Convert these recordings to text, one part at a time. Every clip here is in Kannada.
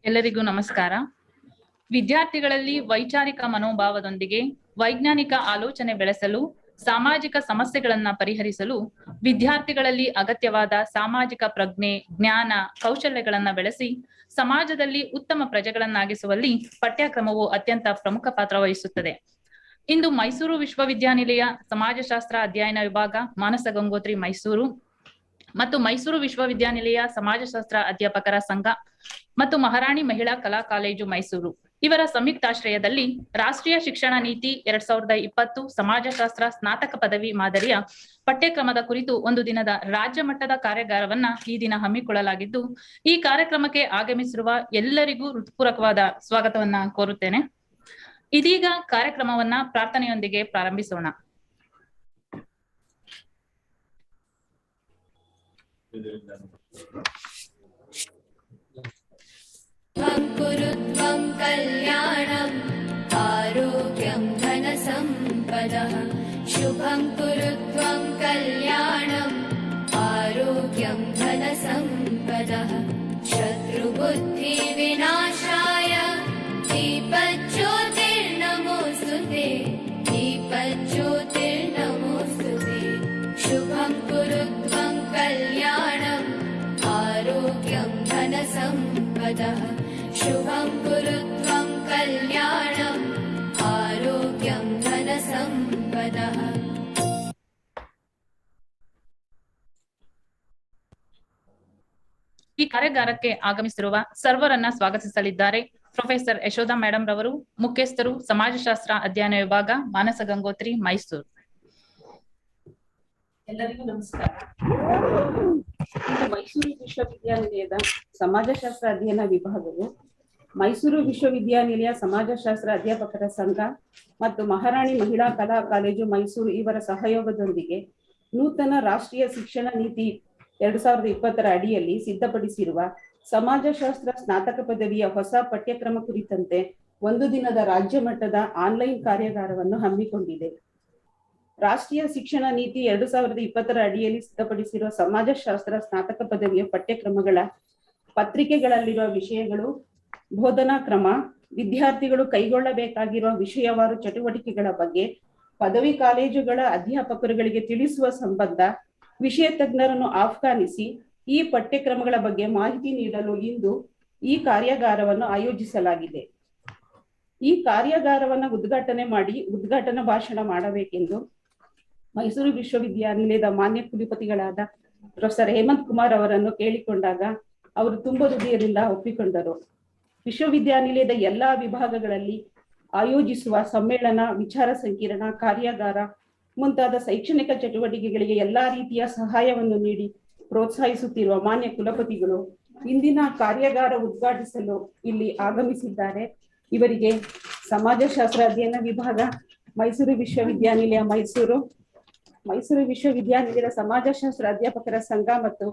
ಎಲ್ಲರಿಗೂ ನಮಸ್ಕಾರ. ವಿದ್ಯಾರ್ಥಿಗಳಲ್ಲಿ ವೈಚಾರಿಕ ಮನೋಭಾವದೊಂದಿಗೆ ವೈಜ್ಞಾನಿಕ ಆಲೋಚನೆ ಬೆಳೆಸಲು, ಸಾಮಾಜಿಕ ಸಮಸ್ಯೆಗಳನ್ನ ಪರಿಹರಿಸಲು ವಿದ್ಯಾರ್ಥಿಗಳಲ್ಲಿ ಅಗತ್ಯವಾದ ಸಾಮಾಜಿಕ ಪ್ರಜ್ಞೆ, ಜ್ಞಾನ, ಕೌಶಲ್ಯಗಳನ್ನ ಬೆಳೆಸಿ ಸಮಾಜದಲ್ಲಿ ಉತ್ತಮ ಪ್ರಜೆಗಳನ್ನಾಗಿಸುವಲ್ಲಿ ಪಠ್ಯಕ್ರಮವು ಅತ್ಯಂತ ಪ್ರಮುಖ ಪಾತ್ರ ವಹಿಸುತ್ತದೆ. ಇಂದು ಮೈಸೂರು ವಿಶ್ವವಿದ್ಯಾನಿಲಯ ಸಮಾಜಶಾಸ್ತ್ರ ಅಧ್ಯಯನ ವಿಭಾಗ, ಮಾನಸ ಗಂಗೋತ್ರಿ ಮೈಸೂರು ಮತ್ತು ಮೈಸೂರು ವಿಶ್ವವಿದ್ಯಾನಿಲಯ ಸಮಾಜಶಾಸ್ತ್ರ ಅಧ್ಯಾಪಕರ ಸಂಘ ಮತ್ತು ಮಹಾರಾಣಿ ಮಹಿಳಾ ಕಲಾ ಕಾಲೇಜು ಮೈಸೂರು ಇವರ ಸಂಯುಕ್ತಾಶ್ರಯದಲ್ಲಿ ರಾಷ್ಟ್ರೀಯ ಶಿಕ್ಷಣ ನೀತಿ 2020 ಸಮಾಜಶಾಸ್ತ್ರ ಸ್ನಾತಕ ಪದವಿ ಮಾದರಿಯ ಪಠ್ಯಕ್ರಮದ ಕುರಿತು ಒಂದು ದಿನದ ರಾಜ್ಯ ಮಟ್ಟದ ಕಾರ್ಯಾಗಾರವನ್ನ ಈ ದಿನ ಹಮ್ಮಿಕೊಳ್ಳಲಾಗಿದ್ದು, ಈ ಕಾರ್ಯಕ್ರಮಕ್ಕೆ ಆಗಮಿಸಿರುವ ಎಲ್ಲರಿಗೂ ಹೃತ್ಪೂರ್ವಕವಾದ ಸ್ವಾಗತವನ್ನ ಕೋರುತ್ತೇನೆ. ಇದೀಗ ಕಾರ್ಯಕ್ರಮವನ್ನ ಪ್ರಾರ್ಥನೆಯೊಂದಿಗೆ ಪ್ರಾರಂಭಿಸೋಣ. कुरुत्वं कल्याणम् आरोग्यं धनसम्पदः शुभं कुरुत्वं कल्याणम् आरोग्यं धनसम्पदः शत्रुबुद्धिविनाशाय दीपज्योतिर्नमोऽस्तुते दीपज्योतिर्नमोऽस्तुते शुभं कुरुत्वं कल्याणम् आरोग्यं धनसम्पदः शुभं कुरुत्वं कल्याणम् आरोग्यं धनसम्पदः. ಈ ಕಾರ್ಯಾಗಾರಕ್ಕೆ ಆಗಮಿಸಿರುವ ಸರ್ವರನ್ನ ಸ್ವಾಗತಿಸಲಿದ್ದಾರೆ ಪ್ರೊಫೆಸರ್ ಯಶೋಧ ಮೇಡಂ ರವರು, ಮುಖ್ಯಸ್ಥರು ಸಮಾಜಶಾಸ್ತ್ರ ಅಧ್ಯಯನ ವಿಭಾಗ, ಮಾನಸ ಗಂಗೋತ್ರಿ ಮೈಸೂರು. ಎಲ್ಲರಿಗೂ ನಮಸ್ಕಾರ. ಮೈಸೂರು ವಿಶ್ವವಿದ್ಯಾನಿಲಯದ ಸಮಾಜಶಾಸ್ತ್ರ ಅಧ್ಯಯನ ವಿಭಾಗವು ಮೈಸೂರು ವಿಶ್ವವಿದ್ಯಾನಿಲಯ ಸಮಾಜಶಾಸ್ತ್ರ ಅಧ್ಯಾಪಕರ ಸಂಘ ಮತ್ತು ಮಹಾರಾಣಿ ಮಹಿಳಾ ಕಲಾ ಕಾಲೇಜು ಮೈಸೂರು ಇವರ ಸಹಯೋಗದೊಂದಿಗೆ ನೂತನ ರಾಷ್ಟ್ರೀಯ ಶಿಕ್ಷಣ ನೀತಿ 2020 ಅಡಿಯಲ್ಲಿ ಸಿದ್ಧಪಡಿಸಿರುವ ಸಮಾಜಶಾಸ್ತ್ರ ಸ್ನಾತಕ ಪದವಿಯ ಹೊಸ ಪಠ್ಯಕ್ರಮ ಕುರಿತಂತೆ ಒಂದು ದಿನದ ರಾಜ್ಯ ಮಟ್ಟದ ಆನ್ಲೈನ್ ಕಾರ್ಯಾಗಾರವನ್ನು ಹಮ್ಮಿಕೊಂಡಿದೆ. ರಾಷ್ಟ್ರೀಯ ಶಿಕ್ಷಣ ನೀತಿ 2020 ಅಡಿಯಲ್ಲಿ ಸಿದ್ಧಪಡಿಸಿರುವ ಸಮಾಜಶಾಸ್ತ್ರ ಸ್ನಾತಕ ಪದವಿಯ ಪಠ್ಯಕ್ರಮಗಳ ಪತ್ರಿಕೆಗಳಲ್ಲಿರುವ ವಿಷಯಗಳು, ಬೋಧನಾ ಕ್ರಮ, ವಿದ್ಯಾರ್ಥಿಗಳು ಕೈಗೊಳ್ಳಬೇಕಾಗಿರುವ ವಿಷಯವಾರು ಚಟುವಟಿಕೆಗಳ ಬಗ್ಗೆ ಪದವಿ ಕಾಲೇಜುಗಳ ಅಧ್ಯಾಪಕರುಗಳಿಗೆ ತಿಳಿಸುವ ಸಂಬಂಧ ವಿಷಯ ತಜ್ಞರನ್ನು ಆಹ್ವಾನಿಸಿ ಈ ಪಠ್ಯಕ್ರಮಗಳ ಬಗ್ಗೆ ಮಾಹಿತಿ ನೀಡಲು ಇಂದು ಈ ಕಾರ್ಯಾಗಾರವನ್ನು ಆಯೋಜಿಸಲಾಗಿದೆ. ಈ ಕಾರ್ಯಾಗಾರವನ್ನು ಉದ್ಘಾಟನೆ ಮಾಡಿ ಉದ್ಘಾಟನಾ ಭಾಷಣ ಮಾಡಬೇಕೆಂದು ಮೈಸೂರು ವಿಶ್ವವಿದ್ಯಾನಿಲಯದ ಮಾನ್ಯ ಕುಲಪತಿಗಳಾದ ಪ್ರೊಫೆಸರ್ ಹೇಮಂತ್ ಕುಮಾರ್ ಅವರನ್ನು ಕೇಳಿಕೊಂಡಾಗ ಅವರು ತುಂಬ ಹೃದಯದಿಂದ ಒಪ್ಪಿಕೊಂಡರು. ವಿಶ್ವವಿದ್ಯಾನಿಲಯದ ಎಲ್ಲಾ ವಿಭಾಗಗಳಲ್ಲಿ ಆಯೋಜಿಸುವ ಸಮ್ಮೇಳನ, ವಿಚಾರ ಸಂಕಿರಣ, ಕಾರ್ಯಾಗಾರ ಮುಂತಾದ ಶೈಕ್ಷಣಿಕ ಚಟುವಟಿಕೆಗಳಿಗೆ ಎಲ್ಲಾ ರೀತಿಯ ಸಹಾಯವನ್ನು ನೀಡಿ ಪ್ರೋತ್ಸಾಹಿಸುತ್ತಿರುವ ಮಾನ್ಯ ಕುಲಪತಿಗಳು ಇಂದಿನ ಕಾರ್ಯಾಗಾರ ಉದ್ಘಾಟಿಸಲು ಇಲ್ಲಿ ಆಗಮಿಸಿದ್ದಾರೆ. ಇವರಿಗೆ ಸಮಾಜಶಾಸ್ತ್ರ ಅಧ್ಯಯನ ವಿಭಾಗ, ಮೈಸೂರು ವಿಶ್ವವಿದ್ಯಾನಿಲಯ ಮೈಸೂರು, ಮೈಸೂರು ವಿಶ್ವವಿದ್ಯಾನಿಲಯದ ಸಮಾಜಶಾಸ್ತ್ರ ಅಧ್ಯಾಪಕರ ಸಂಘ ಮತ್ತು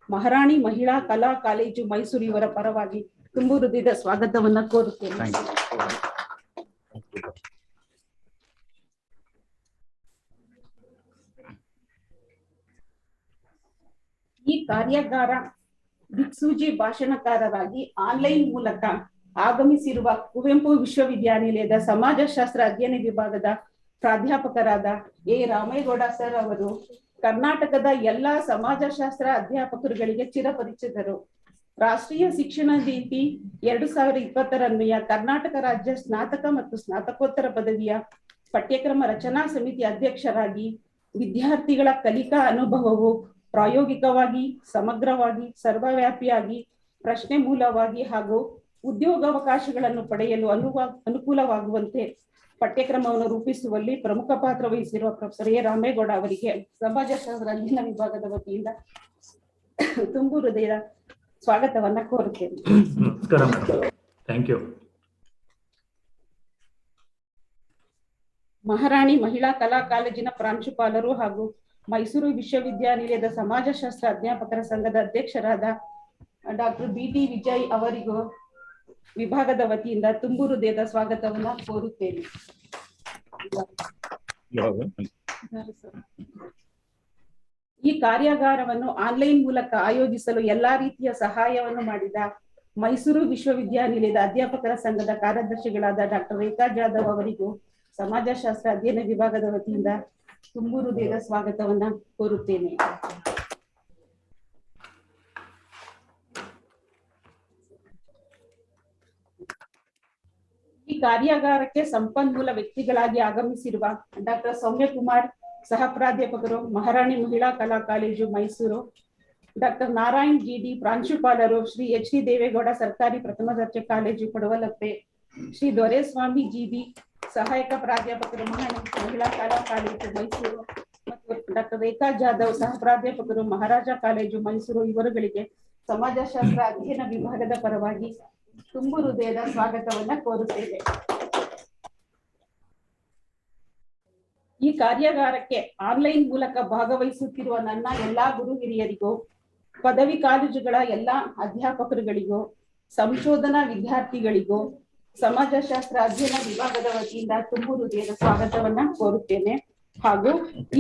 ಮಹಾರಾಣಿ ಮಹಿಳಾ ಕಲಾ ಕಾಲೇಜು ಮೈಸೂರು ಇವರ ಪರವಾಗಿ ತುಂಬು ಹೃದಯದ ಸ್ವಾಗತವನ್ನ ಕೋರುತ್ತೇನೆ. ಈ ಕಾರ್ಯಾಗಾರ ದಿಕ್ಸೂಚಿ ಭಾಷಣಕಾರರಾಗಿ ಆನ್ಲೈನ್ ಮೂಲಕ ಆಗಮಿಸಿರುವ ಕುವೆಂಪು ವಿಶ್ವವಿದ್ಯಾನಿಲಯದ ಸಮಾಜಶಾಸ್ತ್ರ ಅಧ್ಯಯನ ವಿಭಾಗದ ಪ್ರಾಧ್ಯಾಪಕರಾದ ಎ ರಾಮೇಗೌಡ ಸರ್ ಅವರು ಕರ್ನಾಟಕದ ಎಲ್ಲಾ ಸಮಾಜಶಾಸ್ತ್ರ ಅಧ್ಯಾಪಕರುಗಳಿಗೆ ಚಿರಪರಿಚಿತರು. ರಾಷ್ಟ್ರೀಯ ಶಿಕ್ಷಣ ನೀತಿ 2020 ಅನ್ವಯ ಕರ್ನಾಟಕ ರಾಜ್ಯ ಸ್ನಾತಕ ಮತ್ತು ಸ್ನಾತಕೋತ್ತರ ಪದವಿಯ ಪಠ್ಯಕ್ರಮ ರಚನಾ ಸಮಿತಿ ಅಧ್ಯಕ್ಷರಾಗಿ ವಿದ್ಯಾರ್ಥಿಗಳ ಕಲಿಕಾ ಅನುಭವವು ಪ್ರಾಯೋಗಿಕವಾಗಿ, ಸಮಗ್ರವಾಗಿ, ಸರ್ವವ್ಯಾಪಿಯಾಗಿ, ಪ್ರಶ್ನೆ ಮೂಲವಾಗಿ ಹಾಗೂ ಉದ್ಯೋಗಾವಕಾಶಗಳನ್ನು ಪಡೆಯಲು ಅನುಕೂಲವಾಗುವಂತೆ ಪಠ್ಯಕ್ರಮವನ್ನು ರೂಪಿಸುವಲ್ಲಿ ಪ್ರಮುಖ ಪಾತ್ರ ವಹಿಸಿರುವ ಪ್ರೊಫೆಸರ್ ಎ ರಾಮೇಗೌಡ ಅವರಿಗೆ ಸಮಾಜಶಾಸ್ತ್ರ ಅಧ್ಯಯನ ವಿಭಾಗದ ವತಿಯಿಂದ ತುಂಬು ಹೃದಯದ ಸ್ವಾಗತವನ್ನ ಕೋರುತ್ತೇನೆ. ನಮಸ್ಕಾರ. Thank you. ಮಹಾರಾಣಿ ಮಹಿಳಾ ಕಲಾ ಕಾಲೇಜಿನ ಪ್ರಾಂಶುಪಾಲರು ಹಾಗೂ ಮೈಸೂರು ವಿಶ್ವವಿದ್ಯಾನಿಲಯದ ಸಮಾಜಶಾಸ್ತ್ರ ಅಧ್ಯಾಪಕರ ಸಂಘದ ಅಧ್ಯಕ್ಷರಾದ ಡಾಕ್ಟರ್ BT ವಿಜಯ್ ಅವರಿಗೂ ವಿಭಾಗದ ವತಿಯಿಂದ ತುಂಬು ಹೃದಯದ ಸ್ವಾಗತವನ್ನು ಕೋರುತ್ತೇನೆ. ಈ ಕಾರ್ಯಾಗಾರವನ್ನು ಆನ್ಲೈನ್ ಮೂಲಕ ಆಯೋಜಿಸಲು ಎಲ್ಲಾ ರೀತಿಯ ಸಹಾಯವನ್ನು ಮಾಡಿದ ಮೈಸೂರು ವಿಶ್ವವಿದ್ಯಾನಿಲಯದ ಅಧ್ಯಾಪಕರ ಸಂಘದ ಕಾರ್ಯದರ್ಶಿಗಳಾದ ಡಾಕ್ಟರ್ ರೇಖಾ ಜಾಧವ್ ಅವರಿಗೂ ಸಮಾಜಶಾಸ್ತ್ರ ಅಧ್ಯಯನ ವಿಭಾಗದ ವತಿಯಿಂದ ತುಂಬು ಹೃದಯದ ಸ್ವಾಗತವನ್ನ ಕೋರುತ್ತೇನೆ. ಈ ಕಾರ್ಯಾಗಾರಕ್ಕೆ ಸಂಪನ್ಮೂಲ ವ್ಯಕ್ತಿಗಳಾಗಿ ಆಗಮಿಸಿರುವ ಡಾಕ್ಟರ್ ಸೌಮ್ಯಕುಮಾರ್, ಸಹ ಪ್ರಾಧ್ಯಾಪಕರು, ಮಹಾರಾಣಿ ಮಹಿಳಾ ಕಲಾ college Mysuru, doctor Narayan GD, ಪ್ರಾಂಶುಪಾಲರು, ಶ್ರೀ HD ದೇವೇಗೌಡ ಸರ್ಕಾರಿ ಪ್ರಥಮ ದರ್ಜೆ ಕಾಲೇಜು ಪಡುವಲಪ್ಪೆ, ಶ್ರೀ ದೊರೆಸ್ವಾಮಿ GB, ಸಹಾಯಕ ಪ್ರಾಧ್ಯಾಪಕರು, ಮಹಿಳಾ ಕಲಾ ಕಾಲೇಜು ಮೈಸೂರು, ಮತ್ತು ಡಾಕ್ಟರ್ ರೇಖಾ ಜಾಧವ್, ಸಹ ಪ್ರಾಧ್ಯಾಪಕರು, ಮಹಾರಾಜ ಕಾಲೇಜು ಮೈಸೂರು ಇವರುಗಳಿಗೆ ಸಮಾಜಶಾಸ್ತ್ರ ಅಧ್ಯಯನ ವಿಭಾಗದ ಪರವಾಗಿ ತುಂಬು ಹೃದಯದ ಸ್ವಾಗತವನ್ನ ಕೋರುತ್ತೇವೆ. ಈ ಕಾರ್ಯಾಗಾರಕ್ಕೆ ಆನ್ಲೈನ್ ಮೂಲಕ ಭಾಗವಹಿಸುತ್ತಿರುವ ನನ್ನ ಎಲ್ಲಾ ಗುರು ಹಿರಿಯರಿಗೂ, ಪದವಿ ಕಾಲೇಜುಗಳ ಎಲ್ಲಾ ಅಧ್ಯಾಪಕರುಗಳಿಗೂ, ಸಂಶೋಧನಾ ವಿದ್ಯಾರ್ಥಿಗಳಿಗೂ ಸಮಾಜಶಾಸ್ತ್ರ ಅಧ್ಯಯನ ವಿಭಾಗದ ವತಿಯಿಂದ ತುಂಬು ಹೃದಯದ ಸ್ವಾಗತವನ್ನ ಕೋರುತ್ತೇನೆ. ಹಾಗೂ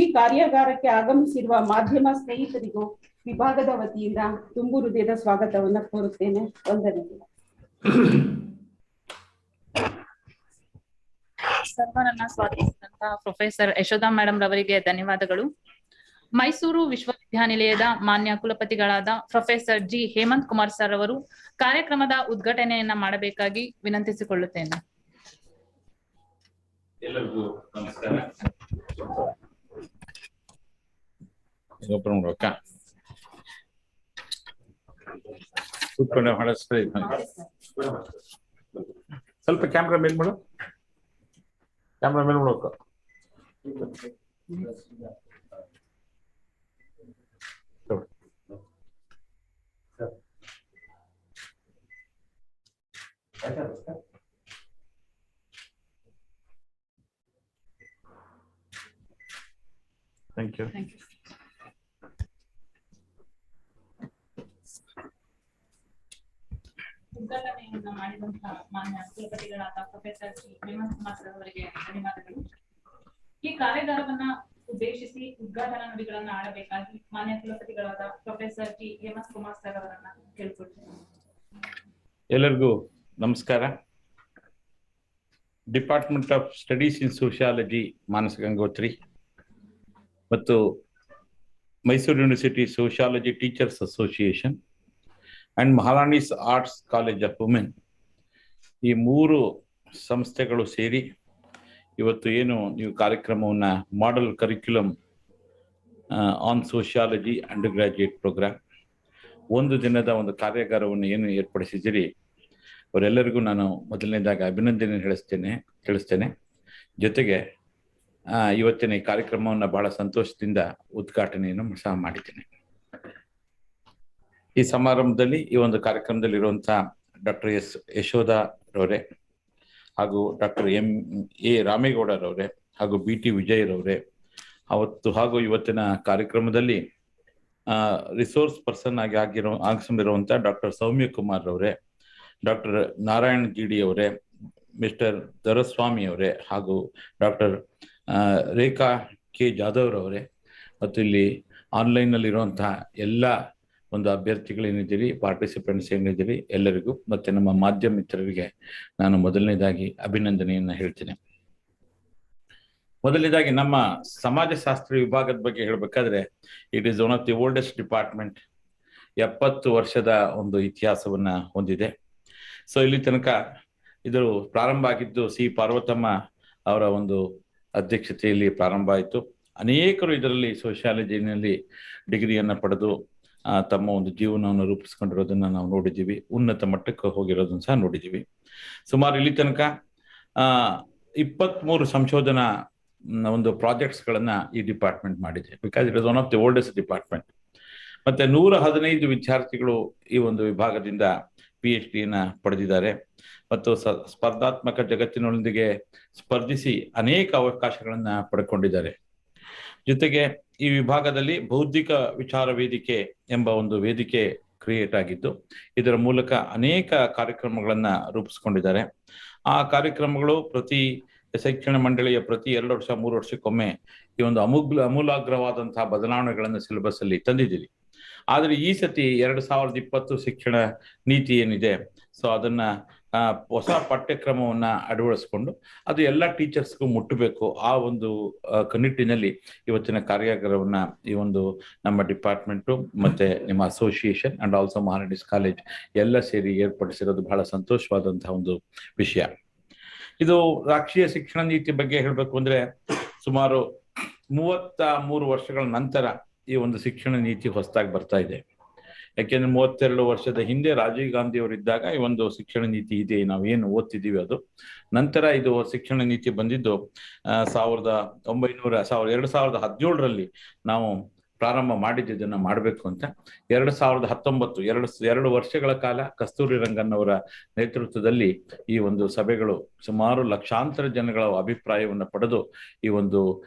ಈ ಕಾರ್ಯಾಗಾರಕ್ಕೆ ಆಗಮಿಸಿರುವ ಮಾಧ್ಯಮ ಸ್ನೇಹಿತರಿಗೂ ವಿಭಾಗದ ವತಿಯಿಂದ ತುಂಬು ಹೃದಯದ ಸ್ವಾಗತವನ್ನ ಕೋರುತ್ತೇನೆ. ವಂದನೆಗಳು. ಸರ್ವರನ್ನ ಸ್ವಾಗತಿಸಿದಂತಹ ಪ್ರೊಫೆಸರ್ ಯಶೋಧಾ ಮೇಡಮ್ ರವರಿಗೆ ಧನ್ಯವಾದಗಳು. ಮೈಸೂರು ವಿಶ್ವವಿದ್ಯಾನಿಲಯದ ಮಾನ್ಯ ಕುಲಪತಿಗಳಾದ professor G Hemanth Kumar sir ಅವರು ಕಾರ್ಯಕ್ರಮದ ಉದ್ಘಾಟನೆಯನ್ನ ಮಾಡಬೇಕಾಗಿ ವಿನಂತಿಸಿಕೊಳ್ಳುತ್ತೇನೆ. ಎಲ್ಲರಿಗೂ ನಮಸ್ಕಾರ. ಸ್ವಲ್ಪ ಕ್ಯಾಮ್ರಾ ಮೇಲ್ ಮಾಡು, ಕ್ಯಾಮ್ರಾ ಮೇಲ್ ಮಾಡೋಕ. Thank you. Thank you. ಉದ್ಘಾಟನೆಯನ್ನು ಮಾಡಿದಂತಹ ಮಾನ್ಯ ಕುಲಪತಿಗಳಾದ professor G Hemanth Kumar sir ಅವರಿಗೆ ಧನ್ಯವಾದಗಳು. ಈ ಕಾರ್ಯಾಗಾರವನ್ನ ಉದ್ದೇಶಿಸಿ ಉದ್ಘಾಟನಾ ನುಡಿಗಳನ್ನ ಆಡಬೇಕಾಗಿ ಮಾನ್ಯ ಕುಲಪತಿಗಳಾದ professor G Hemanth Kumar sir ಅವರನ್ನ ಕೇಳಿಕೊಳ್ತೇನೆ. ಎಲ್ಲರಿಗೂ ನಮಸ್ಕಾರ. Department of studies in sociology Manasa Gangotri ಮತ್ತು Mysuru university sociology teachers association and Maharani's arts college of women, ಈ ಮೂರು ಸಂಸ್ಥೆಗಳು ಸೇರಿ ಇವತ್ತು ಏನು ನೀವು ಕಾರ್ಯಕ್ರಮವನ್ನು model curriculum on sociology under graduate program ಒಂದು ದಿನದ ಒಂದು ಕಾರ್ಯಾಗಾರವನ್ನು ಏನು ಏರ್ಪಡಿಸಿದ್ದೀರಿ, ಅವರೆಲ್ಲರಿಗೂ ನಾನು ಮೊದಲನೇದಾಗಿ ಅಭಿನಂದನೆ ತಿಳಿಸ್ತೇನೆ. ಜೊತೆಗೆ ಇವತ್ತಿನ ಈ ಕಾರ್ಯಕ್ರಮವನ್ನು ಬಹಳ ಸಂತೋಷದಿಂದ ಉದ್ಘಾಟನೆಯನ್ನು ಸಹ ಮಾಡಿದ್ದೇನೆ. ಈ ಸಮಾರಂಭದಲ್ಲಿ ಈ ಒಂದು ಕಾರ್ಯಕ್ರಮದಲ್ಲಿ ಇರುವಂತಹ ಡಾಕ್ಟರ್ ಯಶೋಧಾ ರವರೇ ಹಾಗೂ ಡಾಕ್ಟರ್ MA ರಾಮೇಗೌಡರವರೇ ಹಾಗೂ BT ವಿಜಯ್ ರವರೇ ಹಾಗೂ ಇವತ್ತಿನ ಕಾರ್ಯಕ್ರಮದಲ್ಲಿ ರಿಸೋರ್ಸ್ ಪರ್ಸನ್ ಆಗಿ ಆಗಮಿಸಿರುವಂತಹ ಡಾಕ್ಟರ್ ಸೌಮ್ಯಕುಮಾರ್ ಅವರೇ, ಡಾಕ್ಟರ್ ನಾರಾಯಣ್ GD ಅವರೇ, ಮಿಸ್ಟರ್ ದೊರೆಸ್ವಾಮಿ ಅವರೇ ಹಾಗೂ ಡಾಕ್ಟರ್ ರೇಖಾ K ಜಾಧವ್ ರವರೇ, ಮತ್ತು ಇಲ್ಲಿ ಆನ್ಲೈನ್ನಲ್ಲಿ ಇರುವಂತಹ ಎಲ್ಲ ಒಂದು ಅಭ್ಯರ್ಥಿಗಳೇನಿದ್ದೀರಿ, ಪಾರ್ಟಿಸಿಪೆಂಟ್ಸ್ ಏನಿದ್ದೀರಿ ಎಲ್ಲರಿಗೂ ಮತ್ತೆ ನಮ್ಮ ಮಾಧ್ಯಮ ಮಿತ್ರರಿಗೆ ನಾನು ಮೊದಲನೇದಾಗಿ ಅಭಿನಂದನೆಯನ್ನು ಹೇಳ್ತೇನೆ. ಮೊದಲನೇದಾಗಿ ನಮ್ಮ ಸಮಾಜಶಾಸ್ತ್ರ ವಿಭಾಗದ ಬಗ್ಗೆ ಹೇಳಬೇಕಾದ್ರೆ, it is one of the oldest department. 70 ವರ್ಷದ ಒಂದು ಇತಿಹಾಸವನ್ನ ಹೊಂದಿದೆ. ಸೊ ಇಲ್ಲಿ ತನಕ ಇದು ಪ್ರಾರಂಭ ಆಗಿದ್ದು C ಪಾರ್ವತಮ್ಮ ಅವರ ಒಂದು ಅಧ್ಯಕ್ಷತೆಯಲ್ಲಿ ಪ್ರಾರಂಭ ಆಯಿತು. ಅನೇಕರು ಇದರಲ್ಲಿ ಸೋಶಿಯಾಲಜಿನಲ್ಲಿ ಡಿಗ್ರಿಯನ್ನು ಪಡೆದು ತಮ್ಮ ಒಂದು ಜೀವನವನ್ನು ರೂಪಿಸ್ಕೊಂಡಿರೋದನ್ನ ನಾವು ನೋಡಿದ್ದೀವಿ. ಉನ್ನತ ಮಟ್ಟಕ್ಕೆ ಹೋಗಿರೋದನ್ನು ಸಹ ನೋಡಿದ್ದೀವಿ. ಸುಮಾರು ಇಲ್ಲಿ ತನಕ 23 ಸಂಶೋಧನಾ ಒಂದು ಪ್ರಾಜೆಕ್ಟ್ಸ್ಗಳನ್ನ ಈ ಡಿಪಾರ್ಟ್ಮೆಂಟ್ ಮಾಡಿದೆ. Because it is one of the oldest department. ಮತ್ತೆ 115 ವಿದ್ಯಾರ್ಥಿಗಳು ಈ ಒಂದು ವಿಭಾಗದಿಂದ PhD ಪಡೆದಿದ್ದಾರೆ ಮತ್ತು ಸ್ಪರ್ಧಾತ್ಮಕ ಜಗತ್ತಿನೊಂದಿಗೆ ಸ್ಪರ್ಧಿಸಿ ಅನೇಕ ಅವಕಾಶಗಳನ್ನ ಪಡ್ಕೊಂಡಿದ್ದಾರೆ. ಜೊತೆಗೆ ಈ ವಿಭಾಗದಲ್ಲಿ ಬೌದ್ಧಿಕ ವಿಚಾರ ವೇದಿಕೆ ಎಂಬ ಒಂದು ವೇದಿಕೆ ಕ್ರಿಯೇಟ್ ಆಗಿದ್ದು, ಇದರ ಮೂಲಕ ಅನೇಕ ಕಾರ್ಯಕ್ರಮಗಳನ್ನ ರೂಪಿಸ್ಕೊಂಡಿದ್ದಾರೆ. ಆ ಕಾರ್ಯಕ್ರಮಗಳು ಪ್ರತಿ ಶಿಕ್ಷಣ ಮಂಡಳಿಯ ಪ್ರತಿ 2 ವರ್ಷ 3 ವರ್ಷಕ್ಕೊಮ್ಮೆ ಈ ಒಂದು ಅಮೂಲಾಗ್ರವಾದಂತಹ ಬದಲಾವಣೆಗಳನ್ನು ಸಿಲೆಬಸ್ ಅಲ್ಲಿ ತಂದಿದ್ದೀವಿ. ಆದರೆ ಈ ಸತಿ 2020 ಶಿಕ್ಷಣ ನೀತಿ ಏನಿದೆ, ಸೊ ಅದನ್ನ ಹೊಸ ಪಠ್ಯಕ್ರಮವನ್ನ ಅಳವಡಿಸ್ಕೊಂಡು ಅದು ಎಲ್ಲ ಟೀಚರ್ಸ್ಗೂ ಮುಟ್ಟಬೇಕು. ಆ ಒಂದು ನಿಟ್ಟಿನಲ್ಲಿ ಇವತ್ತಿನ ಕಾರ್ಯಾಗಾರವನ್ನ ಈ ಒಂದು ನಮ್ಮ ಡಿಪಾರ್ಟ್ಮೆಂಟು ಮತ್ತೆ ನಿಮ್ಮ association and also Maharani's college ಎಲ್ಲ ಸೇರಿ ಏರ್ಪಡಿಸಿರೋದು ಬಹಳ ಸಂತೋಷವಾದಂತಹ ಒಂದು ವಿಷಯ. ಇದು ರಾಷ್ಟ್ರೀಯ ಶಿಕ್ಷಣ ನೀತಿ ಬಗ್ಗೆ ಹೇಳಬೇಕು ಅಂದ್ರೆ ಸುಮಾರು 33 ವರ್ಷಗಳ ನಂತರ ಈ ಒಂದು ಶಿಕ್ಷಣ ನೀತಿ ಹೊಸದಾಗಿ ಬರ್ತಾ ಇದೆ. ಯಾಕೆಂದ್ರೆ 32 ವರ್ಷದ ಹಿಂದೆ ರಾಜೀವ್ ಗಾಂಧಿ ಅವರಿದ್ದಾಗ ಈ ಒಂದು ಶಿಕ್ಷಣ ನೀತಿ ಇದೆ, ನಾವೇನು ಓದ್ತಿದ್ದೀವಿ ಅದು. ನಂತರ ಇದು ಶಿಕ್ಷಣ ನೀತಿ ಬಂದಿದ್ದು 2017ರಲ್ಲಿ ನಾವು ಪ್ರಾರಂಭ ಮಾಡಿದ್ದು ಇದನ್ನ ಮಾಡಬೇಕು ಅಂತ. 2019 2 ವರ್ಷಗಳ ಕಾಲ ಕಸ್ತೂರಿ ರಂಗನ್ ಅವರ ನೇತೃತ್ವದಲ್ಲಿ ಈ ಒಂದು ಸಭೆಗಳು ಸುಮಾರು ಲಕ್ಷಾಂತರ ಜನಗಳ ಅಭಿಪ್ರಾಯವನ್ನು ಪಡೆದು ಈ ಒಂದು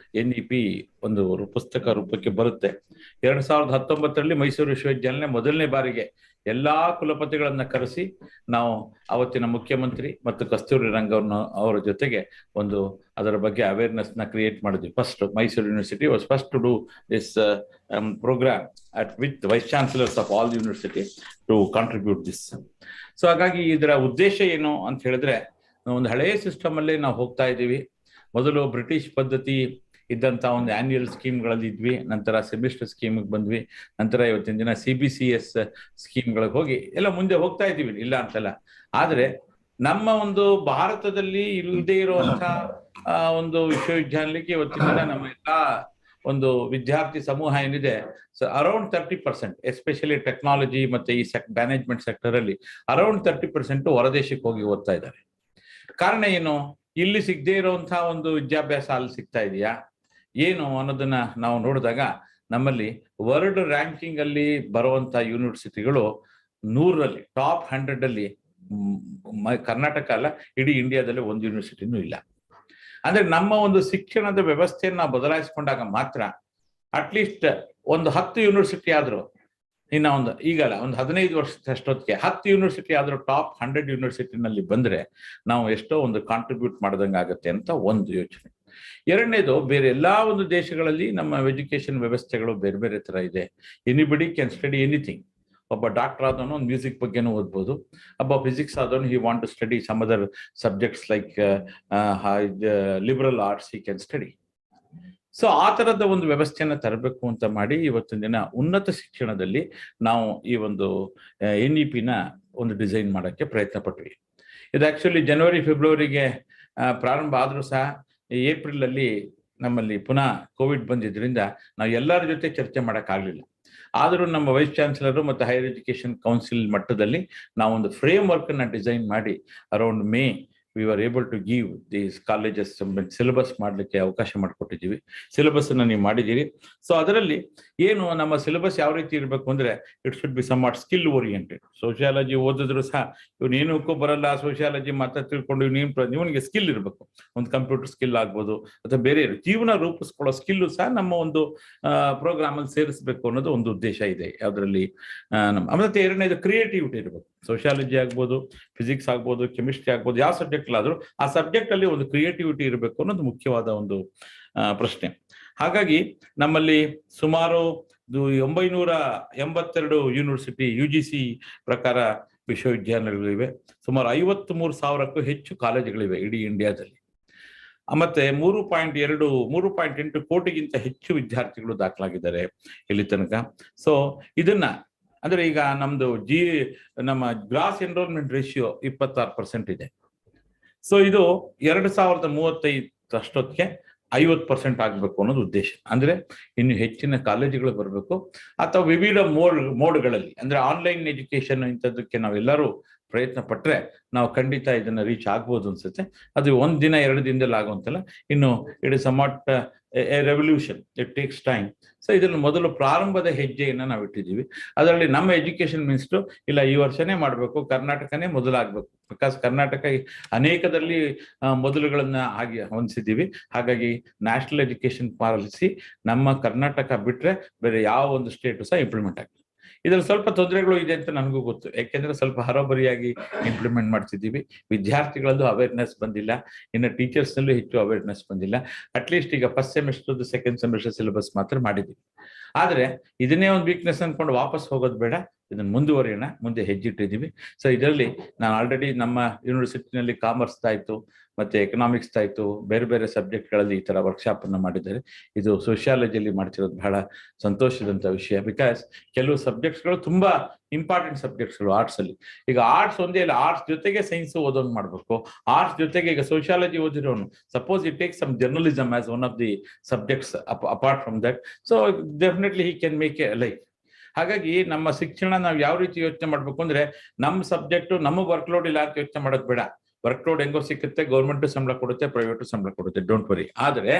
NEP ಒಂದು ಪುಸ್ತಕ ರೂಪಕ್ಕೆ ಬರುತ್ತೆ. 2019ರಲ್ಲಿ ಮೈಸೂರು ವಿಶ್ವವಿದ್ಯಾಲಯ ಮೊದಲನೇ ಬಾರಿಗೆ ಎಲ್ಲಾ ಕುಲಪತಿಗಳನ್ನ ಕರೆಸಿ ನಾವು ಅವತ್ತಿನ ಮುಖ್ಯಮಂತ್ರಿ ಮತ್ತು ಕಸ್ತೂರಿ ರಂಗನ್ ಅವರ ಜೊತೆಗೆ ಒಂದು ಅದರ ಬಗ್ಗೆ ಅವೇರ್ನೆಸ್ ನ ಕ್ರಿಯೇಟ್ ಮಾಡಿದ್ವಿ. First Mysuru university was first to do this programme with vice chancellors of all university to contribute this. So ಹಾಗಾಗಿ ಇದರ ಉದ್ದೇಶ ಏನು ಅಂತ ಹೇಳಿದ್ರೆ, ಒಂದು ಹಳೆಯ ಸಿಸ್ಟಮ್ ಅಲ್ಲಿ ನಾವು ಹೋಗ್ತಾ ಇದ್ದೀವಿ. ಮೊದಲು ಬ್ರಿಟಿಷ್ ಪದ್ಧತಿ ಇದ್ದಂತ ಒಂದು ಆನ್ಯುಯಲ್ ಸ್ಕೀಮ್ಗಳಲ್ಲಿ ಇದ್ವಿ, ನಂತರ ಸೆಮಿಸ್ಟರ್ ಸ್ಕೀಮ್ಗೆ ಬಂದ್ವಿ, ನಂತರ ಇವತ್ತಿನ ದಿನ CBCS ಸ್ಕೀಮ್ಗಳಿಗೆ ಹೋಗಿ ಎಲ್ಲ ಮುಂದೆ ಹೋಗ್ತಾ ಇದ್ದೀವಿ, ಇಲ್ಲ ಅಂತಲ್ಲ. ಆದ್ರೆ ನಮ್ಮ ಒಂದು ಭಾರತದಲ್ಲಿ ಇಲ್ಲದೆ ಇರುವಂತ ಒಂದು ವಿಶ್ವವಿದ್ಯಾಲಯಕ್ಕೆ ಇವತ್ತಿನ ದಿನ ನಮ್ಮ ಎಲ್ಲಾ ಒಂದು ವಿದ್ಯಾರ್ಥಿ ಸಮೂಹ ಏನಿದೆ, ಸೊ ಅರೌಂಡ್ 30%, ಎಸ್ಪೆಷಲಿ ಟೆಕ್ನಾಲಜಿ ಮತ್ತೆ ಈ ಮ್ಯಾನೇಜ್ಮೆಂಟ್ ಸೆಕ್ಟರ್ ಅಲ್ಲಿ ಅರೌಂಡ್ 30% ಹೊರದೇಶಕ್ಕೆ ಹೋಗಿ ಓದ್ತಾ ಇದ್ದಾರೆ. ಕಾರಣ ಏನು? ಇಲ್ಲಿ ಸಿಗದೆ ಇರುವಂತಹ ಒಂದು ವಿದ್ಯಾಭ್ಯಾಸ ಅಲ್ಲಿ ಸಿಗ್ತಾ ಇದೆಯಾ ಏನು ಅನ್ನೋದನ್ನ ನಾವು ನೋಡಿದಾಗ, ನಮ್ಮಲ್ಲಿ ವರ್ಲ್ಡ್ ರ್ಯಾಂಕಿಂಗ್ ಅಲ್ಲಿ ಬರುವಂತಹ ಯೂನಿವರ್ಸಿಟಿಗಳು 100ರಲ್ಲಿ ಟಾಪ್ 100 ಕರ್ನಾಟಕ ಅಲ್ಲ, ಇಡೀ ಇಂಡಿಯಾದಲ್ಲಿ ಒಂದು ಯೂನಿವರ್ಸಿಟಿನೂ ಇಲ್ಲ. ಅಂದ್ರೆ ನಮ್ಮ ಒಂದು ಶಿಕ್ಷಣದ ವ್ಯವಸ್ಥೆಯನ್ನ ನಾವು ಬದಲಾಯಿಸಿಕೊಂಡಾಗ ಮಾತ್ರ ಅಟ್ಲೀಸ್ಟ್ ಒಂದು 10 ಯೂನಿವರ್ಸಿಟಿ ಆದ್ರೂ, ಇನ್ನ ಈಗಲ್ಲ ಒಂದು 15 ವರ್ಷದಷ್ಟೊತ್ತಿಗೆ 10 ಯೂನಿವರ್ಸಿಟಿ ಆದ್ರೂ ಟಾಪ್ 100 ಯೂನಿವರ್ಸಿಟಿನಲ್ಲಿ ಬಂದ್ರೆ ನಾವು ಎಷ್ಟೋ ಒಂದು ಕಾಂಟ್ರಿಬ್ಯೂಟ್ ಮಾಡ್ದಂಗೆ ಆಗುತ್ತೆ ಅಂತ ಒಂದು ಯೋಚನೆ. ಎರಡನೇದು, ಬೇರೆ ಎಲ್ಲಾ ಒಂದು ದೇಶಗಳಲ್ಲಿ ನಮ್ಮ ಎಜುಕೇಶನ್ ವ್ಯವಸ್ಥೆಗಳು ಬೇರೆ ಬೇರೆ ತರ ಇದೆ. Anybody can study anything. ಒಬ್ಬ ಡಾಕ್ಟರ್ ಆದವನು ಒಂದು ಮ್ಯೂಸಿಕ್ ಬಗ್ಗೆನೂ ಓದ್ಬೋದು, ಒಬ್ಬ ಫಿಸಿಕ್ಸ್ ಆದವನು he want to study some other subjects like liberal arts he can study. So ಆ ತರದ ಒಂದು ವ್ಯವಸ್ಥೆಯನ್ನ ತರಬೇಕು ಅಂತ ಮಾಡಿ ಇವತ್ತಿನ ದಿನ ಉನ್ನತ ಶಿಕ್ಷಣದಲ್ಲಿ ನಾವು ಈ ಒಂದು NEP ಒಂದು ಡಿಸೈನ್ ಮಾಡಕ್ಕೆ ಪ್ರಯತ್ನ ಪಟ್ವಿ. ಇದು ಆಕ್ಚುಲಿ ಜನವರಿ ಫೆಬ್ರವರಿಗೆ ಪ್ರಾರಂಭ ಆದ್ರೂ ಸಹ ಏಪ್ರಿಲ್ ಅಲ್ಲಿ ನಮ್ಮಲ್ಲಿ ಪುನಃ ಕೋವಿಡ್ ಬಂದಿದ್ರಿಂದ ನಾವು ಎಲ್ಲರ ಜೊತೆ ಚರ್ಚೆ ಮಾಡಕ್ಕಾಗ್ಲಿಲ್ಲ. ಆದರೂ ನಮ್ಮ ವೈಸ್ ಚಾನ್ಸಲರ್ ಮತ್ತು ಹೈಯರ್ ಎಜುಕೇಶನ್ ಕೌನ್ಸಿಲ್ ಮಟ್ಟದಲ್ಲಿ ನಾವೊಂದು ಫ್ರೇಮ್ ವರ್ಕ್ ಅನ್ನ ಡಿಸೈನ್ ಮಾಡಿ around May we were able to give these colleges syllabus ಮಾಡಲಿಕ್ಕೆ ಅವಕಾಶ ಮಾಡಿಕೊಟ್ಟಿದ್ದೀವಿ. ಸಿಲೆಬಸ್ ಅನ್ನ ನೀವು ಮಾಡಿದ್ದೀರಿ. ಸೊ ಅದರಲ್ಲಿ ಏನು ನಮ್ಮ ಸಿಲೆಬಸ್ ಯಾವ ರೀತಿ ಇರಬೇಕು ಅಂದ್ರೆ, it should be somewhat skill oriented. Sociology ಓದಿದ್ರು ಸಹ ಇವನೇನಕ್ಕೂ ಬರಲ್ಲ, ಸೋಷಿಯಾಲಜಿ ಮಾತ್ರ ತಿಳ್ಕೊಂಡು ಇವನಿಗೆ ಸ್ಕಿಲ್ ಇರಬೇಕು. ಒಂದು ಕಂಪ್ಯೂಟರ್ ಸ್ಕಿಲ್ ಆಗ್ಬೋದು ಅಥವಾ ಬೇರೆ ಜೀವನ ರೂಪಿಸ್ಕೊಳ್ಳೋ ಸ್ಕಿಲ್ಲು ಸಹ ನಮ್ಮ ಒಂದು ಪ್ರೋಗ್ರಾಮ್ ಅಲ್ಲಿ ಸೇರಿಸಬೇಕು ಅನ್ನೋದು ಒಂದು ಉದ್ದೇಶ ಇದೆ. ಅದರಲ್ಲಿ ಮತ್ತೆ ಎರಡನೇದು ಕ್ರಿಯೇಟಿವಿಟಿ ಇರಬೇಕು. ಸೋಷಿಯಾಲಜಿ ಆಗ್ಬೋದು, ಫಿಸಿಕ್ಸ್ ಆಗ್ಬೋದು, ಕೆಮಿಸ್ಟ್ರಿ ಆಗ್ಬೋದು, ಯಾವ ಸಬ್ಜೆಕ್ಟ್ ಆದ್ರೂ ಆ ಸಬ್ಜೆಕ್ಟ್ ಅಲ್ಲಿ ಒಂದು ಕ್ರಿಯೇಟಿವಿಟಿ ಇರಬೇಕು ಅನ್ನೋದು ಮುಖ್ಯವಾದ ಒಂದು ಪ್ರಶ್ನೆ. ಹಾಗಾಗಿ ನಮ್ಮಲ್ಲಿ ಸುಮಾರು 982 ಯೂನಿವರ್ಸಿಟಿ UGC ಪ್ರಕಾರ ವಿಶ್ವವಿದ್ಯಾಲಯಗಳಿವೆ. ಸುಮಾರು 53,000ಕ್ಕೂ ಹೆಚ್ಚು ಕಾಲೇಜುಗಳಿವೆ ಇಡೀ ಇಂಡಿಯಾದಲ್ಲಿ. ಮತ್ತೆ 3.8 ಕೋಟಿಗಿಂತ ಹೆಚ್ಚು ವಿದ್ಯಾರ್ಥಿಗಳು ದಾಖಲಾಗಿದ್ದಾರೆ ಇಲ್ಲಿ ತನಕ. ಸೊ ಇದನ್ನ ಅಂದ್ರೆ ಈಗ ನಮ್ದು ನಮ್ಮ ಗ್ರಾಸ್ ಎನ್ರೋಲ್ಮೆಂಟ್ ರೇಷಿಯೋ 26% ಇದೆ. ಸೊ ಇದು 2035 ಅಷ್ಟೊತ್ತಿಗೆ 50% ಆಗ್ಬೇಕು ಅನ್ನೋದು ಉದ್ದೇಶ. ಅಂದ್ರೆ ಇನ್ನು ಹೆಚ್ಚಿನ ಕಾಲೇಜುಗಳು ಬರಬೇಕು ಅಥವಾ ವಿವಿಧ ಮೋಡ್ಗಳಲ್ಲಿ, ಅಂದ್ರೆ ಆನ್ಲೈನ್ ಎಜುಕೇಶನ್ ಇಂಥದ್ದಕ್ಕೆ ನಾವೆಲ್ಲರೂ ಪ್ರಯತ್ನ ಪಟ್ಟರೆ ನಾವು ಖಂಡಿತ ಇದನ್ನ ರೀಚ್ ಆಗ್ಬೋದು ಅನ್ಸುತ್ತೆ. ಅದು 1 ದಿನ 2 ದಿನದಲ್ಲಿ ಆಗುವಂತಲ್ಲ, ಇನ್ನು it is somewhat a revolution, it takes time. So ಇದನ್ನು ಮೊದಲು ಪ್ರಾರಂಭದ ಹೆಜ್ಜೆಯನ್ನು ನಾವು ಇಟ್ಟಿದ್ದೀವಿ. ಅದರಲ್ಲಿ ನಮ್ಮ ಎಜುಕೇಶನ್ ಮಿನಿಸ್ಟ್ರು ಇಲ್ಲ ಈ ವರ್ಷನೇ ಮಾಡಬೇಕು, ಕರ್ನಾಟಕನೇ ಮೊದಲಾಗಬೇಕು. ಬಿಕಾಸ್ ಕರ್ನಾಟಕ ಅನೇಕದಲ್ಲಿ ಮೊದಲುಗಳನ್ನ ಆಗಿ ಹೊಂದಿಸಿದ್ದೀವಿ. ಹಾಗಾಗಿ ನ್ಯಾಷನಲ್ ಎಜುಕೇಶನ್ ಪಾಲಿಸಿ ನಮ್ಮ ಕರ್ನಾಟಕ ಬಿಟ್ಟರೆ ಬೇರೆ ಯಾವ ಒಂದು ಸ್ಟೇಟು ಸಹ ಇಂಪ್ಲಿಮೆಂಟ್ ಆಗಿದೆ. ಇದರಲ್ಲಿ ಸ್ವಲ್ಪ ತೊಂದರೆಗಳು ಇದೆ ಅಂತ ನನಗೂ ಗೊತ್ತು, ಯಾಕೆಂದ್ರೆ ಸ್ವಲ್ಪ ಹರೋಬರಿಯಾಗಿ ಇಂಪ್ಲಿಮೆಂಟ್ ಮಾಡ್ತಿದ್ದೀವಿ. ವಿದ್ಯಾರ್ಥಿಗಳಲ್ಲೂ ಅವೇರ್ನೆಸ್ ಬಂದಿಲ್ಲ, ಇನ್ನು ಟೀಚರ್ಸ್ನಲ್ಲೂ ಹೆಚ್ಚು ಅವೇರ್ನೆಸ್ ಬಂದಿಲ್ಲ. ಅಟ್ಲೀಸ್ಟ್ ಈಗ ಫಸ್ಟ್ ಸೆಮಿಸ್ಟರ್ದು ಸೆಕೆಂಡ್ ಸೆಮಿಸ್ಟರ್ ಸಿಲೆಬಸ್ ಮಾತ್ರ ಮಾಡಿದ್ದೀವಿ. ಆದರೆ ಇದನ್ನೇ ಒಂದು ವೀಕ್ನೆಸ್ ಅನ್ಕೊಂಡು ವಾಪಸ್ ಹೋಗೋದು ಬೇಡ, ಇದನ್ನು ಮುಂದುವರಿಯೋಣ, ಮುಂದೆ ಹೆಜ್ಜಿಟ್ಟಿದ್ದೀವಿ. ಸೊ ಇದರಲ್ಲಿ ನಾನು ಆಲ್ರೆಡಿ ನಮ್ಮ ಯೂನಿವರ್ಸಿಟಿನಲ್ಲಿ ಕಾಮರ್ಸ್ ಆಯಿತು, ಮತ್ತೆ ಎಕನಾಮಿಕ್ಸ್ ಆಯಿತು, ಬೇರೆ ಬೇರೆ ಸಬ್ಜೆಕ್ಟ್ಗಳಲ್ಲಿ ಈ ಥರ ವರ್ಕ್ಶಾಪ್ ಅನ್ನು ಮಾಡಿದ್ದಾರೆ. ಇದು ಸೋಷಿಯಾಲಜಿಯಲ್ಲಿ ಮಾಡ್ತಿರೋದು ಬಹಳ ಸಂತೋಷದಂಥ ವಿಷಯ. ಬಿಕಾಸ್ ಕೆಲವು ಸಬ್ಜೆಕ್ಟ್ಸ್ಗಳು ತುಂಬಾ ಇಂಪಾರ್ಟೆಂಟ್ ಸಬ್ಜೆಕ್ಟ್ಸ್ಗಳು ಆರ್ಟ್ಸಲ್ಲಿ. ಈಗ ಆರ್ಟ್ಸ್ ಒಂದೇ ಇಲ್ಲ, ಆರ್ಟ್ಸ್ ಜೊತೆಗೆ ಸೈನ್ಸ್ ಓದೋಂಗೆ ಮಾಡಬೇಕು. ಆರ್ಟ್ಸ್ ಜೊತೆಗೆ ಈಗ ಸೋಷಿಯಾಲಜಿ ಓದಿರೋನು, suppose it take some journalism as one of the subjects apart from that, so definitely he can make a life. ಹಾಗಾಗಿ ನಮ್ಮ ಶಿಕ್ಷಣ ನಾವು ಯಾವ ರೀತಿ ಯೋಚನೆ ಮಾಡಬೇಕು ಅಂದ್ರೆ, ನಮ್ಮ ಸಬ್ಜೆಕ್ಟು ನಮಗೆ ವರ್ಕ್ಲೋಡ್ ಇಲ್ಲ ಅಂತ ಯೋಚನೆ ಮಾಡೋದು ಬೇಡ. ವರ್ಕ್ಲೋಡ್ ಹೆಂಗೋ ಸಿಕ್ಕುತ್ತೆ, ಗೌರ್ಮೆಂಟ್ ಸಂಬಳ ಕೊಡುತ್ತೆ, ಪ್ರೈವೇಟು ಸಂಬಳ ಕೊಡುತ್ತೆ, ಡೋಂಟ್ ವರಿ. ಆದರೆ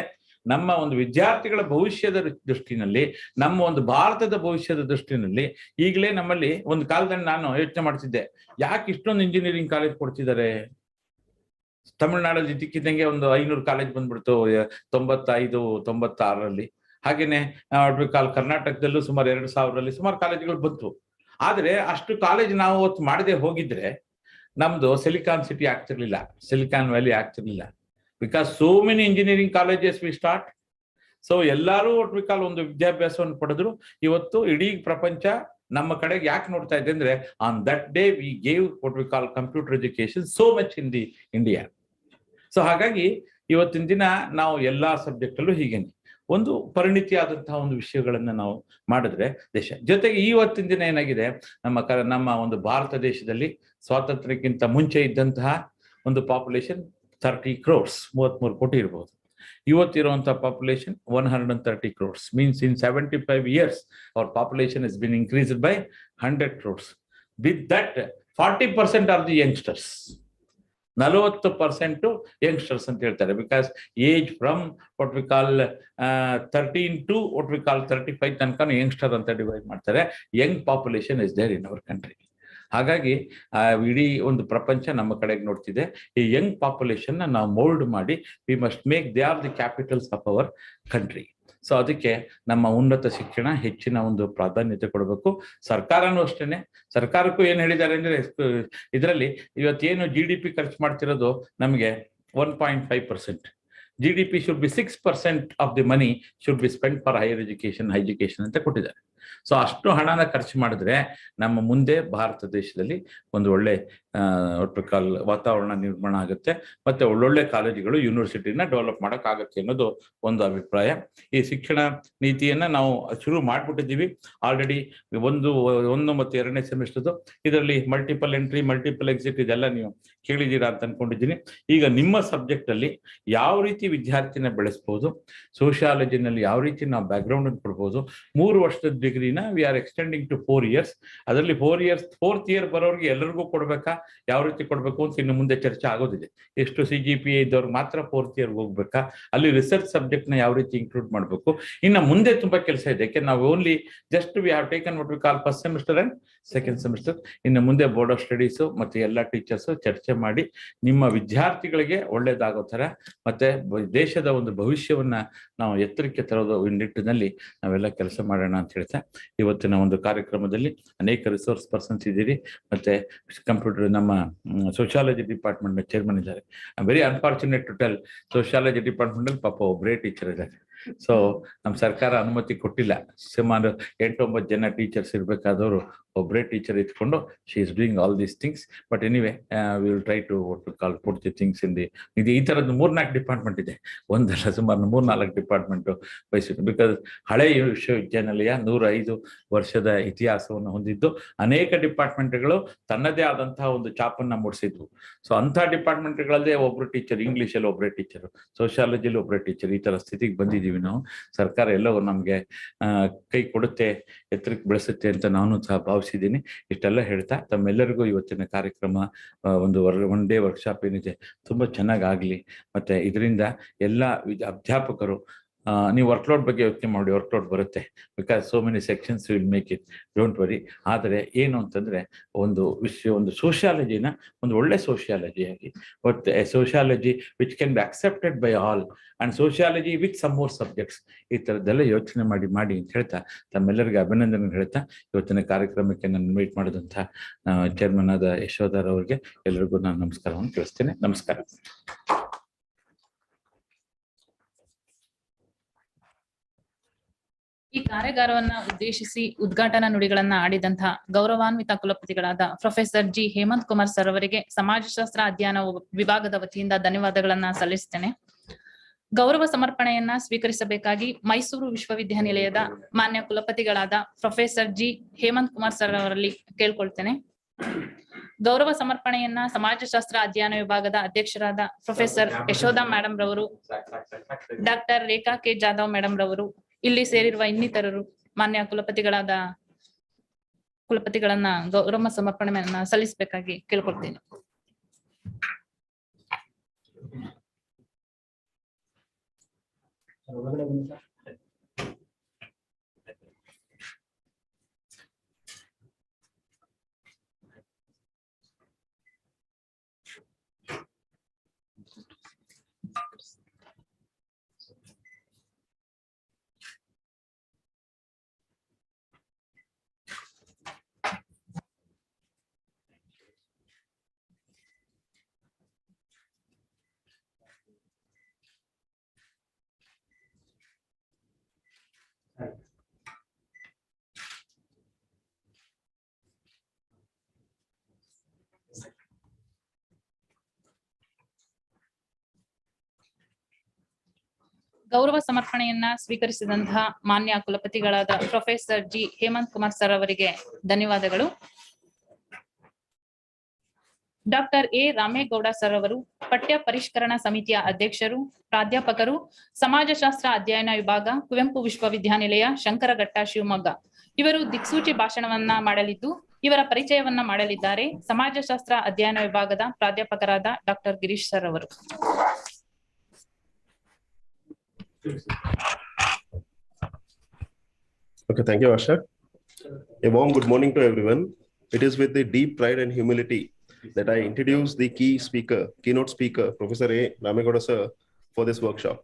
ನಮ್ಮ ಒಂದು ವಿದ್ಯಾರ್ಥಿಗಳ ಭವಿಷ್ಯದ ದೃಷ್ಟಿನಲ್ಲಿ, ನಮ್ಮ ಒಂದು ಭಾರತದ ಭವಿಷ್ಯದ ದೃಷ್ಟಿನಲ್ಲಿ, ಈಗಲೇ ನಮ್ಮಲ್ಲಿ ಒಂದು ಕಾಲದಲ್ಲಿ ನಾನು ಯೋಚನೆ ಮಾಡ್ತಿದ್ದೆ, ಯಾಕೆ ಇಷ್ಟೊಂದು ಇಂಜಿನಿಯರಿಂಗ್ ಕಾಲೇಜ್ ಕೊಡ್ತಿದ್ದಾರೆ. ತಮಿಳುನಾಡಲ್ಲಿ ಇದ್ದಕ್ಕಿದ್ದಂಗೆ ಒಂದು 500 ಕಾಲೇಜ್ ಬಂದ್ಬಿಡ್ತು 95-96ರಲ್ಲಿ. ಹಾಗೇನೆ ಕರ್ನಾಟಕದಲ್ಲೂ ಸುಮಾರು 2000ರಲ್ಲಿ ಸುಮಾರು ಕಾಲೇಜುಗಳು ಬಂತು. ಆದರೆ ಅಷ್ಟು ಕಾಲೇಜ್ ನಾವು ಅವತ್ತು ಮಾಡದೆ ಹೋಗಿದ್ರೆ ನಮ್ದು ಸಿಲಿಕಾನ್ ಸಿಟಿ ಆಗ್ತಿರ್ಲಿಲ್ಲ, ಸಿಲಿಕಾನ್ ವ್ಯಾಲಿ ಆಗ್ತಿರ್ಲಿಲ್ಲ. Because so many engineering colleges we start. So ಎಲ್ಲರೂ ಒಂದು ವಿದ್ಯಾಭ್ಯಾಸವನ್ನು ಪಡೆದ್ರು. ಇವತ್ತು ಇಡೀ ಪ್ರಪಂಚ ನಮ್ಮ ಕಡೆಗೆ ಯಾಕೆ ನೋಡ್ತಾ ಇದೆ ಅಂದ್ರೆ, on that day we gave what we call computer education so much in the India. So ಹಾಗಾಗಿ ಇವತ್ತಿನ ದಿನ ನಾವು ಎಲ್ಲಾ ಸಬ್ಜೆಕ್ಟ್ ಅಲ್ಲೂ ಹೀಗೇನೆ ಒಂದು ಪರಿಣಿತಿಯಾದಂತಹ ಒಂದು ವಿಷಯಗಳನ್ನ ನಾವು ಮಾಡಿದ್ರೆ ದೇಶ. ಜೊತೆಗೆ ಇವತ್ತಿನ ದಿನ ಏನಾಗಿದೆ, ನಮ್ಮ ಒಂದು ಭಾರತ ದೇಶದಲ್ಲಿ ಸ್ವಾತಂತ್ರ್ಯಕ್ಕಿಂತ ಮುಂಚೆ ಇದ್ದಂತಹ ಒಂದು ಪಾಪ್ಯುಲೇಷನ್ 30 crores, 33 ಕೋಟಿ ಇರಬಹುದು. ಇವತ್ತಿರುವಂತಹ population 130 crores. Means in 75 years our population has been increased by 100 crores. With that 40% are the youngsters. 40% youngsters ಅಂತ ಹೇಳ್ತಾರೆ. Because age from what we call 13 to what we call 35 ತನಕ ಯಂಗ್ಸ್ಟರ್ ಅಂತ ಡಿವೈಡ್ ಮಾಡ್ತಾರೆ. Young population is there in our country. ಹಾಗಾಗಿ ಇಡೀ ಒಂದು ಪ್ರಪಂಚ ನಮ್ಮ ಕಡೆಗೆ ನೋಡ್ತಿದೆ. ಈ ಯಂಗ್ ಪಾಪ್ಯುಲೇಷನ್ ನಾವು ಮೋಲ್ಡ್ ಮಾಡಿ we must make they are the capitals of our country. So ಅದಕ್ಕೆ ನಮ್ಮ ಉನ್ನತ ಶಿಕ್ಷಣ ಹೆಚ್ಚಿನ ಒಂದು ಪ್ರಾಧಾನ್ಯತೆ ಕೊಡಬೇಕು. ಸರ್ಕಾರನೂ ಅಷ್ಟೇನೆ. ಸರ್ಕಾರಕ್ಕೂ ಏನು ಹೇಳಿದ್ದಾರೆ ಅಂದ್ರೆ, ಇದರಲ್ಲಿ ಇವತ್ತೇನು GDP ಖರ್ಚು ಮಾಡ್ತಿರೋದು ನಮಗೆ 1.5%. GDP should be 6% of the money should be spent for higher education ಅಂತ ಕೊಟ್ಟಿದ್ದಾರೆ. ಸೊ ಅಷ್ಟು ಹಣನ ಖರ್ಚು ಮಾಡಿದ್ರೆ ನಮ್ಮ ಮುಂದೆ ಭಾರತ ದೇಶದಲ್ಲಿ ಒಂದು ಒಳ್ಳೆ ವಾತಾವರಣ ನಿರ್ಮಾಣ ಆಗುತ್ತೆ, ಮತ್ತೆ ಒಳ್ಳೊಳ್ಳೆ ಕಾಲೇಜುಗಳು ಯೂನಿವರ್ಸಿಟಿನ ಡೆವಲಪ್ ಮಾಡೋಕ್ಕಾಗತ್ತೆ ಅನ್ನೋದು ಒಂದು ಅಭಿಪ್ರಾಯ. ಈ ಶಿಕ್ಷಣ ನೀತಿಯನ್ನ ನಾವು ಶುರು ಮಾಡಿಬಿಟ್ಟಿದ್ದೀವಿ ಆಲ್ರೆಡಿ. 1 ಮತ್ತು 2ನೇ ಸೆಮಿಸ್ಟರ್ದು ಇದರಲ್ಲಿ ಮಲ್ಟಿಪಲ್ ಎಂಟ್ರಿ, ಮಲ್ಟಿಪಲ್ ಎಕ್ಸಿಟ್ ಇದೆಲ್ಲ ನೀವು ಕೇಳಿದ್ದೀರಾ ಅಂತ ಅನ್ಕೊಂಡಿದ್ದೀನಿ. ಈಗ ನಿಮ್ಮ ಸಬ್ಜೆಕ್ಟ್ ಅಲ್ಲಿ ಯಾವ ರೀತಿ ವಿದ್ಯಾರ್ಥಿನ ಬೆಳೆಸ್ಬೋದು, ಸೋಷಿಯಾಲಜಿನಲ್ಲಿ ಯಾವ ರೀತಿ ನಾವು ಬ್ಯಾಕ್ಗ್ರೌಂಡ್ ಅನ್ನು ಕೊಡ್ಬೋದು. 3 ವರ್ಷದ ಡಿಗ್ರಿನ we are extending to 4 years. ಅದರಲ್ಲಿ 4 years 4th year ಬರೋರಿಗೆ ಎಲ್ಲರಿಗೂ ಕೊಡ್ಬೇಕಾ, ಯಾವ ರೀತಿ ಕೊಡ್ಬೇಕು ಅಂತ ಇನ್ನು ಮುಂದೆ ಚರ್ಚೆ ಆಗೋದಿದೆ. ಎಷ್ಟು CGPA ಇದ್ದವ್ರಿಗೆ ಮಾತ್ರ 4th year ಹೋಗ್ಬೇಕಾ, ಅಲ್ಲಿ ರಿಸರ್ಚ್ ಸಬ್ಜೆಕ್ಟ್ ನ ಯಾವ ರೀತಿ ಇನ್ಕ್ಲೂಡ್ ಮಾಡಬೇಕು. ಇನ್ನು ಮುಂದೆ ತುಂಬಾ ಕೆಲಸ ಇದೆ. ಯಾಕೆ ನಾವು only just we have taken what we call first semester and second semester. ಇನ್ನು ಮುಂದೆ ಬೋರ್ಡ್ ಆಫ್ ಸ್ಟಡೀಸ್ ಮತ್ತೆ ಎಲ್ಲ ಟೀಚರ್ಸ್ ಚರ್ಚೆ ಮಾಡಿ ನಿಮ್ಮ ವಿದ್ಯಾರ್ಥಿಗಳಿಗೆ ಒಳ್ಳೇದಾಗೋ ತರ ಮತ್ತೆ ದೇಶದ ಒಂದು ಭವಿಷ್ಯವನ್ನ ನಾವು ಎತ್ತರಕ್ಕೆ ತರೋದು ನಿಟ್ಟಿನಲ್ಲಿ ನಾವೆಲ್ಲ ಕೆಲಸ ಮಾಡೋಣ ಅಂತ ಹೇಳ್ತಾ, ಇವತ್ತಿನ ಒಂದು ಕಾರ್ಯಕ್ರಮದಲ್ಲಿ ಅನೇಕ ರಿಸೋರ್ಸ್ ಪರ್ಸನ್ಸ್ ಇದ್ದೀರಿ. ಮತ್ತೆ ಕಂಪ್ಯೂಟರ್ ನಮ್ಮ ಸೋಷಿಯಾಲಜಿ ಡಿಪಾರ್ಟ್ಮೆಂಟ್ ಚೇರ್ಮನ್ ಇದ್ದಾರೆ. I am very unfortunate to tell, sociology department ಅಲ್ಲಿ ಪಾಪ ಒಬ್ಬರೇ ಟೀಚರ್ ಇದ್ದಾರೆ. ಸೊ ನಮ್ಮ ಸರ್ಕಾರ ಅನುಮತಿ ಕೊಟ್ಟಿಲ್ಲ. ಸುಮಾರು 8-9 ಜನ ಟೀಚರ್ಸ್ ಇರ್ಬೇಕಾದವರು ಒಬ್ಬರೇ ಟೀಚರ್ ಇಟ್ಕೊಂಡು she is doing all these things. But anyway we will try to call put the things in the ಇದು. ಈ ಥರದ್ದು 3-4 ಡಿಪಾರ್ಟ್ಮೆಂಟ್ ಇದೆ, ಒಂದಲ್ಲ ಸುಮಾರು 3-4 ಡಿಪಾರ್ಟ್ಮೆಂಟು ವಹಿಸಿಟ್ಟು. ಬಿಕಾಸ್ ಹಳೆಯ ವಿಶ್ವವಿದ್ಯಾನಿಲಯ 105 ವರ್ಷದ ಇತಿಹಾಸವನ್ನು ಹೊಂದಿದ್ದು, ಅನೇಕ ಡಿಪಾರ್ಟ್ಮೆಂಟ್ಗಳು ತನ್ನದೇ ಆದಂತಹ ಒಂದು ಚಾಪನ್ನ ಮೂಡಿಸಿದ್ವು. ಸೊ ಅಂಥ ಡಿಪಾರ್ಟ್ಮೆಂಟ್ಗಳಲ್ಲೇ ಒಬ್ರು ಟೀಚರ್, ಇಂಗ್ಲೀಷಲ್ಲಿ ಒಬ್ಬರೇ ಟೀಚರು, ಸೋಷಿಯಾಲಜಿಯಲ್ಲಿ ಒಬ್ಬರೇ ಟೀಚರ್, ಈ ಥರ ಸ್ಥಿತಿಗೆ ಬಂದಿದ್ದೀವಿ. ಇದ್ದೀವಿ ನಾವು. ಸರ್ಕಾರ ಎಲ್ಲವೂ ನಮಗೆ ಕೈ ಕೊಡುತ್ತೆ, ಎತ್ತರಕ್ಕೆ ಬೆಳೆಸುತ್ತೆ ಅಂತ ನಾನು ಸಹ ಭಾವಿಸಿದ್ದೀನಿ. ಇಷ್ಟೆಲ್ಲ ಹೇಳ್ತಾ ತಮ್ಮೆಲ್ಲರಿಗೂ ಇವತ್ತಿನ ಕಾರ್ಯಕ್ರಮ ಒಂದು ಒನ್ ಡೇ ವರ್ಕ್ಶಾಪ್ ಏನಿದೆ ತುಂಬ ಚೆನ್ನಾಗಿ ಆಗಲಿ. ಮತ್ತು ಇದರಿಂದ ಎಲ್ಲ ಅಧ್ಯಾಪಕರು ನೀವು ವರ್ಕ್ಲೋಡ್ ಬಗ್ಗೆ ಯೋಚನೆ ಮಾಡಿ, ವರ್ಕ್ಲೋಡ್ ಬರುತ್ತೆ, because so many sections will make it, don't worry. ಆದರೆ ಏನು ಅಂತಂದರೆ ಒಂದು ಸೋಷಿಯಾಲಜಿನ ಒಂದು ಒಳ್ಳೆ ಸೋಷಿಯಾಲಜಿಯಾಗಿ, ಮತ್ತು sociology which can be accepted by all and sociology with some more subjects, ಈ ಥರದ್ದೆಲ್ಲ ಯೋಚನೆ ಮಾಡಿ ಅಂತ ಹೇಳ್ತಾ ತಮ್ಮೆಲ್ಲರಿಗೆ ಅಭಿನಂದನೆ ಹೇಳ್ತಾ ಇವತ್ತಿನ ಕಾರ್ಯಕ್ರಮಕ್ಕೆ ನಾನು ಇನ್ವೈಟ್ ಮಾಡಿದಂಥ ಚೇರ್ಮನ್ ಆದ ಯಶೋಧರವ್ರಿಗೆ ಎಲ್ಲರಿಗೂ ನಾನು ನಮಸ್ಕಾರವನ್ನು ತಿಳಿಸ್ತೇನೆ. ನಮಸ್ಕಾರ. ಈ ಕಾರ್ಯಾಗಾರವನ್ನ ಉದ್ದೇಶಿಸಿ ಉದ್ಘಾಟನಾ ನುಡಿಗಳನ್ನ ಆಡಿದಂತಹ ಗೌರವಾನ್ವಿತ ಕುಲಪತಿಗಳಾದ professor G Hemanth Kumar sir ಅವರಿಗೆ ಸಮಾಜಶಾಸ್ತ್ರ ಅಧ್ಯಯನ ವಿಭಾಗದ ವತಿಯಿಂದ ಧನ್ಯವಾದಗಳನ್ನ ಸಲ್ಲಿಸ್ತೇನೆ. ಗೌರವ ಸಮರ್ಪಣೆಯನ್ನ ಸ್ವೀಕರಿಸಬೇಕಾಗಿ ಮೈಸೂರು ವಿಶ್ವವಿದ್ಯಾನಿಲಯದ ಮಾನ್ಯ ಕುಲಪತಿಗಳಾದ professor G Hemanth Kumar sir ಅವರಲ್ಲಿ ಕೇಳ್ಕೊಳ್ತೇನೆ. ಗೌರವ ಸಮರ್ಪಣೆಯನ್ನ ಸಮಾಜಶಾಸ್ತ್ರ ಅಧ್ಯಯನ ವಿಭಾಗದ ಅಧ್ಯಕ್ಷರಾದ ಪ್ರೊಫೆಸರ್ ಯಶೋಧಾ ಮೇಡಮ್ ರವರು, doctor Rekha K Jadhav madam ರವರು, ಇಲ್ಲಿ ಸೇರಿರುವ ಇನ್ನಿತರರು ಮಾನ್ಯ ಕುಲಪತಿಗಳನ್ನ ಗೌರವ ಸಮರ್ಪಣೆಯನ್ನ ಸಲ್ಲಿಸಬೇಕಾಗಿ ಕೇಳ್ಕೊಳ್ತೇನೆ. ಗೌರವ ಸಮರ್ಪಣೆಯನ್ನ ಸ್ವೀಕರಿಸಿದಂತಹ ಮಾನ್ಯ ಕುಲಪತಿಗಳಾದ professor G Hemanth Kumar sir ಅವರಿಗೆ ಧನ್ಯವಾದಗಳು. ಡಾಕ್ಟರ್ ಎ ರಾಮೇಗೌಡ ಸರ್ ಅವರು ಪಠ್ಯ ಪರಿಷ್ಕರಣಾ ಸಮಿತಿಯ ಅಧ್ಯಕ್ಷರು, ಪ್ರಾಧ್ಯಾಪಕರು, ಸಮಾಜಶಾಸ್ತ್ರ ಅಧ್ಯಯನ ವಿಭಾಗ, ಕುವೆಂಪು ವಿಶ್ವವಿದ್ಯಾನಿಲಯ, ಶಂಕರಘಟ್ಟ, ಶಿವಮೊಗ್ಗ. ಇವರು ದಿಕ್ಸೂಚಿ ಭಾಷಣವನ್ನ ಮಾಡಲಿದ್ದು ಇವರ ಪರಿಚಯವನ್ನ ಮಾಡಲಿದ್ದಾರೆ ಸಮಾಜಶಾಸ್ತ್ರ ಅಧ್ಯಯನ ವಿಭಾಗದ ಪ್ರಾಧ್ಯಾಪಕರಾದ ಡಾಕ್ಟರ್ ಗಿರೀಶ್ ಸರ್ ಅವರು. Okay, thank you, Asha. A warm good morning to everyone. It is with the deep pride and humility that I introduce the keynote speaker, Professor A. Ramegowda sir, for this workshop.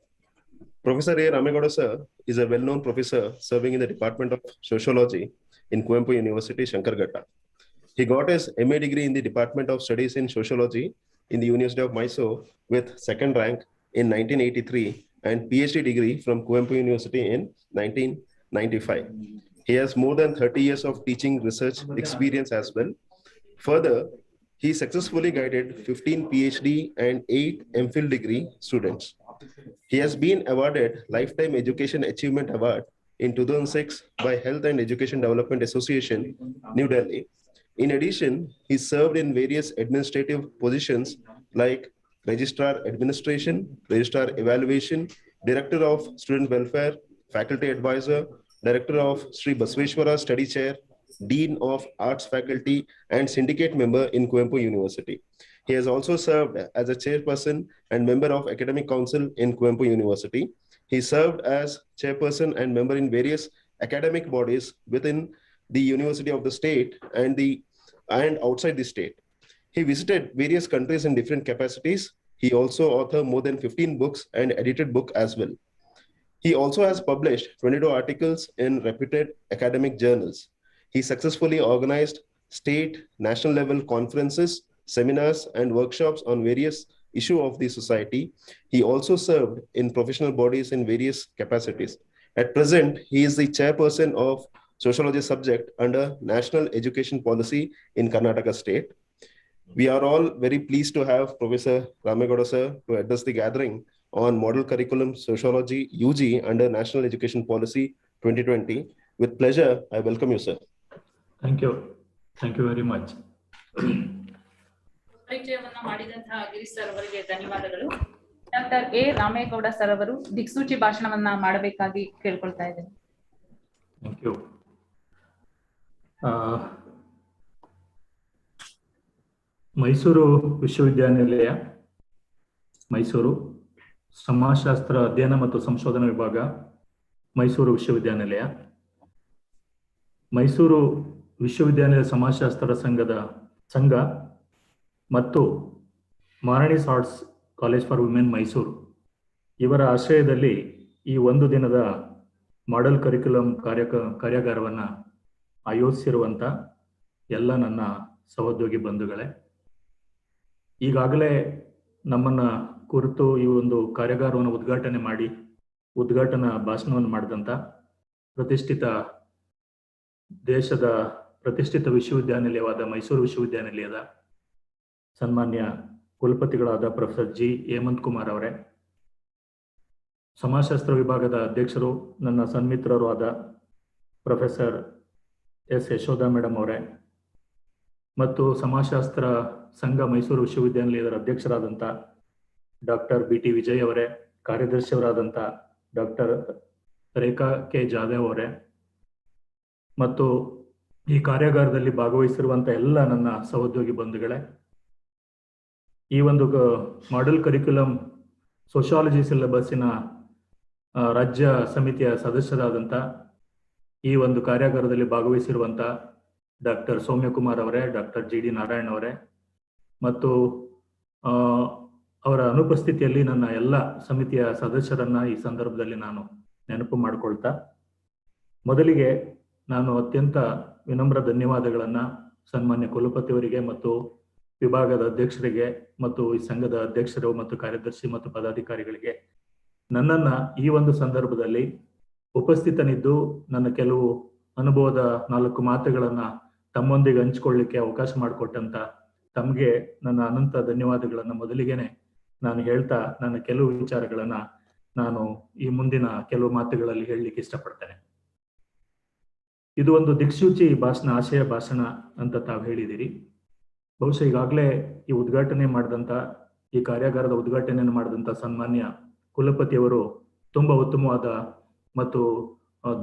Professor A. Ramegowda sir is a well-known professor serving in the Department of Sociology in Kuempu University, Shankarghatta. He got his MA degree in the Department of Studies in Sociology in the University of Mysore with second rank in 1983 and PhD degree from Kuempu University in 1995. He has more than 30 years of teaching research experience as well. Further, he successfully guided 15 PhD and 8 MPhil degree students. He has been awarded Lifetime Education Achievement Award in 2006 by Health and Education Development Association, New Delhi. In addition, he served in various administrative positions like Registrar Administration, Registrar Evaluation, Director of Student Welfare, Faculty Advisor, Director of Sri Basveshwara Study Chair, Dean of Arts Faculty, and Syndicate Member in Kuempu University. He has also served as a chairperson and member of Academic Council in Kuempu University. He served as chairperson and member in various academic bodies within the University of the state and outside the state. He visited various countries in different capacities. He also authored more than 15 books and edited book as well. He also has published 22 articles in reputed academic journals. He successfully organized state, national level conferences, seminars, and workshops on various issues of the society. He also served in professional bodies in various capacities. At present, he is the chairperson of Sociology subject under National Education Policy in Karnataka State. We are all very pleased to have Professor Ramegowda sir to address the gathering on Model Curriculum Sociology UG under National Education Policy 2020. With pleasure, I welcome you, sir. Thank you. Thank you very much. ಪರಿಚಯವನ್ನ ಮಾಡಿದಂತಹ ಗಿರೀಶ್ ಸರ್ ಅವರಿಗೆ ಧನ್ಯವಾದಗಳು. ಡಾಕ್ಟರ್ ಎ ರಾಮೇಗೌಡ ಸರ್ ಅವರು ದಿಕ್ಸೂಚಿ ಭಾಷಣವನ್ನ ಮಾಡಬೇಕಾಗಿ ಕೇಳ್ಕೊಳ್ತಾ ಇದ್ದೇನೆ. Thank you. ಮೈಸೂರು ವಿಶ್ವವಿದ್ಯಾನಿಲಯ, ಮೈಸೂರು ಸಮಾಜಶಾಸ್ತ್ರ ಅಧ್ಯಯನ ಮತ್ತು ಸಂಶೋಧನಾ ವಿಭಾಗ, ಮೈಸೂರು ವಿಶ್ವವಿದ್ಯಾನಿಲಯ, ಮೈಸೂರು ವಿಶ್ವವಿದ್ಯಾನಿಲಯ ಸಮಾಜಶಾಸ್ತ್ರ ಸಂಘ ಮತ್ತು Maharani's arts college for women Mysuru ಇವರ ಆಶ್ರಯದಲ್ಲಿ ಈ ಒಂದು ದಿನದ ಮಾಡೆಲ್ ಕರಿಕ್ಯುಲಮ್ ಕಾರ್ಯಾಗಾರವನ್ನು ಆಯೋಜಿಸಿರುವಂಥ ಎಲ್ಲ ನನ್ನ ಸಹೋದ್ಯೋಗಿ ಬಂಧುಗಳೇ, ಈಗಾಗಲೇ ನಮ್ಮನ್ನು ಕುರಿತು ಈ ಒಂದು ಕಾರ್ಯಾಗಾರವನ್ನು ಉದ್ಘಾಟನಾ ಭಾಷಣವನ್ನು ಮಾಡಿದಂಥ ದೇಶದ ಪ್ರತಿಷ್ಠಿತ ವಿಶ್ವವಿದ್ಯಾನಿಲಯವಾದ ಮೈಸೂರು ವಿಶ್ವವಿದ್ಯಾನಿಲಯದ ಸನ್ಮಾನ್ಯ ಕುಲಪತಿಗಳಾದ ಪ್ರೊಫೆಸರ್ ಜಿ ಹೇಮಂತ್ ಕುಮಾರ್ ಅವರೇ, ಸಮಾಜಶಾಸ್ತ್ರ ವಿಭಾಗದ ಅಧ್ಯಕ್ಷರು ನನ್ನ ಸನ್ಮಿತ್ರರು ಆದ ಪ್ರೊಫೆಸರ್ ಎಸ್ ಯಶೋಧ ಮೇಡಮ್ ಅವರೇ, ಮತ್ತು ಸಮಾಜಶಾಸ್ತ್ರ ಸಂಘ ಮೈಸೂರು ವಿಶ್ವವಿದ್ಯಾನಿಲಯದ ಅಧ್ಯಕ್ಷರಾದಂಥ ಡಾಕ್ಟರ್ ಬಿ ಟಿ ವಿಜಯ್ ಅವರೇ, ಕಾರ್ಯದರ್ಶಿಯವರಾದಂಥ ಡಾಕ್ಟರ್ ರೇಖಾ ಕೆ ಜಾಧವ್ ಅವರೇ, ಮತ್ತು ಈ ಕಾರ್ಯಾಗಾರದಲ್ಲಿ ಭಾಗವಹಿಸಿರುವಂಥ ಎಲ್ಲ ನನ್ನ ಸಹೋದ್ಯೋಗಿ ಬಂಧುಗಳೇ, ಈ ಒಂದು ಮಾಡೆಲ್ ಕರಿಕ್ಯುಲಮ್ ಸೋಶಿಯಾಲಜಿ ಸಿಲೆಬಸ್ಸಿನ ರಾಜ್ಯ ಸಮಿತಿಯ ಸದಸ್ಯರಾದಂಥ ಈ ಒಂದು ಕಾರ್ಯಾಗಾರದಲ್ಲಿ ಭಾಗವಹಿಸಿರುವಂಥ ಡಾಕ್ಟರ್ ಸೌಮ್ಯಕುಮಾರ್ ಅವರೇ, ಡಾಕ್ಟರ್ ಜಿ ಡಿ ನಾರಾಯಣ್ ಅವರೇ, ಮತ್ತು ಅವರ ಅನುಪಸ್ಥಿತಿಯಲ್ಲಿ ನನ್ನ ಎಲ್ಲ ಸಮಿತಿಯ ಸದಸ್ಯರನ್ನ ಈ ಸಂದರ್ಭದಲ್ಲಿ ನಾನು ನೆನಪು ಮಾಡಿಕೊಳ್ತಾ, ಮೊದಲಿಗೆ ನಾನು ಅತ್ಯಂತ ವಿನಮ್ರ ಧನ್ಯವಾದಗಳನ್ನು ಸನ್ಮಾನ್ಯ ಕುಲಪತಿಯವರಿಗೆ ಮತ್ತು ವಿಭಾಗದ ಅಧ್ಯಕ್ಷರಿಗೆ ಮತ್ತು ಈ ಸಂಘದ ಅಧ್ಯಕ್ಷರು ಮತ್ತು ಕಾರ್ಯದರ್ಶಿ ಮತ್ತು ಪದಾಧಿಕಾರಿಗಳಿಗೆ ನನ್ನನ್ನು ಈ ಒಂದು ಸಂದರ್ಭದಲ್ಲಿ ಉಪಸ್ಥಿತನಿದ್ದು ನನ್ನ ಕೆಲವು ಅನುಭವದ 4 ಮಾತುಗಳನ್ನು ತಮ್ಮೊಂದಿಗೆ ಹಂಚಿಕೊಳ್ಳಿಕ್ಕೆ ಅವಕಾಶ ಮಾಡಿಕೊಟ್ಟಂತ ತಮಗೆ ನನ್ನ ಅನಂತ ಧನ್ಯವಾದಗಳನ್ನು ಮೊದಲಿಗೆನೆ ನಾನು ಹೇಳ್ತಾ ನನ್ನ ಕೆಲವು ವಿಚಾರಗಳನ್ನು ನಾನು ಈ ಮುಂದಿನ ಕೆಲವು ಮಾತುಗಳಲ್ಲಿ ಹೇಳಲಿಕ್ಕೆ ಇಷ್ಟಪಡ್ತೇನೆ. ಇದು ಒಂದು ದಿಕ್ಸೂಚಿ ಆಶಯ ಭಾಷಣ ಅಂತ ತಾವು ಹೇಳಿದಿರಿ. ಬಹುಶಃ ಈಗಾಗಲೇ ಈ ಉದ್ಘಾಟನೆ ಮಾಡಿದಂಥ ಈ ಕಾರ್ಯಾಗಾರದ ಉದ್ಘಾಟನೆಯನ್ನು ಮಾಡಿದಂಥ ಸನ್ಮಾನ್ಯ ಕುಲಪತಿಯವರು ತುಂಬಾ ಉತ್ತಮವಾದ ಮತ್ತು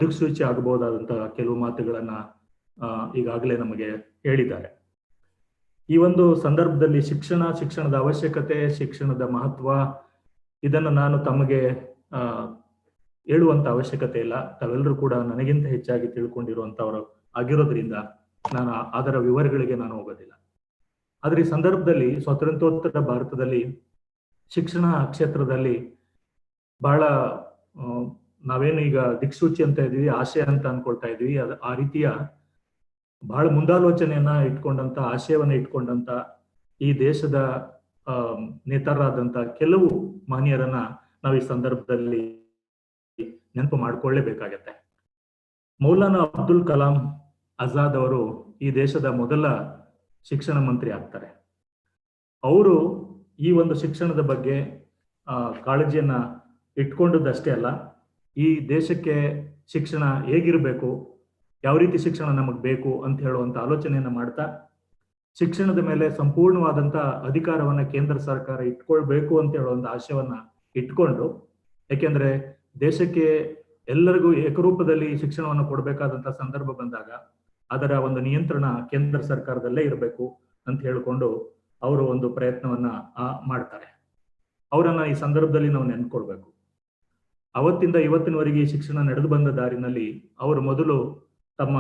ದಿಕ್ಸೂಚಿ ಆಗಬಹುದಾದಂಥ ಕೆಲವು ಮಾತುಗಳನ್ನು ಈಗಾಗಲೇ ನಮಗೆ ಹೇಳಿದ್ದಾರೆ. ಈ ಒಂದು ಸಂದರ್ಭದಲ್ಲಿ ಶಿಕ್ಷಣದ ಅವಶ್ಯಕತೆ, ಶಿಕ್ಷಣದ ಮಹತ್ವ ಇದನ್ನು ನಾನು ತಮಗೆ ಹೇಳುವಂತ ಅವಶ್ಯಕತೆ ಇಲ್ಲ. ತಾವೆಲ್ಲರೂ ಕೂಡ ನನಗಿಂತ ಹೆಚ್ಚಾಗಿ ತಿಳ್ಕೊಂಡಿರುವಂತವರು ಆಗಿರೋದ್ರಿಂದ ನಾನು ಅದರ ವಿವರಗಳಿಗೆ ನಾನು ಹೋಗೋದಿಲ್ಲ. ಆದ್ರೆ ಈ ಸಂದರ್ಭದಲ್ಲಿ ಸ್ವಾತಂತ್ರ್ಯೋತ್ತರ ಭಾರತದಲ್ಲಿ ಶಿಕ್ಷಣ ಕ್ಷೇತ್ರದಲ್ಲಿ ಬಹಳ ನಾವೇನು ಈಗ ದಿಕ್ಸೂಚಿ ಅಂತ ಇದೀವಿ, ಆಶಯ ಅಂತ ಅನ್ಕೊಳ್ತಾ ಇದೀವಿ, ಆ ರೀತಿಯ ಬಹಳ ಮುಂದಾಲೋಚನೆಯನ್ನ ಇಟ್ಕೊಂಡಂತ, ಆಶಯವನ್ನ ಇಟ್ಕೊಂಡಂತ ಈ ದೇಶದ ನೇತಾರರಾದಂತ ಕೆಲವು ಮಾನ್ಯರನ್ನ ನಾವು ಈ ಸಂದರ್ಭದಲ್ಲಿ ನೆನಪು ಮಾಡ್ಕೊಳ್ಳೇಬೇಕಾಗತ್ತೆ. ಮೌಲಾನಾ ಅಬ್ದುಲ್ ಕಲಾಂ ಆಜಾದ್ ಅವರು ಈ ದೇಶದ ಮೊದಲ ಶಿಕ್ಷಣ ಮಂತ್ರಿ ಆಗ್ತಾರೆ. ಅವರು ಈ ಒಂದು ಶಿಕ್ಷಣದ ಬಗ್ಗೆ ಕಾಳಜಿಯನ್ನ ಇಟ್ಕೊಂಡದ್ದಷ್ಟೇ ಅಲ್ಲ, ಈ ದೇಶಕ್ಕೆ ಶಿಕ್ಷಣ ಹೇಗಿರಬೇಕು, ಯಾವ ರೀತಿ ಶಿಕ್ಷಣ ನಮಗೆ ಬೇಕು ಅಂತ ಹೇಳುವಂತ ಆಲೋಚನೆಯನ್ನ ಮಾಡ್ತಾ ಶಿಕ್ಷಣದ ಮೇಲೆ ಸಂಪೂರ್ಣವಾದಂತ ಅಧಿಕಾರವನ್ನ ಕೇಂದ್ರ ಸರ್ಕಾರ ಇಟ್ಕೊಳ್ಬೇಕು ಅಂತ ಹೇಳುವಂತ ಆಶಯವನ್ನ ಇಟ್ಕೊಂಡು, ಯಾಕೆಂದ್ರೆ ದೇಶಕ್ಕೆ ಎಲ್ಲರಿಗೂ ಏಕರೂಪದಲ್ಲಿ ಶಿಕ್ಷಣವನ್ನು ಕೊಡಬೇಕಾದಂತ ಸಂದರ್ಭ ಬಂದಾಗ ಅದರ ಒಂದು ನಿಯಂತ್ರಣ ಕೇಂದ್ರ ಸರ್ಕಾರದಲ್ಲೇ ಇರಬೇಕು ಅಂತ ಹೇಳಿಕೊಂಡು ಅವರು ಒಂದು ಪ್ರಯತ್ನವನ್ನ ಮಾಡ್ತಾರೆ. ಅವರನ್ನ ಈ ಸಂದರ್ಭದಲ್ಲಿ ನಾವು ನೆನ್ಕೊಳ್ಬೇಕು. ಅವತ್ತಿಂದ ಇವತ್ತಿನವರೆಗೆ ಈ ಶಿಕ್ಷಣ ನಡೆದು ಬಂದ ದಾರಿನಲ್ಲಿ ಅವರು ಮೊದಲು ತಮ್ಮ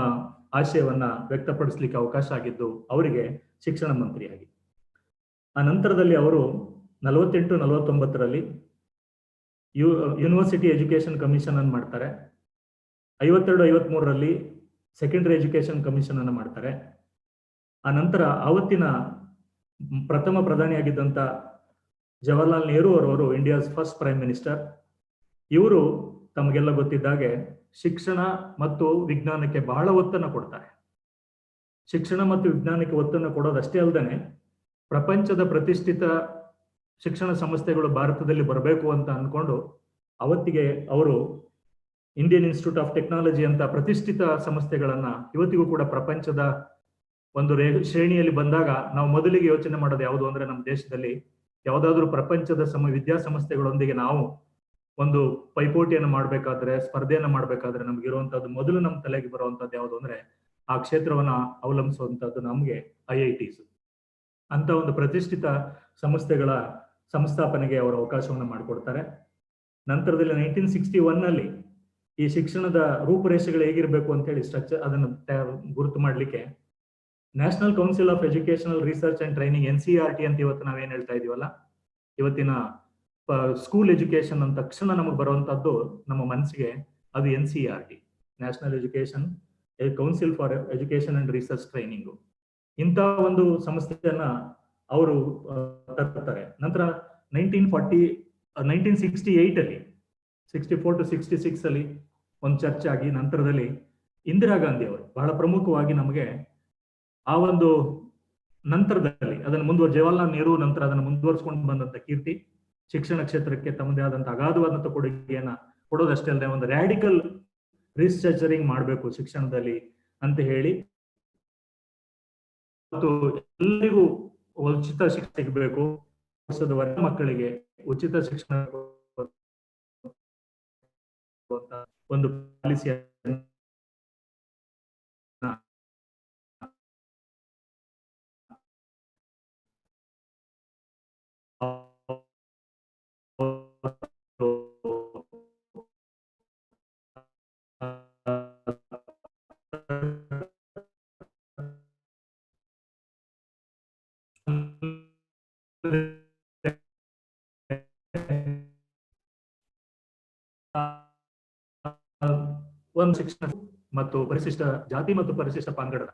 ಆಶಯವನ್ನ ವ್ಯಕ್ತಪಡಿಸ್ಲಿಕ್ಕೆ ಅವಕಾಶ ಆಗಿದ್ದು ಅವರಿಗೆ ಶಿಕ್ಷಣ ಮಂತ್ರಿಯಾಗಿ. ಆ ನಂತರದಲ್ಲಿ ಅವರು 48-49ರಲ್ಲಿ ಯೂನಿವರ್ಸಿಟಿ ಎಜುಕೇಶನ್ ಕಮಿಷನ್ ಅನ್ನು ಮಾಡ್ತಾರೆ. 52-53ರಲ್ಲಿ ಸೆಕೆಂಡರಿ ಎಜುಕೇಶನ್ ಕಮಿಷನ್ ಅನ್ನು ಮಾಡ್ತಾರೆ. ಆ ನಂತರ ಆವತ್ತಿನ ಪ್ರಥಮ ಪ್ರಧಾನಿಯಾಗಿದ್ದಂತ ಜವಾಹರ್ಲಾಲ್ ನೆಹರು ಅವರವರು ಇಂಡಿಯಾಸ್ ಫಸ್ಟ್ ಪ್ರೈಮ್ ಮಿನಿಸ್ಟರ್. ಇವರು ತಮಗೆಲ್ಲ ಗೊತ್ತಿದ್ದಾಗೆ ಶಿಕ್ಷಣ ಮತ್ತು ವಿಜ್ಞಾನಕ್ಕೆ ಬಹಳ ಒತ್ತನ್ನು ಕೊಡ್ತಾರೆ. ಶಿಕ್ಷಣ ಮತ್ತು ವಿಜ್ಞಾನಕ್ಕೆ ಒತ್ತನ್ನು ಕೊಡೋದಷ್ಟೇ ಅಲ್ಲದೆ ಪ್ರಪಂಚದ ಪ್ರತಿಷ್ಠಿತ ಶಿಕ್ಷಣ ಸಂಸ್ಥೆಗಳು ಭಾರತದಲ್ಲಿ ಬರಬೇಕು ಅಂತ ಅನ್ಕೊಂಡು ಅವತ್ತಿಗೆ ಅವರು ಇಂಡಿಯನ್ ಇನ್ಸ್ಟಿಟ್ಯೂಟ್ ಆಫ್ ಟೆಕ್ನಾಲಜಿ ಅಂತ ಪ್ರತಿಷ್ಠಿತ ಸಂಸ್ಥೆಗಳನ್ನ ಇವತ್ತಿಗೂ ಕೂಡ ಪ್ರಪಂಚದ ಒಂದು ಶ್ರೇಣಿಯಲ್ಲಿ ಬಂದಾಗ ನಾವು ಮೊದಲಿಗೆ ಯೋಚನೆ ಮಾಡೋದು ಯಾವುದು ಅಂದ್ರೆ ನಮ್ಮ ದೇಶದಲ್ಲಿ ಯಾವುದಾದ್ರೂ ಪ್ರಪಂಚದ ವಿದ್ಯಾಸಂಸ್ಥೆಗಳೊಂದಿಗೆ ನಾವು ಒಂದು ಪೈಪೋಟಿಯನ್ನು ಮಾಡ್ಬೇಕಾದ್ರೆ, ಸ್ಪರ್ಧೆಯನ್ನು ಮಾಡ್ಬೇಕಾದ್ರೆ ನಮ್ಗಿರುವಂತದ್ದು ಮೊದಲು ನಮ್ಮ ತಲೆಗೆ ಬರುವಂತದ್ದು ಯಾವುದು ಅಂದ್ರೆ ಆ ಕ್ಷೇತ್ರವನ್ನ ಅವಲಂಬಿಸುವಂತದ್ದು ನಮ್ಗೆ IITs ಅಂತ ಒಂದು ಪ್ರತಿಷ್ಠಿತ ಸಂಸ್ಥೆಗಳ ಸಂಸ್ಥಾಪನೆಗೆ ಅವರು ಅವಕಾಶವನ್ನು ಮಾಡಿಕೊಡ್ತಾರೆ. ನಂತರದಲ್ಲಿ 1961 ನಲ್ಲಿ ಈ ಶಿಕ್ಷಣದ ರೂಪುರೇಷೆಗಳು ಹೇಗಿರ್ಬೇಕು ಅಂತ ಹೇಳಿ ಸ್ಟ್ರಕ್ಚರ್ ಅದನ್ನು ಗುರುತು ಮಾಡ್ಲಿಕ್ಕೆ National Council of Educational Research and Training NCERT ಅಂತ ಇವತ್ತು ನಾವೇನ್ ಹೇಳ್ತಾ ಇದೀವಲ್ಲ, ಇವತ್ತಿನ ಸ್ಕೂಲ್ ಎಜುಕೇಶನ್ ಅಂದ ತಕ್ಷಣ ನಮಗೆ ಬರುವಂತದ್ದು ನಮ್ಮ ಮನಸ್ಸಿಗೆ ಅದು NCERT, National Education Council for Education and Research Training. ಇಂಥ ಒಂದು ಸಂಸ್ಥೆಯನ್ನ ಅವರು ತರ್ತಾರೆ. ನಂತರ 1968 ಅಲ್ಲಿ 64 to 66 ಅಲ್ಲಿ ಒಂದು ಚರ್ಚೆ ಆಗಿ ನಂತರದಲ್ಲಿ ಇಂದಿರಾ ಗಾಂಧಿ ಅವರು ಬಹಳ ಪ್ರಮುಖವಾಗಿ ನಮಗೆ ಆ ಒಂದು ನಂತರದಲ್ಲಿ ಅದನ್ನು ಜವಾಹರ್ಲಾಲ್ ನೆಹರು ನಂತರ ಅದನ್ನು ಮುಂದುವರಿಸಿಕೊಂಡು ಬಂದಂತ ಕೀರ್ತಿ, ಶಿಕ್ಷಣ ಕ್ಷೇತ್ರಕ್ಕೆ ತಮ್ಮದೇ ಆದಂತ ಅಗಾಧವಾದಂತ ಕೊಡುಗೆಯನ್ನ ಕೊಡೋದಷ್ಟೇ ಅಲ್ಲದೆ ಒಂದು ರ್ಯಾಡಿಕಲ್ ರಿಸ್ಟ್ರಕ್ಚರಿಂಗ್ ಮಾಡಬೇಕು ಶಿಕ್ಷಣದಲ್ಲಿ ಅಂತ ಹೇಳಿ, ಮತ್ತು ಎಲ್ಲರಿಗೂ ಉಚಿತ ಶಿಕ್ಷಣ ಸಿಗಬೇಕು, ವರ್ಷದ ಮಕ್ಕಳಿಗೆ ಉಚಿತ ಶಿಕ್ಷಣ ಒಂದು ಪಾಲಿಸಿ ಒಂದು ಶಿಕ್ಷಣ ಮತ್ತು ಪರಿಶಿಷ್ಟ ಜಾತಿ ಮತ್ತು ಪರಿಶಿಷ್ಟ ಪಂಗಡದ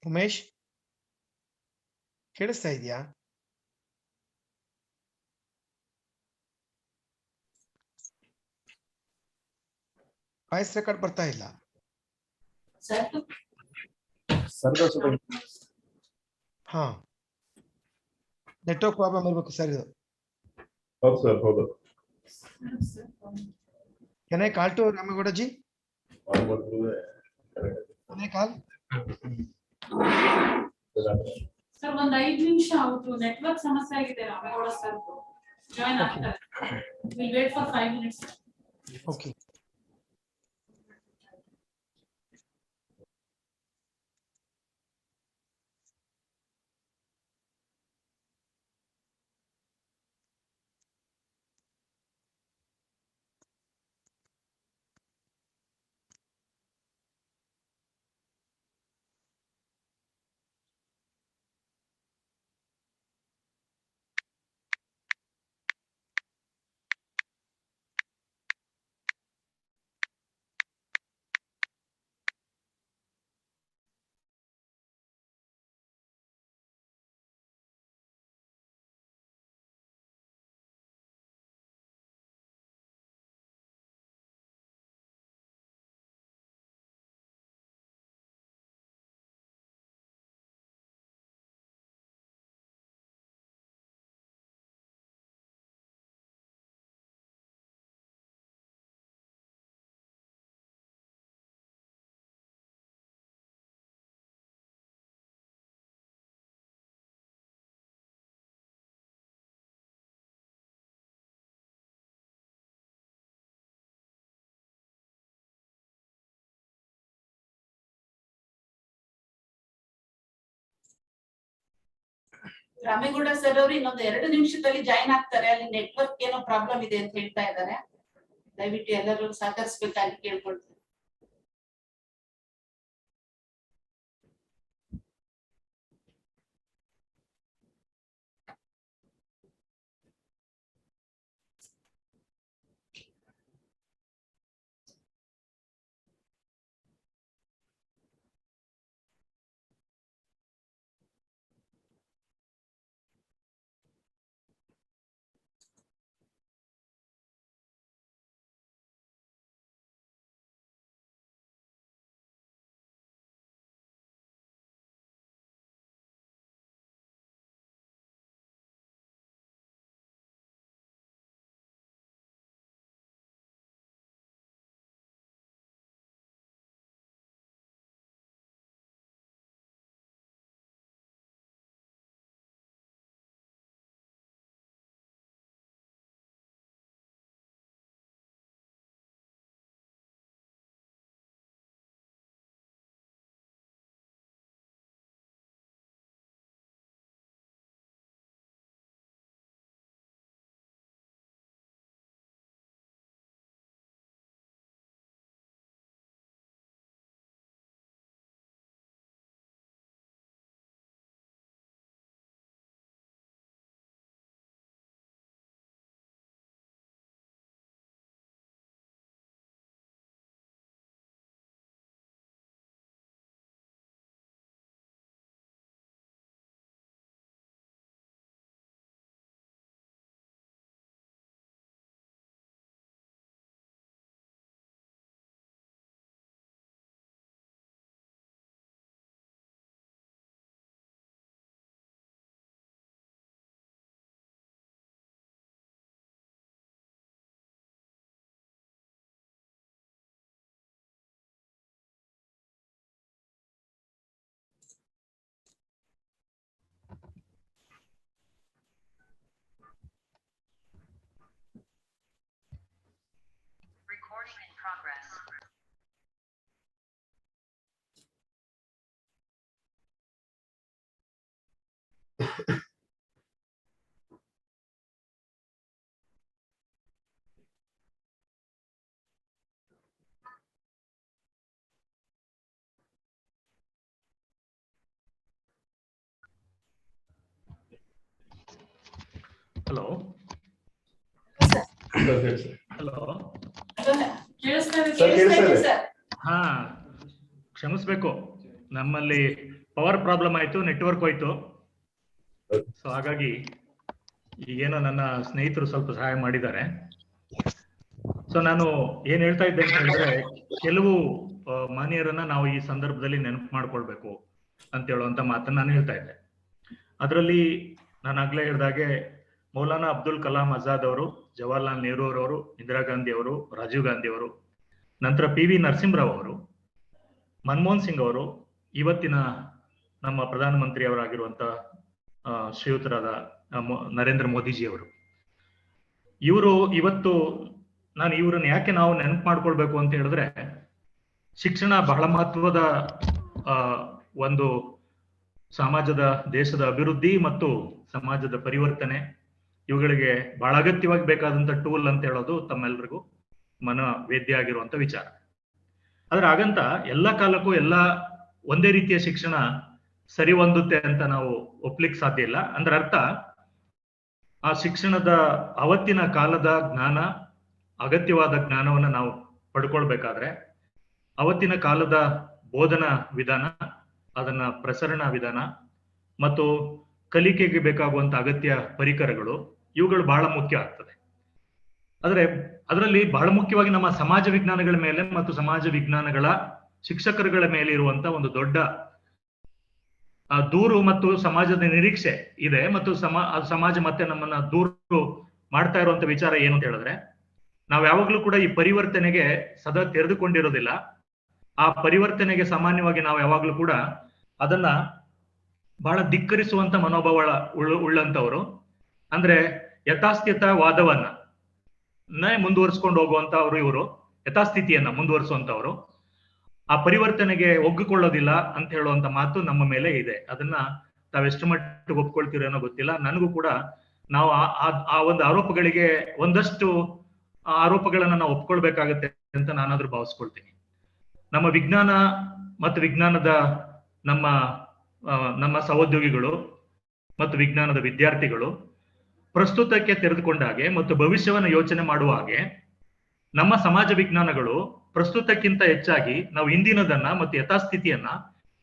ಉಮೇಶ್ ಕೇಳಿಸ್ತಾ ಇದೆಯಾ? ವಾಯ್ಸ್ ರೆಕಾರ್ಡ್ ಬರ್ತಾ ಇಲ್ಲ. ಹಾ, ನೆಟ್ವರ್ಕ್ ಪ್ರಾಬ್ಲಮ್ ಇರ್ಬೇಕು ಸರ್ ಇದು. ಹೌದು ಸರ್, ಹೌದು. Can I call to Ramegowda ji? Can I call? Sir ಒಂದು 5 ನಿಮಿಷ ಆಯ್ತು, ನೆಟ್ವರ್ಕ್ ಸಮಸ್ಯೆ ಆಗಿದೆ ರಾಮೇಗೌಡ ಸರ್. ಜಾಯಿನ್ ಆಗ್ತಾರೆ. We'll wait for 5 minutes. Okay. Ramegowda sir ಅವರು ಇನ್ನೊಂದು 2 ನಿಮಿಷದಲ್ಲಿ ಜಾಯಿನ್ ಆಗ್ತಾರೆ. ಅಲ್ಲಿ ನೆಟ್ವರ್ಕ್ ಏನೋ ಪ್ರಾಬ್ಲಮ್ ಇದೆ ಅಂತ ಹೇಳ್ತಾ ಇದ್ದಾರೆ. ದಯವಿಟ್ಟು ಎಲ್ಲರೂ ಸಹಕರಿಸಬೇಕಾಗಿ ಕೇಳ್ಕೊಳ್ತೀನಿ. ಹಲೋ ಹಲೋ ಹಾ, ಕ್ಷಮಿಸ್ಬೇಕು, ನಮ್ಮಲ್ಲಿ ಪವರ್ ಪ್ರಾಬ್ಲಮ್ ಆಯ್ತು, ನೆಟ್ವರ್ಕ್ ಹೋಯ್ತು. ಸೊ ಹಾಗಾಗಿ ಈಗೇನೋ ನನ್ನ ಸ್ನೇಹಿತರು ಸ್ವಲ್ಪ ಸಹಾಯ ಮಾಡಿದ್ದಾರೆ. ಸೊ ನಾನು ಏನ್ ಹೇಳ್ತಾ ಇದ್ದೆ ಅಂತ ಹೇಳಿದ್ರೆ, ಕೆಲವು ಮಾನ್ಯರನ್ನ ನಾವು ಈ ಸಂದರ್ಭದಲ್ಲಿ ನೆನಪು ಮಾಡ್ಕೊಳ್ಬೇಕು ಅಂತ ಹೇಳುವಂತ ಮಾತನ್ನ ನಾನು ಹೇಳ್ತಾ ಇದ್ದೆ. ಅದರಲ್ಲಿ ನಾನು ಆಗ್ಲೇ ಹೇಳಿದಾಗೆ ಮೌಲಾನಾ ಅಬ್ದುಲ್ ಕಲಾಂ ಆಜಾದ್ ಅವರು, ಜವಾಹರ್ಲಾಲ್ ನೆಹರು ಅವರವರು, ಇಂದಿರಾ ಗಾಂಧಿ ಅವರು, ರಾಜೀವ್ ಗಾಂಧಿ ಅವರು, ನಂತರ PV ನರಸಿಂಹರಾವ್ ಅವರು, ಮನಮೋಹನ್ ಸಿಂಗ್ ಅವರು, ಇವತ್ತಿನ ನಮ್ಮ ಪ್ರಧಾನಮಂತ್ರಿ ಅವರಾಗಿರುವಂತ ಶ್ರೀಯುತರಾದ ನರೇಂದ್ರ ಮೋದಿಜಿ ಅವರು, ಇವರು ಇವತ್ತು ನಾನು ಇವ್ರನ್ನ ಯಾಕೆ ನಾವು ನೆನಪು ಮಾಡ್ಕೊಳ್ಬೇಕು ಅಂತ ಹೇಳಿದ್ರೆ, ಶಿಕ್ಷಣ ಬಹಳ ಮಹತ್ವದ ಒಂದು ಸಮಾಜದ, ದೇಶದ ಅಭಿವೃದ್ಧಿ ಮತ್ತು ಸಮಾಜದ ಪರಿವರ್ತನೆ, ಇವುಗಳಿಗೆ ಬಹಳ ಅಗತ್ಯವಾಗಿ ಬೇಕಾದಂತ ಟೂಲ್ ಅಂತ ಹೇಳೋದು ತಮ್ಮೆಲ್ಲರಿಗೂ ಮನವೇದ್ಯ ಆಗಿರುವಂತ ವಿಚಾರ. ಆದ್ರೆ ಹಾಗಂತ ಎಲ್ಲ ಕಾಲಕ್ಕೂ ಎಲ್ಲ ಒಂದೇ ರೀತಿಯ ಶಿಕ್ಷಣ ಸರಿ ಹೊಂದುತ್ತೆ ಅಂತ ನಾವು ಒಪ್ಲಿಕ್ಕೆ ಸಾಧ್ಯ ಇಲ್ಲ. ಅಂದ್ರೆ ಅರ್ಥ, ಆ ಶಿಕ್ಷಣದ ಅವತ್ತಿನ ಕಾಲದ ಜ್ಞಾನ, ಅಗತ್ಯವಾದ ಜ್ಞಾನವನ್ನ ನಾವು ಪಡ್ಕೊಳ್ಬೇಕಾದ್ರೆ ಅವತ್ತಿನ ಕಾಲದ ಬೋಧನಾ ವಿಧಾನ, ಅದನ್ನ ಪ್ರಸರಣ ವಿಧಾನ ಮತ್ತು ಕಲಿಕೆಗೆ ಬೇಕಾಗುವಂತ ಅಗತ್ಯ ಪರಿಕರಗಳು, ಇವುಗಳು ಬಹಳ ಮುಖ್ಯ ಆಗ್ತದೆ. ಆದ್ರೆ ಅದರಲ್ಲಿ ಬಹಳ ಮುಖ್ಯವಾಗಿ ನಮ್ಮ ಸಮಾಜ ವಿಜ್ಞಾನಗಳ ಮೇಲೆ ಮತ್ತು ಸಮಾಜ ವಿಜ್ಞಾನಗಳ ಶಿಕ್ಷಕರುಗಳ ಮೇಲೆ ಇರುವಂತ ಒಂದು ದೊಡ್ಡ ದೂರು ಮತ್ತು ಸಮಾಜದ ನಿರೀಕ್ಷೆ ಇದೆ. ಮತ್ತು ಸಮಾಜ ಮತ್ತೆ ನಮ್ಮನ್ನ ದೂರು ಮಾಡ್ತಾ ಇರುವಂತ ವಿಚಾರ ಏನು ಅಂತ ಹೇಳಿದ್ರೆ, ನಾವ್ ಯಾವಾಗ್ಲೂ ಕೂಡ ಈ ಪರಿವರ್ತನೆಗೆ ಸದಾ ತೆರೆದುಕೊಂಡಿರೋದಿಲ್ಲ. ಆ ಪರಿವರ್ತನೆಗೆ ಸಾಮಾನ್ಯವಾಗಿ ನಾವು ಯಾವಾಗ್ಲೂ ಕೂಡ ಅದನ್ನ ಬಹಳ ಧಿಕ್ಕರಿಸುವಂತ ಮನೋಭಾವ ಉಳ್ಳಂತವ್ರು, ಅಂದ್ರೆ ಯಥಾಸ್ಥಿತವಾದವನ್ನ ಮುಂದುವರಿಸ್ಕೊಂಡು ಹೋಗುವಂತವ್ರು, ಇವರು ಯಥಾಸ್ಥಿತಿಯನ್ನ ಮುಂದುವರಿಸುವಂತವ್ರು, ಆ ಪರಿವರ್ತನೆಗೆ ಒಗ್ಗಿಕೊಳ್ಳೋದಿಲ್ಲ ಅಂತ ಹೇಳುವಂತ ಮಾತು ನಮ್ಮ ಮೇಲೆ ಇದೆ. ಅದನ್ನ ತಾವೆಷ್ಟು ಮಟ್ಟಿಗೆ ಒಪ್ಕೊಳ್ತೀರೋ ಏನೋ ಗೊತ್ತಿಲ್ಲ. ನನಗೂ ಕೂಡ ನಾವು ಆ ಒಂದು ಆರೋಪಗಳಿಗೆ ಒಂದಷ್ಟು ಆರೋಪಗಳನ್ನ ನಾವು ಒಪ್ಕೊಳ್ಬೇಕಾಗತ್ತೆ ಅಂತ ನಾನಾದ್ರೂ ಭಾವಿಸ್ಕೊಳ್ತೀನಿ. ನಮ್ಮ ವಿಜ್ಞಾನ ಮತ್ತು ವಿಜ್ಞಾನದ ನಮ್ಮ ಸಹೋದ್ಯೋಗಿಗಳು ಮತ್ತು ವಿಜ್ಞಾನದ ವಿದ್ಯಾರ್ಥಿಗಳು ಪ್ರಸ್ತುತಕ್ಕೆ ತೆರೆದುಕೊಂಡ ಹಾಗೆ ಮತ್ತು ಭವಿಷ್ಯವನ್ನು ಯೋಚನೆ ಮಾಡುವ ಹಾಗೆ ನಮ್ಮ ಸಮಾಜ ವಿಜ್ಞಾನಗಳು ಪ್ರಸ್ತುತಕ್ಕಿಂತ ಹೆಚ್ಚಾಗಿ ನಾವು ಇಂದಿನದನ್ನ ಮತ್ತು ಯಥಾಸ್ಥಿತಿಯನ್ನ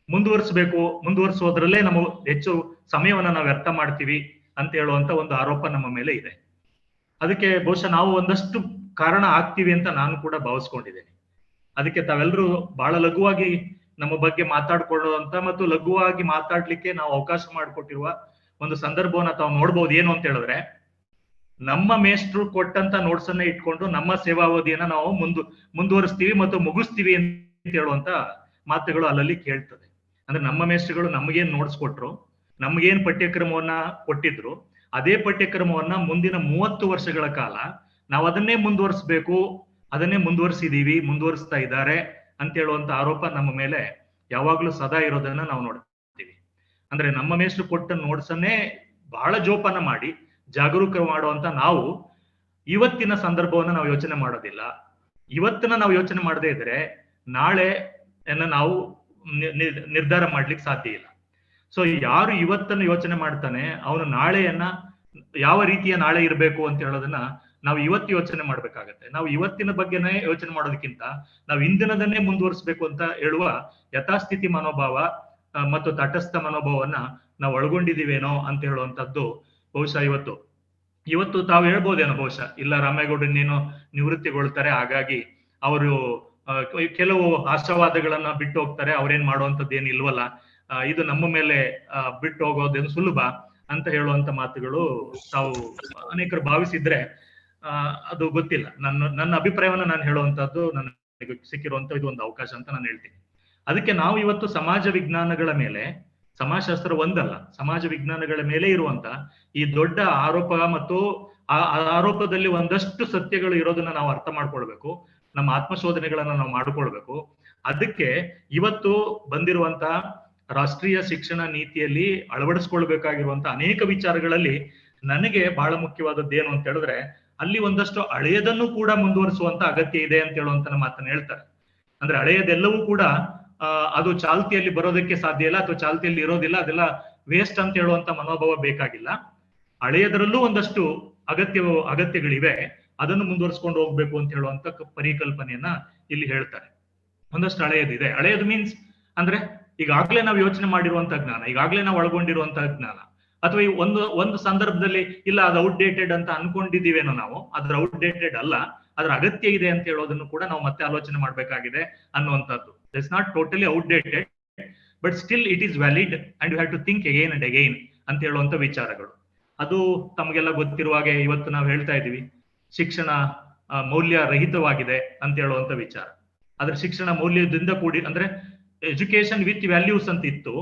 ಮುಂದುವರಿಸೋದ್ರಲ್ಲೇ ನಮ್ಮ ಹೆಚ್ಚು ಸಮಯವನ್ನ ನಾವು ವ್ಯರ್ಥ ಮಾಡ್ತೀವಿ ಅಂತ ಹೇಳುವಂತ ಒಂದು ಆರೋಪ ನಮ್ಮ ಮೇಲೆ ಇದೆ. ಅದಕ್ಕೆ ಬಹುಶಃ ನಾವು ಒಂದಷ್ಟು ಕಾರಣ ಆಗ್ತೀವಿ ಅಂತ ನಾನು ಕೂಡ ಭಾವಿಸ್ಕೊಂಡಿದ್ದೇನೆ. ಅದಕ್ಕೆ ತಾವೆಲ್ಲರೂ ಬಹಳ ಲಘುವಾಗಿ ನಮ್ಮ ಬಗ್ಗೆ ಮಾತಾಡ್ಕೊಳ್ಳುವಂತ ಮತ್ತು ಲಘುವಾಗಿ ಮಾತಾಡ್ಲಿಕ್ಕೆ ನಾವು ಅವಕಾಶ ಮಾಡಿಕೊಟ್ಟಿರುವ ಒಂದು ಸಂದರ್ಭವನ್ನ ತಾವು ನೋಡ್ಬೋದು. ಏನು ಅಂತ ಹೇಳಿದ್ರೆ, ನಮ್ಮ ಮೇಷ್ಟ್ರು ಕೊಟ್ಟಂತ ನೋಟ್ಸ್ ಅನ್ನ ಇಟ್ಕೊಂಡು ನಮ್ಮ ಸೇವಾವಧಿಯನ್ನ ನಾವು ಮುಂದುವರಿಸ್ತೀವಿ ಮತ್ತು ಮುಗಿಸ್ತೀವಿ ಅಂತ ಹೇಳುವಂತ ಮಾತುಗಳು ಅಲ್ಲಲ್ಲಿ ಕೇಳ್ತದೆ. ಅಂದ್ರೆ ನಮ್ಮ ಮೇಷ್ಟ್ರುಗಳು ನಮಗೇನ್ ನೋಟ್ಸ್ ಕೊಟ್ರು, ನಮಗೇನ್ ಪಠ್ಯಕ್ರಮವನ್ನ ಕೊಟ್ಟಿದ್ರು, ಅದೇ ಪಠ್ಯಕ್ರಮವನ್ನ ಮುಂದಿನ 30 ವರ್ಷಗಳ ಕಾಲ ನಾವು ಅದನ್ನೇ ಮುಂದುವರಿಸ್ಬೇಕು, ಅದನ್ನೇ ಮುಂದುವರಿಸ್ತಾ ಇದ್ದಾರೆ ಅಂತ ಹೇಳುವಂತ ಆರೋಪ ನಮ್ಮ ಮೇಲೆ ಯಾವಾಗ್ಲೂ ಸದಾ ಇರೋದನ್ನ ನಾವು ನೋಡ್ತೀವಿ. ಅಂದ್ರೆ ನಮ್ಮ ಮೇಷ್ಟ್ರು ಕೊಟ್ಟ ನೋಟ್ಸ್ ಅನ್ನೇ ಬಹಳ ಜೋಪಾನ ಮಾಡಿ ಜಾಗರೂಕ ಮಾಡುವಂತ ನಾವು ಇವತ್ತಿನ ಸಂದರ್ಭವನ್ನ ನಾವು ಯೋಚನೆ ಮಾಡೋದಿಲ್ಲ. ಇವತ್ತಿನ ನಾವು ಯೋಚನೆ ಮಾಡದೇ ಇದ್ರೆ ನಾಳೆ ನಾವು ನಿರ್ಧಾರ ಮಾಡ್ಲಿಕ್ಕೆ ಸಾಧ್ಯ ಇಲ್ಲ. ಸೊ ಯಾರು ಇವತ್ತನ್ನು ಯೋಚನೆ ಮಾಡ್ತಾನೆ ಅವನು ನಾಳೆಯನ್ನ ಯಾವ ರೀತಿಯ ನಾಳೆ ಇರಬೇಕು ಅಂತ ಹೇಳೋದನ್ನ ನಾವು ಇವತ್ತು ಯೋಚನೆ ಮಾಡ್ಬೇಕಾಗತ್ತೆ. ನಾವು ಇವತ್ತಿನ ಬಗ್ಗೆನೇ ಯೋಚನೆ ಮಾಡೋದಕ್ಕಿಂತ ನಾವು ಇಂದಿನದನ್ನೇ ಮುಂದುವರಿಸಬೇಕು ಅಂತ ಹೇಳುವ ಯಥಾಸ್ಥಿತಿ ಮನೋಭಾವ ಮತ್ತು ತಟಸ್ಥ ಮನೋಭಾವವನ್ನ ನಾವು ಒಳಗೊಂಡಿದೀವೇನೋ ಅಂತ ಹೇಳುವಂತದ್ದು ಬಹುಶಃ ಇವತ್ತು ತಾವು ಹೇಳ್ಬೋದೇನೋ, ಬಹುಶಃ ಇಲ್ಲ ರಾಮೇಗೌಡರನ್ನೇನೋ ನಿವೃತ್ತಿಗೊಳ್ತಾರೆ, ಹಾಗಾಗಿ ಅವರು ಕೆಲವು ಆಶಾವಾದಗಳನ್ನ ಬಿಟ್ಟು ಹೋಗ್ತಾರೆ, ಅವ್ರೇನ್ ಮಾಡುವಂತದ್ದು ಏನ್ ಇಲ್ವಲ್ಲ, ಇದು ನಮ್ಮ ಮೇಲೆ ಬಿಟ್ಟು ಹೋಗೋದೇನು ಸುಲಭ ಅಂತ ಹೇಳುವಂತ ಮಾತುಗಳು ತಾವು ಅನೇಕರು ಭಾವಿಸಿದ್ರೆ ಅದು ಗೊತ್ತಿಲ್ಲ. ನನ್ನ ಅಭಿಪ್ರಾಯವನ್ನ ನಾನು ಹೇಳುವಂತದ್ದು ನನಗೆ ಸಿಕ್ಕಿರುವಂತ ಇದು ಒಂದು ಅವಕಾಶ ಅಂತ ನಾನು ಹೇಳ್ತೀನಿ. ಅದಕ್ಕೆ ನಾವು ಇವತ್ತು ಸಮಾಜ ವಿಜ್ಞಾನಗಳ ಮೇಲೆ, ಸಮಾಜಶಾಸ್ತ್ರ ಒಂದಲ್ಲ, ಸಮಾಜ ವಿಜ್ಞಾನಗಳ ಮೇಲೆ ಇರುವಂತ ಈ ದೊಡ್ಡ ಆರೋಪ ಮತ್ತು ಆ ಆರೋಪದಲ್ಲಿ ಒಂದಷ್ಟು ಸತ್ಯಗಳು ಇರೋದನ್ನ ನಾವು ಅರ್ಥ ಮಾಡ್ಕೊಳ್ಬೇಕು, ನಮ್ಮ ಆತ್ಮಶೋಧನೆಗಳನ್ನ ನಾವು ಮಾಡ್ಕೊಳ್ಬೇಕು. ಅದಕ್ಕೆ ಇವತ್ತು ಬಂದಿರುವಂತ ರಾಷ್ಟ್ರೀಯ ಶಿಕ್ಷಣ ನೀತಿಯಲ್ಲಿ ಅಳವಡಿಸ್ಕೊಳ್ಬೇಕಾಗಿರುವಂತ ಅನೇಕ ವಿಚಾರಗಳಲ್ಲಿ ನನಗೆ ಬಹಳ ಮುಖ್ಯವಾದದ್ದು ಏನು ಅಂತ ಹೇಳಿದ್ರೆ, ಅಲ್ಲಿ ಒಂದಷ್ಟು ಹಳೆಯದನ್ನು ಕೂಡ ಮುಂದುವರಿಸುವಂತ ಅಗತ್ಯ ಇದೆ ಅಂತ ಹೇಳುವಂತ ಮಾತನ್ನ ಹೇಳ್ತಾರೆ. ಅಂದ್ರೆ ಹಳೆಯದೆಲ್ಲವೂ ಕೂಡ ಅದು ಚಾಲ್ತಿಯಲ್ಲಿ ಬರೋದಕ್ಕೆ ಸಾಧ್ಯ ಇಲ್ಲ ಅಥವಾ ಚಾಲ್ತಿಯಲ್ಲಿ ಇರೋದಿಲ್ಲ, ಅದೆಲ್ಲ ವೇಸ್ಟ್ ಅಂತ ಹೇಳುವಂತ ಮನೋಭಾವ ಬೇಕಾಗಿಲ್ಲ. ಹಳೆಯದರಲ್ಲೂ ಒಂದಷ್ಟು ಅಗತ್ಯಗಳಿವೆ, ಅದನ್ನು ಮುಂದುವರಿಸ್ಕೊಂಡು ಹೋಗ್ಬೇಕು ಅಂತ ಹೇಳುವಂತ ಪರಿಕಲ್ಪನೆಯನ್ನ ಇಲ್ಲಿ ಹೇಳ್ತಾರೆ. ಒಂದಷ್ಟು ಹಳೆಯದಿದೆ. ಹಳೆಯದು ಮೀನ್ಸ್ ಅಂದ್ರೆ ಈಗಾಗ್ಲೇ ನಾವು ಯೋಚನೆ ಮಾಡಿರುವಂತಹ ಜ್ಞಾನ, ಈಗಾಗ್ಲೇ ನಾವು ಒಳಗೊಂಡಿರುವಂತಹ ಜ್ಞಾನ, ಅಥವಾ ಈ ಒಂದು ಸಂದರ್ಭದಲ್ಲಿ ಇಲ್ಲ ಅದು ಔಟ್ಡೇಟೆಡ್ ಅಂತ ಅನ್ಕೊಂಡಿದೀವೇನೋ ನಾವು, ಅದ್ರ ಔಟ್ಡೇಟೆಡ್ ಅಲ್ಲ, ಅದ್ರ ಅಗತ್ಯ ಇದೆ ಅಂತ ಹೇಳೋದನ್ನು ಕೂಡ ನಾವು ಮತ್ತೆ ಆಲೋಚನೆ ಮಾಡ್ಬೇಕಾಗಿದೆ ಅನ್ನುವಂಥದ್ದು. It's not totally outdated but still it is valid and you have to think again and again ಅಂತ ಹೇಳುವಂತ ವಿಚಾರಗಳು. ಅದು ತಮಗೆಲ್ಲ ಗೊತ್ತಿರುವ ಹಾಗೆ ಇವತ್ತು ನಾವು ಹೇಳ್ತಾ ಇದೀವಿ ಶಿಕ್ಷಣ ಮೌಲ್ಯ ರಹಿತವಾಗಿದೆ ಅಂತ ಹೇಳುವಂತ ವಿಚಾರ. ಆದ್ರೆ ಶಿಕ್ಷಣ ಮೌಲ್ಯದಿಂದ ಕೂಡಿ, ಅಂದ್ರೆ ಎಜುಕೇಶನ್ ವಿತ್ ವ್ಯಾಲ್ಯೂಸ್ ಅಂತ ಇತ್ತು,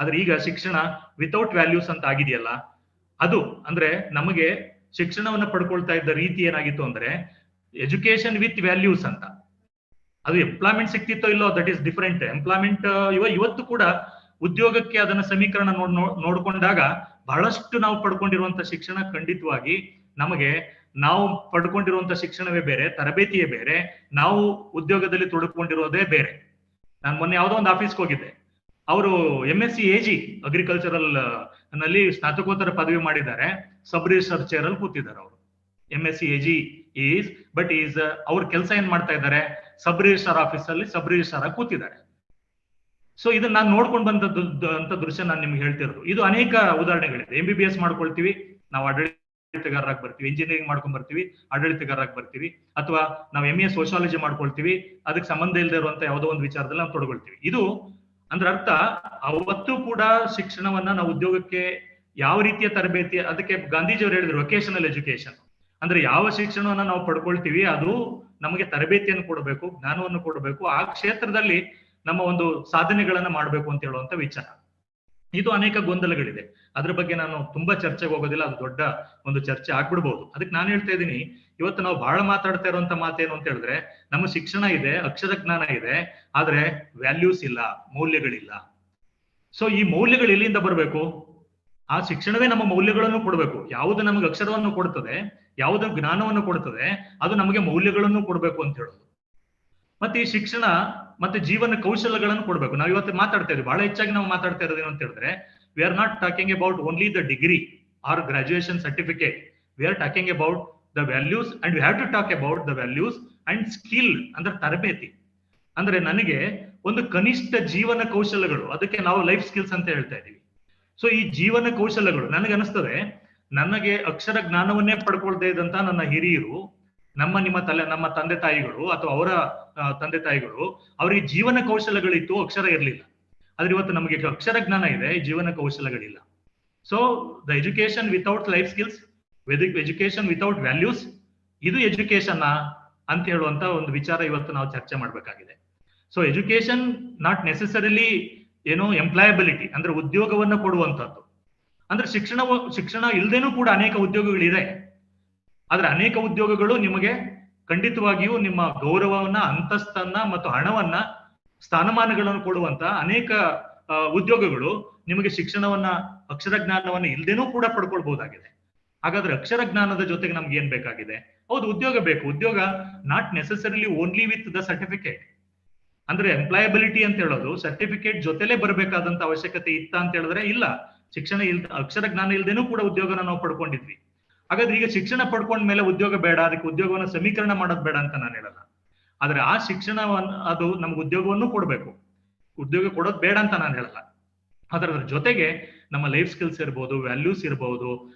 ಆದ್ರೆ ಈಗ ಶಿಕ್ಷಣ ವಿತೌಟ್ ವ್ಯಾಲ್ಯೂಸ್ ಅಂತ ಆಗಿದೆಯಲ್ಲ. ಅದು ಅಂದ್ರೆ ನಮಗೆ ಶಿಕ್ಷಣವನ್ನ ಪಡ್ಕೊಳ್ತಾ ಇದ್ದ ರೀತಿ ಏನಾಗಿತ್ತು ಅಂದ್ರೆ ಎಜುಕೇಶನ್ ವಿತ್ ವ್ಯಾಲ್ಯೂಸ್ ಅಂತ. ಅದು ಎಂಪ್ಲಾಯ್ಮೆಂಟ್ ಸಿಕ್ತಿತ್ತೋ ಇಲ್ಲೋ ದಟ್ ಈಸ್ ಡಿಫರೆಂಟ್. ಎಂಪ್ಲಾಯ್ಮೆಂಟ್ ಇವತ್ತು ಕೂಡ ಉದ್ಯೋಗಕ್ಕೆ ಅದನ್ನ ಸಮೀಕರಣ ನೋಡ್ಕೊಂಡಾಗ ಬಹಳಷ್ಟು ನಾವು ಪಡ್ಕೊಂಡಿರುವಂತ ಶಿಕ್ಷಣ ಖಂಡಿತವಾಗಿ ನಮಗೆ ನಾವು ಪಡ್ಕೊಂಡಿರುವಂತ ಶಿಕ್ಷಣವೇ ಬೇರೆ, ತರಬೇತಿಯೇ ಬೇರೆ, ನಾವು ಉದ್ಯೋಗದಲ್ಲಿ ತೊಡಕೊಂಡಿರೋದೇ ಬೇರೆ. ನಾನು ಮೊನ್ನೆ ಯಾವುದೋ ಒಂದು ಆಫೀಸ್ಗೆ ಹೋಗಿದ್ದೆ, ಅವರು MSc AG ಅಗ್ರಿಕಲ್ಚರಲ್ ನಲ್ಲಿ ಸ್ನಾತಕೋತ್ತರ ಪದವಿ ಮಾಡಿದ್ದಾರೆ, ಸಬ್ ರಿಸರ್ಚರ್ ಅಲ್ಲಿ ಕೂತಿದ್ದಾರೆ ಅವರು. MSc AG is but is ಅವ್ರ ಕೆಲಸ ಏನ್ ಮಾಡ್ತಾ ಇದ್ದಾರೆ, ಸಬ್ ರಿಜಿಸ್ಟ್ರಾರ್ ಆಫೀಸ್ ಅಲ್ಲಿ ಸಬ್ ರಿಜಿಸ್ಟ್ರಾರ್ ಆಗಿ ಕೂತಿದ್ದಾರೆ. ಸೊ ಇದನ್ನ ನಾನು ನೋಡ್ಕೊಂಡು ಬಂದದ್ದು ಅಂತ ದೃಶ್ಯ ನಾನು ನಿಮ್ಗೆ ಹೇಳ್ತಿರೋದು. ಇದು ಅನೇಕ ಉದಾಹರಣೆಗಳಿದೆ. MBBS ಮಾಡ್ಕೊಳ್ತೀವಿ, ನಾವು ಆಡಳಿತಗಾರರಾಗಿ ಬರ್ತೀವಿ, ಇಂಜಿನಿಯರಿಂಗ್ ಮಾಡ್ಕೊಂಡ್ ಬರ್ತೀವಿ, ಆಡಳಿತಗಾರರಾಗಿ ಬರ್ತೀವಿ, ಅಥವಾ ನಾವು MA ಸೋಶಿಯಾಲಜಿ ಮಾಡ್ಕೊಳ್ತೀವಿ, ಅದಕ್ಕೆ ಸಂಬಂಧ ಇಲ್ಲದೆ ಇರುವಂತ ಯಾವುದೋ ಒಂದು ವಿಚಾರದಲ್ಲಿ ನಾವು ತೊಡಗೊಳ್ತೀವಿ. ಇದು ಅಂದ್ರೆ ಅರ್ಥ ಅವತ್ತು ಕೂಡ ಶಿಕ್ಷಣವನ್ನ ನಾವು ಉದ್ಯೋಗಕ್ಕೆ ಯಾವ ರೀತಿಯ ತರಬೇತಿ, ಅದಕ್ಕೆ ಗಾಂಧೀಜಿಯವರು ಹೇಳಿದ್ರು ವೊಕೇಶನಲ್ ಎಜುಕೇಶನ್. ಅಂದ್ರೆ ಯಾವ ಶಿಕ್ಷಣವನ್ನ ನಾವು ಪಡ್ಕೊಳ್ತೀವಿ ಅದು ನಮಗೆ ತರಬೇತಿಯನ್ನು ಕೊಡಬೇಕು, ಜ್ಞಾನವನ್ನು ಕೊಡಬೇಕು, ಆ ಕ್ಷೇತ್ರದಲ್ಲಿ ನಮ್ಮ ಒಂದು ಸಾಧನೆಗಳನ್ನ ಮಾಡ್ಬೇಕು ಅಂತ ಹೇಳುವಂತ ವಿಚಾರ. ಇದು ಅನೇಕ ಗೊಂದಲಗಳಿದೆ, ಅದ್ರ ಬಗ್ಗೆ ನಾನು ತುಂಬಾ ಚರ್ಚೆಗೆ ಹೋಗೋದಿಲ್ಲ, ಅದು ದೊಡ್ಡ ಒಂದು ಚರ್ಚೆ ಆಗ್ಬಿಡ್ಬಹುದು. ಅದಕ್ಕೆ ನಾನು ಹೇಳ್ತಾ ಇದ್ದೀನಿ, ಇವತ್ತು ನಾವು ಬಹಳ ಮಾತಾಡ್ತಾ ಇರುವಂತ ಮಾತೇನು ಅಂತ ಹೇಳಿದ್ರೆ, ನಮ್ಮ ಶಿಕ್ಷಣ ಇದೆ, ಅಕ್ಷರ ಜ್ಞಾನ ಇದೆ, ಆದ್ರೆ ವ್ಯಾಲ್ಯೂಸ್ ಇಲ್ಲ, ಮೌಲ್ಯಗಳಿಲ್ಲ. ಸೊ ಈ ಮೌಲ್ಯಗಳು ಎಲ್ಲಿಂದ ಬರಬೇಕು? ಆ ಶಿಕ್ಷಣವೇ ನಮ್ಮ ಮೌಲ್ಯಗಳನ್ನು ಕೊಡಬೇಕು. ಯಾವುದು ನಮಗೆ ಅಕ್ಷರವನ್ನು ಕೊಡ್ತದೆ, ಯಾವುದು ಜ್ಞಾನವನ್ನು ಕೊಡ್ತದೆ, ಅದು ನಮಗೆ ಮೌಲ್ಯಗಳನ್ನು ಕೊಡಬೇಕು ಅಂತ ಹೇಳೋದು. ಮತ್ತೆ ಈ ಶಿಕ್ಷಣ ಮತ್ತೆ ಜೀವನ ಕೌಶಲ್ಯಗಳನ್ನು ಕೊಡಬೇಕು. ನಾವು ಇವತ್ತು ಮಾತಾಡ್ತಾ ಇದ್ದೀವಿ, ಬಹಳ ಹೆಚ್ಚಾಗಿ ನಾವು ಮಾತಾಡ್ತಾ ಇರೋದು ಏನು ಅಂತ ಹೇಳಿದ್ರೆ, we are not talking about only the degree or graduation certificate, we are talking about the values and we have to talk about the values and skill, ಅಂದ್ರೆ ತರಬೇತಿ. ಅಂದ್ರೆ ನನಗೆ ಒಂದು ಕನಿಷ್ಠ ಜೀವನ ಕೌಶಲ್ಯಗಳು, ಅದಕ್ಕೆ ನಾವು ಲೈಫ್ ಸ್ಕಿಲ್ಸ್ ಅಂತ ಹೇಳ್ತಾ ಇದೀವಿ. ಸೊ ಈ ಜೀವನ ಕೌಶಲ್ಯಗಳು ನನಗೆ ಅನಿಸ್ತದೆ, ನನಗೆ ಅಕ್ಷರ ಜ್ಞಾನವನ್ನೇ ಪಡ್ಕೊಳ್ತಾ ಇದ್ದಂತ ನನ್ನ ಹಿರಿಯರು, ನಮ್ಮ ತಂದೆ ತಾಯಿಗಳು ಅಥವಾ ಅವರ ತಂದೆ ತಾಯಿಗಳು, ಅವರಿಗೆ ಜೀವನ ಕೌಶಲ್ಯಗಳಿತ್ತು, ಅಕ್ಷರ ಇರಲಿಲ್ಲ. ಆದ್ರೆ ಇವತ್ತು ನಮಗೆ ಅಕ್ಷರ ಜ್ಞಾನ ಇದೆ, ಜೀವನ ಕೌಶಲ್ಯಗಳಿಲ್ಲ. So the education without life skills, education without values, ಇದು ಎಜುಕೇಶನ್ ಅಂತ ಹೇಳುವಂತ ಒಂದು ವಿಚಾರ ಇವತ್ತು ನಾವು ಚರ್ಚೆ ಮಾಡಬೇಕಾಗಿದೆ. So education not necessarily employability, ಅಂದ್ರೆ ಉದ್ಯೋಗವನ್ನು ಕೊಡುವಂತದ್ದು. ಅಂದ್ರೆ ಶಿಕ್ಷಣ ಇಲ್ಲದೇನೂ ಕೂಡ ಅನೇಕ ಉದ್ಯೋಗಗಳಿದೆ. ಆದ್ರೆ ಅನೇಕ ಉದ್ಯೋಗಗಳು ನಿಮಗೆ ಖಂಡಿತವಾಗಿಯೂ ನಿಮ್ಮ ಗೌರವವನ್ನ, ಅಂತಸ್ತನ್ನ ಮತ್ತು ಹಣವನ್ನ, ಸ್ಥಾನಮಾನಗಳನ್ನು ಕೊಡುವಂತ ಅನೇಕ ಉದ್ಯೋಗಗಳು ನಿಮಗೆ ಶಿಕ್ಷಣವನ್ನ, ಅಕ್ಷರ ಜ್ಞಾನವನ್ನ ಇಲ್ಲದೇನೂ ಕೂಡ ಪಡ್ಕೊಳ್ಬಹುದಾಗಿದೆ. ಹಾಗಾದ್ರೆ ಅಕ್ಷರ ಜ್ಞಾನದ ಜೊತೆಗೆ ನಮ್ಗೆ ಏನ್ ಬೇಕಾಗಿದೆ? ಹೌದು, ಉದ್ಯೋಗ ಬೇಕು. ಉದ್ಯೋಗ not necessarily only with the certificate. ಅಂದ್ರೆ ಎಂಪ್ಲಾಯಬಿಲಿಟಿ ಅಂತ ಹೇಳೋದು ಸರ್ಟಿಫಿಕೇಟ್ ಜೊತೆಲೇ ಬರಬೇಕಾದಂತ ಅವಶ್ಯಕತೆ ಇತ್ತ ಅಂತ ಹೇಳಿದ್ರೆ ಇಲ್ಲ. ಶಿಕ್ಷಣ ಅಕ್ಷರ ಜ್ಞಾನ ಇಲ್ದೇನೂ ಕೂಡ ಉದ್ಯೋಗನ ನಾವು ಪಡ್ಕೊಂಡಿದ್ವಿ. ಹಾಗಾದ್ರೆ ಈಗ ಶಿಕ್ಷಣ ಪಡ್ಕೊಂಡ್ಮೇಲೆ ಉದ್ಯೋಗ ಬೇಡ, ಅದಕ್ಕೆ ಉದ್ಯೋಗವನ್ನು ಸಮೀಕರಣ ಮಾಡೋದು ಬೇಡ ಅಂತ ನಾನು ಹೇಳಲ್ಲ. ಆದ್ರೆ ಆ ಶಿಕ್ಷಣವನ್ನು, ಅದು ನಮ್ಗೆ ಉದ್ಯೋಗವನ್ನು ಕೊಡ್ಬೇಕು, ಉದ್ಯೋಗ ಕೊಡೋದು ಬೇಡ ಅಂತ ನಾನು ಹೇಳಲ್ಲ. ಅದರ ಜೊತೆಗೆ ನಮ್ಮ ಲೈಫ್ ಸ್ಕಿಲ್ಸ್ ಇರ್ಬೋದು, ವ್ಯಾಲ್ಯೂಸ್ ಇರ್ಬೋದು,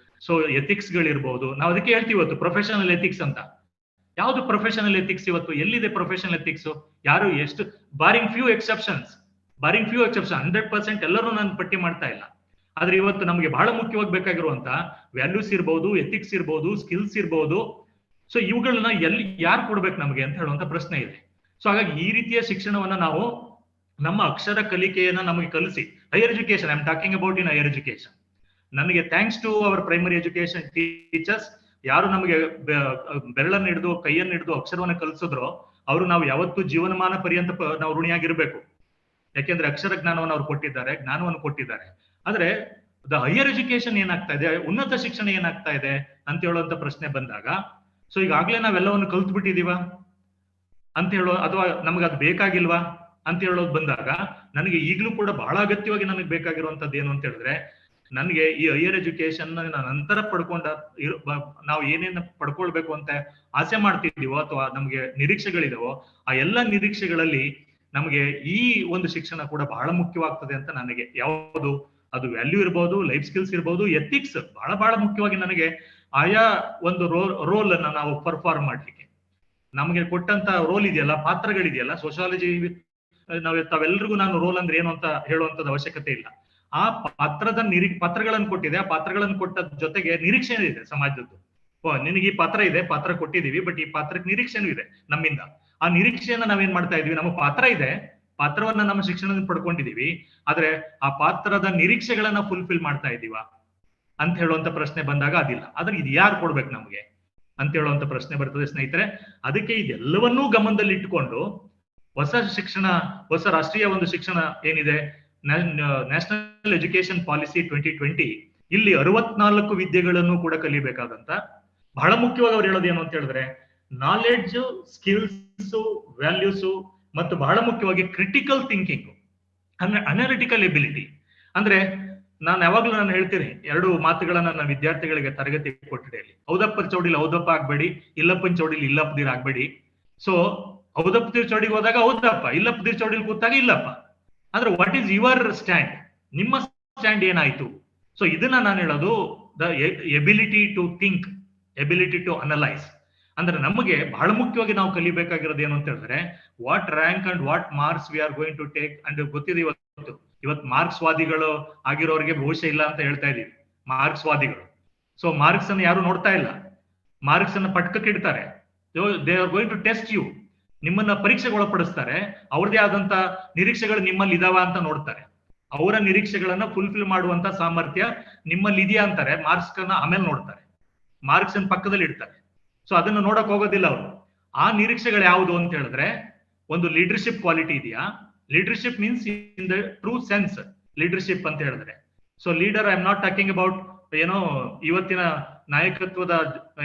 ಸೊ ಎಥಿಕ್ಸ್ ಗಳಿರ್ಬೋದು. ನಾವು ಅದಕ್ಕೆ ಹೇಳ್ತೀವಿ ಇವತ್ತು ಪ್ರೊಫೆಷನಲ್ ಎಥಿಕ್ಸ್ ಅಂತ. ಯಾವುದು ಪ್ರೊಫೆಷನಲ್ ಎಥಿಕ್ಸ್? ಇವತ್ತು ಎಲ್ಲಿದೆ ಪ್ರೊಫೆಷನಲ್ ಎಥಿಕ್ಸ್? ಯಾರು ಎಷ್ಟು, ಬಾರಿಂಗ್ ಫ್ಯೂ ಎಕ್ಸೆಪ್ಷನ್ಸ್ 100% ಎಲ್ಲರೂ ನಾನು ಪಟ್ಟಿ ಮಾಡ್ತಾ ಇಲ್ಲ. ಆದ್ರೆ ಇವತ್ತು ನಮಗೆ ಬಹಳ ಮುಖ್ಯವಾಗಿ ಬೇಕಾಗಿರುವಂತ ವ್ಯಾಲ್ಯೂಸ್ ಇರ್ಬೋದು, ಎಥಿಕ್ಸ್ ಇರ್ಬೋದು, ಸ್ಕಿಲ್ಸ್ ಇರ್ಬೋದು. ಸೊ ಇವುಗಳನ್ನ ಯಾರು ಕೊಡ್ಬೇಕು ನಮಗೆ ಅಂತ ಹೇಳುವಂತ ಪ್ರಶ್ನೆ ಇದೆ. ಸೊ ಹಾಗಾಗಿ ಈ ರೀತಿಯ ಶಿಕ್ಷಣವನ್ನ ನಾವು ನಮ್ಮ ಅಕ್ಷರ ಕಲಿಕೆಯನ್ನ ನಮಗೆ ಕಲಿಸಿ, higher education, I am talking about in higher education. ನನಗೆ thanks to our primary education teachers, ಯಾರು ನಮಗೆ ಬೆರಳನ್ನು ಹಿಡಿದು, ಕೈಯನ್ನು ಹಿಡಿದು ಅಕ್ಷರವನ್ನು ಕಲಿಸಿದ್ರೋ ಅವರು ನಾವು ಯಾವತ್ತೂ ಜೀವನಮಾನ ಪರ್ಯಂತ ನಾವು ಋಣಿಯಾಗಿರ್ಬೇಕು. ಯಾಕೆಂದ್ರೆ ಅಕ್ಷರ ಜ್ಞಾನವನ್ನು ಅವ್ರು ಕೊಟ್ಟಿದ್ದಾರೆ, ಜ್ಞಾನವನ್ನು ಕೊಟ್ಟಿದ್ದಾರೆ. ಆದ್ರೆ ದ ಹೈಯರ್ ಎಜುಕೇಶನ್ ಏನಾಗ್ತಾ ಇದೆ, ಉನ್ನತ ಶಿಕ್ಷಣ ಏನಾಗ್ತಾ ಇದೆ ಅಂತ ಹೇಳುವಂತ ಪ್ರಶ್ನೆ ಬಂದಾಗ, ಸೊ ಈಗಾಗ್ಲೇ ನಾವೆಲ್ಲವನ್ನು ಕಲ್ತು ಬಿಟ್ಟಿದೀವ ಅಂತ ಹೇಳೋ, ಅಥವಾ ನಮ್ಗೆ ಅದು ಬೇಕಾಗಿಲ್ವಾ ಅಂತ ಹೇಳೋದು ಬಂದಾಗ, ನನಗೆ ಈಗಲೂ ಕೂಡ ಬಹಳ ಅಗತ್ಯವಾಗಿ ನನಗೆ ಬೇಕಾಗಿರುವಂತದ್ದು ಏನು ಅಂತ ಹೇಳಿದ್ರೆ, ನನಗೆ ಈ ಹೈಯರ್ ಎಜುಕೇಶನ್ ನಂತರ ನಾವು ಏನೇನು ಪಡ್ಕೊಳ್ಬೇಕು ಅಂತ ಆಸೆ ಮಾಡ್ತಿದ್ದೀವೋ ಅಥವಾ ನಮ್ಗೆ ನಿರೀಕ್ಷೆಗಳಿದಾವೋ, ಆ ಎಲ್ಲ ನಿರೀಕ್ಷೆಗಳಲ್ಲಿ ನಮಗೆ ಈ ಒಂದು ಶಿಕ್ಷಣ ಕೂಡ ಬಹಳ ಮುಖ್ಯವಾಗ್ತದೆ ಅಂತ ನನಗೆ. ಯಾವುದು ಅದು ವ್ಯಾಲ್ಯೂ ಇರ್ಬೋದು, ಲೈಫ್ ಸ್ಕಿಲ್ಸ್ ಇರ್ಬೋದು, ಎಥಿಕ್ಸ್ ಬಹಳ ಮುಖ್ಯವಾಗಿ ನನಗೆ ಆಯಾ ಒಂದು ರೋಲ್ ಅನ್ನ ನಾವು ಪರ್ಫಾರ್ಮ್ ಮಾಡ್ಲಿಕ್ಕೆ ನಮಗೆ ಕೊಟ್ಟಂತ ರೋಲ್ ಇದೆಯಲ್ಲ, ಪಾತ್ರಗಳಿದೆಯಲ್ಲ. ಸೋಶಿಯಾಲಜಿ ತಾವೆಲ್ರಿಗೂ ನಾನು ರೋಲ್ ಅಂದ್ರೆ ಏನು ಅಂತ ಹೇಳುವಂತದ್ದು ಅವಶ್ಯಕತೆ ಇಲ್ಲ. ಆ ಪಾತ್ರಗಳನ್ನು ಕೊಟ್ಟಿದೆ, ಆ ಪಾತ್ರಗಳನ್ನು ಕೊಟ್ಟ ಜೊತೆಗೆ ನಿರೀಕ್ಷೆ ಇದೆ ಸಮಾಜದ್ದು. ನಿನಗೆ ಈ ಪಾತ್ರ ಇದೆ, ಪಾತ್ರ ಕೊಟ್ಟಿದೀವಿ, ಬಟ್ ಈ ಪಾತ್ರಕ್ಕೆ ನಿರೀಕ್ಷೆನೂ ಇದೆ ನಮ್ಮಿಂದ. ಆ ನಿರೀಕ್ಷೆಯನ್ನ ನಾವೇನ್ ಮಾಡ್ತಾ ಇದೀವಿ, ನಮ್ಮ ಪಾತ್ರ ಇದೆ, ಪಾತ್ರವನ್ನ ನಮ್ಮ ಶಿಕ್ಷಣದಿಂದ ಪಡ್ಕೊಂಡಿದೀವಿ, ಆದ್ರೆ ಆ ಪಾತ್ರದ ನಿರೀಕ್ಷೆಗಳನ್ನ ಫುಲ್ಫಿಲ್ ಮಾಡ್ತಾ ಇದೀವ ಅಂತ ಹೇಳುವಂತ ಪ್ರಶ್ನೆ ಬಂದಾಗ ಅದಿಲ್ಲ. ಆದ್ರೆ ಇದು ಯಾರು ಕೊಡ್ಬೇಕು ನಮ್ಗೆ ಅಂತ ಹೇಳುವಂತ ಪ್ರಶ್ನೆ ಬರ್ತದೆ ಸ್ನೇಹಿತರೆ. ಅದಕ್ಕೆ ಇದೆಲ್ಲವನ್ನೂ ಗಮನದಲ್ಲಿ ಇಟ್ಟುಕೊಂಡು ಹೊಸ ರಾಷ್ಟ್ರೀಯ ಒಂದು ಶಿಕ್ಷಣ ಏನಿದೆ, ನ್ಯಾಷನಲ್ ಎಜುಕೇಶನ್ ಪಾಲಿಸಿ 2020, ಇಲ್ಲಿ 64 ವಿದ್ಯೆಗಳನ್ನು ಕೂಡ ಕಲಿಬೇಕಾದಂತ, ಬಹಳ ಮುಖ್ಯವಾಗಿ ಅವ್ರು ಹೇಳೋದು ಏನು ಅಂತ ಹೇಳಿದ್ರೆ, ನಾಲೆಡ್ಜ್, ಸ್ಕಿಲ್ಸ್, ವ್ಯಾಲ್ಯೂಸ್ ಮತ್ತು ಬಹಳ ಮುಖ್ಯವಾಗಿ ಕ್ರಿಟಿಕಲ್ ಥಿಂಕಿಂಗ್, ಅನಾಲಿಟಿಕಲ್ ಎಬಿಲಿಟಿ. ಅಂದ್ರೆ ನಾನು ಯಾವಾಗ್ಲೂ ನಾನು ಹೇಳ್ತೀನಿ, 2 ಮಾತುಗಳನ್ನ ನನ್ನ ವಿದ್ಯಾರ್ಥಿಗಳಿಗೆ ತರಗತಿ ಕೊಠಡಿಯಲ್ಲಿ, ಹೌದಪ್ಪನ ಚೌಡಿಲಿ ಹೌದಪ್ಪ ಆಗ್ಬೇಡಿ, ಇಲ್ಲಪ್ಪನ ಚೌಡಿಲಿ ಇಲ್ಲಪ್ಪದಿರ್ ಆಗ್ಬೇಡಿ. ಸೊ ಹೌದಪ್ಪದಿರ್ ಚೌಡಿಗೆ ಹೋದಾಗ ಹೌದಪ್ಪ, ಇಲ್ಲಪ್ಪದಿರ್ ಚೌಡಿಲಿ ಕೂತಾಗ ಇಲ್ಲಪ್ಪ. ಅಂದ್ರೆ ವಾಟ್ ಈಸ್ ಯುವರ್ ಸ್ಟ್ಯಾಂಡ್, ನಿಮ್ಮ ಸ್ಟ್ಯಾಂಡ್ ಏನಾಯ್ತು? ಸೊ ಇದನ್ನ ನಾನು ಹೇಳೋದು, the ability to think, ability to analyse. ಅಂದ್ರೆ ನಮಗೆ ಬಹಳ ಮುಖ್ಯವಾಗಿ ನಾವು ಕಲಿಬೇಕಾಗಿರೋದು ಏನು ಅಂತ ಹೇಳಿದ್ರೆ, what rank and what marks we are going to take. And ಗೊತ್ತಿದೆ ಇವತ್ತು ಮಾರ್ಕ್ಸ್ ವಾದಿಗಳು ಆಗಿರೋರಿಗೆ ಭವಿಷ್ಯ ಇಲ್ಲ ಅಂತ ಹೇಳ್ತಾ ಇದೀವಿ, ಮಾರ್ಕ್ಸ್ ವಾದಿಗಳು. ಸೊ ಮಾರ್ಕ್ಸ್ ಅನ್ನು ಯಾರು ನೋಡ್ತಾ ಇಲ್ಲ, ಮಾರ್ಕ್ಸ್ ಅನ್ನು ಪಟ್ಕಕ್ಕೆ ಇಡ್ತಾರೆ. They are going to test you, ನಿಮ್ಮನ್ನ ಪರೀಕ್ಷೆಗೆ ಒಳಪಡಿಸ್ತಾರೆ. ಅವ್ರದೇ ಆದಂತ ನಿರೀಕ್ಷೆಗಳು ನಿಮ್ಮಲ್ಲಿ ಇದಾವ ಅಂತ ನೋಡ್ತಾರೆ. ಅವರ ನಿರೀಕ್ಷೆಗಳನ್ನ ಫುಲ್ಫಿಲ್ ಮಾಡುವಂತ ಸಾಮರ್ಥ್ಯ ನಿಮ್ಮಲ್ಲಿ ಇದೆಯಾ ಅಂತಾರೆ. ಮಾರ್ಕ್ಸ್ ಅನ್ನ ಆಮೇಲೆ ನೋಡ್ತಾರೆ, ಮಾರ್ಕ್ಸ್ ಅನ್ನ ಪಕ್ಕದಲ್ಲಿ ಇಡ್ತಾರೆ. ಸೊ ಅದನ್ನ ನೋಡಕ್ ಹೋಗೋದಿಲ್ಲ ಅವರು. ಆ ನಿರೀಕ್ಷೆಗಳು ಯಾವುದು ಅಂತ ಹೇಳಿದ್ರೆ, ಒಂದು ಲೀಡರ್ಶಿಪ್ ಕ್ವಾಲಿಟಿ ಇದೆಯಾ. Leadership means in the true sense leadership ಅಂತ ಹೇಳಿದ್ರೆ, so leader I am not talking about ಏನೋ ಇವತ್ತಿನ ನಾಯಕತ್ವದ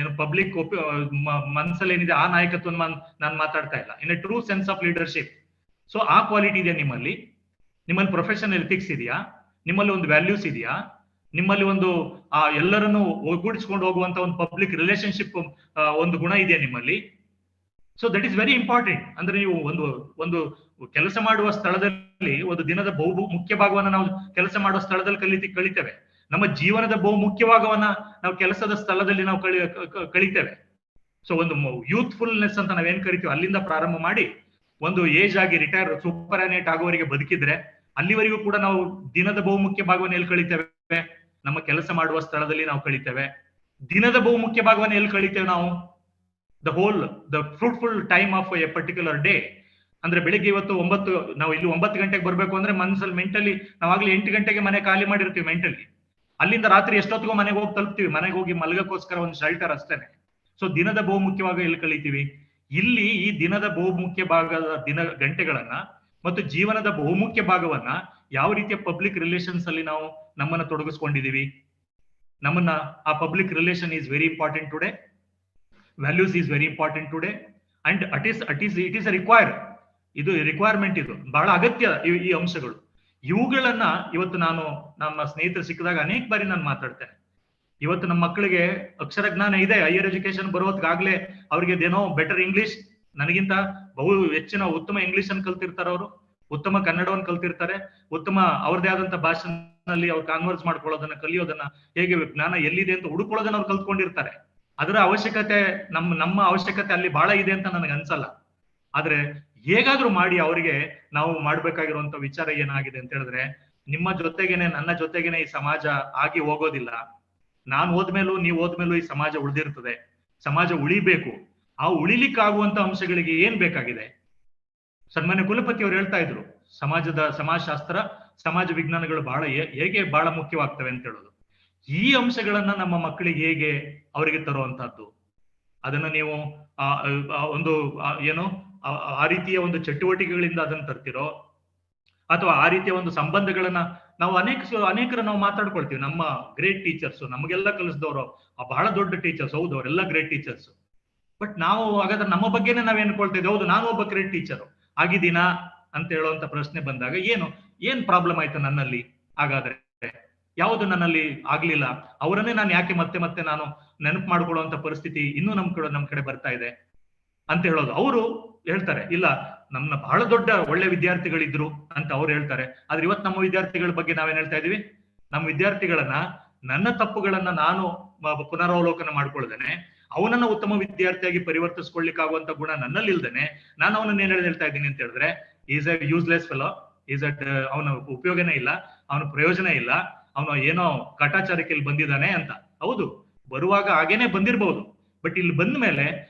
ಏನು ಪಬ್ಲಿಕ್ ಮನಸ್ಸಲ್ಲಿ ಏನಿದೆ ಆ ನಾಯಕತ್ವ ನಾನು ಮಾತಾಡ್ತಾ ಇಲ್ಲ. In a true sense of leadership. So ಆ ಕ್ವಾಲಿಟಿ ಇದೆ ನಿಮ್ಮಲ್ಲಿ ಪ್ರೊಫೆಷನಲ್ ಎಥಿಕ್ಸ್ ಇದೆಯಾ, ನಿಮ್ಮಲ್ಲಿ ಒಂದು ವ್ಯಾಲ್ಯೂಸ್ ಇದೆಯಾ, ನಿಮ್ಮಲ್ಲಿ ಒಂದು ಎಲ್ಲರನ್ನು ಒಗ್ಗೂಡಿಸ್ಕೊಂಡು ಹೋಗುವಂತ ಒಂದು ಪಬ್ಲಿಕ್ ರಿಲೇಶನ್ಶಿಪ್ ಒಂದು ಗುಣ ಇದೆಯಾ ನಿಮ್ಮಲ್ಲಿ. So that is very important. ಅಂದ್ರೆ ನೀವು ಒಂದು ಕೆಲಸ ಮಾಡುವ ಸ್ಥಳದಲ್ಲಿ ಒಂದು ದಿನದ ಬಹು ಮುಖ್ಯ ಭಾಗವನ್ನ ನಾವು ಕೆಲಸ ಮಾಡುವ ಸ್ಥಳದಲ್ಲಿ ಕಲಿತೇವೆ. ನಮ್ಮ ಜೀವನದ ಬಹು ಮುಖ್ಯ ಭಾಗವನ್ನ ನಾವು ಕೆಲಸದ ಸ್ಥಳದಲ್ಲಿ ನಾವು ಕಲಿತೇವೆ. ಸೊ ಒಂದು ಯೂತ್ಫುಲ್ನೆಸ್ ಅಂತ ನಾವೇನ್ ಕರಿತೀವಿ ಅಲ್ಲಿಂದ ಪ್ರಾರಂಭ ಮಾಡಿ ಒಂದು ಏಜ್ ಆಗಿ ರಿಟೈರ್ ಸೂಪರಾನೇಟ್ ಆಗೋವರೆಗೆ ಬದುಕಿದ್ರೆ ಅಲ್ಲಿವರೆಗೂ ಕೂಡ ನಾವು ದಿನದ ಬಹುಮುಖ್ಯ ಭಾಗವನ್ನು ಎಲ್ಲಿ ಕಳಿತೇವೆ? ನಮ್ಮ ಕೆಲಸ ಮಾಡುವ ಸ್ಥಳದಲ್ಲಿ ನಾವು ಕಳಿತೇವೆ. ದಿನದ ಬಹುಮುಖ್ಯ ಭಾಗವನ್ನು ಎಲ್ಲಿ ಕಳಿತೇವೆ ನಾವು? The fruitful time of A particular day. ಅಂದ್ರೆ ಬೆಳಿಗ್ಗೆ ಇವತ್ತು ನಾವು ಇಲ್ಲಿ 9 ಗಂಟೆಗೆ ಬರ್ಬೇಕು ಅಂದ್ರೆ ಮನಸ್ಸಲ್ಲಿ ಮೆಂಟಲಿ ನಾವಾಗ್ಲೇ 8 ಗಂಟೆಗೆ ಮನೆ ಖಾಲಿ ಮಾಡಿರ್ತೀವಿ ಮೆಂಟಲಿ. ಅಲ್ಲಿಂದ ರಾತ್ರಿ ಎಷ್ಟೊತ್ತಿಗೂ ಮನೆಗೆ ಹೋಗಿ ತಲುಪ್ತೀವಿ. ಮನೆಗೆ ಹೋಗಿ ಮಲಗಕ್ಕೋಸ್ಕರ ಒಂದು ಶೆಲ್ಟರ್ ಅಷ್ಟೇನೆ. ಸೊ ದಿನದ ಬಹುಮುಖ್ಯವಾಗಿ ಎಲ್ಲಿ ಕಳಿತೀವಿ? ಇಲ್ಲಿ ಈ ದಿನದ ಬಹುಮುಖ್ಯ ಭಾಗದ ಗಂಟೆಗಳನ್ನ ಮತ್ತು ಜೀವನದ ಬಹುಮುಖ್ಯ ಭಾಗವನ್ನ ಯಾವ ರೀತಿಯ ಪಬ್ಲಿಕ್ ರಿಲೇಷನ್ಸ್ ಅಲ್ಲಿ ನಾವು ನಮ್ಮನ್ನ ತೊಡಗಿಸ್ಕೊಂಡಿದೀವಿ. ಆ public relation is very important today. Values is very important today and it is ಇದು ರಿಕ್ವೈರ್ಮೆಂಟ್. ಇದು ಬಹಳ ಅಗತ್ಯ ಈ ಅಂಶಗಳು. ಇವುಗಳನ್ನ ಇವತ್ತು ನಾನು ನಮ್ಮ ಸ್ನೇಹಿತರು ಸಿಕ್ಕಿದಾಗ ಅನೇಕ ಬಾರಿ ನಾನು ಮಾತಾಡ್ತೇನೆ. ಇವತ್ತು ನಮ್ಮ ಮಕ್ಕಳಿಗೆ ಅಕ್ಷರ ಜ್ಞಾನ ಇದೆ, ಹೈಯರ್ ಎಜುಕೇಶನ್ ಬರೋದ್ಗಾಗ್ಲೇ ಅವ್ರಿಗೆ ಏನೋ ಬೆಟರ್ ಇಂಗ್ಲಿಷ್, ನನಗಿಂತ ಬಹು ಹೆಚ್ಚಿನ ಉತ್ತಮ ಇಂಗ್ಲಿಷ್ ಅನ್ನು ಕಲ್ತಿರ್ತಾರೆ, ಅವರು ಉತ್ತಮ ಕನ್ನಡವನ್ನು ಕಲ್ತಿರ್ತಾರೆ, ಉತ್ತಮ ಅವ್ರದೇ ಆದಂತ ಭಾಷೆನಲ್ಲಿ ಅವ್ರು ಕಾನ್ವರ್ಸ್ ಮಾಡ್ಕೊಳ್ಳೋದನ್ನ ಕಲಿಯೋದನ್ನ ಹೇಗೆ ಜ್ಞಾನ ಎಲ್ಲಿದೆ ಅಂತ ಹುಡುಕೊಳ್ಳೋದನ್ನ ಅವ್ರು ಕಲ್ತ್ಕೊಂಡಿರ್ತಾರೆ. ಅದರ ಅವಶ್ಯಕತೆ ನಮ್ಮ ಅವಶ್ಯಕತೆ ಅಲ್ಲಿ ಬಹಳ ಇದೆ ಅಂತ ನನಗೆ ಅನ್ಸಲ್ಲ. ಆದ್ರೆ ಹೇಗಾದ್ರೂ ಮಾಡಿ ಅವರಿಗೆ ನಾವು ಮಾಡ್ಬೇಕಾಗಿರುವಂತ ವಿಚಾರ ಏನಾಗಿದೆ ಅಂತ ಹೇಳಿದ್ರೆ, ನಿಮ್ಮ ಜೊತೆಗೇನೆ ನನ್ನ ಜೊತೆಗೇನೆ ಈ ಸಮಾಜ ಆಗಿ ಹೋಗೋದಿಲ್ಲ. ನಾನು ಹೋದ್ಮೇಲೂ ನೀವು ಹೋದ್ಮೇಲೂ ಈ ಸಮಾಜ ಉಳಿದಿರ್ತದೆ. ಸಮಾಜ ಉಳಿಬೇಕು. ಆ ಉಳಿಲಿಕ್ಕಾಗುವಂತ ಅಂಶಗಳಿಗೆ ಏನ್ ಬೇಕಾಗಿದೆ? ಸನ್ಮಾನ್ಯ ಕುಲಪತಿ ಅವರು ಹೇಳ್ತಾ ಇದ್ರು, ಸಮಾಜಶಾಸ್ತ್ರ ಸಮಾಜ ವಿಜ್ಞಾನಗಳು ಹೇಗೆ ಬಹಳ ಮುಖ್ಯವಾಗ್ತವೆ ಅಂತ ಹೇಳೋದು. ಈ ಅಂಶಗಳನ್ನ ನಮ್ಮ ಮಕ್ಕಳಿಗೆ ಹೇಗೆ ಅವರಿಗೆ ತರುವಂತಹದ್ದು, ಅದನ್ನ ನೀವು ಒಂದು ಆ ರೀತಿಯ ಒಂದು ಚಟುವಟಿಕೆಗಳಿಂದ ಅದನ್ನ ತರ್ತಿರೋ, ಅಥವಾ ಆ ರೀತಿಯ ಒಂದು ಸಂಬಂಧಗಳನ್ನ ನಾವು ಅನೇಕರ ನಾವು ಮಾತಾಡ್ಕೊಳ್ತೀವಿ. ನಮ್ಮ ಗ್ರೇಟ್ ಟೀಚರ್ಸ್, ನಮಗೆಲ್ಲ ಕಲಿಸಿದವರು ಬಹಳ ದೊಡ್ಡ ಟೀಚರ್ಸ್, ಹೌದು ಅವರೆಲ್ಲ ಗ್ರೇಟ್ ಟೀಚರ್ಸ್. ಬಟ್ ನಾವು ಹಾಗಾದ್ರೆ ನಮ್ಮ ಬಗ್ಗೆನೇ ನಾವ್ ಏನ್ಕೊಳ್ತಾ ಇದ್ದೀವಿ, ಹೌದು ನಾನು ಒಬ್ಬ ಗ್ರೇಟ್ ಟೀಚರ್ ಆಗಿದ್ದೀನಾ ಅಂತ ಹೇಳುವಂತ ಪ್ರಶ್ನೆ ಬಂದಾಗ ಏನ್ ಪ್ರಾಬ್ಲಮ್ ಆಯ್ತು ನನ್ನಲ್ಲಿ? ಹಾಗಾದ್ರೆ ಯಾವುದು ನನ್ನಲ್ಲಿ ಆಗ್ಲಿಲ್ಲ? ಅವರನ್ನೇ ನಾನು ಯಾಕೆ ಮತ್ತೆ ನಾನು ನೆನಪು ಮಾಡ್ಕೊಳ್ಳುವಂತ ಪರಿಸ್ಥಿತಿ ಇನ್ನೂ ನಮ್ ಕಡೆ ಬರ್ತಾ ಇದೆ ಅಂತ ಹೇಳೋದು. ಅವರು ಹೇಳ್ತಾರೆ, ಇಲ್ಲ ನಮ್ಮ ಬಹಳ ದೊಡ್ಡ ಒಳ್ಳೆ ವಿದ್ಯಾರ್ಥಿಗಳಿದ್ರು ಅಂತ ಅವ್ರು ಹೇಳ್ತಾರೆ. ಆದ್ರೆ ಇವತ್ತು ನಮ್ಮ ವಿದ್ಯಾರ್ಥಿಗಳ ಬಗ್ಗೆ ನಾವೇನ್ ಹೇಳ್ತಾ ಇದೀವಿ? ನಮ್ಮ ವಿದ್ಯಾರ್ಥಿಗಳನ್ನ, ನನ್ನ ತಪ್ಪುಗಳನ್ನ ನಾನು ಪುನರಾವಲೋಕನ ಮಾಡ್ಕೊಳ್ದೇನೆ, ಅವನನ್ನ ಉತ್ತಮ ವಿದ್ಯಾರ್ಥಿಯಾಗಿ ಪರಿವರ್ತಿಸ್ಕೊಳ್ಳಿಕ್ಕಾಗುವಂತ ಗುಣ ನನ್ನಲ್ಲಿ ಇಲ್ದೇನೆ ನಾನು ಅವನನ್ನ ಏನ್ ಹೇಳ್ತಾ ಇದ್ದೀನಿ ಅಂತ ಹೇಳಿದ್ರೆ, ಈಸ್ ಎ ಯೂಸ್ಲೆಸ್ ಫೆಲೋ, ಅವನ ಉಪಯೋಗನೇ ಇಲ್ಲ, ಅವನ ಪ್ರಯೋಜನ ಇಲ್ಲ, ಅವನು ಏನೋ ಕಾಟಾಚಾರಕ್ಕೆ ಬಂದಿದ್ದಾನೆ ಅಂತ. ಹೌದು, ಬರುವಾಗ ಹಾಗೇನೆ ಬಂದಿರಬಹುದು. ಬಟ್ ಇಲ್ಲಿ ಬಂದ ಮೇಲೆ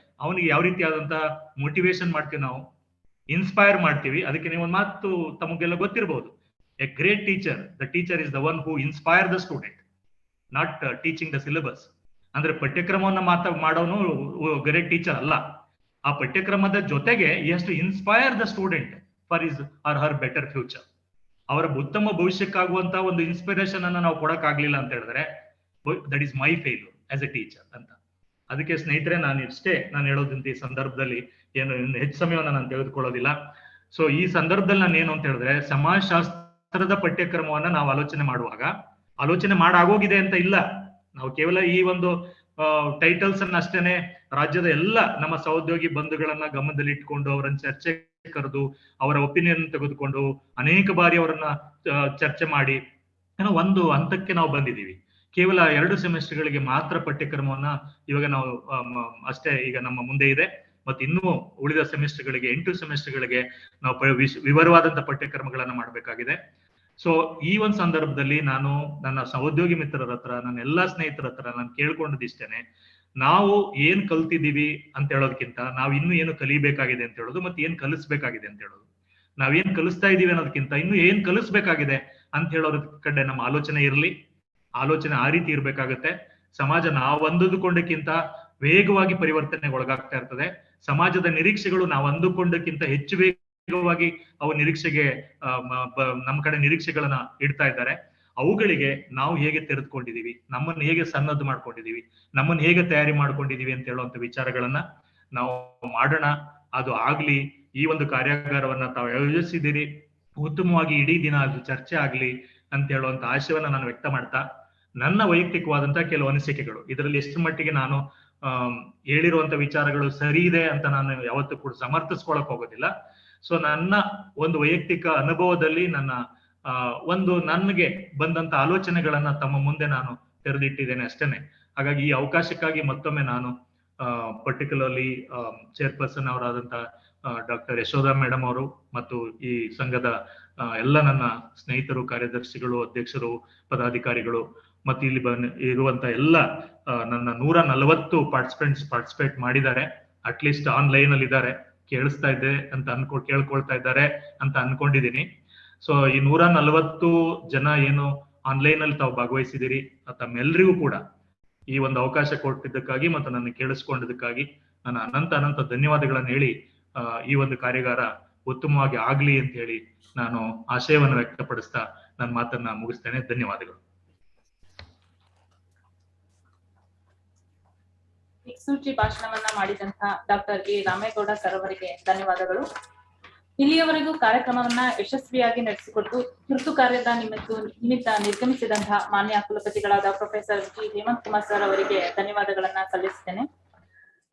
ಅವನಿಗೆ ಯಾವ ರೀತಿಯಾದಂತ ಮೋಟಿವೇಶನ್ ಮಾಡ್ತೀವಿ, ನಾವು ಇನ್ಸ್ಪೈರ್ ಮಾಡ್ತೀವಿ. ಅದಕ್ಕೆ ನೀವು ಒಂದು ಮಾತು ತಮಗೆಲ್ಲ ಗೊತ್ತಿರಬಹುದು, a great teacher, the teacher is the one who inspire the student, not teaching the syllabus. ಅಂದ್ರೆ ಪಠ್ಯಕ್ರಮವನ್ನ ಮಾಡೋನು ಗ್ರೇಟ್ ಟೀಚರ್ ಅಲ್ಲ. ಆ ಪಠ್ಯಕ್ರಮದ ಜೊತೆಗೆ ಎಷ್ಟು inspire the student for is or her better future. ಅವರ ಉತ್ತಮ ಭವಿಷ್ಯಕ್ಕಾಗುವಂತ ಒಂದು ಇನ್ಸ್ಪಿರೇಷನ್ ಅನ್ನ ನಾವು ಕೊಡಕ್ಕಾಗ್ಲಿಲ್ಲ ಅಂತ ಹೇಳಿದ್ರೆ, that is my failure as a teacher ಅಂತ. ಅದಕ್ಕೆ ಸ್ನೇಹಿತರೆ, ನಾನು ಹೇಳೋದಂತ ಈ ಸಂದರ್ಭದಲ್ಲಿ ಏನು ಹೆಚ್ಚು ಸಮಯವನ್ನು ನಾನು ತೆಗೆದುಕೊಳ್ಳೋದಿಲ್ಲ. ಸೊ ಈ ಸಂದರ್ಭದಲ್ಲಿ ನಾನು ಏನು ಅಂತ ಹೇಳಿದ್ರೆ, ಸಮಾಜಶಾಸ್ತ್ರದ ಪಠ್ಯಕ್ರಮವನ್ನ ನಾವು ಆಲೋಚನೆ ಮಾಡುವಾಗ ಆಲೋಚನೆ ಮಾಡಾಗೋಗಿದೆ ಅಂತ ಇಲ್ಲ. ನಾವು ಕೇವಲ ಈ ಒಂದು ಟೈಟಲ್ಸ್ ಅನ್ನ ಅಷ್ಟೇನೆ ರಾಜ್ಯದ ಎಲ್ಲ ನಮ್ಮ ಸಹೋದ್ಯೋಗಿ ಬಂಧುಗಳನ್ನ ಗಮನದಲ್ಲಿ ಇಟ್ಕೊಂಡು ಅವರನ್ನ ಚರ್ಚೆ ಕರೆದು ಅವರ ಒಪಿನಿಯನ್ ತೆಗೆದುಕೊಂಡು ಅನೇಕ ಬಾರಿ ಅವರನ್ನ ಚರ್ಚೆ ಮಾಡಿ ಏನೋ ಒಂದು ಹಂತಕ್ಕೆ ನಾವು ಬಂದಿದ್ದೀವಿ. ಕೇವಲ 2 ಸೆಮಿಸ್ಟರ್ಗಳಿಗೆ ಮಾತ್ರ ಪಠ್ಯಕ್ರಮವನ್ನ ಇವಾಗ ನಾವು ಅಷ್ಟೇ ಈಗ ನಮ್ಮ ಮುಂದೆ ಇದೆ. ಮತ್ತೆ ಇನ್ನೂ ಉಳಿದ ಸೆಮಿಸ್ಟರ್ಗಳಿಗೆ 8 ಸೆಮಿಸ್ಟರ್ಗಳಿಗೆ ನಾವು ವಿವರವಾದಂತ ಪಠ್ಯಕ್ರಮಗಳನ್ನ ಮಾಡಬೇಕಾಗಿದೆ. ಸೊ ಈ ಒಂದು ಸಂದರ್ಭದಲ್ಲಿ ನಾನು ನನ್ನ ಸಹೋದ್ಯೋಗಿ ಮಿತ್ರರ ಹತ್ರ, ನನ್ನ ಎಲ್ಲಾ ಸ್ನೇಹಿತರ ಹತ್ರ ನಾನು ಕೇಳ್ಕೊಂಡದಿಷ್ಟೇನೆ, ನಾವು ಏನ್ ಕಲ್ತಿದೀವಿ ಅಂತ ಹೇಳೋದಕ್ಕಿಂತ ನಾವು ಇನ್ನು ಏನು ಕಲಿಬೇಕಾಗಿದೆ ಅಂತ ಹೇಳೋದು, ಮತ್ತೆ ಏನ್ ಕಲಿಸ್ಬೇಕಾಗಿದೆ ಅಂತ ಹೇಳೋದು. ನಾವೇನ್ ಕಲಿಸ್ತಾ ಇದೀವಿ ಅನ್ನೋದಕ್ಕಿಂತ ಇನ್ನು ಏನ್ ಕಲಿಸ್ಬೇಕಾಗಿದೆ ಅಂತ ಹೇಳೋದ್ರ ಕಡೆ ನಮ್ಮ ಆಲೋಚನೆ ಇರಲಿ. ಆಲೋಚನೆ ಆ ರೀತಿ ಇರ್ಬೇಕಾಗತ್ತೆ. ಸಮಾಜ ನಾವು ಅಂದುಕೊಂಡಕ್ಕಿಂತ ವೇಗವಾಗಿ ಪರಿವರ್ತನೆಗೊಳಗಾಗ್ತಾ ಇರ್ತದೆ. ಸಮಾಜದ ನಿರೀಕ್ಷೆಗಳು ನಾವು ಅಂದುಕೊಂಡಕ್ಕಿಂತ ಹೆಚ್ಚು ವೇಗವಾಗಿ ಅವು ನಿರೀಕ್ಷೆಗೆ ನಮ್ಮ ಕಡೆ ನಿರೀಕ್ಷೆಗಳನ್ನ ಇಡ್ತಾ ಇದ್ದಾರೆ. ಅವುಗಳಿಗೆ ನಾವು ಹೇಗೆ ತೆರೆದುಕೊಂಡಿದೀವಿ, ನಮ್ಮನ್ನು ಹೇಗೆ ಸನ್ನದ್ಧ ಮಾಡ್ಕೊಂಡಿದೀವಿ, ನಮ್ಮನ್ನು ಹೇಗೆ ತಯಾರಿ ಮಾಡ್ಕೊಂಡಿದೀವಿ ಅಂತ ಹೇಳುವಂತ ವಿಚಾರಗಳನ್ನ ನಾವು ಮಾಡೋಣ. ಅದು ಆಗ್ಲಿ, ಈ ಒಂದು ಕಾರ್ಯಾಗಾರವನ್ನ ತಾವು ಆಯೋಜಿಸಿದಿರಿ, ಉತ್ತಮವಾಗಿ ಇಡೀ ದಿನ ಅದು ಚರ್ಚೆ ಆಗ್ಲಿ ಅಂತ ಹೇಳುವಂತ ಆಶಯವನ್ನ ನಾನು ವ್ಯಕ್ತ ಮಾಡ್ತಾ, ನನ್ನ ವೈಯಕ್ತಿಕವಾದಂತಹ ಕೆಲವು ಅನಿಸಿಕೆಗಳು, ಇದರಲ್ಲಿ ಎಷ್ಟು ಮಟ್ಟಿಗೆ ನಾನು ಹೇಳಿರುವಂತ ವಿಚಾರಗಳು ಸರಿ ಇದೆ ಅಂತ ನಾನು ಯಾವತ್ತೂ ಕೂಡ ಸಮರ್ಥಿಸ್ಕೊಳಕ್ ಹೋಗೋದಿಲ್ಲ. ಸೊ ನನ್ನ ಒಂದು ವೈಯಕ್ತಿಕ ಅನುಭವದಲ್ಲಿ ನನಗೆ ಬಂದಂತ ಆಲೋಚನೆಗಳನ್ನ ತಮ್ಮ ಮುಂದೆ ನಾನು ತೆರೆದಿಟ್ಟಿದ್ದೇನೆ ಅಷ್ಟೇನೆ. ಹಾಗಾಗಿ ಈ ಅವಕಾಶಕ್ಕಾಗಿ ಮತ್ತೊಮ್ಮೆ ನಾನು ಪರ್ಟಿಕ್ಯುಲರ್ಲಿ ಚೇರ್ಪರ್ಸನ್ ಅವರಾದಂತ ಡಾಕ್ಟರ್ ಯಶೋಧ ಮೇಡಮ್ ಅವರು ಮತ್ತು ಈ ಸಂಘದ ಎಲ್ಲ ನನ್ನ ಸ್ನೇಹಿತರು, ಕಾರ್ಯದರ್ಶಿಗಳು, ಅಧ್ಯಕ್ಷರು, ಪದಾಧಿಕಾರಿಗಳು ಮತ್ತು ಇಲ್ಲಿ ಇರುವಂತ ಎಲ್ಲ ನನ್ನ 140 ಪಾರ್ಟಿಸಿಪೇಟ್ ಮಾಡಿದ್ದಾರೆ. ಅಟ್ಲೀಸ್ಟ್ ಆನ್ಲೈನ್ ಅಲ್ಲಿ ಇದ್ದಾರೆ, ಕೇಳಿಸ್ತಾ ಇದೆ ಅಂತ ಕೇಳ್ಕೊಳ್ತಾ ಇದ್ದಾರೆ ಅಂತ ಅನ್ಕೊಂಡಿದೀನಿ. ಸೊ ಈ 140 ಜನ ಏನು ಆನ್ಲೈನ್ ಅಲ್ಲಿ ತಾವು ಭಾಗವಹಿಸಿದಿರಿ, ತಮ್ಮೆಲ್ಲರಿಗೂ ಕೂಡ ಈ ಒಂದು ಅವಕಾಶ ಕೊಟ್ಟಿದ್ದಕ್ಕಾಗಿ ಮತ್ತು ನನ್ನ ಕೇಳಿಸ್ಕೊಂಡಿದ್ದಕ್ಕಾಗಿ ನಾನು ಅನಂತ ಧನ್ಯವಾದಗಳನ್ನು ಹೇಳಿ ಈ ಒಂದು ಕಾರ್ಯಾಗಾರ ಉತ್ತಮವಾಗಿ ಆಗ್ಲಿ ಅಂತ ಹೇಳಿ ನಾನು ಆಶಯವನ್ನು ವ್ಯಕ್ತಪಡಿಸ್ತಾ ನನ್ನ ಮಾತನ್ನ ಮುಗಿಸ್ತೇನೆ. ಧನ್ಯವಾದಗಳು. ದಿಕ್ಸೂಚಿ ಭಾಷಣವನ್ನ ಮಾಡಿದಂತಹ ಡಾಕ್ಟರ್ ಎ ರಾಮೇಗೌಡ ಸರ್ ಅವರಿಗೆ ಧನ್ಯವಾದಗಳು. ಇಲ್ಲಿಯವರೆಗೂ ಕಾರ್ಯಕ್ರಮವನ್ನ ಯಶಸ್ವಿಯಾಗಿ ನಡೆಸಿಕೊಟ್ಟು ತುರ್ತು ಕಾರ್ಯದ ನಿಮಿತ್ತ ನಿರ್ಗಮಿಸಿದಂತಹ ಮಾನ್ಯ ಕುಲಪತಿಗಳಾದ professor G Hemanth Kumar sir ಅವರಿಗೆ ಧನ್ಯವಾದಗಳನ್ನ ಸಲ್ಲಿಸುತ್ತೇನೆ.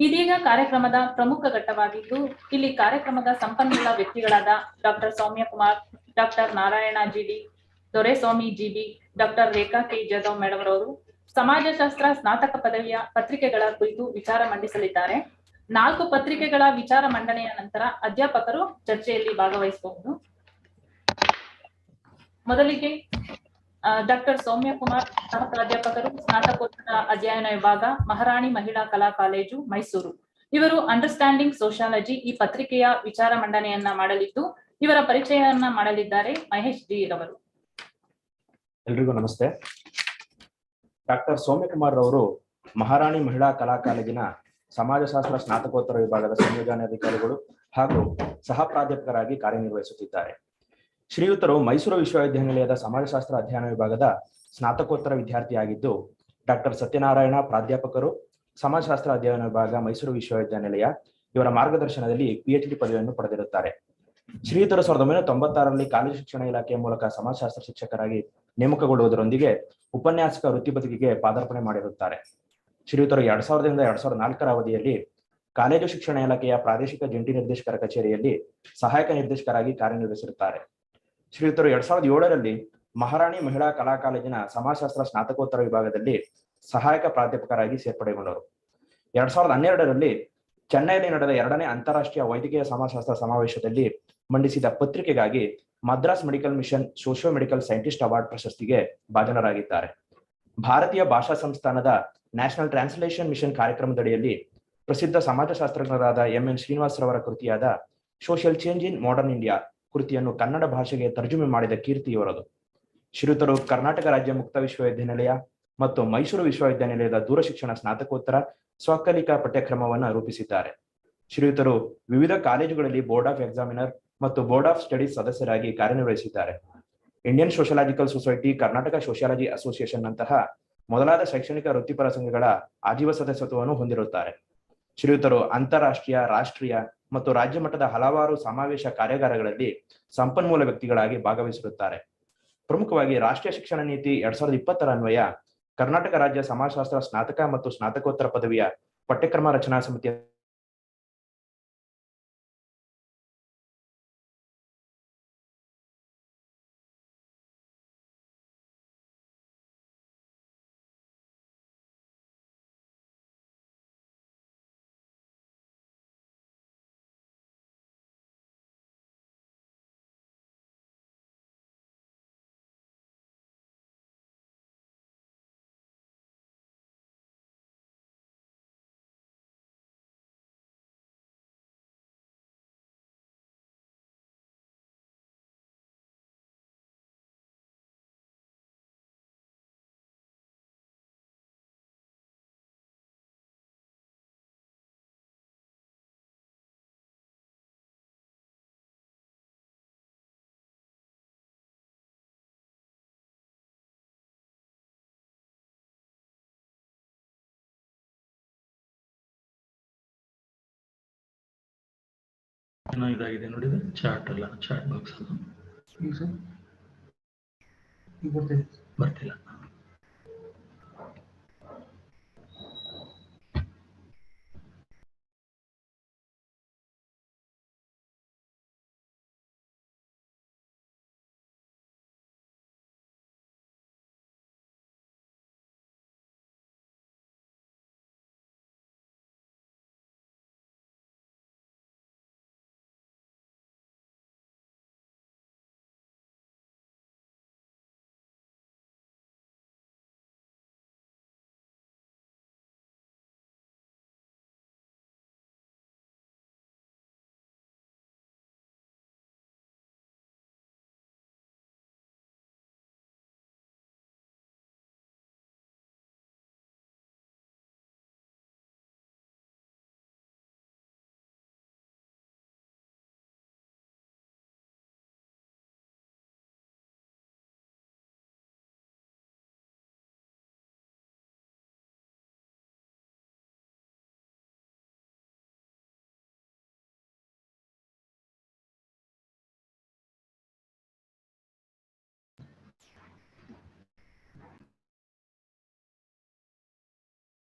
ಇದೀಗ ಕಾರ್ಯಕ್ರಮದ ಪ್ರಮುಖ ಘಟ್ಟವಾಗಿದ್ದು, ಇಲ್ಲಿ ಕಾರ್ಯಕ್ರಮದ ಸಂಪನ್ಮೂಲ ವ್ಯಕ್ತಿಗಳಾದ ಡಾಕ್ಟರ್ ಸೌಮ್ಯ ಕುಮಾರ್, ಡಾಕ್ಟರ್ ನಾರಾಯಣ ಜಿಡಿ, Doreswamy GB, doctor Rekha K Jadhav madam ಅವರು ಸಮಾಜಶಾಸ್ತ್ರ ಸ್ನಾತಕ ಪದವಿಯ ಪತ್ರಿಕೆಗಳ ಕುರಿತು ವಿಚಾರ ಮಂಡಿಸಲಿದ್ದಾರೆ. 4 ಪತ್ರಿಕೆಗಳ ವಿಚಾರ ಮಂಡನೆಯ ನಂತರ ಅಧ್ಯಾಪಕರು ಚರ್ಚೆಯಲ್ಲಿ ಭಾಗವಹಿಸಬಹುದು. ಮೊದಲಿಗೆ ಡಾಕ್ಟರ್ ಸೌಮ್ಯ ಕುಮಾರ್, ಸಹ ಪ್ರಾಧ್ಯಾಪಕರು, ಸ್ನಾತಕೋತ್ತರ ಅಧ್ಯಯನ ವಿಭಾಗ, ಮಹಾರಾಣಿ ಮಹಿಳಾ ಕಲಾ ಕಾಲೇಜು, ಮೈಸೂರು. ಇವರು ಅಂಡರ್ಸ್ಟ್ಯಾಂಡಿಂಗ್ ಸೋಶಿಯಾಲಜಿ ಈ ಪತ್ರಿಕೆಯ ವಿಚಾರ ಮಂಡನೆಯನ್ನ ಮಾಡಲಿದ್ದು, ಇವರ ಪರಿಚಯವನ್ನ ಮಾಡಲಿದ್ದಾರೆ ಮಹೇಶ್ ಜಿ ರವರು. ಎಲ್ರಿಗೂ ನಮಸ್ತೆ. ಡಾಕ್ಟರ್ ಸೌಮ್ಯ ಕುಮಾರ್ ಅವರು ಮಹಾರಾಣಿ ಮಹಿಳಾ ಕಲಾ ಕಾಲೇಜಿನ ಸಮಾಜಶಾಸ್ತ್ರ ಸ್ನಾತಕೋತ್ತರ ವಿಭಾಗದ ಸಂಯೋಜನಾಧಿಕಾರಿಗಳು ಹಾಗೂ ಸಹ ಪ್ರಾಧ್ಯಾಪಕರಾಗಿ ಕಾರ್ಯನಿರ್ವಹಿಸುತ್ತಿದ್ದಾರೆ. ಶ್ರೀಯುತರು ಮೈಸೂರು ವಿಶ್ವವಿದ್ಯಾನಿಲಯದ ಸಮಾಜಶಾಸ್ತ್ರ ಅಧ್ಯಯನ ವಿಭಾಗದ ಸ್ನಾತಕೋತ್ತರ ವಿದ್ಯಾರ್ಥಿಯಾಗಿದ್ದು, ಡಾಕ್ಟರ್ ಸತ್ಯನಾರಾಯಣ ಪ್ರಾಧ್ಯಾಪಕರು, ಸಮಾಜಶಾಸ್ತ್ರ ಅಧ್ಯಯನ ವಿಭಾಗ, ಮೈಸೂರು ವಿಶ್ವವಿದ್ಯಾನಿಲಯ, ಇವರ ಮಾರ್ಗದರ್ಶನದಲ್ಲಿ PhD ಪದವಿಯನ್ನು ಪಡೆದಿರುತ್ತಾರೆ. ಶ್ರೀಯುತರು 1996ರಲ್ಲಿ ಕಾಲೇಜು ಶಿಕ್ಷಣ ಇಲಾಖೆಯ ಮೂಲಕ ಸಮಾಜಶಾಸ್ತ್ರ ಶಿಕ್ಷಕರಾಗಿ ನೇಮಕಗೊಳ್ಳುವುದರೊಂದಿಗೆ ಉಪನ್ಯಾಸಕ ವೃತ್ತಿ ಬದುಕಿಗೆ ಪಾದಾರ್ಪಣೆ ಮಾಡಿರುತ್ತಾರೆ. ಶ್ರೀಯುತರು 2000ರಿಂದ 2004ರ ಅವಧಿಯಲ್ಲಿ ಕಾಲೇಜು ಶಿಕ್ಷಣ ಇಲಾಖೆಯ ಪ್ರಾದೇಶಿಕ ಜಂಟಿ ನಿರ್ದೇಶಕರ ಕಚೇರಿಯಲ್ಲಿ ಸಹಾಯಕ ನಿರ್ದೇಶಕರಾಗಿ ಕಾರ್ಯನಿರ್ವಹಿಸಿರುತ್ತಾರೆ. ಶ್ರೀಯುತರು 2007ರಲ್ಲಿ ಮಹಾರಾಣಿ ಮಹಿಳಾ ಕಲಾ ಕಾಲೇಜಿನ ಸಮಾಜಶಾಸ್ತ್ರ ಸ್ನಾತಕೋತ್ತರ ವಿಭಾಗದಲ್ಲಿ ಸಹಾಯಕ ಪ್ರಾಧ್ಯಾಪಕರಾಗಿ ಸೇರ್ಪಡೆಗೊಂಡರು. 2012ರಲ್ಲಿ ಚೆನ್ನೈಯಲ್ಲಿ ನಡೆದ 2ನೇ ಅಂತಾರಾಷ್ಟ್ರೀಯ ವೈದ್ಯಕೀಯ ಸಮಾಜಶಾಸ್ತ್ರ ಸಮಾವೇಶದಲ್ಲಿ ಮಂಡಿಸಿದ ಪತ್ರಿಕೆಗಾಗಿ Madras medical mission socio medical scientist award ಪ್ರಶಸ್ತಿಗೆ ಭಾಜನರಾಗಿದ್ದಾರೆ. ಭಾರತೀಯ ಭಾಷಾ ಸಂಸ್ಥಾನದ ನ್ಯಾಷನಲ್ ಟ್ರಾನ್ಸ್ಲೇಷನ್ ಮಿಷನ್ ಕಾರ್ಯಕ್ರಮದಡಿಯಲ್ಲಿ ಪ್ರಸಿದ್ಧ ಸಮಾಜಶಾಸ್ತ್ರಜ್ಞರಾದ MN ಶ್ರೀನಿವಾಸ್ ರವರ ಕೃತಿಯಾದ social change in modern India ಕೃತಿಯನ್ನು ಕನ್ನಡ ಭಾಷೆಗೆ ತರ್ಜುಮೆ ಮಾಡಿದ ಕೀರ್ತಿ ಇವರದು. ಶ್ರೀಯುತರು ಕರ್ನಾಟಕ ರಾಜ್ಯ ಮುಕ್ತ ವಿಶ್ವವಿದ್ಯಾನಿಲಯ ಮತ್ತು ಮೈಸೂರು ವಿಶ್ವವಿದ್ಯಾನಿಲಯದ ದೂರಶಿಕ್ಷಣ ಸ್ನಾತಕೋತ್ತರ ಸ್ವಕಲಿಕಾ ಪಠ್ಯಕ್ರಮವನ್ನು ರೂಪಿಸಿದ್ದಾರೆ. ಶ್ರೀಯುತರು ವಿವಿಧ ಕಾಲೇಜುಗಳಲ್ಲಿ ಬೋರ್ಡ್ ಆಫ್ ಎಕ್ಸಾಮಿನರ್ ಮತ್ತು ಬೋರ್ಡ್ ಆಫ್ ಸ್ಟಡೀಸ್ ಸದಸ್ಯರಾಗಿ ಕಾರ್ಯನಿರ್ವಹಿಸಿದ್ದಾರೆ. Indian sociological society, Karnataka sociology association ನಂತಹ ಮೊದಲಾದ ಶೈಕ್ಷಣಿಕ ವೃತ್ತಿಪರ ಸಂಘಗಳ ಆಜೀವ ಸದಸ್ಯತ್ವವನ್ನು ಹೊಂದಿರುತ್ತಾರೆ. ಶ್ರೀಯುತರು ಅಂತಾರಾಷ್ಟ್ರೀಯ, ರಾಷ್ಟ್ರೀಯ ಮತ್ತು ರಾಜ್ಯ ಮಟ್ಟದ ಹಲವಾರು ಸಮಾವೇಶ ಕಾರ್ಯಾಗಾರಗಳಲ್ಲಿ ಸಂಪನ್ಮೂಲ ವ್ಯಕ್ತಿಗಳಾಗಿ ಭಾಗವಹಿಸಿರುತ್ತಾರೆ. ಪ್ರಮುಖವಾಗಿ ರಾಷ್ಟ್ರೀಯ ಶಿಕ್ಷಣ ನೀತಿ 2020ರ ಅನ್ವಯ ಕರ್ನಾಟಕ ರಾಜ್ಯ ಸಮಾಜಶಾಸ್ತ್ರ ಸ್ನಾತಕ ಮತ್ತು ಸ್ನಾತಕೋತ್ತರ ಪದವಿಯ ಪಠ್ಯಕ್ರಮ ರಚನಾ ಸಮಿತಿಯ ಏನೋ ಇದಾಗಿದೆ ನೋಡಿದ್ರೆ ಚಾರ್ಟ್ ಅಲ್ಲ, ಚಾರ್ಟ್ ಬಾಕ್ಸ್ ಅದು ಬರ್ತಿಲ್ಲ.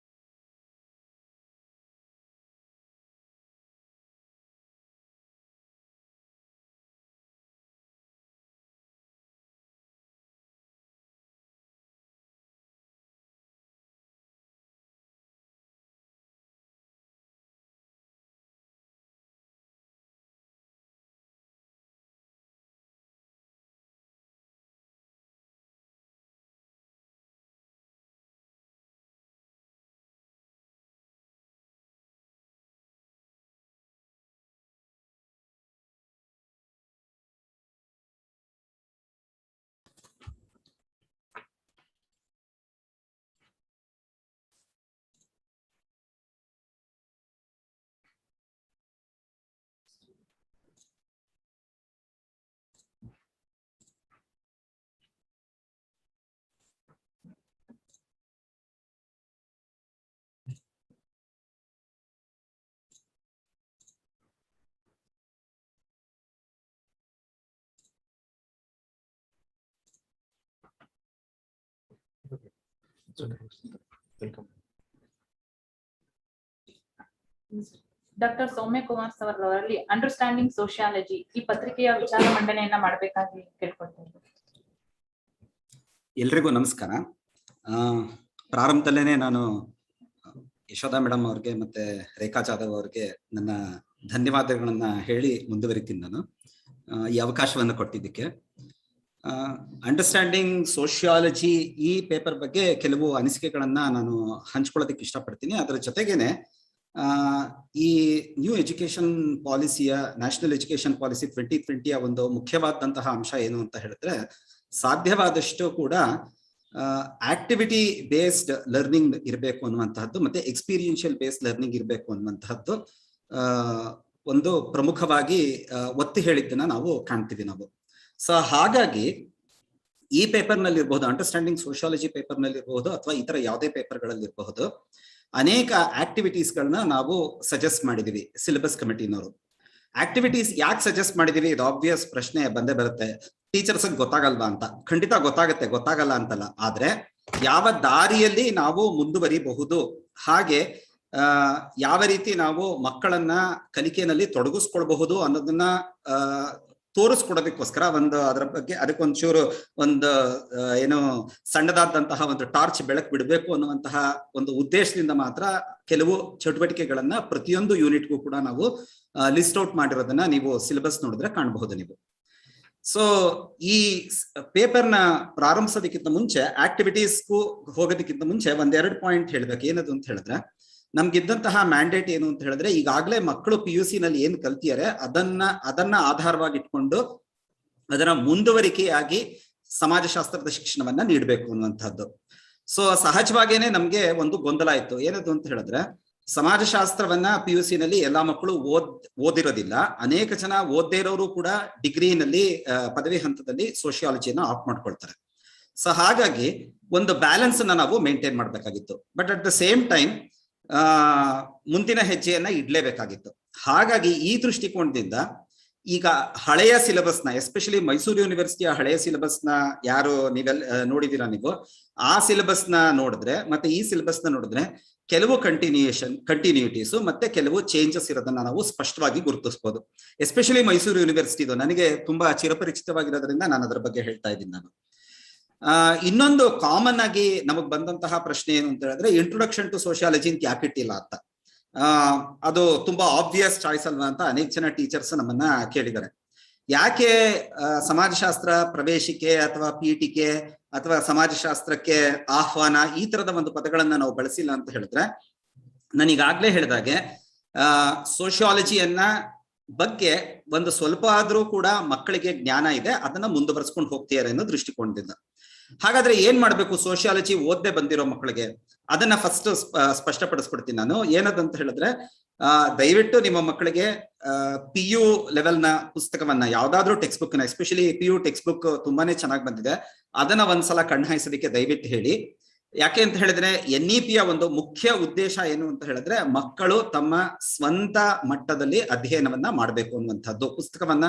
ಡಾಕ್ಟರ್ ಸೌಮ್ಯ ಕುಮಾರ್ ಸರ್ ಅವರಲ್ಲಿ ಅಂಡರ್ಸ್ಟ್ಯಾಂಡಿಂಗ್ ಸೋಶಿಯಾಲಜಿ ಈ ಪತ್ರಿಕೆಯ ವಿಚಾರ ಮಂಡನೆಯನ್ನ ಮಾಡಬೇಕಾಗಿ ಕೇಳ್ಕೊಳ್ತೇನೆ. ಎಲ್ರಿಗೂ ನಮಸ್ಕಾರ. ಪ್ರಾರಂಭದಲ್ಲೇನೆ ನಾನು ಯಶೋಧಾ ಮೇಡಮ್ ಅವ್ರಿಗೆ ಮತ್ತೆ ರೇಖಾ ಜಾಧವ್ ಅವ್ರಿಗೆ ನನ್ನ ಧನ್ಯವಾದಗಳನ್ನ ಹೇಳಿ ಮುಂದುವರಿತೀನಿ. ನಾನು ಈ ಅವಕಾಶವನ್ನು ಕೊಟ್ಟಿದ್ದಕ್ಕೆ. ಅಂಡರ್ಸ್ಟ್ಯಾಂಡಿಂಗ್ ಸೋಶಿಯಾಲಜಿ ಈ ಪೇಪರ್ ಬಗ್ಗೆ ಕೆಲವು ಅನಿಸಿಕೆಗಳನ್ನ ನಾನು ಹಂಚ್ಕೊಳ್ಳೋದಕ್ಕೆ ಇಷ್ಟಪಡ್ತೀನಿ. ಅದರ ಜೊತೆಗೇನೆ ಈ ನ್ಯೂ ಎಜುಕೇಶನ್ ಪಾಲಿಸಿಯ ನ್ಯಾಷನಲ್ ಎಜುಕೇಶನ್ ಪಾಲಿಸಿ 2020 ಒಂದು ಮುಖ್ಯವಾದಂತಹ ಅಂಶ ಏನು ಅಂತ ಹೇಳಿದ್ರೆ, ಸಾಧ್ಯವಾದಷ್ಟು ಕೂಡ ಆಕ್ಟಿವಿಟಿ ಬೇಸ್ಡ್ ಲರ್ನಿಂಗ್ ಇರಬೇಕು ಅನ್ನುವಂತಹದ್ದು ಮತ್ತೆ ಎಕ್ಸ್ಪೀರಿಯನ್ಷಿಯಲ್ ಬೇಸ್ಡ್ ಲರ್ನಿಂಗ್ ಇರಬೇಕು ಅನ್ನುವಂತಹದ್ದು ಒಂದು ಪ್ರಮುಖವಾಗಿ ಒತ್ತಿ ಹೇಳಿದ್ದನ್ನ ನಾವು ಕಾಣ್ತೀವಿ ನಾವು. ಸೊ ಹಾಗಾಗಿ ಈ ಪೇಪರ್ ನಲ್ಲಿ ಇರಬಹುದು, ಅಂಡರ್ಸ್ಟ್ಯಾಂಡಿಂಗ್ ಸೋಶಿಯಾಲಜಿ ಪೇಪರ್ ನಲ್ಲಿ ಇರಬಹುದು ಅಥವಾ ಇತರ ಯಾವುದೇ ಪೇಪರ್ಗಳಲ್ಲಿ ಇರಬಹುದು, ಅನೇಕ ಆಕ್ಟಿವಿಟೀಸ್ ಗಳನ್ನ ನಾವು ಸಜೆಸ್ಟ್ ಮಾಡಿದೀವಿ ಸಿಲೆಬಸ್ ಕಮಿಟಿನವರು. ಆಕ್ಟಿವಿಟೀಸ್ ಯಾಕೆ ಸಜೆಸ್ಟ್ ಮಾಡಿದೀವಿ, ಇದು ಆಬ್ವಿಯಸ್ ಪ್ರಶ್ನೆ ಬಂದೇ ಬರುತ್ತೆ. ಟೀಚರ್ಸ್ ಗೊತ್ತಾಗಲ್ವಾ ಅಂತ. ಖಂಡಿತ ಗೊತ್ತಾಗತ್ತೆ, ಗೊತ್ತಾಗಲ್ಲ ಅಂತಲ್ಲ. ಆದ್ರೆ ಯಾವ ದಾರಿಯಲ್ಲಿ ನಾವು ಮುಂದುವರಿಬಹುದು, ಹಾಗೆ ಯಾವ ರೀತಿ ನಾವು ಮಕ್ಕಳನ್ನ ಕಲಿಕೆಯಲ್ಲಿ ತೊಡಗಿಸ್ಕೊಳ್ಬಹುದು ಅನ್ನೋದನ್ನ ತೋರಿಸ್ಕೊಡೋದಕ್ಕೋಸ್ಕರ ಅದರ ಬಗ್ಗೆ ಅದಕ್ಕೊಂಚೂರು ಏನು ಸಣ್ಣದಾದಂತಹ ಒಂದು ಟಾರ್ಚ್ ಬೆಳಕು ಬಿಡಬೇಕು ಅನ್ನುವಂತಹ ಒಂದು ಉದ್ದೇಶದಿಂದ ಮಾತ್ರ ಕೆಲವು ಚಟುವಟಿಕೆಗಳನ್ನ ಪ್ರತಿಯೊಂದು ಯೂನಿಟ್ಗೂ ಕೂಡ ನಾವು ಲಿಸ್ಟ್ ಔಟ್ ಮಾಡಿರೋದನ್ನ ನೀವು ಸಿಲೆಬಸ್ ನೋಡಿದ್ರೆ ಕಾಣಬಹುದು ನೀವು. ಸೊ ಈ ಪೇಪರ್ನ ಪ್ರಾರಂಭಿಸೋದಕ್ಕಿಂತ ಮುಂಚೆ, ಆಕ್ಟಿವಿಟೀಸ್ಗೂ ಹೋಗೋದಕ್ಕಿಂತ ಮುಂಚೆ ಒಂದೆರಡು ಪಾಯಿಂಟ್ ಹೇಳ್ಬೇಕು. ಏನದು ಅಂತ ಹೇಳಿದ್ರೆ, ನಮ್ಗಿದ್ದಂತಹ ಮ್ಯಾಂಡೇಟ್ ಏನು ಅಂತ ಹೇಳಿದ್ರೆ, ಈಗಾಗಲೇ ಮಕ್ಕಳು PUC ನಲ್ಲಿ ಏನ್ ಕಲ್ತಿದ್ದಾರೆ ಅದನ್ನ ಆಧಾರವಾಗಿ ಇಟ್ಕೊಂಡು ಅದರ ಮುಂದುವರಿಕೆಯಾಗಿ ಸಮಾಜಶಾಸ್ತ್ರದ ಶಿಕ್ಷಣವನ್ನ ನೀಡಬೇಕು ಅನ್ನುವಂಥದ್ದು. ಸೊ ಸಹಜವಾಗೇನೆ ನಮ್ಗೆ ಒಂದು ಗೊಂದಲ ಇತ್ತು. ಏನದು ಅಂತ ಹೇಳಿದ್ರೆ, ಸಮಾಜಶಾಸ್ತ್ರವನ್ನ PUC ನಲ್ಲಿ ಎಲ್ಲಾ ಮಕ್ಕಳು ಓದಿರೋದಿಲ್ಲ. ಅನೇಕ ಜನ ಓದ್ದೇ ಇರೋರು ಕೂಡ ಡಿಗ್ರಿನಲ್ಲಿ ಪದವಿ ಹಂತದಲ್ಲಿ ಸೋಶಿಯಾಲಜಿಯನ್ನ ಆಫ್ ಮಾಡ್ಕೊಳ್ತಾರೆ. ಸೊ ಹಾಗಾಗಿ ಒಂದು ಬ್ಯಾಲೆನ್ಸ್ ಅನ್ನ ನಾವು ಮೇಂಟೈನ್ ಮಾಡ್ಬೇಕಾಗಿತ್ತು. But at the same time ಮುಂದಿನ ಹೆಜ್ಜೆಯನ್ನ ಇಡ್ಲೇಬೇಕಾಗಿತ್ತು. ಹಾಗಾಗಿ ಈ ದೃಷ್ಟಿಕೋನದಿಂದ ಈಗ ಹಳೆಯ ಸಿಲೆಬಸ್ನ, ಎಸ್ಪೆಷಲಿ ಮೈಸೂರು ಯೂನಿವರ್ಸಿಟಿಯ ಹಳೆಯ ಸಿಲೆಬಸ್ನ ಯಾರು ನೋಡಿದೀರಾ ನೀವು, ಆ ಸಿಲೆಬಸ್ನ ನೋಡಿದ್ರೆ ಮತ್ತೆ ಈ ಸಿಲೆಬಸ್ನ ನೋಡಿದ್ರೆ ಕೆಲವು ಕಂಟಿನ್ಯೂಟೀಸ್ ಮತ್ತೆ ಕೆಲವು ಚೇಂಜಸ್ ಇರೋದನ್ನ ನಾವು ಸ್ಪಷ್ಟವಾಗಿ ಗುರುತಿಸಬಹುದು. ಎಸ್ಪೆಷಲಿ ಮೈಸೂರು ಯೂನಿವರ್ಸಿಟಿದು ನನಗೆ ತುಂಬಾ ಚಿರಪರಿಚಿತವಾಗಿರೋದ್ರಿಂದ ನಾನು ಅದರ ಬಗ್ಗೆ ಹೇಳ್ತಾ ಇದ್ದೀನಿ. ನಾನು ಇನ್ನೊಂದು ಕಾಮನ್ ಆಗಿ ನಮಗ್ ಬಂದಂತಹ ಪ್ರಶ್ನೆ ಏನು ಅಂತ ಹೇಳಿದ್ರೆ, ಇಂಟ್ರೊಡಕ್ಷನ್ ಟು ಸೋಶಿಯಾಲಜಿ ಅಂತ ಯಾಕೆ ಇಟ್ಟಿಲ್ಲ ಅಂತ. ಅದು ತುಂಬಾ ಆಬ್ವಿಯಸ್ ಚಾಯ್ಸ್ ಅಲ್ವಾ ಅಂತ ಅನೇಕ ಜನ ಟೀಚರ್ಸ್ ನಮ್ಮನ್ನ ಕೇಳಿದ್ದಾರೆ. ಯಾಕೆ ಸಮಾಜಶಾಸ್ತ್ರ ಪ್ರವೇಶಿಕೆ ಅಥವಾ ಪೀಠಿಕೆ ಅಥವಾ ಸಮಾಜಶಾಸ್ತ್ರಕ್ಕೆ ಆಹ್ವಾನ ಈ ತರದ ಒಂದು ಪದಗಳನ್ನ ನಾವು ಬಳಸಿಲ್ಲ ಅಂತ ಹೇಳಿದ್ರೆ, ನಾನೀಗಾಗ್ಲೇ ಹೇಳಿದಾಗೆ ಸೋಶಿಯಾಲಜಿಯನ್ನ ಬಗ್ಗೆ ಒಂದು ಸ್ವಲ್ಪ ಆದ್ರೂ ಕೂಡ ಮಕ್ಕಳಿಗೆ ಜ್ಞಾನ ಇದೆ, ಅದನ್ನ ಮುಂದುವರಿಸ್ಕೊಂಡು ಹೋಗ್ತಿದ್ದಾರೆ ಅನ್ನೋ ದೃಷ್ಟಿಕೋನದಿಂದ. ಹಾಗಾದ್ರೆ ಏನ್ ಮಾಡ್ಬೇಕು ಸೋಶಿಯಾಲಜಿ ಓದ್ದೆ ಬಂದಿರೋ ಮಕ್ಕಳಿಗೆ? ಅದನ್ನ ಫಸ್ಟ್ ಸ್ಪಷ್ಟಪಡಿಸ್ಬಿಡ್ತೀನಿ ನಾನು. ಏನದಂತ ಹೇಳಿದ್ರೆ, ದಯವಿಟ್ಟು ನಿಮ್ಮ ಮಕ್ಕಳಿಗೆ PU ಲೆವೆಲ್ನ ಪುಸ್ತಕವನ್ನ, ಯಾವ್ದಾದ್ರು ಟೆಕ್ಸ್ಟ್ ಬುಕ್ ನ, ಎಸ್ಪೆಷಲಿ PU ಟೆಕ್ಸ್ಟ್ ಬುಕ್ ತುಂಬಾನೇ ಚೆನ್ನಾಗಿ ಬಂದಿದೆ, ಅದನ್ನ ಒಂದ್ಸಲ ಕಣ್ಹಾಯಿಸೋದಕ್ಕೆ ದಯವಿಟ್ಟು ಹೇಳಿ. ಯಾಕೆ ಅಂತ ಹೇಳಿದ್ರೆ NEP ಯ ಒಂದು ಮುಖ್ಯ ಉದ್ದೇಶ ಏನು ಅಂತ ಹೇಳಿದ್ರೆ, ಮಕ್ಕಳು ತಮ್ಮ ಸ್ವಂತ ಮಟ್ಟದಲ್ಲಿ ಅಧ್ಯಯನವನ್ನ ಮಾಡಬೇಕು ಅನ್ನುವಂಥದ್ದು, ಪುಸ್ತಕವನ್ನ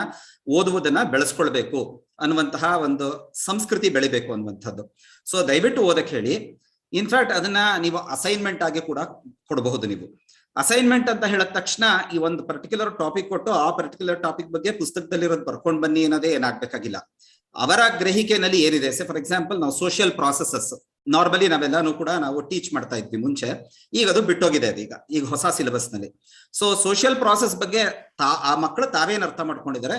ಓದುವುದನ್ನ ಬೆಳೆಸ್ಕೊಳ್ಬೇಕು ಅನ್ನುವಂತಹ ಒಂದು ಸಂಸ್ಕೃತಿ ಬೆಳಿಬೇಕು ಅನ್ನುವಂಥದ್ದು. ಸೊ ದಯವಿಟ್ಟು ಓದಕ್ಕೆ ಹೇಳಿ. ಇನ್ಫ್ಯಾಕ್ಟ್ ಅದನ್ನ ನೀವು ಅಸೈನ್ಮೆಂಟ್ ಆಗಿ ಕೂಡ ಕೊಡಬಹುದು. ನೀವು ಅಸೈನ್ಮೆಂಟ್ ಅಂತ ಹೇಳಿದ ತಕ್ಷಣ ಈ ಒಂದು ಪರ್ಟಿಕ್ಯುಲರ್ ಟಾಪಿಕ್ ಕೊಟ್ಟು ಆ ಪರ್ಟಿಕ್ಯುಲರ್ ಟಾಪಿಕ್ ಬಗ್ಗೆ ಪುಸ್ತಕದಲ್ಲಿರೋದು ಬರ್ಕೊಂಡ್ ಬನ್ನಿ ಅನ್ನೋದೇ ಏನಾಗ್ಬೇಕಾಗಿಲ್ಲ. ಅವರ ಗ್ರಹಿಕೆನಲ್ಲಿ ಏನಿದೆ, ಫಾರ್ ಎಕ್ಸಾಂಪಲ್ ನಾವು ಸೋಷಿಯಲ್ ಪ್ರಾಸೆಸಸ್ ನಾರ್ಮಲಿ ನಾವೆಲ್ಲಾನು ಕೂಡ ನಾವು ಟೀಚ್ ಮಾಡ್ತಾ ಇದ್ವಿ ಮುಂಚೆ, ಈಗ ಅದು ಬಿಟ್ಟೋಗಿದೆ. ಅದು ಈಗ ಹೊಸ ಸಿಲೆಬಸ್ ನಲ್ಲಿ. ಸೊ ಸೋಷಿಯಲ್ ಪ್ರಾಸೆಸ್ ಬಗ್ಗೆ ಆ ಮಕ್ಕಳು ತಾವೇನ್ ಅರ್ಥ ಮಾಡ್ಕೊಂಡಿದ್ದಾರೆ,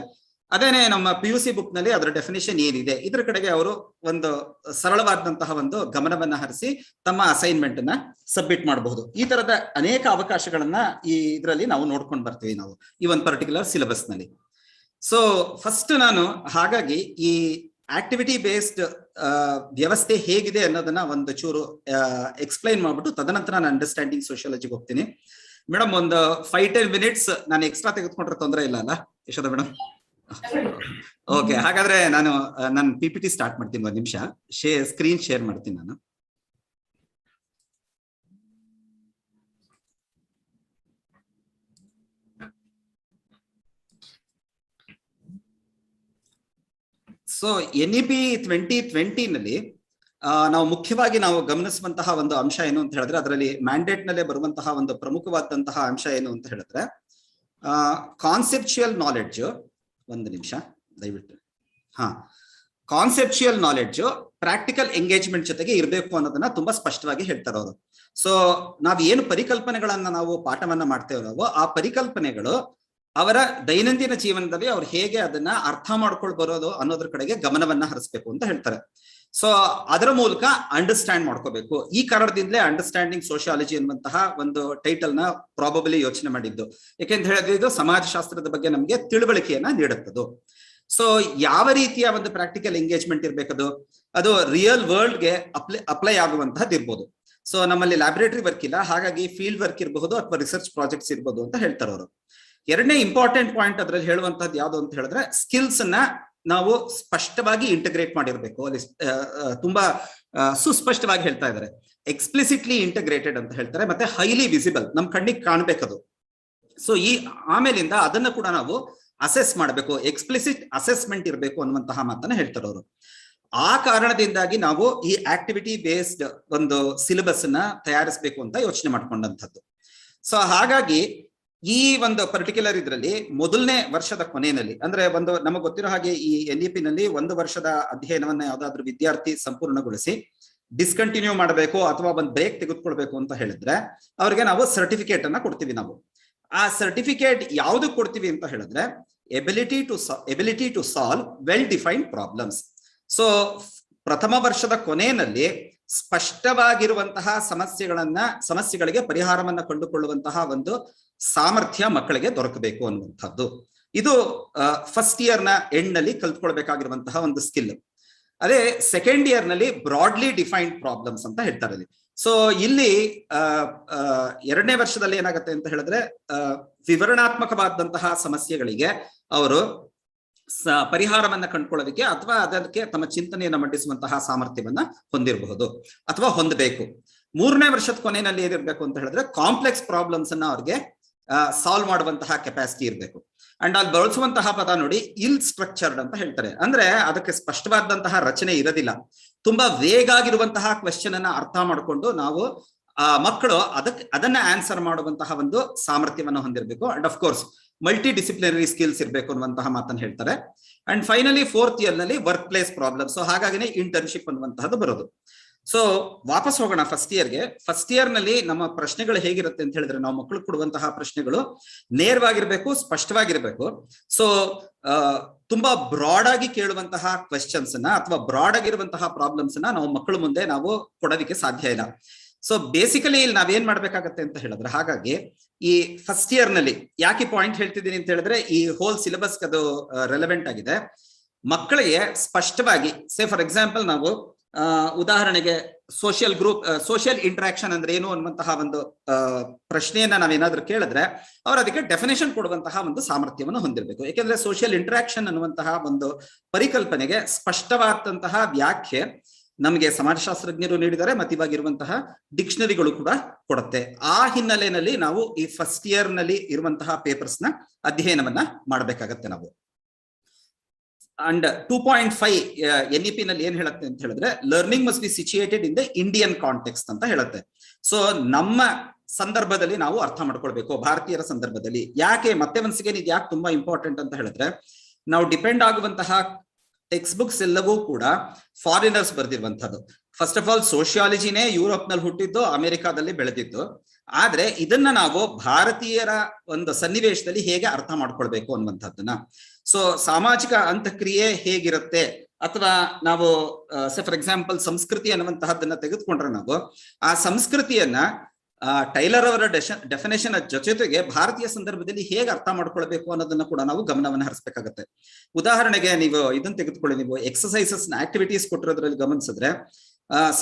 ಅದೇನೆ ನಮ್ಮ PUC ಬುಕ್ ನಲ್ಲಿ ಅದರ ಡೆಫಿನೇಷನ್ ಏನಿದೆ ಇದ್ರ ಕಡೆಗೆ ಅವರು ಒಂದು ಸರಳವಾದಂತಹ ಒಂದು ಗಮನವನ್ನ ಹರಿಸಿ ತಮ್ಮ ಅಸೈನ್ಮೆಂಟ್ ಅನ್ನ ಸಬ್ಮಿಟ್ ಮಾಡಬಹುದು. ಈ ತರದ ಅನೇಕ ಅವಕಾಶಗಳನ್ನ ಈ ಇದರಲ್ಲಿ ನಾವು ನೋಡ್ಕೊಂಡು ಬರ್ತೀವಿ ನಾವು ಈ ಒಂದು ಪರ್ಟಿಕ್ಯುಲರ್ ಸಿಲೆಬಸ್ ನಲ್ಲಿ. ಸೊ ಫಸ್ಟ್ ನಾನು ಹಾಗಾಗಿ ಈ ಆಕ್ಟಿವಿಟಿ ಬೇಸ್ಡ್ ವ್ಯವಸ್ಥೆ ಹೇಗಿದೆ ಅನ್ನೋದನ್ನ ಒಂದು ಚೂರು ಎಕ್ಸ್ಪ್ಲೈನ್ ಮಾಡ್ಬಿಟ್ಟು ತದನಂತರ ನಾನು ಅಂಡರ್ಸ್ಟ್ಯಾಂಡಿಂಗ್ ಸೋಶಿಯಾಲಜಿಗೆ ಹೋಗ್ತೀನಿ. ಮೇಡಮ್ ಒಂದು 5-10 ಮಿನಿಟ್ಸ್ ನಾನು ಎಕ್ಸ್ಟ್ರಾ ತೆಗೆದುಕೊಂಡ್ರೆ ತೊಂದರೆ ಇಲ್ಲ ಅಲ್ಲ ಯಶೋಧ ಮೇಡಮ್? ಓಕೆ, ಹಾಗಾದ್ರೆ ನಾನು ನನ್ನ PPT ಸ್ಟಾರ್ಟ್ ಮಾಡ್ತೀನಿ. ಒಂದು ನಿಮಿಷ ಸ್ಕ್ರೀನ್ ಶೇರ್ ಮಾಡ್ತೀನಿ ನಾನು. ಸೊ NEP 2020 ನಲ್ಲಿ ನಾವು ಮುಖ್ಯವಾಗಿ ನಾವು ಗಮನಿಸುವಂತಹ ಒಂದು ಅಂಶ ಏನು ಅಂತ ಹೇಳಿದ್ರೆ, ಅದರಲ್ಲಿ ಮ್ಯಾಂಡೇಟ್ ನಲ್ಲೇ ಬರುವಂತಹ ಒಂದು ಪ್ರಮುಖವಾದಂತಹ ಅಂಶ ಏನು ಅಂತ ಹೇಳಿದ್ರೆ, ಕಾನ್ಸೆಪ್ಚುಯಲ್ ನಾಲೆಡ್ಜ್. ಒಂದು ನಿಮಿಷ ದಯವಿಟ್ಟು. ಕಾನ್ಸೆಪ್ಚುಯಲ್ ನಾಲೆಡ್ಜ್ ಪ್ರಾಕ್ಟಿಕಲ್ ಎಂಗೇಜ್ಮೆಂಟ್ ಜೊತೆಗೆ ಇರಬೇಕು ಅನ್ನೋದನ್ನ ತುಂಬಾ ಸ್ಪಷ್ಟವಾಗಿ ಹೇಳ್ತಾರೆ ಅವರು. ಸೊ ನಾವ್ ಏನು ಪರಿಕಲ್ಪನೆಗಳನ್ನ ನಾವು ಪಾಠವನ್ನ ಮಾಡ್ತೇವೆ ನಾವು, ಆ ಪರಿಕಲ್ಪನೆಗಳು ಅವರ ದೈನಂದಿನ ಜೀವನದಲ್ಲಿ ಅವ್ರು ಹೇಗೆ ಅದನ್ನ ಅರ್ಥ ಮಾಡ್ಕೊಂಡು ಬರೋದು ಅನ್ನೋದ್ರ ಕಡೆಗೆ ಗಮನವನ್ನ ಹರಿಸ್ಬೇಕು ಅಂತ ಹೇಳ್ತಾರೆ. ಸೊ ಅದರ ಮೂಲಕ ಅಂಡರ್ಸ್ಟ್ಯಾಂಡ್ ಮಾಡ್ಕೋಬೇಕು. ಈ ಕಾರಣದಿಂದಲೇ ಅಂಡರ್ಸ್ಟ್ಯಾಂಡಿಂಗ್ ಸೋಶಿಯಾಲಜಿ ಅನ್ನುವಂತಹ ಒಂದು ಟೈಟಲ್ ನ ಪ್ರಾಬಬಲಿ ಯೋಚನೆ ಮಾಡಿದ್ದು. ಯಾಕೆಂತ ಹೇಳಿದ್ರೆ ಇದು ಸಮಾಜಶಾಸ್ತ್ರದ ಬಗ್ಗೆ ನಮ್ಗೆ ತಿಳುವಳಿಕೆಯನ್ನ ನೀಡುತ್ತದು. ಸೊ ಯಾವ ರೀತಿಯ ಒಂದು ಪ್ರಾಕ್ಟಿಕಲ್ ಎಂಗೇಜ್ಮೆಂಟ್ ಇರ್ಬೇಕದು, ಅದು ರಿಯಲ್ ವರ್ಲ್ಡ್ ಗೆ ಅಪ್ಲೈ ಆಗುವಂತಹದ್ದು ಇರ್ಬೋದು. ಸೊ ನಮ್ಮಲ್ಲಿ ಲ್ಯಾಬೊರೇಟರಿ ವರ್ಕ್ ಇಲ್ಲ, ಹಾಗಾಗಿ ಫೀಲ್ಡ್ ವರ್ಕ್ ಇರಬಹುದು ಅಥವಾ ರಿಸರ್ಚ್ ಪ್ರಾಜೆಕ್ಟ್ಸ್ ಇರ್ಬೋದು ಅಂತ ಹೇಳ್ತಾರೆ ಅವರು. ಎರಡನೇ ಇಂಪಾರ್ಟೆಂಟ್ ಪಾಯಿಂಟ್ ಅದ್ರಲ್ಲಿ ಹೇಳುವಂತದ್ದು ಯಾವುದು ಅಂತ ಹೇಳಿದ್ರೆ, ಸ್ಕಿಲ್ಸ್ ನ ನಾವು ಸ್ಪಷ್ಟವಾಗಿ ಇಂಟಿಗ್ರೇಟ್ ಮಾಡಿರ್ಬೇಕು. ಅಲ್ಲಿ ತುಂಬಾ ಸುಸ್ಪಷ್ಟವಾಗಿ ಹೇಳ್ತಾ ಇದ್ದಾರೆ, ಎಕ್ಸ್ಪ್ಲಿಸಿಟ್ಲಿ ಇಂಟಿಗ್ರೇಟೆಡ್ ಅಂತ ಹೇಳ್ತಾರೆ, ಮತ್ತೆ ಹೈಲಿ ವಿಸಿಬಲ್, ನಮ್ ಕಣ್ಣಿಗೆ ಕಾಣ್ಬೇಕದು. ಸೊ ಈ ಆಮೇಲಿಂದ ಅದನ್ನ ಕೂಡ ನಾವು ಅಸೆಸ್ ಮಾಡಬೇಕು, ಎಕ್ಸ್ಪ್ಲಿಸಿಟ್ ಅಸೆಸ್ಮೆಂಟ್ ಇರಬೇಕು ಅನ್ನುವಂತಹ ಮಾತನ್ನ ಹೇಳ್ತಾರೆ ಅವರು. ಆ ಕಾರಣದಿಂದಾಗಿ ನಾವು ಈ ಆಕ್ಟಿವಿಟಿ ಬೇಸ್ಡ್ ಒಂದು ಸಿಲೆಬಸ್ ನ ತಯಾರಿಸಬೇಕು ಅಂತ ಯೋಚನೆ ಮಾಡ್ಕೊಂಡಂಥದ್ದು. ಸೊ ಹಾಗಾಗಿ ಈ ಒಂದು ಪರ್ಟಿಕ್ಯುಲರ್ ಇದರಲ್ಲಿ ಮೊದಲನೇ ವರ್ಷದ ಕೊನೆಯಲ್ಲಿ, ಅಂದ್ರೆ ಒಂದು ನಮಗೆ ಗೊತ್ತಿರೋ ಹಾಗೆ ಈ NEP ನಲ್ಲಿ ಒಂದು ವರ್ಷದ ಅಧ್ಯಯನವನ್ನ ಯಾವ್ದಾದ್ರು ವಿದ್ಯಾರ್ಥಿ ಸಂಪೂರ್ಣಗೊಳಿಸಿ ಡಿಸ್ಕಂಟಿನ್ಯೂ ಮಾಡಬೇಕು ಅಥವಾ ಒಂದು ಬ್ರೇಕ್ ತೆಗೆದುಕೊಳ್ಬೇಕು ಅಂತ ಹೇಳಿದ್ರೆ ಅವ್ರಿಗೆ ನಾವು ಸರ್ಟಿಫಿಕೇಟ್ ಅನ್ನ ಕೊಡ್ತೀವಿ. ನಾವು ಆ ಸರ್ಟಿಫಿಕೇಟ್ ಯಾವ್ದಕ್ ಕೊಡ್ತೀವಿ ಅಂತ ಹೇಳಿದ್ರೆ, ability to solve well defined problems. So ಪ್ರಥಮ ವರ್ಷದ ಕೊನೆಯಲ್ಲಿ ಸ್ಪಷ್ಟವಾಗಿರುವಂತಹ ಸಮಸ್ಯೆಗಳಿಗೆ ಪರಿಹಾರವನ್ನ ಕಂಡುಕೊಳ್ಳುವಂತಹ ಒಂದು ಸಾಮರ್ಥ್ಯ ಮಕ್ಕಳಿಗೆ ದೊರಕಬೇಕು ಅನ್ನುವಂಥದ್ದು. ಇದು ಫಸ್ಟ್ ಇಯರ್ ನ ಎಂಡ್ ನಲ್ಲಿ ಕಲ್ತ್ಕೊಳ್ಬೇಕಾಗಿರುವಂತಹ ಒಂದು ಸ್ಕಿಲ್. ಅದೇ ಸೆಕೆಂಡ್ ಇಯರ್ ನಲ್ಲಿ ಬ್ರಾಡ್ಲಿ ಡಿಫೈನ್ಡ್ ಪ್ರಾಬ್ಲಮ್ಸ್ ಅಂತ ಹೇಳ್ತಾರೆ ಅಲ್ಲಿ. ಸೊ ಇಲ್ಲಿ ಎರಡನೇ ವರ್ಷದಲ್ಲಿ ಏನಾಗುತ್ತೆ ಅಂತ ಹೇಳಿದ್ರೆ, ವಿವರಣಾತ್ಮಕವಾದಂತಹ ಸಮಸ್ಯೆಗಳಿಗೆ ಅವರು ಪರಿಹಾರವನ್ನ ಕಂಡುಕೊಳ್ಳೋದಕ್ಕೆ ಅಥವಾ ಅದಕ್ಕೆ ತಮ್ಮ ಚಿಂತನೆಯನ್ನ ಮಂಡಿಸುವಂತಹ ಸಾಮರ್ಥ್ಯವನ್ನ ಹೊಂದಿರಬಹುದು ಅಥವಾ ಹೊಂದಬೇಕು. ಮೂರನೇ ವರ್ಷದ ಕೊನೆಯಲ್ಲಿ ಏನಿರ್ಬೇಕು ಅಂತ ಹೇಳಿದ್ರೆ, ಕಾಂಪ್ಲೆಕ್ಸ್ ಪ್ರಾಬ್ಲಮ್ಸ್ ಅನ್ನ ಅವ್ರಿಗೆ ಸಾಲ್ವ್ ಮಾಡುವಂತಹ ಕೆಪಾಸಿಟಿ ಇರಬೇಕು. ಅಂಡ್ ಅಲ್ಲಿ ಬಳಸುವಂತಹ ಪದ ನೋಡಿ ಇಲ್ ಸ್ಟ್ರಕ್ಚರ್ಡ್ ಅಂತ ಹೇಳ್ತಾರೆ. ಅಂದ್ರೆ ಅದಕ್ಕೆ ಸ್ಪಷ್ಟವಾದಂತಹ ರಚನೆ ಇರೋದಿಲ್ಲ. ತುಂಬಾ ವೇಗ ಆಗಿರುವಂತಹ ಕ್ವೆಶ್ಚನ್ ಅನ್ನ ಅರ್ಥ ಮಾಡಿಕೊಂಡು ನಾವು ಮಕ್ಕಳು ಅದನ್ನ ಆನ್ಸರ್ ಮಾಡುವಂತಹ ಒಂದು ಸಾಮರ್ಥ್ಯವನ್ನು ಹೊಂದಿರಬೇಕು. And of course multi disciplinary skills ಇರಬೇಕು ಅನ್ನುವಂತಹ ಮಾತನ್ನು ಹೇಳ್ತಾರೆ. ಅಂಡ್ ಫೈನಲಿ 4th ಇಯರ್ ನಲ್ಲಿ ವರ್ಕ್ ಪ್ಲೇಸ್ ಪ್ರಾಬ್ಲಮ್. ಸೊ ಹಾಗಾಗಿನೇ ಇಂಟರ್ನ್ಶಿಪ್ ಅನ್ನುವಂತಹದ್ದು ಬರೋದು. ಸೊ ವಾಪಸ್ ಹೋಗೋಣ ಫಸ್ಟ್ ಇಯರ್ಗೆ. ಫಸ್ಟ್ ಇಯರ್ ನಲ್ಲಿ ನಮ್ಮ ಪ್ರಶ್ನೆಗಳು ಹೇಗಿರುತ್ತೆ ಅಂತ ಹೇಳಿದ್ರೆ, ನಾವು ಮಕ್ಕಳು ಕೊಡುವಂತಹ ಪ್ರಶ್ನೆಗಳು ನೇರವಾಗಿರ್ಬೇಕು, ಸ್ಪಷ್ಟವಾಗಿರ್ಬೇಕು. ಸೊ ತುಂಬಾ ಬ್ರಾಡ್ ಆಗಿ ಕೇಳುವಂತಹ ಕ್ವೆಶ್ಚನ್ಸ್ ಅನ್ನ ಅಥವಾ ಬ್ರಾಡ್ ಆಗಿರುವಂತಹ ಪ್ರಾಬ್ಲಮ್ಸ್ ಅನ್ನ ನಾವು ಮಕ್ಕಳ ಮುಂದೆ ನಾವು ಕೊಡೋದಕ್ಕೆ ಸಾಧ್ಯ ಇಲ್ಲ. ಸೊ ಬೇಸಿಕಲಿ ಇಲ್ಲಿ ನಾವೇನ್ ಮಾಡ್ಬೇಕಾಗತ್ತೆ ಅಂತ ಹೇಳಿದ್ರೆ, ಹಾಗಾಗಿ ಈ ಫಸ್ಟ್ ಇಯರ್ ನಲ್ಲಿ ಯಾಕೆ ಪಾಯಿಂಟ್ ಹೇಳ್ತಿದ್ದೀನಿ ಅಂತ ಹೇಳಿದ್ರೆ, ಈ ಹೋಲ್ ಸಿಲೆಬಸ್ ಅದು ರೆಲೆವೆಂಟ್ ಆಗಿದೆ. ಮಕ್ಕಳಿಗೆ ಸ್ಪಷ್ಟವಾಗಿ ಫಾರ್ ಎಕ್ಸಾಂಪಲ್ ನಾವು ಉದಾಹರಣೆಗೆ ಸೋಷಿಯಲ್ ಇಂಟ್ರಾಕ್ಷನ್ ಅಂದ್ರೆ ಏನು ಅನ್ನುವಂತಹ ಒಂದು ಪ್ರಶ್ನೆಯನ್ನ ನಾವೇನಾದ್ರೂ ಕೇಳಿದ್ರೆ ಅವ್ರು ಅದಕ್ಕೆ ಡೆಫಿನೇಷನ್ ಕೊಡುವಂತಹ ಒಂದು ಸಾಮರ್ಥ್ಯವನ್ನು ಹೊಂದಿರಬೇಕು. ಯಾಕೆಂದ್ರೆ ಸೋಷಿಯಲ್ ಇಂಟ್ರಾಕ್ಷನ್ ಅನ್ನುವಂತಹ ಒಂದು ಪರಿಕಲ್ಪನೆಗೆ ಸ್ಪಷ್ಟವಾದಂತಹ ವ್ಯಾಖ್ಯೆ ನಮಗೆ ಸಮಾಜಶಾಸ್ತ್ರಜ್ಞರು ನೀಡಿದ್ದಾರೆ, ಮತ್ತು ಇವಾಗಿರುವಂತಹ ಡಿಕ್ಷನರಿಗಳು ಕೂಡ ಕೊಡುತ್ತೆ. ಆ ಹಿನ್ನೆಲೆಯಲ್ಲಿ ನಾವು ಈ ಫಸ್ಟ್ ಇಯರ್ ನಲ್ಲಿ ಇರುವಂತಹ ಪೇಪರ್ಸ್ ನ ಅಧ್ಯಯನವನ್ನ ಮಾಡಬೇಕಾಗತ್ತೆ ನಾವು. ಅಂಡ್ 2.5 NEP ನಲ್ಲಿ ಏನ್ ಹೇಳುತ್ತೆ ಅಂತ ಹೇಳಿದ್ರೆ, learning must be situated in the Indian context ಅಂತ ಹೇಳುತ್ತೆ. ಸೊ ನಮ್ಮ ಸಂದರ್ಭದಲ್ಲಿ ನಾವು ಅರ್ಥ ಮಾಡ್ಕೊಳ್ಬೇಕು, ಭಾರತೀಯರ ಸಂದರ್ಭದಲ್ಲಿ. ಯಾಕೆ ಮತ್ತೆ ಒನ್ಸಿಗೆ ಇದು ಯಾಕೆ ತುಂಬಾ ಇಂಪಾರ್ಟೆಂಟ್ ಅಂತ ಹೇಳಿದ್ರೆ, ನಾವು ಡಿಪೆಂಡ್ ಆಗುವಂತಹ ಟೆಕ್ಸ್ಟ್ ಬುಕ್ಸ್ ಎಲ್ಲವೂ ಕೂಡ ಫಾರಿನರ್ಸ್ ಬರ್ದಿರುವಂತದ್ದು. ಫಸ್ಟ್ ಆಫ್ ಆಲ್ ಸೋಶಿಯಾಲಜಿನೇ ಯುರೋಪ್ ನಲ್ಲಿ ಹುಟ್ಟಿದ್ದು, ಅಮೆರಿಕಾದಲ್ಲಿ ಬೆಳೆದಿದ್ದು. ಆದ್ರೆ ಇದನ್ನ ನಾವು ಭಾರತೀಯರ ಒಂದು ಸನ್ನಿವೇಶದಲ್ಲಿ ಹೇಗೆ ಅರ್ಥ ಮಾಡ್ಕೊಳ್ಬೇಕು ಅನ್ನುವಂಥದ್ದನ್ನ, ಸೊ ಸಾಮಾಜಿಕ ಅಂತಕ್ರಿಯೆ ಹೇಗಿರುತ್ತೆ, ಅಥವಾ ನಾವು ಫಾರ್ ಎಕ್ಸಾಂಪಲ್ ಸಂಸ್ಕೃತಿ ಅನ್ನುವಂತಹದ್ದನ್ನ ತೆಗೆದುಕೊಂಡ್ರೆ ನಾವು ಆ ಸಂಸ್ಕೃತಿಯನ್ನ ಟೈಲರ್ ಅವರ ಡೆಫಿನೇಷನ್ ಜೊತೆಗೆ ಭಾರತೀಯ ಸಂದರ್ಭದಲ್ಲಿ ಹೇಗೆ ಅರ್ಥ ಮಾಡ್ಕೊಳ್ಬೇಕು ಅನ್ನೋದನ್ನ ಕೂಡ ನಾವು ಗಮನವನ್ನು ಹರಿಸಬೇಕಾಗತ್ತೆ. ಉದಾಹರಣೆಗೆ ನೀವು ಇದನ್ನ ತೆಗೆದುಕೊಳ್ಳಿ, ನೀವು ಎಕ್ಸಸೈಸಸ್ ಆಕ್ಟಿವಿಟೀಸ್ ಕೊಟ್ಟಿರೋದ್ರಲ್ಲಿ ಗಮನಿಸಿದ್ರೆ,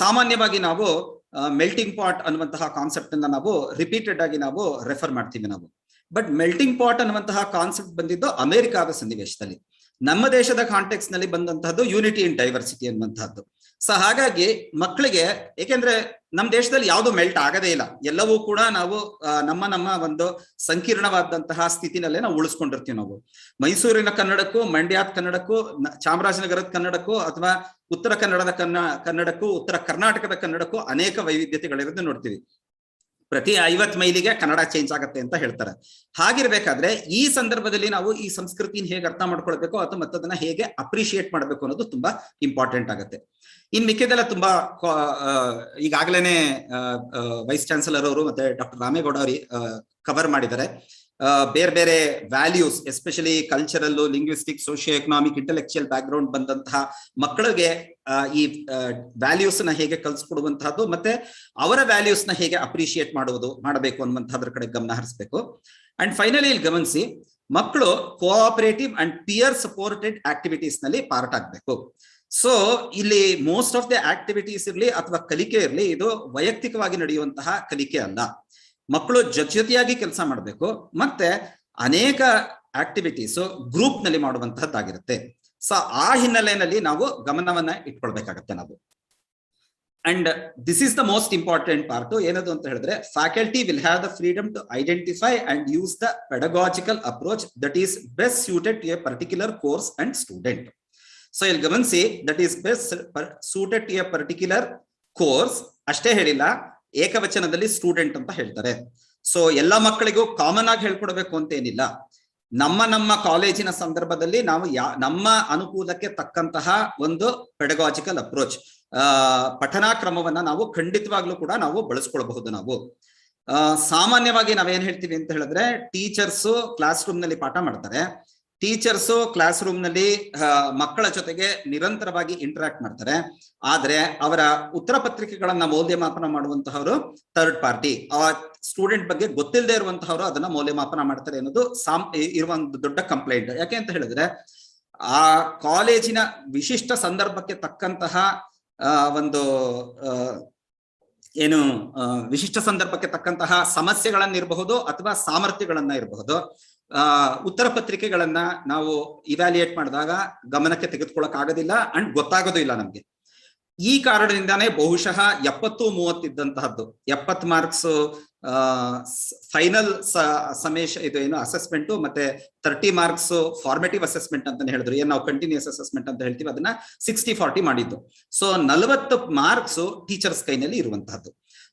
ಸಾಮಾನ್ಯವಾಗಿ ನಾವು ಮೆಲ್ಟಿಂಗ್ ಪಾಟ್ ಅನ್ನುವಂತಹ ಕಾನ್ಸೆಪ್ಟ್ ಅನ್ನ ನಾವು ರಿಪೀಟೆಡ್ ಆಗಿ ನಾವು ರೆಫರ್ ಮಾಡ್ತೀವಿ ನಾವು. ಬಟ್ ಮೆಲ್ಟಿಂಗ್ ಪಾಟ್ ಅನ್ನುವಂತಹ ಕಾನ್ಸೆಪ್ಟ್ ಬಂದಿದ್ದು ಅಮೆರಿಕಾದ ಸನ್ನಿವೇಶದಲ್ಲಿ. ನಮ್ಮ ದೇಶದ ಕಾಂಟೆಕ್ಸ್ಟ್ ನಲ್ಲಿ ಬಂದಂತಹದ್ದು ಯೂನಿಟಿ ಇನ್ ಡೈವರ್ಸಿಟಿ ಅನ್ನುವಂತಹದ್ದು. ಸೊ ಹಾಗಾಗಿ ಮಕ್ಕಳಿಗೆ, ಏಕೆಂದ್ರೆ ನಮ್ಮ ದೇಶದಲ್ಲಿ ಯಾವುದು ಮೆಲ್ಟ್ ಆಗದೇ ಇಲ್ಲ, ಎಲ್ಲವೂ ಕೂಡ ನಾವು ನಮ್ಮ ಒಂದು ಸಂಕೀರ್ಣವಾದಂತಹ ಸ್ಥಿತಿನಲ್ಲೇ ನಾವು ಉಳಿಸ್ಕೊಂಡಿರ್ತೀವಿ ನಾವು. ಮೈಸೂರಿನ ಕನ್ನಡಕ್ಕೂ, ಮಂಡ್ಯದ ಕನ್ನಡಕ್ಕೂ, ಚಾಮರಾಜನಗರದ ಕನ್ನಡಕ್ಕೂ, ಅಥವಾ ಉತ್ತರ ಕನ್ನಡದ ಕನ್ನಡಕ್ಕೂ, ಉತ್ತರ ಕರ್ನಾಟಕದ ಕನ್ನಡಕ್ಕೂ ಅನೇಕ ವೈವಿಧ್ಯತೆಗಳಿರೋದು ನೋಡ್ತೀವಿ. ಪ್ರತಿ 50 ಮೈಲಿಗೆ ಕನ್ನಡ ಚೇಂಜ್ ಆಗತ್ತೆ ಅಂತ ಹೇಳ್ತಾರೆ. ಹಾಗಿರ್ಬೇಕಾದ್ರೆ ಈ ಸಂದರ್ಭದಲ್ಲಿ ನಾವು ಈ ಸಂಸ್ಕೃತಿನ ಹೇಗೆ ಅರ್ಥ ಮಾಡ್ಕೊಳ್ಬೇಕು ಅಥವಾ ಮತ್ತದನ್ನ ಹೇಗೆ ಅಪ್ರಿಶಿಯೇಟ್ ಮಾಡಬೇಕು ಅನ್ನೋದು ತುಂಬಾ ಇಂಪಾರ್ಟೆಂಟ್ ಆಗುತ್ತೆ. ಇನ್ ಮಿಕ್ಕಿದೆಲ್ಲ ತುಂಬಾ ಈಗಾಗಲೇ ವೈಸ್ ಚಾನ್ಸಲರ್ ಅವರು ಮತ್ತೆ ಡಾಕ್ಟರ್ ರಾಮೇಗೌಡ ಅವರು ಕವರ್ ಮಾಡಿದ್ದಾರೆ. ಬೇರೆ ಬೇರೆ values, especially cultural, linguistic, socio economic, intellectual back ground ಬಂದಂತಹ ಮಕ್ಕಳಿಗೆ ಈ ವ್ಯಾಲ್ಯೂಸ್ ನ ಹೇಗೆ ಕಲ್ಸ್ಕೊಡುವಂತಹದ್ದು, ಮತ್ತೆ ಅವರ ವ್ಯಾಲ್ಯೂಸ್ ನ ಹೇಗೆ ಅಪ್ರಿಶಿಯೇಟ್ ಮಾಡಬೇಕು ಅನ್ನುವಂಥದ್ರ ಕಡೆ ಗಮನ ಹರಿಸಬೇಕು. ಅಂಡ್ ಫೈನಲಿ ಇಲ್ಲಿ ಗಮನಿಸಿ, ಮಕ್ಕಳು cooperative and peer supported activities ನಲ್ಲಿ ಪಾರ್ಟ್ ಆಗ್ಬೇಕು. ಸೊ ಇಲ್ಲಿ ಮೋಸ್ಟ್ ಆಫ್ ದ ಆಕ್ಟಿವಿಟೀಸ್ ಇರ್ಲಿ ಅಥವಾ ಕಲಿಕೆ ಇರ್ಲಿ, ಇದು ವೈಯಕ್ತಿಕವಾಗಿ ನಡೆಯುವಂತಹ ಕಲಿಕೆ ಅಲ್ಲ. ಮಕ್ಕಳು ಜೊತೆಯಾಗಿ ಕೆಲಸ ಮಾಡಬೇಕು, ಮತ್ತೆ ಅನೇಕ ಆಕ್ಟಿವಿಟೀಸ್ ಗ್ರೂಪ್ ನಲ್ಲಿ ಮಾಡುವಂತಹದ್ದಾಗಿರುತ್ತೆ. ಸೊ ಆ ಹಿನ್ನೆಲೆಯಲ್ಲಿ ನಾವು ಗಮನವನ್ನ ಇಟ್ಕೊಳ್ಬೇಕಾಗತ್ತೆ ನಾವು. And this is the most important part. ಏನದು ಅಂತ ಹೇಳಿದ್ರೆ, faculty will have the freedom to identify and use the pedagogical approach that is best suited to a particular course and student. So ಇಲ್ಲಿ ಗಮನಿಸಿ, that is best suited to a particular course ಅಷ್ಟೇ ಹೇಳಿಲ್ಲ, ಏಕವಚನದಲ್ಲಿ ಸ್ಟೂಡೆಂಟ್ ಅಂತ ಹೇಳ್ತಾರೆ. ಸೊ ಎಲ್ಲ ಮಕ್ಕಳಿಗೂ ಕಾಮನ್ ಆಗಿ ಹೇಳ್ಕೊಡ್ಬೇಕು ಅಂತ ಏನಿಲ್ಲ. ನಮ್ಮ ಕಾಲೇಜಿನ ಸಂದರ್ಭದಲ್ಲಿ ನಾವು ನಮ್ಮ ಅನುಕೂಲಕ್ಕೆ ತಕ್ಕಂತಹ ಒಂದು ಪೆಡಗಾಜಿಕಲ್ ಅಪ್ರೋಚ್, ಪಠನಾ ಕ್ರಮವನ್ನ ನಾವು ಖಂಡಿತವಾಗ್ಲೂ ಕೂಡ ನಾವು ಬಳಸ್ಕೊಳ್ಬಹುದು. ನಾವು ಸಾಮಾನ್ಯವಾಗಿ ನಾವೇನ್ ಹೇಳ್ತೀವಿ ಅಂತ ಹೇಳಿದ್ರೆ, ಟೀಚರ್ಸ್ ಕ್ಲಾಸ್ ರೂಮ್ ನಲ್ಲಿ ಪಾಠ ಮಾಡ್ತಾರೆ. ಟೀಚರ್ಸ್ ಕ್ಲಾಸ್ ರೂಮ್ ನಲ್ಲಿ ಮಕ್ಕಳ ಜೊತೆಗೆ ನಿರಂತರವಾಗಿ ಇಂಟರಾಕ್ಟ್ ಮಾಡ್ತಾರೆ. ಆದ್ರೆ ಅವರ ಉತ್ತರ ಪತ್ರಿಕೆಗಳನ್ನ ಮೌಲ್ಯಮಾಪನ ಮಾಡುವಂತಹವರು ಥರ್ಡ್ ಪಾರ್ಟಿ. ಆ ಸ್ಟೂಡೆಂಟ್ ಬಗ್ಗೆ ಗೊತ್ತಿಲ್ಲದೆ ಇರುವಂತಹವರು ಅದನ್ನ ಮೌಲ್ಯಮಾಪನ ಮಾಡ್ತಾರೆ ಅನ್ನೋದು ಇರುವ ಒಂದು ದೊಡ್ಡ ಕಂಪ್ಲೇಂಟ್. ಯಾಕೆ ಅಂತ ಹೇಳಿದ್ರೆ, ಆ ಕಾಲೇಜಿನ ವಿಶಿಷ್ಟ ಸಂದರ್ಭಕ್ಕೆ ತಕ್ಕಂತಹ ಒಂದು ವಿಶಿಷ್ಟ ಸಂದರ್ಭಕ್ಕೆ ತಕ್ಕಂತಹ ಸಮಸ್ಯೆಗಳನ್ನಿರಬಹುದು ಅಥವಾ ಸಾಮರ್ಥ್ಯಗಳನ್ನ ಇರಬಹುದು, ಉತ್ತರ ಪತ್ರಿಕೆಗಳನ್ನ ನಾವು ಇವ್ಯಾಲ್ಯೂಯೇಟ್ ಮಾಡಿದಾಗ ಗಮನಕ್ಕೆ ತೆಗೆದುಕೊಳ್ಳಕ್ ಆಗೋದಿಲ್ಲ ಅಂಡ್ ಗೊತ್ತಾಗೋದು ಇಲ್ಲ ನಮ್ಗೆ. ಈ ಕಾರಣದಿಂದಾನೇ ಬಹುಶಃ 70-30 ಇದ್ದಂತಹದ್ದು, 70 ಮಾರ್ಕ್ಸ್ ಫೈನಲ್ ಇದು ಏನು ಅಸೆಸ್ಮೆಂಟ್, ಮತ್ತೆ 30 ಮಾರ್ಕ್ಸ್ ಫಾರ್ಮೇಟಿವ್ ಅಸೆಸ್ಮೆಂಟ್ ಅಂತ ಹೇಳಿದ್ರು, ಏನ್ ನಾವು ಕಂಟಿನ್ಯೂಸ್ ಅಸೆಸ್ಮೆಂಟ್ ಅಂತ ಹೇಳ್ತೀವಿ, ಅದನ್ನ 60-40 ಮಾಡಿದ್ದು. ಸೊ 40 ಮಾರ್ಕ್ಸ್ ಟೀಚರ್ಸ್ ಕೈನಲ್ಲಿ ಇರುವಂತಹದ್ದು.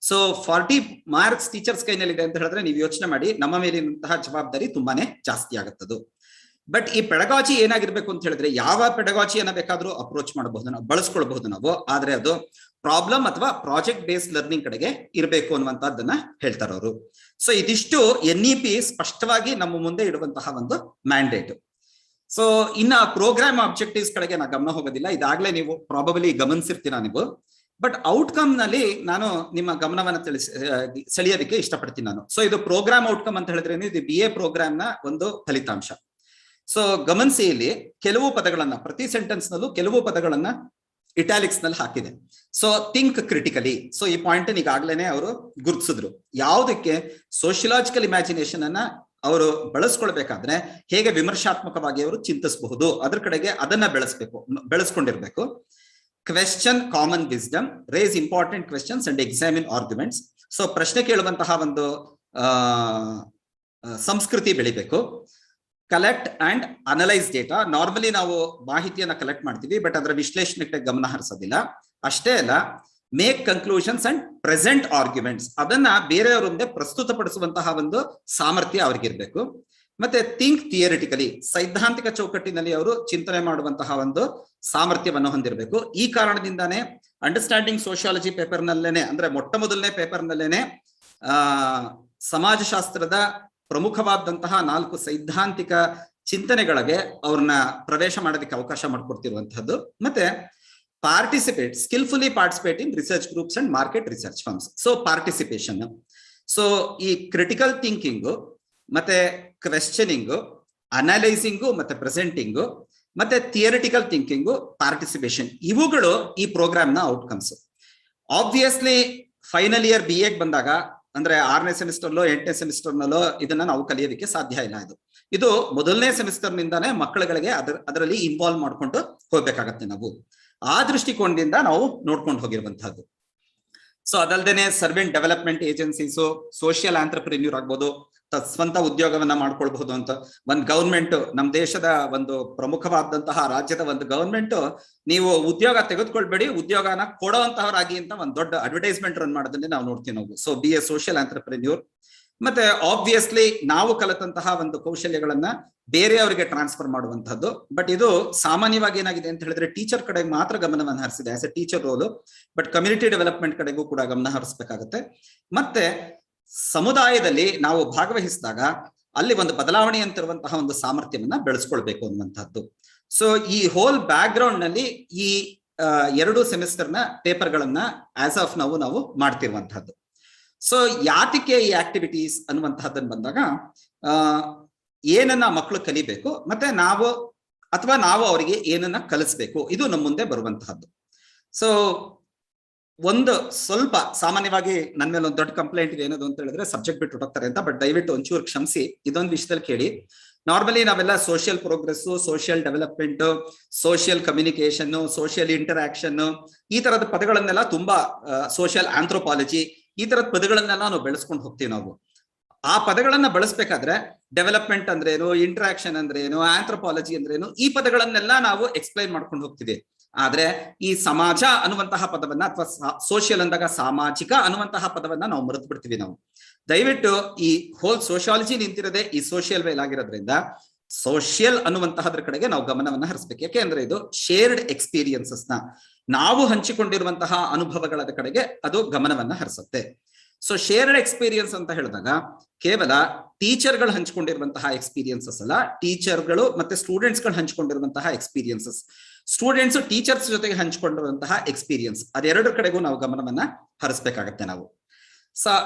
ಸೊ 40 ಮಾರ್ಕ್ಸ್ ಟೀಚರ್ಸ್ ಕೈನಲ್ಲಿ ಇದೆ ಅಂತ ಹೇಳಿದ್ರೆ ನೀವು ಯೋಚನೆ ಮಾಡಿ, ನಮ್ಮ ಮೇಲಿನಂತಹ ಜವಾಬ್ದಾರಿ ತುಂಬಾನೇ ಜಾಸ್ತಿ ಆಗುತ್ತದು. ಬಟ್ ಈ ಪೆಡಗಾಜಿ ಏನಾಗಿರ್ಬೇಕು ಅಂತ ಹೇಳಿದ್ರೆ, ಯಾವ ಪೆಡಗಾಜಿಯನ್ನ ಬೇಕಾದ್ರೂ ಅಪ್ರೋಚ್ ಮಾಡಬಹುದು, ನಾವು ಬಳಸ್ಕೊಳ್ಬಹುದು ನಾವು, ಆದ್ರೆ ಅದು ಪ್ರಾಬ್ಲಮ್ ಅಥವಾ ಪ್ರಾಜೆಕ್ಟ್ ಬೇಸ್ಡ್ ಲರ್ನಿಂಗ್ ಕಡೆಗೆ ಇರಬೇಕು ಅನ್ನುವಂತಹದ್ದನ್ನ ಹೇಳ್ತಾರೆ ಅವರು. ಸೊ ಇದಿಷ್ಟು NEP ಸ್ಪಷ್ಟವಾಗಿ ನಮ್ಮ ಮುಂದೆ ಇಡುವಂತಹ ಒಂದು ಮ್ಯಾಂಡೇಟ್. ಸೊ ಇನ್ನ ಪ್ರೋಗ್ರಾಮ್ ಆಬ್ಜೆಕ್ಟಿವ್ಸ್ ಕಡೆಗೆ ನಾ ಗಮನ ಹೋಗೋದಿಲ್ಲ, ಇದಾಗ್ಲೇ ನೀವು ಪ್ರಾಬಬಲಿ ಗಮನಿಸಿರ್ತೀರಾ ನೀವು. ಬಟ್ ಔಟ್ಕಮ್ ನಲ್ಲಿ ನಾನು ನಿಮ್ಮ ಗಮನವನ್ನ ಸೆಳೆಯೋದಕ್ಕೆ ಇಷ್ಟಪಡ್ತೀನಿ ನಾನು. ಸೊ ಇದು ಪ್ರೋಗ್ರಾಮ್ ಔಟ್ಕಮ್ ಅಂತ ಹೇಳಿದ್ರೆ ಇದು BA ಪ್ರೋಗ್ರಾಮ್ ನ ಒಂದು ಫಲಿತಾಂಶ. ಸೊ ಗಮನಿಸಿ, ಇಲ್ಲಿ ಕೆಲವು ಪದಗಳನ್ನ ಪ್ರತಿ ಸೆಂಟೆನ್ಸ್ ನಲ್ಲೂ ಕೆಲವು ಪದಗಳನ್ನ ಇಟಾಲಿಕ್ಸ್ ನಲ್ಲಿ ಹಾಕಿದೆ. So think critically. ಸೊ ಈ ಪಾಯಿಂಟ್ ಈಗಾಗ್ಲೇನೆ ಅವರು ಗುರುತಿಸಿದ್ರು. ಯಾವುದಕ್ಕೆ? ಸೋಷಿಯಲಾಜಿಕಲ್ ಇಮ್ಯಾಜಿನೇಷನ್ ಅನ್ನ ಅವರು ಬಳಸ್ಕೊಳ್ಬೇಕಾದ್ರೆ ಹೇಗೆ ವಿಮರ್ಶಾತ್ಮಕವಾಗಿ ಅವರು ಚಿಂತಿಸಬಹುದು, ಅದ್ರ ಕಡೆಗೆ ಅದನ್ನ ಬೆಳೆಸ್ಕೊಂಡಿರ್ಬೇಕು. Question common wisdom, raise important questions and examine arguments. So ಪ್ರಶ್ನೆ ಕೇಳುವಂತಹ ಒಂದು ಸಂಸ್ಕೃತಿ ಬೆಳಿಬೇಕು. Collect and analyse data. Normally ನಾವು ಮಾಹಿತಿಯನ್ನ ಕಲೆಕ್ಟ್ ಮಾಡ್ತೀವಿ, ಬಟ್ ಅದರ ವಿಶ್ಲೇಷಣೆ ಗಮನ ಹರಿಸೋದಿಲ್ಲ. ಅಷ್ಟೇ ಅಲ್ಲ, make conclusions and present arguments, ಅದನ್ನ ಬೇರೆಯವರ ಮುಂದೆ ಪ್ರಸ್ತುತಪಡಿಸುವಂತಹ ಒಂದು ಸಾಮರ್ಥ್ಯ ಅವ್ರಿಗಿರ್ಬೇಕು. ಮತ್ತೆ ಥಿಂಕ್ ಥಿಯರಿಟಿಕಲಿ, ಸೈದ್ಧಾಂತಿಕ ಚೌಕಟ್ಟಿನಲ್ಲಿ ಅವರು ಚಿಂತನೆ ಮಾಡುವಂತಹ ಒಂದು ಸಾಮರ್ಥ್ಯವನ್ನು ಹೊಂದಿರಬೇಕು. ಈ ಕಾರಣದಿಂದಾನೇ ಅಂಡರ್ಸ್ಟ್ಯಾಂಡಿಂಗ್ ಸೋಶಿಯಾಲಜಿ ಪೇಪರ್ ನಲ್ಲೇನೆ, ಅಂದ್ರೆ ಮೊಟ್ಟ ಮೊದಲನೇ ಪೇಪರ್ ನಲ್ಲೇನೆ ಸಮಾಜಶಾಸ್ತ್ರದ ಪ್ರಮುಖವಾದಂತಹ 4 ಸೈದ್ಧಾಂತಿಕ ಚಿಂತನೆಗಳಿಗೆ ಅವ್ರನ್ನ ಪ್ರವೇಶ ಮಾಡೋದಕ್ಕೆ ಅವಕಾಶ ಮಾಡಿಕೊಡ್ತಿರುವಂತಹದ್ದು. ಮತ್ತೆ participate, ಸ್ಕಿಲ್ಫುಲಿ participate in research groups and market research firms. So participation. So ಈ ಕ್ರಿಟಿಕಲ್ ಥಿಂಕಿಂಗು, ಮತ್ತೆ ಕ್ವೆಶ್ಚನಿಂಗು, ಅನಲೈಸಿಂಗು, ಮತ್ತೆ ಪ್ರೆಸೆಂಟಿಂಗು, ಮತ್ತೆ ಥಿಯರಿಟಿಕಲ್ ಥಿಂಕಿಂಗು, ಪಾರ್ಟಿಸಿಪೇಷನ್, ಇವುಗಳು ಈ ಪ್ರೋಗ್ರಾಮ್ ನ outcomes. Obviously final year BA ಬಂದಾಗ, ಅಂದ್ರೆ 6ನೇ ಸೆಮಿಸ್ಟರ್ಲೋ 8ನೇ ಸೆಮಿಸ್ಟರ್ನಲ್ಲೋ ಇದನ್ನ ನಾವು ಕಲಿಯೋದಕ್ಕೆ ಸಾಧ್ಯ ಇಲ್ಲ. ಇದು ಮೊದಲನೇ ಸೆಮಿಸ್ಟರ್ ನಿಂದಾನೇ ಮಕ್ಕಳುಗಳಿಗೆ ಅದರಲ್ಲಿ ಇನ್ವಾಲ್ವ್ ಮಾಡ್ಕೊಂಡು ಹೋಗ್ಬೇಕಾಗತ್ತೆ ನಾವು. ಆ ದೃಷ್ಟಿಕೋನದಿಂದ ನಾವು ನೋಡ್ಕೊಂಡು ಹೋಗಿರುವಂತಹದ್ದು. ಸೊ ಅದಲ್ದೇನೆ servant development agencies, social entrepreneur ಆಗ್ಬೋದು, ಸ್ವಂತ ಉದ್ಯೋಗವನ್ನ ಮಾಡ್ಕೊಳ್ಬಹುದು ಅಂತ ಒಂದು ಗವರ್ಮೆಂಟ್, ನಮ್ಮ ದೇಶದ ಒಂದು ಪ್ರಮುಖವಾದಂತಹ ರಾಜ್ಯದ ಒಂದು ಗವರ್ಮೆಂಟ್, ನೀವು ಉದ್ಯೋಗ ತೆಗೆದುಕೊಳ್ಬೇಡಿ, ಉದ್ಯೋಗನ ಕೊಡುವಂತಹವರಾಗಿ ಅಂತ ಒಂದು ದೊಡ್ಡ ಅಡ್ವರ್ಟೈಸ್ಮೆಂಟ್ ರನ್ ಮಾಡೋದನ್ನೇ ನಾವು ನೋಡ್ತೀವಿ ನಾವು. So BA social ಆಂಟ್ರಪ್ರಿನ್ಯೂರ್. ಮತ್ತೆ ಆಬ್ವಿಯಸ್ಲಿ ನಾವು ಕಲಿತಂತಹ ಒಂದು ಕೌಶಲ್ಯಗಳನ್ನ ಬೇರೆಯವರಿಗೆ ಟ್ರಾನ್ಸ್ಫರ್ ಮಾಡುವಂತಹದ್ದು. ಬಟ್ ಇದು ಸಾಮಾನ್ಯವಾಗಿ ಏನಾಗಿದೆ ಅಂತ ಹೇಳಿದ್ರೆ ಟೀಚರ್ ಕಡೆಗೆ ಮಾತ್ರ ಗಮನವನ್ನು ಹರಿಸಿದೆ as a teacher role. But community development ಕಡೆಗೂ ಕೂಡ ಗಮನ ಹರಿಸಬೇಕಾಗತ್ತೆ. ಮತ್ತೆ ಸಮುದಾಯದಲ್ಲಿ ನಾವು ಭಾಗವಹಿಸಿದಾಗ ಅಲ್ಲಿ ಒಂದು ಬದಲಾವಣೆ ಅಂತಿರುವಂತಹ ಒಂದು ಸಾಮರ್ಥ್ಯವನ್ನ ಬೆಳೆಸ್ಕೊಳ್ಬೇಕು ಅನ್ನುವಂಥದ್ದು. ಸೊ ಈ ಹೋಲ್ ಬ್ಯಾಕ್ ಗ್ರೌಂಡ್ ನಲ್ಲಿ ಈ 2 ಸೆಮಿಸ್ಟರ್ನ ಪೇಪರ್ಗಳನ್ನ ಆಸ್ ಆಫ್ ನಾವು ಮಾಡ್ತಿರುವಂತಹದ್ದು. ಸೊ ಯಾತಕ್ಕೆ ಈ ಆಕ್ಟಿವಿಟೀಸ್ ಅನ್ನುವಂತಹದ್ದನ್ನು ಬಂದಾಗ ಏನನ್ನ ಮಕ್ಕಳು ಕಲಿಬೇಕು, ಮತ್ತೆ ನಾವು ಅವರಿಗೆ ಏನನ್ನ ಕಲಿಸ್ಬೇಕು, ಇದು ನಮ್ಮ ಮುಂದೆ ಬರುವಂತಹದ್ದು. ಸೊ ಒಂದು ಸ್ವಲ್ಪ ಸಾಮಾನ್ಯವಾಗಿ ನನ್ನ ಮೇಲೆ ಒಂದು ದೊಡ್ಡ ಕಂಪ್ಲೇಂಟ್ ಇದೆ, ಏನದು ಅಂತ ಹೇಳಿದ್ರೆ ಸಬ್ಜೆಕ್ಟ್ ಬಿಟ್ಟು ಹೋಗ್ತಾರೆ ಅಂತ. ಬಟ್ ದಯವಿಟ್ಟು ಒಂಚೂರು ಕ್ಷಮಿಸಿ, ಇದೊಂದು ವಿಷಯದಲ್ಲಿ ಕೇಳಿ. ನಾರ್ಮಲಿ ನಾವೆಲ್ಲ social progress, social development, social communication, social interaction, ಈ ತರದ ಪದಗಳನ್ನೆಲ್ಲ ತುಂಬಾ ಸೋಷಿಯಲ್ ಆಂಥ್ರೋಪಾಲಜಿ, ಈ ತರದ ಪದಗಳನ್ನೆಲ್ಲ ನಾವು ಬೆಳೆಸ್ಕೊಂಡು ಹೋಗ್ತೀವಿ ನಾವು. ಆ ಪದಗಳನ್ನ ಬಳಸ್ಬೇಕಾದ್ರೆ ಡೆವಲಪ್ಮೆಂಟ್ ಅಂದ್ರೇನು, ಇಂಟರಾಕ್ಷನ್ ಅಂದ್ರೇನು, ಆಂಥ್ರೋಪಾಲಜಿ ಅಂದ್ರೇನು, ಈ ಪದಗಳನ್ನೆಲ್ಲ ನಾವು ಎಕ್ಸ್ಪ್ಲೈನ್ ಮಾಡ್ಕೊಂಡು ಹೋಗ್ತೀವಿ. ಆದ್ರೆ ಈ ಸಮಾಜ ಅನ್ನುವಂತಹ ಪದವನ್ನ ಅಥವಾ ಸೋಷಿಯಲ್ ಅಂದಾಗ ಸಾಮಾಜಿಕ ಅನ್ನುವಂತಹ ಪದವನ್ನ ನಾವು ಮರೆತು ಬಿಡ್ತೀವಿ ನಾವು. ದಯವಿಟ್ಟು ಈ ಹೋಲ್ ಸೋಶಿಯಾಲಜಿ ನಿಂತಿರೋದೇ ಈ ಸೋಷಿಯಲ್ ವೇಲ್ ಆಗಿರೋದ್ರಿಂದ ಸೋಷಿಯಲ್ ಅನ್ನುವಂತಹದ್ರ ಕಡೆಗೆ ನಾವು ಗಮನವನ್ನ ಹರಿಸ್ಬೇಕು. ಯಾಕೆಂದ್ರೆ ಇದು ಶೇರ್ಡ್ ಎಕ್ಸ್ಪೀರಿಯನ್ಸಸ್ ನ, ನಾವು ಹಂಚಿಕೊಂಡಿರುವಂತಹ ಅನುಭವಗಳ ಕಡೆಗೆ ಅದು ಗಮನವನ್ನ ಹರಿಸುತ್ತೆ. ಸೊ ಶೇರ್ಡ್ ಎಕ್ಸ್ಪೀರಿಯನ್ಸ್ ಅಂತ ಹೇಳಿದಾಗ ಕೇವಲ ಟೀಚರ್ಗಳು ಹಂಚಿಕೊಂಡಿರುವಂತಹ ಎಕ್ಸ್ಪೀರಿಯನ್ಸಸ್ ಅಲ್ಲ, ಟೀಚರ್ಗಳು ಮತ್ತೆ ಸ್ಟೂಡೆಂಟ್ಸ್ಗಳು ಹಂಚಿಕೊಂಡಿರುವಂತಹ ಎಕ್ಸ್ಪೀರಿಯನ್ಸಸ್, ಸ್ಟೂಡೆಂಟ್ಸ್ ಟೀಚರ್ಸ್ ಜೊತೆಗೆ ಹಂಚಿಕೊಂಡಿರುವಂತಹ ಎಕ್ಸ್ಪೀರಿಯನ್ಸ್, ಅದೆರಡರ ಕಡೆಗೂ ನಾವು ಗಮನವನ್ನ ಹರಿಸಬೇಕಾಗತ್ತೆ ನಾವು.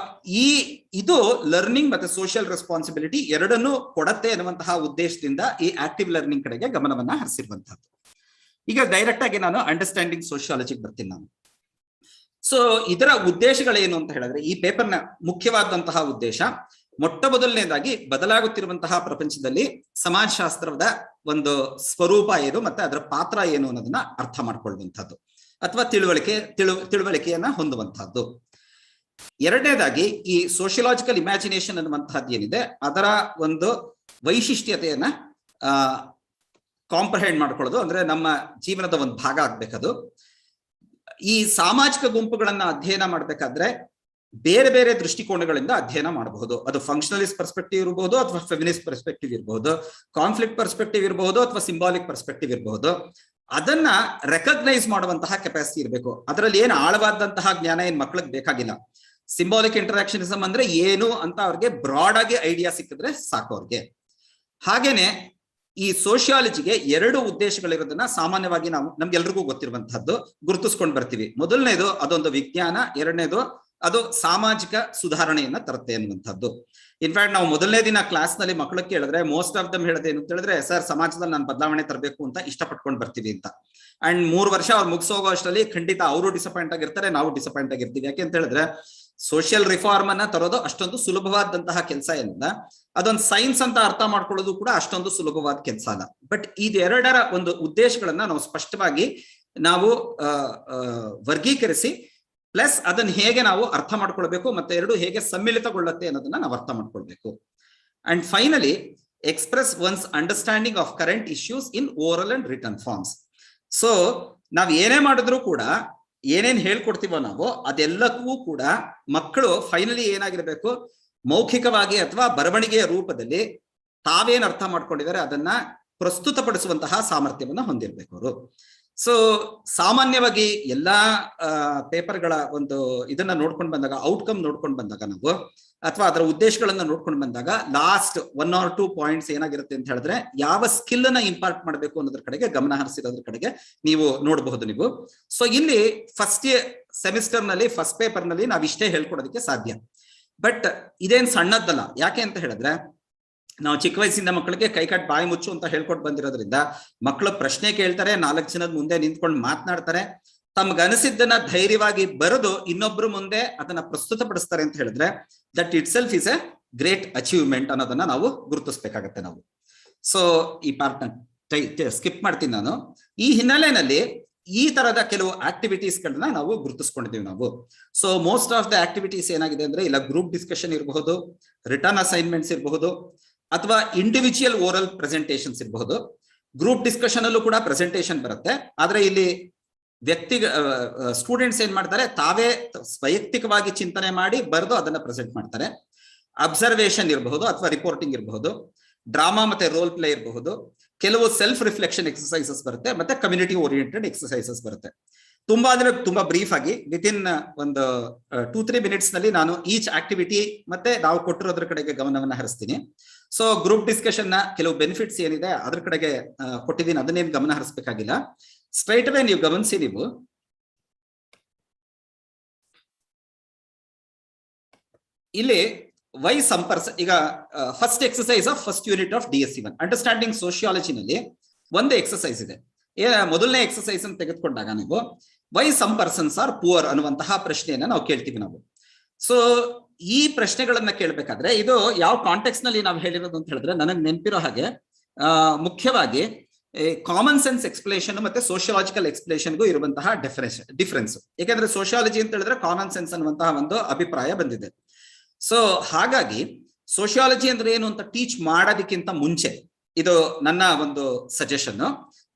ಇದು ಲರ್ನಿಂಗ್ ಮತ್ತೆ ಸೋಷಿಯಲ್ ರೆಸ್ಪಾನ್ಸಿಬಿಲಿಟಿ ಎರಡನ್ನೂ ಕೊಡತ್ತೆ ಅನ್ನುವಂತಹ ಉದ್ದೇಶದಿಂದ ಈ ಆಕ್ಟಿವ್ ಲರ್ನಿಂಗ್ ಕಡೆಗೆ ಗಮನವನ್ನ ಹರಿಸಿರುವಂತಹದ್ದು. ಈಗ ಡೈರೆಕ್ಟ್ ಆಗಿ ನಾನು ಅಂಡರ್ಸ್ಟ್ಯಾಂಡಿಂಗ್ ಸೋಷಿಯಾಲಜಿಗೆ ಬರ್ತೀನಿ ನಾನು. ಸೊ ಇದರ ಉದ್ದೇಶಗಳೇನು ಅಂತ ಹೇಳಿದ್ರೆ, ಈ ಪೇಪರ್ನ ಮುಖ್ಯವಾದಂತಹ ಉದ್ದೇಶ ಮೊಟ್ಟ ಮೊದಲನೇದಾಗಿ ಬದಲಾಗುತ್ತಿರುವಂತಹ ಪ್ರಪಂಚದಲ್ಲಿ ಸಮಾಜಶಾಸ್ತ್ರದ ಒಂದು ಸ್ವರೂಪ ಏನು ಮತ್ತೆ ಅದರ ಪಾತ್ರ ಏನು ಅನ್ನೋದನ್ನ ಅರ್ಥ ಮಾಡ್ಕೊಳ್ಳುವಂಥದ್ದು. ಅಥವಾ ತಿಳುವಳಿಕೆಯನ್ನ ಹೊಂದುವಂತಹದ್ದು. ಎರಡನೇದಾಗಿ ಈ ಸೋಷಿಯಲಾಜಿಕಲ್ ಇಮ್ಯಾಜಿನೇಷನ್ ಅನ್ನುವಂತಹದ್ದು ಏನಿದೆ ಅದರ ಒಂದು ವೈಶಿಷ್ಟ್ಯತೆಯನ್ನ ಕಾಂಪ್ರಹೆಂಡ್ ಮಾಡ್ಕೊಳ್ಳೋದು, ಅಂದ್ರೆ ನಮ್ಮ ಜೀವನದ ಒಂದು ಭಾಗ ಆಗ್ಬೇಕದು. ಈ ಸಾಮಾಜಿಕ ಗುಂಪುಗಳನ್ನ ಅಧ್ಯಯನ ಮಾಡ್ಬೇಕಾದ್ರೆ ಬೇರೆ ಬೇರೆ ದೃಷ್ಟಿಕೋನಗಳಿಂದ ಅಧ್ಯಯನ ಮಾಡಬಹುದು. ಅದು ಫಂಕ್ಷನಲಿಸ್ಟ್ ಪರ್ಸ್ಪೆಕ್ಟಿವ್ ಇರಬಹುದು, ಅಥವಾ ಫೆಮಿನಿಸ್ಟ್ ಪರ್ಸ್ಪೆಕ್ಟಿವ್ ಇರಬಹುದು, ಕಾನ್ಫ್ಲಿಕ್ಟ್ ಪರ್ಸ್ಪೆಕ್ಟಿವ್ ಇರಬಹುದು, ಅಥವಾ ಸಿಂಬಾಲಿಕ್ ಪರ್ಸ್ಪೆಕ್ಟಿವ್ ಇರಬಹುದು. ಅದನ್ನ ರೆಕಗ್ನೈಸ್ ಮಾಡುವಂತಹ ಕೆಪಾಸಿಟಿ ಇರಬೇಕು. ಅದರಲ್ಲಿ ಏನು ಆಳವಾದಂತಹ ಜ್ಞಾನ ಏನ್ ಮಕ್ಕಳಿಗೆ ಬೇಕಾಗಿಲ್ಲ. ಸಿಂಬಾಲಿಕ್ ಇಂಟರಾಕ್ಷನಿಸಮ್ ಅಂದ್ರೆ ಏನು ಅಂತ ಅವ್ರಿಗೆ ಬ್ರಾಡ್ ಆಗಿ ಐಡಿಯಾ ಸಿಕ್ಕಿದ್ರೆ ಸಾಕು ಅವ್ರಿಗೆ. ಹಾಗೇನೆ ಈ ಸೋಷಿಯಾಲಜಿಗೆ 2 ಉದ್ದೇಶಗಳಿರೋದನ್ನ ಸಾಮಾನ್ಯವಾಗಿ ನಾವು ನಮ್ಗೆಲ್ರಿಗೂ ಗೊತ್ತಿರುವಂತಹದ್ದು ಗುರುತಿಸ್ಕೊಂಡು ಬರ್ತೀವಿ. ಮೊದಲನೇದು ಅದೊಂದು ವಿಜ್ಞಾನ, ಎರಡನೇದು ಅದು ಸಾಮಾಜಿಕ ಸುಧಾರಣೆಯನ್ನ ತರುತ್ತೆ ಅನ್ನುವಂಥದ್ದು. ಇನ್ಫ್ಯಾಕ್ಟ್ ನಾವು ಮೊದಲನೇ ದಿನ ಕ್ಲಾಸ್ ನಲ್ಲಿ ಮಕ್ಕಳಿಗೆ ಕೇಳಿದ್ರೆ ಮೋಸ್ಟ್ ಆಫ್ ದಮ್ ಹೇಳೋದೇನು ಅಂತ ಹೇಳಿದ್ರೆ, ಸರ್ ಸಮಾಜದಲ್ಲಿ ನಾನು ಬದಲಾವಣೆ ತರಬೇಕು ಅಂತ ಇಷ್ಟಪಟ್ಕೊಂಡು ಬರ್ತೀವಿ ಅಂತ. ಅಂಡ್ 3 ವರ್ಷ ಅವ್ರು ಮುಗಿಸೋಗೋ ಅಷ್ಟರಲ್ಲಿ ಖಂಡಿತ ಅವರು ಡಿಸಪಾಯಿಂಟ್ ಆಗಿರ್ತಾರೆ, ನಾವು ಡಿಸಪಾಯಿಂಟ್ ಆಗಿರ್ತೀವಿ. ಯಾಕೆ ಅಂತ ಹೇಳಿದ್ರೆ ಸೋಷಿಯಲ್ ರಿಫಾರ್ಮ್ ಅನ್ನ ತರೋದು ಅಷ್ಟೊಂದು ಸುಲಭವಾದಂತಹ ಕೆಲಸ ಏನಿಲ್ಲ. ಅದೊಂದು ಸೈನ್ಸ್ ಅಂತ ಅರ್ಥ ಮಾಡ್ಕೊಳ್ಳೋದು ಕೂಡ ಅಷ್ಟೊಂದು ಸುಲಭವಾದ ಕೆಲಸ ಅಲ್ಲ. ಬಟ್ ಇದೆರಡರ ಒಂದು ಉದ್ದೇಶಗಳನ್ನ ನಾವು ಸ್ಪಷ್ಟವಾಗಿ ನಾವು ವರ್ಗೀಕರಿಸಿ, ಪ್ಲಸ್ ಅದನ್ನ ಹೇಗೆ ನಾವು ಅರ್ಥ ಮಾಡ್ಕೊಳ್ಬೇಕು, ಮತ್ತೆ ಎರಡು ಹೇಗೆ ಸಮ್ಮಿಳಿತಗೊಳ್ಳುತ್ತೆ ಅನ್ನೋದನ್ನ ನಾವು ಅರ್ಥ ಮಾಡ್ಕೊಳ್ಬೇಕು. And finally express one's understanding of current issues in oral and written forms. So ನಾವ್ ಏನೇ ಮಾಡಿದ್ರು ಕೂಡ, ಏನೇನ್ ಹೇಳ್ಕೊಡ್ತೀವೋ ನಾವು ಅದೆಲ್ಲಕ್ಕೂ ಕೂಡ ಮಕ್ಕಳು ಫೈನಲಿ ಏನಾಗಿರ್ಬೇಕು, ಮೌಖಿಕವಾಗಿ ಅಥವಾ ಬರವಣಿಗೆಯ ರೂಪದಲ್ಲಿ ತಾವೇನ್ ಅರ್ಥ ಮಾಡ್ಕೊಂಡಿದ್ದಾರೆ ಅದನ್ನ ಪ್ರಸ್ತುತಪಡಿಸುವಂತಹ ಸಾಮರ್ಥ್ಯವನ್ನ ಹೊಂದಿರ್ಬೇಕು ಅವರು. ಸೊ ಸಾಮಾನ್ಯವಾಗಿ ಎಲ್ಲಾ ಪೇಪರ್ಗಳ ಒಂದು ಇದನ್ನ ನೋಡ್ಕೊಂಡು ಬಂದಾಗ, ಔಟ್ಕಮ್ ನೋಡ್ಕೊಂಡು ಬಂದಾಗ ನಾವು, ಅಥವಾ ಅದರ ಉದ್ದೇಶಗಳನ್ನ ನೋಡ್ಕೊಂಡು ಬಂದಾಗ ಲಾಸ್ಟ್ 1 or 2 ಪಾಯಿಂಟ್ಸ್ ಏನಾಗಿರುತ್ತೆ ಅಂತ ಹೇಳಿದ್ರೆ, ಯಾವ ಸ್ಕಿಲ್ ಅನ್ನ ಇಂಪಾರ್ಟ್ ಮಾಡಬೇಕು ಅನ್ನೋದ್ರ ಕಡೆಗೆ ಗಮನ ಹರಿಸಿರೋದ್ರ ಕಡೆಗೆ ನೀವು ನೋಡಬಹುದು ನೀವು. ಸೊ ಇಲ್ಲಿ ಫಸ್ಟ್ ಸೆಮಿಸ್ಟರ್ ನಲ್ಲಿ ಫಸ್ಟ್ ಪೇಪರ್ ನಲ್ಲಿ ನಾವ್ ಇಷ್ಟೇ ಹೇಳ್ಕೊಡೋದಕ್ಕೆ ಸಾಧ್ಯ. ಬಟ್ ಇದೇನ್ ಸಣ್ಣದ್ದಲ್ಲ. ಯಾಕೆ ಅಂತ ಹೇಳಿದ್ರೆ ನಾವು ಚಿಕ್ಕ ವಯಸ್ಸಿಂದ ಮಕ್ಕಳಿಗೆ ಕೈ ಕಟ್ ಬಾಯಿ ಮುಚ್ಚು ಅಂತ ಹೇಳ್ಕೊಟ್ಟು ಬಂದಿರೋದ್ರಿಂದ ಮಕ್ಕಳು ಪ್ರಶ್ನೆ ಕೇಳ್ತಾರೆ, 4 ಜನದ ಮುಂದೆ ನಿಂತ್ಕೊಂಡು ಮಾತನಾಡ್ತಾರೆ, ತಮ್ಗನಿಸಿದ್ದನ್ನ ಧೈರ್ಯವಾಗಿ ಬರೆದು ಇನ್ನೊಬ್ರು ಮುಂದೆ ಅದನ್ನ ಪ್ರಸ್ತುತಪಡಿಸ್ತಾರೆ ಅಂತ ಹೇಳಿದ್ರೆ that it self is A great achievement ಅನ್ನೋದನ್ನ ನಾವು ಗುರುತಿಸ್ಬೇಕಾಗತ್ತೆ ನಾವು. ಸೊ ಈ ಪಾರ್ಟ್ ಸ್ಕಿಪ್ ಮಾಡ್ತೀನಿ ನಾನು. ಈ ಹಿನ್ನೆಲೆಯಲ್ಲಿ ಈ ತರದ ಕೆಲವು ಆಕ್ಟಿವಿಟೀಸ್ ಗಳನ್ನ ನಾವು ಗುರುತಿಸ್ಕೊಂಡಿದ್ದೀವಿ ನಾವು. So most of the activities ಏನಾಗಿದೆ ಅಂದ್ರೆ, ಇಲ್ಲ ಗ್ರೂಪ್ ಡಿಸ್ಕಷನ್ ಇರಬಹುದು, ರಿಟರ್ನ್ ಅಸೈನ್ಮೆಂಟ್ಸ್ ಇರಬಹುದು, ಅಥವಾ ಇಂಡಿವಿಜುವಲ್ ಓರಲ್ ಪ್ರೆಸೆಂಟೇಷನ್ಸ್ ಇರಬಹುದು. ಗ್ರೂಪ್ ಡಿಸ್ಕಷನ್ ಅಲ್ಲೂ ಕೂಡ ಪ್ರೆಸೆಂಟೇಷನ್ ಬರುತ್ತೆ. ಆದ್ರೆ ಇಲ್ಲಿ ಸ್ಟೂಡೆಂಟ್ಸ್ ಏನ್ ಮಾಡ್ತಾರೆ, ತಾವೇ ವೈಯಕ್ತಿಕವಾಗಿ ಚಿಂತನೆ ಮಾಡಿ ಬರೆದು ಅದನ್ನ ಪ್ರೆಸೆಂಟ್ ಮಾಡ್ತಾರೆ. ಅಬ್ಸರ್ವೇಷನ್ ಇರಬಹುದು ಅಥವಾ ರಿಪೋರ್ಟಿಂಗ್ ಇರಬಹುದು, ಡ್ರಾಮಾ ಮತ್ತೆ ರೋಲ್ ಪ್ಲೇ ಇರಬಹುದು, ಕೆಲವು ಸೆಲ್ಫ್ ರಿಫ್ಲೆಕ್ಷನ್ ಎಕ್ಸರ್ಸೈಸಸ್ ಬರುತ್ತೆ, ಮತ್ತೆ ಕಮ್ಯುನಿಟಿ ಓರಿಯೆಂಟೆಡ್ ಎಕ್ಸರ್ಸೈಸಸ್ ಬರುತ್ತೆ. ತುಂಬಾ ಅಂದ್ರೆ ತುಂಬಾ ಬ್ರೀಫ್ ಆಗಿ ವಿತಿನ್ ಒಂದು 2-3 ಮಿನಿಟ್ಸ್ ನಲ್ಲಿ ನಾನು ಈಚ್ ಆಕ್ಟಿವಿಟಿ ಮತ್ತೆ ನಾವು ಕೊಟ್ಟಿರೋದ್ರ ಕಡೆಗೆ ಗಮನವನ್ನ ಹರಿಸ್ತೀನಿ. ಸೊ ಗ್ರೂಪ್ ಡಿಸ್ಕಷನ್ ನ ಕೆಲವು ಬೆನಿಫಿಟ್ಸ್ ಏನಿದೆ ಅದ್ರ ಕಡೆಗೆ ಕೊಟ್ಟಿದ್ದೀನಿ, ಅದನ್ನೇನು ಗಮನ ಹರಿಸಬೇಕಾಗಿಲ್ಲ. ಸ್ಟ್ರೈಟ್ ಅವೇ ನೀವು ಗಮನಿಸಿ, ನೀವು ಇಲ್ಲಿ ವೈ ಸಂಪರ್ಸ್ ಈಗ first exercise of first unit of DSC1 understanding sociology ನಲ್ಲಿ ಒಂದು ಎಕ್ಸರ್ಸೈಸ್ ಇದೆ. ಮೊದಲನೇ ಎಕ್ಸರ್ಸೈಸ್ ಅನ್ನು ತೆಗೆದುಕೊಂಡಾಗ ನೀವು why some persons are poor ಅನ್ನುವಂತಹ ಪ್ರಶ್ನೆಯನ್ನ ನಾವು ಕೇಳ್ತೀವಿ ನಾವು. ಸೊ ಈ ಪ್ರಶ್ನೆಗಳನ್ನ ಕೇಳಬೇಕಾದ್ರೆ ಇದು ಯಾವ ಕಾಂಟೆಕ್ಸ್ಟ್ ನಲ್ಲಿ ನಾವು ಹೇಳಿರೋದು ಅಂತ ಹೇಳಿದ್ರೆ, ನನಗೆ ನೆನಪಿರೋ ಹಾಗೆ ಮುಖ್ಯವಾಗಿ ಕಾಮನ್ ಸೆನ್ಸ್ ಎಕ್ಸ್ಪ್ಲೇಷನ್ ಮತ್ತೆ ಸೋಷಿಯಾಲಜಿಕಲ್ ಎಕ್ಸ್ಪ್ಲೇಷನ್ಗೂ ಇರುವಂತಹ ಡಿಫರೆನ್ಸ್. ಯಾಕಂದ್ರೆ ಸೋಷಿಯಾಲಜಿ ಅಂತ ಹೇಳಿದ್ರೆ ಕಾಮನ್ ಸೆನ್ಸ್ ಅನ್ನುವಂತಹ ಒಂದು ಅಭಿಪ್ರಾಯ ಬಂದಿದೆ. ಸೊ ಹಾಗಾಗಿ ಸೋಷಿಯಾಲಜಿ ಅಂದ್ರೆ ಏನು ಅಂತ ಟೀಚ್ ಮಾಡೋದಕ್ಕಿಂತ ಮುಂಚೆ, ಇದು ನನ್ನ ಒಂದು ಸಜೆಷನ್,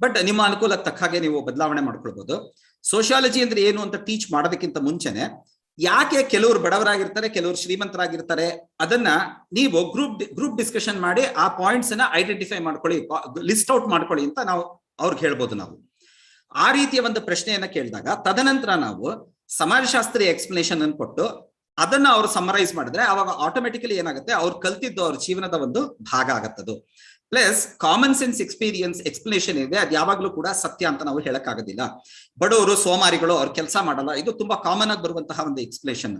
ಬಟ್ ನಿಮ್ಮ ಅನುಕೂಲಕ್ಕೆ ತಕ್ಕ ಹಾಗೆ ನೀವು ಬದಲಾವಣೆ ಮಾಡ್ಕೊಳ್ಬಹುದು. ಸೋಷಿಯಾಲಜಿ ಅಂದ್ರೆ ಏನು ಅಂತ ಟೀಚ್ ಮಾಡೋದಕ್ಕಿಂತ ಮುಂಚೆನೆ, ಯಾಕೆ ಕೆಲವರು ಬಡವರಾಗಿರ್ತಾರೆ, ಕೆಲವರು ಶ್ರೀಮಂತರಾಗಿರ್ತಾರೆ, ಅದನ್ನ ನೀವು ಗ್ರೂಪ್ ಡಿಸ್ಕಷನ್ ಮಾಡಿ ಆ ಪಾಯಿಂಟ್ಸ್ ನ ಐಡೆಂಟಿಫೈ ಮಾಡ್ಕೊಳ್ಳಿ, ಲಿಸ್ಟ್ ಔಟ್ ಮಾಡ್ಕೊಳ್ಳಿ ಅಂತ ನಾವು ಅವ್ರಿಗೆ ಹೇಳ್ಬೋದು ನಾವು. ಆ ರೀತಿಯ ಒಂದು ಪ್ರಶ್ನೆಯನ್ನ ಕೇಳಿದಾಗ ತದನಂತರ ನಾವು ಸಮಾಜಶಾಸ್ತ್ರೀಯ ಎಕ್ಸ್ಪ್ಲನೇಷನ್ ಅನ್ನು ಕೊಟ್ಟು ಅದನ್ನ ಅವ್ರು ಸಮರೈಸ್ ಮಾಡಿದ್ರೆ ಅವಾಗ ಆಟೋಮೆಟಿಕಲಿ ಏನಾಗುತ್ತೆ, ಅವ್ರು ಕಲ್ತಿದ್ದು ಅವ್ರ ಜೀವನದ ಒಂದು ಭಾಗ ಆಗತ್ತದು. ಪ್ಲಸ್ ಕಾಮನ್ ಸೆನ್ಸ್ ಎಕ್ಸ್ಪ್ಲನೇಷನ್ ಇದೆ, ಅದು ಯಾವಾಗ್ಲೂ ಕೂಡ ಸತ್ಯ ಅಂತ ನಾವು ಹೇಳಕ್ಕಾಗೋದಿಲ್ಲ. ಬಡವರು, ಸೋಮಾರಿಗಳು, ಅವ್ರ ಕೆಲಸ ಮಾಡಲ್ಲ, ಇದು ತುಂಬಾ ಕಾಮನ್ ಆಗಿ ಬರುವಂತಹ ಒಂದು ಎಕ್ಸ್ಪ್ಲನೇಷನ್.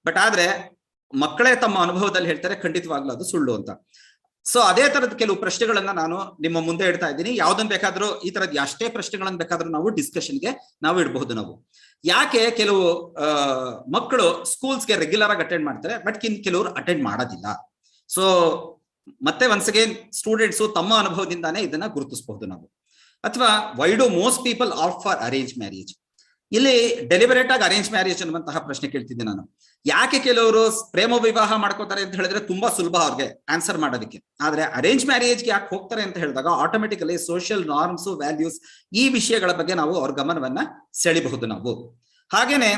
ಬಟ್ ಆದ್ರೆ ಮಕ್ಕಳೇ ತಮ್ಮ ಅನುಭವದಲ್ಲಿ ಹೇಳ್ತಾರೆ ಖಂಡಿತವಾಗ್ಲೂ ಅದು ಸುಳ್ಳು ಅಂತ. ಸೊ ಅದೇ ತರದ ಕೆಲವು ಪ್ರಶ್ನೆಗಳನ್ನ ನಾನು ನಿಮ್ಮ ಮುಂದೆ ಇಡ್ತಾ ಇದ್ದೀನಿ. ಯಾವ್ದನ್ ಬೇಕಾದ್ರೂ ಈ ತರದ್ ಎಷ್ಟೇ ಪ್ರಶ್ನೆಗಳನ್ನ ಬೇಕಾದ್ರೂ ನಾವು ಡಿಸ್ಕಷನ್ಗೆ ನಾವು ಇಡಬಹುದು ನಾವು. ಯಾಕೆ ಕೆಲವು ಮಕ್ಕಳು ಸ್ಕೂಲ್ಸ್ಗೆ ರೆಗ್ಯುಲರ್ ಆಗಿ ಅಟೆಂಡ್ ಮಾಡ್ತಾರೆ, ಬಟ್ ಕೆಲವರು ಅಟೆಂಡ್ ಮಾಡೋದಿಲ್ಲ. ಸೊ ಮತ್ತೆ ಒನ್ಸ್ ಅಗೇನ್ ಸ್ಟೂಡೆಂಟ್ಸ್ ತಮ್ಮ ಅನುಭವದಿಂದಾನೇ ಇದನ್ನ ಗುರುತಿಸಬಹುದು ನಾವು. ಅಥವಾ why do most people opt for arrange marriage? ಇಲ್ಲಿ ಡೆಲಿಬರೇಟ್ ಆಗಿ ಅರೇಂಜ್ ಮ್ಯಾರೇಜ್ ಅನ್ನುವಂತಹ ಪ್ರಶ್ನೆ ಕೇಳ್ತಿದ್ದೆ ನಾನು. ಯಾಕೆ ಕೆಲವರು ಪ್ರೇಮ ವಿವಾಹ ಮಾಡ್ಕೋತಾರೆ ಅಂತ ಹೇಳಿದ್ರೆ ತುಂಬಾ ಸುಲಭ ಅವ್ರಿಗೆ ಆನ್ಸರ್ ಮಾಡೋದಕ್ಕೆ. ಆದ್ರೆ ಅರೇಂಜ್ ಮ್ಯಾರೇಜ್ಗೆ ಯಾಕೆ ಹೋಗ್ತಾರೆ ಅಂತ ಹೇಳಿದಾಗ ಆಟೋಮೆಟಿಕಲಿ ಸೋಷಿಯಲ್ ನಾರ್ಮ್ಸ್, ವ್ಯಾಲ್ಯೂಸ್, ಈ ವಿಷಯಗಳ ಬಗ್ಗೆ ನಾವು ಅವ್ರ ಗಮನವನ್ನ ಸೆಳಿಬಹುದು ನಾವು. ಹಾಗೇನೆ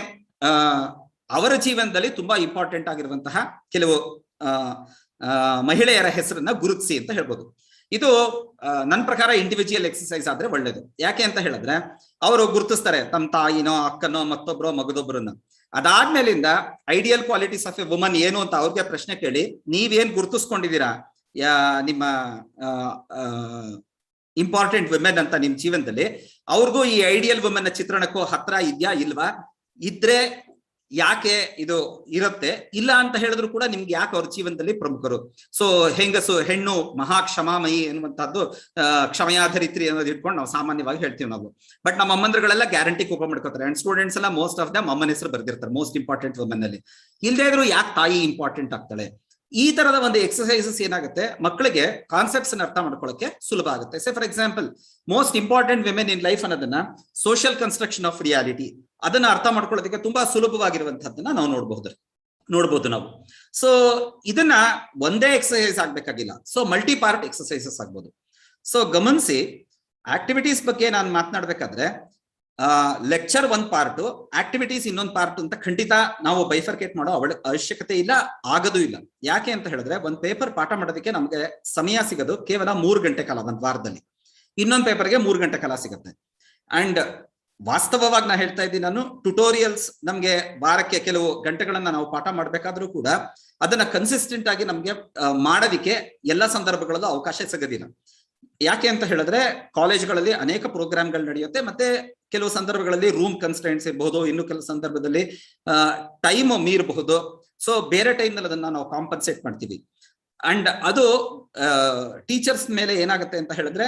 ಅವರ ಜೀವನದಲ್ಲಿ ತುಂಬಾ ಇಂಪಾರ್ಟೆಂಟ್ ಆಗಿರುವಂತಹ ಕೆಲವು ಮಹಿಳೆಯರ ಹೆಸರನ್ನ ಗುರುತಿಸಿ ಅಂತ ಹೇಳ್ಬೋದು. ಇದು ನನ್ನ ಪ್ರಕಾರ ಇಂಡಿವಿಜುವಲ್ ಎಕ್ಸರ್ಸೈಸ್ ಆದ್ರೆ ಒಳ್ಳೇದು. ಯಾಕೆ ಅಂತ ಹೇಳಿದ್ರೆ ಅವರು ಗುರುತಿಸ್ತಾರೆ ತಮ್ಮ ತಾಯಿನೋ, ಅಕ್ಕನೋ, ಮತ್ತೊಬ್ರೋ, ಮಗದೊಬ್ಬರನ್ನ. ಅದಾದ್ಮೇಲಿಂದ ideal qualities of a woman ಏನು ಅಂತ ಅವ್ರಿಗೆ ಪ್ರಶ್ನೆ ಕೇಳಿ, ನೀವೇನ್ ಗುರುತಿಸ್ಕೊಂಡಿದ್ದೀರಾ ನಿಮ್ಮ ಇಂಪಾರ್ಟೆಂಟ್ ವುಮೆನ್ ಅಂತ ನಿಮ್ ಜೀವನದಲ್ಲಿ, ಅವ್ರಿಗೂ ಈ ಐಡಿಯಲ್ ವುಮೆನ್ ಚಿತ್ರಣಕ್ಕೂ ಹತ್ರ ಇದೆಯಾ ಇಲ್ವಾ, ಇದ್ರೆ ಯಾಕೆ ಇದು ಇರುತ್ತೆ, ಇಲ್ಲ ಅಂತ ಹೇಳಿದ್ರು ಕೂಡ ನಿಮ್ಗೆ ಯಾಕೆ ಅವ್ರ ಜೀವನದಲ್ಲಿ ಪ್ರಮುಖರು. ಸೊ ಹೆಂಗಸು, ಹೆಣ್ಣು ಮಹಾ ಕ್ಷಮಾಮಯಿ ಎನ್ನುವಂತಹದ್ದು, ಕ್ಷಮಯಾಧರಿತ್ರಿ ಅನ್ನೋದು ಇಟ್ಕೊಂಡು ನಾವು ಸಾಮಾನ್ಯವಾಗಿ ಹೇಳ್ತೀವಿ ನಾವು. ಬಟ್ ನಮ್ಮ ಅಮ್ಮಂದ್ರಗಳೆಲ್ಲ ಗ್ಯಾರಂಟಿ ಕೋಪ ಮಾಡ್ಕೋತಾರೆ. ಅಂಡ್ ಸ್ಟೂಡೆಂಟ್ಸ್ ಎಲ್ಲ ಮೋಸ್ಟ್ ಆಫ್ ದಮ್ ಅಮ್ಮನ ಹೆಸರು ಬರ್ದಿರ್ತಾರೆ ಮೋಸ್ಟ್ ಇಂಪಾರ್ಟೆಂಟ್ ವುಮೆನ್ ಅಲ್ಲಿ. ಇಲ್ಲದೇ ಇದ್ರು ಯಾಕೆ ತಾಯಿ ಇಂಪಾರ್ಟೆಂಟ್ ಆಗ್ತಾಳೆ. ಈ ತರದ ಒಂದು ಎಕ್ಸರ್ಸೈಸಸ್ ಏನಾಗುತ್ತೆ, ಮಕ್ಕಳಿಗೆ ಕಾನ್ಸೆಪ್ಟ್ಸ್ ಅರ್ಥ ಮಾಡ್ಕೊಳ್ಳೋಕೆ ಸುಲಭ ಆಗುತ್ತೆ. Say for example, most important women in life ಅನ್ನೋದನ್ನ ಸೋಷಿಯಲ್ ಕನ್ಸ್ಟ್ರಕ್ಷನ್ ಆಫ್ ರಿಯಾಲಿಟಿ, ಅದನ್ನ ಅರ್ಥ ಮಾಡ್ಕೊಳ್ಳೋದಕ್ಕೆ ತುಂಬಾ ಸುಲಭವಾಗಿರುವಂತಹದ್ದನ್ನ ನಾವು ನೋಡ್ಬೋದು ನಾವು. ಸೊ ಇದನ್ನ ಒಂದೇ ಎಕ್ಸರ್ಸೈಸ್ ಆಗ್ಬೇಕಾಗಿಲ್ಲ, ಸೊ ಮಲ್ಟಿ ಪಾರ್ಟ್ ಎಕ್ಸರ್ಸೈಸಸ್ ಆಗ್ಬೋದು. ಸೊ ಗಮನಿಸಿ, ಆಕ್ಟಿವಿಟೀಸ್ ಬಗ್ಗೆ ನಾನು ಮಾತನಾಡ್ಬೇಕಾದ್ರೆ ಲೆಕ್ಚರ್ ಒಂದ್ ಪಾರ್ಟ್, ಆಕ್ಟಿವಿಟೀಸ್ ಇನ್ನೊಂದು ಪಾರ್ಟ್ ಅಂತ ಖಂಡಿತ ನಾವು ಬೈಫರ್ಕೇಟ್ ಮಾಡೋ ಅವಶ್ಯಕತೆ ಇಲ್ಲ, ಆಗೋದು ಇಲ್ಲ. ಯಾಕೆ ಅಂತ ಹೇಳಿದ್ರೆ ಒಂದ್ ಪೇಪರ್ ಪಾಠ ಮಾಡೋದಕ್ಕೆ ನಮ್ಗೆ ಸಮಯ ಸಿಗೋದು ಕೇವಲ 3 ಗಂಟೆ ಕಾಲ ಒಂದ್ ವಾರದಲ್ಲಿ, ಇನ್ನೊಂದು ಪೇಪರ್ಗೆ 3 ಗಂಟೆ ಕಾಲ ಸಿಗುತ್ತೆ. ಅಂಡ್ ವಾಸ್ತವವಾಗಿ ನಾ ಹೇಳ್ತಾ ಇದ್ದೀನಿ, ನಾನು ಟ್ಯುಟೋರಿಯಲ್ಸ್ ನಮ್ಗೆ ವಾರಕ್ಕೆ ಕೆಲವು ಗಂಟೆಗಳನ್ನ ನಾವು ಪಾಠ ಮಾಡ್ಬೇಕಾದ್ರೂ ಕೂಡ ಅದನ್ನ ಕನ್ಸಿಸ್ಟೆಂಟ್ ಆಗಿ ನಮ್ಗೆ ಮಾಡೋದಿಕ್ಕೆ ಎಲ್ಲ ಸಂದರ್ಭಗಳಲ್ಲೂ ಅವಕಾಶ ಸಿಗೋದಿಲ್ಲ. ಯಾಕೆ ಅಂತ ಹೇಳಿದ್ರೆ ಕಾಲೇಜ್ಗಳಲ್ಲಿ ಅನೇಕ ಪ್ರೋಗ್ರಾಮ್ಗಳು ನಡೆಯುತ್ತೆ, ಮತ್ತೆ ಕೆಲವು ಸಂದರ್ಭಗಳಲ್ಲಿ ರೂಮ್ ಕನ್ಸ್ಟೆಂಟ್ಸ್ ಇರಬಹುದು, ಇನ್ನು ಕೆಲವು ಸಂದರ್ಭದಲ್ಲಿ ಟೈಮ್ ಮೀರಬಹುದು. ಸೊ ಬೇರೆ ಟೈಮ್ ನಲ್ಲಿ ಅದನ್ನ ನಾವು ಕಾಂಪನ್ಸೇಟ್ ಮಾಡ್ತೀವಿ. ಅಂಡ್ ಅದು ಟೀಚರ್ಸ್ ಮೇಲೆ ಏನಾಗುತ್ತೆ ಅಂತ ಹೇಳಿದ್ರೆ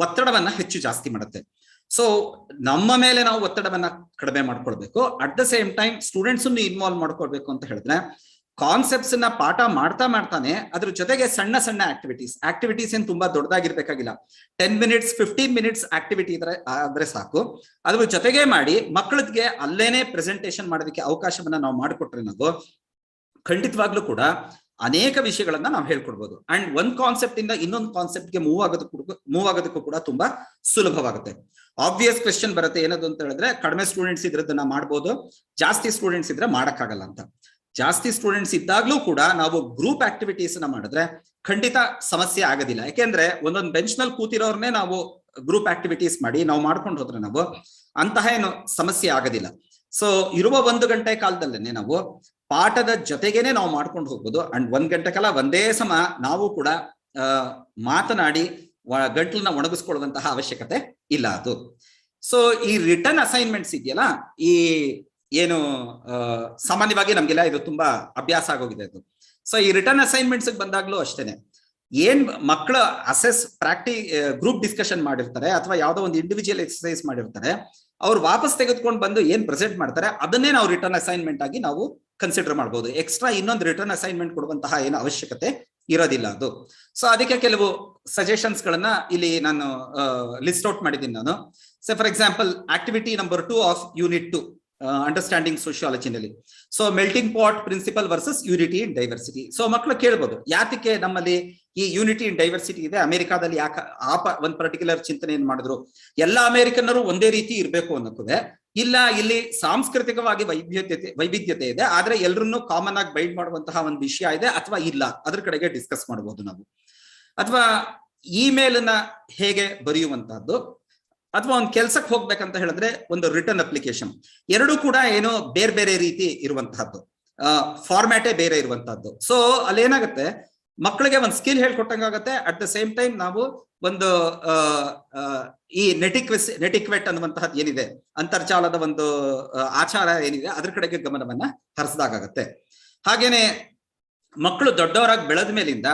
ಒತ್ತಡವನ್ನ ಹೆಚ್ಚು ಜಾಸ್ತಿ ಮಾಡುತ್ತೆ. ಸೊ ನಮ್ಮ ಮೇಲೆ ನಾವು ಒತ್ತಡವನ್ನ ಕಡಿಮೆ ಮಾಡ್ಕೊಳ್ಬೇಕು. At the same time students involve ಮಾಡ್ಕೊಳ್ಬೇಕು ಅಂತ ಹೇಳಿದ್ರೆ ಕಾನ್ಸೆಪ್ಟ್ಸ್ ನ ಪಾಠ ಮಾಡ್ತಾನೆ ಅದ್ರ ಜೊತೆಗೆ ಸಣ್ಣ ಸಣ್ಣ ಆಕ್ಟಿವಿಟೀಸ್ ಏನ್ ತುಂಬಾ ದೊಡ್ಡದಾಗಿರ್ಬೇಕಾಗಿಲ್ಲ. 10 minutes 15 minutes ಆಕ್ಟಿವಿಟಿ ಆದ್ರೆ ಸಾಕು. ಅದ್ರ ಜೊತೆಗೆ ಮಾಡಿ ಮಕ್ಕಳಿಗೆ ಅಲ್ಲೇನೆ ಪ್ರೆಸೆಂಟೇಶನ್ ಮಾಡೋದಕ್ಕೆ ಅವಕಾಶವನ್ನ ನಾವು ಮಾಡಿಕೊಟ್ರೆ ನಾವು ಖಂಡಿತವಾಗ್ಲೂ ಕೂಡ ಅನೇಕ ವಿಷಯಗಳನ್ನ ನಾವು ಹೇಳ್ಕೊಡ್ಬೋದು. ಅಂಡ್ ಒಂದ್ ಕಾನ್ಸೆಪ್ಟ್ ಇಂದ ಇನ್ನೊಂದು ಕಾನ್ಸೆಪ್ಟ್ಗೆ ಮೂವ್ ಆಗೋದಕ್ಕೂ ಕೂಡ ತುಂಬಾ ಸುಲಭವಾಗುತ್ತೆ. ಆಬ್ವಿಯಸ್ ಕ್ವೆಶ್ಚನ್ ಬರುತ್ತೆ, ಏನದು ಅಂತ ಹೇಳಿದ್ರೆ ಕಡಿಮೆ ಸ್ಟೂಡೆಂಟ್ಸ್ ಇದ್ರದನ್ನ ಮಾಡ್ಬೋದು, ಜಾಸ್ತಿ ಸ್ಟೂಡೆಂಟ್ಸ್ ಇದ್ರೆ ಮಾಡಕ್ಕಾಗಲ್ಲ ಅಂತ. ಜಾಸ್ತಿ ಸ್ಟೂಡೆಂಟ್ಸ್ ಇದ್ದಾಗ್ಲೂ ಕೂಡ ನಾವು ಗ್ರೂಪ್ ಆಕ್ಟಿವಿಟೀಸ್ ನ ಮಾಡಿದ್ರೆ ಖಂಡಿತ ಸಮಸ್ಯೆ ಆಗೋದಿಲ್ಲ. ಯಾಕೆಂದ್ರೆ ಒಂದೊಂದು ಬೆಂಚ್ ನಲ್ಲಿ ಕೂತಿರೋರ್ನೇ ನಾವು ಗ್ರೂಪ್ ಆಕ್ಟಿವಿಟೀಸ್ ಮಾಡಿ ನಾವು ಮಾಡ್ಕೊಂಡು ಹೋದ್ರೆ ನಾವು ಅಂತಹ ಏನು ಸಮಸ್ಯೆ ಆಗೋದಿಲ್ಲ. ಸೊ ಇರುವ 1 ಗಂಟೆ ಕಾಲದಲ್ಲೇನೆ ನಾವು ಪಾಠದ ಜೊತೆಗೇನೆ ನಾವು ಮಾಡ್ಕೊಂಡು ಹೋಗ್ಬೋದು. ಅಂಡ್ 1 ಗಂಟೆ ಕಾಲ ಒಂದೇ ಸಮ ನಾವು ಕೂಡ ಮಾತನಾಡಿ ಗಂಟ್ಲನ್ನ ಒಣಗಿಸ್ಕೊಳ್ಳುವಂತಹ ಅವಶ್ಯಕತೆ ಇಲ್ಲ ಅದು. ಸೊ ಈ ರಿಟರ್ನ್ ಅಸೈನ್ಮೆಂಟ್ಸ್ ಇದೆಯಲ್ಲ, ಈ ಏನು ಸಾಮಾನ್ಯವಾಗಿ ನಮ್ಗೆಲ್ಲ ಇದು ತುಂಬಾ ಅಭ್ಯಾಸ ಆಗೋಗಿದೆ ಅದು. ಸೊ ಈ ರಿಟರ್ನ್ ಅಸೈನ್ಮೆಂಟ್ಸ್ ಬಂದಾಗ್ಲೂ ಅಷ್ಟೇನೆ, ಏನ್ ಮಕ್ಕಳು ಗ್ರೂಪ್ ಡಿಸ್ಕಷನ್ ಮಾಡಿರ್ತಾರೆ ಅಥವಾ ಯಾವ್ದೋ ಒಂದು ಇಂಡಿವಿಜುವಲ್ ಎಕ್ಸರ್ಸೈಸ್ ಮಾಡಿರ್ತಾರೆ, ಅವ್ರು ವಾಪಸ್ ತೆಗೆದುಕೊಂಡು ಬಂದು ಏನ್ ಪ್ರೆಸೆಂಟ್ ಮಾಡ್ತಾರೆ ಅದನ್ನೇ ನಾವು ರಿಟರ್ನ್ ಅಸೈನ್ಮೆಂಟ್ ಆಗಿ ನಾವು ಕನ್ಸಿಡರ್ ಮಾಡಬಹುದು. ಎಕ್ಸ್ಟ್ರಾ ಇನ್ನೊಂದು ರಿಟರ್ನ್ ಅಸೈನ್ಮೆಂಟ್ ಕೊಡುವಂತಹ ಏನು ಅವಶ್ಯಕತೆ ಇರೋದಿಲ್ಲ ಅದು. ಸೊ ಅದಕ್ಕೆ ಕೆಲವು ಸಜೆಷನ್ಸ್ ಗಳನ್ನ ಇಲ್ಲಿ ನಾನು ಲಿಸ್ಟ್ ಔಟ್ ಮಾಡಿದ್ದೀನಿ ನಾನು. So for example, activity number 2 of unit 2 understanding sociology ನಲ್ಲಿ. So melting pot principle versus unity in diversity. So ಮಕ್ಕಳು ಕೇಳ್ಬೋದು, ಯಾತಕ್ಕೆ ನಮ್ಮಲ್ಲಿ ಈ ಯೂನಿಟಿ ಇನ್ ಡೈವರ್ಸಿಟಿ ಇದೆ, ಅಮೆರಿಕಾದಲ್ಲಿ ಯಾಕೆ ಒಂದ್ ಪರ್ಟಿಕ್ಯುಲರ್ ಚಿಂತನೆ ಏನ್ ಮಾಡಿದ್ರು, ಎಲ್ಲ ಅಮೆರಿಕನ್ನರು ಒಂದೇ ರೀತಿ ಇರ್ಬೇಕು ಅನ್ನೋದೇ ಇಲ್ಲ, ಇಲ್ಲಿ ಸಾಂಸ್ಕೃತಿಕವಾಗಿ ವೈವಿಧ್ಯತೆ ಇದೆ, ಆದ್ರೆ ಎಲ್ರನ್ನೂ ಕಾಮನ್ ಆಗಿ ಬೈಂಡ್ ಮಾಡುವಂತಹ ಒಂದು ವಿಷಯ ಇದೆ ಅಥವಾ ಇಲ್ಲ, ಅದ್ರ ಕಡೆಗೆ ಡಿಸ್ಕಸ್ ಮಾಡಬಹುದು ನಾವು. ಅಥವಾ ಇಮೇಲ್ ನ ಹೇಗೆ ಬರೆಯುವಂತಹದ್ದು, ಅಥವಾ ಒಂದು ಕೆಲ್ಸಕ್ಕೆ ಹೋಗ್ಬೇಕಂತ ಹೇಳಿದ್ರೆ ಒಂದು ರಿಟರ್ನ್ ಅಪ್ಲಿಕೇಶನ್, ಎರಡೂ ಕೂಡ ಏನೋ ಬೇರೆ ಬೇರೆ ರೀತಿ ಇರುವಂತಹದ್ದು, ಫಾರ್ಮ್ಯಾಟೇ ಬೇರೆ ಇರುವಂತಹದ್ದು. ಸೊ ಅಲ್ಲೇನಾಗುತ್ತೆ, ಮಕ್ಕಳಿಗೆ ಒಂದು ಸ್ಕಿಲ್ ಹೇಳ್ಕೊಟ್ಟಂಗಾಗತ್ತೆ. ಅಟ್ ದ ಸೇಮ್ ಟೈಮ್ ನಾವು ಒಂದು ಈ ನೆಟಿಕ್ವೆಟ್ ಅನ್ನುವಂತಹದ್ದು ಏನಿದೆ, ಅಂತರ್ಜಾಲದ ಒಂದು ಆಚಾರ ಏನಿದೆ, ಅದ್ರ ಕಡೆಗೆ ಗಮನವನ್ನ ಹರಿಸಿದಾಗತ್ತೆ. ಹಾಗೇನೆ ಮಕ್ಕಳು ದೊಡ್ಡವರಾಗಿ ಬೆಳೆದ ಮೇಲಿಂದ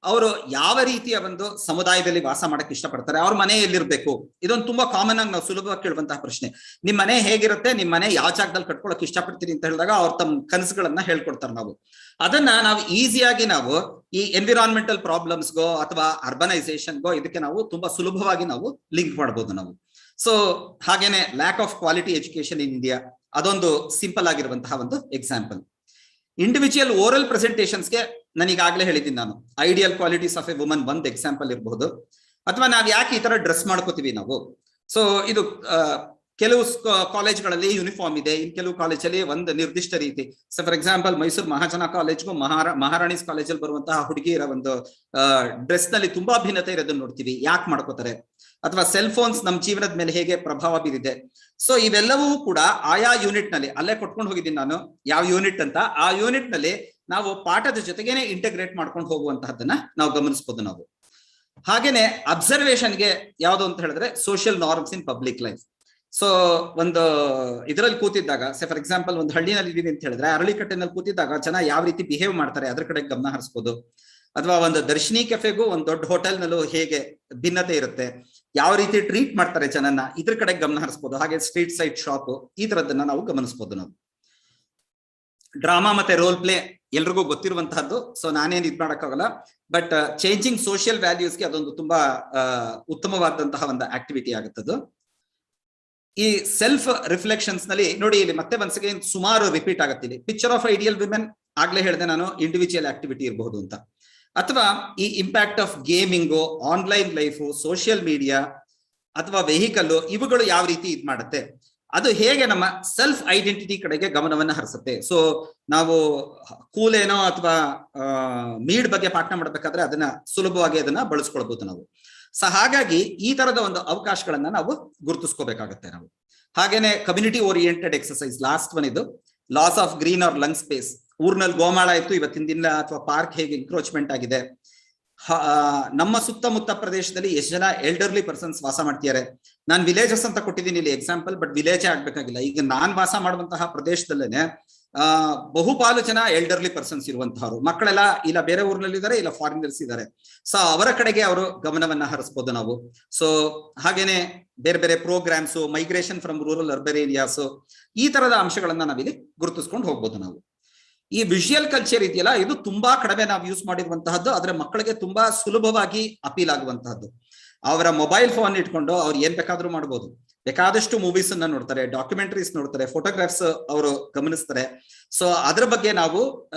ಅವರು ಯಾವ ರೀತಿಯ ಒಂದು ಸಮುದಾಯದಲ್ಲಿ ವಾಸ ಮಾಡಕ್ ಇಷ್ಟಪಡ್ತಾರೆ, ಅವ್ರ ಮನೆ ಎಲ್ಲಿರ್ಬೇಕು, ಇದೊಂದು ತುಂಬಾ ಕಾಮನ್ ಆಗಿ ನಾವು ಸುಲಭವಾಗಿ ಕೇಳುವಂತಹ ಪ್ರಶ್ನೆ. ನಿಮ್ ಮನೆ ಹೇಗಿರುತ್ತೆ, ನಿಮ್ ಮನೆ ಯಾವ ಜಾಗದಲ್ಲಿ ಕಟ್ಕೊಳಕ್ ಇಷ್ಟಪಡ್ತೀರಿ ಅಂತ ಹೇಳಿದಾಗ ಅವ್ರು ತಮ್ಮ ಕನಸುಗಳನ್ನ ಹೇಳ್ಕೊಡ್ತಾರೆ. ನಾವು ಅದನ್ನ ನಾವು ಈಸಿಯಾಗಿ ನಾವು ಈ ಎನ್ವಿರಾನ್ಮೆಂಟಲ್ ಪ್ರಾಬ್ಲಮ್ಸ್ಗೋ ಅಥವಾ ಅರ್ಬನೈಸೇಷನ್ಗೋ ಇದಕ್ಕೆ ನಾವು ತುಂಬಾ ಸುಲಭವಾಗಿ ನಾವು ಲಿಂಕ್ ಮಾಡ್ಬೋದು ನಾವು. ಸೊ ಹಾಗೇನೆ lack of quality education in India, ಅದೊಂದು ಸಿಂಪಲ್ ಆಗಿರುವಂತಹ ಒಂದು ಎಕ್ಸಾಂಪಲ್. ಇಂಡಿವಿಜುವಲ್ ಓರಲ್ ಪ್ರೆಸೆಂಟೇಷನ್ಸ್ಗೆ ನಾನು ಈಗಾಗಲೇ ಹೇಳಿದ್ದೀನಿ, ನಾನು ideal qualities of a woman ಒಂದು ಎಕ್ಸಾಂಪಲ್ ಇರಬಹುದು. ಅಥವಾ ನಾವ್ ಯಾಕೆ ಈ ತರ ಡ್ರೆಸ್ ಮಾಡ್ಕೋತೀವಿ ನಾವು. ಸೊ ಇದು ಕೆಲವು ಕಾಲೇಜ್ಗಳಲ್ಲಿ ಯೂನಿಫಾರ್ಮ್ ಇದೆ, ಇನ್ ಕೆಲವು ಕಾಲೇಜಲ್ಲಿ ಒಂದು ನಿರ್ದಿಷ್ಟ ರೀತಿ. So for example Mysore Mahajana ಕಾಲೇಜ್ಗೂ ಮಹಾರಾಣೀಸ್ ಕಾಲೇಜಲ್ಲಿ ಬರುವಂತಹ ಹುಡುಗಿಯರ ಒಂದು ಡ್ರೆಸ್ ನಲ್ಲಿ ತುಂಬಾ ಭಿನ್ನತೆ ಇರೋದನ್ನ ನೋಡ್ತೀವಿ. ಯಾಕೆ ಮಾಡ್ಕೋತಾರೆ? ಅಥವಾ ಸೆಲ್ ಫೋನ್ಸ್ ನಮ್ಮ ಜೀವನದ ಮೇಲೆ ಹೇಗೆ ಪ್ರಭಾವ ಬೀರಿದೆ. ಸೊ ಇವೆಲ್ಲವೂ ಕೂಡ ಆಯಾ ಯೂನಿಟ್ ನಲ್ಲಿ, ಅಲ್ಲೇ ಕೊಟ್ಕೊಂಡು ಹೋಗಿದ್ದೀನಿ ನಾನು ಯಾವ ಯೂನಿಟ್ ಅಂತ, ಆ ಯೂನಿಟ್ ನಲ್ಲಿ ನಾವು ಪಾಠದ ಜೊತೆಗೇನೆ ಇಂಟಗ್ರೇಟ್ ಮಾಡ್ಕೊಂಡು ಹೋಗುವಂತಹದ್ದನ್ನ ನಾವು ಗಮನಿಸಬಹುದು ನಾವು. ಹಾಗೇನೆ ಅಬ್ಸರ್ವೇಷನ್ಗೆ ಯಾವುದು ಅಂತ ಹೇಳಿದ್ರೆ social norms in public life. So ಒಂದು ಇದರಲ್ಲಿ ಕೂತಿದ್ದಾಗ, ಫಾರ್ ಎಕ್ಸಾಂಪಲ್ ಒಂದು ಹಳ್ಳಿನಲ್ಲಿ ಇದೀವಿ ಅಂತ ಹೇಳಿದ್ರೆ ಅರಳಿಕಟ್ಟೆನಲ್ಲಿ ಕೂತಿದ್ದಾಗ ಜನ ಯಾವ ರೀತಿ ಬಿಹೇವ್ ಮಾಡ್ತಾರೆ ಅದ್ರ ಕಡೆ ಗಮನ ಹರಿಸಬಹುದು. ಅಥವಾ ಒಂದು ದರ್ಶಿನಿ ಕೆಫೆಗೂ ಒಂದು ದೊಡ್ಡ ಹೋಟೆಲ್ ನಲ್ಲೂ ಹೇಗೆ ಭಿನ್ನತೆ ಇರುತ್ತೆ, ಯಾವ ರೀತಿ ಟ್ರೀಟ್ ಮಾಡ್ತಾರೆ ಜನನ್ನ, ಇದ್ರ ಕಡೆ ಗಮನ ಹರಿಸಬಹುದು. ಹಾಗೆ ಸ್ಟ್ರೀಟ್ ಸೈಡ್ ಶಾಪ್, ಈ ತರದನ್ನ ನಾವು ಗಮನಿಸಬಹುದು ನಾವು. ಡ್ರಾಮಾ ಮತ್ತೆ ರೋಲ್ ಪ್ಲೇ ಎಲ್ರಿಗೂ ಗೊತ್ತಿರುವಂತಹದ್ದು, ಸೊ ನಾನೇನು ಇದ್ ಮಾಡಕ್ಕಾಗಲ್ಲ. ಬಟ್ ಚೇಂಜಿಂಗ್ ಸೋಷಿಯಲ್ ವ್ಯಾಲ್ಯೂಸ್ಗೆ ಅದೊಂದು ತುಂಬಾ ಉತ್ತಮವಾದಂತಹ ಒಂದು ಆಕ್ಟಿವಿಟಿ ಆಗುತ್ತದು. ಈ ಸೆಲ್ಫ್ ರಿಫ್ಲೆಕ್ಷನ್ಸ್ ನಲ್ಲಿ ನೋಡಿ, ಇಲ್ಲಿ ಮತ್ತೆ ಒನ್ಸ್ ಅಗೇನ್ ಸುಮಾರು ರಿಪೀಟ್ ಆಗುತ್ತೆ. ಇಲ್ಲಿ ಪಿಕ್ಚರ್ ಆಫ್ ಐಡಿಯಲ್ ವಿಮೆನ್ ಆಗ್ಲೇ ಹೇಳಿದೆ ನಾನು, ಇಂಡಿವಿಜುವಲ್ ಆಕ್ಟಿವಿಟಿ ಇರಬಹುದು ಅಂತ. ಅಥವಾ ಈ impact of gaming, online life, social media ಅಥವಾ ವೆಹಿಕಲ್, ಇವುಗಳು ಯಾವ ರೀತಿ ಇದ್ ಮಾಡುತ್ತೆ, ಅದು ಹೇಗೆ ನಮ್ಮ ಸೆಲ್ಫ್ ಐಡೆಂಟಿಟಿ ಕಡೆಗೆ ಗಮನವನ್ನ ಹರಿಸುತ್ತೆ. ಸೊ ನಾವು ಕೂಲ್ ಏನೋ ಅಥವಾ ಮೀಡ್ ಬಗ್ಗೆ ಪಾಠ ಮಾಡಬೇಕಾದ್ರೆ ಅದನ್ನ ಸುಲಭವಾಗಿ ಅದನ್ನ ಬಳಸ್ಕೊಳ್ಬಹುದು ನಾವು. ಸೊ ಹಾಗಾಗಿ ಈ ತರದ ಒಂದು ಅವಕಾಶಗಳನ್ನ ನಾವು ಗುರುತಿಸ್ಕೋಬೇಕಾಗತ್ತೆ ನಾವು. ಹಾಗೇನೆ community oriented exercise, last one ಇದು loss of green or lung space. ಊರ್ನಲ್ಲಿ ಗೋಮಾಳ ಇತ್ತು, ಇವತ್ತಿನ ದಿನ ಅಥವಾ ಪಾರ್ಕ್ ಹೇಗೆ ಎನ್ಕ್ರೋಚ್ಮೆಂಟ್ ಆಗಿದೆ. ನಮ್ಮ ಸುತ್ತಮುತ್ತ ಪ್ರದೇಶದಲ್ಲಿ ಎಷ್ಟು ಜನ ಎಲ್ಡರ್ಲಿ ಪರ್ಸನ್ಸ್ ವಾಸ ಮಾಡ್ತಿದ್ದಾರೆ. ನಾನು ವಿಲೇಜಸ್ ಅಂತ ಕೊಟ್ಟಿದ್ದೀನಿ ಇಲ್ಲಿ ಎಕ್ಸಾಂಪಲ್, ಬಟ್ ವಿಲೇಜೇ ಆಗ್ಬೇಕಾಗಿಲ್ಲ. ಈಗ ನಾನ್ ವಾಸ ಮಾಡುವಂತಹ ಪ್ರದೇಶದಲ್ಲೇನೆ ಬಹುಪಾಲು ಜನ ಎಲ್ಡರ್ಲಿ ಪರ್ಸನ್ಸ್ ಇರುವಂತಹವ್ರು. ಮಕ್ಕಳೆಲ್ಲ ಇಲ್ಲ ಬೇರೆ ಊರ್ನಲ್ಲಿ ಇದ್ದಾರೆ, ಇಲ್ಲ ಫಾರಿನರ್ಸ್ ಇದ್ದಾರೆ. ಸೊ ಅವರ ಕಡೆಗೆ ಅವರು ಗಮನವನ್ನ ಹರಿಸಬಹುದು ನಾವು. ಸೊ ಹಾಗೇನೆ ಬೇರೆ ಬೇರೆ programmes, migration from rural urban areas, ಈ ತರದ ಅಂಶಗಳನ್ನ ನಾವಿಲ್ಲಿ ಗುರುತಿಸ್ಕೊಂಡು ಹೋಗ್ಬೋದು ನಾವು. ಈ ವಿಜುವಲ್ ಕಲ್ಚರ್ ಇದೆಯಲ್ಲ, ಇದು ತುಂಬಾ ಕಡಿಮೆ ನಾವು ಯೂಸ್ ಮಾಡಿರುವಂತಹದ್ದು, ಆದ್ರೆ ಮಕ್ಕಳಿಗೆ ತುಂಬಾ ಸುಲಭವಾಗಿ ಅಪೀಲ್ ಆಗುವಂತಹದ್ದು. ಅವರ ಮೊಬೈಲ್ ಫೋನ್ ಇಟ್ಕೊಂಡು ಅವ್ರು ಏನ್ ಬೇಕಾದ್ರೂ ಮಾಡ್ಬೋದು. ಬೇಕಾದಷ್ಟು ಮೂವೀಸ್ ಅನ್ನ ನೋಡ್ತಾರೆ, ಡಾಕ್ಯುಮೆಂಟರೀಸ್ ನೋಡ್ತಾರೆ, ಫೋಟೋಗ್ರಾಫ್ಸ್ ಅವರು ಗಮನಿಸ್ತಾರೆ. ಸೊ ಅದ್ರ ಬಗ್ಗೆ ನಾವು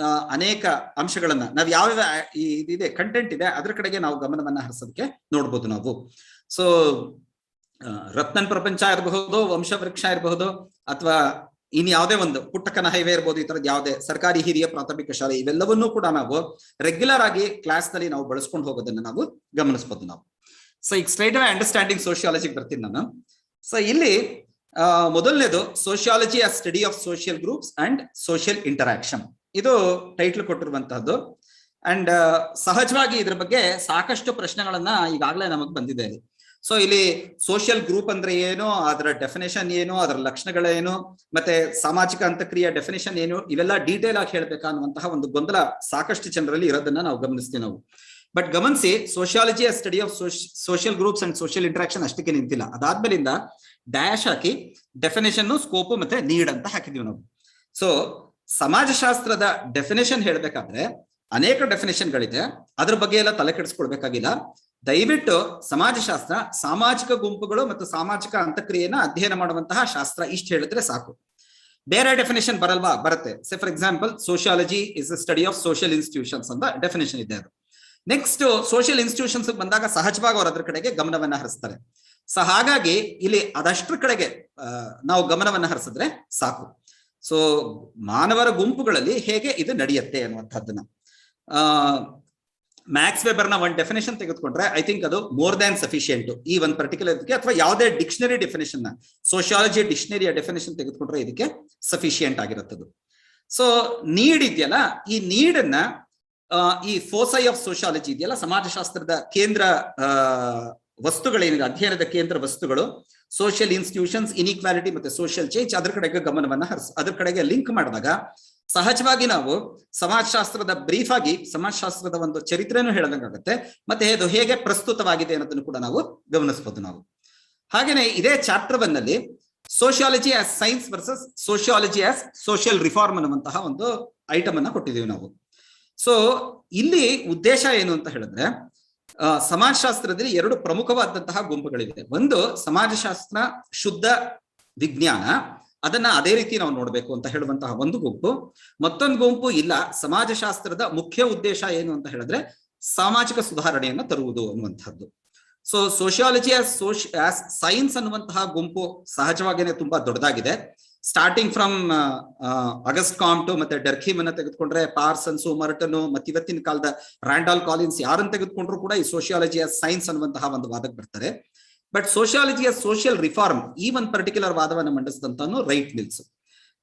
ಅನೇಕ ಅಂಶಗಳನ್ನ ನಾವು ಯಾವ್ಯಾವ ಇದಿದೆ ಕಂಟೆಂಟ್ ಇದೆ ಅದ್ರ ಕಡೆಗೆ ನಾವು ಗಮನವನ್ನ ಹರಿಸೋದಕ್ಕೆ ನೋಡ್ಬೋದು ನಾವು. ಸೊ ರತ್ನನ್ ಪ್ರಪಂಚ ಇರಬಹುದು, ವಂಶವೃಕ್ಷ ಇರಬಹುದು, ಅಥವಾ ಇನ್ ಯಾವುದೇ ಒಂದು ಪುಟ್ಟಕ್ಕನ ಹೈವೇ ಇರ್ಬೋದು, ಈ ತರದ್ ಯಾವುದೇ ಸರ್ಕಾರಿ ಹಿರಿಯ ಪ್ರಾಥಮಿಕ ಶಾಲೆ, ಇವೆಲ್ಲವನ್ನೂ ಕೂಡ ನಾವು ರೆಗ್ಯುಲರ್ ಆಗಿ ಕ್ಲಾಸ್ ನಲ್ಲಿ ನಾವು ಬಳಸ್ಕೊಂಡು ಹೋಗೋದನ್ನ ನಾವು ಗಮನಿಸಬಹುದು ನಾವು. ಸೊ ಈಗ ಸ್ಟ್ರೈಟ್ ಅವೇ ಅಂಡರ್ಸ್ಟ್ಯಾಂಡಿಂಗ್ ಸೋಷಿಯಾಲಜಿಗೆ ಬರ್ತೀನಿ ನಾನು. ಸೊ ಇಲ್ಲಿ ಮೊದಲನೇದು sociology as study of social groups and social interaction, ಇದು ಟೈಟ್ಲ್ ಕೊಟ್ಟಿರುವಂತಹದ್ದು. ಅಂಡ್ ಸಹಜವಾಗಿ ಇದ್ರ ಬಗ್ಗೆ ಸಾಕಷ್ಟು ಪ್ರಶ್ನೆಗಳನ್ನ ಈಗಾಗಲೇ ನಮಗ್ ಬಂದಿದೆ. ಸೊ ಇಲ್ಲಿ ಸೋಷಿಯಲ್ ಗ್ರೂಪ್ ಅಂದ್ರೆ ಏನು, ಅದರ ಡೆಫಿನೇಷನ್ ಏನು, ಅದರ ಲಕ್ಷಣಗಳೇನು, ಮತ್ತೆ ಸಾಮಾಜಿಕ ಅಂತಕ್ರಿಯೆ ಡೆಫಿನೇಷನ್ ಏನು, ಇವೆಲ್ಲ ಡೀಟೇಲ್ ಆಗಿ ಹೇಳ್ಬೇಕಾ ಅನ್ನುವಂತಹ ಒಂದು ಗೊಂದಲ ಸಾಕಷ್ಟು ಜನರಲ್ಲಿ ಇರೋದನ್ನ ನಾವು ಗಮನಿಸ್ತೀವಿ ನಾವು. ಬಟ್ ಗಮನಿಸಿ, sociology study of social groups and social interaction ಅಷ್ಟಕ್ಕೆ ನಿಂತಿಲ್ಲ. ಅದಾದ್ಮೇಲಿಂದ ಡ್ಯಾಶ್ ಹಾಕಿ ಡೆಫಿನೇಷನ್, ಸ್ಕೋಪ್ ಮತ್ತೆ ನೀಡ್ ಅಂತ ಹಾಕಿದೀವಿ ನಾವು. ಸೊ ಸಮಾಜಶಾಸ್ತ್ರದ ಡೆಫಿನೇಷನ್ ಹೇಳ್ಬೇಕಾದ್ರೆ ಅನೇಕ ಡೆಫಿನೇಷನ್ಗಳಿದೆ, ಅದ್ರ ಬಗ್ಗೆ ಎಲ್ಲ ತಲೆ ಕೆಡಿಸ್ಕೊಳ್ಬೇಕಾಗಿಲ್ಲ. ದಯವಿಟ್ಟು ಸಮಾಜಶಾಸ್ತ್ರ ಸಾಮಾಜಿಕ ಗುಂಪುಗಳು ಮತ್ತು ಸಾಮಾಜಿಕ ಅಂತಕ್ರಿಯೆಯನ್ನ ಅಧ್ಯಯನ ಮಾಡುವಂತಹ ಶಾಸ್ತ್ರ, ಇಷ್ಟು ಹೇಳಿದ್ರೆ ಸಾಕು. ಬೇರೆ ಡೆಫಿನೇಷನ್ ಬರಲ್ವಾ? ಬರುತ್ತೆ. For example sociology is a study of social institutions ಅಂತ ಡೆಫಿನೇಷನ್ ಇದೆ. ಅದು ನೆಕ್ಸ್ಟ್ ಸೋಷಿಯಲ್ ಇನ್ಸ್ಟಿಟ್ಯೂಷನ್ಸ್ ಬಂದಾಗ ಸಹಜವಾಗಿ ಅವರು ಅದ್ರ ಕಡೆಗೆ ಗಮನವನ್ನ ಹರಿಸ್ತಾರೆ. ಸೊ ಹಾಗಾಗಿ ಇಲ್ಲಿ ಅದಷ್ಟ್ರ ಕಡೆಗೆ ನಾವು ಗಮನವನ್ನ ಹರಿಸಿದ್ರೆ ಸಾಕು. ಸೊ ಮಾನವರ ಗುಂಪುಗಳಲ್ಲಿ ಹೇಗೆ ಇದು ನಡೆಯುತ್ತೆ ಅನ್ನುವಂಥದ್ದನ್ನ ಮ್ಯಾಕ್ಸ್ ವೆಬರ್ನ ಒಂದು ಡೆಫಿನೇಷನ್ ತೆಗೆದುಕೊಂಡ್ರೆ ಐ ಥಿಂಕ್ ಅದು ಮೋರ್ ದ್ಯಾನ್ ಸಫಿಶಿಯಂಟ್. ಈ ಒಂದು ಪರ್ಟಿಕ್ಯುಲರ್ ಇದಕ್ಕೆ, ಅಥವಾ ಯಾವುದೇ ಡಿಕ್ಷನರಿ ಡೆಫಿನೇಷನ್ ನ, ಸೋಷಿಯಾಲಜಿ ಡಿಕ್ಷನರಿಯ ಡೆಫಿನೇಷನ್ ತೆಗೆದುಕೊಂಡ್ರೆ ಇದಕ್ಕೆ ಸಫಿಶಿಯಂಟ್ ಆಗಿರುತ್ತದೆ. ಸೊ ನೀಡ್ ಇದೆಯಲ್ಲ, ಈ ನೀಡನ್ನ ಈ ಫೋಸೈ ಆಫ್ ಸೋಷಿಯಾಲಜಿ ಇದೆಯಲ್ಲ, ಸಮಾಜಶಾಸ್ತ್ರದ ಕೇಂದ್ರ ವಸ್ತುಗಳೇನಿದೆ, ಅಧ್ಯಯನದ ಕೇಂದ್ರ ವಸ್ತುಗಳು, ಸೋಷಿಯಲ್ ಇನ್ಸ್ಟಿಟ್ಯೂಷನ್ಸ್, ಇನ್ಇಕ್ವಾಲಿಟಿ ಮತ್ತೆ ಸೋಷಿಯಲ್ ಚೇಂಜ್, ಅದ್ರ ಕಡೆಗೆ ಗಮನವನ್ನ ಅದ್ರ ಕಡೆಗೆ ಲಿಂಕ್ ಮಾಡಿದಾಗ ಸಹಜವಾಗಿ ನಾವು ಸಮಾಜಶಾಸ್ತ್ರದ ಬ್ರೀಫ್ ಆಗಿ ಸಮಾಜಶಾಸ್ತ್ರದ ಒಂದು ಚರಿತ್ರೆನೂ ಹೇಳದಂಗಾಗುತ್ತೆ, ಮತ್ತೆ ಅದು ಹೇಗೆ ಪ್ರಸ್ತುತವಾಗಿದೆ ಅನ್ನೋದನ್ನು ಕೂಡ ನಾವು ಗಮನಿಸಬಹುದು ನಾವು. ಹಾಗೇನೆ ಇದೇ ಚಾಪ್ಟರ್ 1 ನಲ್ಲಿ sociology as science versus sociology as social reform ಅನ್ನುವಂತಹ ಒಂದು ಐಟಮ್ ಅನ್ನ ಕೊಟ್ಟಿದ್ದೀವಿ ನಾವು. ಸೊ ಇಲ್ಲಿ ಉದ್ದೇಶ ಏನು ಅಂತ ಹೇಳಿದ್ರೆ, ಸಮಾಜಶಾಸ್ತ್ರದಲ್ಲಿ ಎರಡು ಪ್ರಮುಖವಾದಂತಹ ಗುಂಪುಗಳಿವೆ. ಒಂದು ಸಮಾಜಶಾಸ್ತ್ರ ಶುದ್ಧ ವಿಜ್ಞಾನ, ಅದನ್ನ ಅದೇ ರೀತಿ ನಾವು ನೋಡ್ಬೇಕು ಅಂತ ಹೇಳುವಂತಹ ಒಂದು ಗುಂಪು. ಮತ್ತೊಂದು ಗುಂಪು ಇಲ್ಲ, ಸಮಾಜಶಾಸ್ತ್ರದ ಮುಖ್ಯ ಉದ್ದೇಶ ಏನು ಅಂತ ಹೇಳಿದ್ರೆ ಸಾಮಾಜಿಕ ಸುಧಾರಣೆಯನ್ನು ತರುವುದು ಅನ್ನುವಂಥದ್ದು. ಸೊ ಸೋಶಿಯಾಲಜಿ ಆಸ್ ಸೈನ್ಸ್ ಅನ್ನುವಂತಹ ಗುಂಪು ಸಹಜವಾಗಿಯೇ ತುಂಬಾ ದೊಡ್ಡದಾಗಿದೆ. ಸ್ಟಾರ್ಟಿಂಗ್ ಫ್ರಮ್ ಅಗಸ್ಟ್ ಕಾಮ್ಟು ಮತ್ತೆ ಡರ್ಖೀಮ್ ಅನ್ನ ತೆಗೆದುಕೊಂಡ್ರೆ, ಪಾರ್ಸನ್ಸು, ಮರ್ಟನು, ಮತ್ತೆ ಇವತ್ತಿನ ಕಾಲದ ರಾಂಡಾಲ್ ಕಾಲಿನ್ಸ್ ಯಾರನ್ನು ತೆಗೆದುಕೊಂಡ್ರು ಕೂಡ ಈ ಸೋಶಿಯಾಲಜಿ ಆಸ್ ಸೈನ್ಸ್ ಅನ್ನುವಂತಹ ಒಂದು ವಾದಕ್ಕೆ ಬರ್ತಾರೆ. ಬಟ್ ಸೋಶಿಯಾಲಜಿಯ ಸೋಷಿಯಲ್ ರಿಫಾರ್ಮ್ ಈ ಒಂದು ಪರ್ಟಿಕ್ಯುಲರ್ ವಾದವನ್ನು ಮಂಡಿಸಿದಂತಾನು ರೈಟ್ ಮಿಲ್ಸ್.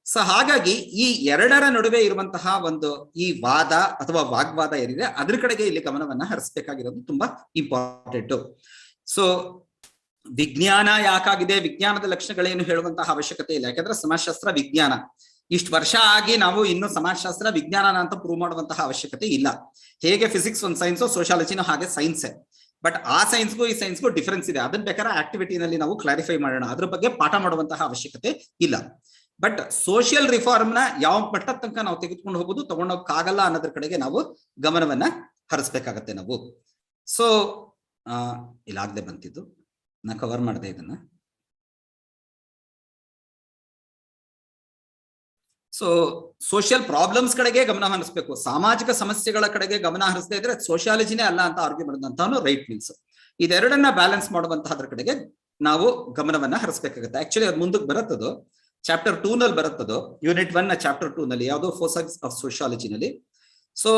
ಸೊ ಹಾಗಾಗಿ ಈ ಎರಡರ ನಡುವೆ ಇರುವಂತಹ ಒಂದು ಈ ವಾದ ಅಥವಾ ವಾಗ್ವಾದ ಏನಿದೆ ಅದ್ರ ಕಡೆಗೆ ಇಲ್ಲಿ ಗಮನವನ್ನ ಹರಿಸಬೇಕಾಗಿರೋದು ತುಂಬಾ ಇಂಪಾರ್ಟೆಂಟ್. ಸೊ ವಿಜ್ಞಾನ ಯಾಕಾಗಿದೆ, ವಿಜ್ಞಾನದ ಲಕ್ಷಣಗಳೇನು ಹೇಳುವಂತಹ ಅವಶ್ಯಕತೆ ಇಲ್ಲ. ಯಾಕಂದ್ರೆ ಸಮಾಜಶಾಸ್ತ್ರ ವಿಜ್ಞಾನ, ಇಷ್ಟು ವರ್ಷ ಆಗಿ ನಾವು ಇನ್ನು ಸಮಾಜಶಾಸ್ತ್ರ ವಿಜ್ಞಾನ ಅಂತ ಪ್ರೂವ್ ಮಾಡುವಂತಹ ಅವಶ್ಯಕತೆ ಇಲ್ಲ. ಹೇಗೆ ಫಿಸಿಕ್ಸ್ ಒಂದು ಸೈನ್ಸು, ಸೋಶಿಯಾಲಜಿನೂ ಹಾಗೆ ಸೈನ್ಸೇ. ಬಟ್ ಆ ಸೈನ್ಸ್ಗೂ ಈ ಸೈನ್ಸ್ಗೂ ಡಿಫರೆನ್ಸ್ ಇದೆ. ಅದನ್ನ ಬೇಕಾದ್ರೆ ಆಕ್ಟಿವಿಟಿನಲ್ಲಿ ನಾವು ಕ್ಲಾರಿಫೈ ಮಾಡೋಣ, ಅದ್ರ ಬಗ್ಗೆ ಪಾಠ ಮಾಡುವಂತಹ ಅವಶ್ಯಕತೆ ಇಲ್ಲ. ಬಟ್ ಸೋಷಿಯಲ್ ರಿಫಾರ್ಮ್ನ ಯಾವ ಮಟ್ಟದ ತನಕ ನಾವು ತೆಗೆದುಕೊಂಡು ಹೋಗೋದು, ತಗೊಂಡೋಗಕ್ಕಾಗಲ್ಲ ಅನ್ನೋದ್ರ ಕಡೆಗೆ ನಾವು ಗಮನವನ್ನ ಹರಿಸ್ಬೇಕಾಗತ್ತೆ ನಾವು. ಸೊ ಇಲ್ಲಾಗದೆ ಬಂತಿದ್ದು, ನಾ ಕವರ್ ಮಾಡಿದೆ ಇದನ್ನ. ಸೊ ಸೋಷಿಯಲ್ ಪ್ರಾಬ್ಲಮ್ಸ್ ಕಡೆಗೆ ಗಮನ ಹರಿಸಬೇಕು, ಸಾಮಾಜಿಕ ಸಮಸ್ಯೆಗಳ ಕಡೆಗೆ ಗಮನ ಹರಿಸದೇ ಇದ್ರೆ ಸೋಶಿಯಾಲಜಿನೇ ಅಲ್ಲ ಅಂತ ಆರ್ಗ್ಯೂ ಮಾಡಿದಂತಾನು ರೈಟ್ ಮೀನ್ಸ್. ಇದೆರಡನ್ನ ಬ್ಯಾಲೆನ್ಸ್ ಮಾಡುವಂತಹದ್ರ ಕಡೆಗೆ ನಾವು ಗಮನವನ್ನ ಹರಿಸಬೇಕಾಗುತ್ತೆ. ಆಕ್ಚುಲಿ ಅದು ಮುಂದಕ್ಕೆ ಬರುತ್ತದು, ಚಾಪ್ಟರ್ 2 ನಲ್ಲಿ ಬರುತ್ತದು, ಯೂನಿಟ್ 1 ನ ಚಾಪ್ಟರ್ 2 ನಲ್ಲಿ, ಯಾವುದೋ ಫೋಸಕ್ಸ್ ಆಫ್ ಸೋಶಿಯಾಲಜಿನಲ್ಲಿ. ಸೊ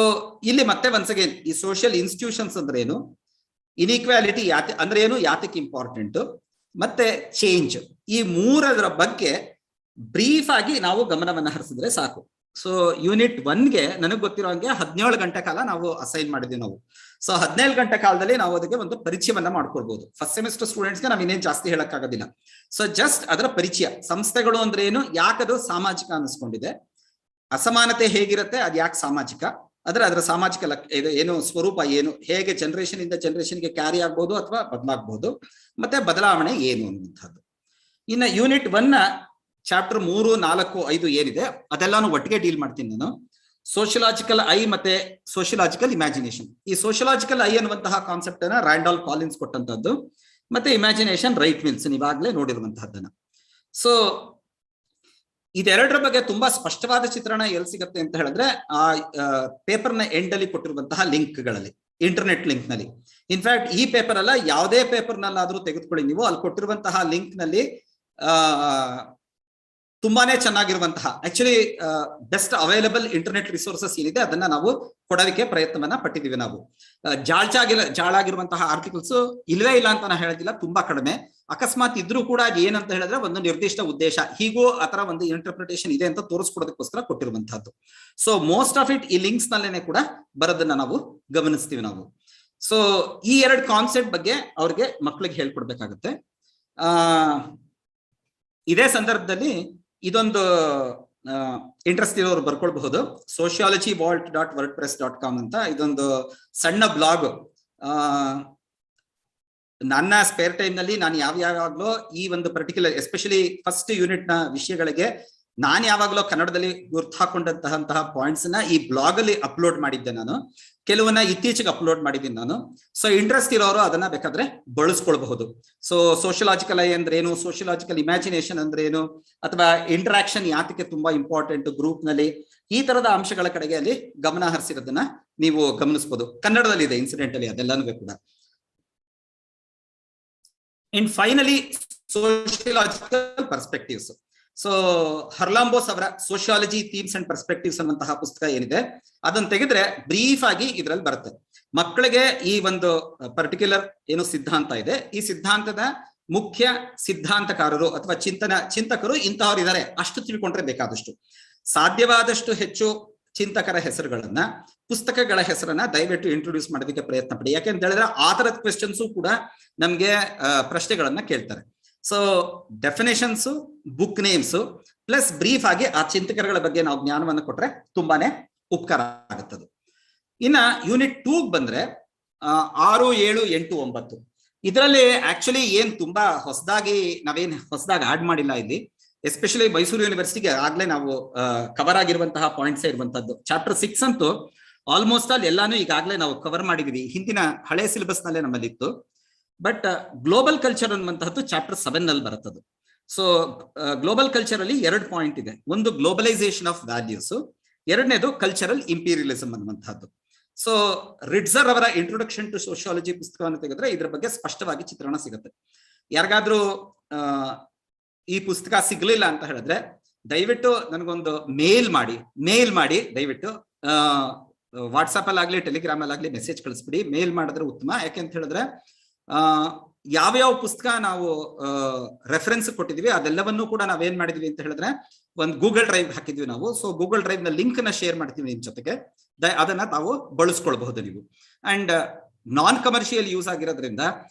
ಇಲ್ಲಿ ಮತ್ತೆ ಒನ್ಸ್ ಅಗೇನ್ ಈ ಸೋಷಿಯಲ್ ಇನ್ಸ್ಟಿಟ್ಯೂಷನ್ಸ್ ಅಂದ್ರೆ ಏನು, ಇನ್ಇಕ್ವಾಲಿಟಿ ಅಂದ್ರೆ ಏನು, ಯಾತಕ್ಕೆ ಇಂಪಾರ್ಟೆಂಟ್, ಮತ್ತೆ ಚೇಂಜ್, ಈ ಮೂರರ ಬಗ್ಗೆ ಬ್ರೀಫ್ ಆಗಿ ನಾವು ಗಮನವನ್ನ ಹರಿಸಿದ್ರೆ ಸಾಕು. ಸೊ ಯೂನಿಟ್ 1ಗೆ ನನಗೆ ಗೊತ್ತಿರೋ ಹಾಗೆ 17 ಗಂಟೆ ಕಾಲ ನಾವು ಅಸೈನ್ ಮಾಡಿದ್ವಿ ನಾವು. ಸೊ 17 ಗಂಟೆ ಕಾಲದಲ್ಲಿ ನಾವು ಅದಕ್ಕೆ ಒಂದು ಪರಿಚಯವನ್ನ ಮಾಡ್ಕೊಳ್ಬಹುದು. ಫಸ್ಟ್ ಸೆಮಿಸ್ಟರ್ ಸ್ಟೂಡೆಂಟ್ಸ್ಗೆ ನಾವು ಇನ್ನೇನು ಜಾಸ್ತಿ ಹೇಳಕ್ಕಾಗೋದಿಲ್ಲ. ಸೊ ಜಸ್ಟ್ ಅದರ ಪರಿಚಯ, ಸಂಸ್ಥೆಗಳು ಅಂದ್ರೆ ಏನು, ಯಾಕದು ಸಾಮಾಜಿಕ ಅನಿಸ್ಕೊಂಡಿದೆ, ಅಸಮಾನತೆ ಹೇಗಿರುತ್ತೆ, ಅದು ಯಾಕೆ ಸಾಮಾಜಿಕ, ಅದರ ಸಾಮಾಜಿಕ ಏನು ಸ್ವರೂಪ ಏನು, ಹೇಗೆ ಜನರೇಷನ್ ಇಂದ ಜನರೇಷನ್ಗೆ ಕ್ಯಾರಿ ಆಗ್ಬಹುದು ಅಥವಾ ಬದಲಾಗಬಹುದು, ಮತ್ತೆ ಬದಲಾವಣೆ ಏನು ಅನ್ನುವಂಥದ್ದು. ಇನ್ನು ಯೂನಿಟ್ 1 ನ ಚಾಪ್ಟರ್ 3, 4, 5 ಏನಿದೆ ಅದೆಲ್ಲಾನು ಒಟ್ಟಿಗೆ ಡೀಲ್ ಮಾಡ್ತೀನಿ ನಾನು. ಸೋಶಿಯಲಾಜಿಕಲ್ ಐ ಮತ್ತೆ ಸೋಶಿಯಲಾಜಿಕಲ್ ಇಮ್ಯಾಜಿನೇಷನ್. ಈ ಸೋಶಿಯಲಾಜಿಕಲ್ ಐ ಅನ್ನುವಂತಹ ಕಾನ್ಸೆಪ್ಟ್ ಅನ್ನ ರಾಂಡಾಲ್ ಕಾಲಿನ್ಸ್ ಕೊಟ್ಟಂತದ್ದು, ಮತ್ತೆ ಇಮ್ಯಾಜಿನೇಷನ್ ರೈಟ್ ಮಿಲ್ಸ್ ನೀವಾಗ್ಲೇ ನೋಡಿರುವಂತಹದ್ದನ್ನ. ಸೊ ಇದೆರಡರ ಬಗ್ಗೆ ತುಂಬಾ ಸ್ಪಷ್ಟವಾದ ಚಿತ್ರಣ ಎಲ್ಲಿ ಸಿಗುತ್ತೆ ಅಂತ ಹೇಳಿದ್ರೆ ಆ ಪೇಪರ್ನ ಎಂಡ್ ಅಲ್ಲಿ ಕೊಟ್ಟಿರುವಂತಹ ಲಿಂಕ್ ಗಳಲ್ಲಿ, ಇಂಟರ್ನೆಟ್ ಲಿಂಕ್ ನಲ್ಲಿ. ಇನ್ಫ್ಯಾಕ್ಟ್ ಈ ಪೇಪರ್ ಅಲ್ಲ, ಯಾವುದೇ ಪೇಪರ್ ನಲ್ಲಾದ್ರೂ ತೆಗೆದುಕೊಳ್ಳಿ ನೀವು, ಅಲ್ಲಿ ಕೊಟ್ಟಿರುವಂತಹ ಲಿಂಕ್ ನಲ್ಲಿ ತುಂಬಾನೇ ಚೆನ್ನಾಗಿರುವಂತಹ actually best available internet resources ಏನಿದೆ ಅದನ್ನ ನಾವು ಕೊಡೋದಕ್ಕೆ ಪ್ರಯತ್ನವನ್ನ ಪಟ್ಟಿದ್ದೀವಿ ನಾವು. ಜಾಳಾಗಿರುವಂತಹ ಆರ್ಟಿಕಲ್ಸ್ ಇಲ್ವೇ ಇಲ್ಲ ಅಂತ ನಾನು ಹೇಳೋದಿಲ್ಲ, ತುಂಬಾ ಕಡಿಮೆ. ಅಕಸ್ಮಾತ್ ಇದ್ರೂ ಕೂಡ ಏನಂತ ಹೇಳಿದ್ರೆ ಒಂದು ನಿರ್ದಿಷ್ಟ ಉದ್ದೇಶ, ಹೀಗೂ ಆತರ ಒಂದು ಇಂಟರ್ಪ್ರಿಟೇಷನ್ ಇದೆ ಅಂತ ತೋರಿಸ್ಕೊಡೋದಕ್ಕೋಸ್ಕರ ಕೊಟ್ಟಿರುವಂತಹದ್ದು. ಸೊ ಮೋಸ್ಟ್ ಆಫ್ ಇಟ್ ಈ ಲಿಂಕ್ಸ್ ನಲ್ಲೇನೆ ಕೂಡ ಬರೋದನ್ನ ನಾವು ಗಮನಿಸ್ತೀವಿ ನಾವು. ಸೊ ಈ ಎರಡು ಕಾನ್ಸೆಪ್ಟ್ ಬಗ್ಗೆ ಅವ್ರಿಗೆ ಮಕ್ಕಳಿಗೆ ಹೇಳ್ಕೊಡ್ಬೇಕಾಗತ್ತೆ. ಇದೇ ಸಂದರ್ಭದಲ್ಲಿ ಇದೊಂದು ಇಂಟ್ರೆಸ್ಟ್ ಇರೋರು ಬರ್ಕೊಳ್ಬಹುದು, sociologyvault.wordpress.com ಅಂತ ಇದೊಂದು ಸಣ್ಣ ಬ್ಲಾಗ್. ನನ್ನ ಸ್ಪೇರ್ ಟೈಮ್ ನಲ್ಲಿ ನಾನು ಯಾವಾಗ್ಲೂ ಈ ಒಂದು ಪರ್ಟಿಕ್ಯುಲರ್ ಎಸ್ಪೆಷಲಿ ಫಸ್ಟ್ ಯೂನಿಟ್ ನ ವಿಷಯಗಳಿಗೆ ನಾನು ಯಾವಾಗಲೂ ಕನ್ನಡದಲ್ಲಿ ಗುರ್ತು ಹಾಕೊಂಡಂತಹ ಪಾಯಿಂಟ್ಸ್ ನ ಈ ಬ್ಲಾಗ್ ಅಲ್ಲಿ ಅಪ್ಲೋಡ್ ಮಾಡಿದ್ದೆ ನಾನು. ಕೆಲವನ್ನ ಇತ್ತೀಚೆಗೆ ಅಪ್ಲೋಡ್ ಮಾಡಿದ್ದೀನಿ ನಾನು. ಸೊ ಇಂಟ್ರೆಸ್ಟ್ ಇರೋರು ಅದನ್ನ ಬೇಕಾದ್ರೆ ಬಳಸ್ಕೊಳ್ಬಹುದು. ಸೊ ಸೋಶಿಯಲಾಜಿಕಲ್ ಐ ಅಂದ್ರೆ ಏನು, ಸೋಶಿಯಲಾಜಿಕಲ್ ಇಮ್ಯಾಜಿನೇಷನ್ ಅಂದ್ರೆ ಏನು, ಅಥವಾ ಇಂಟರಾಕ್ಷನ್ ಯಾತಕ್ಕೆ ತುಂಬಾ ಇಂಪಾರ್ಟೆಂಟ್ ಗ್ರೂಪ್ ನಲ್ಲಿ, ಈ ತರದ ಅಂಶಗಳ ಕಡೆಗೆ ಅಲ್ಲಿ ಗಮನ ಹರಿಸಿರೋದನ್ನ ನೀವು ಗಮನಿಸಬಹುದು. ಕನ್ನಡದಲ್ಲಿ ಇದೆ ಇನ್ಸಿಡೆಂಟಲಿ ಅದೆಲ್ಲಾನು ಕೂಡ. ಇನ್ ಫೈನಲಿ ಸೋಶಿಯಲಾಜಿಕಲ್ ಪರ್ಸ್ಪೆಕ್ಟಿವ್ಸ್. ಸೊ ಹರ್ಲಾಂಬೋಸ್ ಅವರ ಸೋಶಿಯಾಲಜಿ ಥೀಮ್ಸ್ ಅಂಡ್ ಪರ್ಸ್ಪೆಕ್ಟಿವ್ಸ್ ಅನ್ನುವಂತಹ ಪುಸ್ತಕ ಏನಿದೆ ಅದನ್ನ ತೆಗೆದ್ರೆ ಬ್ರೀಫ್ ಆಗಿ ಇದ್ರಲ್ಲಿ ಬರುತ್ತೆ. ಮಕ್ಕಳಿಗೆ ಈ ಒಂದು ಪರ್ಟಿಕ್ಯುಲರ್ ಏನು ಸಿದ್ಧಾಂತ ಇದೆ, ಈ ಸಿದ್ಧಾಂತದ ಮುಖ್ಯ ಸಿದ್ಧಾಂತಕಾರರು ಅಥವಾ ಚಿಂತಕರು ಇಂತಹವ್ರು ಇದ್ದಾರೆ ಅಷ್ಟು ತಿಳ್ಕೊಂಡ್ರೆ ಬೇಕಾದಷ್ಟು. ಸಾಧ್ಯವಾದಷ್ಟು ಹೆಚ್ಚು ಚಿಂತಕರ ಹೆಸರುಗಳನ್ನ, ಪುಸ್ತಕಗಳ ಹೆಸರನ್ನ ದಯವಿಟ್ಟು ಇಂಟ್ರೊಡ್ಯೂಸ್ ಮಾಡೋದಕ್ಕೆ ಪ್ರಯತ್ನ ಪಡಿ. ಯಾಕೆಂತ ಹೇಳಿದ್ರೆ ಆ ತರದ ಕ್ವೆಶ್ಚನ್ಸು ಕೂಡ ನಮ್ಗೆ ಪ್ರಶ್ನೆಗಳನ್ನ ಕೇಳ್ತಾರೆ. So definitions, book names plus brief ಆಗಿ ಆ ಚಿಂತಕರುಗಳ ಬಗ್ಗೆ ನಾವು ಜ್ಞಾನವನ್ನು ಕೊಟ್ರೆ ತುಂಬಾನೇ ಉಪಕಾರ ಆಗುತ್ತದೆ. ಇನ್ನ ಯೂನಿಟ್ 2 ಬಂದ್ರೆ 6, 7, 8, 9 ಇದರಲ್ಲಿ ಆಕ್ಚುಲಿ ಏನ್ ತುಂಬಾ ಹೊಸದಾಗಿ ಆಡ್ ಮಾಡಿಲ್ಲ ಇಲ್ಲಿ. ಎಸ್ಪೆಷಲಿ ಮೈಸೂರು ಯೂನಿವರ್ಸಿಟಿಗೆ ಆಗ್ಲೇ ನಾವು ಕವರ್ ಆಗಿರುವಂತಹ ಪಾಯಿಂಟ್ಸ್ ಇರುವಂತದ್ದು. ಚಾಪ್ಟರ್ 6 ಅಂತೂ ಆಲ್ಮೋಸ್ಟ್ ಆಲ್ ಎಲ್ಲಾನು ಈಗಾಗಲೇ ನಾವು ಕವರ್ ಮಾಡಿದೀವಿ, ಹಿಂದಿನ ಹಳೆ ಸಿಲೆಬಸ್ ನಲ್ಲೇ ನಮ್ಮಲ್ಲಿ ಇತ್ತು. ಬಟ್ ಗ್ಲೋಬಲ್ ಕಲ್ಚರ್ ಅನ್ನುವಂತಹದ್ದು ಚಾಪ್ಟರ್ 7 ನಲ್ಲಿ ಬರುತ್ತದೆ. ಸೊ ಗ್ಲೋಬಲ್ ಕಲ್ಚರ್ ಅಲ್ಲಿ 2 ಪಾಯಿಂಟ್ ಇದೆ. ಒಂದು ಗ್ಲೋಬಲೈಸೇಷನ್ ಆಫ್ ವ್ಯಾಲ್ಯೂಸ್, ಎರಡನೇದು ಕಲ್ಚರಲ್ ಇಂಪೀರಿಯಲಿಸಂ ಅನ್ನುವಂತಹದ್ದು. ಸೊ ರಿಟ್ಜರ್ ಅವರ ಇಂಟ್ರೊಡಕ್ಷನ್ ಟು ಸೋಶಿಯಾಲಜಿ ಪುಸ್ತಕವನ್ನು ತೆಗೆದ್ರೆ ಇದ್ರ ಬಗ್ಗೆ ಸ್ಪಷ್ಟವಾಗಿ ಚಿತ್ರಣ ಸಿಗುತ್ತೆ. ಯಾರಿಗಾದ್ರೂ ಈ ಪುಸ್ತಕ ಸಿಗ್ಲಿಲ್ಲ ಅಂತ ಹೇಳಿದ್ರೆ ದಯವಿಟ್ಟು ನನಗೊಂದು ಮೇಲ್ ಮಾಡಿ ದಯವಿಟ್ಟು ವಾಟ್ಸಾಪ್ ಅಲ್ಲಿ ಆಗ್ಲಿ ಟೆಲಿಗ್ರಾಮ್ ಅಲ್ಲಿ ಆಗ್ಲಿ ಮೆಸೇಜ್ ಕಳಿಸ್ಬಿಡಿ. ಮೇಲ್ ಮಾಡಿದ್ರೆ ಉತ್ತಮ. ಯಾಕೆಂತ ಹೇಳಿದ್ರೆ ಯಾವ್ಯಾವ ಪುಸ್ತಕ ನಾವು ರೆಫರೆನ್ಸ್ ಕೊಟ್ಟಿದ್ವಿ ಅದೆಲ್ಲವನ್ನೂ ಕೂಡ ನಾವೇನ್ ಮಾಡಿದ್ವಿ ಅಂತ ಹೇಳಿದ್ರೆ ಒಂದು ಗೂಗಲ್ ಡ್ರೈವ್ ಹಾಕಿದ್ವಿ ನಾವು. ಸೊ ಗೂಗಲ್ ಡ್ರೈವ್ ನ ಲಿಂಕ್ ನ ಶೇರ್ ಮಾಡ್ತೀವಿ ನಿಮ್ ಜೊತೆಗೆ, ಅದನ್ನ ತಾವು ಬಳಸ್ಕೊಳ್ಬಹುದು ನೀವು. ಅಂಡ್ ನಾನ್ ಕಮರ್ಷಿಯಲ್ ಯೂಸ್ ಆಗಿರೋದ್ರಿಂದ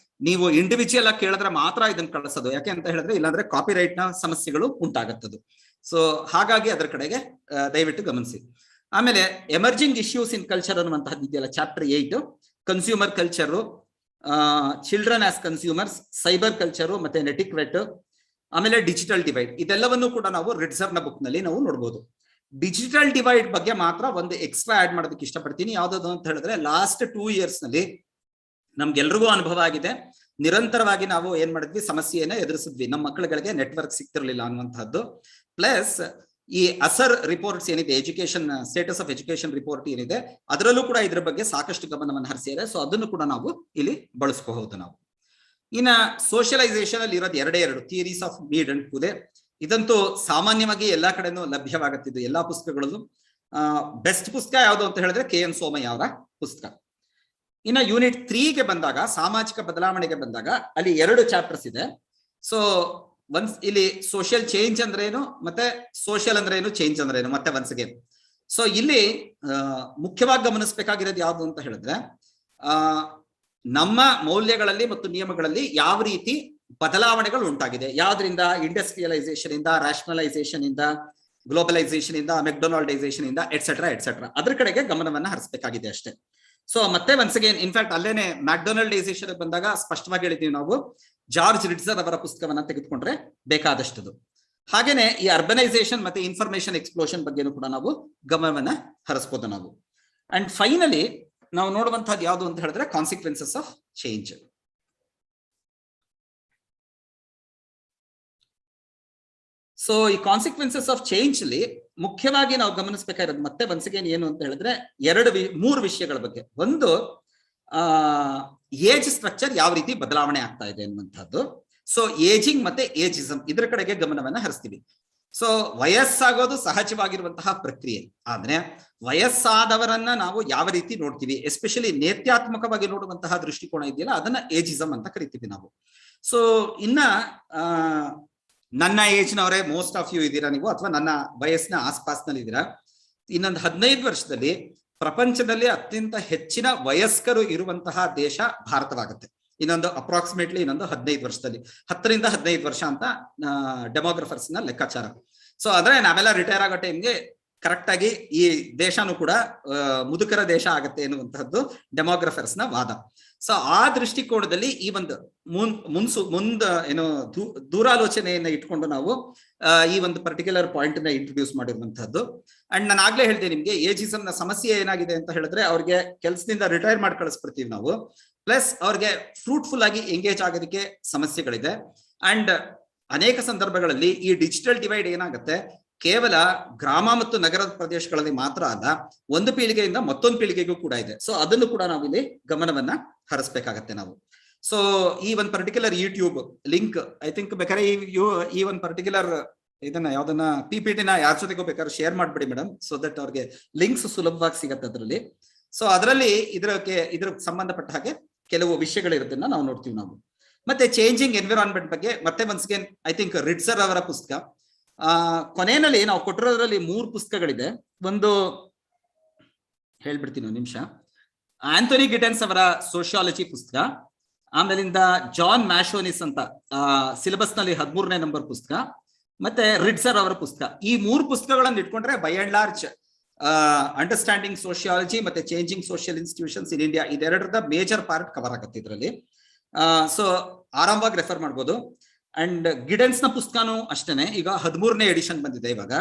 ನೀವು ಇಂಡಿವಿಜುವಲ್ ಆಗಿ ಕೇಳಿದ್ರೆ ಮಾತ್ರ ಇದನ್ನ ಕಳಿಸೋದು. ಯಾಕೆ ಅಂತ ಹೇಳಿದ್ರೆ ಇಲ್ಲಾಂದ್ರೆ ಕಾಪಿರೈಟ್ ನ ಸಮಸ್ಯೆಗಳು ಉಂಟಾಗತ್ತದು. ಸೊ ಹಾಗಾಗಿ ಅದರ ಕಡೆಗೆ ದಯವಿಟ್ಟು ಗಮನಿಸಿ. ಆಮೇಲೆ ಎಮರ್ಜಿಂಗ್ ಇಶ್ಯೂಸ್ ಇನ್ ಕಲ್ಚರ್ ಅನ್ನುವಂತಹದ್ದು ಇದೆಯಲ್ಲ, chapter 8, consumer culture, children as consumers, cyber culture ಮತ್ತೆ ನೆಟಿಕ್ವೆಟ್, ಆಮೇಲೆ ಡಿಜಿಟಲ್ ಡಿವೈಡ್, ಇದೆಲ್ಲವನ್ನು ಕೂಡ ನಾವು ರಿಟ್ಜರ್ ನ ಬುಕ್ ನಲ್ಲಿ ನಾವು ನೋಡಬಹುದು. ಡಿಜಿಟಲ್ ಡಿವೈಡ್ ಬಗ್ಗೆ ಮಾತ್ರ ಒಂದು ಎಕ್ಸ್ಟ್ರಾ ಆಡ್ ಮಾಡೋದಕ್ಕೆ ಇಷ್ಟಪಡ್ತೀನಿ. ಯಾವ್ದು ಅಂತ ಹೇಳಿದ್ರೆ ಲಾಸ್ಟ್ 2 years ನಲ್ಲಿ ನಮ್ಗೆಲ್ರಿಗೂ ಅನುಭವ ಆಗಿದೆ. ನಿರಂತರವಾಗಿ ನಾವು ಏನ್ ಮಾಡಿದ್ವಿ, ಸಮಸ್ಯೆಯನ್ನ ಎದುರಿಸಿದ್ವಿ. ನಮ್ಮ ಮಕ್ಕಳುಗಳಿಗೆ ನೆಟ್ವರ್ಕ್ ಸಿಗ್ತಿರ್ಲಿಲ್ಲ ಅನ್ನುವಂಥದ್ದು. ಪ್ಲಸ್ ಈ ಅಸರ್ ರಿಪೋರ್ಟ್ಸ್ ಏನಿದೆ, education status of education report ಏನಿದೆ, ಅದರಲ್ಲೂ ಕೂಡ ಇದ್ರ ಬಗ್ಗೆ ಸಾಕಷ್ಟು ಗಮನವನ್ನು ಹರಿಸಿದ್ದಾರೆ. ಸೊ ಅದನ್ನು ಕೂಡ ನಾವು ಇಲ್ಲಿ ಬಳಸ್ಕೋಬಹುದು ನಾವು. ಇನ್ನ ಸೋಷಿಯಲೈಸೇಷನ್ ಅಲ್ಲಿ ಇರೋದು 2 ಥಿಯರೀಸ್ ಆಫ್ ನೀಡ್ ಅಂಡ್ ಕುದೆ. ಇದಂತೂ ಸಾಮಾನ್ಯವಾಗಿ ಎಲ್ಲಾ ಕಡೆನೂ ಲಭ್ಯವಾಗುತ್ತಿದ್ದು ಎಲ್ಲಾ ಪುಸ್ತಕಗಳಲ್ಲೂ. ಬೆಸ್ಟ್ ಪುಸ್ತಕ ಯಾವುದು ಅಂತ ಹೇಳಿದ್ರೆ KN ಸೋಮಯ್ಯ ಅವರ ಪುಸ್ತಕ. ಇನ್ನ ಯೂನಿಟ್ 3ಗೆ ಬಂದಾಗ, ಸಾಮಾಜಿಕ ಬದಲಾವಣೆಗೆ ಬಂದಾಗ ಅಲ್ಲಿ 2 ಚಾಪ್ಟರ್ಸ್ ಇದೆ. ಸೊ ಒನ್ಸ್ ಇಲ್ಲಿ ಸೋಷಿಯಲ್ ಚೇಂಜ್ ಅಂದ್ರೆ ಏನು, ಮತ್ತೆ ಸೋಷಿಯಲ್ ಅಂದ್ರೆ ಏನು, ಚೇಂಜ್ ಅಂದ್ರೆ ಏನು, ಮತ್ತೆ ಒನ್ಸ್ ಅಗೇನ್. ಸೊ ಇಲ್ಲಿ ಮುಖ್ಯವಾಗಿ ಗಮನಿಸಬೇಕಾಗಿರೋದು ಯಾವುದು ಅಂತ ಹೇಳಿದ್ರೆ, ನಮ್ಮ ಮೌಲ್ಯಗಳಲ್ಲಿ ಮತ್ತು ನಿಯಮಗಳಲ್ಲಿ ಯಾವ ರೀತಿ ಬದಲಾವಣೆಗಳು ಉಂಟಾಗಿದೆ, ಯಾವ್ದ್ರಿಂದ, ಇಂಡಸ್ಟ್ರಿಯಲೈಸೇಷನ್ ಇಂದ, ರ್ಯಾಷನಲೈಸೇಷನ್ ಇಂದ, ಗ್ಲೋಬಲೈಸೇಷನ್ ಇಂದ, ಮೆಕ್ಡೊನಾಲ್ಡೈಸೇಷನ್ ಇಂದ, ಎಟ್ಸೆಟ್ರಾ ಎಟ್ಸೆಟ್ರಾ, ಅದ್ರ ಕಡೆಗೆ ಗಮನವನ್ನ ಹರಿಸಬೇಕಾಗಿದೆ ಅಷ್ಟೇ. ಸೊ ಮತ್ತೆ ಒನ್ಸ್ ಅಗೇನ್, ಇನ್ಫ್ಯಾಕ್ಟ್ ಅಲ್ಲೇನೆ ಮ್ಯಾಕ್ಡೊನಾಲ್ಡೈಸೇಷನ್ ಬಂದಾಗ ಸ್ಪಷ್ಟವಾಗಿ ಹೇಳಿದೀವಿ ನಾವು, ಜಾರ್ಜ್ ರಿಟ್ಜರ್ ಅವರ ಪುಸ್ತಕವನ್ನ ತೆಗೆದುಕೊಂಡ್ರೆ ಬೇಕಾದಷ್ಟದು. ಹಾಗೇನೆ ಈ ಅರ್ಬನೈಸೇಷನ್ ಮತ್ತೆ ಇನ್ಫಾರ್ಮೇಶನ್ ಎಕ್ಸ್ಪ್ಲೋಷನ್ ಬಗ್ಗೆನೂ ಕೂಡ ನಾವು ಗಮನವನ್ನ ಹರಿಸಬಹುದು ನಾವು. ಅಂಡ್ ಫೈನಲಿ ನಾವು ನೋಡುವಂತಹದ್ದು ಯಾವುದು ಅಂತ ಹೇಳಿದ್ರೆ ಕಾನ್ಸಿಕ್ವೆನ್ಸಸ್ ಆಫ್ ಚೇಂಜ್. ಸೊ ಈ ಕಾನ್ಸಿಕ್ವೆನ್ಸಸ್ ಆಫ್ ಚೇಂಜ್ ಅಲ್ಲಿ ಮುಖ್ಯವಾಗಿ ನಾವು ಗಮನಿಸಬೇಕಾಗಿರೋದು ಮತ್ತೆ ಒನ್ಸ್ ಅಗೇನ್ ಏನು ಅಂತ ಹೇಳಿದ್ರೆ 3 ವಿಷಯಗಳ ಬಗ್ಗೆ. ಒಂದು, ಏಜ್ ಸ್ಟ್ರಕ್ಚರ್ ಯಾವ ರೀತಿ ಬದಲಾವಣೆ ಆಗ್ತಾ ಇದೆ ಅನ್ನುವಂಥದ್ದು. ಸೊ ಏಜಿಂಗ್ ಮತ್ತೆ ಏಜಿಸಮ್ ಇದರ ಕಡೆಗೆ ಗಮನವನ್ನ ಹರಿಸ್ತೀವಿ. ಸೊ ವಯಸ್ಸಾಗೋದು ಸಹಜವಾಗಿರುವಂತಹ ಪ್ರಕ್ರಿಯೆ, ಆದ್ರೆ ವಯಸ್ಸಾದವರನ್ನ ನಾವು ಯಾವ ರೀತಿ ನೋಡ್ತೀವಿ, ಎಸ್ಪೆಷಲಿ ನೇತ್ಯಾತ್ಮಕವಾಗಿ ನೋಡುವಂತಹ ದೃಷ್ಟಿಕೋನ ಇದೆಯಲ್ಲ, ಅದನ್ನ ಏಜಿಸಮ್ ಅಂತ ಕರಿತೀವಿ ನಾವು. ಸೊ ಇನ್ನ ನನ್ನ ಏಜ್ನವರೇ ಮೋಸ್ಟ್ ಆಫ್ ಯು ಇದ್ದೀರಾ ನೀವು, ಅಥವಾ ನನ್ನ ವಯಸ್ಸಿನ ಆಸ್ಪಾಸ್ನಲ್ಲಿ ಇದ್ದೀರಾ. ಇನ್ನೊಂದು 15 ವರ್ಷದಲ್ಲಿ ಪ್ರಪಂಚದಲ್ಲಿ ಅತ್ಯಂತ ಹೆಚ್ಚಿನ ವಯಸ್ಕರು ಇರುವಂತಹ ದೇಶ ಭಾರತವಾಗುತ್ತೆ. ಇನ್ನೊಂದು ಅಪ್ರಾಕ್ಸಿಮೇಟ್ಲಿ 15 ವರ್ಷದಲ್ಲಿ 10 ರಿಂದ 15 ವರ್ಷ ಅಂತ ಡೆಮೋಗ್ರಫರ್ಸ್ ನ ಲೆಕ್ಕಾಚಾರ. ಸೊ ಆದ್ರೆ ನಾವೆಲ್ಲ ರಿಟೈರ್ ಆಗೋ ಟೈಮ್ಗೆ ಕರೆಕ್ಟ್ ಆಗಿ ಈ ದೇಶನೂ ಕೂಡ ಮುದುಕರ ದೇಶ ಆಗತ್ತೆ ಎನ್ನುವಂತಹದ್ದು ಡೆಮೋಗ್ರಫರ್ಸ್ ನ ವಾದ. ಸೊ ಆ ದೃಷ್ಟಿಕೋನದಲ್ಲಿ ಈ ಒಂದು ದೂರಾಲೋಚನೆಯನ್ನ ಇಟ್ಕೊಂಡು ನಾವು ಈ ಒಂದು ಪರ್ಟಿಕ್ಯುಲರ್ ಪಾಯಿಂಟ್ ನ ಇಂಟ್ರೊಡ್ಯೂಸ್ ಮಾಡಿರುವಂತಹದ್ದು. ಅಂಡ್ ನಾನು ಆಗ್ಲೇ ಹೇಳ್ದೆ ನಿಮ್ಗೆ, ಏಜಿಸಮ್ ನ ಸಮಸ್ಯೆ ಏನಾಗಿದೆ ಅಂತ ಹೇಳಿದ್ರೆ, ಅವ್ರಿಗೆ ಕೆಲಸದಿಂದ ರಿಟೈರ್ ಮಾಡಿ ಕಳಿಸ್ಬಿಡ್ತೀವಿ ನಾವು. ಪ್ಲಸ್ ಅವ್ರಿಗೆ ಫ್ರೂಟ್ಫುಲ್ ಆಗಿ ಎಂಗೇಜ್ ಆಗೋದಕ್ಕೆ ಸಮಸ್ಯೆಗಳಿದೆ. ಅಂಡ್ ಅನೇಕ ಸಂದರ್ಭಗಳಲ್ಲಿ ಈ ಡಿಜಿಟಲ್ ಡಿವೈಡ್ ಏನಾಗುತ್ತೆ, ಕೇವಲ ಗ್ರಾಮ ಮತ್ತು ನಗರದ ಪ್ರದೇಶಗಳಲ್ಲಿ ಮಾತ್ರ ಅಲ್ಲ, ಒಂದು ಪೀಳಿಗೆಯಿಂದ ಮತ್ತೊಂದು ಪೀಳಿಗೆಗೂ ಕೂಡ ಇದೆ. ಸೊ ಅದನ್ನು ಕೂಡ ನಾವು ಇಲ್ಲಿ ಗಮನವನ್ನ ಹರಿಸ್ಬೇಕಾಗತ್ತೆ ನಾವು. ಸೊ ಈ ಒಂದು particular YouTube link I think ಬೇಕಾದ್ರೆ ಈ ಒಂದು ಪರ್ಟಿಕ್ಯುಲರ್ ಇದನ್ನ ಯಾವ್ದನ್ನ PPT ನ ಯಾರ ಜೊತೆಗೂ ಬೇಕಾದ್ರೆ ಶೇರ್ ಮಾಡ್ಬಿಡಿ ಮೇಡಮ್, ಸೊ ದಟ್ ಅವ್ರಿಗೆ ಲಿಂಕ್ಸ್ ಸುಲಭವಾಗಿ ಸಿಗತ್ತೆ ಅದರಲ್ಲಿ. ಸೊ ಅದರಲ್ಲಿ ಇದ್ರ ಸಂಬಂಧಪಟ್ಟ ಹಾಗೆ ಕೆಲವು ವಿಷಯಗಳಿರೋದನ್ನ ನಾವು ನೋಡ್ತೀವಿ ನಾವು. ಮತ್ತೆ ಚೇಂಜಿಂಗ್ ಎನ್ವಿರಾನ್ಮೆಂಟ್ ಬಗ್ಗೆ ಮತ್ತೆ ಒನ್ಸ್ ಅಗೇನ್ ಐ ಥಿಂಕ್ ರಿಟ್ಜರ್ ಅವರ ಪುಸ್ತಕ. ಕೊನೆಯಲ್ಲಿ ನಾವು ಕೊಟ್ಟಿರೋದ್ರಲ್ಲಿ 3 ಪುಸ್ತಕಗಳಿದೆ. ಒಂದು ಹೇಳ್ಬಿಡ್ತೀನಿ ಒಂದು ನಿಮಿಷ, ಆಂಥೋನಿ ಗಿಡೆನ್ಸ್ ಅವರ ಸೋಶಿಯಾಲಜಿ ಪುಸ್ತಕ, ಆಮೇಲಿಂದ ಜಾನ್ ಮ್ಯಾಶೋನಿಸ್ ಅಂತ ಸಿಲೆಬಸ್ ನಲ್ಲಿ 13ನೇ ನಂಬರ್ ಪುಸ್ತಕ, ಮತ್ತೆ ರಿಟ್ಜರ್ ಅವರ ಪುಸ್ತಕ. ಈ 3 ಪುಸ್ತಕಗಳನ್ನು ಇಟ್ಕೊಂಡ್ರೆ by and large understanding sociology ಮತ್ತೆ changing social institutions in India ಇದೆರಡರದ ಮೇಜರ್ ಪಾರ್ಟ್ ಕವರ್ ಆಗುತ್ತೆ ಇದರಲ್ಲಿ. ಸೊ ಆರಾಮವಾಗಿ ರೆಫರ್ ಮಾಡ್ಬೋದು. ಅಂಡ್ ಗಿಡೆನ್ಸ್ ನ ಪುಸ್ತಕನೂ ಅಷ್ಟೇನೆ, ಈಗ 13ನೇ ಎಡಿಷನ್ ಬಂದಿದೆ ಇವಾಗ.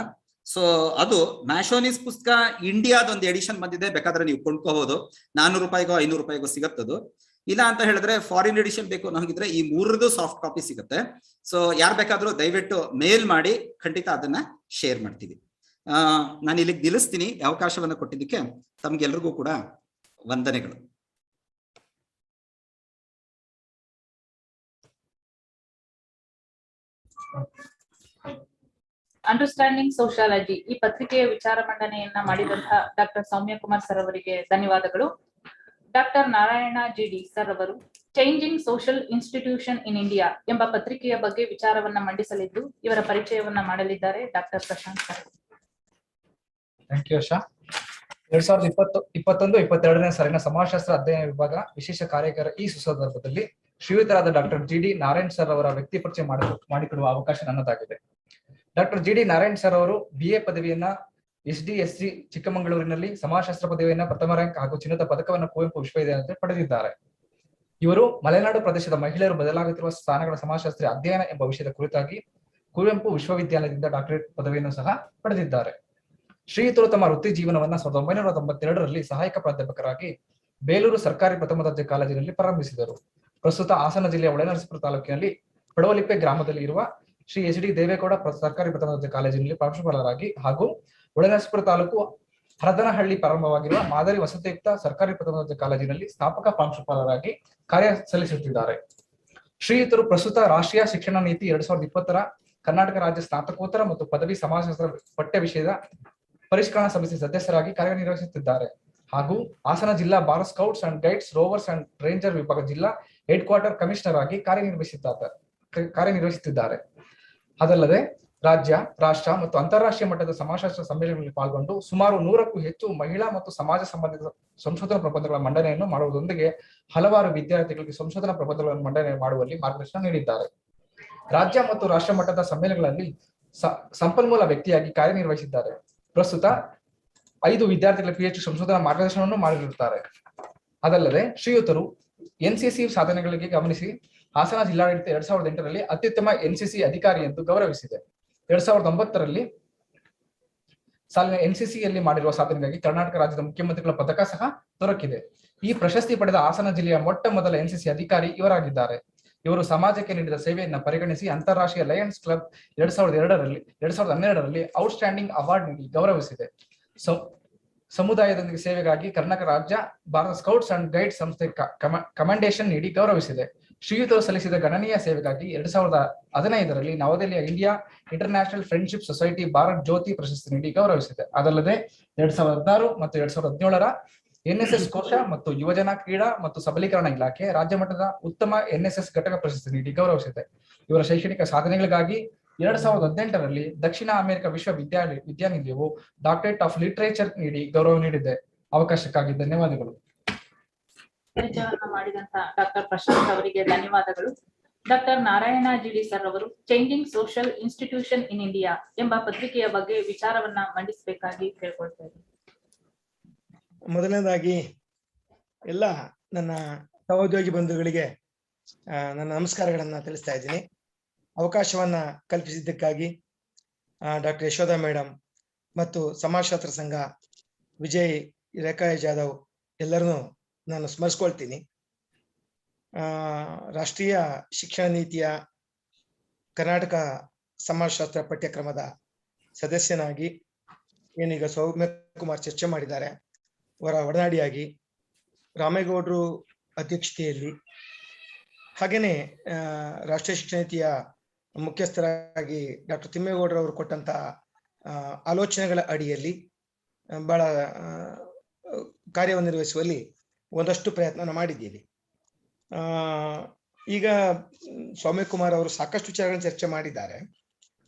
ಸೊ ಅದು ಮ್ಯಾಶೋನಿಸ್ ಪುಸ್ತಕ ಇಂಡಿಯಾದೊಂದು ಎಡಿಷನ್ ಬಂದಿದೆ, ಬೇಕಾದ್ರೆ ನೀವು ಕೊಂಡ್ಕೋಬಹುದು. 400 ರೂಪಾಯಿಗೋ 500 ರೂಪಾಯಿಗೋ ಸಿಗತ್ತದು. ಇಲ್ಲ ಅಂತ ಹೇಳಿದ್ರೆ ಫಾರಿನ್ ಎಡಿಷನ್ ಬೇಕು ಅನ್ನೋಂಗಿದ್ರೆ ಈ 3 ಸಾಫ್ಟ್ ಕಾಪಿ ಸಿಗುತ್ತೆ. ಸೊ ಯಾರು ಬೇಕಾದ್ರೂ ದಯವಿಟ್ಟು ಮೇಲ್ ಮಾಡಿ, ಖಂಡಿತ ಅದನ್ನ ಶೇರ್ ಮಾಡ್ತೀವಿ. ನಾನು ಇಲ್ಲಿಗೆ ನಿಲ್ಲಿಸ್ತೀನಿ. ಅವಕಾಶವನ್ನ ಕೊಟ್ಟಿದ್ದಕ್ಕೆ ತಮ್ಗೆಲ್ರಿಗೂ ಕೂಡ ವಂದನೆಗಳು. ಅಂಡರ್ಸ್ಟ್ಯಾಂಡಿಂಗ್ ಸೋಶಿಯಾಲಜಿ ಈ ಪತ್ರಿಕೆಯ ವಿಚಾರ ಮಂಡನೆಯನ್ನ ಮಾಡಿದಂತಹ ಡಾಕ್ಟರ್ ಸೌಮ್ಯ ಕುಮಾರ್ ಸರ್ ಅವರಿಗೆ ಧನ್ಯವಾದಗಳು. ಡಾಕ್ಟರ್ ನಾರಾಯಣ ಜಿಡಿ ಸರ್ ಅವರು changing social institution in India ಎಂಬ ಪತ್ರಿಕೆಯ ಬಗ್ಗೆ ವಿಚಾರವನ್ನ ಮಂಡಿಸಲಿದ್ದು ಇವರ ಪರಿಚಯವನ್ನ ಮಾಡಲಿದ್ದಾರೆ doctor Prashant sir. Thank you Asha. 2021-22ನೇ ಸಾಲಿನ ಸಮಾಜಶಾಸ್ತ್ರ ಅಧ್ಯಯನ ವಿಭಾಗ ವಿಶೇಷ ಕಾರ್ಯಾಗಾರ ಈ ಸುಸಂದರ್ಭದಲ್ಲಿ ಶ್ರೀಯುತರಾದ ಡಾಕ್ಟರ್ ಜಿಡಿ ನಾರಾಯಣ್ ಸರ್ ಅವರ ವ್ಯಕ್ತಿ ಪರಿಚಯ ಮಾಡಿಕೊಡುವ ಅವಕಾಶ ನನ್ನದಾಗಿದೆ. ಡಾಕ್ಟರ್ ಜಿಡಿ ನಾರಾಯಣ್ ಸರ್ ಅವರು BA ಪದವಿಯನ್ನ SDSC ಚಿಕ್ಕಮಗಳೂರಿನಲ್ಲಿ, ಸಮಾಜಶಾಸ್ತ್ರ ಪದವಿಯನ್ನ ಪ್ರಥಮ ರ್ಯಾಂಕ್ ಹಾಗೂ ಚಿನ್ನದ ಪದಕವನ್ನು ಕುವೆಂಪು ವಿಶ್ವವಿದ್ಯಾಲಯದಲ್ಲಿ ಪಡೆದಿದ್ದಾರೆ. ಇವರು ಮಲೆನಾಡು ಪ್ರದೇಶದ ಮಹಿಳೆಯರು ಬದಲಾಗುತ್ತಿರುವ ಸ್ಥಾನಗಳ ಸಮಾಜಶಾಸ್ತ್ರೀಯ ಅಧ್ಯಯನ ಎಂಬ ವಿಷಯದ ಕುರಿತಾಗಿ ಕುವೆಂಪು ವಿಶ್ವವಿದ್ಯಾಲಯದಿಂದ ಡಾಕ್ಟರೇಟ್ ಪದವಿಯನ್ನು ಸಹ ಪಡೆದಿದ್ದಾರೆ. ಶ್ರೀಯುತರು ತಮ್ಮ ವೃತ್ತಿ ಜೀವನವನ್ನ 1992ರಲ್ಲಿ ಸಹಾಯಕ ಪ್ರಾಧ್ಯಾಪಕರಾಗಿ ಬೇಲೂರು ಸರ್ಕಾರಿ ಪ್ರಥಮ ದರ್ಜೆ ಕಾಲೇಜಿನಲ್ಲಿ ಪ್ರಾರಂಭಿಸಿದರು. ಪ್ರಸ್ತುತ ಹಾಸನ ಜಿಲ್ಲೆಯ ಹೊಳೆನರಸೀಪುರ ತಾಲೂಕಿನಲ್ಲಿ ಪಡವಲಿಪ್ಪೆ ಗ್ರಾಮದಲ್ಲಿ ಇರುವ ಶ್ರೀ HD ದೇವೇಗೌಡ ಸರ್ಕಾರಿ ಪ್ರಥಮ ದರ್ಜೆ ಕಾಲೇಜಿನಲ್ಲಿ ಪ್ರಾಂಶುಪಾಲರಾಗಿ ಹಾಗೂ ಹೊಳೆನರಸೀಪುರ ತಾಲೂಕು ಹರದನಹಳ್ಳಿ ಪ್ರಾರಂಭವಾಗಿರುವ ಮಾದರಿ ವಸತಿಯುಕ್ತ ಸರ್ಕಾರಿ ಪ್ರಥಮ ದರ್ಜೆ ಕಾಲೇಜಿನಲ್ಲಿ ಸ್ಥಾಪಕ ಪ್ರಾಂಶುಪಾಲರಾಗಿ ಕಾರ್ಯ ಸಲ್ಲಿಸುತ್ತಿದ್ದಾರೆ. ಶ್ರೀಯುತರು ಪ್ರಸ್ತುತ ರಾಷ್ಟ್ರೀಯ ಶಿಕ್ಷಣ ನೀತಿ 2020ರ ಕರ್ನಾಟಕ ರಾಜ್ಯ ಸ್ನಾತಕೋತ್ತರ ಮತ್ತು ಪದವಿ ಸಮಾಜಶಾಸ್ತ್ರ ಪಠ್ಯ ವಿಷಯದ ಪರಿಷ್ಕರಣಾ ಸಮಿತಿ ಸದಸ್ಯರಾಗಿ ಕಾರ್ಯನಿರ್ವಹಿಸುತ್ತಿದ್ದಾರೆ ಹಾಗೂ ಹಾಸನ ಜಿಲ್ಲಾ bar scouts and guides rovers and ranger ವಿಭಾಗ ಜಿಲ್ಲಾ ಹೆಡ್ ಕ್ವಾರ್ಟರ್ ಕಮಿಷನರ್ ಆಗಿ ಕಾರ್ಯನಿರ್ವಹಿಸುತ್ತಿದ್ದಾರೆ. ಅದಲ್ಲದೆ ರಾಜ್ಯ, ರಾಷ್ಟ್ರ ಮತ್ತು ಅಂತಾರಾಷ್ಟ್ರೀಯ ಮಟ್ಟದ ಸಮಾಜಶಾಸ್ತ್ರ ಸಮ್ಮೇಳನಗಳಲ್ಲಿ ಪಾಲ್ಗೊಂಡು ಸುಮಾರು 100ಕ್ಕೂ ಹೆಚ್ಚು ಮಹಿಳಾ ಮತ್ತು ಸಮಾಜ ಸಂಬಂಧಿತ ಸಂಶೋಧನಾ ಪ್ರಬಂಧಗಳ ಮಂಡನೆಯನ್ನು ಮಾಡುವುದರೊಂದಿಗೆ ಹಲವಾರು ವಿದ್ಯಾರ್ಥಿಗಳಿಗೆ ಸಂಶೋಧನಾ ಪ್ರಬಂಧಗಳನ್ನು ಮಂಡನೆ ಮಾಡುವಲ್ಲಿ ಮಾರ್ಗದರ್ಶನ ನೀಡಿದ್ದಾರೆ. ರಾಜ್ಯ ಮತ್ತು ರಾಷ್ಟ್ರ ಮಟ್ಟದ ಸಮ್ಮೇಳನಗಳಲ್ಲಿ ಸಂಪನ್ಮೂಲ ವ್ಯಕ್ತಿಯಾಗಿ ಕಾರ್ಯನಿರ್ವಹಿಸಿದ್ದಾರೆ. ಪ್ರಸ್ತುತ 5 ವಿದ್ಯಾರ್ಥಿಗಳ PhD ಸಂಶೋಧನಾ ಮಾರ್ಗದರ್ಶನವನ್ನು ಮಾಡಿರುತ್ತಾರೆ. ಅದಲ್ಲದೆ ಶ್ರೀಯುತರು NCC ಸಾಧನೆಗಳಿಗೆ ಗಮನಿಸಿ ಹಾಸನ ಜಿಲ್ಲಾಡಳಿತ 2008ರಲ್ಲಿ ಅತ್ಯುತ್ತಮ NCC ಅಧಿಕಾರಿ ಎಂದು ಗೌರವಿಸಿದೆ. 2009ರಲ್ಲಿ ಸಾಲಿನ NCCಯಲ್ಲಿ ಮಾಡಿರುವ ಸಾಧನೆಗಾಗಿ ಕರ್ನಾಟಕ ರಾಜ್ಯದ ಮುಖ್ಯಮಂತ್ರಿಗಳ ಪದಕ ಸಹ ದೊರಕಿದೆ. ಈ ಪ್ರಶಸ್ತಿ ಪಡೆದ ಹಾಸನ ಜಿಲ್ಲೆಯ ಮೊಟ್ಟ ಮೊದಲ NCC ಅಧಿಕಾರಿ ಇವರಾಗಿದ್ದಾರೆ. ಇವರು ಸಮಾಜಕ್ಕೆ ನೀಡಿದ ಸೇವೆಯನ್ನು ಪರಿಗಣಿಸಿ ಅಂತಾರಾಷ್ಟ್ರೀಯ ಲಯನ್ಸ್ ಕ್ಲಬ್ 2012ರಲ್ಲಿ ಔಟ್ಸ್ಟ್ಯಾಂಡಿಂಗ್ ಅವಾರ್ಡ್ ನೀಡಿ ಗೌರವಿಸಿದೆ. ಸಮುದಾಯದೊಂದಿಗೆ ಸೇವೆಗಾಗಿ ಕರ್ನಾಟಕ ರಾಜ್ಯ ಭಾರತ ಸ್ಕೌಟ್ಸ್ ಅಂಡ್ ಗೈಡ್ ಸಂಸ್ಥೆ ಕಮೆಂಡೇಶನ್ ನೀಡಿ ಗೌರವಿಸಿದೆ. ಶ್ರೀಯುತರು ಸಲ್ಲಿಸಿದ ಗಣನೀಯ ಸೇವೆಗಾಗಿ 2015ರಲ್ಲಿ ನವದೆಹಲಿಯ India international friendship society Bharat Jyoti ಪ್ರಶಸ್ತಿ ನೀಡಿ ಗೌರವಿಸಿದೆ. ಅದಲ್ಲದೆ 2016 ಮತ್ತು 2017ರ NSS ಕೋಶ ಮತ್ತು ಯುವಜನ ಕ್ರೀಡಾ ಮತ್ತು ಸಬಲೀಕರಣ ಇಲಾಖೆ ರಾಜ್ಯ ಮಟ್ಟದ ಉತ್ತಮ NSS ಘಟಕ ಪ್ರಶಸ್ತಿ ನೀಡಿ ಗೌರವಿಸಿದೆ. ಇವರ ಶೈಕ್ಷಣಿಕ ಸಾಧನೆಗಳಿಗಾಗಿ 2018ರಲ್ಲಿ ದಕ್ಷಿಣ ಅಮೆರಿಕ ವಿಶ್ವವಿದ್ಯಾನಿಲಯವು ಡಾಕ್ಟರೇಟ್ ಆಫ್ ಲಿಟರೇಚರ್ ನೀಡಿ ಗೌರವ ನೀಡಿದೆ. ಅವಕಾಶಕ್ಕಾಗಿ ಧನ್ಯವಾದಗಳು. ಪರಿಚಯವನ್ನು ಮಾಡಿದಂತಹ ಡಾಕ್ಟರ್ ಪ್ರಶಾಂತ್ ಅವರಿಗೆ ಧನ್ಯವಾದಗಳು. ಡಾಕ್ಟರ್ ನಾರಾಯಣ ಜಿಡಿ ಸರ್ ಅವರು changing social institution in India ಎಂಬ ಪತ್ರಿಕೆಯ ಬಗ್ಗೆ ವಿಚಾರವನ್ನ ಮಂಡಿಸಬೇಕಾಗಿ ಕೇಳ್ಕೊಳ್ತೇವೆ. ಮೊದಲನೇದಾಗಿ ಎಲ್ಲ ನನ್ನ ಸಹೋದ್ಯೋಗಿ ಬಂಧುಗಳಿಗೆ ನನ್ನ ನಮಸ್ಕಾರಗಳನ್ನ ತಿಳಿಸ್ತಾ ಇದ್ದೀನಿ. ಅವಕಾಶವನ್ನ ಕಲ್ಪಿಸಿದ್ದಕ್ಕಾಗಿ ಡಾಕ್ಟರ್ ಯಶೋಧ ಮೇಡಮ್ ಮತ್ತು ಸಮಾಜಶಾಸ್ತ್ರ ಸಂಘ ವಿಜಯ್ ರೇಖಾ ಜಾಧವ್ ಎಲ್ಲರನ್ನೂ ನಾನು ಸ್ಮರಿಸ್ಕೊಳ್ತೀನಿ. ರಾಷ್ಟ್ರೀಯ ಶಿಕ್ಷಣ ನೀತಿಯ ಕರ್ನಾಟಕ ಸಮಾಜಶಾಸ್ತ್ರ ಪಠ್ಯಕ್ರಮದ ಸದಸ್ಯನಾಗಿ ಏನೀಗ ಸೌಮ್ಯ ಕುಮಾರ್ ಚರ್ಚೆ ಮಾಡಿದ್ದಾರೆ, ಅವರ ಒಡನಾಡಿಯಾಗಿ ರಾಮೇಗೌಡರು ಅಧ್ಯಕ್ಷತೆಯಲ್ಲಿ ಹಾಗೇನೆ ರಾಷ್ಟ್ರೀಯ ಶಿಕ್ಷಣ ನೀತಿಯ ಮುಖ್ಯಸ್ಥರಾಗಿ ಡಾಕ್ಟರ್ ತಿಮ್ಮೇಗೌಡರವರು ಕೊಟ್ಟಂತ ಆಲೋಚನೆಗಳ ಅಡಿಯಲ್ಲಿ ಬಹಳ ಕಾರ್ಯವನ್ನು ನಿರ್ವಹಿಸುವಲ್ಲಿ ಒಂದಷ್ಟು ಪ್ರಯತ್ನ ಮಾಡಿದ್ದೀವಿ. ಈಗ ಸೌಮ್ಯ ಕುಮಾರ್ ಅವರು ಸಾಕಷ್ಟು ವಿಚಾರಗಳನ್ನು ಚರ್ಚೆ ಮಾಡಿದ್ದಾರೆ.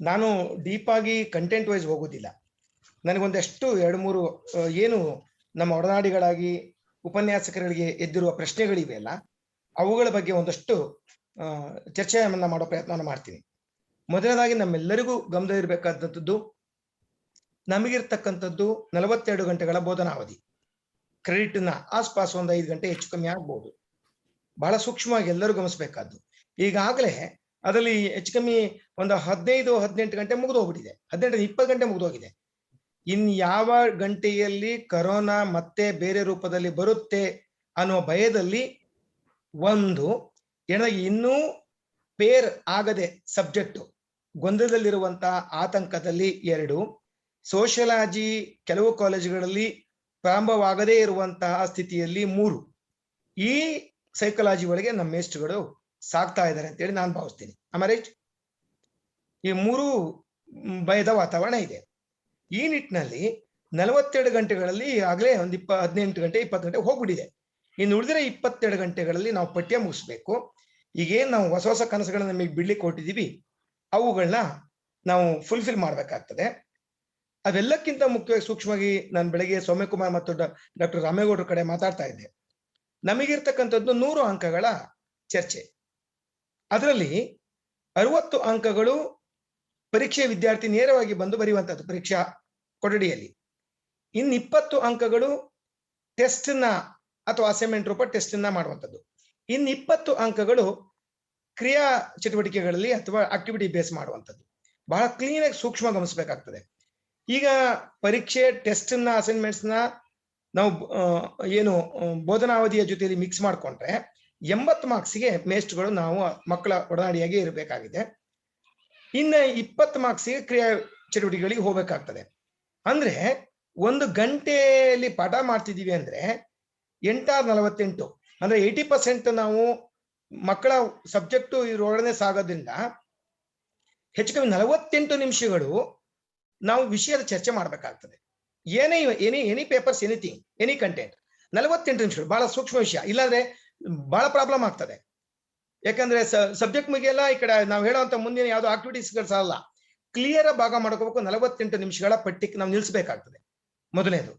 ನಾನು ಡೀಪ್ ಆಗಿ ಕಂಟೆಂಟ್ ವೈಸ್ ಹೋಗೋದಿಲ್ಲ. ನನಗೊಂದಷ್ಟು 2-3 ಏನು ನಮ್ಮ ಒಡನಾಡಿಗಳಾಗಿ ಉಪನ್ಯಾಸಕರಿಗೆ ಎದ್ದಿರುವ ಪ್ರಶ್ನೆಗಳಿವೆ ಅಲ್ಲ, ಅವುಗಳ ಬಗ್ಗೆ ಒಂದಷ್ಟು ಚರ್ಚೆಯನ್ನ ಮಾಡೋ ಪ್ರಯತ್ನ ಮಾಡ್ತೀನಿ. ಮೊದಲನೇದಾಗಿ ನಮ್ಮೆಲ್ಲರಿಗೂ ಗಮನ ಇರಬೇಕಾದಂಥದ್ದು, ನಮಗಿರ್ತಕ್ಕಂಥದ್ದು 42 ಗಂಟೆಗಳ ಬೋಧನಾವಧಿ. ಕ್ರೆಡಿಟ್ನ ಆಸ್ಪಾಸ್ ಒಂದು 5 ಗಂಟೆ ಹೆಚ್ಚು ಕಮ್ಮಿ ಆಗ್ಬಹುದು. ಬಹಳ ಸೂಕ್ಷ್ಮವಾಗಿ ಎಲ್ಲರೂ ಗಮನಿಸಬೇಕಾದ್ದು. ಈಗಾಗಲೇ ಅದರಲ್ಲಿ ಹೆಚ್ಚು ಕಮ್ಮಿ ಒಂದು 15-18 ಗಂಟೆ ಮುಗಿದೋಗ್ಬಿಟ್ಟಿದೆ, 18-20 ಗಂಟೆ ಮುಗಿದೋಗಿದೆ. ಇನ್ಯಾವ ಗಂಟೆಯಲ್ಲಿ ಕರೋನಾ ಮತ್ತೆ ಬೇರೆ ರೂಪದಲ್ಲಿ ಬರುತ್ತೆ ಅನ್ನೋ ಭಯದಲ್ಲಿ ಒಂದು, ಇನ್ನೂ ಪೇರ್ ಆಗದೆ ಸಬ್ಜೆಕ್ಟ್ ಗೊಂದಲದಲ್ಲಿರುವಂತಹ ಆತಂಕದಲ್ಲಿ 2, ಸೋಷಿಯಾಲಜಿ ಕೆಲವು ಕಾಲೇಜುಗಳಲ್ಲಿ ಪ್ರಾರಂಭವಾಗದೇ ಇರುವಂತಹ ಸ್ಥಿತಿಯಲ್ಲಿ 3. ಈ ಸೈಕಾಲಜಿ ಒಳಗೆ ನಮ್ಮ ಮೇಸ್ಟ್ರುಗಳು ಸಾಕ್ತಾ ಇದ್ದಾರೆ ಅಂತೇಳಿ ನಾನು ಭಾವಿಸ್ತೀನಿ. ರೈಟ್? ಈ 3 ಭಯದ ವಾತಾವರಣ ಇದೆ. ಈ ನಿಟ್ಟಿನಲ್ಲಿ 42 ಗಂಟೆಗಳಲ್ಲಿ ಆಗಲೇ ಒಂದು 18 ಗಂಟೆ 20 ಗಂಟೆ ಹೋಗ್ಬಿಟ್ಟಿದೆ. ಇನ್ನು ಉಳಿದಿರೋ 22 ಗಂಟೆಗಳಲ್ಲಿ ನಾವು ಪಠ್ಯ ಮುಗಿಸ್ಬೇಕು. ಈಗೇನು ನಾವು ಹೊಸ ಹೊಸ ಕನಸುಗಳನ್ನ ನಮಗೆ ಬಿಡ್ಲಿಕ್ಕೆ ಕೊಟ್ಟಿದ್ದೀವಿ, ಅವುಗಳನ್ನ ನಾವು ಫುಲ್ಫಿಲ್ ಮಾಡ್ಬೇಕಾಗ್ತದೆ. ಅವೆಲ್ಲಕ್ಕಿಂತ ಮುಖ್ಯವಾಗಿ ಸೂಕ್ಷ್ಮವಾಗಿ ನಾನು ಬೆಳಗ್ಗೆ ಸೌಮ್ಯಕುಮಾರ್ ಮತ್ತು ಡಾಕ್ಟರ್ ರಾಮೇಗೌಡರ ಕಡೆ ಮಾತಾಡ್ತಾ ಇದ್ದೆ. ನಮಗಿರ್ತಕ್ಕಂಥದ್ದು 100 ಅಂಕಗಳ ಚರ್ಚೆ. ಅದರಲ್ಲಿ 60 ಅಂಕಗಳು ಪರೀಕ್ಷೆ ವಿದ್ಯಾರ್ಥಿ ನೇರವಾಗಿ ಬಂದು ಬರೆಯುವಂಥದ್ದು ಪರೀಕ್ಷಾ ಕೊಠಡಿಯಲ್ಲಿ. ಇನ್ನು 20 ಅಂಕಗಳು ಟೆಸ್ಟ್ನ ಅಥವಾ ಅಸೈನ್ಮೆಂಟ್ ರೂಪ ಟೆಸ್ಟ್ನ ಮಾಡುವಂಥದ್ದು. ಇನ್ನು 20 ಅಂಕಗಳು ಕ್ರಿಯಾ ಚಟುವಟಿಕೆಗಳಲ್ಲಿ ಅಥವಾ ಆಕ್ಟಿವಿಟಿ ಬೇಸ್ ಮಾಡುವಂಥದ್ದು. ಬಹಳ ಕ್ಲೀನಾಗಿ ಸೂಕ್ಷ್ಮ ಗಮನಿಸಬೇಕಾಗ್ತದೆ. ಈಗ ಪರೀಕ್ಷೆ ಟೆಸ್ಟ್ನ ಅಸೈನ್ಮೆಂಟ್ಸ್ನ ನಾವು ಏನು ಬೋಧನಾವಧಿಯ ಜೊತೆಯಲ್ಲಿ ಮಿಕ್ಸ್ ಮಾಡಿಕೊಂಡ್ರೆ 80 ಮಾರ್ಕ್ಸ್ಗೆ ಮೇಸ್ಟ್ಗಳು ನಾವು ಮಕ್ಕಳ ಒಡನಾಡಿಯಾಗಿ ಇರಬೇಕಾಗಿದೆ. ಇನ್ನು 20 ಮಾರ್ಕ್ಸ್ಗೆ ಕ್ರಿಯಾ ಚಟುವಟಿಕೆಗಳಿಗೆ ಹೋಗ್ಬೇಕಾಗ್ತದೆ. ಅಂದ್ರೆ 1 ಗಂಟೆಯಲ್ಲಿ ಪಾಠ ಮಾಡ್ತಿದ್ದೀವಿ ಅಂದ್ರೆ 848 ಅಂದ್ರೆ 80% ನಾವು ಮಕ್ಕಳ ಸಬ್ಜೆಕ್ಟು ಇದರೊಡನೆ ಸಾಗೋದ್ರಿಂದ ಹೆಚ್ಚು ಕಮ್ಮಿ 48 ನಿಮಿಷಗಳು ನಾವು ವಿಷಯದ ಚರ್ಚೆ ಮಾಡ್ಬೇಕಾಗ್ತದೆ. Any papers, anything, any content 48 ನಿಮಿಷಗಳು ಬಹಳ ಸೂಕ್ಷ್ಮ ವಿಷಯ. ಇಲ್ಲಾಂದ್ರೆ ಬಹಳ ಪ್ರಾಬ್ಲಮ್ ಆಗ್ತದೆ. ಯಾಕಂದ್ರೆ ಸಬ್ಜೆಕ್ಟ್ ಮುಗಿಯಲ್ಲ, ಈ ಕಡೆ ನಾವು ಹೇಳುವಂತ ಮುಂದಿನ ಯಾವ್ದೋ ಆಕ್ಟಿವಿಟೀಸ್ಗಳು ಸಾಲಲ್ಲ. ಕ್ಲಿಯರ್ ಭಾಗ ಮಾಡ್ಕೋಬೇಕು. 48 ನಿಮಿಷಗಳ ಪಟ್ಟಿಗೆ ನಾವು ನಿಲ್ಸ್ಬೇಕಾಗ್ತದೆ ಮೊದಲನೇದು.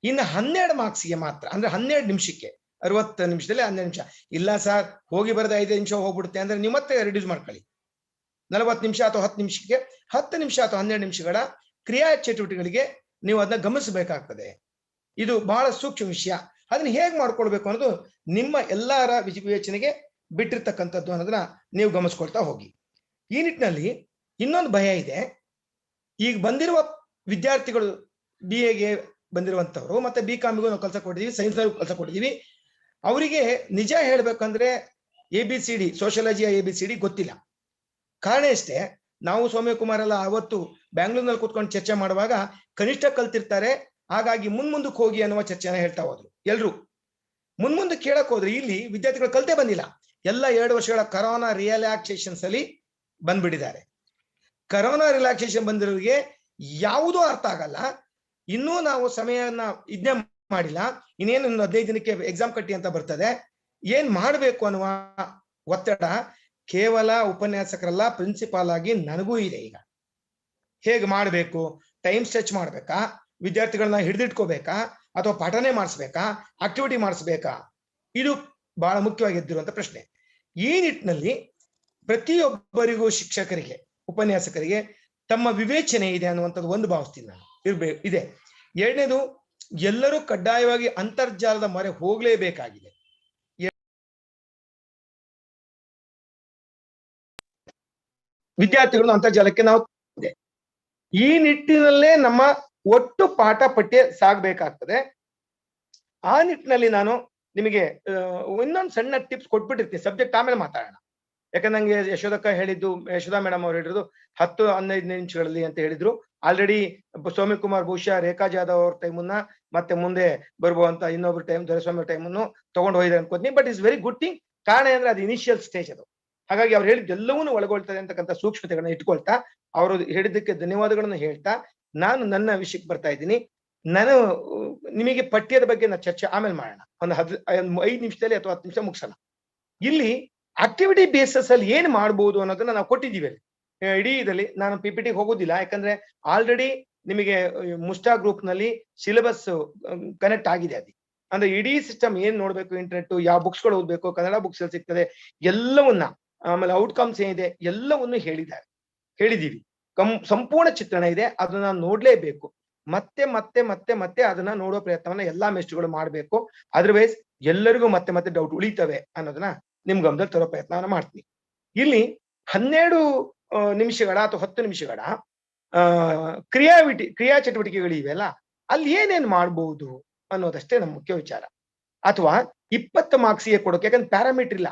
ಇನ್ನು 12 ಮಾರ್ಕ್ಸ್ಗೆ ಮಾತ್ರ, ಅಂದ್ರೆ 12 ನಿಮಿಷಕ್ಕೆ, 60 ನಿಮಿಷದಲ್ಲಿ 12 ನಿಮಿಷ ಇಲ್ಲ ಸರ್ ಹೋಗಿ ಬರೋದು 5 ನಿಮಿಷ ಹೋಗ್ಬಿಡುತ್ತೆ ಅಂದ್ರೆ ನೀವು ಮತ್ತೆ ರಿಡ್ಯೂಸ್ ಮಾಡ್ಕೊಳ್ಳಿ. 40 ನಿಮಿಷ ಅಥವಾ 10 ನಿಮಿಷಕ್ಕೆ 10 ನಿಮಿಷ ಅಥವಾ 12 ನಿಮಿಷಗಳ ಕ್ರಿಯಾ ಚಟುವಟಿಕೆಗಳಿಗೆ ನೀವು ಅದನ್ನ ಗಮನಿಸಬೇಕಾಗ್ತದೆ. ಇದು ಬಹಳ ಸೂಕ್ಷ್ಮ ವಿಷಯ. ಅದನ್ನ ಹೇಗೆ ಮಾಡ್ಕೊಳ್ಬೇಕು ಅನ್ನೋದು ನಿಮ್ಮ ಎಲ್ಲರ ವಿವೇಚನೆಗೆ ಬಿಟ್ಟಿರ್ತಕ್ಕಂಥದ್ದು ಅನ್ನೋದನ್ನ ನೀವು ಗಮನಿಸ್ಕೊಳ್ತಾ ಹೋಗಿ. ಈ ನಿಟ್ಟಿನಲ್ಲಿ ಇನ್ನೊಂದು ಭಯ ಇದೆ. ಈಗ ಬಂದಿರುವ ವಿದ್ಯಾರ್ಥಿಗಳು BA ಬಂದಿರುವಂತವ್ರು ಮತ್ತೆ BComಗೂ ನಾವು ಕೆಲಸ ಕೊಟ್ಟಿದ್ದೀವಿ, ಸೈನ್ಸ್ನೂ ಕೆಲಸ ಕೊಟ್ಟಿದ್ದೀವಿ. ಅವರಿಗೆ ನಿಜ ಹೇಳ್ಬೇಕಂದ್ರೆ ABCD ಸೋಷಿಯಾಲಜಿಯ ABCD ಗೊತ್ತಿಲ್ಲ. ಕಾರಣ ಇಷ್ಟೇ, ನಾವು ಸೌಮ್ಯಕುಮಾರ್ ಎಲ್ಲ ಅವತ್ತು ಬ್ಯಾಂಗ್ಳೂರ್ನಲ್ಲಿ ಕೂತ್ಕೊಂಡು ಚರ್ಚೆ ಮಾಡುವಾಗ ಕನಿಷ್ಠ ಕಲ್ತಿರ್ತಾರೆ, ಹಾಗಾಗಿ ಮುಂದಕ್ಕೆ ಹೋಗಿ ಅನ್ನುವ ಚರ್ಚೆನ ಹೇಳ್ತಾ ಹೋದ್ರು ಎಲ್ರು. ಮುಂದೆ ಕೇಳಕ್ ಹೋದ್ರೆ ಇಲ್ಲಿ ವಿದ್ಯಾರ್ಥಿಗಳು ಕಲ್ತೇ ಬಂದಿಲ್ಲ. ಎಲ್ಲ 2 ವರ್ಷಗಳ ಕರೋನಾ ರಿಲ್ಯಾಕ್ಸೇಷನ್ಸ್ ಅಲ್ಲಿ ಬಂದ್ಬಿಟ್ಟಿದ್ದಾರೆ. ಕರೋನಾ ರಿಲ್ಯಾಕ್ಸೇಷನ್ ಬಂದಿರೋರಿಗೆ ಯಾವುದೂ ಅರ್ಥ ಆಗಲ್ಲ. ಇನ್ನೂ ನಾವು ಸಮಯನ ಇದನ್ನೇ ಮಾಡಿಲ್ಲ. ಇನ್ನೇನು 15 ದಿನಕ್ಕೆ ಎಕ್ಸಾಮ್ ಕಟ್ಟಿ ಅಂತ ಬರ್ತದೆ. ಏನ್ ಮಾಡ್ಬೇಕು ಅನ್ನುವ ಒತ್ತಡ ಕೇವಲ ಉಪನ್ಯಾಸಕರಲ್ಲ, ಪ್ರಿನ್ಸಿಪಾಲ್ ಆಗಿ ನನಗೂ ಇದೆ. ಈಗ ಹೇಗೆ ಮಾಡ್ಬೇಕು, ಟೈಮ್ ಸ್ಟ್ರೆಚ್ ಮಾಡ್ಬೇಕಾ, ವಿದ್ಯಾರ್ಥಿಗಳನ್ನ ಹಿಡಿದಿಟ್ಕೋಬೇಕಾ, ಅಥವಾ ಪಾಠನೆ ಮಾಡಿಸ್ಬೇಕಾ, ಆಕ್ಟಿವಿಟಿ ಮಾಡಿಸ್ಬೇಕಾ, ಇದು ಬಹಳ ಮುಖ್ಯವಾಗಿ ಎದ್ದಿರುವಂತ ಪ್ರಶ್ನೆ. ಈ ನಿಟ್ಟಿನಲ್ಲಿ ಪ್ರತಿಯೊಬ್ಬರಿಗೂ ಶಿಕ್ಷಕರಿಗೆ, ಉಪನ್ಯಾಸಕರಿಗೆ ತಮ್ಮ ವಿವೇಚನೆ ಇದೆ ಅನ್ನುವಂಥದ್ದು ಒಂದು ಭಾವಿಸ್ತೀನಿ ನಾನು ಇದೆ. ಎರಡನೇದು, ಎಲ್ಲರೂ ಕಡ್ಡಾಯವಾಗಿ ಅಂತರ್ಜಾಲದ ಮೊರೆ ಹೋಗ್ಲೇಬೇಕಾಗಿದೆ. ವಿದ್ಯಾರ್ಥಿಗಳು ಅಂತರ್ಜಾಲಕ್ಕೆ ನಾವು ಈ ನಿಟ್ಟಿನಲ್ಲೇ ನಮ್ಮ ಒಟ್ಟು ಪಾಠ ಪಠ್ಯ ಸಾಗಬೇಕಾಗ್ತದೆ. ಆ ನಿಟ್ಟಿನಲ್ಲಿ ನಾನು ನಿಮಗೆ ಇನ್ನೊಂದು ಸಣ್ಣ ಟಿಪ್ಸ್ ಕೊಟ್ಬಿಟ್ಟಿರ್ತೀನಿ. ಸಬ್ಜೆಕ್ಟ್ ಆಮೇಲೆ ಮಾತಾಡೋಣ. ಯಾಕಂದ್ರೆ ನಂಗೆ ಯಶೋದಾ ಮೇಡಮ್ ಅವ್ರು ಹೇಳಿದ್ರು 10-15 ನಿಮಿಷಗಳಲ್ಲಿ ಅಂತ ಹೇಳಿದ್ರು. ಆಲ್ರೆಡಿ ಸೌಮ್ಯಕುಮಾರ್ ಬಹುಶಃ ರೇಖಾ ಜಾಧವ್ ಅವ್ರ ಟೈಮನ್ನ ಮತ್ತೆ ಮುಂದೆ ಬರುವಂತ ಇನ್ನೊಬ್ರು ಟೈಮ್ ದೊರೆಸ್ವಾಮಿ ಟೈಮನ್ನು ತಗೊಂಡು ಹೋಯ್ತಾರೆ ಅನ್ಕೋತೀನಿ. But it's very good thing. ಕಾರಣ ಅಂದ್ರೆ ಅದು ಇನಿಷಿಯಲ್ ಸ್ಟೇಜ್ ಅದು. ಹಾಗಾಗಿ ಅವ್ರು ಹೇಳಿದ ಎಲ್ಲವನ್ನೂ ಒಳಗೊಳ್ತದೆ ಅಂತಕ್ಕಂಥ ಸೂಕ್ಷ್ಮತೆಗಳನ್ನ ಇಟ್ಕೊಳ್ತಾ, ಅವರು ಹೇಳಿದ್ದಕ್ಕೆ ಧನ್ಯವಾದಗಳನ್ನು ಹೇಳ್ತಾ ನಾನು ನನ್ನ ವಿಷಯಕ್ಕೆ ಬರ್ತಾ ಇದ್ದೀನಿ. ನಾನು ನಿಮಗೆ ಪಠ್ಯದ ಬಗ್ಗೆ ನಾವು ಚರ್ಚೆ ಆಮೇಲೆ ಮಾಡೋಣ. ಒಂದು 5 ನಿಮಿಷದಲ್ಲಿ ಅಥವಾ 10 ನಿಮಿಷ ಮುಗಿಸೋಣ. ಇಲ್ಲಿ ಆಕ್ಟಿವಿಟಿ ಬೇಸಸ್ ಅಲ್ಲಿ ಏನ್ ಮಾಡ್ಬೋದು ಅನ್ನೋದನ್ನ ನಾವು ಕೊಟ್ಟಿದ್ದೀವಿ. ಇಡೀ ಇದರಲ್ಲಿ ನಾನು PPT ಹೋಗೋದಿಲ್ಲ, ಯಾಕಂದ್ರೆ ಆಲ್ರೆಡಿ ನಿಮಗೆ ಮುಸ್ಟಾ ಗ್ರೂಪ್ ನಲ್ಲಿ ಸಿಲೆಬಸ್ ಕನೆಕ್ಟ್ ಆಗಿದೆ. ಅದು ಅಂದ್ರೆ ಇಡೀ ಸಿಸ್ಟಮ್ ಏನ್ ನೋಡ್ಬೇಕು, ಇಂಟರ್ನೆಟ್ ಯಾವ ಬುಕ್ಸ್ಗಳು ಓದ್ಬೇಕು, ಕನ್ನಡ ಬುಕ್ಸ್ ಎಲ್ಲಿ ಸಿಗ್ತದೆ ಎಲ್ಲವನ್ನ, ಆಮೇಲೆ ಔಟ್ಕಮ್ಸ್ ಏನಿದೆ ಎಲ್ಲವನ್ನು ಹೇಳಿದೀವಿ. ಸಂಪೂರ್ಣ ಚಿತ್ರಣ ಇದೆ. ಅದನ್ನ ನೋಡ್ಲೇಬೇಕು. ಮತ್ತೆ ಮತ್ತೆ ಮತ್ತೆ ಮತ್ತೆ ಅದನ್ನ ನೋಡೋ ಪ್ರಯತ್ನವನ್ನ ಎಲ್ಲಾ ಮೇಸ್ಟ್ರುಗಳು ಮಾಡ್ಬೇಕು. ಅದರ್ವೈಸ್ ಎಲ್ಲರಿಗೂ ಮತ್ತೆ ಮತ್ತೆ ಡೌಟ್ ಉಳಿತವೆ ಅನ್ನೋದನ್ನ ನಿಮ್ ಗಮನದಲ್ಲಿ ತರೋ ಪ್ರಯತ್ನವನ್ನ ಮಾಡ್ತೀನಿ. ಇಲ್ಲಿ 12 ನಿಮಿಷಗಳ ಅಥವಾ 10 ನಿಮಿಷಗಳ ಕ್ರಿಯಾ ಚಟುವಟಿಕೆಗಳು ಇವೆಲ್ಲ ಅಲ್ಲಿ ಏನೇನ್ ಮಾಡ್ಬಹುದು ಅನ್ನೋದಷ್ಟೇ ನಮ್ಮ ಮುಖ್ಯ ವಿಚಾರ. ಅಥವಾ 20 ಮಾರ್ಕ್ಸಿಗೆ ಕೊಡೋಕೆ, ಯಾಕಂದ್ರೆ ಪ್ಯಾರಾಮೀಟರ್ ಇಲ್ಲ,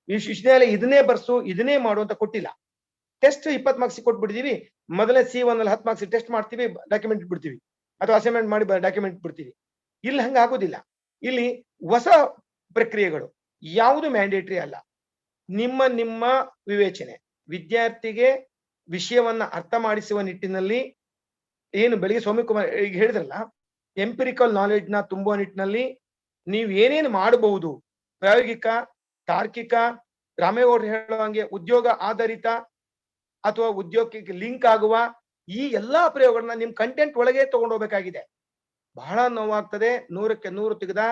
ವಿಶ್ವವಿದ್ಯಾಲಯ ಇದನ್ನೇ ಬರ್ಸು ಇದನ್ನೇ ಮಾಡು ಅಂತ ಕೊಟ್ಟಿಲ್ಲ. ಟೆಸ್ಟ್ 20 ಮಾರ್ಕ್ಸ್ ಕೊಟ್ಬಿಡ್ತೀವಿ, ಮೊದಲೇ C1 ಅಲ್ಲಿ 10 ಮಾರ್ಕ್ಸ್ ಟೆಸ್ಟ್ ಮಾಡ್ತೀವಿ, ಡಾಕ್ಯುಮೆಂಟ್ ಬಿಡ್ತೀವಿ, ಅಥವಾ ಅಸೈನ್ಮೆಂಟ್ ಮಾಡಿ ಡಾಕ್ಯುಮೆಂಟ್ ಬಿಡ್ತೀವಿ. ಇಲ್ಲಿ ಹಂಗ ಆಗೋದಿಲ್ಲ. ಇಲ್ಲಿ ಹೊಸ ಪ್ರಕ್ರಿಯೆಗಳು ಯಾವುದು ಮ್ಯಾಂಡೇಟರಿ ಅಲ್ಲ, ನಿಮ್ಮ ವಿವೇಚನೆ, ವಿದ್ಯಾರ್ಥಿಗೆ ವಿಷಯವನ್ನ ಅರ್ಥ ಮಾಡಿಸುವ ನಿಟ್ಟಿನಲ್ಲಿ ಏನು ಬೆಳಿಗ್ಗೆ ಸೌಮ್ಯಕುಮಾರ್ ಈಗ ಹೇಳಿದ್ರಲ್ಲ, ಎಂಪಿರಿಕಲ್ ನಾಲೆಡ್ಜ್ ನ ತುಂಬುವ ನಿಟ್ಟಿನಲ್ಲಿ ನೀವು ಏನೇನು ಮಾಡಬಹುದು, ಪ್ರಾಯೋಗಿಕ, ತಾರ್ಕಿಕ, ರಾಮೇಗೌಡರು ಹೇಳುವಂಗೆ ಉದ್ಯೋಗ ಆಧಾರಿತ ಅಥವಾ ಉದ್ಯೋಗಕ್ಕೆ ಲಿಂಕ್ ಆಗುವ ಈ ಎಲ್ಲಾ ಪ್ರಯೋಗಗಳನ್ನ ನಿಮ್ ಕಂಟೆಂಟ್ ಒಳಗೆ ತಗೊಂಡೋಗ್ಬೇಕಾಗಿದೆ. ಬಹಳ ನೋವಾಗ್ತದೆ, 100ಕ್ಕೆ 100 ತೆಗೆದ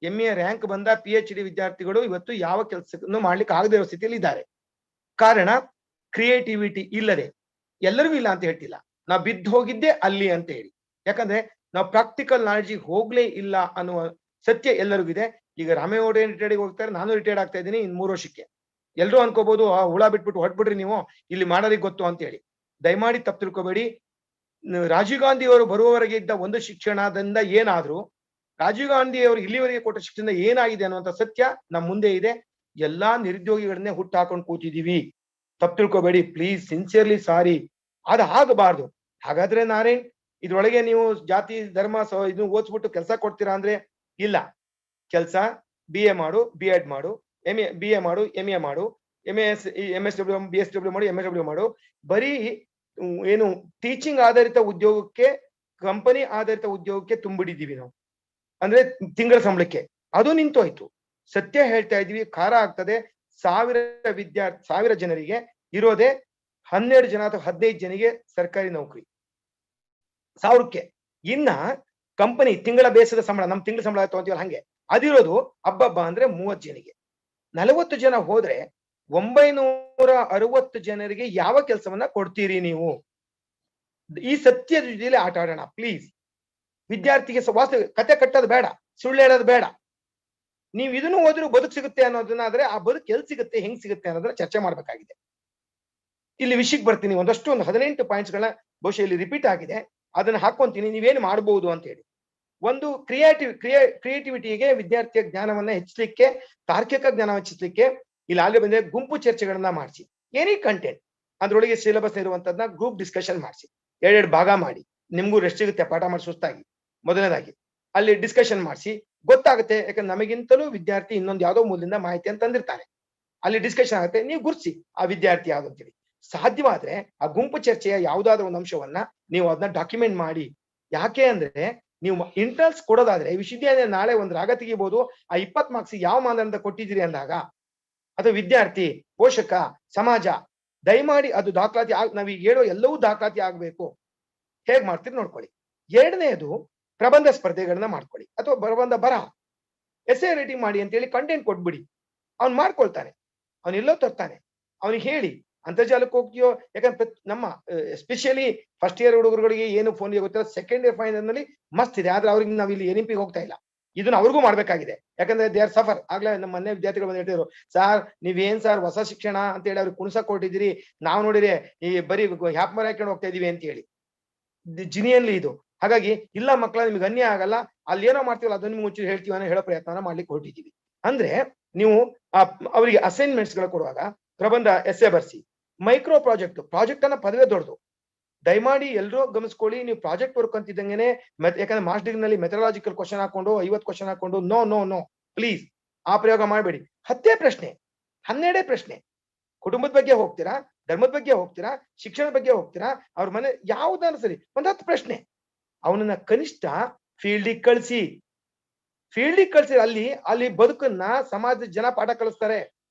MA ರ್ಯಾಂಕ್ ಬಂದ PhD ವಿದ್ಯಾರ್ಥಿಗಳು ಇವತ್ತು ಯಾವ ಕೆಲಸವನ್ನು ಮಾಡ್ಲಿಕ್ಕೆ ಆಗದೇ ಇರೋ ಸ್ಥಿತಿಯಲ್ಲಿ ಇದ್ದಾರೆ. ಕಾರಣ ಕ್ರಿಯೇಟಿವಿಟಿ ಇಲ್ಲದೆ. ಎಲ್ಲರಿಗೂ ಇಲ್ಲ ಅಂತ ಹೇಳ್ತಿಲ್ಲ, ನಾವು ಬಿದ್ದು ಹೋಗಿದ್ದೆ ಅಲ್ಲಿ ಅಂತ ಹೇಳಿ. ಯಾಕಂದ್ರೆ ನಾವು ಪ್ರಾಕ್ಟಿಕಲ್ ನಾಲೆಡ್ಜಿಗೆ ಹೋಗ್ಲೇ ಇಲ್ಲ ಅನ್ನುವ ಸತ್ಯ ಎಲ್ಲರಿಗೂ ಇದೆ. ಈಗ ರಾಮೇಗೌಡ ರಿಟೈರ್ಡ್ ಹೋಗ್ತಾರೆ, ನಾನು ರಿಟೈರ್ಡ್ ಆಗ್ತಾ ಇದ್ದೀನಿ ಇನ್ 3 ವರ್ಷಕ್ಕೆ. ಎಲ್ರು ಅನ್ಕೋಬಹುದು ಆ ಹುಳ ಬಿಟ್ಬಿಟ್ಟು ಹೊಟ್ಬಿಡ್ರಿ ನೀವು, ಇಲ್ಲಿ ಮಾಡೋರಿಗೆ ಗೊತ್ತು ಅಂತ ಹೇಳಿ. ದಯಮಾಡಿ ತಪ್ಪು ತಿಳ್ಕೊಬೇಡಿ. ರಾಜೀವ್ ಗಾಂಧಿ ಅವರು ಬರುವವರೆಗೆ ಇದ್ದ ಒಂದು ಶಿಕ್ಷಣದಿಂದ ಏನಾದ್ರು, ರಾಜೀವ್ ಗಾಂಧಿ ಅವರು ಇಲ್ಲಿವರೆಗೆ ಕೊಟ್ಟ ಶಿಕ್ಷಣದಿಂದ ಏನಾಗಿದೆ ಅನ್ನುವಂಥ ಸತ್ಯ ನಮ್ಮ ಮುಂದೆ ಇದೆ. ಎಲ್ಲಾ ನಿರುದ್ಯೋಗಿಗಳನ್ನೇ ಹುಟ್ಟಾಕೊಂಡು ಕೂತಿದೀವಿ. ತಪ್ಪು ತಿಳ್ಕೊಬೇಡಿ ಪ್ಲೀಸ್, ಸಿನ್ಸಿಯರ್ಲಿ ಸಾರಿ. ಅದು ಆಗಬಾರ್ದು. ಹಾಗಾದ್ರೆ ನಾರಾಯಣ್, ಇದ್ರೊಳಗೆ ನೀವು ಜಾತಿ ಧರ್ಮ ಇದನ್ನು ಓದ್ಸ್ಬಿಟ್ಟು ಕೆಲಸ ಕೊಡ್ತೀರಾ ಅಂದ್ರೆ ಇಲ್ಲ. ಕೆಲಸ BA ಮಾಡು, B.Ed ಮಾಡು, BA ಮಾಡು, MA ಮಾಡು, MSW BSW ಮಾಡು, MSW ಮಾಡು. ಬರೀ ಏನು ಟೀಚಿಂಗ್ ಆಧಾರಿತ ಉದ್ಯೋಗಕ್ಕೆ, ಕಂಪನಿ ಆಧಾರಿತ ಉದ್ಯೋಗಕ್ಕೆ ತುಂಬಿಡಿದೀವಿ ನಾವು. ಅಂದ್ರೆ ತಿಂಗಳ ಸಂಬಳಕ್ಕೆ ಅದು ನಿಂತೋಯ್ತು. ಸತ್ಯ ಹೇಳ್ತಾ ಇದೀವಿ, ಖಾರ ಆಗ್ತದೆ. 1000 ಜನರಿಗೆ ಇರೋದೇ 12 ಜನ ಅಥವಾ 15 ಜನಿಗೆ ಸರ್ಕಾರಿ ನೌಕರಿ 1000ಕ್ಕೆ. ಇನ್ನ ಕಂಪನಿ ತಿಂಗಳ ಬೇಸದ ಸಂಬಳ, ನಮ್ ತಿಂಗಳ ಸಂಬಳ ತಗೊಂತೀವಲ್ಲ ಹಂಗೆ, ಅದಿರೋದು ಹಬ್ಬ ಅಂದ್ರೆ 30 ಜನಿಗೆ. 40 ಜನ ಹೋದ್ರೆ 960 ಜನರಿಗೆ ಯಾವ ಕೆಲಸವನ್ನ ಕೊಡ್ತೀರಿ ನೀವು? ಈ ಸತ್ಯದ ಜೊತೆಲಿ ಆಟ ಆಡೋಣ ಪ್ಲೀಸ್. ವಿದ್ಯಾರ್ಥಿಗೆ ವಾಸ್ತವ ಕತೆ ಕಟ್ಟೋದು ಬೇಡ, ಸುಳ್ಳು ಹೇಳೋದು ಬೇಡ. ನೀವು ಇದನ್ನು ಓದಿದ್ರು ಬದುಕು ಸಿಗುತ್ತೆ ಅನ್ನೋದನ್ನಾದ್ರೆ ಆ ಬದುಕು ಎಲ್ಲಿ ಸಿಗುತ್ತೆ, ಹೆಂಗ್ ಸಿಗುತ್ತೆ ಅನ್ನೋದನ್ನ ಚರ್ಚೆ ಮಾಡ್ಬೇಕಾಗಿದೆ. ಇಲ್ಲಿ ವಿಷಯಕ್ಕೆ ಬರ್ತೀನಿ. ಒಂದು 18 ಪಾಯಿಂಟ್ಸ್ಗಳನ್ನ ಬಹುಶಃ ಇಲ್ಲಿ ರಿಪೀಟ್ ಆಗಿದೆ, ಅದನ್ನ ಹಾಕೊಂತೀನಿ, ನೀವೇನು ಮಾಡಬಹುದು ಅಂತ ಹೇಳಿ. ಒಂದು ಕ್ರಿಯೇಟಿವಿಟಿಗೆ, ವಿದ್ಯಾರ್ಥಿಯ ಜ್ಞಾನವನ್ನ ಹೆಚ್ಚಿಸಲಿಕ್ಕೆ, ತಾರ್ಕಿಕ ಜ್ಞಾನ ಹೆಚ್ಚಿಸಲಿಕ್ಕೆ ಇಲ್ಲಿ ಅಲ್ಲಿ ಬಂದ್ರೆ ಗುಂಪು ಚರ್ಚೆಗಳನ್ನ ಮಾಡಿಸಿ. ಎನಿ ಕಂಟೆಂಟ್ ಅದ್ರೊಳಗೆ ಸಿಲೆಬಸ್ ಇರುವಂತದ್ನ ಗ್ರೂಪ್ ಡಿಸ್ಕಷನ್ ಮಾಡಿಸಿ, 2 ಭಾಗ ಮಾಡಿ. ನಿಮ್ಗೂ ರೆಸ್ಟ್ ಸಿಗುತ್ತೆ ಪಾಠ ಮಾಡಿ ಸುಸ್ತಾಗಿ. ಮೊದಲನೇದಾಗಿ ಅಲ್ಲಿ ಡಿಸ್ಕಷನ್ ಮಾಡಿಸಿ, ಗೊತ್ತಾಗುತ್ತೆ. ಯಾಕಂದ್ರೆ ನಮಗಿಂತಲೂ ವಿದ್ಯಾರ್ಥಿ ಇನ್ನೊಂದು ಯಾವ್ದೋ ಮೂಲದಿಂದ ಮಾಹಿತಿ ಅಂತ ತಂದಿರ್ತಾನೆ. ಅಲ್ಲಿ ಡಿಸ್ಕಷನ್ ಆಗುತ್ತೆ, ನೀವು ಗುರ್ಸಿ ಆ ವಿದ್ಯಾರ್ಥಿ ಯಾವ್ದು ಅಂತೇಳಿ. ಸಾಧ್ಯವಾದ್ರೆ ಆ ಗುಂಪು ಚರ್ಚೆಯ ಯಾವ್ದಾದ್ರು ಒಂದು ಅಂಶವನ್ನ ನೀವು ಅದನ್ನ ಡಾಕ್ಯುಮೆಂಟ್ ಮಾಡಿ. ಯಾಕೆ ಅಂದ್ರೆ ನೀವು ಇಂಟರ್ನಲ್ಸ್ ಕೊಡೋದಾದ್ರೆ ವಿಶ್ವವಿದ್ಯಾಲಯ ನಾಳೆ ಒಂದು ರಾಗ ತೆಗಿಬಹುದು, ಆ 20 ಮಾರ್ಕ್ಸ್ ಯಾವ ಮಾನದಂಡ ಕೊಟ್ಟಿದ್ದೀರಿ ಅಂದಾಗ ಅದು ವಿದ್ಯಾರ್ಥಿ, ಪೋಷಕ, ಸಮಾಜ ದಯಮಾಡಿ ಅದು ದಾಖಲಾತಿ ನಾವೀಗ ಹೇಳೋ ಎಲ್ಲವೂ ದಾಖಲಾತಿ ಆಗ್ಬೇಕು. ಹೇಗ್ ಮಾಡ್ತೀರಿ ನೋಡ್ಕೊಳ್ಳಿ. ಎರಡನೇದು ಪ್ರಬಂಧ ಸ್ಪರ್ಧೆಗಳನ್ನ ಮಾಡ್ಕೊಳ್ಳಿ, ಅಥವಾ ಪ್ರಬಂಧ ಬರಹ ಎಸ್ಸೆ ರೈಟಿಂಗ್ ಮಾಡಿ ಅಂತೇಳಿ ಕಂಟೆಂಟ್ ಕೊಟ್ಬಿಡಿ. ಅವ್ನು ಮಾಡ್ಕೊಳ್ತಾನೆ, ಅವನೆಲ್ಲೋ ತರ್ತಾನೆ. ಅವನಿಗೆ ಹೇಳಿ ಅಂತರ್ಜಾಲಕ್ಕೆ ಹೋಗ್ತೀಯೋ, ಯಾಕಂದ್ರೆ ನಮ್ಮ ಎಸ್ಪೆಷಲಿ ಫಸ್ಟ್ ಇಯರ್ ಹುಡುಗರುಗಳಿಗೆ ಏನು ಫೋನ್ ಗೊತ್ತಿಲ್ಲ, ಸೆಕೆಂಡ್ ಇಯರ್ ಫೈನಲ್ ನಲ್ಲಿ ಮಸ್ತ್ ಇದೆ. ಆದ್ರೆ ಅವ್ರಿಗೆ ನಾವು ಇಲ್ಲಿ NEP ಹೋಗ್ತಾ ಇಲ್ಲ. ಇದನ್ನ ಅವ್ರಿಗೂ ಮಾಡ್ಬೇಕಾಗಿದೆ. ಯಾಕಂದ್ರೆ ದೇ ಆರ್ ಸಫರ್. ಆಗ್ಲೇ ನಮ್ಮ ಮನೆ ವಿದ್ಯಾರ್ಥಿಗಳು ಬಂದು ಹೇಳ್ತಿದ್ರು, ಸಾರ್ ನೀವೇನ್ ಸಾರ್ ಹೊಸ ಶಿಕ್ಷಣ ಅಂತ ಹೇಳಿ ಅವ್ರಿಗೆ ಕುಣಸಕ್ ಕೊಟ್ಟಿದ್ದೀರಿ, ನಾವು ನೋಡಿರಿ ಈ ಬರೀ ಹ್ಯಾಪ್ ಮರ ಹಾಕೊಂಡು ಹೋಗ್ತಾ ಇದೀವಿ ಅಂತ ಹೇಳಿ. ಜಿನಿಯನ್ಲಿ ಇದು. ಹಾಗಾಗಿ ಇಲ್ಲ ಮಕ್ಕಳ, ನಿಮ್ಗೆ ಅನ್ಯ ಆಗಲ್ಲ, ಅಲ್ಲಿ ಏನೋ ಮಾಡ್ತೀವಲ್ಲ ಅದನ್ನ ನಿಮ್ಗೆ ಮುಂಚೆ ಹೇಳ್ತೀವಿ ಅನ್ನೋ ಹೇಳೋ ಪ್ರಯತ್ನ ಮಾಡ್ಲಿಕ್ಕೆ ಹೊರಟಿದ್ದೀವಿ. ಅಂದ್ರೆ ನೀವು ಅವರಿಗೆ ಅಸೈನ್ಮೆಂಟ್ಸ್ ಗಳು ಕೊಡುವಾಗ ಪ್ರಬಂಧ ಎಸ್ಸೆ ಬರ್ಸಿ. ಮೈಕ್ರೋ ಪ್ರಾಜೆಕ್ಟ್ ಅನ್ನ ಪದವೇ ದೊಡ್ಡದು. ದಯಮಾಡಿ ಎಲ್ಲರೂ ಗಮನಿಸ್ಕೊಳ್ಳಿ. ನೀವು ಪ್ರಾಜೆಕ್ಟ್ ವರ್ಕ್ ಅಂತಿದ್ದಂಗೆನೆ, ಯಾಕಂದ್ರೆ ಮಾಸ್ಟರ್ ಡಿಗ್ರಿನಲ್ಲಿ ಮೆಥಡಾಲಜಿಕಲ್ ಕ್ವಶನ್ ಹಾಕೊಂಡು 50 ಕ್ವಶನ್ ಹಾಕೊಂಡು ನೋ ಪ್ಲೀಸ್ ಆ ಪ್ರಯೋಗ ಮಾಡಬೇಡಿ. 10 ಪ್ರಶ್ನೆ 12 ಪ್ರಶ್ನೆ. ಕುಟುಂಬದ ಬಗ್ಗೆ ಹೋಗ್ತೀರಾ, ಧರ್ಮದ ಬಗ್ಗೆ ಹೋಗ್ತೀರಾ, ಶಿಕ್ಷಣದ ಬಗ್ಗೆ ಹೋಗ್ತೀರಾ, ಅವ್ರ ಮನೆ ಯಾವ್ದಾದ್ರು ಸರಿ, 10 ಪ್ರಶ್ನೆ. ಅವನನ್ನ ಕನಿಷ್ಠ ಫೀಲ್ಡಿಗೆ ಕಳಿಸಿ. ಅಲ್ಲಿ ಬದುಕನ್ನ ಸಮಾಜದ ಜನ ಪಾಠ ಕಲಿಸ್ತಾರೆ.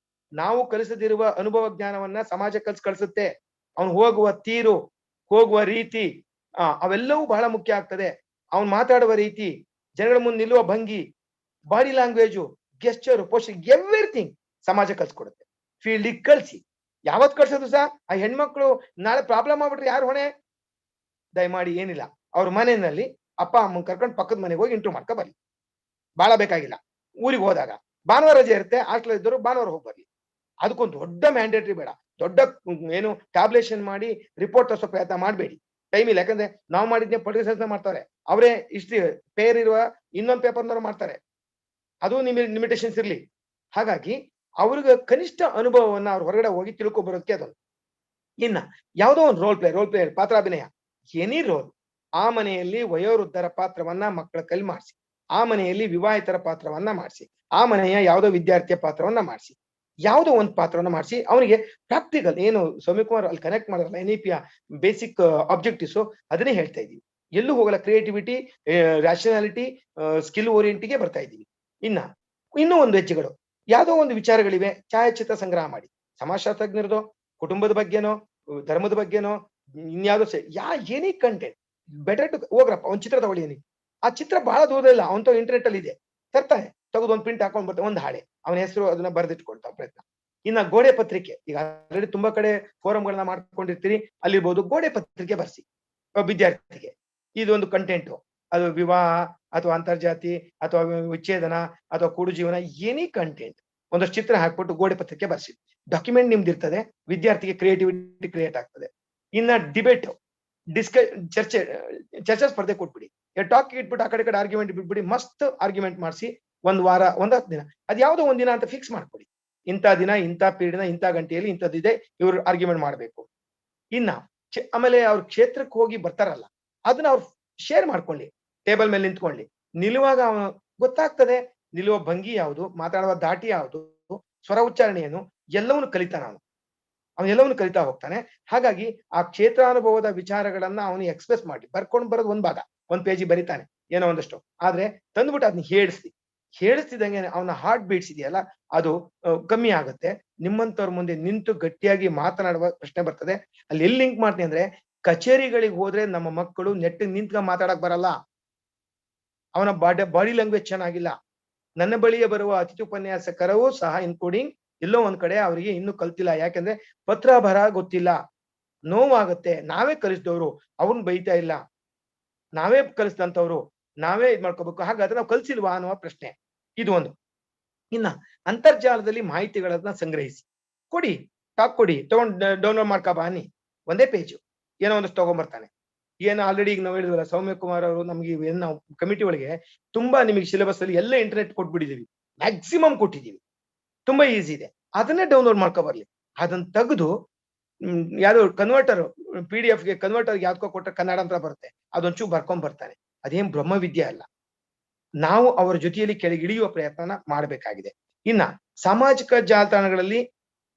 ನಾವು ಕಲಿಸದಿರುವ ಅನುಭವ ಜ್ಞಾನವನ್ನ ಸಮಾಜ ಕಲಿಸುತ್ತೆ. ಅವನು ಹೋಗುವ ತೀರು, ಹೋಗುವ ರೀತಿ, ಅವೆಲ್ಲವೂ ಬಹಳ ಮುಖ್ಯ ಆಗ್ತದೆ. ಅವನು ಮಾತಾಡುವ ರೀತಿ, ಜನಗಳ ಮುಂದೆ ನಿಲ್ಲುವ ಭಂಗಿ, body language, gesture, poster, everything ಸಮಾಜ ಕಲ್ಸ್ಕೊಡುತ್ತೆ. ಫೀಲ್ಡಿಗೆ ಕಳಿಸಿ. ಯಾವತ್ ಕಳ್ಸೋದು ಸಹ ಆ ಹೆಣ್ಮಕ್ಳು ನಾಳೆ ಪ್ರಾಬ್ಲಮ್ ಆಗ್ಬಿಟ್ರೆ ಯಾರು ಹೊಣೆ? ದಯಮಾಡಿ ಏನಿಲ್ಲ, ಅವ್ರ ಮನೆಯಲ್ಲಿ ಅಪ್ಪ ಅಮ್ಮನ್ ಕರ್ಕೊಂಡು ಪಕ್ಕದ ಮನೆಗೆ ಹೋಗಿ ಇಂಟ್ರೂ ಮಾಡ್ಕೊ ಬರ್ಲಿ. ಬಹಳ ಬೇಕಾಗಿಲ್ಲ. ಊರಿಗೆ ಹೋದಾಗ ಭಾನುವಾರ ರಜೆ ಇರುತ್ತೆ, ಹಾಸ್ಟೆಲ್ ಇದ್ದರು ಭಾನುವಾರ ಹೋಗಿ ಬರ್ಲಿ. ಅದಕ್ಕೊಂದು ದೊಡ್ಡ ಮ್ಯಾಂಡೇಟರಿ ಬೇಡ. ದೊಡ್ಡ ಏನು ಟ್ಯಾಬ್ಲೇಷನ್ ಮಾಡಿ ರಿಪೋರ್ಟ್ ತರಿಸೋ ಪ್ರಯತ್ನ ಮಾಡಬೇಡಿ. ಟೈಮ್ ಇಲ್ಲ. ಯಾಕಂದ್ರೆ ನಾವು ಮಾಡಿದ್ದೆ ಪೊಲಿಟಿಕಲ್ ಸೈನ್ಸ್ ಮಾಡ್ತಾರೆ, ಅವರೇ ಹಿಸ್ಟ್ರಿ ಪೇರ್ ಇರುವ ಇನ್ನೊಂದು ಪೇಪರ್ನವ್ರು ಮಾಡ್ತಾರೆ, ಅದು ಲಿಮಿಟೇಷನ್ಸ್ ಇರ್ಲಿ. ಹಾಗಾಗಿ ಅವ್ರಿಗೆ ಕನಿಷ್ಠ ಅನುಭವವನ್ನ ಅವ್ರ ಹೊರಗಡೆ ಹೋಗಿ ತಿಳ್ಕೊಬರೋದಕ್ಕೆ ಅದೊಂದು. ಇನ್ನ ಯಾವುದೋ ಒಂದು ರೋಲ್ ಪ್ಲೇ ಪಾತ್ರಾಭಿನಯ, ಎನಿ ರೋಲ್, ಆ ಮನೆಯಲ್ಲಿ ವಯೋವೃದ್ಧರ ಪಾತ್ರವನ್ನ ಮಕ್ಕಳ ಕೈಲಿ ಮಾಡಿಸಿ, ಆ ಮನೆಯಲ್ಲಿ ವಿವಾಹಿತರ ಪಾತ್ರವನ್ನ ಮಾಡಿಸಿ, ಆ ಮನೆಯ ಯಾವುದೋ ವಿದ್ಯಾರ್ಥಿಯ ಪಾತ್ರವನ್ನ ಮಾಡಿಸಿ, ಯಾವುದೋ ಒಂದು ಪಾತ್ರವನ್ನ ಮಾಡಿಸಿ ಅವನಿಗೆ ಪ್ರಾಕ್ಟಿಕಲ್ ಏನು ಸೌಮ್ಯಕುಮಾರ್ ಅಲ್ಲಿ ಕನೆಕ್ಟ್ ಮಾಡಿರಲ್ಲ NEP ಬೇಸಿಕ್ ಆಬ್ಜೆಕ್ಟಿವ್ಸ್, ಅದನ್ನೇ ಹೇಳ್ತಾ ಇದೀವಿ. ಎಲ್ಲೂ ಹೋಗಲ್ಲ, ಕ್ರಿಯೇಟಿವಿಟಿ, ರ್ಯಾಷನಾಲಿಟಿ, ಸ್ಕಿಲ್ ಓರಿಯೆಂಟಿಗೆ ಬರ್ತಾ ಇದ್ದೀವಿ. ಇನ್ನೂ ಒಂದು ಹೆಜ್ಜೆಗಳು, ಯಾವುದೋ ಒಂದು ವಿಚಾರಗಳಿವೆ, ಛಾಯಾಚಿತ್ರ ಸಂಗ್ರಹ ಮಾಡಿ, ಸಮಾಜಶಾಸ್ತ್ರಜ್ಞರದೋ, ಕುಟುಂಬದ ಬಗ್ಗೆನೋ, ಧರ್ಮದ ಬಗ್ಗೆನೋ, ಇನ್ಯಾವುದೋ ಎನಿ ಕಂಟೆಂಟ್, ಬೆಟರ್ ಟು ಹೋಗ್ರಪ್ಪ ಒಂದ್ ಚಿತ್ರ ತಗೊಳ್ಳಿ. ಆ ಚಿತ್ರ ಬಹಳ ದೂರದಿಲ್ಲ, ಅವಂತ ಇಂಟರ್ನೆಟ್ ಅಲ್ಲಿ ಇದೆ, ತರ್ತಾನೆ, ತೆಗೆದು ಒಂದು ಪ್ರಿಂಟ್ ಹಾಕೊಂಡ್ ಬರ್ತಾನೆ, ಒಂದು ಹಾಳೆ, ಅವನ ಹೆಸರು, ಅದನ್ನ ಬರೆದಿಟ್ಕೊಳ್ತಾ ಪ್ರಯತ್ನ. ಇನ್ನ ಗೋಡೆ ಪತ್ರಿಕೆ, ಈಗ ಆಲ್ರೆಡಿ ತುಂಬಾ ಕಡೆ ಫೋರಂಗಳನ್ನ ಮಾಡ್ಕೊಂಡಿರ್ತೀರಿ, ಅಲ್ಲಿರ್ಬೋದು, ಗೋಡೆ ಪತ್ರಿಕೆ ಬರ್ಸಿ ವಿದ್ಯಾರ್ಥಿಗೆ. ಇದೊಂದು ಕಂಟೆಂಟು, ಅದು ವಿವಾಹ ಅಥವಾ ಅಂತರ್ಜಾತಿ ಅಥವಾ ವಿಚ್ಛೇದನ ಅಥವಾ ಕೂಡು ಜೀವನ, ಎನಿ ಕಂಟೆಂಟ್ ಒಂದಷ್ಟು ಚಿತ್ರ ಹಾಕ್ಬಿಟ್ಟು ಗೋಡೆ ಪತ್ರಿಕೆ ಬರ್ಸಿ. ಡಾಕ್ಯುಮೆಂಟ್ ನಿಮ್ದು ಇರ್ತದೆ, ವಿದ್ಯಾರ್ಥಿಗೆ ಕ್ರಿಯೇಟಿವಿಟಿ ಕ್ರಿಯೇಟ್ ಆಗ್ತದೆ. ಇನ್ನ ಡಿಬೇಟ್, ಚರ್ಚೆ ಸ್ಪರ್ಧೆ ಕೊಟ್ಬಿಡಿ, ಟಾಕ್ ಇಟ್ಬಿಟ್ಟು ಆ ಕಡೆ ಆರ್ಗ್ಯುಮೆಂಟ್ ಬಿಟ್ಬಿಡಿ, ಮಸ್ತ್ ಆರ್ಗ್ಯುಮೆಂಟ್ ಮಾಡಿಸಿ, ಒಂದ್ ವಾರ, 10 ದಿನ, ಅದ್ ಯಾವ್ದೋ ಒಂದ್ ದಿನ ಅಂತ ಫಿಕ್ಸ್ ಮಾಡ್ಕೊಡಿ. ಇಂಥ ದಿನ, ಇಂಥ ಪೀರಿಯಡ್ನ, ಇಂಥ ಗಂಟೆಯಲ್ಲಿ ಇಂಥದ್ದಿದೆ, ಇವ್ರು ಆರ್ಗ್ಯುಮೆಂಟ್ ಮಾಡ್ಬೇಕು. ಇನ್ನ ಆಮೇಲೆ ಅವ್ರ ಕ್ಷೇತ್ರಕ್ಕೆ ಹೋಗಿ ಬರ್ತಾರಲ್ಲ, ಅದನ್ನ ಅವ್ರು ಶೇರ್ ಮಾಡ್ಕೊಳ್ಳಿ, ಟೇಬಲ್ ಮೇಲೆ ನಿಂತ್ಕೊಳ್ಳಿ. ನಿಲ್ಲುವಾಗ ಅವನು ಗೊತ್ತಾಗ್ತದೆ, ನಿಲ್ಲುವ ಭಂಗಿ ಯಾವುದು, ಮಾತಾಡುವ ದಾಟಿ ಯಾವುದು, ಸ್ವರ ಉಚ್ಚಾರಣೆ ಏನು, ಎಲ್ಲವನ್ನೂ ಕಲಿತಾನ ಅವನು ಕಲಿತಾ ಹೋಗ್ತಾನೆ. ಹಾಗಾಗಿ ಆ ಕ್ಷೇತ್ರಾನುಭವದ ವಿಚಾರಗಳನ್ನ ಅವನು ಎಕ್ಸ್ಪ್ರೆಸ್ ಮಾಡಿ ಬರ್ಕೊಂಡು ಬರೋದು ಒಂದ್ ಭಾಗ, ಒಂದ್ ಪೇಜಿ ಬರಿತಾನೆ ಏನೋ ಒಂದಷ್ಟು, ಆದ್ರೆ ತಂದ್ಬಿಟ್ಟು ಅದನ್ನ ಹೇಳಿಸ್ತಿದಂಗೆ ಅವನ ಹಾರ್ಟ್ ಬೀಟ್ಸ್ ಇದೆಯಲ್ಲ, ಅದು ಕಮ್ಮಿ ಆಗುತ್ತೆ. ನಿಮ್ಮಂತವ್ರ ಮುಂದೆ ನಿಂತು ಗಟ್ಟಿಯಾಗಿ ಮಾತನಾಡುವ ಪ್ರಶ್ನೆ ಬರ್ತದೆ. ಅಲ್ಲಿ ಎಲ್ಲಿ ಲಿಂಕ್ ಮಾಡ್ತೀನಿ ಅಂದ್ರೆ, ಕಚೇರಿಗಳಿಗೆ ಹೋದ್ರೆ ನಮ್ಮ ಮಕ್ಕಳು ನೆಟ್ಟಿಗೆ ನಿಂತ್ಕೊಂಡು ಮಾತಾಡಕ್ ಬರಲ್ಲ, ಅವನ ಬಾಡಿ ಲ್ಯಾಂಗ್ವೇಜ್ ಚೆನ್ನಾಗಿಲ್ಲ. ನನ್ನ ಬಳಿಗೆ ಬರುವ ಅತಿಥಿ ಉಪನ್ಯಾಸಕರೂ ಸಹ ಇನ್ಕ್ಲೂಡಿಂಗ್ ಎಲ್ಲೋ ಒಂದ್ ಕಡೆ ಅವರಿಗೆ ಇನ್ನೂ ಕಲ್ತಿಲ್ಲ. ಯಾಕಂದ್ರೆ ಪತ್ರ ಬರ ಗೊತ್ತಿಲ್ಲ, ನೋವಾಗುತ್ತೆ. ನಾವೇ ಕಲಿಸಿದವರು, ಅವ್ರನ್ನ ಬೈತಾ ಇಲ್ಲ, ನಾವೇ ಕಲಿಸಿದಂಥವ್ರು, ನಾವೇ ಇದ್ ಮಾಡ್ಕೋಬೇಕು. ಹಾಗಾದ್ರೆ ನಾವು ಕಲ್ಸಿಲ್ವಾ ಅನ್ನುವ ಪ್ರಶ್ನೆ ಇದು ಒಂದು. ಇನ್ನ ಅಂತರ್ಜಾಲದಲ್ಲಿ ಮಾಹಿತಿಗಳನ್ನ ಸಂಗ್ರಹಿಸಿ ಕೊಡಿ, ತಗೊಂಡ್ ಡೌನ್ಲೋಡ್ ಮಾಡ್ಕೊ ಬನ್ನಿ, ಒಂದೇ ಪೇಜು ಏನೋ ಒಂದಷ್ಟು ತಗೊಂಡ್ಬರ್ತಾನೆ. ಏನು ಆಲ್ರೆಡಿ ಈಗ ನಾವು ಹೇಳಿದ್ವಲ್ಲ, ಸೌಮ್ಯಕುಮಾರ್ ಅವರು ನಮ್ಗೆ ನಾವು ಕಮಿಟಿ ಒಳಗೆ ತುಂಬಾ ನಿಮಗೆ ಸಿಲೆಬಸ್ ಅಲ್ಲಿ ಎಲ್ಲ ಇಂಟರ್ನೆಟ್ ಕೊಟ್ಬಿಟ್ಟಿದೀವಿ, ಮ್ಯಾಕ್ಸಿಮಮ್ ಕೊಟ್ಟಿದೀವಿ, ತುಂಬಾ ಈಸಿ ಇದೆ. ಅದನ್ನೇ ಡೌನ್ಲೋಡ್ ಮಾಡ್ಕೊ ಬರ್ಲಿ. ಅದನ್ನ ತೆಗೆದು ಯಾವ್ದೋ ಕನ್ವರ್ಟರ್, PDF ಗೆ ಕನ್ವರ್ಟರ್ ಯಾವ್ದಕ್ಕೋ ಕೊಟ್ಟರೆ ಕನ್ನಡ ಅಂತ ಬರುತ್ತೆ, ಅದೊಂಚೂರು ಬರ್ಕೊಂಡ್ ಬರ್ತಾನೆ. ಅದೇನ್ ಬ್ರಹ್ಮವಿದ್ಯೆ ಅಲ್ಲ. ನಾವು ಅವರ ಜೊತೆಯಲ್ಲಿ ಕೆಳಗಿಳಿಯುವ ಪ್ರಯತ್ನ ಮಾಡಬೇಕಾಗಿದೆ. ಇನ್ನ ಸಾಮಾಜಿಕ ಜಾಲತಾಣಗಳಲ್ಲಿ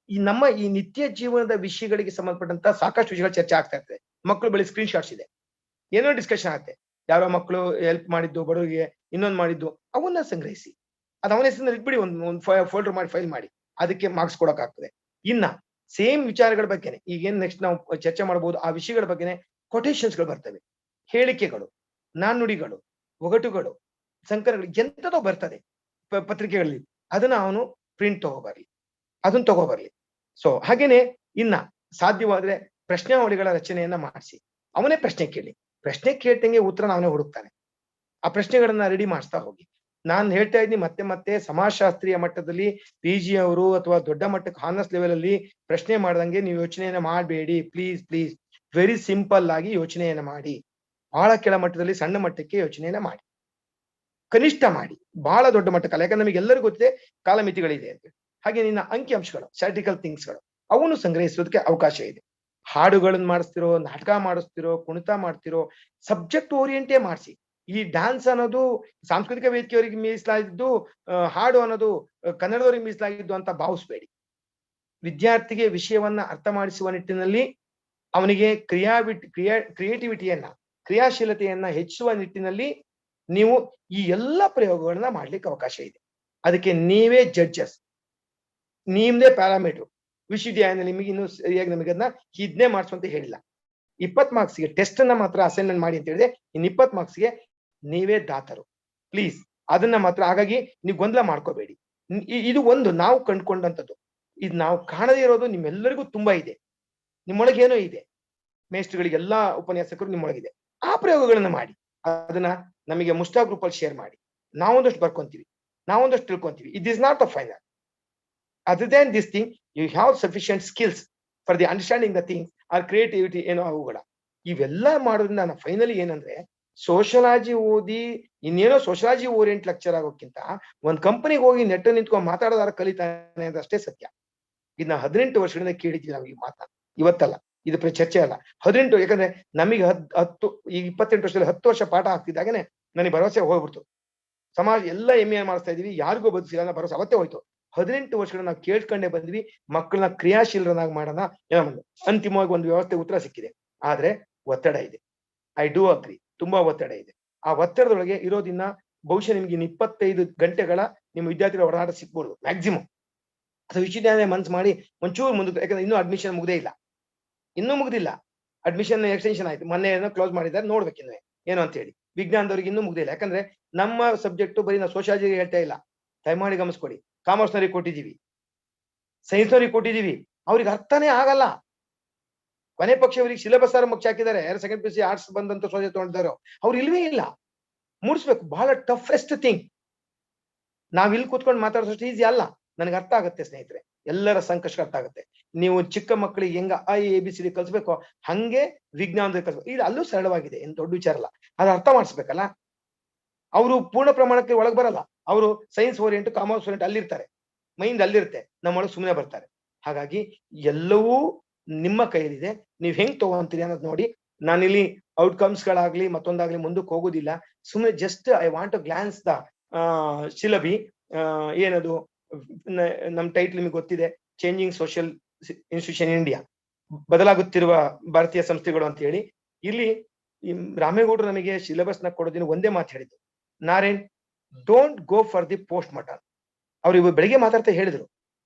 ಈ ನಿತ್ಯ ಜೀವನದ ವಿಷಯಗಳಿಗೆ ಸಂಬಂಧಪಟ್ಟಂತ ಸಾಕಷ್ಟು ವಿಷಯಗಳ ಚರ್ಚೆ ಆಗ್ತಾ ಇರ್ತದೆ. ಮಕ್ಕಳು ಬಳಿ ಸ್ಕ್ರೀನ್ ಶಾಟ್ಸ್ ಇದೆ, ಏನೋ ಡಿಸ್ಕಷನ್ ಆಗುತ್ತೆ, ಯಾರೋ ಮಕ್ಕಳು ಹೆಲ್ಪ್ ಮಾಡಿದ್ದು, ಬಡವರಿಗೆ ಇನ್ನೊಂದು ಮಾಡಿದ್ದು, ಅವನ್ನ ಸಂಗ್ರಹಿಸಿ, ಅದು ಅವನ ಹೆಸರಿನಲ್ಲಿ ಇಟ್ಬಿಡಿ, ಒಂದು ಫೋಲ್ಡರ್ ಮಾಡಿ ಫೈಲ್ ಮಾಡಿ, ಅದಕ್ಕೆ ಮಾರ್ಕ್ಸ್ ಕೊಡಕ್ ಆಗ್ತದೆ. ಇನ್ನ ಸೇಮ್ ವಿಚಾರಗಳ ಬಗ್ಗೆನೆ ಈಗೇನ್ ನೆಕ್ಸ್ಟ್ ನಾವು ಚರ್ಚೆ ಮಾಡಬಹುದು, ಆ ವಿಷಯಗಳ ಬಗ್ಗೆನೆ ಕೊಟೇಶನ್ಸ್ಗಳು ಬರ್ತವೆ, ಹೇಳಿಕೆಗಳು, ನಾಣ್ಣುಡಿಗಳು, ಒಗಟುಗಳು, ಸಂಕಲನಗಳು, ಎಂತದೋ ಬರ್ತದೆ ಪತ್ರಿಕೆಗಳಲ್ಲಿ. ಅದನ್ನ ಅವನು ಪ್ರಿಂಟ್ ಅದನ್ನ ತಗೋಬರ್ಲಿ. ಸೊ ಹಾಗೇನೆ ಇನ್ನ ಸಾಧ್ಯವಾದ್ರೆ ಪ್ರಶ್ನಾವಳಿಗಳ ರಚನೆಯನ್ನ ಮಾಡಿಸಿ, ಅವನೇ ಪ್ರಶ್ನೆ ಕೇಳ್ತಂಗೆ ಉತ್ತರ ಅವನೇ ಹುಡುಕ್ತಾನೆ. ಆ ಪ್ರಶ್ನೆಗಳನ್ನ ರೆಡಿ ಮಾಡಿಸ್ತಾ ಹೋಗಿ. ನಾನು ಹೇಳ್ತಾ ಇದ್ದೀನಿ ಮತ್ತೆ ಸಮಾಜಶಾಸ್ತ್ರೀಯ ಮಟ್ಟದಲ್ಲಿ PG ಅವರು ಅಥವಾ ದೊಡ್ಡ ಮಟ್ಟಕ್ಕೆ ಹಾನರ್ಸ್ ಲೆವೆಲ್ ಅಲ್ಲಿ ಪ್ರಶ್ನೆ ಮಾಡ್ದಂಗೆ ನೀವು ಯೋಚನೆಯನ್ನ ಮಾಡಬೇಡಿ. ಪ್ಲೀಸ್ ವೆರಿ ಸಿಂಪಲ್ ಆಗಿ ಯೋಚನೆಯನ್ನ ಮಾಡಿ. ಬಹಳ ಕೆಳ ಮಟ್ಟದಲ್ಲಿ ಸಣ್ಣ ಮಟ್ಟಕ್ಕೆ ಯೋಚನೆಯನ್ನ ಮಾಡಿ, ಕನಿಷ್ಠ ಮಾಡಿ, ಬಹಳ ದೊಡ್ಡ ಮಟ್ಟಕ್ಕಲ್ಲ. ಯಾಕಂದ್ರೆ ನಮಗೆ ಎಲ್ಲರಿಗೂ ಗೊತ್ತಿದೆ ಕಾಲಮಿತಿಗಳಿದೆ ಅಂತ. ಹಾಗೆ ನಿನ್ನ ಅಂಕಿಅಂಶಗಳು, ಸ್ಟ್ಯಾಟಿಕಲ್ ಥಿಂಗ್ಸ್ಗಳು, ಅವನ್ನು ಸಂಗ್ರಹಿಸೋದಕ್ಕೆ ಅವಕಾಶ ಇದೆ. ಹಾಡುಗಳನ್ನ ಮಾಡಿಸ್ತಿರೋ, ನಾಟಕ ಮಾಡಿಸ್ತಿರೋ, ಕುಣಿತ ಮಾಡ್ತಿರೋ, ಸಬ್ಜೆಕ್ಟ್ ಓರಿಯೆಂಟೇ ಮಾಡಿಸಿ. ಈ ಡ್ಯಾನ್ಸ್ ಅನ್ನೋದು ಸಾಂಸ್ಕೃತಿಕ ವೇದಿಕೆಯವರಿಗೆ ಮೀಸಲಾಗಿದ್ದು, ಹಾಡು ಅನ್ನೋದು ಕನ್ನಡದವರಿಗೆ ಮೀಸಲಾಗಿದ್ದು ಅಂತ ಭಾವಿಸ್ಬೇಡಿ. ವಿದ್ಯಾರ್ಥಿಗೆ ವಿಷಯವನ್ನ ಅರ್ಥ ಮಾಡಿಸುವ ನಿಟ್ಟಿನಲ್ಲಿ ಅವನಿಗೆ ಕ್ರಿಯೇಟಿವಿಟಿಯನ್ನ, ಕ್ರಿಯಾಶೀಲತೆಯನ್ನ ಹೆಚ್ಚಿಸುವ ನಿಟ್ಟಿನಲ್ಲಿ ನೀವು ಈ ಎಲ್ಲ ಪ್ರಯೋಗಗಳನ್ನ ಮಾಡ್ಲಿಕ್ಕೆ ಅವಕಾಶ ಇದೆ. ಅದಕ್ಕೆ ನೀವೇ ಜಡ್ಜಸ್, ನಿಮ್ದೇ ಪ್ಯಾರಾಮೀಟರ್. ವಿಶ್ವವಿದ್ಯಾಲಯದಲ್ಲಿ ನಿಮಗೆ ಇನ್ನೂ ಸರಿಯಾಗಿ ನಮಗೆ ಅದನ್ನ ಇದನ್ನೇ ಮಾಡಿಸುವಂತ ಹೇಳಿಲ್ಲ. 20 ಮಾರ್ಕ್ಸ್ಗೆ ಟೆಸ್ಟ್ ಅನ್ನ ಮಾತ್ರ ಅಸೈನ್ಮೆಂಟ್ ಮಾಡಿ ಅಂತ ಹೇಳಿದೆ. ಇನ್ನು 20 ಮಾರ್ಕ್ಸ್ಗೆ ನೀವೇ ದಾತರು, ಪ್ಲೀಸ್ ಅದನ್ನ ಮಾತ್ರ. ಹಾಗಾಗಿ ನೀವು ಗೊಂದಲ ಮಾಡ್ಕೋಬೇಡಿ. ಇದು ಒಂದು ನಾವು ಕಂಡುಕೊಂಡಂಥದ್ದು. ಇದು ನಾವು ಕಾಣದೇ ಇರೋದು ನಿಮ್ಮೆಲ್ಲರಿಗೂ ತುಂಬಾ ಇದೆ. ನಿಮ್ಮೊಳಗೇನೋ ಇದೆ, ಮೇಷ್ಟ್ರುಗಳಿಗೆಲ್ಲಾ ಉಪನ್ಯಾಸಕರು ನಿಮ್ಮೊಳಗಿದೆ. ಆ ಪ್ರಯೋಗಗಳನ್ನ ಮಾಡಿ, ಅದನ್ನ ನಮಗೆ ಮುಸ್ತಾ ಗ್ರೂಪ್ ಅಲ್ಲಿ ಶೇರ್ ಮಾಡಿ. ನಾವೊಂದಷ್ಟು ಬರ್ಕೊಂತೀವಿ, ನಾವೊಂದಷ್ಟು ತಿಳ್ಕೊಂತೀವಿ. It is not the final. Other than this thing, you have sufficient skills for the understanding the things or creativity, ಅವುಗಳ ಇವೆಲ್ಲ ಮಾಡೋದ್ರಿಂದ ನಾನು ಫೈನಲಿ ಏನಂದ್ರೆ ಸೋಷಿಯಾಲಜಿ ಓದಿ ಇನ್ನೇನೋ ಸೋಷಿಯಾಲಜಿ ಓರಿಯೆಂಟ್ ಲೆಕ್ಚರ್ ಆಗೋಕ್ಕಿಂತ ಒಂದ್ ಕಂಪನಿಗೆ ಹೋಗಿ ನೆಟ್ ನಿಂತ್ಕೊಂಡು ಮಾತಾಡೋದಾರ ಕಲಿತಾನೆ ಅಂತ ಅಷ್ಟೇ ಸತ್ಯ. ಇದನ್ನ 18 ವರ್ಷಗಳಿಂದ ಕೇಳಿದ್ವಿ ನಾವು ಈ ಮಾತನ್ನ, ಇವತ್ತಲ್ಲ, ಇದು ಚರ್ಚೆ ಅಲ್ಲ. 18, ಯಾಕಂದ್ರೆ ನಮಗೆ 10 ಈಗ 28 ವರ್ಷದಲ್ಲಿ 10 ವರ್ಷ ಪಾಠ ಆಗ್ತಿದ್ದಾಗನೆ ನನಗೆ ಭರವಸೆ ಹೋಗ್ಬಿಡ್ತು. ಸಮಾಜ ಎಲ್ಲ MA ಮಾಡಿಸ್ತಾ ಇದೀವಿ, ಯಾರಿಗೂ ಬದುಕಿಲ್ಲ ಅನ್ನೋ ಭರವಸೆ ಅವತ್ತೇ ಹೋಯ್ತು. 18 ವರ್ಷಗಳನ್ನ ನಾವು ಕೇಳ್ಕೊಂಡೇ ಬಂದ್ವಿ, ಮಕ್ಕಳನ್ನ ಕ್ರಿಯಾಶೀಲರನ್ನಾಗಿ ಮಾಡೋಣ ಏನೋ ಒಂದು. ಅಂತಿಮವಾಗಿ ಒಂದು ವ್ಯವಸ್ಥೆ ಉತ್ತರ ಸಿಕ್ಕಿದೆ. ಆದ್ರೆ ಒತ್ತಡ ಇದೆ. ಐ ಡೂ ಅಗ್ರಿ, ತುಂಬಾ ಒತ್ತಡ ಇದೆ. ಆ ಒತ್ತಡದೊಳಗೆ ಇರೋದಿನ್ನ ಬಹುಶಃ ನಿಮ್ಗೆ 25 ಗಂಟೆಗಳ ನಿಮ್ಮ ವಿದ್ಯಾರ್ಥಿಗಳ ಒಡನಾಟ ಸಿಕ್ಬೋದು ಮ್ಯಾಕ್ಸಿಮಮ್. ಅದು ವಿಶ್ವವಿದ್ಯಾಲಯ ಮನ್ಸು ಮಾಡಿ ಒಂಚೂರು ಮುಂದಕ್ಕೆ, ಯಾಕಂದ್ರೆ ಇನ್ನೂ ಅಡ್ಮಿಷನ್ ಮುಗ್ದೇ ಇಲ್ಲ, ಇನ್ನೂ ಮುಗ್ದಿಲ್ಲ. ಅಡ್ಮಿಷನ್ ಎಕ್ಸ್ಟೆನ್ಷನ್ ಆಯ್ತು, ಮೊನ್ನೆ ಏನೋ ಕ್ಲೋಸ್ ಮಾಡಿದ್ದಾರೆ, ನೋಡ್ಬೇಕಿನ್ವೆ ಏನು ಅಂತ ಹೇಳಿ. ವಿಜ್ಞಾನದವ್ರಿಗೆ ಇನ್ನೂ ಮುಗ್ದಿಲ್ಲ, ಯಾಕಂದ್ರೆ ನಮ್ಮ ಸಬ್ಜೆಕ್ಟ್ ಬರೀ ನಾವು ಸೋಷಿಯಾಲಜಿ ಹೇಳ್ತಾ ಇಲ್ಲ, ದಯಮಾಡಿ ಗಮನಿಸ್ಕೊಡಿ. ಕಾಮರ್ಸ್ನವ್ರಿಗೆ ಕೊಟ್ಟಿದೀವಿ, ಸೈನ್ಸ್ನವ್ರಿಗೆ ಕೊಟ್ಟಿದೀವಿ, ಅವ್ರಿಗೆ ಅರ್ಥನೇ ಆಗಲ್ಲ. ಕೊನೆ ಪಕ್ಷ ಅವರಿಗೆ ಸಿಲೆಬಸ್ ಮುಖ್ಯ ಹಾಕಿದ್ದಾರೆ. 2nd PUC ಆರ್ಟ್ಸ್ ಬಂದಂತ ಸೋಜೆ ತಗೊಂಡಿದ್ದಾರೋ ಅವ್ರು ಇಲ್ವೇ ಇಲ್ಲ. ಮೂಡಿಸ್ಬೇಕು, ಬಹಳ ಟಫೆಸ್ಟ್ ಥಿಂಗ್. ನಾವ್ ಇಲ್ಲಿ ಕೂತ್ಕೊಂಡು ಮಾತಾಡೋಷ್ಟು ಈಸಿ ಅಲ್ಲ. ನನಗೆ ಅರ್ಥ ಆಗುತ್ತೆ ಸ್ನೇಹಿತರೆ, ಎಲ್ಲರ ಸಂಕಷ್ಟ ಅರ್ಥ ಆಗುತ್ತೆ. ನೀವು ಚಿಕ್ಕ ಮಕ್ಕಳಿಗೆ ಹೆಂಗ ABCD ಕಲ್ಸ್ಬೇಕೋ ಹಂಗೆ ವಿಜ್ಞಾನದಲ್ಲಿ ಕಲ್ಸ್ಬೇಕು. ಇದು ಅಲ್ಲೂ ಸರಳವಾಗಿದೆ, ಏನ್ ದೊಡ್ಡ ವಿಚಾರ ಅಲ್ಲ. ಅದು ಅರ್ಥ ಮಾಡಿಸ್ಬೇಕಲ್ಲ. ಅವರು ಪೂರ್ಣ ಪ್ರಮಾಣಕ್ಕೆ ಒಳಗೆ ಬರಲ್ಲ. ಅವರು ಸೈನ್ಸ್ ಓರಿಯೆಂಟ್, ಕಾಮರ್ಸ್ ಓರಿಯೆಂಟ್ ಅಲ್ಲಿರ್ತಾರೆ, ಮೈಂಡ್ ಅಲ್ಲಿರುತ್ತೆ, ನಮ್ಮೊಳಗೆ ಸುಮ್ಮನೆ ಬರ್ತಾರೆ. ಹಾಗಾಗಿ ಎಲ್ಲವೂ ನಿಮ್ಮ ಕೈಯಲ್ಲಿದೆ, ನೀವ್ ಹೆಂಗ್ ತಗೊಂತೀರಿ ಅನ್ನೋದು ನೋಡಿ. ನಾನಿಲ್ಲಿ ಔಟ್ಕಮ್ಸ್ ಗಳಾಗ್ಲಿ ಮತ್ತೊಂದಾಗ್ಲಿ ಮುಂದಕ್ಕೆ ಹೋಗೋದಿಲ್ಲ. ಸುಮ್ಮನೆ just I want to glance the syllabi. ಏನದು ನಮ್ ಟೈಟ್ಲ್ ನಿಮಗೆ ಗೊತ್ತಿದೆ, ಚೇಂಜಿಂಗ್ ಸೋಷಿಯಲ್ ಇನ್ಸ್ಟಿಟ್ಯೂಷನ್ ಇಂಡಿಯಾ, ಬದಲಾಗುತ್ತಿರುವ ಭಾರತೀಯ ಸಂಸ್ಥೆಗಳು ಅಂತ ಹೇಳಿ. ಇಲ್ಲಿ ರಾಮೇಗೌಡರು ನಮಗೆ ಸಿಲೆಬಸ್ ನ ಕೊಡೋದಿನ ಒಂದೇ ಮಾತು ಹೇಳಿದ್ರು, Narayan don't go for the post mortem. ಅವ್ರು ಇವಾಗ ಬೆಳಿಗ್ಗೆ ಮಾತಾಡ್ತಾ ಹೇಳಿದ್ರು,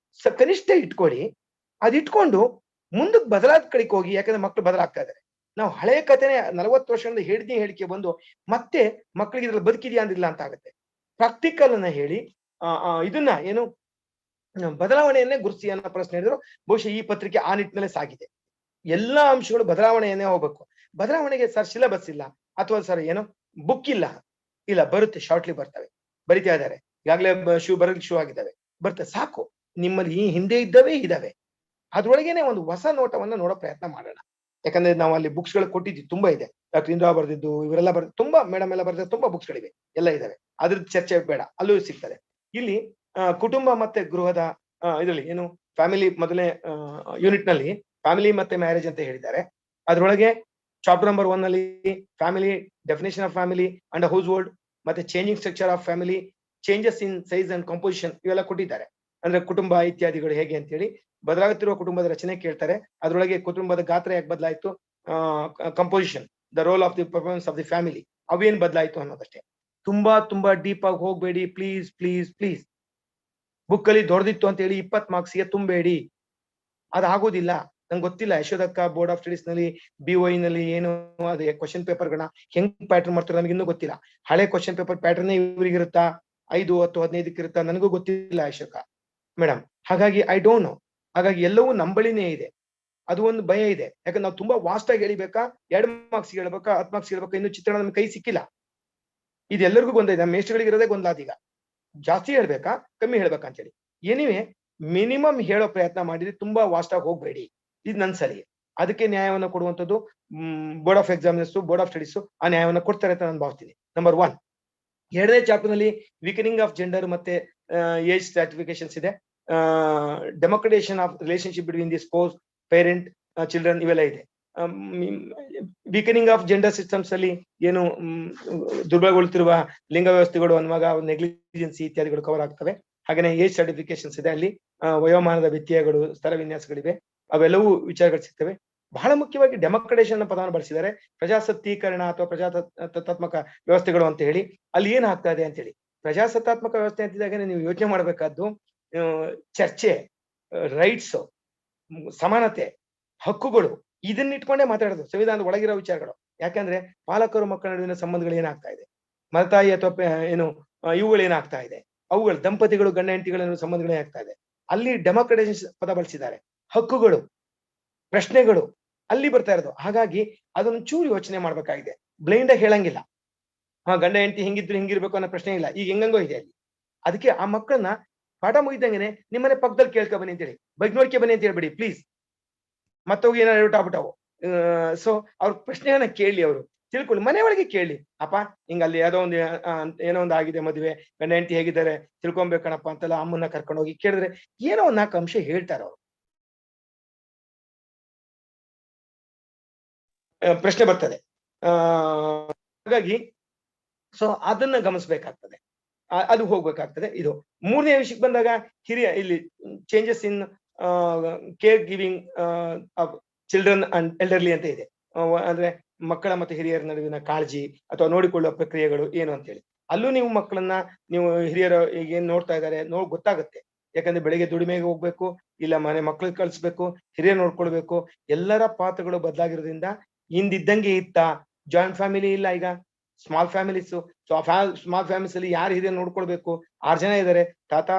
ಕನಿಷ್ಠ ಇಟ್ಕೊಳ್ಳಿ, ಅದ್ ಇಟ್ಕೊಂಡು ಮುಂದಕ್ಕೆ ಬದಲಾದ ಕಡೆಗೆ ಹೋಗಿ. ಯಾಕಂದ್ರೆ ಮಕ್ಕಳು ಬದಲಾಗ್ತಾ ಇದಾರೆ. ನಾವು ಹಳೆ ಕಥೆನೆ 40 ವರ್ಷದಿಂದ ಹೇಳಿಕೆ ಬಂದು ಮತ್ತೆ ಮಕ್ಕಳಿಗೆ ಇದ್ರಲ್ಲಿ ಬದುಕಿದ್ಯಾ ಅಂದಿಲ್ಲ ಅಂತ ಆಗುತ್ತೆ. ಪ್ರಾಕ್ಟಿಕಲ್ ಅನ್ನ ಹೇಳಿ ಇದನ್ನ ಏನು ಬದಲಾವಣೆಯನ್ನೇ ಗುರುತಿಸಿ ಅನ್ನೋ ಪ್ರಶ್ನೆ ಹೇಳಿದ್ರು. ಬಹುಶಃ ಈ ಪತ್ರಿಕೆ ಆ ನಿಟ್ಟಿನಲ್ಲೇ ಸಾಗಿದೆ. ಎಲ್ಲಾ ಅಂಶಗಳು ಬದಲಾವಣೆಯನ್ನೇ ಹೋಗ್ಬೇಕು. ಬದಲಾವಣೆಗೆ ಸರ್ ಸಿಲೆಬಸ್ ಇಲ್ಲ, ಅಥವಾ ಸರ್ ಏನು ಬುಕ್ ಇಲ್ಲ, ಇಲ್ಲ ಬರುತ್ತೆ, ಶಾರ್ಟ್ಲಿ ಬರ್ತವೆ, ಬರಿತಾ ಇದ್ದಾರೆ. ಈಗಾಗಲೇ ಬರಲಿಕ್ಕೆ ಶೂ ಆಗಿದ್ದಾವೆ, ಬರ್ತವೆ. ಸಾಕು, ನಿಮ್ಮಲ್ಲಿ ಈ ಹಿಂದೆ ಇದ್ದಾವೆ. ಅದ್ರೊಳಗೇನೆ ಒಂದು ಹೊಸ ನೋಟವನ್ನ ನೋಡೋ ಪ್ರಯತ್ನ ಮಾಡೋಣ. ಯಾಕಂದ್ರೆ ನಾವು ಅಲ್ಲಿ ಬುಕ್ಸ್ ಗಳು ಕೊಟ್ಟಿದ್ವಿ, ತುಂಬಾ ಇದೆ. ಡಾಕ್ಟರ್ ಇಂದ್ರಾ ಬರ್ದಿದ್ದು, ಇವರೆಲ್ಲ ತುಂಬಾ ಮೇಡಮ್ ಎಲ್ಲ ಬರ್ದಿದ್ದು ತುಂಬಾ ಬುಕ್ಸ್ ಗಳಿವೆ, ಎಲ್ಲ ಇದಾವೆ. ಅದ್ರ ಚರ್ಚೆ ಬೇಡ, ಅಲ್ಲೂ ಸಿಗ್ತದೆ. ಇಲ್ಲಿ ಕುಟುಂಬ ಮತ್ತೆ ಗೃಹದ ಇದರಲ್ಲಿ ಏನು ಫ್ಯಾಮಿಲಿ ಮೊದಲನೇ ಯೂನಿಟ್ ನಲ್ಲಿ ಫ್ಯಾಮಿಲಿ ಮತ್ತೆ ಮ್ಯಾರೇಜ್ ಅಂತ ಹೇಳಿದ್ದಾರೆ. ಅದ್ರೊಳಗೆ ಚಾಪ್ಟರ್ ನಂಬರ್ 1 ನಲ್ಲಿ family, definition of family and household, ಮತ್ತೆ changing structure of family, changes in size and composition ಇವೆಲ್ಲ ಕೊಟ್ಟಿದ್ದಾರೆ. ಅಂದ್ರೆ ಕುಟುಂಬ ಇತ್ಯಾದಿಗಳು ಹೇಗೆ ಅಂತ ಹೇಳಿ. ಬದಲಾಗುತ್ತಿರುವ ಕುಟುಂಬದ ರಚನೆ ಕೇಳ್ತಾರೆ. ಅದರೊಳಗೆ ಕುಟುಂಬದ ಗಾತ್ರ ಯಾಕೆ ಬದಲಾಯಿತು, composition, the role of the performance of the family, ಅವೇನ್ ಬದಲಾಯಿತು ಅನ್ನೋದಷ್ಟೇ. ತುಂಬಾ ಡೀಪ್ ಆಗಿ ಹೋಗ್ಬೇಡಿ ಪ್ಲೀಸ್ ಪ್ಲೀಸ್ ಪ್ಲೀಸ್. ಬುಕ್ ಅಲ್ಲಿ ದೊಡ್ಡದಿತ್ತು ಅಂತ ಹೇಳಿ 20 ಮಾರ್ಕ್ಸ್ಗೆ ತುಂಬಬೇಡಿ, ಅದಾಗೋದಿಲ್ಲ. ನಂಗೆ ಗೊತ್ತಿಲ್ಲ ಯಶೋದಕ್ಕ ಬೋರ್ಡ್ ಆಫ್ ಸ್ಟಡೀಸ್ ನಲ್ಲಿ BOE ನಲ್ಲಿ ಏನು ಅದೇ ಕ್ವಶನ್ ಪೇಪರ್ಗಳನ್ನ ಹೆಂಗ್ ಪ್ಯಾಟರ್ನ್ ಮಾಡ್ತಾರೆ ನನಗೆ ಇನ್ನೂ ಗೊತ್ತಿಲ್ಲ. ಹಳೆ ಕ್ವಶನ್ ಪೇಪರ್ ಪ್ಯಾಟರ್ನ್ ಇವ್ರಿಗೆ ಇರುತ್ತಾ, 5, 10, 15 ಇರುತ್ತಾ, ನನಗೂ ಗೊತ್ತಿಲ್ಲ ಅಶೋಕ ಮೇಡಮ್. ಹಾಗಾಗಿ ಐ ಡೋಂಟ್ ನೋ. ಹಾಗಾಗಿ ಎಲ್ಲವೂ ನಂಬಳಿನೇ ಇದೆ. ಅದು ಒಂದು ಭಯ ಇದೆ. ಯಾಕಂದ್ರೆ ನಾವು ತುಂಬಾ ವಾಸ್ಟ್ ಆಗಿ ಹೇಳಿಬೇಕಾ, 2 ಮಾರ್ಕ್ಸ್ ಹೇಳ್ಬೇಕಾ, 10 ಮಾರ್ಕ್ಸ್ ಹೇಳ್ಬೇಕಾ, ಇನ್ನು ಚಿತ್ರಣ ನಮ್ಗೆ ಕೈ ಸಿಕ್ಕಿಲ್ಲ. ಇದೆಲ್ಲರಿಗೂ ಗೊಂದ ಇದೆ, ನಮ್ಮ ಮೇಷ್ಟ್ರುಗಳಿಗೆ ಇರೋದೇ ಗೊಂದಲ. ಅದೀಗ ಜಾಸ್ತಿ ಹೇಳ್ಬೇಕಾ ಕಮ್ಮಿ ಹೇಳ್ಬೇಕಾ ಅಂತ ಹೇಳಿ. ಏನಿವೆ ಮಿನಿಮಮ್ ಹೇಳೋ ಪ್ರಯತ್ನ ಮಾಡಿದ್ರೆ ತುಂಬಾ ವಾಸ್ಟ್ ಆಗಿ ಹೋಗ್ಬೇಡಿ. ಇದು ನನ್ನ ಸಲಹೆ. ಅದಕ್ಕೆ ನ್ಯಾಯವನ್ನು ಕೊಡುವಂಥದ್ದು board of examiners, board of studies ಆ ನ್ಯಾಯವನ್ನು ಕೊಡ್ತಾರೆ ಅಂತ ನಾನು ಭಾವಿಸ್ತೀನಿ. ನಂಬರ್ 1. 2ನೇ ಚಾಪ್ಟರ್ ನಲ್ಲಿ ವೀಕನಿಂಗ್ ಆಫ್ ಜೆಂಡರ್ ಮತ್ತೆ ಏಜ್ ಸ್ಟ್ರಾಟಿಫಿಕೇಶನ್ಸ್ ಇದೆ. Democratisation of relationship between the spouse, parent, children ಇವೆಲ್ಲ ಇದೆ. ವೀಕನಿಂಗ್ ಆಫ್ ಜೆಂಡರ್ ಸಿಸ್ಟಮ್ಸ್ ಅಲ್ಲಿ ಏನು ದುರ್ಬಲಗೊಳ್ಳುತ್ತಿರುವ ಲಿಂಗ ವ್ಯವಸ್ಥೆಗಳು ಅನ್ನುವಾಗ ನೆಗ್ಲಿಜೆನ್ಸಿ ಇತ್ಯಾದಿಗಳು ಕವರ್ ಆಗ್ತವೆ. ಹಾಗೆಯೇ ಏಜ್ ಸರ್ಟಿಫಿಕೇಶನ್ಸ್ ಇದೆ, ಅಲ್ಲಿ ವಯೋಮಾನದ ವ್ಯತ್ಯಯಗಳು, ಸ್ತರ ವಿನ್ಯಾಸಗಳಿವೆ, ಅವೆಲ್ಲವೂ ವಿಚಾರಗಳು ಸಿಗ್ತವೆ. ಬಹಳ ಮುಖ್ಯವಾಗಿ ಡೆಮೋಕ್ರಟೈಸೇಷನ್ ಪದವನ್ನು ಬಳಸಿದ್ದಾರೆ, ಪ್ರಜಾಸತ್ತೀಕರಣ ಅಥವಾ ಪ್ರಜಾಸತ್ತಾತ್ಮಕ ವ್ಯವಸ್ಥೆಗಳು ಅಂತ ಹೇಳಿ. ಅಲ್ಲಿ ಏನ್ ಆಗ್ತಾ ಇದೆ ಅಂತ ಹೇಳಿ, ಪ್ರಜಾಸತ್ತಾತ್ಮಕ ವ್ಯವಸ್ಥೆ ಅಂತಿದಾಗ ನೀವು ಯೋಚನೆ ಮಾಡಬೇಕಾದ್ದು ಚರ್ಚೆ, ರೈಟ್ಸ್, ಸಮಾನತೆ, ಹಕ್ಕುಗಳು, ಇದನ್ನ ಇಟ್ಕೊಂಡೇ ಮಾತಾಡೋದು ಸಂವಿಧಾನದ ಒಳಗಿರೋ ವಿಚಾರಗಳು. ಯಾಕಂದ್ರೆ ಪಾಲಕರು ಮಕ್ಕಳ ನಡುವಿನ ಸಂಬಂಧಗಳು ಏನಾಗ್ತಾ ಇದೆ, ಮಲತಾಯಿ ಅಥವಾ ಏನು ಇವುಗಳು ಏನಾಗ್ತಾ ಇದೆ, ಅವುಗಳು ದಂಪತಿಗಳು ಗಂಡ ಹೆಂಡತಿಗಳ ಸಂಬಂಧಗಳೇ ಆಗ್ತಾ ಇದೆ. ಅಲ್ಲಿ ಡೆಮೋಕ್ರಟೈಸೇಷನ್ ಪದ ಬಳಸಿದ್ದಾರೆ. ಹಕ್ಕುಗಳು, ಪ್ರಶ್ನೆಗಳು ಅಲ್ಲಿ ಬರ್ತಾ ಇರೋದು. ಹಾಗಾಗಿ ಅದನ್ನು ಚೂರು ಯೋಚನೆ ಮಾಡ್ಬೇಕಾಗಿದೆ. ಬ್ಲೈಂಡ್ ಆಗಿ ಹೇಳಂಗಿಲ್ಲ, ಗಂಡ ಹೆಂಡತಿ ಹಿಂಗಿದ್ರು ಹಿಂಗಿರ್ಬೇಕು ಅನ್ನೋ ಪ್ರಶ್ನೆ ಇಲ್ಲ. ಈಗ ಹೆಂಗಂಗೋ ಇದೆ ಅಲ್ಲಿ. ಅದಕ್ಕೆ ಆ ಮಕ್ಕಳನ್ನ ಪಾಠ ಮುಗಿದಂಗೆನೆ ನಿಮ್ಮನೆ ಪಕ್ಕದಲ್ಲಿ ಕೇಳ್ಕೊ ಬನ್ನಿ ಅಂತೇಳಿ, ಬೈಕ್ ನೋಡ್ಕೆ ಬನ್ನಿ ಅಂತ ಹೇಳ್ಬೇಡಿ ಪ್ಲೀಸ್. ಮತ್ತೋಗಿ ಏನಾದ್ರು ಆಗ್ಬಿಟ್ಟವು ಸೊ ಅವ್ರ ಪ್ರಶ್ನೆಯನ್ನ ಕೇಳಿ, ಅವರು ತಿಳ್ಕೊಳ್ಳಿ, ಮನೆ ಒಳಗೆ ಕೇಳಿ. ಅಪ್ಪ ಹಿಂಗ ಅಲ್ಲಿ ಯಾವುದೋ ಒಂದು ಏನೋ ಒಂದು ಆಗಿದೆ ಮದುವೆ, ಗಂಡ ಹೆಂಡತಿ ಹೇಗಿದ್ದಾರೆ ತಿಳ್ಕೊಬೇಕಣಪ್ಪ ಅಂತೆಲ್ಲ ಅಮ್ಮನ್ನ ಕರ್ಕೊಂಡು ಹೋಗಿ ಕೇಳಿದ್ರೆ ಏನೋ ಒಂದು 4 ಅಂಶ ಹೇಳ್ತಾರ ಅವ್ರು. ಪ್ರಶ್ನೆ ಬರ್ತದೆ. ಹಾಗಾಗಿ ಸೊ ಅದನ್ನ ಗಮನಿಸ್ಬೇಕಾಗ್ತದೆ, ಅದು ಹೋಗ್ಬೇಕಾಗ್ತದೆ. ಇದು 3ನೇ ವಿಷಯಕ್ಕೆ ಬಂದಾಗ ಹಿರಿಯ ಇಲ್ಲಿ changes in care giving children and elderly ಅಂತ ಇದೆ. ಅಂದ್ರೆ ಮಕ್ಕಳ ಮತ್ತು ಹಿರಿಯರ ನಡುವಿನ ಕಾಳಜಿ ಅಥವಾ ನೋಡಿಕೊಳ್ಳುವ ಪ್ರಕ್ರಿಯೆಗಳು ಏನು ಅಂತ ಹೇಳಿ. ಅಲ್ಲೂ ನೀವು ಮಕ್ಕಳನ್ನ ನೀವು ಹಿರಿಯರ ಈಗ ಏನ್ ನೋಡ್ತಾ ಇದ್ದಾರೆ ಗೊತ್ತಾಗುತ್ತೆ. ಯಾಕಂದ್ರೆ ಬೆಳಿಗ್ಗೆ ದುಡಿಮೆಗೆ ಹೋಗ್ಬೇಕು, ಇಲ್ಲ ಮನೆ ಮಕ್ಳಿಗೆ ಕಳಿಸ್ಬೇಕು, ಹಿರಿಯರ್ ನೋಡ್ಕೊಳ್ಬೇಕು, ಎಲ್ಲರ ಪಾತ್ರಗಳು ಬದಲಾಗಿರೋದ್ರಿಂದ ಹಿಂದಿದ್ದಂಗೆ ಇತ್ತ ಜಾಯಿಂಟ್ ಫ್ಯಾಮಿಲಿ ಇಲ್ಲ, ಈಗ small families. So small families ಅಲ್ಲಿ ಯಾರು ಹಿರಿಯರ್ ನೋಡ್ಕೊಳ್ಬೇಕು? 6 ಜನ ಇದ್ದಾರೆ, ತಾತ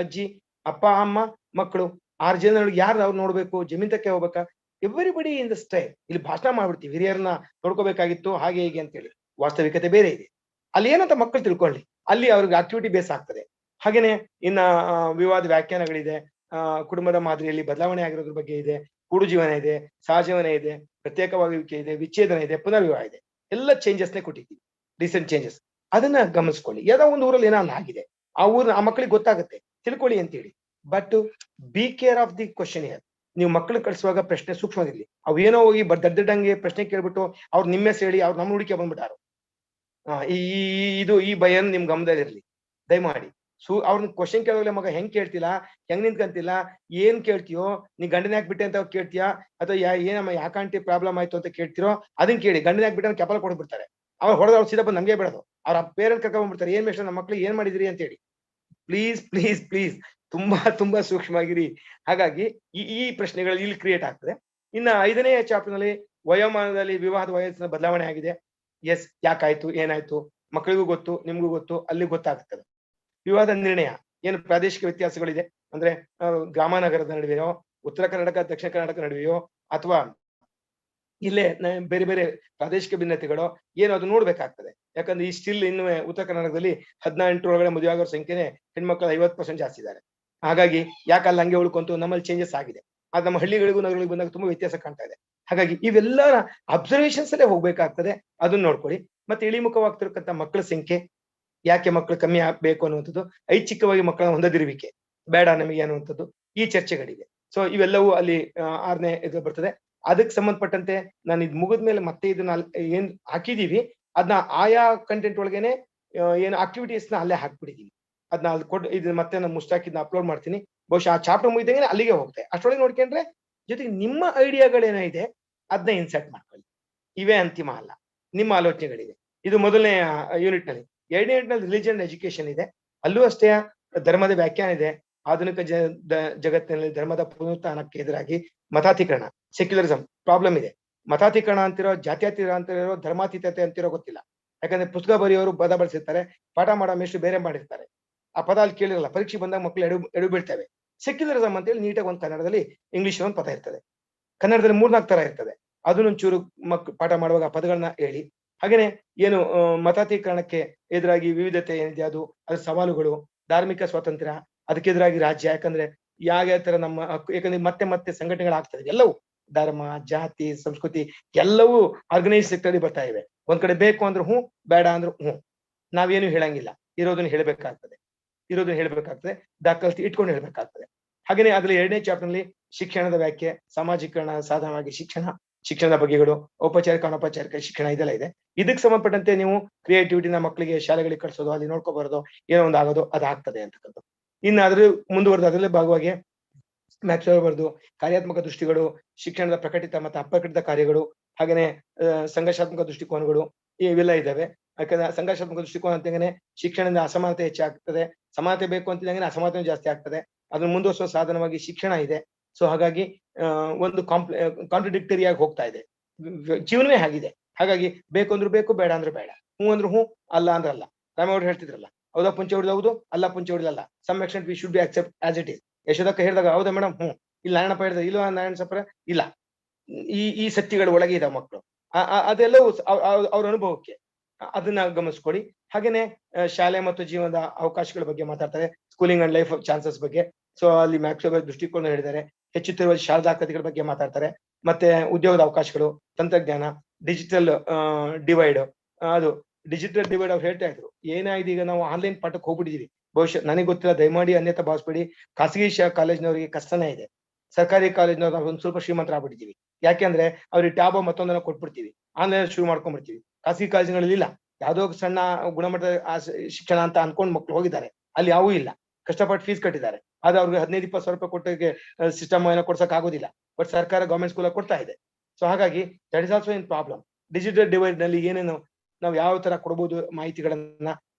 ಅಜ್ಜಿ ಅಪ್ಪ ಅಮ್ಮ ಮಕ್ಕಳು. 6 ಜನ ಯಾರು ಅವ್ರು ನೋಡ್ಬೇಕು? ಜಮೀನ್ ತಕ್ಕೆ ಹೋಗ್ಬೇಕಾ? Everybody in the style. ಇಲ್ಲಿ ಭಾಷಣ ಮಾಡ್ಬಿಡ್ತೀವಿ ಹಿರಿಯರನ್ನ ನೋಡ್ಕೋಬೇಕಾಗಿತ್ತು ಹಾಗೆ ಹೀಗೆ ಅಂತೇಳಿ. ವಾಸ್ತವಿಕತೆ ಬೇರೆ ಇದೆ. ಅಲ್ಲಿ ಏನಂತ ಮಕ್ಕಳು ತಿಳ್ಕೊಳ್ಳಿ, ಅಲ್ಲಿ ಅವ್ರಿಗೆ ಆಕ್ಟಿವಿಟಿ ಬೇಸ್ ಆಗ್ತದೆ. ಹಾಗೇನೆ ಇನ್ನ ವಿವಾದ ವ್ಯಾಖ್ಯಾನಗಳಿದೆ, ಕುಟುಂಬದ ಮಾದರಿಯಲ್ಲಿ ಬದಲಾವಣೆ ಆಗಿರೋದ್ರ ಬಗ್ಗೆ ಇದೆ, ಕೂಡು ಜೀವನ ಇದೆ, ಸಹಜೀವನ ಇದೆ, ಪ್ರತ್ಯೇಕವಾಗುವಿಕೆ ಇದೆ, ವಿಚ್ಛೇದನ ಇದೆ, ಪುನರ್ವಿವಾಹ ಇದೆ. ಎಲ್ಲ ಚೇಂಜಸ್ನೇ ಕೊಟ್ಟಿದ್ದೀವಿ, ರೀಸೆಂಟ್ ಚೇಂಜಸ್. ಅದನ್ನ ಗಮನಿಸ್ಕೊಳ್ಳಿ. ಯಾವುದೋ ಒಂದು ಊರಲ್ಲಿ ಏನೋ ಆಗಿದೆ, ಆ ಊರಿನ ಆ ಮಕ್ಕಳಿಗೆ ಗೊತ್ತಾಗುತ್ತೆ, ತಿಳ್ಕೊಳ್ಳಿ ಅಂತೇಳಿ. But B care of the question here. ನೀವು ಮಕ್ಕಳು ಕಳಿಸುವಾಗ ಪ್ರಶ್ನೆ ಸೂಕ್ಷ್ಮದಿರಲಿ. ಅವು ಏನೋ ಹೋಗಿ ದಡ್ಡಂಗೆ ಪ್ರಶ್ನೆ ಕೇಳ್ಬಿಟ್ಟು ಅವ್ರು ನಿಮ್ಮ ಹೆಸರು ಹೇಳಿ ಅವ್ರು ನಮ್ಮ ಹುಡುಕಿ ಬಂದ್ಬಿಟ್ಟಾರು. ಈ ಭಯನ್ ನಿಮ್ ಗಮನದಲ್ಲಿರ್ಲಿ ದಯಮಾಡಿ. ಅವ್ರನ್ನ ಕ್ವಶನ್ ಕೇಳೋಗ್ಲೆ, ಮಗ ಹೆಂಗ್ ಕೇಳ್ತಿಲ್ಲ, ಹೆಂಗ್ ನಿಂತ್ಕಂತಿಲ್ಲ, ಏನ್ ಕೇಳ್ತೀಯೋ, ನೀ ಗಂಡನ ಯಾಕೆ ಬಿಟ್ಟೆ ಅಂತ ಕೇಳ್ತೀಯಾ, ಅಥವಾ ಏನಮ್ಮ ಯಾಕಂಟಿ ಪ್ರಾಬ್ಲಮ್ ಆಯ್ತು ಅಂತ ಕೇಳ್ತಿರೋ ಅದನ್ನ ಕೇಳಿ. ಗಂಡನ ಯಾಕೆ ಬಿಟ್ಟೆ ಕೆಪಲ್ ಕೊಡ್ಬಿಡ್ತಾರೆ. ಅವ್ರು ಹೊಡೆದ ಅವ್ರು ಸೀದಾ ಬಂದು ನಮ್ಗೆ ಬೇಡದು. ಅವ್ರ ಪೇರೆಂಟ್ ಕರ್ಕೊಂಡ್ಬಿಡ್ತಾರೆ, ಏನ್ ಮೇಷ್ಟ್ರೆ ನಮ್ಮ ಮಕ್ಳು ಏನ್ ಮಾಡಿದ್ರಿ ಅಂತ ಹೇಳಿ. ಪ್ಲೀಸ್ ಪ್ಲೀಸ್ ಪ್ಲೀಸ್ ತುಂಬಾ ಸೂಕ್ಷ್ಮವಾಗಿರಿ. ಹಾಗಾಗಿ ಈ ಪ್ರಶ್ನೆಗಳು ಇಲ್ಲಿ ಕ್ರಿಯೇಟ್ ಆಗ್ತದೆ. ಇನ್ನ 5ನೇ ಚಾಪ್ಟರ್ ನಲ್ಲಿ ವಯೋಮಾನದಲ್ಲಿ ವಿವಾಹದ ವಯಸ್ಸಿನ ಬದಲಾವಣೆ ಆಗಿದೆ. ಎಸ್, ಯಾಕಾಯ್ತು, ಏನಾಯ್ತು, ಮಕ್ಕಳಿಗೂ ಗೊತ್ತು, ನಿಮ್ಗೂ ಗೊತ್ತು, ಅಲ್ಲಿ ಗೊತ್ತಾಗ್ತದೆ. ವಿವಾದ ನಿರ್ಣಯ ಏನು ಪ್ರಾದೇಶಿಕ ವ್ಯತ್ಯಾಸಗಳಿದೆ ಅಂದ್ರೆ ಗ್ರಾಮಾನಗರದ ನಡುವೆಯೋ, ಉತ್ತರ ಕರ್ನಾಟಕ ದಕ್ಷಿಣ ಕರ್ನಾಟಕ ನಡುವೆಯೋ, ಅಥವಾ ಇಲ್ಲೇ ಬೇರೆ ಬೇರೆ ಪ್ರಾದೇಶಿಕ ಭಿನ್ನತೆಗಳು ಏನು, ಅದು ನೋಡ್ಬೇಕಾಗ್ತದೆ. ಯಾಕಂದ್ರೆ ಈ ಸ್ಟಿಲ್ ಇನ್ನು ಉತ್ತರ ಕರ್ನಾಟಕದಲ್ಲಿ 18 ಒಳಗಡೆ ಮದುವೆ ಆಗೋ ಸಂಖ್ಯೆನೆ ಹೆಣ್ಮಕ್ಳು 50% ಜಾಸ್ತಿ ಇದ್ದಾರೆ. ಹಾಗಾಗಿ ಯಾಕಲ್ಲ ಹಂಗೆ ಉಳ್ಕೊಂತು, ನಮ್ಮಲ್ಲಿ ಚೇಂಜಸ್ ಆಗಿದೆ. ಅದು ನಮ್ಮ ಹಳ್ಳಿಗಳಿಗೂ ನಗರಗಳಿಗೂ ಬಂದಾಗ ತುಂಬಾ ವ್ಯತ್ಯಾಸ ಕಾಣ್ತಾ ಇದೆ. ಹಾಗಾಗಿ ಇವೆಲ್ಲ ಅಬ್ಸರ್ವೇಷನ್ಸ್ ಅಲ್ಲೇ ಹೋಗ್ಬೇಕಾಗ್ತದೆ, ಅದನ್ನ ನೋಡ್ಕೊಳ್ಳಿ. ಮತ್ತೆ ಇಳಿಮುಖವಾಗ್ತಿರತಕ್ಕಂಥ ಮಕ್ಕಳ ಸಂಖ್ಯೆ, ಯಾಕೆ ಮಕ್ಕಳು ಕಮ್ಮಿ ಆಗ್ಬೇಕು ಅನ್ನುವಂಥದ್ದು, ಐಚ್ಛಿಕವಾಗಿ ಮಕ್ಕಳನ್ನ ಹೊಂದದಿರುವಿಕೆ ಬೇಡ ನಮಗೆ ಅನ್ನುವಂಥದ್ದು, ಈ ಚರ್ಚೆಗಳಿವೆ. ಸೊ ಇವೆಲ್ಲವೂ ಅಲ್ಲಿ 6ನೇ ಇದು ಬರ್ತದೆ. ಅದಕ್ಕೆ ಸಂಬಂಧಪಟ್ಟಂತೆ ನಾನು ಇದು ಮುಗಿದ್ಮೇಲೆ ಮತ್ತೆ ಇದನ್ನ ಏನ್ ಹಾಕಿದೀವಿ ಅದನ್ನ ಆಯಾ ಕಂಟೆಂಟ್ ಒಳಗೇನೆ ಏನು ಆಕ್ಟಿವಿಟೀಸ್ ನ ಅಲ್ಲೇ ಹಾಕ್ಬಿಟ್ಟಿದೀವಿ. ಅದನ್ನ ಅಲ್ಲಿ ಕೊಟ್ಟು ಇದನ್ನ ಮತ್ತೆ ನಾನು ಮುಷ್ಟಾಕಿದ್ನ ಅಪ್ಲೋಡ್ ಮಾಡ್ತೀನಿ. ಬಹುಶಃ ಆ ಚಾಪ್ಟರ್ ಮುಗಿದಂಗೆ ಅಲ್ಲಿಗೆ ಹೋಗುತ್ತೆ. ಅಷ್ಟೊಳಗೆ ನೋಡ್ಕೊಂಡ್ರೆ ಜೊತೆಗೆ ನಿಮ್ಮ ಐಡಿಯಾಗಳೇನಿದೆ ಅದನ್ನ ಇನ್ಸರ್ಟ್ ಮಾಡ್ಕೊಳ್ಳಿ. ಇವೇ ಅಂತಿಮ ಅಲ್ಲ, ನಿಮ್ಮ ಆಲೋಚನೆಗಳಿದೆ. ಇದು ಮೊದಲನೇ ಯೂನಿಟ್ ನಲ್ಲಿ. 2ನೇ ಯೂನಿಟ್ ನಲ್ಲಿ ರಿಲಿಜನ್ ಎಜುಕೇಶನ್ ಇದೆ. ಅಲ್ಲೂ ಅಷ್ಟೇ ಧರ್ಮದ ವ್ಯಾಖ್ಯಾನ ಇದೆ. ಆಧುನಿಕ ಜಗತ್ತಿನಲ್ಲಿ ಧರ್ಮದ ಪುನರುತ್ಥಾನಕ್ಕೆ ಎದುರಾಗಿ ಮತಾತೀಕರಣ, ಸೆಕ್ಯುಲರಿಸಂ ಪ್ರಾಬ್ಲಮ್ ಇದೆ. ಮತಾತೀಕರಣ ಅಂತಿರೋ, ಜಾತ್ಯತೀತ ಅಂತಿರೋ, ಧರ್ಮಾತೀತತೆ ಅಂತಿರೋ ಗೊತ್ತಿಲ್ಲ. ಯಾಕಂದ್ರೆ ಪುಸ್ತಕ ಬರೆಯೋರು ಪದ ಬಳಸಿರ್ತಾರೆ, ಪಾಠ ಮಾಡೋ ಮೇಷ್ಟ್ರು ಬೇರೆ ಮಾಡಿರ್ತಾರೆ. ಆ ಪದ ಅಲ್ಲಿ ಕೇಳಿರಲ್ಲ, ಪರೀಕ್ಷೆ ಬಂದಾಗ ಮಕ್ಕಳು ಎಡು ಬೀಳ್ತವೆ. ಸೆಕ್ಯುಲರಿಸಂ ಅಂತೇಳಿ ನೀಟಾಗಿ ಒಂದು ಕನ್ನಡದಲ್ಲಿ ಇಂಗ್ಲಿಷ್ ಒಂದು ಪದ ಇರ್ತದೆ, ಕನ್ನಡದಲ್ಲಿ 3-4 ತರ ಇರ್ತದೆ. ಅದನ್ನೊಂಚೂರು ಪಾಠ ಮಾಡುವಾಗ ಪದಗಳನ್ನ ಹೇಳಿ. ಹಾಗೇನೆ ಏನು ಮತಾತೀಕರಣಕ್ಕೆ ಎದುರಾಗಿ ವಿವಿಧತೆ ಏನಿದೆ ಅದು, ಅದ್ರ ಸವಾಲುಗಳು, ಧಾರ್ಮಿಕ ಸ್ವಾತಂತ್ರ್ಯ, ಅದಕ್ಕೆದುರಾಗಿ ರಾಜ್ಯ. ಯಾಕಂದ್ರೆ ಯಾವ ತರ ನಮ್ಮ ಯಾಕಂದ್ರೆ ಮತ್ತೆ ಸಂಘಟನೆಗಳಾಗ್ತದೆ. ಎಲ್ಲವೂ ಧರ್ಮ, ಜಾತಿ, ಸಂಸ್ಕೃತಿ ಎಲ್ಲವೂ ಆರ್ಗನೈಸ್ ಸೆಕ್ಟರ್ ಬರ್ತಾ ಇವೆ. ಒಂದ್ ಕಡೆ ಬೇಕು ಅಂದ್ರೆ ಹ್ಞೂ, ಬೇಡ ಅಂದ್ರೆ ಹ್ಞೂ. ನಾವೇನು ಹೇಳಂಗಿಲ್ಲ, ಇರೋದನ್ನ ಹೇಳ್ಬೇಕಾಗ್ತದೆ, ದಾಖಲಾತಿ ಇಟ್ಕೊಂಡು ಹೇಳ್ಬೇಕಾಗ್ತದೆ. ಹಾಗೇನೆ ಅದ್ರಲ್ಲಿ 2ನೇ ಚಾಪ್ಟರ್ ನಲ್ಲಿ ಶಿಕ್ಷಣದ ವ್ಯಾಖ್ಯೆ, ಸಾಮಾಜಿಕರಣ ಸಾಧನವಾಗಿ ಶಿಕ್ಷಣದ ಬಗೆಗಳು, ಔಪಚಾರಿಕ ಅನೌಪಚಾರಿಕ ಶಿಕ್ಷಣ ಇದೆಲ್ಲ ಇದೆ. ಇದಕ್ಕೆ ಸಂಬಂಧಪಟ್ಟಂತೆ ನೀವು ಕ್ರಿಯೇಟಿವಿಟಿನ ಮಕ್ಕಳಿಗೆ ಶಾಲೆಗಳಿಗೆ ಕಳಿಸೋದು, ಅಲ್ಲಿ ನೋಡ್ಕೊಬಾರದು, ಏನೋ ಒಂದು ಆಗೋದು ಅದಾಗ್ತದೆ ಅಂತಕ್ಕಂಥ. ಇನ್ನು ಅದ್ರ ಮುಂದುವರೆದು ಅದರಲ್ಲೇ ಭಾಗವಾಗಿ ಮ್ಯಾಕ್ಸ್ವೆಲ್ ಬರ್ದು ಕಾರ್ಯಾತ್ಮಕ ದೃಷ್ಟಿಗಳು, ಶಿಕ್ಷಣದ ಪ್ರಕಟಿತ ಮತ್ತು ಅಪ್ರಕಟಿತ ಕಾರ್ಯಗಳು, ಹಾಗೇನೆ ಸಂಘರ್ಷಾತ್ಮಕ ದೃಷ್ಟಿಕೋನಗಳು ಇವೆಲ್ಲ ಇದಾವೆ. ಯಾಕಂದ್ರೆ ಸಂಘರ್ಷಾತ್ಮಕ ದೃಷ್ಟಿಕೋನ ಅಂತಂದ್ರೆ ಶಿಕ್ಷಣದಿಂದ ಅಸಮಾನತೆ ಹೆಚ್ಚಾಗ್ತದೆ, ಸಮಾನತೆ ಬೇಕು ಅಂತಿದಂಗೆ ಅಸಮಾನತೆ ಜಾಸ್ತಿ ಆಗ್ತದೆ. ಅದನ್ನ ಮುಂದುವರಿಸುವ ಸಾಧನವಾಗಿ ಶಿಕ್ಷಣ ಇದೆ. ಸೊ ಹಾಗಾಗಿ ಒಂದು ಕಾಂಟ್ರಡಿಕ್ಟರಿಯಾಗಿ ಹೋಗ್ತಾ ಇದೆ, ಜೀವನವೇ ಆಗಿದೆ. ಹಾಗಾಗಿ ಬೇಕು ಅಂದ್ರೂ ಬೇಕು, ಬೇಡ ಅಂದ್ರೆ ಬೇಡ, ಹ್ಞೂ ಅಂದ್ರು ಹ್ಞೂ, ಅಲ್ಲ ಅಂದ್ರೆ ಅಲ್ಲ. ರಾಮೇಗೌಡರು ಹೇಳ್ತಿದ್ರಲ್ಲ, ಹೌದಾ ಪುಂಚೆ ಹೊಡೆದ ಹೌದು, ಅಲ್ಲ ಪುಂಚೆ ಹೊಡೆದಲ್ಲ, some extent we should be accept as it is. ಯಶೋದಕ್ಕ ಹೇಳಿದಾಗ ಹೌದಾ ಮೇಡಮ್, ಹ್ಞೂ. ಇಲ್ಲ ನಾರಾಯಣಪ್ಪ ಹೇಳಿದಾಗ ಇಲ್ವಾ ನಾರಾಯಣ ಸಪ್ರ ಇಲ್ಲ. ಈ ಸತ್ಯಗಳ ಒಳಗೆ ಇದಾವೆ ಮಕ್ಕಳು. ಅದೆಲ್ಲವೂ ಅವ್ರ ಅನುಭವಕ್ಕೆ, ಅದನ್ನ ಗಮನಿಸ್ಕೊಡಿ. ಹಾಗೇನೆ ಶಾಲೆ ಮತ್ತು ಜೀವನದ ಅವಕಾಶಗಳ ಬಗ್ಗೆ ಮಾತಾಡ್ತಾರೆ, ಸ್ಕೂಲಿಂಗ್ ಅಂಡ್ ಲೈಫ್ ಚಾನ್ಸಸ್ ಬಗ್ಗೆ. ಸೊ ಅಲ್ಲಿ ಮ್ಯಾಕ್ಸ್ವೆಲ್ ದೃಷ್ಟಿಕೋನ ಹೇಳಿದ್ದಾರೆ. ಹೆಚ್ಚುತ್ತಿರುವ ಶಾಲಾ ದಾಖಲೆಗಳ ಬಗ್ಗೆ ಮಾತಾಡ್ತಾರೆ. ಮತ್ತೆ ಉದ್ಯೋಗದ ಅವಕಾಶಗಳು, ತಂತ್ರಜ್ಞಾನ, ಡಿಜಿಟಲ್ ಡಿವೈಡ್. ಅದು ಡಿಜಿಟಲ್ ಡಿವೈಡ್ ಅವ್ರು ಹೇಳ್ತಾ ಇದ್ರು. ಏನಾಗಿದೆ, ಈಗ ನಾವು ಆನ್ಲೈನ್ ಪಾಠಕ್ಕೆ ಹೋಗ್ಬಿಟ್ಟಿದೀವಿ. ಬಹುಶಃ ನನಗೆ ಗೊತ್ತಿಲ್ಲ, ದಯಮಾಡಿ ಅನ್ಯತಾ ಭಾವಿಸ್ಬೇಡಿ. ಖಾಸಗಿ ಕಾಲೇಜ್ನವರಿಗೆ ಕಷ್ಟನೇ ಇದೆ. ಸರ್ಕಾರಿ ಕಾಲೇಜ್ನವ್ರು ನಾವು ಒಂದ್ ಸ್ವಲ್ಪ ಶ್ರೀಮಂತರಾಗ್ಬಿಟ್ಟಿದೀವಿ. ಯಾಕೆಂದ್ರೆ ಅವ್ರಿಗೆ ಟ್ಯಾಬ್ ಮತ್ತೊಂದನ್ನ ಕೊಟ್ಬಿಡ್ತೀವಿ, ಆನ್ಲೈನ್ ಶುರು ಮಾಡ್ಕೊಂಡ್ಬಿಡ್ತೀವಿ. ಖಾಸಗಿ ಕಾಲೇಜುಗಳಲ್ಲಿ ಇಲ್ಲ. ಯಾವ್ದೋ ಸಣ್ಣ ಗುಣಮಟ್ಟದ ಶಿಕ್ಷಣ ಅಂತ ಅನ್ಕೊಂಡ್ ಮಕ್ಳು ಹೋಗಿದ್ದಾರೆ, ಅಲ್ಲಿ ಯಾವೂ ಇಲ್ಲ. ಕಷ್ಟಪಟ್ಟು ಫೀಸ್ ಕಟ್ಟಿದ್ದಾರೆ, ಆದ್ರೆ ಅವ್ರಿಗೆ 15-20 ಸಾವಿರ ರೂಪಾಯಿ ಕೊಟ್ಟಿಗೆ ಸಿಸ್ಟಮ್ ಏನೋ ಕೊಡ್ಸಕ್ ಆಗೋದಿಲ್ಲ. ಬಟ್ ಸರ್ಕಾರ ಗವರ್ಮೆಂಟ್ ಸ್ಕೂಲ್ ಕೊಡ್ತಾ ಇದೆ. ಸೊ ಹಾಗಾಗಿ that is also in problem. Digital divide ನಲ್ಲಿ ಏನೇನು ನಾವು ಯಾವ ತರ ಕೊಡಬಹುದು ಮಾಹಿತಿಗಳನ್ನ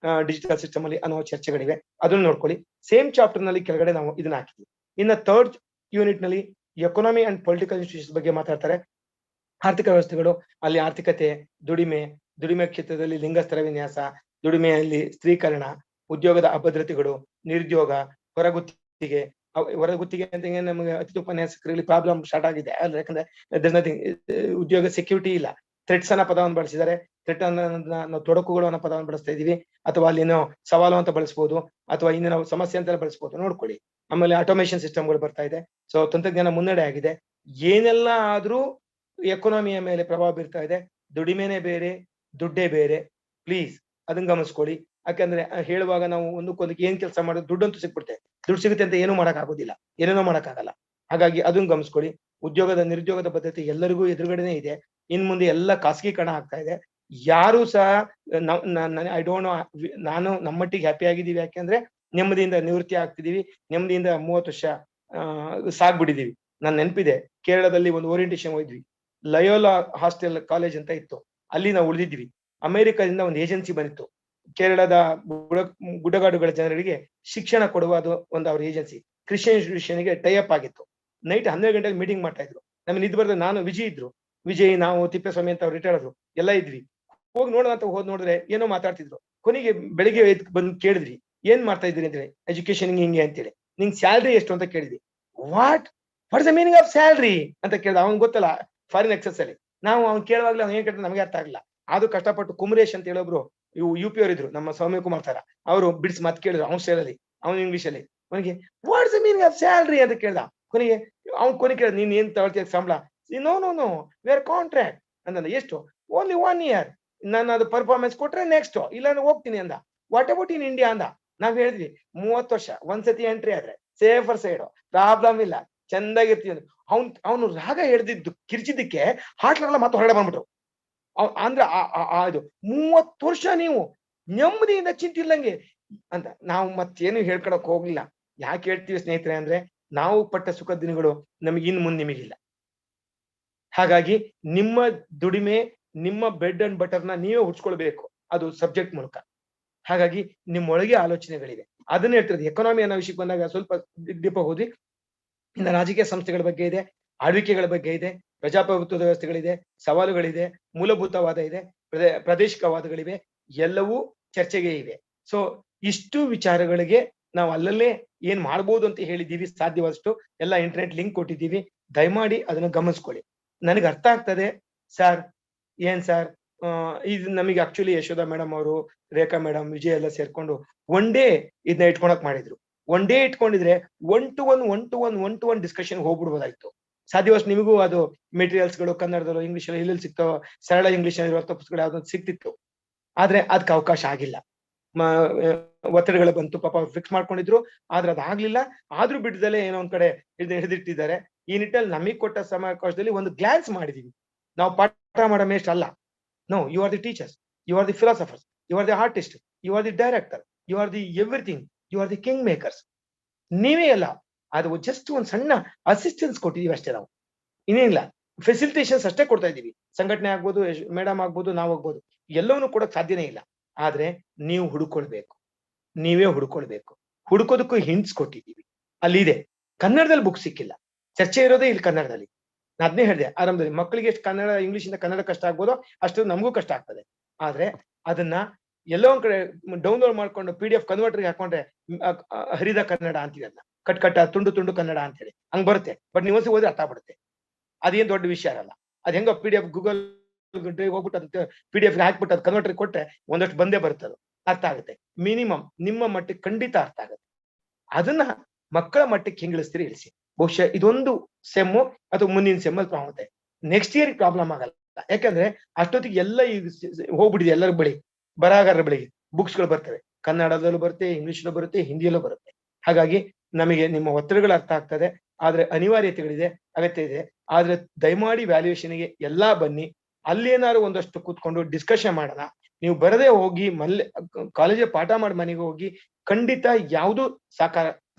ಡಿಜಿಟಲ್ ಸಿಸ್ಟಮ್ ಅಲ್ಲಿ ಅನ್ನೋ ಚರ್ಚೆಗಳಿವೆ, ಅದನ್ನ ನೋಡ್ಕೊಳ್ಳಿ. ಸೇಮ್ ಚಾಪ್ಟರ್ ನಲ್ಲಿ ಕೆಳಗಡೆ ನಾವು ಇದನ್ನ ಹಾಕಿದ್ವಿ. ಇನ್ನ ಥರ್ಡ್ ಯೂನಿಟ್ ನಲ್ಲಿ ಎಕಾನಮಿ ಅಂಡ್ ಪೊಲಿಟಿಕಲ್ ಇನ್ಸ್ಟಿಟ್ಯೂಷನ್ಸ್ ಬಗ್ಗೆ ಮಾತಾಡ್ತಾರೆ. ಆರ್ಥಿಕ ವ್ಯವಸ್ಥೆಗಳು, ಅಲ್ಲಿ ಆರ್ಥಿಕತೆ, ದುಡಿಮೆ ಕ್ಷೇತ್ರದಲ್ಲಿ ಲಿಂಗಸ್ತರ ವಿನ್ಯಾಸ, ದುಡಿಮೆಯಲ್ಲಿ ಸ್ತ್ರೀಕರಣ, ಉದ್ಯೋಗದ ಅಭದ್ರತೆಗಳು, ನಿರುದ್ಯೋಗ, ಹೊರಗುತ್ತಿಗೆ ಅಂತ ನಮಗೆ ಅತಿಥಿ ಉಪನ್ಯಾಸಕರಲ್ಲಿ ಪ್ರಾಬ್ಲಮ್ ಸ್ಟಾರ್ಟ್ ಆಗಿದೆ. ಯಾಕಂದ್ರೆ ಉದ್ಯೋಗ ಸೆಕ್ಯೂರಿಟಿ ಇಲ್ಲ. ಥ್ರೆಟ್ಸ್ ಅನ್ನೋ ಪದವನ್ನು ಬಳಸಿದ್ದಾರೆ. ಥ್ರೆಟ್ ನಾವು ತೊಡಕುಗಳು ಅನ್ನೋ ಪದವನ್ನು ಬಳಸ್ತಾ ಇದೀವಿ, ಅಥವಾ ಅಲ್ಲಿ ನಾವು ಸವಾಲು ಅಂತ ಬಳಸ್ಬೋದು, ಅಥವಾ ಇನ್ನು ನಾವು ಸಮಸ್ಯೆ ಅಂತ ಬಳಸ್ಬೋದು. ನೋಡ್ಕೊಳ್ಳಿ. ಆಮೇಲೆ ಆಟೋಮೇಷನ್ ಸಿಸ್ಟಮ್ಗಳು ಬರ್ತಾ ಇದೆ. ಸೊ ತಂತ್ರಜ್ಞಾನ ಮುನ್ನಡೆ ಆಗಿದೆ. ಏನೆಲ್ಲ ಆದ್ರೂ ಎಕಾನಮಿಯ ಮೇಲೆ ಪ್ರಭಾವ ಬೀರ್ತಾ ಇದೆ. ದುಡಿಮೆನೆ ಬೇರೆ, ದುಡ್ಡೇ ಬೇರೆ. ಪ್ಲೀಸ್ ಅದನ್ನ ಗಮನಿಸ್ಕೊಳ್ಳಿ. ಯಾಕಂದ್ರೆ ಹೇಳುವಾಗ ನಾವು ಒಂದಕ್ಕೊಂದಕ್ಕೆ ಏನ್ ಕೆಲಸ ಮಾಡೋದು, ದುಡ್ಡಂತೂ ಸಿಕ್ಬಿಡುತ್ತೆ. ದುಡ್ಡು ಸಿಗುತ್ತೆ ಅಂತ ಏನೂ ಮಾಡಕ್ ಆಗೋದಿಲ್ಲ, ಏನೇನೋ ಮಾಡಕ್ಕಾಗಲ್ಲ. ಹಾಗಾಗಿ ಅದನ್ನ ಗಮನಿಸ್ಕೊಳ್ಳಿ. ನಿರುದ್ಯೋಗದ ಪದ್ಧತಿ ಎಲ್ಲರಿಗೂ ಎದುರುಗಡೆನೆ ಇದೆ. ಇನ್ ಮುಂದೆ ಎಲ್ಲ ಖಾಸಗೀಕರಣ ಆಗ್ತಾ ಇದೆ. ಯಾರು ಸಹ ಐ ಡೋಂಟ್ ನೋ, ನಾನು ನಮ್ಮಟ್ಟಿಗೆ ಹ್ಯಾಪಿ ಆಗಿದ್ದೀವಿ. ಯಾಕೆಂದ್ರೆ ನೆಮ್ಮದಿಯಿಂದ ನಿವೃತ್ತಿ ಆಗ್ತಿದೀವಿ, ನೆಮ್ಮದಿಯಿಂದ 30 ವರ್ಷ ಸಾಗ್ಬಿಟ್ಟಿದೀವಿ. ನಾನ್ ನೆನಪಿದೆ, ಕೇರಳದಲ್ಲಿ ಒಂದು ಓರಿಯಂಟೇಶನ್ ಹೋಗಿದ್ವಿ. ಲಯೋಲಾ ಹಾಸ್ಟೆಲ್ ಕಾಲೇಜ್ ಅಂತ ಇತ್ತು, ಅಲ್ಲಿ ನಾವು ಉಳಿದಿದ್ವಿ. ಅಮೆರಿಕದಿಂದ ಒಂದು ಏಜೆನ್ಸಿ ಬಂದಿತ್ತು, ಕೇರಳದ ಗುಡ್ಡಗಾಡುಗಳ ಜನರಿಗೆ ಶಿಕ್ಷಣ ಕೊಡುವ ಒಂದು ಅವ್ರ ಏಜೆನ್ಸಿ. ಕ್ರಿಶ್ಚಿಯನ್ ಇನ್ಸ್ಟಿಟ್ಯೂಷನ್ಗೆ ಟೈಅಪ್ ಆಗಿತ್ತು. ನೈಟ್ 12 ಗಂಟೆಗೆ ಮೀಟಿಂಗ್ ಮಾಡ್ತಾ ಇದ್ರು. ನಮ್ಗೆ ನಿದ್ದೆ ಬರ್ತದೆ. ನಾನು ವಿಜಯ್ ನಾವು ತಿಪ್ಪೇಸ್ವಾಮಿ ಅಂತ ಅವ್ರು ರಿಟೈರ್ ಆದ್ರು, ಎಲ್ಲ ಇದ್ವಿ. ಹೋಗಿ ನೋಡೋಣ ಅಂತ ನೋಡಿದ್ರೆ ಏನೋ ಮಾತಾಡ್ತಿದ್ರು. ಕೊನೆಗೆ ಬೆಳಿಗ್ಗೆ ಬಂದು ಕೇಳಿದ್ವಿ, ಏನ್ ಮಾಡ್ತಾ ಇದ್ರಿ ಅಂತೇಳಿ. ಎಜುಕೇಶನ್ ಹಿಂಗೆ ಅಂತೇಳಿ. ನಿಂಗೆ ಸ್ಯಾಲ್ರಿ ಎಷ್ಟು ಅಂತ ಕೇಳಿದ್ವಿ. What is the meaning of salary ಅಂತ ಕೇಳ್ದ. ಅವ್ನ್ ಗೊತ್ತಲ್ಲ, ಫಾರಿನ್ ಎಕ್ಸೆಸ್ ಅಲ್ಲಿ. ನಾವು ಅವ್ನು ಕೇಳುವಾಗ್ಲೇ ಅವ್ನು ಏನ್ ಕೇಳ್ತಾರೆ ನಮಗೆ ಅರ್ಥ ಆಗಲ್ಲ. ಅದು ಕಷ್ಟಪಟ್ಟು ಕುಮರೇಶ್ ಅಂತ ಹೇಳೊಬ್ರು UP ಅವ್ರು ಇದ್ರು, ನಮ್ಮ ಸೌಮ್ಯ ಕುಮಾರ್ ತರ. ಅವರು ಬಿಡ್ಸ್ ಮಾತು ಕೇಳಿದ್ರು ಅವ್ನ ಸ್ಟೈಲಲ್ಲಿ, ಅವ್ನು ಇಂಗ್ಲಿಷ್ ಅಲ್ಲಿ. ಅವನಿಗೆ what is the meaning of salary ಅಂತ ಕೇಳ್ದ. ಕೊನೆಗೆ ಕೇಳಿದ, ನೀನ್ ಏನ್ ತಗೊಳ್ತೀಯ ಸಂಬಳ? ನೋ ವೇರ್ ಕಾಂಟ್ರಾಕ್ಟ್ ಅಂದ. ಎಷ್ಟು? Only 1 year. ನಾನು ಅದು ಪರ್ಫಾರ್ಮೆನ್ಸ್ ಕೊಟ್ರೆ ನೆಕ್ಸ್ಟ್, ಇಲ್ಲ ಹೋಗ್ತೀನಿ ಅಂದ. ವಾಟ್ ಅಬೌಟ್ ಇನ್ ಇಂಡಿಯಾ ಅಂದ. ನಾವ್ ಹೇಳಿದ್ವಿ 30 ವರ್ಷ ಒಂದ್ಸತಿ ಎಂಟ್ರಿ ಆದ್ರೆ ಸೇಫರ್ ಸೈಡ್, ಪ್ರಾಬ್ಲಮ್ ಇಲ್ಲ, ಚಂದಾಗಿರ್ತೀವಿ. ಅವನು ರಾಗ ಹಿಡ್ದಿದ್ದು ಕಿರ್ಚಿದ್ದಕ್ಕೆ ಹಾಟ್ಲೆಲ್ಲ ಮತ್ತೆ ಹೊರಗಡೆ ಬಂದ್ಬಿಟ್ರು. ಅಂದ್ರೆ ಇದು 30 ವರ್ಷ ನೀವು ನೆಮ್ಮದಿಯಿಂದ ಚಿಂತಿಲ್ಲಂಗೆ ಅಂತ. ನಾವು ಮತ್ತೇನು ಹೇಳ್ಕೊಳಕ್ ಹೋಗ್ಲಿಲ್ಲ. ಯಾಕೆ ಹೇಳ್ತೀವಿ ಸ್ನೇಹಿತರೆ ಅಂದ್ರೆ, ನಾವು ಪಟ್ಟ ಸುಖ ದಿನಗಳು ನಮಗೆ ಇನ್ ಮುಂದೆ ನಿಮಗಿಲ್ಲ. ಹಾಗಾಗಿ ನಿಮ್ಮ ದುಡಿಮೆ, ನಿಮ್ಮ ಬ್ರೆಡ್ ಅಂಡ್ ಬಟರ್ನ ನೀವೇ ಹುಡ್ಸ್ಕೊಳ್ಬೇಕು, ಅದು ಸಬ್ಜೆಕ್ಟ್ ಮೂಲಕ. ಹಾಗಾಗಿ ನಿಮ್ಮೊಳಗೆ ಆಲೋಚನೆಗಳಿವೆ, ಅದನ್ನ ಹೇಳ್ತಿರೋದು. ಎಕಾನಮಿ ಅನ್ನೋ ವಿಷಯಕ್ಕೆ ಬಂದಾಗ ಸ್ವಲ್ಪ ದೀಪ ಹೋದ್ವಿ. ಇನ್ನು ರಾಜಕೀಯ ಸಂಸ್ಥೆಗಳ ಬಗ್ಗೆ ಇದೆ, ಆಳ್ವಿಕೆಗಳ ಬಗ್ಗೆ ಇದೆ, ಪ್ರಜಾಪ್ರಭುತ್ವದ ವ್ಯವಸ್ಥೆಗಳಿದೆ, ಸವಾಲುಗಳಿದೆ, ಮೂಲಭೂತವಾದ ಇದೆ, ಪ್ರಾದೇಶಿಕವಾದಗಳಿವೆ, ಎಲ್ಲವೂ ಚರ್ಚೆಗೆ ಇವೆ. ಸೊ ಇಷ್ಟು ವಿಚಾರಗಳಿಗೆ ನಾವು ಅಲ್ಲಲ್ಲೇ ಏನ್ ಮಾಡ್ಬೋದು ಅಂತ ಹೇಳಿದ್ದೀವಿ. ಸಾಧ್ಯವಾದಷ್ಟು ಎಲ್ಲ ಇಂಟರ್ನೆಟ್ ಲಿಂಕ್ ಕೊಟ್ಟಿದ್ದೀವಿ, ದಯಮಾಡಿ ಅದನ್ನ ಗಮನಿಸ್ಕೊಳ್ಳಿ. ನನಗೆ ಅರ್ಥ ಆಗ್ತದೆ ಸರ್, ಏನ್ ಸರ್ ಇದು ನಮಗೆ ಆಕ್ಚುಲಿ ಯಶೋಧ ಮೇಡಮ್ ಅವರು, ರೇಖಾ ಮೇಡಮ್, ವಿಜಯ್ ಎಲ್ಲ ಸೇರ್ಕೊಂಡು ಒನ್ ಡೇ ಇದನ್ನ ಇಟ್ಕೊಳಕ್ ಮಾಡಿದ್ರು. ಒನ್ ಡೇ ಇಟ್ಕೊಂಡಿದ್ರೆ ಒನ್ ಟು ಒನ್ ಡಿಸ್ಕಷನ್ ಹೋಗ್ಬಿಡ್ಬೋದಾಯ್ತು. ಸಾಧ್ಯವಾದಷ್ಟು ನಿಮಗೂ ಅದು ಮೆಟೀರಿಯಲ್ಸ್ಗಳು ಕನ್ನಡದಲ್ಲೋ ಇಂಗ್ಲಿಷ್ ಎಲ್ಲೆಲ್ಲಿ ಸಿಗ್ತಾವ, ಸರಳ ಇಂಗ್ಲಿಷ್ ಇರುವಂತ ಪುಸ್ತಕಗಳು ಯಾವ್ದು ಸಿಗ್ತಿತ್ತು. ಆದ್ರೆ ಅದಕ್ಕೆ ಅವಕಾಶ ಆಗಿಲ್ಲ, ಒತ್ತಡಗಳು ಬಂತು. ಪಾಪ ಫಿಕ್ಸ್ ಮಾಡ್ಕೊಂಡಿದ್ರು, ಆದ್ರೆ ಅದಾಗ್ಲಿಲ್ಲ. ಆದ್ರೂ ಬಿಟ್ಟದಲ್ಲೇ ಏನೋ ಒಂದ್ ಕಡೆ ಹಿಡಿದಿಟ್ಟಿದ್ದಾರೆ. ಈ ನಿಟ್ಟಲ್ಲಿ ನಮಗ್ ಕೊಟ್ಟ ಸಮಯಾವಕಾಶದಲ್ಲಿ ಒಂದು ಗ್ಲಾನ್ಸ್ ಮಾಡಿದೀವಿ. ನಾವು ಪಾಠ ಮಾಡೋ ಮೇಸ್ಟ್ ಅಲ್ಲ. No, you are the teachers, you are the philosophers, you are the artist, you are the director, you are the everything, you are the king makers. ನೀವೇ ಅಲ್ಲ, ಅದು ಜಸ್ಟ್ ಒಂದ್ ಸಣ್ಣ ಅಸಿಸ್ಟೆನ್ಸ್ ಕೊಟ್ಟಿದೀವಿ ಅಷ್ಟೇ. ನಾವು ಇನ್ನೇನಿಲ್ಲ, ಫೆಸಿಲಿಟೇಷನ್ಸ್ ಅಷ್ಟೇ ಕೊಡ್ತಾ ಇದೀವಿ. ಸಂಘಟನೆ ಆಗ್ಬೋದು, ಮೇಡಮ್ ಆಗ್ಬೋದು, ನಾವು ಆಗ್ಬೋದು, ಎಲ್ಲವನ್ನೂ ಕೊಡಕ್ ಸಾಧ್ಯನೇ ಇಲ್ಲ. ಆದ್ರೆ ನೀವು ಹುಡುಕೊಳ್ಬೇಕು, ನೀವೇ ಹುಡುಕೊಳ್ಬೇಕು. ಹುಡುಕೋದಕ್ಕೂ ಹಿಂಟ್ಸ್ ಕೊಟ್ಟಿದ್ದೀವಿ, ಅಲ್ಲಿ ಇದೆ. ಕನ್ನಡದಲ್ಲಿ ಬುಕ್ ಸಿಕ್ಕಿಲ್ಲ, ಚರ್ಚೆ ಇರೋದೇ ಇಲ್ಲಿ ಕನ್ನಡದಲ್ಲಿ. ನಾನು ಅದನ್ನೇ ಹೇಳಿದೆ ಆರಂಭದಲ್ಲಿ, ಮಕ್ಕಳಿಗೆ ಎಷ್ಟು ಕನ್ನಡ ಇಂಗ್ಲಿಷ್ ಇಂದ ಕನ್ನಡ ಕಷ್ಟ ಆಗ್ಬೋದೋ ಅಷ್ಟು ನಮಗೂ ಕಷ್ಟ ಆಗ್ತದೆ. ಆದ್ರೆ ಅದನ್ನ ಎಲ್ಲೋ ಒಂದ್ ಕಡೆ ಡೌನ್ಲೋಡ್ ಮಾಡ್ಕೊಂಡು PDF ಕನ್ವರ್ಟರ್ಗೆ ಹಾಕೊಂಡ್ರೆ ಹರಿದ ಕನ್ನಡ ಅಂತೀವಿ, ಅದನ್ನ ಕಟ್ ತುಂಡು ಕನ್ನಡ ಅಂತ ಹೇಳಿ ಹಂಗ್ ಬರುತ್ತೆ. ಬಟ್ ನೀವು ಒಂದ್ಸತಿ ಓದಿ ಅರ್ಥ ಆಗ್ಬಿಡುತ್ತೆ. ಅದೇನ್ ದೊಡ್ಡ ವಿಷಯ ಅಲ್ಲ. ಅದ್ ಹೆಂಗ PDF ಗೂಗಲ್ ಡ್ರೈವ್ ಹೋಗ್ಬಿಟ್ಟು ಅದಕ್ಕೆ PDF ಹಾಕ್ಬಿಟ್ಟು ಅದು ಕನ್ವರ್ಟರ್ ಕೊಟ್ಟರೆ ಒಂದಷ್ಟು ಬಂದೇ ಬರುತ್ತೆ, ಅದು ಅರ್ಥ ಆಗುತ್ತೆ. ಮಿನಿಮಮ್ ನಿಮ್ಮ ಮಟ್ಟಕ್ಕೆ ಖಂಡಿತ ಅರ್ಥ ಆಗುತ್ತೆ. ಅದನ್ನ ಮಕ್ಕಳ ಮಟ್ಟಕ್ಕೆ ಹೆಂಗಿಳಿಸ್ತೀರಿ ಇಳಿಸಿ. ಬಹುಶಃ ಇದೊಂದು ಸೆಮ್ಮು ಅಥವಾ ಮುಂದಿನ ಸೆಮ್ಮಲ್ಲಿ ಪ್ರಾಮುಖ್ಯತೆ. ನೆಕ್ಸ್ಟ್ ಇಯರ್ ಪ್ರಾಬ್ಲಮ್ ಆಗಲ್ಲ. ಯಾಕಂದ್ರೆ ಅಷ್ಟೊತ್ತಿಗೆ ಎಲ್ಲ ಈಗ ಹೋಗ್ಬಿಟ್ಟಿದೆ ಎಲ್ಲರ ಬಳಿ, ಬರಹಗಾರರ ಬಳಿಗೆ ಬುಕ್ಸ್ಗಳು ಬರ್ತವೆ, ಕನ್ನಡದಲ್ಲೂ ಬರುತ್ತೆ, ಇಂಗ್ಲಿಷಲ್ಲೂ ಬರುತ್ತೆ, ಹಿಂದಿಯಲ್ಲೂ ಬರುತ್ತೆ. ಹಾಗಾಗಿ ನಮಗೆ ನಿಮ್ಮ ಒತ್ತಡಗಳು ಅರ್ಥ ಆಗ್ತದೆ, ಆದ್ರೆ ಅನಿವಾರ್ಯತೆಗಳಿದೆ, ಅಗತ್ಯ ಇದೆ. ಆದ್ರೆ ದಯಮಾಡಿ ವ್ಯಾಲ್ಯೂಯೇಷನ್ಗೆ ಎಲ್ಲಾ ಬನ್ನಿ, ಅಲ್ಲೇನಾದ್ರು ಒಂದಷ್ಟು ಕೂತ್ಕೊಂಡು ಡಿಸ್ಕಷನ್ ಮಾಡೋಣ. ನೀವು ಬರದೇ ಹೋಗಿ ಕಾಲೇಜ್ ಪಾಠ ಮಾಡಿ ಮನೆಗೆ ಹೋಗಿ ಖಂಡಿತ ಯಾವುದು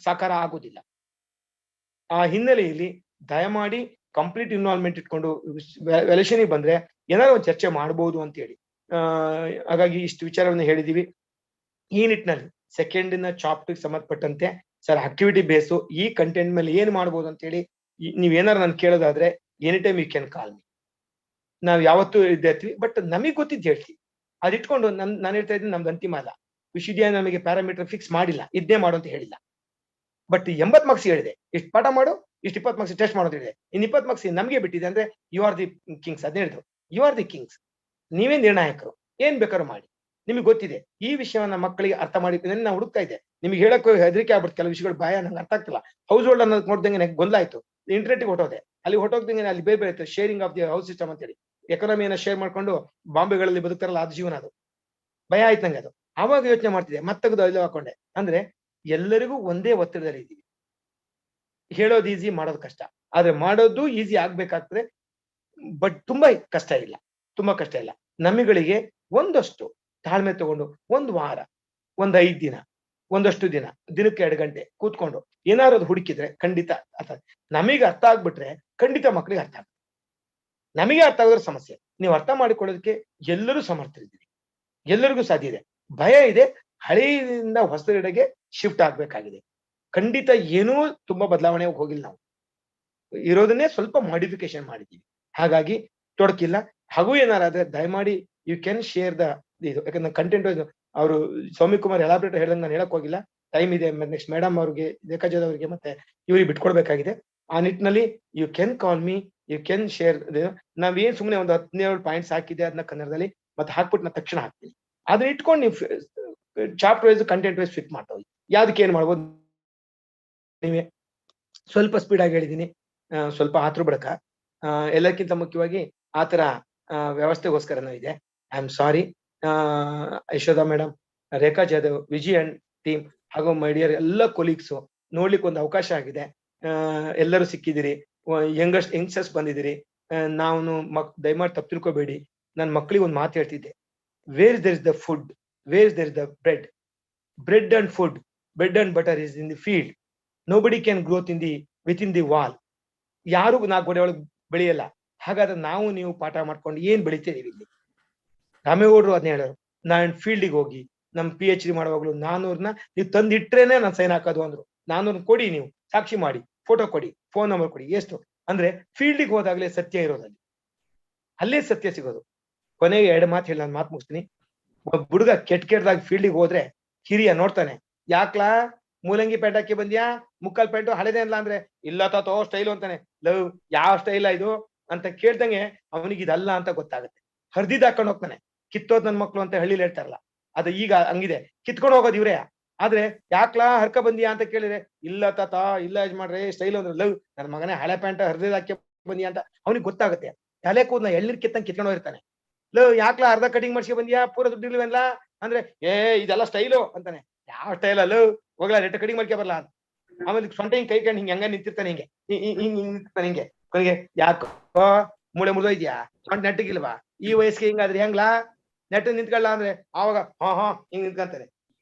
ಸಾಕಾರ ಆಗುದಿಲ್ಲ. ಆ ಹಿನ್ನೆಲೆಯಲ್ಲಿ ದಯಮಾಡಿ ಕಂಪ್ಲೀಟ್ ಇನ್ವಾಲ್ವ್ಮೆಂಟ್ ಇಟ್ಕೊಂಡು ವ್ಯಾಲ್ಯೂಯೇಷನ್ಗೆ ಬಂದ್ರೆ ಏನಾದ್ರು ಒಂದು ಚರ್ಚೆ ಮಾಡಬಹುದು ಅಂತ ಹೇಳಿ ಹಾಗಾಗಿ ಇಷ್ಟು ವಿಚಾರವನ್ನು ಹೇಳಿದೀವಿ. ಈ ನಿಟ್ಟಿನಲ್ಲಿ ಸೆಕೆಂಡಿನ ಚಾಪ್ಟರ್ಗೆ ಸಂಬಂಧಪಟ್ಟಂತೆ ಸರ್ ಆಕ್ಟಿವಿಟಿ ಬೇಸು ಈ ಕಂಟೆಂಟ್ ಮೇಲೆ ಏನ್ ಮಾಡ್ಬೋದು ಅಂತ ಹೇಳಿ ನೀವೇನಾರು ನಾನು ಕೇಳೋದಾದ್ರೆ any time you can call me. ನಾವ್ ಯಾವತ್ತೂ ಇದ್ದೇರ್ತೀವಿ, ಬಟ್ ನಮಗ್ ಗೊತ್ತಿದ್ದು ಹೇಳ್ತೀವಿ. ಅದಿಟ್ಕೊಂಡು ನಾನು ಹೇಳ್ತಾ ಇದ್ದೀನಿ, ನಮ್ದು ಅಂತಿಮ ಅಲ್ಲ. ವಿಶ್ವವಿದ್ಯಾಲಯ ನಮಗೆ ಪ್ಯಾರಾಮೀಟರ್ ಫಿಕ್ಸ್ ಮಾಡಿಲ್ಲ, ಇದನ್ನೇ ಮಾಡು ಅಂತ ಹೇಳಿಲ್ಲ. ಬಟ್ 80 ಮಾರ್ಕ್ಸ್ ಹೇಳಿದೆ, ಇಷ್ಟು ಪಾಠ ಮಾಡು, ಇಷ್ಟು 20 ಮಾರ್ಕ್ಸ್ ಟೆಸ್ಟ್ ಮಾಡೋದು ಹೇಳಿದೆ. ಇನ್ನು 20 ಮಾರ್ಕ್ಸ್ ನಮಗೆ ಬಿಟ್ಟಿದೆ. ಅಂದ್ರೆ ಯು ಆರ್ ದಿ ಕಿಂಗ್ಸ್. ಅದ್ ಹೇಳಿದ್ರು, ಯು ಆರ್ ದಿ ಕಿಂಗ್ಸ್, ನೀವೇ ನಿರ್ಣಾಯಕರು, ಏನ್ ಬೇಕಾದ್ರೂ ಮಾಡಿ. ನಿಮ್ಗೆ ಗೊತ್ತಿದೆ ಈ ವಿಷಯವನ್ನ ಮಕ್ಕಳಿಗೆ ಅರ್ಥ ಮಾಡಿ. ನಾನು ಹುಡುಕ್ತಾ ಇದ್ದೆ, ನಿಮ್ಗೆ ಹೇಳಕ್ಕೂ ಹೆದರಿಕೆ ಆಗ್ಬಿಟ್ಟು ಕೆಲವು ವಿಷಯಗಳು ಭಯ, ನಂಗೆ ಅರ್ಥ ಆಗ್ತಿಲ್ಲ. ಹೌಸ್ ಹೋಲ್ಡ್ ಅನ್ನೋದು ನೋಡ್ದಂಗೆ ಗೊಂದಲ ಆಯ್ತು. ಇಂಟರ್ನೆಟ್ಗೆ ಹೊಟ್ಟೋದೆ, ಅಲ್ಲಿ ಹೊಟ್ಟೋಗ್ದಂಗೆ ಅಲ್ಲಿ ಬೇರೆ ಬೇರೆ sharing of the house system ಅಂತೇಳಿ ಎಕಾನಮಿಯನ್ನ ಶೇರ್ ಮಾಡ್ಕೊಂಡು ಬಾಂಬೆಗಳಲ್ಲಿ ಬದುಕ್ತಾರಲ್ಲ, ಅದು ಜೀವನ. ಅದು ಭಯ ಆಯ್ತು ನಂಗೆ. ಅದು ಆವಾಗ ಯೋಚನೆ ಮಾಡ್ತಿದ್ದೆ, ಮತ್ತಗದು ಅಲ್ಲಿ ಹಾಕೊಂಡೆ. ಅಂದ್ರೆ ಎಲ್ಲರಿಗೂ ಒಂದೇ ಒತ್ತಡದಲ್ಲಿ ಇದ್ದೀವಿ. ಹೇಳೋದು ಈಸಿ, ಮಾಡೋದು ಕಷ್ಟ. ಆದ್ರೆ ಮಾಡೋದು ಈಸಿ ಆಗ್ಬೇಕಾಗ್ತದೆ, ಬಟ್ ತುಂಬಾ ಕಷ್ಟ ಇಲ್ಲ, ತುಂಬಾ ಕಷ್ಟ ಇಲ್ಲ. ನಮಿಗಳಿಗೆ ಒಂದಷ್ಟು ತಾಳ್ಮೆ ತಗೊಂಡು 1 ವಾರ, 5 ದಿನ, ಒಂದಷ್ಟು ದಿನ, ದಿನಕ್ಕೆ 2 ಗಂಟೆ ಕೂತ್ಕೊಂಡು ಏನಾದ್ರು ಹುಡುಕಿದ್ರೆ ಖಂಡಿತ ಅರ್ಥ. ನಮಗೆ ಅರ್ಥ ಆಗ್ಬಿಟ್ರೆ ಖಂಡಿತ ಮಕ್ಕಳಿಗೆ ಅರ್ಥ ಆಗ್ತದೆ. ನಮಗೆ ಅರ್ಥ ಆಗೋದ್ರ ಸಮಸ್ಯೆ. ನೀವು ಅರ್ಥ ಮಾಡಿಕೊಳ್ಳೋದಕ್ಕೆ ಎಲ್ಲರೂ ಸಮರ್ಥರಿದ್ದೀರಿ, ಎಲ್ಲರಿಗೂ ಸಾಧ್ಯ ಇದೆ. ಭಯ ಇದೆ, ಹಳೆಯಿಂದ ಹೊಸದೆಡೆಗೆ ಶಿಫ್ಟ್ ಆಗ್ಬೇಕಾಗಿದೆ. ಖಂಡಿತ ಏನೂ ತುಂಬಾ ಬದಲಾವಣೆ ಹೋಗಿಲ್ಲ. ನಾವು ಇರೋದನ್ನೇ ಸ್ವಲ್ಪ ಮಾಡಿಫಿಕೇಶನ್ ಮಾಡಿದ್ದೀವಿ. ಹಾಗಾಗಿ ತೊಡಕಿಲ್ಲ. ಹಾಗೂ ಏನಾರಾದ್ರೆ ದಯಮಾಡಿ ಯು ಕ್ಯಾನ್ ಶೇರ್ ದ ಇದು. ಯಾಕಂದ್ರೆ ಕಂಟೆಂಟ್ ಅವರು ಸೌಮ್ಯ ಕುಮಾರ್ ಎಲಾಬ್ರೇಟರ್ ಹೇಳಿದಂಗೆ ನಾನು ಹೇಳಕ್ ಹೋಗಿಲ್ಲ, ಟೈಮ್ ಇದೆ. ನೆಕ್ಸ್ಟ್ ಮೇಡಮ್ ಅವ್ರಿಗೆ, ರೇಖಾಜದ ಅವರಿಗೆ ಮತ್ತೆ ಇವ್ರಿಗೆ ಬಿಟ್ಕೊಡ್ಬೇಕಾಗಿದೆ. ಆ ನಿಟ್ಟಿನಲ್ಲಿ you can call me, you can share. ನಾವೇನ್ ಸುಮ್ಮನೆ ಒಂದು 17 ಪಾಯಿಂಟ್ಸ್ ಹಾಕಿದೆ, ಅದನ್ನ ಕನ್ನಡದಲ್ಲಿ ಮತ್ತೆ ಹಾಕ್ಬಿಟ್ಟು ನಾನು ತಕ್ಷಣ ಹಾಕ್ತೀನಿ. ಅದನ್ನ ಇಟ್ಕೊಂಡು ನೀವು chapter wise content wise fit ಮಾಡ್ತಾ ಹೋಗಿ ಯಾವ್ದಕ್ಕೆ ಏನ್ ಮಾಡ್ಬೋದು. ನೀವೇ ಸ್ವಲ್ಪ ಸ್ಪೀಡ್ ಆಗಿ ಹೇಳಿದೀನಿ, ಸ್ವಲ್ಪ ಆತೃ ಬಡಕ. ಎಲ್ಲಕ್ಕಿಂತ ಮುಖ್ಯವಾಗಿ ಆತರ ವ್ಯವಸ್ಥೆಗೋಸ್ಕರನೂ ಇದೆ. I am sorry. Yashoda madam, Rekha Jadhav, Vijay and team ಹಾಗೂ ಮೈ ಡಿಯರ್ ಎಲ್ಲ ಕೊಲೀಗ್ಸು ನೋಡ್ಲಿಕ್ಕೆ ಒಂದು ಅವಕಾಶ ಆಗಿದೆ. ಎಲ್ಲರೂ ಸಿಕ್ಕಿದಿರಿ, ಯಂಗ್ಸ್ಟರ್ಸ್ ಬಂದಿದ್ದೀರಿ. ನಾನು ದಯಮಾಡಿ ತಪ್ಪು ತಿಳ್ಕೊಬೇಡಿ. ನನ್ನ ಮಕ್ಕಳಿಗೆ ಒಂದು ಮಾತು ಹೇಳ್ತಿದ್ದೆ, where there is the food, where there is the bread and food, bread and butter is in the field, nobody can growth with in the wall. ಯಾರು 4 ಗೋಡೆ ಒಳಗೆ ಬೆಳೆಯಲ್ಲ. ಹಾಗಾದ್ರೆ ನಾವು ನೀವು ಪಾಠ ಮಾಡ್ಕೊಂಡು ಏನ್ ಬೆಳಿತೀವಿ ಇಲ್ಲಿ? ರಾಮೇಗೌಡರು ಅದನ್ನ ಹೇಳೋರು, ನಾನು ಫೀಲ್ಡಿಗೆ ಹೋಗಿ ನಮ್ PhD ಮಾಡುವಾಗ್ಲು 400ನ ನೀವು ತಂದಿಟ್ರೇನೆ ನಾನು ಸೈನ್ ಹಾಕೋದು ಅಂದ್ರು. 400 ಕೊಡಿ, ನೀವು ಸಾಕ್ಷಿ ಮಾಡಿ, ಫೋಟೋ ಕೊಡಿ, ಫೋನ್ ನಂಬರ್ ಕೊಡಿ. ಎಷ್ಟು ಅಂದ್ರೆ ಫೀಲ್ಡಿಗೆ ಹೋದಾಗ್ಲೇ ಸತ್ಯ ಇರೋದಲ್ಲಿ, ಅಲ್ಲೇ ಸತ್ಯ ಸಿಗೋದು. ಕೊನೆಗೆ 2 ಮಾತು ಹೇಳಿ ನಾನು ಮಾತು ಮುಗಿಸ್ತೀನಿ. ಒಬ್ಬ ಹುಡುಗ ಕೆಟ್ಟದಾಗಿ ಫೀಲ್ಡಿಗೆ ಹೋದ್ರೆ ಹಿರಿಯ ನೋಡ್ತಾನೆ, ಯಾಕ್ಲಾ ಮೂಲಂಗಿ ಪ್ಯಾಂಟ್ ಹಾಕಿ ಬಂದ್ಯಾ, ಮುಕ್ಕಲ್ ಪ್ಯಾಂಟು ಹಳೆದೇ ಅಲ್ಲ ಅಂದ್ರೆ, ಇಲ್ಲ ತಾತೋ ಸ್ಟೈಲು ಅಂತಾನೆ. ಲವ್ ಯಾವ ಸ್ಟೈಲ ಇದು ಅಂತ ಕೇಳ್ದಂಗೆ ಅವನಿಗೆ ಇದಲ್ಲ ಅಂತ ಗೊತ್ತಾಗುತ್ತೆ. ಹರ್ದಿದ್ ಹಾಕೊಂಡು ಹೋಗ್ತಾನೆ. ಕಿತ್ತೋದ್ ನನ್ ಮಕ್ಳು ಅಂತ ಹಳ್ಳಿಲಿ ಹೇಳ್ತಾರಲ್ಲ, ಅದು ಈಗ ಹಂಗಿದೆ. ಕಿತ್ಕೊಂಡು ಹೋಗೋದು ಇವ್ರೇ. ಆದ್ರೆ ಯಾಕ್ಲಾ ಹರ್ಕ ಬಂದಿಯಾ ಅಂತ ಕೇಳಿದ್ರೆ, ಇಲ್ಲ ತಾತ, ಇಲ್ಲ ಮಾಡ್ರೆ ಸ್ಟೈಲು ಅಂದ್ರೆ, ಲವ್ ನನ್ ಮಗನೇ ಹಳೆ ಪ್ಯಾಂಟ್ ಹರ್ದಿದ್ ಹಾಕಿ ಬಂದಿಯಾ ಅಂತ ಅವನಿಗೆ ಗೊತ್ತಾಗುತ್ತೆ. ತಲೆ ಕೂದ್ನ ಎಳ್ನೀರ್ ಕಿತ್ತಂಗ್ ಕಿತ್ಕೊಂಡು ಹೋಗಿರ್ತಾನೆ. ಲವ್ ಯಾಕ್ಲಾ ಅರ್ಧ ಕಟಿಂಗ್ ಮಾಡ್ಸ್ಕೊ ಬಂದಿಯಾ, ಪೂರ ದುಡ್ಡಿಲ್ವಲ್ಲ ಅಂದ್ರೆ, ಇದೆಲ್ಲ ಸ್ಟೈಲು ಅಂತಾನೆ. ಯಾವ ಸ್ಟೈಲ್ ಅಲ್ಲ, ಹೋಗ್ಲಾ ರೆಟ್ಟ ಕಟಿಂಗ್ ಮಾಡ್ಕೊ ಬರ್ಲಾ. ಆಮೇಲೆ ಸೊಂಟ ಹಿಂಗ್ ಕೈ ಕಂಡು ಹಿಂಗ ನಿಂತಿರ್ತಾನೆ, ಹಿಂಗೆ ನಿಂತಿರ್ತಾನೆ. ಹಿಂಗೆ ಕೊನೆಗೆ ಯಾಕೋ ಮೂಳೆ ಮುರಿದೋಯ್ದ್ಯಾ, ಸೊಂಟ ನೆಟ್ಟಗಿಲ್ವಾ, ಈ ವಯಸ್ಸಿಗೆ ಹಿಂಗಾದ್ರೆ ಹೆಂಗ್ಲಾ, ನೆಟ್ಟಗ್ ನಿಂತ್ಕೊಳ್ಳ ಅಂದ್ರೆ ಆವಾಗ ಹಾ ಹಿಂಗ್ ನಿಂತ್ಕೊಂತಾನೆ.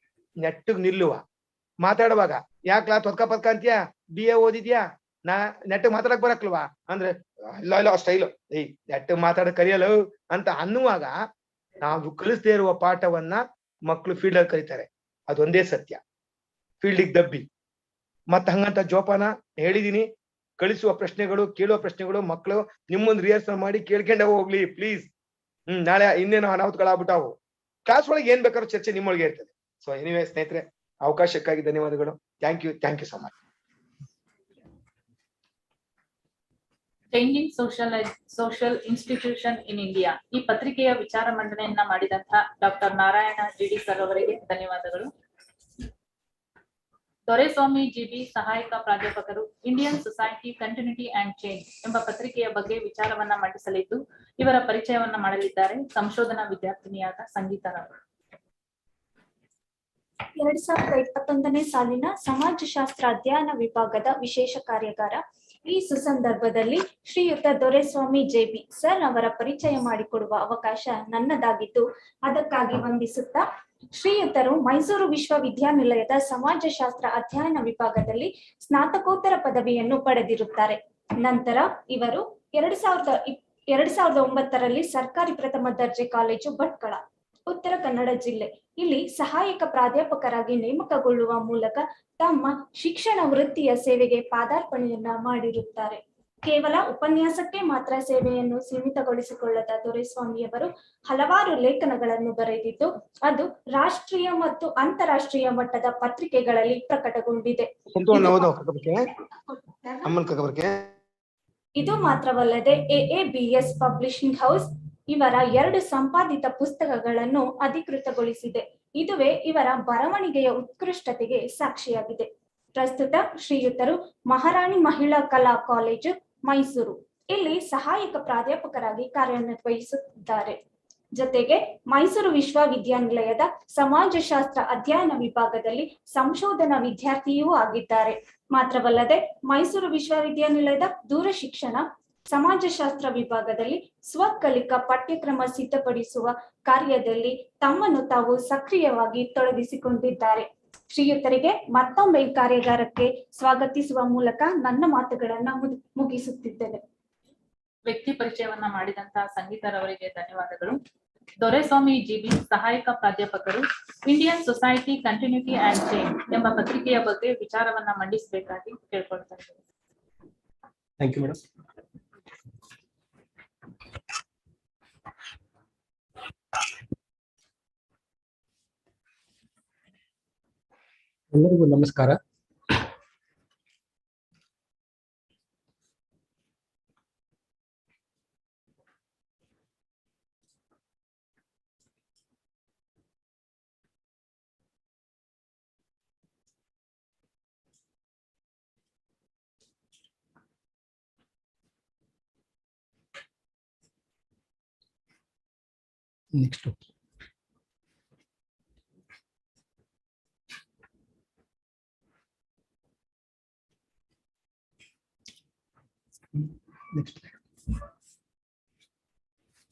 ನೆಟ್ಟಗ್ ನಿಲ್ಲುವ ಮಾತಾಡುವಾಗ ಯಾಕ್ಲಾ ತೊದ್ಕ ಪದ್ಕ ಅಂತೀಯಾ, BA ಓದಿದ್ಯಾ, ನೆಟ್ಟಗ್ ಮಾತಾಡಕ್ ಬರಕ್ಲ್ವಾ ಅಂದ್ರೆ, ಇಲ್ಲ ಸ್ಟೈಲು, ನೆಟ್ಟಗ್ ಮಾತಾಡಕ್ ಕಲಿಯಲ್ಲ ಅಂತ ಅನ್ನುವಾಗ ನಾವು ಕಲಿಸದೇ ಇರುವ ಪಾಠವನ್ನ ಮಕ್ಕಳು ಫೀಲ್ಡ್ ಅಲ್ಲಿ ಕಲಿತಾರೆ. ಅದೊಂದೇ ಸತ್ಯ. ಫೀಲ್ಡಿಗೆ ದಬ್ಬಿ ಮತ್ತ ಹಂಗಂತ ಜೋಪಾನ ಹೇಳಿದೀನಿ. ಕಳಿಸುವ ಪ್ರಶ್ನೆಗಳು, ಕೇಳುವ ಪ್ರಶ್ನೆಗಳು ಮಕ್ಕಳು ನಿಮ್ಮೊಂದು ರಿಹರ್ಸಲ್ ಮಾಡಿ ಕೇಳ್ಕೊಂಡೆ ಹೋಗ್ಲಿ ಪ್ಲೀಸ್. ನಾಳೆ ಇನ್ನೇನು ಅನಾಹುತಗಳಾಗ್ಬಿಟ್ಟಾವು. ಕ್ಲಾಸ್ ಒಳಗೆ ಏನ್ ಬೇಕಾದ್ರೂ ಚರ್ಚೆ ನಿಮ್ಮೊಳಗೆ ಇರ್ತದೆ. ಸೊ ಎನಿವೇ ಸ್ನೇಹಿತರೆ, ಅವಕಾಶಕ್ಕಾಗಿ ಧನ್ಯವಾದಗಳು. Thank you so much. Changing social institution in India ಈ ಪತ್ರಿಕೆಯ ವಿಚಾರ ಮಂಡನೆಯನ್ನ ಮಾಡಿದಂತಹ ಡಾಕ್ಟರ್ ನಾರಾಯಣ GD ಸರ್ ಅವರಿಗೆ ಧನ್ಯವಾದಗಳು. ದೊರೆಸ್ವಾಮಿ ಜಿಬಿ ಸಹಾಯಕ ಪ್ರಾಧ್ಯಾಪಕರು Indian society continuity and change ಎಂಬ ಪತ್ರಿಕೆಯ ಬಗ್ಗೆ ವಿಚಾರವನ್ನ ಮಂಡಿಸಲಿದ್ದು ಇವರ ಪರಿಚಯವನ್ನ ಮಾಡಲಿದ್ದಾರೆ ಸಂಶೋಧನಾ ವಿದ್ಯಾರ್ಥಿನಿಯಾದ ಸಂಗೀತಾರವರು. 2021ನೇ ಸಾಲಿನ ಸಮಾಜಶಾಸ್ತ್ರ ಅಧ್ಯಯನ ವಿಭಾಗದ ವಿಶೇಷ ಕಾರ್ಯಾಗಾರ. ಈ ಸುಸಂದರ್ಭದಲ್ಲಿ ಶ್ರೀಯುತ ದೊರೆಸ್ವಾಮಿ ಜೆಬಿ ಸರ್ ಅವರ ಪರಿಚಯ ಮಾಡಿಕೊಡುವ ಅವಕಾಶ ನನ್ನದಾಗಿದ್ದು ಅದಕ್ಕಾಗಿ ವಂದಿಸುತ್ತಾ, ಶ್ರೀಯುತರು ಮೈಸೂರು ವಿಶ್ವವಿದ್ಯಾನಿಲಯದ ಸಮಾಜಶಾಸ್ತ್ರ ಅಧ್ಯಯನ ವಿಭಾಗದಲ್ಲಿ ಸ್ನಾತಕೋತ್ತರ ಪದವಿಯನ್ನು ಪಡೆದಿರುತ್ತಾರೆ. ನಂತರ ಇವರು 2009ರಲ್ಲಿ ಸರ್ಕಾರಿ ಪ್ರಥಮ ದರ್ಜೆ ಕಾಲೇಜು ಭಟ್ಕಳ, ಉತ್ತರ ಕನ್ನಡ ಜಿಲ್ಲೆ ಇಲ್ಲಿ ಸಹಾಯಕ ಪ್ರಾಧ್ಯಾಪಕರಾಗಿ ನೇಮಕಗೊಳ್ಳುವ ಮೂಲಕ ತಮ್ಮ ಶಿಕ್ಷಣ ವೃತ್ತಿಯ ಸೇವೆಗೆ ಪಾದಾರ್ಪಣೆಯನ್ನ ಮಾಡಿರುತ್ತಾರೆ. ಕೇವಲ ಉಪನ್ಯಾಸಕ್ಕೆ ಮಾತ್ರ ಸೇವೆಯನ್ನು ಸೀಮಿತಗೊಳಿಸಿಕೊಳ್ಳದ ದೊರೆಸ್ವಾಮಿಯವರು ಹಲವಾರು ಲೇಖನಗಳನ್ನು ಬರೆದಿದ್ದು ಅದು ರಾಷ್ಟ್ರೀಯ ಮತ್ತು ಅಂತಾರಾಷ್ಟ್ರೀಯ ಮಟ್ಟದ ಪತ್ರಿಕೆಗಳಲ್ಲಿ ಪ್ರಕಟಗೊಂಡಿದೆ. ಇದು ಮಾತ್ರವಲ್ಲದೆ AABS ಪಬ್ಲಿಷಿಂಗ್ ಹೌಸ್ ಇವರ 2 ಸಂಪಾದಿತ ಪುಸ್ತಕಗಳನ್ನು ಅಧಿಕೃತಗೊಳಿಸಿದೆ. ಇದುವೇ ಇವರ ಬರವಣಿಗೆಯ ಉತ್ಕೃಷ್ಟತೆಗೆ ಸಾಕ್ಷಿಯಾಗಿದೆ. ಪ್ರಸ್ತುತ ಶ್ರೀಯುತರು ಮಹಾರಾಣಿ ಮಹಿಳಾ ಕಲಾ ಕಾಲೇಜು ಮೈಸೂರು ಇಲ್ಲಿ ಸಹಾಯಕ ಪ್ರಾಧ್ಯಾಪಕರಾಗಿ ಕಾರ್ಯನಿರ್ವಹಿಸುತ್ತಿದ್ದಾರೆ. ಜೊತೆಗೆ ಮೈಸೂರು ವಿಶ್ವವಿದ್ಯಾನಿಲಯದ ಸಮಾಜಶಾಸ್ತ್ರ ಅಧ್ಯಯನ ವಿಭಾಗದಲ್ಲಿ ಸಂಶೋಧನಾ ವಿದ್ಯಾರ್ಥಿಯೂ ಆಗಿದ್ದಾರೆ. ಮಾತ್ರವಲ್ಲದೆ ಮೈಸೂರು ವಿಶ್ವವಿದ್ಯಾನಿಲಯದ ದೂರ ಶಿಕ್ಷಣ ಸಮಾಜಶಾಸ್ತ್ರ ವಿಭಾಗದಲ್ಲಿ ಸ್ವಕಲಿಕಾ ಪಠ್ಯಕ್ರಮ ಸಿದ್ಧಪಡಿಸುವ ಕಾರ್ಯದಲ್ಲಿ ತಮ್ಮನ್ನು ತಾವು ಸಕ್ರಿಯವಾಗಿ ತೊಡಗಿಸಿಕೊಂಡಿದ್ದಾರೆ. ಶ್ರೀಯುತರಿಗೆ ಮತ್ತೊಮ್ಮೆ ಈ ಕಾರ್ಯಾಗಾರಕ್ಕೆ ಸ್ವಾಗತಿಸುವ ಮೂಲಕ ನನ್ನ ಮಾತುಗಳನ್ನ ಮುಗಿಸುತ್ತಿದ್ದೇನೆ. ವ್ಯಕ್ತಿ ಪರಿಚಯವನ್ನ ಮಾಡಿದಂತಹ ಸಂಗೀತರವರಿಗೆ ಧನ್ಯವಾದಗಳು. ದೊರೆಸ್ವಾಮಿ ಜಿಬಿ ಸಹಾಯಕ ಪ್ರಾಧ್ಯಾಪಕರು Indian society continuity and change ಎಂಬ ಪತ್ರಿಕೆಯ ಬಗ್ಗೆ ವಿಚಾರವನ್ನ ಮಂಡಿಸಬೇಕಾಗಿ ಕೇಳ್ಕೊಳ್ತಾ ಇದ್ದೇನೆ. Thank you madam. ಎಲ್ಲರಿಗೂ ನಮಸ್ಕಾರ. ನೆಕ್ಸ್ಟ್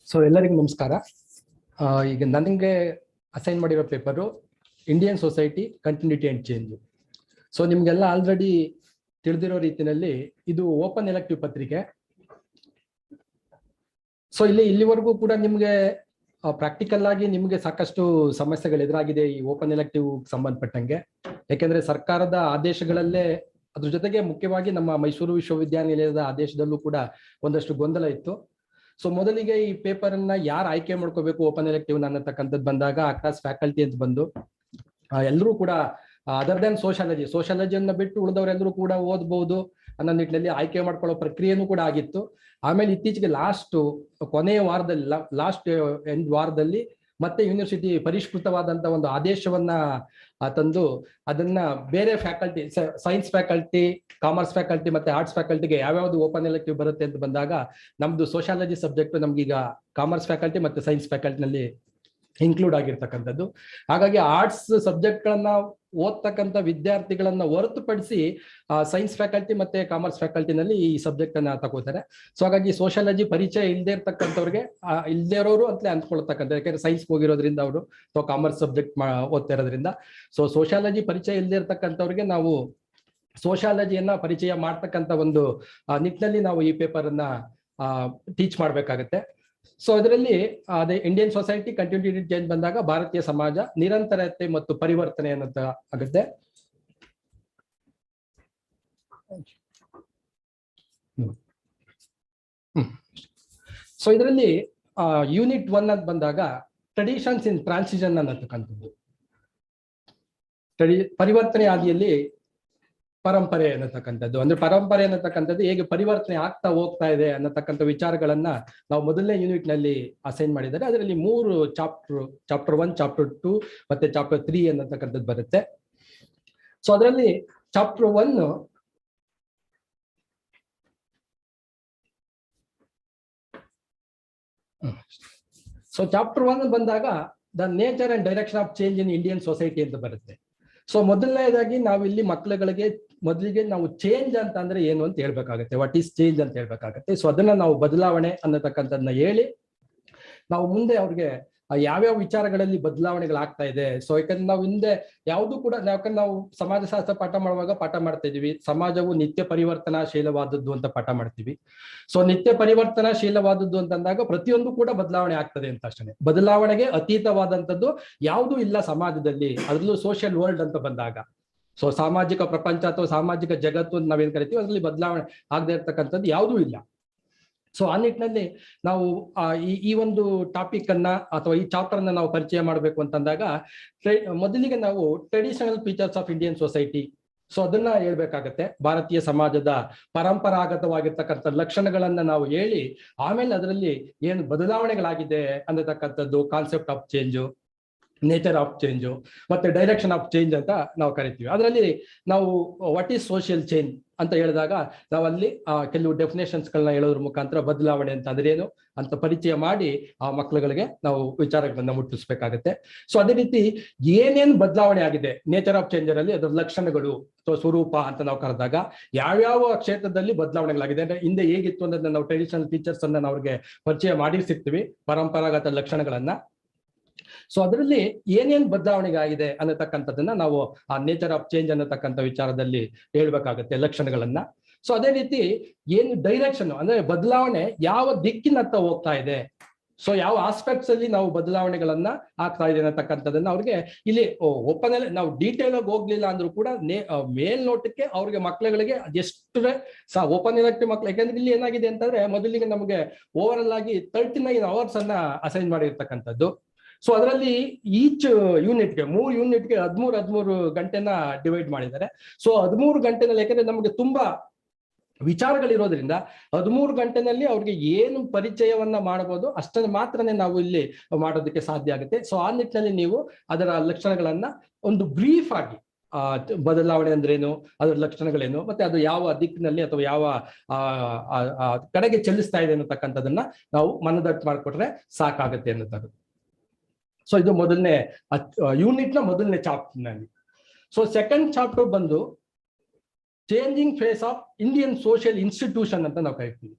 ಸೊ ಎಲ್ಲರಿಗೂ ನಮಸ್ಕಾರ. ಈಗ ನನಗೆ ಅಸೈನ್ ಮಾಡಿರೋ paper Indian society continuity and change. So ನಿಮ್ಗೆಲ್ಲ ಆಲ್ರೆಡಿ ತಿಳಿದಿರೋ ರೀತಿಯಲ್ಲಿ ಇದು ಓಪನ್ ಎಲೆಕ್ಟಿವ್ ಪತ್ರಿಕೆ. ಸೊ ಇಲ್ಲಿವರೆಗೂ ಕೂಡ ನಿಮ್ಗೆ ಪ್ರಾಕ್ಟಿಕಲ್ ಆಗಿ ನಿಮ್ಗೆ ಸಾಕಷ್ಟು ಸಮಸ್ಯೆಗಳು ಎದುರಾಗಿದೆ ಈ ಓಪನ್ ಎಲೆಕ್ಟಿವ್ ಸಂಬಂಧಪಟ್ಟಂಗೆ. ಯಾಕೆಂದ್ರೆ ಸರ್ಕಾರದ ಆದೇಶಗಳಲ್ಲೇ ಅದ್ರ ಜೊತೆಗೆ ಮುಖ್ಯವಾಗಿ ನಮ್ಮ ಮೈಸೂರು ವಿಶ್ವವಿದ್ಯಾನಿಲಯದ ಆದೇಶದಲ್ಲೂ ಕೂಡ ಒಂದಷ್ಟು ಗೊಂದಲ ಇತ್ತು. ಸೊ ಮೊದಲಿಗೆ ಈ ಪೇಪರ್ ಅನ್ನ ಯಾರು ಆಯ್ಕೆ ಮಾಡ್ಕೋಬೇಕು ಓಪನ್ ಎಲೆಕ್ಟಿವ್ ಅನ್ನತಕ್ಕಂಥದ್ದು ಬಂದಾಗ ಅಕ್ರಾಸ್ ಫ್ಯಾಕಲ್ಟಿ ಅಂತ ಬಂದು ಎಲ್ಲರೂ ಕೂಡ ಅದರ್ ದೆನ್ ಸೋಷಾಲಜಿಯನ್ನ ಬಿಟ್ಟು ಉಳಿದವರೆಲ್ಲರೂ ಕೂಡ ಓದ್ಬಹುದು ಅನ್ನೋ ನಿಟ್ಟಿನಲ್ಲಿ ಆಯ್ಕೆ ಮಾಡ್ಕೊಳ್ಳೋ ಪ್ರಕ್ರಿಯೆನೂ ಕೂಡ ಆಗಿತ್ತು. ಆಮೇಲೆ ಇತ್ತೀಚೆಗೆ ಕೊನೆಯ ವಾರದಲ್ಲಿ ಲಾಸ್ಟ್ ಎಂಡ್ ವಾರದಲ್ಲಿ ಮತ್ತೆ ಯೂನಿವರ್ಸಿಟಿ ಪರಿಷ್ಕೃತವಾದಂತ ಒಂದು ಆದೇಶವನ್ನ ತಂದು ಅದನ್ನ ಬೇರೆ faculty, science faculty, commerce faculty ಮತ್ತೆ ಆರ್ಟ್ಸ್ ಫ್ಯಾಕಲ್ಟಿಗೆ ಯಾವ್ಯಾವ್ದು ಓಪನ್ ಎಲೆಕ್ಟಿವ್ ಬರುತ್ತೆ ಅಂತ ಬಂದಾಗ ನಮ್ದು ಸೋಷಾಲಜಿ ಸಬ್ಜೆಕ್ಟ್ ನಮ್ಗೀಗ ಕಾಮರ್ಸ್ ಫ್ಯಾಕಲ್ಟಿ ಮತ್ತೆ ಸೈನ್ಸ್ ಫ್ಯಾಕಲ್ಟಿನಲ್ಲಿ ಇನ್ಕ್ಲೂಡ್ ಆಗಿರ್ತಕ್ಕಂಥದ್ದು. ಹಾಗಾಗಿ ಆರ್ಟ್ಸ್ ಸಬ್ಜೆಕ್ಟ್ಗಳನ್ನ ಓದ್ತಕ್ಕಂಥ ವಿದ್ಯಾರ್ಥಿಗಳನ್ನ ಹೊರತುಪಡಿಸಿ ಸೈನ್ಸ್ ಫ್ಯಾಕಲ್ಟಿ ಮತ್ತೆ ಕಾಮರ್ಸ್ ಫ್ಯಾಕಲ್ಟಿನಲ್ಲಿ ಈ ಸಬ್ಜೆಕ್ಟ್ ಅನ್ನ ತಗೋತಾರೆ. ಸೊ ಹಾಗಾಗಿ ಸೋಷಾಲಜಿ ಪರಿಚಯ ಇಲ್ಲದೆ ಇರ್ತಕ್ಕಂಥವ್ರಿಗೆ ಇಲ್ಲದೆ ಇರೋರು ಅಂತಲೇ ಅಂದ್ಕೊಳ್ತಕ್ಕಂಥ, ಯಾಕಂದ್ರೆ ಸೈನ್ಸ್ ಹೋಗಿರೋದ್ರಿಂದ ಅವರು ಅಥವಾ ಕಾಮರ್ಸ್ ಸಬ್ಜೆಕ್ಟ್ ಓದ್ತಾ ಇರೋದ್ರಿಂದ ಸೊ ಸೋಷಾಲಜಿ ಪರಿಚಯ ಇಲ್ಲದೆ ಇರ್ತಕ್ಕಂಥವ್ರಿಗೆ ನಾವು ಸೋಷಾಲಜಿಯನ್ನ ಪರಿಚಯ ಮಾಡ್ತಕ್ಕಂಥ ಒಂದು ನಿಟ್ಟಿನಲ್ಲಿ ನಾವು ಈ ಪೇಪರ್ ಅನ್ನ ಟೀಚ್ ಮಾಡ್ಬೇಕಾಗತ್ತೆ. ಸೊ ಇದರಲ್ಲಿ ಅದೇ ಇಂಡಿಯನ್ ಸೊಸೈಟಿ ಕಂಟಿನ್ಯೂಟಿ ಚೇಂಜ್ ಬಂದಾಗ ಭಾರತೀಯ ಸಮಾಜ ನಿರಂತರತೆ ಮತ್ತು ಪರಿವರ್ತನೆ ಅನ್ನೋದು ಆಗುತ್ತೆ. ಸೊ ಇದರಲ್ಲಿ ಯೂನಿಟ್ 1 ಅಂತ ಬಂದಾಗ ಟ್ರೆಡಿಷನ್ಸ್ ಇನ್ ಟ್ರಾನ್ಸಿಷನ್ ಅನ್ನತಕ್ಕಂಥದ್ದು, ಪರಿವರ್ತನೆ ಆದಿಯಲ್ಲಿ ಪರಂಪರೆ ಅನ್ನತಕ್ಕಂಥದ್ದು, ಅಂದ್ರೆ ಪರಂಪರೆ ಅನ್ನತಕ್ಕಂಥದ್ದು ಹೇಗೆ ಪರಿವರ್ತನೆ ಆಗ್ತಾ ಹೋಗ್ತಾ ಇದೆ ಅನ್ನತಕ್ಕಂಥ ವಿಚಾರಗಳನ್ನ ನಾವು ಮೊದಲನೇ ಯೂನಿಟ್ ನಲ್ಲಿ ಅಸೈನ್ ಮಾಡಿದ್ದಾರೆ. ಅದರಲ್ಲಿ 3 ಚಾಪ್ಟರ್ 1, ಚಾಪ್ಟರ್ 2 ಮತ್ತೆ ಚಾಪ್ಟರ್ 3 ಅನ್ನತಕ್ಕಂಥದ್ದು ಬರುತ್ತೆ. ಸೊ ಅದರಲ್ಲಿ ಚಾಪ್ಟರ್ 1 ಸೊ ಚಾಪ್ಟರ್ 1 ಬಂದಾಗ the nature and direction of change in Indian society ಅಂತ ಬರುತ್ತೆ. ಸೊ ಮೊದಲನೇದಾಗಿ ನಾವು ಇಲ್ಲಿ ಮಕ್ಕಳುಗಳಿಗೆ ಮೊದಲಿಗೆ ನಾವು ಚೇಂಜ್ ಅಂತ ಅಂದ್ರೆ ಏನು ಅಂತ ಹೇಳ್ಬೇಕಾಗತ್ತೆ, ವಾಟ್ ಈಸ್ ಚೇಂಜ್ ಅಂತ ಹೇಳ್ಬೇಕಾಗತ್ತೆ. ಸೊ ಅದನ್ನ ನಾವು ಬದಲಾವಣೆ ಅನ್ನತಕ್ಕಂಥದ್ದನ್ನ ಹೇಳಿ ನಾವು ಮುಂದೆ ಅವ್ರಿಗೆ ಯಾವ್ಯಾವ ವಿಚಾರಗಳಲ್ಲಿ ಬದಲಾವಣೆಗಳಾಗ್ತಾ ಇದೆ. ಸೊ ಯಾಕಂದ್ರೆ ನಾವು ಹಿಂದೆ ಯಾವುದು ಕೂಡ ಯಾಕಂದ್ರೆ ನಾವು ಸಮಾಜಶಾಸ್ತ್ರ ಪಾಠ ಮಾಡುವಾಗ ಪಾಠ ಮಾಡ್ತಾ ಇದೀವಿ, ಸಮಾಜವು ನಿತ್ಯ ಪರಿವರ್ತನಾಶೀಲವಾದದ್ದು ಅಂತ ಪಾಠ ಮಾಡ್ತೀವಿ. ಸೊ ನಿತ್ಯ ಪರಿವರ್ತನಾಶೀಲವಾದದ್ದು ಅಂತಂದಾಗ ಪ್ರತಿಯೊಂದು ಕೂಡ ಬದಲಾವಣೆ ಆಗ್ತದೆ ಅಂತ ಅಷ್ಟೇ. ಬದಲಾವಣೆಗೆ ಅತೀತವಾದಂಥದ್ದು ಯಾವುದೂ ಇಲ್ಲ ಸಮಾಜದಲ್ಲಿ, ಅದರಲ್ಲೂ ಸೋಷಿಯಲ್ ವರ್ಲ್ಡ್ ಅಂತ ಬಂದಾಗ. ಸೊ ಸಾಮಾಜಿಕ ಪ್ರಪಂಚ ಅಥವಾ ಸಾಮಾಜಿಕ ಜಗತ್ತು ಅಂತ ನಾವೇನ್ ಕರಿತೀವಿ, ಅದರಲ್ಲಿ ಬದಲಾವಣೆ ಆಗದೆ ಇರ್ತಕ್ಕಂಥದ್ದು ಯಾವುದೂ ಇಲ್ಲ. ಸೊ ಆ ನಿಟ್ಟಿನಲ್ಲಿ ನಾವು ಈ ಒಂದು ಟಾಪಿಕ್ ಅನ್ನ ಅಥವಾ ಈ ಚಾಪ್ಟರ್ ಅನ್ನ ನಾವು ಪರಿಚಯ ಮಾಡಬೇಕು ಅಂತಂದಾಗ ಮೊದಲಿಗೆ ನಾವು traditional features of Indian society, so ಅದನ್ನ ಹೇಳ್ಬೇಕಾಗತ್ತೆ. ಭಾರತೀಯ ಸಮಾಜದ ಪರಂಪರಾಗತವಾಗಿರ್ತಕ್ಕಂಥ ಲಕ್ಷಣಗಳನ್ನ ನಾವು ಹೇಳಿ ಆಮೇಲೆ ಅದರಲ್ಲಿ ಏನು ಬದಲಾವಣೆಗಳಾಗಿದೆ ಅನ್ನತಕ್ಕಂಥದ್ದು concept of change, nature of change ಮತ್ತೆ ಡೈರೆಕ್ಷನ್ ಆಫ್ ಚೇಂಜ್ ಅಂತ ನಾವು ಕರಿತೀವಿ. ಅದರಲ್ಲಿ ನಾವು ವಾಟ್ ಈಸ್ ಸೋಷಿಯಲ್ ಚೇಂಜ್ ಅಂತ ಹೇಳಿದಾಗ ನಾವು ಅಲ್ಲಿ ಕೆಲವು ಡೆಫಿನೇಷನ್ಸ್ ಗಳನ್ನ ಹೇಳೋದ್ರ ಮುಖಾಂತರ ಬದಲಾವಣೆ ಅಂತ ಅಂದ್ರೆ ಏನು ಅಂತ ಪರಿಚಯ ಮಾಡಿ ಆ ಮಕ್ಕಳುಗಳಿಗೆ ನಾವು ವಿಚಾರಗಳನ್ನ ಮುಟ್ಟಿಸ್ಬೇಕಾಗತ್ತೆ. ಸೊ ಅದೇ ರೀತಿ ಏನೇನು ಬದಲಾವಣೆ ಆಗಿದೆ ನೇಚರ್ ಆಫ್ ಚೇಂಜರ್ ಅಲ್ಲಿ, ಅದರ ಲಕ್ಷಣಗಳು ಅಥವಾ ಸ್ವರೂಪ ಅಂತ ನಾವು ಕರೆದಾಗ ಯಾವ್ಯಾವ ಕ್ಷೇತ್ರದಲ್ಲಿ ಬದಲಾವಣೆಗಳಾಗಿದೆ ಅಂದ್ರೆ ಹಿಂದೆ ಹೇಗಿತ್ತು ಅನ್ನೋದನ್ನ ನಾವು ಟ್ರೆಡಿಷನಲ್ ಫೀಚರ್ಸ್ ಅನ್ನ ಅವ್ರಿಗೆ ಪರಿಚಯ ಮಾಡಿರ್ಸಿರ್ತೀವಿ, ಪರಂಪರಾಗತ ಲಕ್ಷಣಗಳನ್ನ. ಸೊ ಅದರಲ್ಲಿ ಏನೇನ್ ಬದಲಾವಣೆಗಾಗಿದೆ ಅನ್ನತಕ್ಕಂಥದ್ದನ್ನ ನಾವು ಆ ನೇಚರ್ ಆಫ್ ಚೇಂಜ್ ಅನ್ನತಕ್ಕಂಥ ವಿಚಾರದಲ್ಲಿ ಹೇಳ್ಬೇಕಾಗತ್ತೆ ಲಕ್ಷಣಗಳನ್ನ. ಸೊ ಅದೇ ರೀತಿ ಏನು ಡೈರೆಕ್ಷನ್ ಅಂದ್ರೆ ಬದಲಾವಣೆ ಯಾವ ದಿಕ್ಕಿನತ್ತ ಹೋಗ್ತಾ ಇದೆ, ಸೊ ಯಾವ ಆಸ್ಪೆಕ್ಟ್ಸ್ ಅಲ್ಲಿ ನಾವು ಬದಲಾವಣೆಗಳನ್ನ ಆಗ್ತಾ ಇದೆ ಅನ್ನತಕ್ಕಂಥದ್ದನ್ನ ಅವ್ರಿಗೆ ಇಲ್ಲಿ ಓಪನ್ ಅಲ್ಲಿ ನಾವು ಡೀಟೇಲ್ ಆಗಿ ಹೋಗ್ಲಿಲ್ಲ ಅಂದ್ರೂ ಕೂಡ ಮೇಲ್ನೋಟಕ್ಕೆ ಅವ್ರಿಗೆ ಮಕ್ಕಳುಗಳಿಗೆ ಎಷ್ಟು ಓಪನ್ ಎಲೆಕ್ಟಿವ್ ಮಕ್ಳು, ಯಾಕಂದ್ರೆ ಇಲ್ಲಿ ಏನಾಗಿದೆ ಅಂತಂದ್ರೆ ಮೊದಲಿಗೆ ನಮಗೆ ಓವರ್ ಆಲ್ ಆಗಿ 39 hours ಅನ್ನ ಅಸೈನ್ ಮಾಡಿರ್ತಕ್ಕಂಥದ್ದು. ಸೊ ಅದರಲ್ಲಿ ಈಚ್ ಯೂನಿಟ್ಗೆ 3 ಯೂನಿಟ್ಗೆ 13 ಗಂಟೆನ ಡಿವೈಡ್ ಮಾಡಿದ್ದಾರೆ. ಸೊ 13 ಗಂಟೆನಲ್ಲಿ ಯಾಕಂದ್ರೆ ನಮಗೆ ತುಂಬಾ ವಿಚಾರಗಳಿರೋದ್ರಿಂದ 13 ಗಂಟೆನಲ್ಲಿ ಅವ್ರಿಗೆ ಏನು ಪರಿಚಯವನ್ನ ಮಾಡಬಹುದು ಅಷ್ಟನ್ನು ಮಾತ್ರನೇ ನಾವು ಇಲ್ಲಿ ಮಾಡೋದಕ್ಕೆ ಸಾಧ್ಯ ಆಗುತ್ತೆ. ಸೊ ಆ ನಿಟ್ಟಿನಲ್ಲಿ ನೀವು ಅದರ ಲಕ್ಷಣಗಳನ್ನ ಒಂದು ಬ್ರೀಫ್ ಆಗಿ ಬದಲಾವಣೆ ಅಂದ್ರೇನು, ಅದರ ಲಕ್ಷಣಗಳೇನು, ಮತ್ತೆ ಅದು ಯಾವ ದಿಕ್ಕಿನಲ್ಲಿ ಅಥವಾ ಯಾವ ಕಡೆಗೆ ಚಲಿಸ್ತಾ ಇದೆ ಅನ್ನತಕ್ಕಂಥದ್ದನ್ನ ನಾವು ಮನದಟ್ಟು ಮಾಡಿಕೊಟ್ರೆ ಸಾಕಾಗತ್ತೆ ಅನ್ನೋದು. ಸೊ ಇದು ಮೊದಲನೇ ಯೂನಿಟ್ ನ ಮೊದಲನೇ ಚಾಪ್ಟರ್ ನಲ್ಲಿ. ಸೊ ಸೆಕೆಂಡ್ ಚಾಪ್ಟರ್ ಬಂದು changing phase of Indian social institution ಅಂತ ನಾವು ಕರಿತೀವಿ.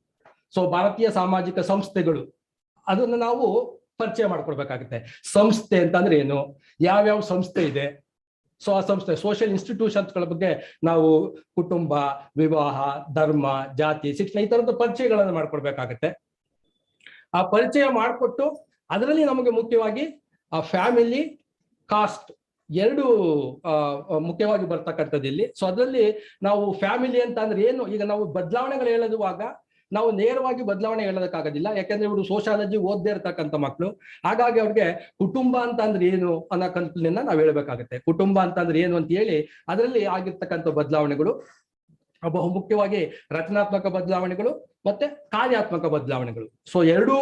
ಸೊ ಭಾರತೀಯ ಸಾಮಾಜಿಕ ಸಂಸ್ಥೆಗಳು ಅದನ್ನು ನಾವು ಪರಿಚಯ ಮಾಡ್ಕೊಡ್ಬೇಕಾಗುತ್ತೆ. ಸಂಸ್ಥೆ ಅಂತಂದ್ರೆ ಏನು, ಯಾವ್ಯಾವ ಸಂಸ್ಥೆ ಇದೆ, ಸೊ ಆ ಸಂಸ್ಥೆ ಸೋಷಿಯಲ್ ಇನ್ಸ್ಟಿಟ್ಯೂಷನ್ಸ್ಗಳ ಬಗ್ಗೆ ನಾವು ಕುಟುಂಬ, ವಿವಾಹ, ಧರ್ಮ, ಜಾತಿ, ಶಿಕ್ಷಣ ಈ ತರದ ಪರಿಚಯಗಳನ್ನು ಮಾಡ್ಕೊಡ್ಬೇಕಾಗತ್ತೆ. ಆ ಪರಿಚಯ ಮಾಡಿಕೊಟ್ಟು ಅದರಲ್ಲಿ ನಮಗೆ ಮುಖ್ಯವಾಗಿ ಫ್ಯಾಮಿಲಿ, ಕಾಸ್ಟ್ ಎರಡು ಮುಖ್ಯವಾಗಿ ಬರ್ತಕ್ಕಂಥದ್ದು ಇಲ್ಲಿ. ಸೊ ಅದರಲ್ಲಿ ನಾವು ಫ್ಯಾಮಿಲಿ ಅಂತ ಅಂದ್ರೆ ಏನು, ಈಗ ನಾವು ಬದಲಾವಣೆಗಳು ಹೇಳುವಾಗ ನಾವು ನೇರವಾಗಿ ಬದಲಾವಣೆ ಹೇಳೋದಕ್ಕಾಗೋದಿಲ್ಲ, ಯಾಕಂದ್ರೆ ಇವರು ಸೋಶಿಯಾಲಜಿ ಓದದೇ ಇರ್ತಕ್ಕಂಥ ಮಕ್ಕಳು. ಹಾಗಾಗಿ ಅವ್ರಿಗೆ ಕುಟುಂಬ ಅಂತ ಅಂದ್ರೆ ಏನು ಅನ್ನೋ ಕಲ್ಪನೆಯನ್ನ ನಾವು ಹೇಳ್ಬೇಕಾಗತ್ತೆ. ಕುಟುಂಬ ಅಂತ ಅಂದ್ರೆ ಏನು ಅಂತ ಹೇಳಿ ಅದರಲ್ಲಿ ಆಗಿರ್ತಕ್ಕಂಥ ಬದಲಾವಣೆಗಳು ಬಹು ಮುಖ್ಯವಾಗಿ ರಚನಾತ್ಮಕ ಬದಲಾವಣೆಗಳು ಮತ್ತೆ ಕಾರ್ಯಾತ್ಮಕ ಬದಲಾವಣೆಗಳು. ಸೊ ಎರಡೂ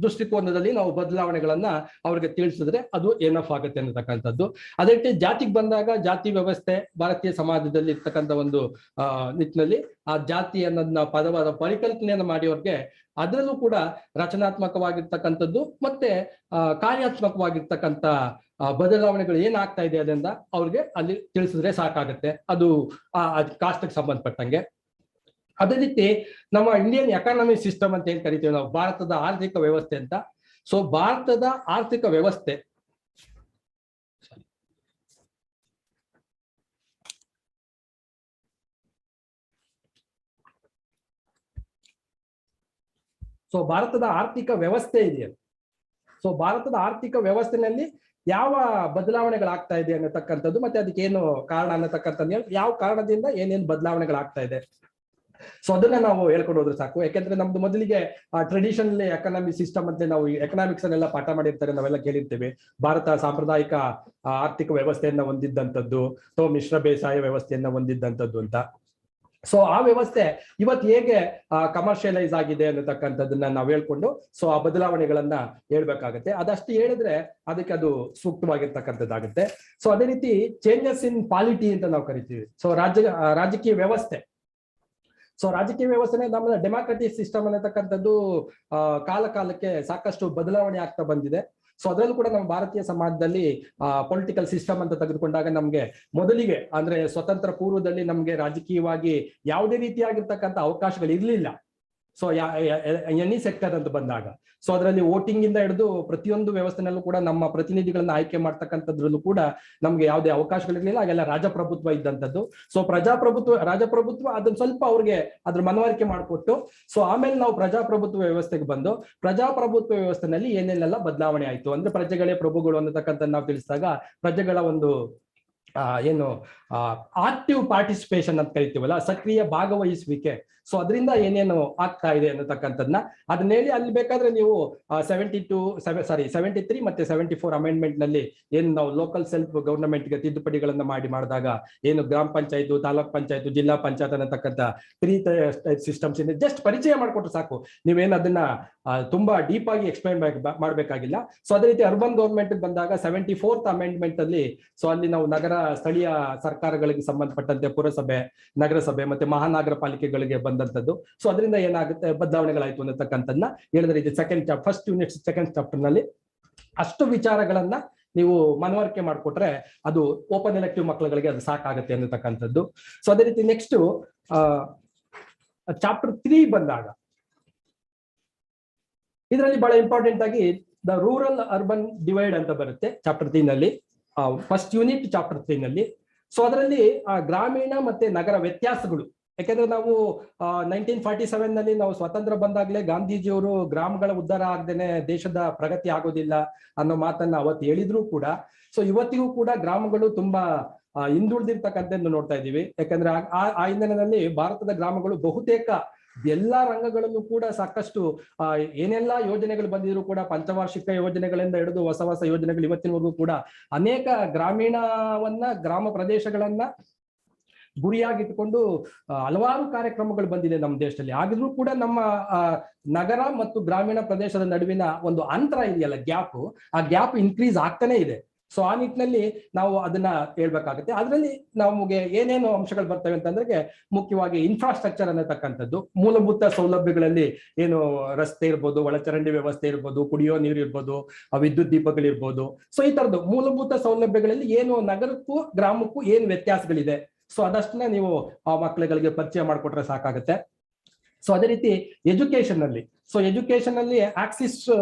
ದೃಷ್ಟಿಕೋನದಲ್ಲಿ ನಾವು ಬದಲಾವಣೆಗಳನ್ನ ಅವ್ರಿಗೆ ತಿಳಿಸಿದ್ರೆ ಅದು ಏನಫ್ ಆಗುತ್ತೆ ಅನ್ನತಕ್ಕಂಥದ್ದು. ಅದೇ ರೀತಿ ಜಾತಿಗೆ ಬಂದಾಗ ಜಾತಿ ವ್ಯವಸ್ಥೆ ಭಾರತೀಯ ಸಮಾಜದಲ್ಲಿ ಇರ್ತಕ್ಕಂಥ ಒಂದು ನಿಟ್ಟಿನಲ್ಲಿ ಆ ಜಾತಿ ಅನ್ನೋದನ್ನ ಪದವಾದ ಪರಿಕಲ್ಪನೆಯನ್ನು ಮಾಡಿ ಅವ್ರಿಗೆ ಅದರಲ್ಲೂ ಕೂಡ ರಚನಾತ್ಮಕವಾಗಿರ್ತಕ್ಕಂಥದ್ದು ಮತ್ತೆ ಕಾರ್ಯಾತ್ಮಕವಾಗಿರ್ತಕ್ಕಂಥ ಬದಲಾವಣೆಗಳು ಏನಾಗ್ತಾ ಇದೆ ಅದರಿಂದ ಅವ್ರಿಗೆ ಅಲ್ಲಿ ತಿಳಿಸಿದ್ರೆ ಸಾಕಾಗತ್ತೆ, ಅದು ಕಾಸ್ಟ್ಗೆ ಸಂಬಂಧಪಟ್ಟಂಗೆ. ಅದೇ ರೀತಿ ನಮ್ಮ ಇಂಡಿಯನ್ ಎಕಾನಮಿ ಸಿಸ್ಟಮ್ ಅಂತ ಏನ್ ಕರಿತೀವಿ ನಾವು, ಭಾರತದ ಆರ್ಥಿಕ ವ್ಯವಸ್ಥೆ ಅಂತ. ಸೊ ಭಾರತದ ಆರ್ಥಿಕ ವ್ಯವಸ್ಥೆ ಭಾರತದ ಆರ್ಥಿಕ ವ್ಯವಸ್ಥೆ ಇದೆಯಲ್ಲ, ಸೊ ಭಾರತದ ಆರ್ಥಿಕ ವ್ಯವಸ್ಥೆನಲ್ಲಿ ಯಾವ ಬದಲಾವಣೆಗಳಾಗ್ತಾ ಇದೆ ಅನ್ನತಕ್ಕಂಥದ್ದು ಮತ್ತೆ ಅದಕ್ಕೆ ಏನು ಕಾರಣ ಅನ್ನತಕ್ಕಂಥದ್ದು, ಯಾವ ಕಾರಣದಿಂದ ಏನೇನು ಬದಲಾವಣೆಗಳಾಗ್ತಾ ಇದೆ, ಸೊ ಅದನ್ನ ನಾವು ಹೇಳ್ಕೊಂಡು ಹೋದ್ರೆ ಸಾಕು. ಯಾಕೆಂದ್ರೆ ನಮ್ದು ಮೊದಲಿಗೆ ಟ್ರೆಡಿಷನಲ್ ಎಕನಾಮಿ ಸಿಸ್ಟಮ್ ಅಂತ ನಾವು ಎಕನಾಮಿಕ್ಸ್ ಅನ್ನೆಲ್ಲ ಪಾಠ ಮಾಡಿರ್ತಾರೆ, ನಾವೆಲ್ಲ ಕೇಳಿರ್ತೇವೆ. ಭಾರತ ಸಾಂಪ್ರದಾಯಿಕ ಆರ್ಥಿಕ ವ್ಯವಸ್ಥೆಯನ್ನ ಹೊಂದಿದ್ದಂಥದ್ದು ಅಥವಾ ಮಿಶ್ರ ಬೇಸಾಯ ವ್ಯವಸ್ಥೆಯನ್ನ ಹೊಂದಿದ್ದಂಥದ್ದು ಅಂತ. ಸೊ ಆ ವ್ಯವಸ್ಥೆ ಇವತ್ತು ಹೇಗೆ ಕಮರ್ಷಿಯಲೈಸ್ ಆಗಿದೆ ಅನ್ನತಕ್ಕಂಥದ್ದನ್ನ ನಾವು ಹೇಳ್ಕೊಂಡು ಸೊ ಆ ಬದಲಾವಣೆಗಳನ್ನ ಹೇಳ್ಬೇಕಾಗತ್ತೆ. ಅದಷ್ಟು ಹೇಳಿದ್ರೆ ಅದಕ್ಕೆ ಅದು ಸೂಕ್ತವಾಗಿರ್ತಕ್ಕಂಥದ್ದಾಗುತ್ತೆ. ಸೊ ಅದೇ ರೀತಿ ಚೇಂಜಸ್ ಇನ್ ಪಾಲಿಟಿ ಅಂತ ನಾವು ಕರಿತೀವಿ. ಸೊ ರಾಜಕೀಯ ವ್ಯವಸ್ಥೆ. ಸೊ ರಾಜಕೀಯ ವ್ಯವಸ್ಥೆ ನಮ್ಮ ಡೆಮಾಕ್ರೆಟಿಕ್ ಸಿಸ್ಟಮ್ ಅನ್ನತಕ್ಕಂಥದ್ದು ಕಾಲ ಕಾಲಕ್ಕೆ ಸಾಕಷ್ಟು ಬದಲಾವಣೆ ಆಗ್ತಾ ಬಂದಿದೆ. ಸೊ ಅದರಲ್ಲೂ ಕೂಡ ನಮ್ಮ ಭಾರತೀಯ ಸಮಾಜದಲ್ಲಿ ಪೊಲಿಟಿಕಲ್ ಸಿಸ್ಟಮ್ ಅಂತ ತೆಗೆದುಕೊಂಡಾಗ ನಮ್ಗೆ ಮೊದಲಿಗೆ ಅಂದ್ರೆ ಸ್ವತಂತ್ರ ಪೂರ್ವದಲ್ಲಿ ನಮ್ಗೆ ರಾಜಕೀಯವಾಗಿ ಯಾವುದೇ ರೀತಿಯಾಗಿರ್ತಕ್ಕಂಥ ಅವಕಾಶಗಳು ಇರ್ಲಿಲ್ಲ. ಸೊ ಎನಿ ಸೆಕ್ಟರ್ ಅಂತ ಬಂದಾಗ ಸೊ ಅದರಲ್ಲಿ ವೋಟಿಂಗ್ ಇಂದ ಹಿಡಿದು ಪ್ರತಿಯೊಂದು ವ್ಯವಸ್ಥೆನಲ್ಲೂ ಕೂಡ ನಮ್ಮ ಪ್ರತಿನಿಧಿಗಳನ್ನ ಆಯ್ಕೆ ಮಾಡ್ತಕ್ಕಂಥದ್ರಲ್ಲೂ ಕೂಡ ನಮ್ಗೆ ಯಾವುದೇ ಅವಕಾಶಗಳಿರ್ಲಿಲ್ಲ. ಹಾಗೆಲ್ಲ ರಾಜಪ್ರಭುತ್ವ ಇದ್ದಂಥದ್ದು. ಸೊ ರಾಜಪ್ರಭುತ್ವ ಅದನ್ನ ಸ್ವಲ್ಪ ಅವ್ರಿಗೆ ಅದ್ರ ಮನವರಿಕೆ ಮಾಡಿಕೊಟ್ಟು ಸೊ ಆಮೇಲೆ ನಾವು ಪ್ರಜಾಪ್ರಭುತ್ವ ವ್ಯವಸ್ಥೆಗೆ ಬಂದು ಪ್ರಜಾಪ್ರಭುತ್ವ ವ್ಯವಸ್ಥೆನಲ್ಲಿ ಏನೇನೆಲ್ಲ ಬದಲಾವಣೆ ಆಯ್ತು ಅಂದ್ರೆ ಪ್ರಜೆಗಳೇ ಪ್ರಭುಗಳು ಅನ್ನತಕ್ಕಂಥ ನಾವು ತಿಳಿಸಿದಾಗ ಪ್ರಜೆಗಳ ಒಂದು ಏನು ಆಕ್ಟಿವ್ ಪಾರ್ಟಿಸಿಪೇಷನ್ ಅಂತ ಕರಿತೀವಲ್ಲ, ಸಕ್ರಿಯ ಭಾಗವಹಿಸುವಿಕೆ. ಸೊ ಅದರಿಂದ ಏನೇನು ಆಗ್ತಾ ಇದೆ ಅನ್ನತಕ್ಕಂಥದ್ದನ್ನ ಅದನ್ನ ಹೇಳಿ ಅಲ್ಲಿ ಬೇಕಾದ್ರೆ ನೀವು 73 ಮತ್ತೆ 74 ಅಮೆಂಡ್ಮೆಂಟ್ ನಲ್ಲಿ ಏನು ನಾವು ಲೋಕಲ್ ಸೆಲ್ಫ್ ಗವರ್ನಮೆಂಟ್ ಗೆ ತಿದ್ದುಪಡಿಗಳನ್ನ ಮಾಡಿದಾಗ ಏನು ಗ್ರಾಮ ಪಂಚಾಯತ್, ತಾಲೂಕ್ ಪಂಚಾಯತ್, ಜಿಲ್ಲಾ ಪಂಚಾಯತ್ ಅನ್ನತಕ್ಕಂಥ 3 ಸಿಸ್ಟಮ್ಸ್ ಇದೆ. ಜಸ್ಟ್ ಪರಿಚಯ ಮಾಡಿಕೊಟ್ರೆ ಸಾಕು, ನೀವೇನು ಅದನ್ನ ತುಂಬಾ ಡೀಪ್ ಆಗಿ ಎಕ್ಸ್ಪ್ಲೈನ್ ಮಾಡಬೇಕಾಗಿಲ್ಲ. ಸೊ ಅದೇ ರೀತಿ ಅರ್ಬನ್ ಗವರ್ಮೆಂಟ್ ಬಂದಾಗ 74th ಅಮೆಂಡ್ಮೆಂಟ್ ಅಲ್ಲಿ ಸೊ ಅಲ್ಲಿ ನಾವು ನಗರ ಸ್ಥಳೀಯ ಸರ್ಕಾರಗಳಿಗೆ ಸಂಬಂಧಪಟ್ಟಂತೆ ಪುರಸಭೆ, ನಗರಸಭೆ ಮತ್ತೆ ಮಹಾನಗರ ಪಾಲಿಕೆಗಳಿಗೆ ಬಂದಂತದ್ದು. ಸೊ ಅದರಿಂದ ಏನಾಗುತ್ತೆ ಬದಲಾವಣೆಗಳಾಯ್ತು ಅನ್ನತಕ್ಕಂಥದ್ದನ್ನ ಹೇಳಿದ್ರೆ ಇದು ಫಸ್ಟ್ ಯೂನಿಟ್ ಸೆಕೆಂಡ್ ಚಾಪ್ಟರ್ ನಲ್ಲಿ ಅಷ್ಟು ವಿಚಾರಗಳನ್ನ ನೀವು ಮನವರಿಕೆ ಮಾಡಿಕೊಟ್ರೆ ಅದು ಓಪನ್ ಎಲೆಕ್ಟಿವ್ ಮಕ್ಕಳುಗಳಿಗೆ ಅದು ಸಾಕಾಗುತ್ತೆ ಅನ್ನತಕ್ಕಂಥದ್ದು. ಸೊ ಅದೇ ರೀತಿ ನೆಕ್ಸ್ಟ್ ಚಾಪ್ಟರ್ 3 ಬಂದಾಗ ಇದರಲ್ಲಿ ಬಹಳ ಇಂಪಾರ್ಟೆಂಟ್ ಆಗಿ ದ ರೂರಲ್ ಅರ್ಬನ್ ಡಿವೈಡ್ ಅಂತ ಬರುತ್ತೆ ಚಾಪ್ಟರ್ 3 ನಲ್ಲಿ, ಫಸ್ಟ್ ಯೂನಿಟ್ ಚಾಪ್ಟರ್ 3 ನಲ್ಲಿ. ಸೊ ಅದರಲ್ಲಿ ಗ್ರಾಮೀಣ ಮತ್ತೆ ನಗರ ವ್ಯತ್ಯಾಸಗಳು. ಯಾಕೆಂದ್ರೆ ನಾವು 1947 ನಲ್ಲಿ ನಾವು ಸ್ವಾತಂತ್ರ್ಯ ಬಂದಾಗಲೇ ಗಾಂಧೀಜಿಯವರು ಗ್ರಾಮಗಳ ಉದ್ಧಾರ ಆಗದೇನೆ ದೇಶದ ಪ್ರಗತಿ ಆಗೋದಿಲ್ಲ ಅನ್ನೋ ಮಾತನ್ನ ಅವತ್ತು ಹೇಳಿದ್ರು ಕೂಡ ಸೊ ಇವತ್ತಿಗೂ ಕೂಡ ಗ್ರಾಮಗಳು ತುಂಬಾ ಹಿಂದುಳಿದಿರ್ತಕ್ಕಂಥದ್ದು ನೋಡ್ತಾ ಇದೀವಿ. ಯಾಕಂದ್ರೆ ಆ ಹಿನ್ನೆಲೆಯಲ್ಲಿ ಭಾರತದ ಗ್ರಾಮಗಳು ಬಹುತೇಕ ಎಲ್ಲಾ ರಂಗಗಳಲ್ಲೂ ಕೂಡ ಸಾಕಷ್ಟು ಏನೆಲ್ಲಾ ಯೋಜನೆಗಳು ಬಂದಿದ್ರು ಕೂಡ ಪಂಚವಾರ್ಷಿಕ ಯೋಜನೆಗಳಿಂದ ಹಿಡಿದು ಹೊಸ ಹೊಸ ಯೋಜನೆಗಳು ಇವತ್ತಿನವರೆಗೂ ಕೂಡ ಅನೇಕ ಗ್ರಾಮ ಪ್ರದೇಶಗಳನ್ನ ಗುರಿಯಾಗಿಟ್ಟುಕೊಂಡು ಹಲವಾರು ಕಾರ್ಯಕ್ರಮಗಳು ಬಂದಿದೆ ನಮ್ಮ ದೇಶದಲ್ಲಿ. ಆಗಿದ್ರೂ ಕೂಡ ನಮ್ಮ ನಗರ ಮತ್ತು ಗ್ರಾಮೀಣ ಪ್ರದೇಶದ ನಡುವಿನ ಒಂದು ಅಂತರ ಇದೆಯಲ್ಲ, ಆ ಗ್ಯಾಪ್ ಇನ್ಕ್ರೀಸ್ ಆಗ್ತಾನೆ ಇದೆ. ಸೊ ಆ ನಿಟ್ಟಿನಲ್ಲಿ ನಾವು ಅದನ್ನ ಹೇಳ್ಬೇಕಾಗುತ್ತೆ. ಅದರಲ್ಲಿ ನಮಗೆ ಏನೇನು ಅಂಶಗಳು ಬರ್ತವೆ ಅಂತಂದ್ರೆ ಮುಖ್ಯವಾಗಿ ಇನ್ಫ್ರಾಸ್ಟ್ರಕ್ಚರ್ ಅನ್ನತಕ್ಕಂಥದ್ದು, ಮೂಲಭೂತ ಸೌಲಭ್ಯಗಳಲ್ಲಿ ಏನು ರಸ್ತೆ ಇರ್ಬೋದು, ಒಳಚರಂಡಿ ವ್ಯವಸ್ಥೆ ಇರ್ಬೋದು, ಕುಡಿಯೋ ನೀರು ಇರ್ಬೋದು, ವಿದ್ಯುತ್ ದೀಪಗಳಿರ್ಬೋದು. ಸೊ ಈ ತರದ್ದು ಮೂಲಭೂತ ಸೌಲಭ್ಯಗಳಲ್ಲಿ ಏನು ನಗರಕ್ಕೂ ಗ್ರಾಮಕ್ಕೂ ಏನು ವ್ಯತ್ಯಾಸಗಳಿದೆ ಸೊ ಅದಷ್ಟನ್ನ ನೀವು ಆ ಮಕ್ಕಳುಗಳಿಗೆ ಪರಿಚಯ ಮಾಡಿಕೊಟ್ರೆ ಸಾಕಾಗುತ್ತೆ. ಸೊ ಅದೇ ರೀತಿ ಎಜುಕೇಶನ್ ಅಲ್ಲಿ access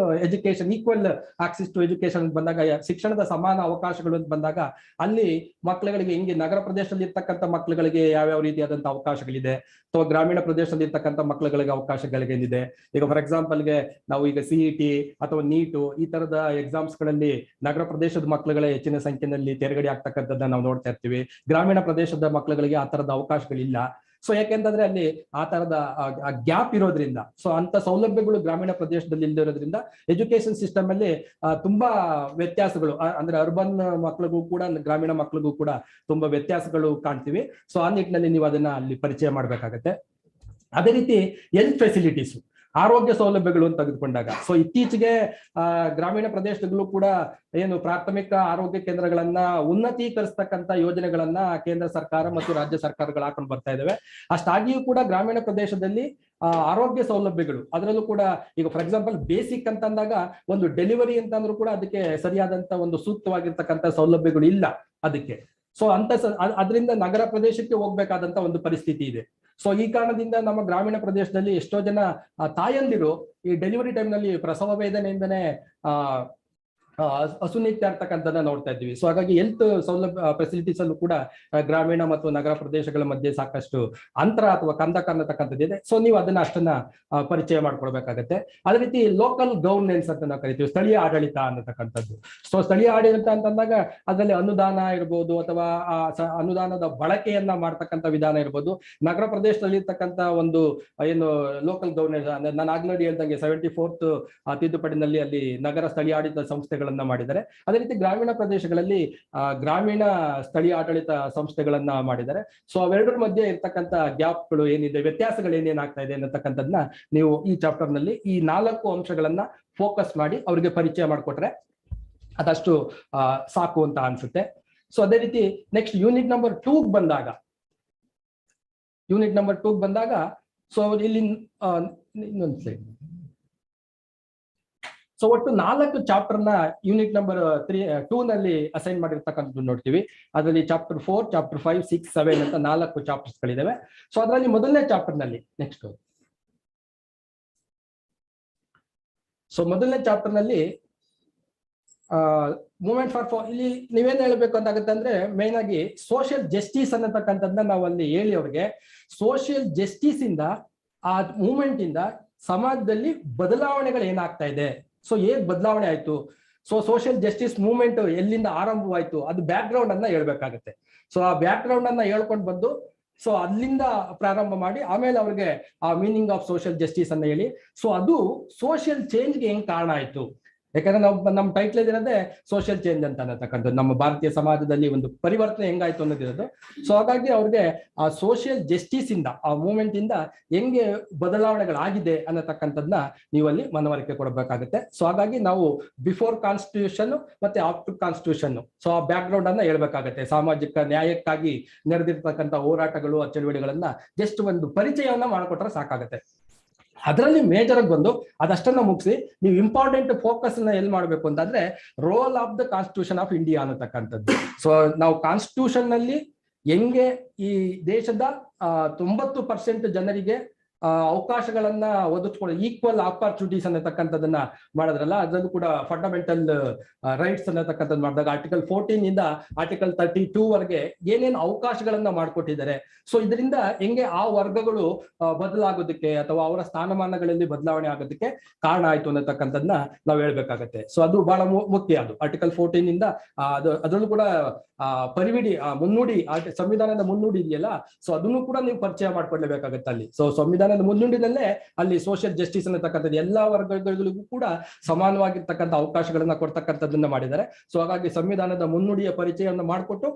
education, equal access to education ಅಂತ ಬಂದಾಗ ಶಿಕ್ಷಣದ ಸಮಾನ ಅವಕಾಶಗಳು ಅಂತ ಬಂದಾಗ ಅಲ್ಲಿ ಮಕ್ಕಳುಗಳಿಗೆ ಹಿಂಗೆ ನಗರ ಪ್ರದೇಶದಲ್ಲಿ ಇರ್ತಕ್ಕಂಥ ಮಕ್ಕಳುಗಳಿಗೆ ಯಾವ್ಯಾವ ರೀತಿಯಾದಂತಹ ಅವಕಾಶಗಳಿದೆ ಅಥವಾ ಗ್ರಾಮೀಣ ಪ್ರದೇಶದಲ್ಲಿ ಇರ್ತಕ್ಕಂಥ ಮಕ್ಕಳುಗಳಿಗೆ ಅವಕಾಶಗಳಿಗೇನಿದೆ. ಈಗ ಫಾರ್ ಎಕ್ಸಾಂಪಲ್ಗೆ ನಾವು ಈಗ CET ಅಥವಾ ನೀಟು ಈ ತರದ ಎಕ್ಸಾಮ್ಸ್ ಗಳಲ್ಲಿ ನಗರ ಪ್ರದೇಶದ ಮಕ್ಕಳುಗಳ ಹೆಚ್ಚಿನ ಸಂಖ್ಯೆಯಲ್ಲಿ ತೇರ್ಗಡೆ ಆಗ್ತಕ್ಕಂಥದ್ದನ್ನ ನಾವು ನೋಡ್ತಾ ಇರ್ತೀವಿ. ಗ್ರಾಮೀಣ ಪ್ರದೇಶದ ಮಕ್ಕಳುಗಳಿಗೆ ಆ ತರದ ಅವಕಾಶಗಳಿಲ್ಲ. ಸೊ ಯಾಕೆಂತಂದ್ರೆ ಅಲ್ಲಿ ಆ ತರದ ಗ್ಯಾಪ್ ಇರೋದ್ರಿಂದ, ಸೊ ಅಂತ ಸೌಲಭ್ಯಗಳು ಗ್ರಾಮೀಣ ಪ್ರದೇಶದಲ್ಲಿ ಇಲ್ಲದಿರೋದ್ರಿಂದ ಎಜುಕೇಶನ್ ಸಿಸ್ಟಮ್ ಅಲ್ಲಿ ತುಂಬಾ ವ್ಯತ್ಯಾಸಗಳು, ಅಂದ್ರೆ ಅರ್ಬನ್ ಮಕ್ಕಳಿಗೂ ಕೂಡ ಗ್ರಾಮೀಣ ಮಕ್ಕಳಿಗೂ ಕೂಡ ತುಂಬಾ ವ್ಯತ್ಯಾಸಗಳು ಕಾಣ್ತೀವಿ. ಸೊ ಆ ನಿಟ್ಟಿನಲ್ಲಿ ನೀವು ಅದನ್ನ ಅಲ್ಲಿ ಪರಿಚಯ ಮಾಡ್ಬೇಕಾಗತ್ತೆ. ಅದೇ ರೀತಿ ಹೆಲ್ತ್ ಫೆಸಿಲಿಟೀಸ್, ಆರೋಗ್ಯ ಸೌಲಭ್ಯಗಳು ಅಂತ ತೆಗೆದುಕೊಂಡಾಗ ಸೊ ಇತ್ತೀಚೆಗೆ ಗ್ರಾಮೀಣ ಪ್ರದೇಶದಲ್ಲೂ ಕೂಡ ಏನು ಪ್ರಾಥಮಿಕ ಆರೋಗ್ಯ ಕೇಂದ್ರಗಳನ್ನ ಉನ್ನತೀಕರಿಸ್ತಕ್ಕಂಥ ಯೋಜನೆಗಳನ್ನ ಕೇಂದ್ರ ಸರ್ಕಾರ ಮತ್ತು ರಾಜ್ಯ ಸರ್ಕಾರಗಳು ಹಾಕೊಂಡು ಬರ್ತಾ ಇದಾವೆ. ಅಷ್ಟಾಗಿಯೂ ಕೂಡ ಗ್ರಾಮೀಣ ಪ್ರದೇಶದಲ್ಲಿ ಆರೋಗ್ಯ ಸೌಲಭ್ಯಗಳು ಅದರಲ್ಲೂ ಕೂಡ ಈಗ ಫಾರ್ ಎಕ್ಸಾಂಪಲ್ ಬೇಸಿಕ್ ಅಂತಂದಾಗ ಒಂದು ಡೆಲಿವರಿ ಅಂತಂದ್ರೂ ಕೂಡ ಅದಕ್ಕೆ ಸರಿಯಾದಂತ ಒಂದು ಸೂಕ್ತವಾಗಿರ್ತಕ್ಕಂಥ ಸೌಲಭ್ಯಗಳು ಇಲ್ಲ ಅದಕ್ಕೆ. ಸೊ ಅದರಿಂದ ನಗರ ಪ್ರದೇಶಕ್ಕೆ ಹೋಗ್ಬೇಕಾದಂತ ಒಂದು ಪರಿಸ್ಥಿತಿ ಇದೆ. ಸೊ ಈ ಕಾರಣದಿಂದ ನಮ್ಮ ಗ್ರಾಮೀಣ ಪ್ರದೇಶದಲ್ಲಿ ಎಷ್ಟೋ ಜನ ತಾಯಂದಿರು ಈ ಡೆಲಿವರಿ ಟೈಮ್ ನಲ್ಲಿ ಪ್ರಸವ ವೇದನೆಯಿಂದನೇ ಅಸುನೀಗ್ತಾ ಇರ್ತಕ್ಕಂಥದ್ದನ್ನ ನೋಡ್ತಾ ಇದ್ವಿ. ಸೊ ಹಾಗಾಗಿ ಹೆಲ್ತ್ ಸೌಲಭ್ಯ ಫೆಸಿಲಿಟೀಸ್ ಅಲ್ಲೂ ಕೂಡ ಗ್ರಾಮೀಣ ಮತ್ತು ನಗರ ಪ್ರದೇಶಗಳ ಮಧ್ಯೆ ಸಾಕಷ್ಟು ಅಂತರ ಅಥವಾ ಕಂದಕ ಅನ್ನತಕ್ಕಂಥದ್ದಿದೆ. ಸೊ ನೀವು ಅದನ್ನ ಅಷ್ಟನ್ನ ಪರಿಚಯ ಮಾಡ್ಕೊಳ್ಬೇಕಾಗತ್ತೆ. ಅದೇ ರೀತಿ ಲೋಕಲ್ ಗವರ್ನೆನ್ಸ್ ಅಂತ ನಾವು ಕರಿತೀವಿ, ಸ್ಥಳೀಯ ಆಡಳಿತ ಅನ್ನತಕ್ಕಂಥದ್ದು. ಸೊ ಸ್ಥಳೀಯ ಆಡಳಿತ ಅಂತಂದಾಗ ಅದರಲ್ಲಿ ಅನುದಾನ ಇರ್ಬೋದು ಅಥವಾ ಅನುದಾನದ ಬಳಕೆಯನ್ನ ಮಾಡ್ತಕ್ಕಂಥ ವಿಧಾನ ಇರ್ಬೋದು. ನಗರ ಪ್ರದೇಶದಲ್ಲಿ ಇರ್ತಕ್ಕಂಥ ಒಂದು ಏನು ಲೋಕಲ್ ಗವರ್ನೆನ್ಸ್, ನಾನು ಆಗ್ಲೇ ಹೇಳ್ದಂಗೆ 74th ತಿದ್ದುಪಡಿನಲ್ಲಿ ಅಲ್ಲಿ ನಗರ ಸ್ಥಳೀಯ ಆಡಳಿತ ಸಂಸ್ಥೆಗಳ ಘಟಕಗಳನ್ನ ಮಾಡಿದ್ದಾರೆ. ಅದೇ ರೀತಿ ಗ್ರಾಮೀಣ ಪ್ರದೇಶಗಳಲ್ಲಿ ಗ್ರಾಮೀಣ ಸ್ಥಳೀಯ ಆಡಳಿತ ಸಂಸ್ಥೆಗಳನ್ನ ಮಾಡಿದ್ದಾರೆ. ಸೊ ಅವೆರಡರ ಮಧ್ಯೆ ಇರ್ತಕ್ಕಂಥ ಗ್ಯಾಪ್ಗಳು ಏನಿದೆ, ವ್ಯತ್ಯಾಸಗಳು ಏನೇನಾಗ್ತಾ ಇದೆ ಅನ್ನತಕ್ಕಂಥದ್ದನ್ನ ನೀವು ಈ ಚಾಪ್ಟರ್ ನಲ್ಲಿ ಈ 4 ಅಂಶಗಳನ್ನ ಫೋಕಸ್ ಮಾಡಿ ಅವ್ರಿಗೆ ಪರಿಚಯ ಮಾಡಿಕೊಟ್ರೆ ಅದಷ್ಟು ಸಾಕು ಅಂತ ಅನ್ಸುತ್ತೆ. ಸೊ ಅದೇ ರೀತಿ ನೆಕ್ಸ್ಟ್ ಯೂನಿಟ್ ನಂಬರ್ 2 ಬಂದಾಗ ಸೊ ಇಲ್ಲಿ ಇನ್ನೊಂದು ಸ್ಲೈಡ್. ಸೊ ಒಟ್ಟು 4 ಚಾಪ್ಟರ್ನ ಯೂನಿಟ್ ನಂಬರ್ 2 ನಲ್ಲಿ ಅಸೈನ್ ಮಾಡಿರ್ತಕ್ಕಂಥದ್ದು ನೋಡ್ತೀವಿ. ಅದರಲ್ಲಿ ಚಾಪ್ಟರ್ 4, ಚಾಪ್ಟರ್ 5, 6, 7 ಅಂತ 4 ಚಾಪ್ಟರ್ಸ್ ಗಳಿದಾವೆ. ಸೊ ಅದರಲ್ಲಿ ಮೊದಲನೇ ಚಾಪ್ಟರ್ ನಲ್ಲಿ ಮೊದಲನೇ ಚಾಪ್ಟರ್ ನಲ್ಲಿ ಮೂವ್ಮೆಂಟ್ ಫಾರ್ ಇಲ್ಲಿ ನೀವೇನ್ ಹೇಳ್ಬೇಕು ಅಂತಾಗುತ್ತೆ ಅಂದ್ರೆ ಮೇನ್ ಆಗಿ ಸೋಷಿಯಲ್ ಜಸ್ಟಿಸ್ ಅನ್ನತಕ್ಕಂಥದ್ದನ್ನ ನಾವು ಅಲ್ಲಿ ಹೇಳಿ ಅವ್ರಿಗೆ ಸೋಷಿಯಲ್ ಜಸ್ಟಿಸ್ ಇಂದ ಆ ಮೂವ್ಮೆಂಟ್ ಇಂದ ಸಮಾಜದಲ್ಲಿ ಬದಲಾವಣೆಗಳು ಏನಾಗ್ತಾ ಇದೆ, ಸೊ ಹೇಗ್ ಬದಲಾವಣೆ ಆಯ್ತು, ಸೊ ಸೋಷಿಯಲ್ ಜಸ್ಟಿಸ್ ಮೂವ್ಮೆಂಟ್ ಎಲ್ಲಿಂದ ಆರಂಭವಾಯ್ತು ಅದು ಬ್ಯಾಕ್ ಗ್ರೌಂಡ್ ಅನ್ನ ಹೇಳ್ಬೇಕಾಗತ್ತೆ. ಸೊ ಆ ಬ್ಯಾಕ್ ಗ್ರೌಂಡ್ ಅನ್ನ ಹೇಳ್ಕೊಂಡು ಬಂದು ಸೊ ಅಲ್ಲಿಂದ ಪ್ರಾರಂಭ ಮಾಡಿ ಆಮೇಲೆ ಅವ್ರಿಗೆ ಆ ಮೀನಿಂಗ್ ಆಫ್ ಸೋಷಿಯಲ್ ಜಸ್ಟಿಸ್ ಅನ್ನ ಹೇಳಿ ಸೊ ಅದು ಸೋಷಿಯಲ್ ಚೇಂಜ್ಗೆ ಹೆಂಗ್ ಕಾರಣ ಆಯ್ತು. ಯಾಕಂದ್ರೆ ನಾವು ನಮ್ಮ ಟೈಟ್ಲ್ ಇದಿರೋದೇ ಸೋಷಿಯಲ್ ಚೇಂಜ್ ಅಂತ ಅನ್ನತಕ್ಕಂಥದ್ದು, ನಮ್ಮ ಭಾರತೀಯ ಸಮಾಜದಲ್ಲಿ ಒಂದು ಪರಿವರ್ತನೆ ಹೆಂಗಾಯ್ತು ಅನ್ನೋದಿರೋದು. ಸೊ ಹಾಗಾಗಿ ಅವ್ರಿಗೆ ಆ ಸೋಷಿಯಲ್ ಜಸ್ಟಿಸ್ ಇಂದ ಆ ಮೂವ್ಮೆಂಟ್ ಇಂದ ಹೆಂಗೆ ಬದಲಾವಣೆಗಳಾಗಿದೆ ಅನ್ನತಕ್ಕಂಥದ್ದನ್ನ ನೀವು ಅಲ್ಲಿ ಮನವರಿಕೆ ಕೊಡಬೇಕಾಗುತ್ತೆ. ಸೊ ಹಾಗಾಗಿ ನಾವು ಬಿಫೋರ್ ಕಾನ್ಸ್ಟಿಟ್ಯೂಷನ್ ಮತ್ತೆ ಆಫ್ಟರ್ ಕಾನ್ಸ್ಟಿಟ್ಯೂಷನ್ ಸೊ ಆ ಬ್ಯಾಕ್ ಗ್ರೌಂಡ್ ಅನ್ನ ಹೇಳ್ಬೇಕಾಗತ್ತೆ. ಸಾಮಾಜಿಕ ನ್ಯಾಯಕ್ಕಾಗಿ ನಡೆದಿರ್ತಕ್ಕಂಥ ಹೋರಾಟಗಳು ಆ ಚಳುವಳಿಗಳನ್ನ ಜಸ್ಟ್ ಒಂದು ಪರಿಚಯವನ್ನ ಮಾಡಿಕೊಟ್ರೆ ಸಾಕಾಗತ್ತೆ. ಅದರಲ್ಲಿ ಮೇಜರ್ ಆಗಿ ಬಂದು ಅದಷ್ಟನ್ನ ಮುಗಿಸಿ ನೀವು ಇಂಪಾರ್ಟೆಂಟ್ ಫೋಕಸ್ ನ ಎಲ್ಲಿ ಮಾಡ್ಬೇಕು ಅಂತಂದ್ರೆ role of the constitution of India ಅನ್ನತಕ್ಕಂಥದ್ದು. ಸೊ ನಾವು ಕಾನ್ಸ್ಟಿಟ್ಯೂಷನ್ ನಲ್ಲಿ ಹೆಂಗೆ ಈ ದೇಶದ 90% ಜನರಿಗೆ ಅವಕಾಶಗಳನ್ನ ಒದಗಿಸ್ಕೊಳ್ಳೋ ಈಕ್ವಲ್ ಆಪರ್ಚುನಿಟೀಸ್ ಅನ್ನತಕ್ಕಂಥದ್ದನ್ನ ಮಾಡಿದ್ರಲ್ಲ, ಅದರಲ್ಲೂ ಕೂಡ ಫಂಡಮೆಂಟಲ್ ರೈಟ್ಸ್ ಅನ್ನತಕ್ಕಂಥದ್ದು ಮಾಡಿದಾಗ ಆರ್ಟಿಕಲ್ 14 ಇಂದ ಆರ್ಟಿಕಲ್ 32 ವರೆಗೆ ಏನೇನು ಅವಕಾಶಗಳನ್ನ ಮಾಡಿಕೊಟ್ಟಿದ್ದಾರೆ. ಸೊ ಇದರಿಂದ ಹೆಂಗೆ ಆ ವರ್ಗಗಳು ಬದಲಾಗೋದಕ್ಕೆ ಅಥವಾ ಅವರ ಸ್ಥಾನಮಾನಗಳಲ್ಲಿ ಬದಲಾವಣೆ ಆಗೋದಕ್ಕೆ ಕಾರಣ ಆಯ್ತು ಅನ್ನತಕ್ಕಂಥದ್ದನ್ನ ನಾವು ಹೇಳ್ಬೇಕಾಗತ್ತೆ. ಸೊ ಅದು ಬಹಳ ಮುಖ್ಯ. ಅದು ಆರ್ಟಿಕಲ್ 14 ಇಂದ ಅದರಲ್ಲೂ ಕೂಡ ಪರಿವಿಡಿ ಮುನ್ನುಡಿ ಸಂವಿಧಾನದ ಮುನ್ನುಡಿ ಇದೆಯಲ್ಲ, ಸೊ ಅದನ್ನು ಕೂಡ ನೀವು ಪರಿಚಯ ಮಾಡ್ಕೊಳ್ಲೇಬೇಕಾಗತ್ತೆ ಅಲ್ಲಿ. ಸೊ ಸಂವಿಧಾನದ ಮುನ್ನುಡಿನಲ್ಲೇ ಅಲ್ಲಿ ಸೋಷಿಯಲ್ ಜಸ್ಟಿಸ್ ಅನ್ನತಕ್ಕಂಥದ್ದು ಎಲ್ಲಾ ವರ್ಗಗಳಿಗೂ ಕೂಡ ಸಮಾನವಾಗಿರ್ತಕ್ಕಂಥ ಅವಕಾಶಗಳನ್ನ ಕೊಡ್ತಕ್ಕಂಥದ್ದನ್ನ ಮಾಡಿದ್ದಾರೆ. ಸೊ ಹಾಗಾಗಿ ಸಂವಿಧಾನದ ಮುನ್ನುಡಿಯ ಪರಿಚಯವನ್ನು ಮಾಡಿಕೊಟ್ಟು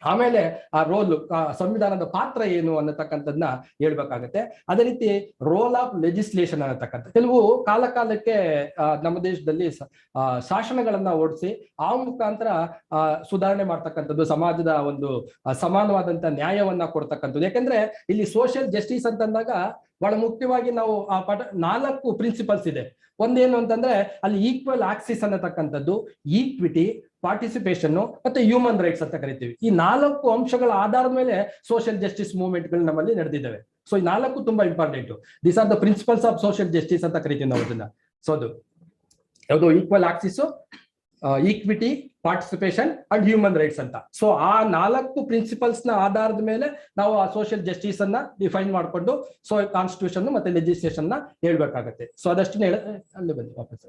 ಆಮೇಲೆ ಆ ರೋಲ್ ಸಂವಿಧಾನದ ಪಾತ್ರ ಏನು ಅನ್ನತಕ್ಕಂಥದ್ದನ್ನ ಹೇಳ್ಬೇಕಾಗತ್ತೆ. ಅದೇ ರೀತಿ ರೋಲ್ ಆಫ್ ಲೆಜಿಸ್ಲೇಷನ್ ಅನ್ನತಕ್ಕಂಥ ಕೆಲವು ಕಾಲಕ್ಕೆ ನಮ್ಮ ದೇಶದಲ್ಲಿ ಶಾಸನಗಳನ್ನ ಓಡಿಸಿ ಆ ಮುಖಾಂತರ ಸುಧಾರಣೆ ಮಾಡ್ತಕ್ಕಂಥದ್ದು, ಸಮಾಜದ ಒಂದು ಸಮಾನವಾದಂತ ನ್ಯಾಯವನ್ನ ಕೊಡ್ತಕ್ಕಂಥದ್ದು. ಯಾಕಂದ್ರೆ ಇಲ್ಲಿ ಸೋಷಿಯಲ್ ಜಸ್ಟಿಸ್ ಅಂತಂದಾಗ ಬಹಳ ಮುಖ್ಯವಾಗಿ ನಾವು ಆ 4 ಪ್ರಿನ್ಸಿಪಲ್ಸ್ ಇದೆ. ಒಂದೇನು ಅಂತಂದ್ರೆ ಅಲ್ಲಿ ಈಕ್ವಲ್ ಆಕ್ಸಿಸ್ ಅನ್ನತಕ್ಕಂಥದ್ದು, ಈಕ್ವಿಟಿ, ಪಾರ್ಟಿಸಿಪೇಷನ್ ಮತ್ತೆ ಹ್ಯೂಮನ್ ರೈಟ್ಸ್ ಅಂತ ಕರಿತೀವಿ. ಈ 4 ಅಂಶಗಳ ಆಧಾರದ ಮೇಲೆ ಸೋಷಿಯಲ್ ಜಸ್ಟಿಸ್ ಮೂವ್ಮೆಂಟ್ಗಳು ನಮ್ಮಲ್ಲಿ ನಡೆದಿದ್ದಾವೆ. ಸೊ ಈ 4 ತುಂಬಾ important. These are the principles of social justice ಅಂತ ಕರಿತೀವಿ ನಾವು ಅದನ್ನ. ಸೊ ಅದು ಯಾವುದು equal Axis, equity, participation and human rights ಅಂತ. ಸೊ ಆ 4 ಪ್ರಿನ್ಸಿಪಲ್ಸ್ ನ ಆಧಾರದ ಮೇಲೆ ನಾವು ಆ ಸೋಷಿಯಲ್ ಜಸ್ಟಿಸ್ ಅನ್ನ ಡಿಫೈನ್ ಮಾಡಿಕೊಂಡು ಸೊ ಕಾನ್ಸ್ಟಿಟ್ಯೂಷನ್ ಮತ್ತೆ ಲೆಜಿಸ್ಲೇಷನ್ ನ ಹೇಳ್ಬೇಕಾಗತ್ತೆ. ಸೊ ಅದಷ್ಟು ಅಲ್ಲಿ ಬನ್ನಿ ವಾಪಸ್.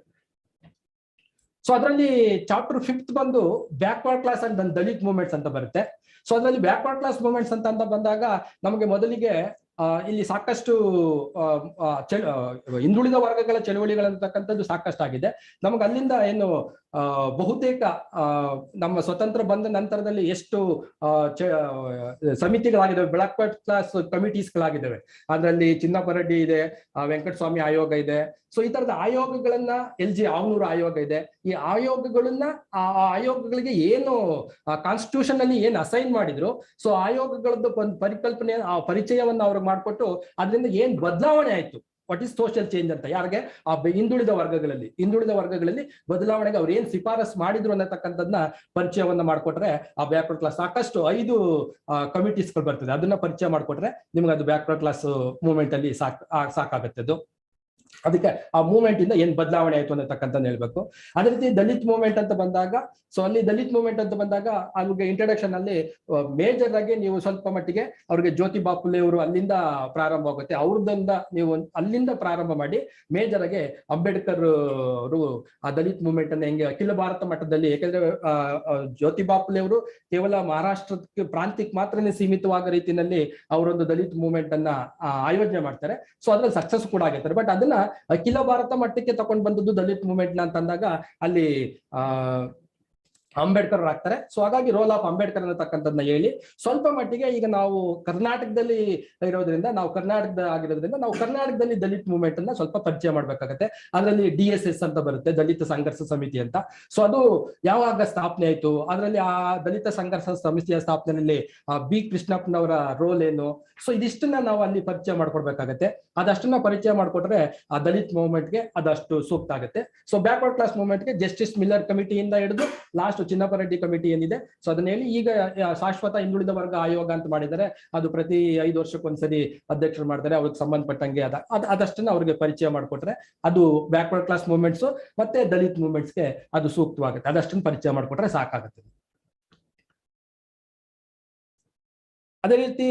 ಸೊ ಅದರಲ್ಲಿ ಚಾಪ್ಟರ್ 5 ಬಂದು backward class and Dalit movements ಅಂತ ಬರುತ್ತೆ. ಸೊ ಅದರಲ್ಲಿ ಬ್ಯಾಕ್ವರ್ಡ್ ಕ್ಲಾಸ್ ಮೂವ್ಮೆಂಟ್ಸ್ ಅಂತ ಬಂದಾಗ ನಮಗೆ ಮೊದಲಿಗೆ ಇಲ್ಲಿ ಸಾಕಷ್ಟು ಹಿಂದುಳಿದ ವರ್ಗಗಳ ಚಳುವಳಿಗಳಂತಕ್ಕಂಥದ್ದು ಸಾಕಷ್ಟು ಆಗಿದೆ. ನಮಗೆ ಅಲ್ಲಿಂದ ಏನು ಬಹುತೇಕ ನಮ್ಮ ಸ್ವತಂತ್ರ ಬಂದ ನಂತರದಲ್ಲಿ ಎಷ್ಟು ಸಮಿತಿಗಳಾಗಿದ್ದಾವೆ, ಬ್ಯಾಕ್ವರ್ಡ್ ಕ್ಲಾಸ್ ಕಮಿಟೀಸ್ಗಳಾಗಿದ್ದಾವೆ. ಅದರಲ್ಲಿ ಚಿನ್ನಪರೆಡ್ಡಿ ಇದೆ, ವೆಂಕಟಸ್ವಾಮಿ ಆಯೋಗ ಇದೆ. ಸೊ ಈ ತರದ ಆಯೋಗಗಳನ್ನ LG ಆವನೂರು ಆಯೋಗ ಇದೆ. ಈ ಆಯೋಗಗಳನ್ನ ಆ ಆಯೋಗಗಳಿಗೆ ಏನು ಕಾನ್ಸ್ಟಿಟ್ಯೂಷನ್ ಅಲ್ಲಿ ಏನು ಅಸೈನ್ ಮಾಡಿದ್ರು, ಸೊ ಆಯೋಗಗಳದ್ದು ಒಂದು ಪರಿಕಲ್ಪನೆ ಆ ಪರಿಚಯವನ್ನ ಅವ್ರಿಗೆ ಮಾಡಿಕೊಟ್ಟು ಅದರಿಂದ ಏನ್ ಬದಲಾವಣೆ ಆಯ್ತು, ವಾಟ್ ಇಸ್ ಸೋಷಿಯಲ್ ಚೇಂಜ್ ಅಂತ, ಯಾರಿಗೆ ಆ ಹಿಂದುಳಿದ ವರ್ಗಗಳಲ್ಲಿ ಬದಲಾವಣೆಗೆ ಅವ್ರು ಏನ್ ಶಿಫಾರಸ್ ಮಾಡಿದ್ರು ಅನ್ನತಕ್ಕಂಥದ್ದನ್ನ ಪರಿಚಯವನ್ನ ಮಾಡ್ಕೊಟ್ರೆ ಆ ಬ್ಯಾಕ್ವರ್ಡ್ ಕ್ಲಾಸ್ ಸಾಕಷ್ಟು 5 ಕಮಿಟೀಸ್ಗಳು ಬರ್ತದೆ. ಅದನ್ನ ಪರಿಚಯ ಮಾಡ್ಕೊಟ್ರೆ ನಿಮ್ಗೆ ಅದು ಬ್ಯಾಕ್ವರ್ಡ್ ಕ್ಲಾಸ್ ಮೂವ್ಮೆಂಟ್ ಅಲ್ಲಿ ಸಾಕಾಗತ್ತೆ. ಅದು ಅದಕ್ಕೆ ಆ ಮೂವ್ಮೆಂಟ್ ಇಂದ ಏನ್ ಬದಲಾವಣೆ ಆಯ್ತು ಅನ್ನತಕ್ಕಂಥ ಹೇಳ್ಬೇಕು. ಅದೇ ರೀತಿ ದಲಿತ್ ಮೂವ್ಮೆಂಟ್ ಅಂತ ಬಂದಾಗ, ಸೊ ಅಲ್ಲಿ ದಲಿತ್ ಮೂವ್ಮೆಂಟ್ ಅಂತ ಬಂದಾಗ ಅವ್ರಿಗೆ ಇಂಟ್ರಡಕ್ಷನ್ ಅಲ್ಲಿ ಮೇಜರ್ ಆಗಿ ನೀವು ಸ್ವಲ್ಪ ಮಟ್ಟಿಗೆ ಅವ್ರಿಗೆ ಜ್ಯೋತಿ ಬಾಪುಲೆ ಅವರು ಅಲ್ಲಿಂದ ಪ್ರಾರಂಭ ಆಗುತ್ತೆ. ಅವ್ರದಿಂದ ನೀವು ಅಲ್ಲಿಂದ ಪ್ರಾರಂಭ ಮಾಡಿ ಮೇಜರ್ ಆಗಿ ಅಂಬೇಡ್ಕರ್ ಅವರು ಆ ದಲಿತ್ ಮೂವ್ಮೆಂಟ್ ಅನ್ನ ಹೆಂಗೆ ಅಖಿಲ ಭಾರತ ಮಟ್ಟದಲ್ಲಿ, ಯಾಕಂದ್ರೆ ಜ್ಯೋತಿ ಬಾಪುಲೆ ಅವರು ಕೇವಲ ಮಹಾರಾಷ್ಟ್ರಕ್ಕೆ ಪ್ರಾಂತ್ಯಕ್ಕೆ ಮಾತ್ರನೇ ಸೀಮಿತವಾದ ರೀತಿಯಲ್ಲಿ ಅವರೊಂದು ದಲಿತ್ ಮೂವ್ಮೆಂಟ್ ಅನ್ನ ಆಯೋಜನೆ ಮಾಡ್ತಾರೆ. ಸೊ ಅದ್ರಲ್ಲಿ ಸಕ್ಸಸ್ ಕೂಡ ಆಗಿರ್ತಾರೆ. ಬಟ್ ಅದನ್ನ ಅಖಿಲ ಭಾರತ ಮಟ್ಟಕ್ಕೆ ತಗೊಂಡು ಬಂದದ್ದು ದಲಿತ್ ಮೂವ್ಮೆಂಟ್ ನ ಅಂತಂದಾಗ ಅಲ್ಲಿ ಅಂಬೇಡ್ಕರ್ ಆಗ್ತಾರೆ. ಸೊ ಹಾಗಾಗಿ ರೋಲ್ ಆಫ್ ಅಂಬೇಡ್ಕರ್ ಅನ್ನತಕ್ಕಂಥದ್ದನ್ನ ಹೇಳಿ ಸ್ವಲ್ಪ ಮಟ್ಟಿಗೆ ಈಗ ನಾವು ಕರ್ನಾಟಕದಲ್ಲಿ ಇರೋದ್ರಿಂದ, ನಾವು ಕರ್ನಾಟಕದ ಆಗಿರೋದ್ರಿಂದ ನಾವು ಕರ್ನಾಟಕದಲ್ಲಿ ದಲಿತ್ ಮೂವ್ಮೆಂಟ್ ಅನ್ನ ಸ್ವಲ್ಪ ಪರಿಚಯ ಮಾಡ್ಬೇಕಾಗತ್ತೆ. ಅದರಲ್ಲಿ DSS ಅಂತ ಬರುತ್ತೆ, ದಲಿತ ಸಂಘರ್ಷ ಸಮಿತಿ ಅಂತ. ಸೊ ಅದು ಯಾವಾಗ ಸ್ಥಾಪನೆ ಆಯ್ತು, ಅದರಲ್ಲಿ ಆ ದಲಿತ ಸಂಘರ್ಷ ಸಮಿತಿಯ ಸ್ಥಾಪನೆಯಲ್ಲಿ B ಕೃಷ್ಣಪ್ಪನವರ ರೋಲ್ ಏನು, ಸೊ ಇದಿಷ್ಟನ್ನ ನಾವು ಅಲ್ಲಿ ಪರಿಚಯ ಮಾಡ್ಕೊಡ್ಬೇಕಾಗತ್ತೆ. ಅದಷ್ಟನ್ನ ಪರಿಚಯ ಮಾಡ್ಕೊಟ್ರೆ ಆ ದಲಿತ್ ಮೂವ್ಮೆಂಟ್ಗೆ ಅದಷ್ಟು ಸೂಕ್ತ ಆಗುತ್ತೆ. ಸೊ ಬ್ಯಾಕ್ವರ್ಡ್ ಕ್ಲಾಸ್ ಮೂವ್ಮೆಂಟ್ಗೆ ಜಸ್ಟಿಸ್ ಮಿಲ್ಲರ್ ಕಮಿಟಿಯಿಂದ ಹಿಡಿದು ಲಾಸ್ಟ್ ಚಿನ್ನಪ್ಪ ರೆಡ್ಡಿ ಕಮಿಟಿ ಏನಿದೆ, ಸೊ ಅದನ್ನ ಹೇಳಿ ಈಗ ಶಾಶ್ವತ ಹಿಂದುಳಿದ ವರ್ಗ ಆಯೋಗ ಅಂತ ಮಾಡಿದರೆ, ಅದು ಪ್ರತಿ 5 ವರ್ಷಕ್ಕೊಂದ್ಸರಿ ಅಧ್ಯಕ್ಷರು ಮಾಡ್ತಾರೆ. ಅವ್ರಿಗೆ ಸಂಬಂಧಪಟ್ಟಂಗೆ ಅದಷ್ಟನ್ನ ಅವ್ರಿಗೆ ಪರಿಚಯ ಮಾಡ್ಕೊಟ್ರೆ ಅದು ಬ್ಯಾಕ್ವರ್ಡ್ ಕ್ಲಾಸ್ ಮೂವ್ಮೆಂಟ್ಸ್ ಮತ್ತೆ ದಲಿತ್ ಮೂವ್ಮೆಂಟ್ಸ್ಗೆ ಅದು ಸೂಕ್ತವಾಗುತ್ತೆ. ಅದಷ್ಟನ್ನು ಪರಿಚಯ ಮಾಡ್ಕೊಟ್ರೆ ಸಾಕಾಗುತ್ತೆ. ಅದೇ ರೀತಿ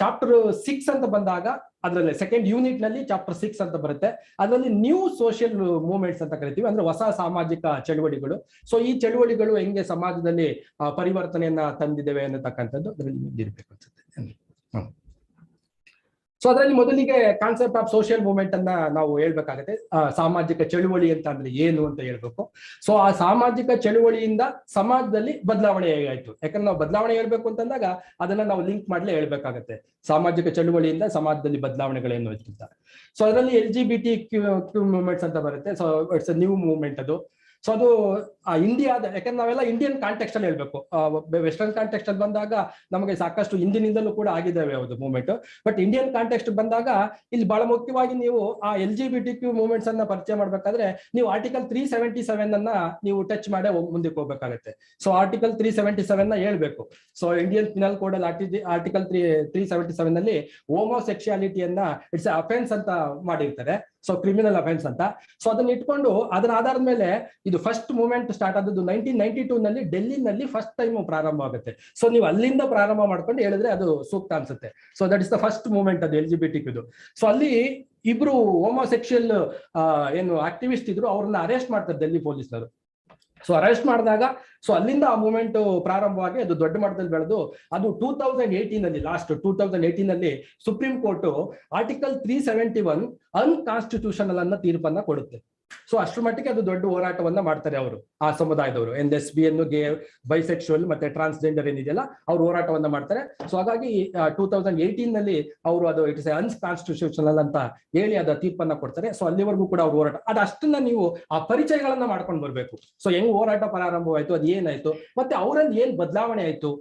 ಚಾಪ್ಟರ್ 6 ಅಂತ ಬಂದಾಗ ಅದರಲ್ಲಿ ಸೆಕೆಂಡ್ ಯೂನಿಟ್ ನಲ್ಲಿ ಚಾಪ್ಟರ್ 6 ಅಂತ ಬರುತ್ತೆ. ಅದರಲ್ಲಿ ನ್ಯೂ ಸೋಷಿಯಲ್ ಮೂವ್ಮೆಂಟ್ಸ್ ಅಂತ ಕರಿತೀವಿ, ಅಂದ್ರೆ ಹೊಸ ಸಾಮಾಜಿಕ ಚಳುವಳಿಗಳು. ಸೊ ಈ ಚಳುವಳಿಗಳು ಹೆಂಗೆ ಸಮಾಜದಲ್ಲಿ ಪರಿವರ್ತನೆಯನ್ನ ತಂದಿದ್ದೇವೆ ಅನ್ನತಕ್ಕಂಥದ್ದು ಅದರಲ್ಲಿ ಇರ್ಬೇಕು ಅನ್ಸುತ್ತೆ. ಸೊ ಅದರಲ್ಲಿ ಮೊದಲಿಗೆ ಕಾನ್ಸೆಪ್ಟ್ ಆಫ್ ಸೋಷಿಯಲ್ ಮೂವ್ಮೆಂಟ್ ಅನ್ನ ನಾವು ಹೇಳ್ಬೇಕಾಗತ್ತೆ. ಸಾಮಾಜಿಕ ಚಳುವಳಿ ಅಂತ ಅಂದ್ರೆ ಏನು ಅಂತ ಹೇಳ್ಬೇಕು. ಸೊ ಆ ಸಾಮಾಜಿಕ ಚಳುವಳಿಯಿಂದ ಸಮಾಜದಲ್ಲಿ ಬದಲಾವಣೆ ಹೇಗಾಯ್ತು, ಯಾಕಂದ್ರೆ ನಾವು ಬದಲಾವಣೆ ಹೇಳ್ಬೇಕು ಅಂತಂದಾಗ ಅದನ್ನ ನಾವು ಲಿಂಕ್ ಮಾಡ್ಲೇ ಹೇಳ್ಬೇಕಾಗತ್ತೆ. ಸಾಮಾಜಿಕ ಚಳುವಳಿಯಿಂದ ಸಮಾಜದಲ್ಲಿ ಬದಲಾವಣೆಗಳೇನು ಅಂತ. ಸೊ ಅದರಲ್ಲಿ LGBTQ ಮೂವ್ಮೆಂಟ್ಸ್ ಅಂತ ಬರುತ್ತೆ. So it's a new movement ಅದು. ಸೊ ಅದು ಇಂಡಿಯಾದ, ಯಾಕಂದ್ರೆ ನಾವೆಲ್ಲ ಇಂಡಿಯನ್ ಕಾಂಟೆಕ್ಸ್ಟ್ ಅಲ್ಲಿ ಹೇಳ್ಬೇಕು. ವೆಸ್ಟರ್ನ್ ಕಾಂಟೆಕ್ಸ್ಟ್ ಅಲ್ಲಿ ಬಂದಾಗ ನಮಗೆ ಸಾಕಷ್ಟು ಹಿಂದಿನಿಂದಲೂ ಕೂಡ ಆಗಿದ್ದಾವೆ ಅದು ಮೂವ್ಮೆಂಟ್. ಬಟ್ ಇಂಡಿಯನ್ ಕಾಂಟೆಕ್ಸ್ಟ್ ಬಂದಾಗ ಇಲ್ಲಿ ಬಹಳ ಮುಖ್ಯವಾಗಿ ನೀವು ಆ LGBTQ ಮೂವ್ಮೆಂಟ್ಸ್ ಅನ್ನ ಪರಿಚಯ ಮಾಡ್ಬೇಕಾದ್ರೆ ನೀವು ಆರ್ಟಿಕಲ್ 377 ಅನ್ನ ನೀವು ಟಚ್ ಮಾಡೇ ಮುಂದಕ್ಕೆ ಹೋಗ್ಬೇಕಾಗತ್ತೆ. ಸೊ ಆರ್ಟಿಕಲ್ 377 ನ ಹೇಳ್ಬೇಕು. ಸೊ ಇಂಡಿಯನ್ ಪಿನಲ್ ಕೋಡ್ ಅಲ್ಲಿ ಆರ್ಟಿಕಲ್ 377 ನಲ್ಲಿ ಹೋಮೋಸೆಕ್ಷುಯಾಲಿಟಿಯನ್ನ ಇಟ್ಸ್ ಅಫೆನ್ಸ್ ಅಂತ ಮಾಡಿರ್ತಾರೆ. ಸೊ ಕ್ರಿಮಿನಲ್ ಅಫೆನ್ಸ್ ಅಂತ. ಸೊ ಅದನ್ನ ಇಟ್ಕೊಂಡು ಅದರ ಆಧಾರದ ಮೇಲೆ ಇದು ಫಸ್ಟ್ ಮೂವ್ಮೆಂಟ್ ಸ್ಟಾರ್ಟ್ ಆದದ್ದು 1992 ನಲ್ಲಿ ಡೆಲ್ಲಿನಲ್ಲಿ ಫಸ್ಟ್ ಟೈಮ್ ಪ್ರಾರಂಭ ಆಗುತ್ತೆ. ಸೊ ನೀವು ಅಲ್ಲಿಂದ ಪ್ರಾರಂಭ ಮಾಡ್ಕೊಂಡು ಹೇಳಿದ್ರೆ ಅದು ಸೂಕ್ತ ಅನ್ಸುತ್ತೆ. So that is the first movement ಅದು LGBTQ. ಸೊ ಅಲ್ಲಿ ಇಬ್ರು ಹೋಮೋಸೆಕ್ಷುಯಲ್ ಏನು ಆಕ್ಟಿವಿಸ್ಟ್ ಇದ್ರು, ಅವ್ರನ್ನ ಅರೆಸ್ಟ್ ಮಾಡ್ತಾರೆ ಡೆಲ್ಲಿ ಪೊಲೀಸ್ನವರು. ಸೊ ಅರೆಸ್ಟ್ ಮಾಡಿದಾಗ ಸೊ ಅಲ್ಲಿಂದ ಆ ಮೂವ್ಮೆಂಟ್ ಪ್ರಾರಂಭವಾಗಿ ಅದು ದೊಡ್ಡ ಮಟ್ಟದಲ್ಲಿ ಬೆಳೆದು ಅದು 2018 ನಲ್ಲಿ ಲಾಸ್ಟ್ 2018 ನಲ್ಲಿ ಸುಪ್ರೀಂ ಕೋರ್ಟ್ ಆರ್ಟಿಕಲ್ 371 ಅನ್ಕಾನ್ಸ್ಟಿಟ್ಯೂಷನಲ್ ಅನ್ನ ತೀರ್ಪನ್ನ ಕೊಡುತ್ತೆ. ಸೊ ಅಷ್ಟರ ಮಟ್ಟಿಗೆ ಅದು ದೊಡ್ಡ ಹೋರಾಟವನ್ನ ಮಾಡ್ತಾರೆ ಅವರು, ಆ ಸಮುದಾಯದವರು. lesbian, ಗೇ, ಬೈಸೆಕ್ಷುವಲ್ ಮತ್ತೆ ಟ್ರಾನ್ಸ್ಜೆಂಡರ್ ಏನಿದೆಯಲ್ಲ ಅವ್ರು ಹೋರಾಟವನ್ನ ಮಾಡ್ತಾರೆ. ಸೊ ಹಾಗಾಗಿ 2018 ನಲ್ಲಿ ಅವರು ಅದು ಇಟ್ ಇಸ್ ಅನ್ಕಾನ್ಸ್ಟಿಟ್ಯೂಷನಲ್ ಅಂತ ಹೇಳಿ ಅದ ತೀರ್ಪನ್ನ ಕೊಡ್ತಾರೆ. ಸೊ ಅಲ್ಲಿವರೆಗೂ ಕೂಡ ಅವ್ರ ಹೋರಾಟ ಅದಷ್ಟನ್ನ ನೀವು ಆ ಪರಿಚಯಗಳನ್ನ ಮಾಡ್ಕೊಂಡು ಬರ್ಬೇಕು. ಸೊ ಹೆಂಗ್ ಹೋರಾಟ ಪ್ರಾರಂಭವಾಯ್ತು, ಅದು ಏನಾಯ್ತು, ಮತ್ತೆ ಅವರಲ್ಲಿ ಏನ್ ಬದಲಾವಣೆ ಆಯ್ತು.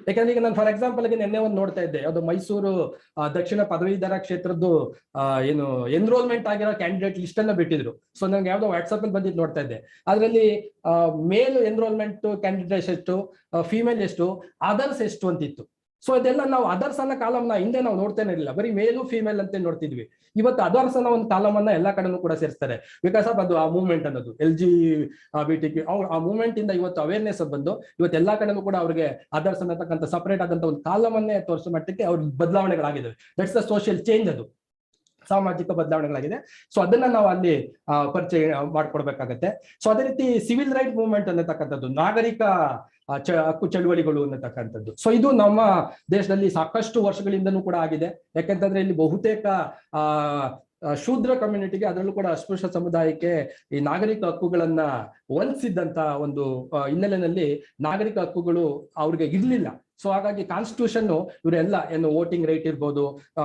ಯಾಕಂದ್ರೆ ಈಗ ನಾನು ಫಾರ್ ಎಕ್ಸಾಂಪಲ್ ಗೆ ನಿನ್ನೆ ಒಂದು ನೋಡ್ತಾ ಇದ್ದೆ, ಅದು ಮೈಸೂರು ದಕ್ಷಿಣ ಪದವೀಧರ ಕ್ಷೇತ್ರದ್ದು ಏನು ಎನ್ರೋಲ್ಮೆಂಟ್ ಆಗಿರೋ ಕ್ಯಾಂಡಿಡೇಟ್ ಲಿಸ್ಟ್ ಅನ್ನ ಬಿಟ್ಟಿದ್ರು. ಸೊ ನಂಗೆ ಯಾವ್ದೋ ವಾಟ್ಸ್ಆಪ್ ಅಲ್ಲಿ ಬಂದಿದ್ದು ನೋಡ್ತಾ ಇದ್ದೆ. ಅದರಲ್ಲಿ ಮೇಲ್ ಎನ್ರೋಲ್ಮೆಂಟ್ ಕ್ಯಾಂಡಿಡೇಟ್ಸ್ ಎಷ್ಟು, ಫಿಮೇಲ್ ಎಷ್ಟು, ಅದರ್ಸ್ ಎಷ್ಟು ಅಂತಿತ್ತು. ಸೊ ಇದೆಲ್ಲ ನಾವು ಅದರ್ಸ್ ಅನ್ನೋ ಕಾಲಮ್ನ ಹಿಂದೆ ನಾವು ನೋಡ್ತೇನೆ ಇರಲಿಲ್ಲ, ಬರೀ ಮೇಲು ಫಿಮೇಲ್ ಅಂತ ನೋಡ್ತಿದ್ವಿ. ಇವತ್ತು ಅದರ್ಸ್ ಅನ್ನೋ ಒಂದು ಕಾಲಮ್ ಅನ್ನ ಎಲ್ಲಾ ಕಡೆನೂ ಕೂಡ ಸೇರಿಸ್ತಾರೆ. ಬಿಕಾಸ್ ಆಫ್ ಅದು ಆ ಮೂವ್ಮೆಂಟ್ ಅನ್ನೋದು LGBTQ ಅವ್ರು ಆ ಮೂವ್ಮೆಂಟ್ ಇಂದ ಇವತ್ತು ಅವೇರ್ನೆಸ್ ಬಂದು ಇವತ್ತು ಎಲ್ಲಾ ಕಡೆನೂ ಕೂಡ ಅವ್ರಿಗೆ ಅದರ್ಸ್ ಅನ್ನತಕ್ಕಂಥ ಸಪರೇಟ್ ಆದಂತ ಒಂದು ಕಾಲಮ್ ಅನ್ನೇ ತೋರಿಸೋ ಮಟ್ಟಕ್ಕೆ ಅವ್ರ ಬದಲಾವಣೆಗಳಾಗಿದ್ದಾವೆ. ದಟ್ಸ್ ದ ಸೋಷಿಯಲ್ ಚೇಂಜ್, ಅದು ಸಾಮಾಜಿಕ ಬದಲಾವಣೆಗಳಾಗಿದೆ. ಸೊ ಅದನ್ನ ನಾವು ಅಲ್ಲಿ ಪರಿಚಯ ಮಾಡ್ಕೊಡ್ಬೇಕಾಗತ್ತೆ. ಸೊ ಅದೇ ರೀತಿ ಸಿವಿಲ್ ರೈಟ್ ಮೂವ್ಮೆಂಟ್ ಅನ್ನತಕ್ಕಂಥದ್ದು, ನಾಗರಿಕ ಹಕ್ಕು ಚಳುವಳಿಗಳು ಅನ್ನತಕ್ಕಂಥದ್ದು. ಸೊ ಇದು ನಮ್ಮ ದೇಶದಲ್ಲಿ ಸಾಕಷ್ಟು ವರ್ಷಗಳಿಂದನೂ ಕೂಡ ಆಗಿದೆ. ಯಾಕೆಂತಂದ್ರೆ ಇಲ್ಲಿ ಬಹುತೇಕ ಶೂದ್ರ ಕಮ್ಯುನಿಟಿಗೆ, ಅದರಲ್ಲೂ ಕೂಡ ಅಸ್ಪೃಶ್ಯ ಸಮುದಾಯಕ್ಕೆ ಈ ನಾಗರಿಕ ಹಕ್ಕುಗಳನ್ನ ವಂಚಿಸಿದಂತ ಒಂದು ಹಿನ್ನೆಲೆಯಲ್ಲಿ ನಾಗರಿಕ ಹಕ್ಕುಗಳು ಅವ್ರಿಗೆ ಇರ್ಲಿಲ್ಲ. ಸೊ ಹಾಗಾಗಿ ಕಾನ್ಸ್ಟಿಟ್ಯೂಷನ್ ಇವರೆಲ್ಲ ಏನು ವೋಟಿಂಗ್ ರೈಟ್ ಇರ್ಬೋದು,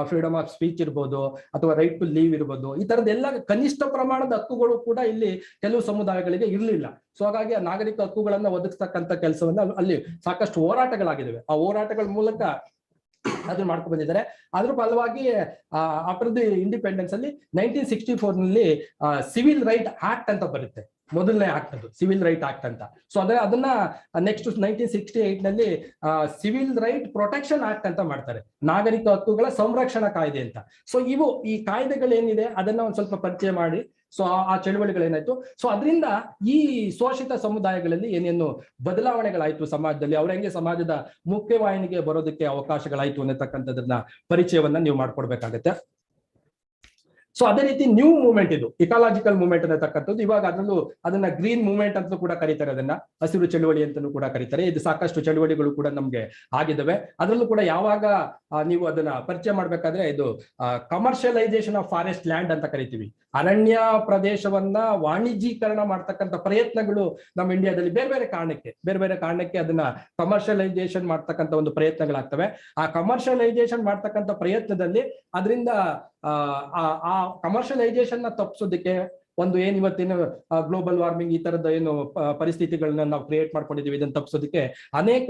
ಫ್ರೀಡಮ್ ಆಫ್ ಸ್ಪೀಚ್ ಇರ್ಬೋದು, ಅಥವಾ ರೈಟ್ ಟು ಲೀವ್ ಇರ್ಬೋದು, ಈ ತರದೆಲ್ಲ ಕನಿಷ್ಠ ಪ್ರಮಾಣದ ಹಕ್ಕುಗಳು ಕೂಡ ಇಲ್ಲಿ ಕೆಲವು ಸಮುದಾಯಗಳಿಗೆ ಇರಲಿಲ್ಲ. ಸೊ ಹಾಗಾಗಿ ಆ ನಾಗರಿಕ ಹಕ್ಕುಗಳನ್ನ ಒದಗಿಸ್ತಕ್ಕಂಥ ಕೆಲಸವನ್ನ ಅಲ್ಲಿ ಸಾಕಷ್ಟು ಹೋರಾಟಗಳಾಗಿದ್ದಾವೆ. ಆ ಹೋರಾಟಗಳ ಮೂಲಕ ಅದನ್ನ ಮಾಡ್ಕೊಂಡು ಬಂದಿದ್ದಾರೆ. ಅದ್ರ ಫಲವಾಗಿ ಆಫ್ಟರ್ ದಿ ಇಂಡಿಪೆಂಡೆನ್ಸ್ ಅಲ್ಲಿ 1964 ನಲ್ಲಿ ಸಿವಿಲ್ ರೈಟ್ ಆಕ್ಟ್ ಅಂತ ಬರುತ್ತೆ, ಮೊದಲನೇ ಆಕ್ಟ್ ಅದು ಸಿವಿಲ್ ರೈಟ್ ಆಕ್ಟ್ ಅಂತ. ಸೊ ಅದನ್ನ ನೆಕ್ಸ್ಟ್ 1968 ನಲ್ಲಿ ಸಿವಿಲ್ ರೈಟ್ ಪ್ರೊಟೆಕ್ಷನ್ ಆಕ್ಟ್ ಅಂತ ಮಾಡ್ತಾರೆ, ನಾಗರಿಕ ಹಕ್ಕುಗಳ ಸಂರಕ್ಷಣಾ ಕಾಯ್ದೆ ಅಂತ. ಸೊ ಇವು ಈ ಕಾಯ್ದೆಗಳೇನಿದೆ ಅದನ್ನ ಒಂದ್ ಸ್ವಲ್ಪ ಪರಿಚಯ ಮಾಡಿ, ಸೊ ಆ ಚಳುವಳಿಗಳೇನಾಯ್ತು, ಸೊ ಅದರಿಂದ ಈ ಶೋಷಿತ ಸಮುದಾಯಗಳಲ್ಲಿ ಏನೇನು ಬದಲಾವಣೆಗಳಾಯ್ತು ಸಮಾಜದಲ್ಲಿ, ಅವ್ರ ಹೆಂಗೆ ಸಮಾಜದ ಮುಖ್ಯವಾಹಿನಿಗೆ ಬರೋದಕ್ಕೆ ಅವಕಾಶಗಳಾಯ್ತು ಅನ್ನತಕ್ಕಂಥದನ್ನ ಪರಿಚಯವನ್ನ ನೀವು ಮಾಡ್ಕೊಡ್ಬೇಕಾಗತ್ತೆ. ಸೊ ಅದೇ ರೀತಿ ನ್ಯೂ ಮೂವ್ಮೆಂಟ್ ಇದು ಇಕಾಲಜಿಕಲ್ ಮೂವ್ಮೆಂಟ್ ಅನ್ನತಕ್ಕಂಥದ್ದು. ಇವಾಗ ಅದರಲ್ಲೂ ಅದನ್ನ ಗ್ರೀನ್ ಮೂವ್ಮೆಂಟ್ ಅಂತಲೂ ಕೂಡ ಕರೀತಾರೆ, ಅದನ್ನ ಹಸಿರು ಚಳುವಳಿ ಅಂತಲೂ ಕೂಡ ಕರೀತಾರೆ. ಇದು ಸಾಕಷ್ಟು ಚಳುವಳಿಗಳು ಕೂಡ ನಮ್ಗೆ ಆಗಿದ್ದಾವೆ. ಅದರಲ್ಲೂ ಕೂಡ ಯಾವಾಗ ನೀವು ಅದನ್ನ ಪರಿಚಯ ಮಾಡ್ಬೇಕಾದ್ರೆ ಇದು ಕಮರ್ಷಿಯಲೈಸೇಷನ್ ಆಫ್ ಫಾರೆಸ್ಟ್ ಲ್ಯಾಂಡ್ ಅಂತ ಕರಿತೀವಿ. ಅರಣ್ಯ ಪ್ರದೇಶವನ್ನ ವಾಣಿಜ್ಯೀಕರಣ ಮಾಡ್ತಕ್ಕಂಥ ಪ್ರಯತ್ನಗಳು ನಮ್ಮ ಇಂಡಿಯಾದಲ್ಲಿ ಬೇರೆ ಬೇರೆ ಕಾರಣಕ್ಕೆ ಅದನ್ನ ಕಮರ್ಷಿಯಲೈಸೇಷನ್ ಮಾಡ್ತಕ್ಕಂಥ ಒಂದು ಪ್ರಯತ್ನಗಳಾಗ್ತವೆ. ಆ ಕಮರ್ಷಿಯಲೈಸೇಷನ್ ಮಾಡ್ತಕ್ಕಂಥ ಪ್ರಯತ್ನದಲ್ಲಿ ಅದರಿಂದ ಆ ಕಮರ್ಷಿಯಲೈಸೇಷನ್ ನ ತಪ್ಪಿಸೋದಕ್ಕೆ ಒಂದು ಏನ್ ಇವತ್ತೇನು ಗ್ಲೋಬಲ್ ವಾರ್ಮಿಂಗ್ ಈ ತರದ ಏನು ಪರಿಸ್ಥಿತಿಗಳನ್ನ ನಾವು ಕ್ರಿಯೇಟ್ ಮಾಡ್ಕೊಂಡಿದೀವಿ, ಇದನ್ನ ತಪ್ಪಿಸೋದಕ್ಕೆ ಅನೇಕ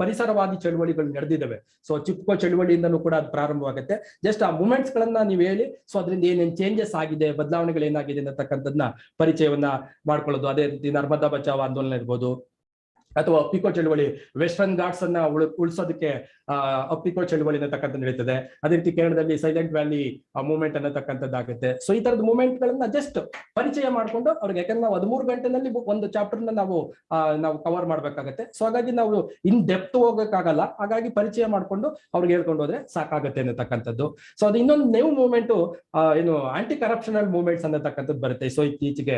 ಪರಿಸರವಾದಿ ಚಳುವಳಿಗಳು ನಡೆದಿದ್ದಾವೆ. ಸೊ ಚಿಪ್ಕೋ ಚಳುವಳಿಯಿಂದನೂ ಕೂಡ ಅದು ಪ್ರಾರಂಭವಾಗುತ್ತೆ. ಜಸ್ಟ್ ಆ ಮೂಮೆಂಟ್ಸ್ ಗಳನ್ನ ನೀವು ಹೇಳಿ, ಸೊ ಅದರಿಂದ ಏನೇನು ಚೇಂಜಸ್ ಆಗಿದೆ, ಬದಲಾವಣೆಗಳು ಏನಾಗಿದೆ ಅನ್ನತಕ್ಕಂಥದ್ದನ್ನ ಪರಿಚಯವನ್ನ ಮಾಡ್ಕೊಳ್ಳೋದು. ಅದೇ ರೀತಿ ನರ್ಮದಾ ಬಚಾವ್ ಆಂದೋಲನ ಇರ್ಬೋದು, ಅಥವಾ ಅಪ್ಪಿಕೋ ಚಳುವಳಿ, ವೆಸ್ಟರ್ನ್ ಘಾಟ್ಸ್ ಅನ್ನ ಉಳಿಸೋದಕ್ಕೆ ಅಪ್ಪಿಕೋ ಚಳುವಳಿ ಅನ್ನತಕ್ಕಂಥ ನಡೀತದೆ. ಅದೇ ರೀತಿ ಕೇರಳದಲ್ಲಿ ಸೈಲೆಂಟ್ ವ್ಯಾಲಿ ಮೂವ್ಮೆಂಟ್ ಅನ್ನತಕ್ಕಂಥದ್ದಾಗುತ್ತೆ. ಸೊ ಈ ತರದ ಮೂವ್ಮೆಂಟ್ ಗಳನ್ನ ಜಸ್ಟ್ ಪರಿಚಯ ಮಾಡ್ಕೊಂಡು ಅವ್ರಿಗೆ, ಯಾಕಂದ್ರೆ ನಾವು 13 ಗಂಟೆನಲ್ಲಿ ಒಂದು ಚಾಪ್ಟರ್ ನಾವು ಕವರ್ ಮಾಡ್ಬೇಕಾಗತ್ತೆ. ಸೊ ಹಾಗಾಗಿ ನಾವು ಇನ್ ಡೆಪ್ತ್ ಹೋಗಕ್ಕಾಗಲ್ಲ. ಹಾಗಾಗಿ ಪರಿಚಯ ಮಾಡ್ಕೊಂಡು ಅವ್ರಿಗೆ ಹೇಳ್ಕೊಂಡು ಹೋದ್ರೆ ಸಾಕಾಗತ್ತೆ ಅನ್ನತಕ್ಕಂಥದ್ದು. ಸೊ ಅದು ಇನ್ನೊಂದು ನ್ಯೂ ಮೂವ್ಮೆಂಟ್ ಏನು ಆಂಟಿ ಕರಪ್ಷನಲ್ ಮೂವ್ಮೆಂಟ್ಸ್ ಅನ್ನತಕ್ಕಂಥದ್ದು ಬರುತ್ತೆ. ಸೊ ಇತ್ತೀಚೆಗೆ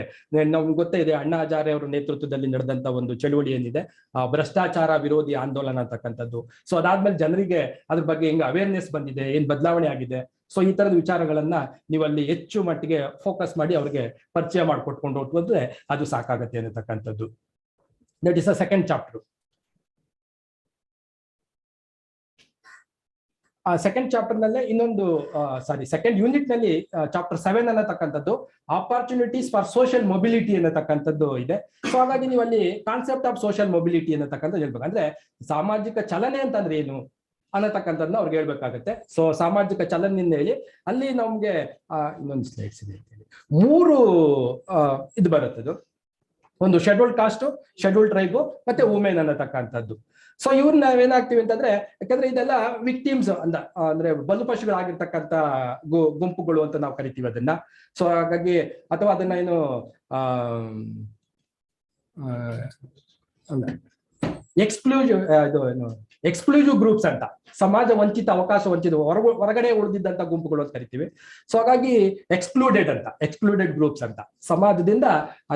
ನಮ್ಗೆ ಗೊತ್ತೇ ಇದೆ, ಅಣ್ಣಾ ಹಜಾರೆ ಅವರ ನೇತೃತ್ವದಲ್ಲಿ ನಡೆದಂತ ಒಂದು ಚಳುವಳಿ ಏನಿದೆ, ಭ್ರಷ್ಟಾಚಾರ ವಿರೋಧಿ ಆಂದೋಲನ ಅಂತಕ್ಕಂಥದ್ದು. ಸೊ ಅದಾದ್ಮೇಲೆ ಜನರಿಗೆ ಅದ್ರ ಬಗ್ಗೆ ಹೆಂಗ್ ಅವೇರ್ನೆಸ್ ಬಂದಿದೆ, ಏನ್ ಬದಲಾವಣೆ ಆಗಿದೆ, ಸೊ ಈ ತರದ ವಿಚಾರಗಳನ್ನ ನೀವು ಅಲ್ಲಿ ಹೆಚ್ಚು ಮಟ್ಟಿಗೆ ಫೋಕಸ್ ಮಾಡಿ ಅವ್ರಿಗೆ ಪರಿಚಯ ಮಾಡಿಕೊಟ್ಕೊಂಡು ಹೋದ್ರೆ ಅದು ಸಾಕಾಗತ್ತೆ ಅನ್ನತಕ್ಕಂಥದ್ದು. That is a second chapter. Second chapter ನಲ್ಲೇ ಇನ್ನೊಂದು ಸೆಕೆಂಡ್ ಯೂನಿಟ್ ನಲ್ಲಿ ಚಾಪ್ಟರ್ 7 ಅನ್ನತಕ್ಕಂಥದ್ದು ಆಪರ್ಚುನಿಟೀಸ್ ಫಾರ್ ಸೋಷಿಯಲ್ ಮೊಬಿಲಿಟಿ ಅನ್ನತಕ್ಕಂಥದ್ದು ಇದೆ. ಸೊ ಹಾಗಾಗಿ ನೀವು ಅಲ್ಲಿ ಕಾನ್ಸೆಪ್ಟ್ ಆಫ್ ಸೋಷಿಯಲ್ ಮೊಬಿಲಿಟಿ ಅನ್ನತಕ್ಕಂಥದ್ದು ಹೇಳ್ಬೇಕು. ಅಂದ್ರೆ ಸಾಮಾಜಿಕ ಚಲನೆ ಅಂತಂದ್ರೆ ಏನು ಅನ್ನತಕ್ಕಂಥದ್ದನ್ನ ಅವ್ರಿಗೆ ಹೇಳ್ಬೇಕಾಗತ್ತೆ. ಸೊ ಸಾಮಾಜಿಕ ಚಲನೆಯಿಂದ ಹೇಳಿ ಅಲ್ಲಿ ನಮ್ಗೆ ಇನ್ನೊಂದು ಸ್ಲೈಡ್ಸ್ ಇದೆ ಅಂತ ಹೇಳಿ 3 ಇದು ಬರುತ್ತದು. ಒಂದು ಶೆಡ್ಯೂಲ್ಡ್ ಕಾಸ್ಟ್, ಶೆಡ್ಯೂಲ್ಡ್ ಟ್ರೈಬು ಮತ್ತೆ ವುಮೆನ್ ಅನ್ನತಕ್ಕಂಥದ್ದು. ಸೊ ಇವ್ರನ್ನ ನಾವೇನಾಗ್ತೀವಿ ಅಂತಂದ್ರೆ, ಯಾಕಂದ್ರೆ ಇದೆಲ್ಲ ವಿಕ್ಟಿಮ್ಸ್ ಅಂದ್ರೆ ಬಲಿಪಶುಗಳಾಗಿರ್ತಕ್ಕಂಥ ಗುಂಪುಗಳು ಅಂತ ನಾವು ಕರಿತೀವಿ ಅದನ್ನ. ಸೊ ಹಾಗಾಗಿ ಅಥವಾ ಅದನ್ನ ಏನು ಎಕ್ಸ್ಕ್ಲೂಸಿವ್ ಗ್ರೂಪ್ಸ್ ಅಂತ, ಸಮಾಜ ವಂಚಿತ, ಅವಕಾಶ ವಂಚಿತ, ಹೊರಗಡೆ ಉಳಿದಿದ್ದಂತ ಗುಂಪುಗಳು ಅಂತ ಕರಿತೀವಿ. ಸೊ ಹಾಗಾಗಿ ಎಕ್ಸ್ಕ್ಲೂಡೆಡ್ ಗ್ರೂಪ್ಸ್ ಅಂತ, ಸಮಾಜದಿಂದ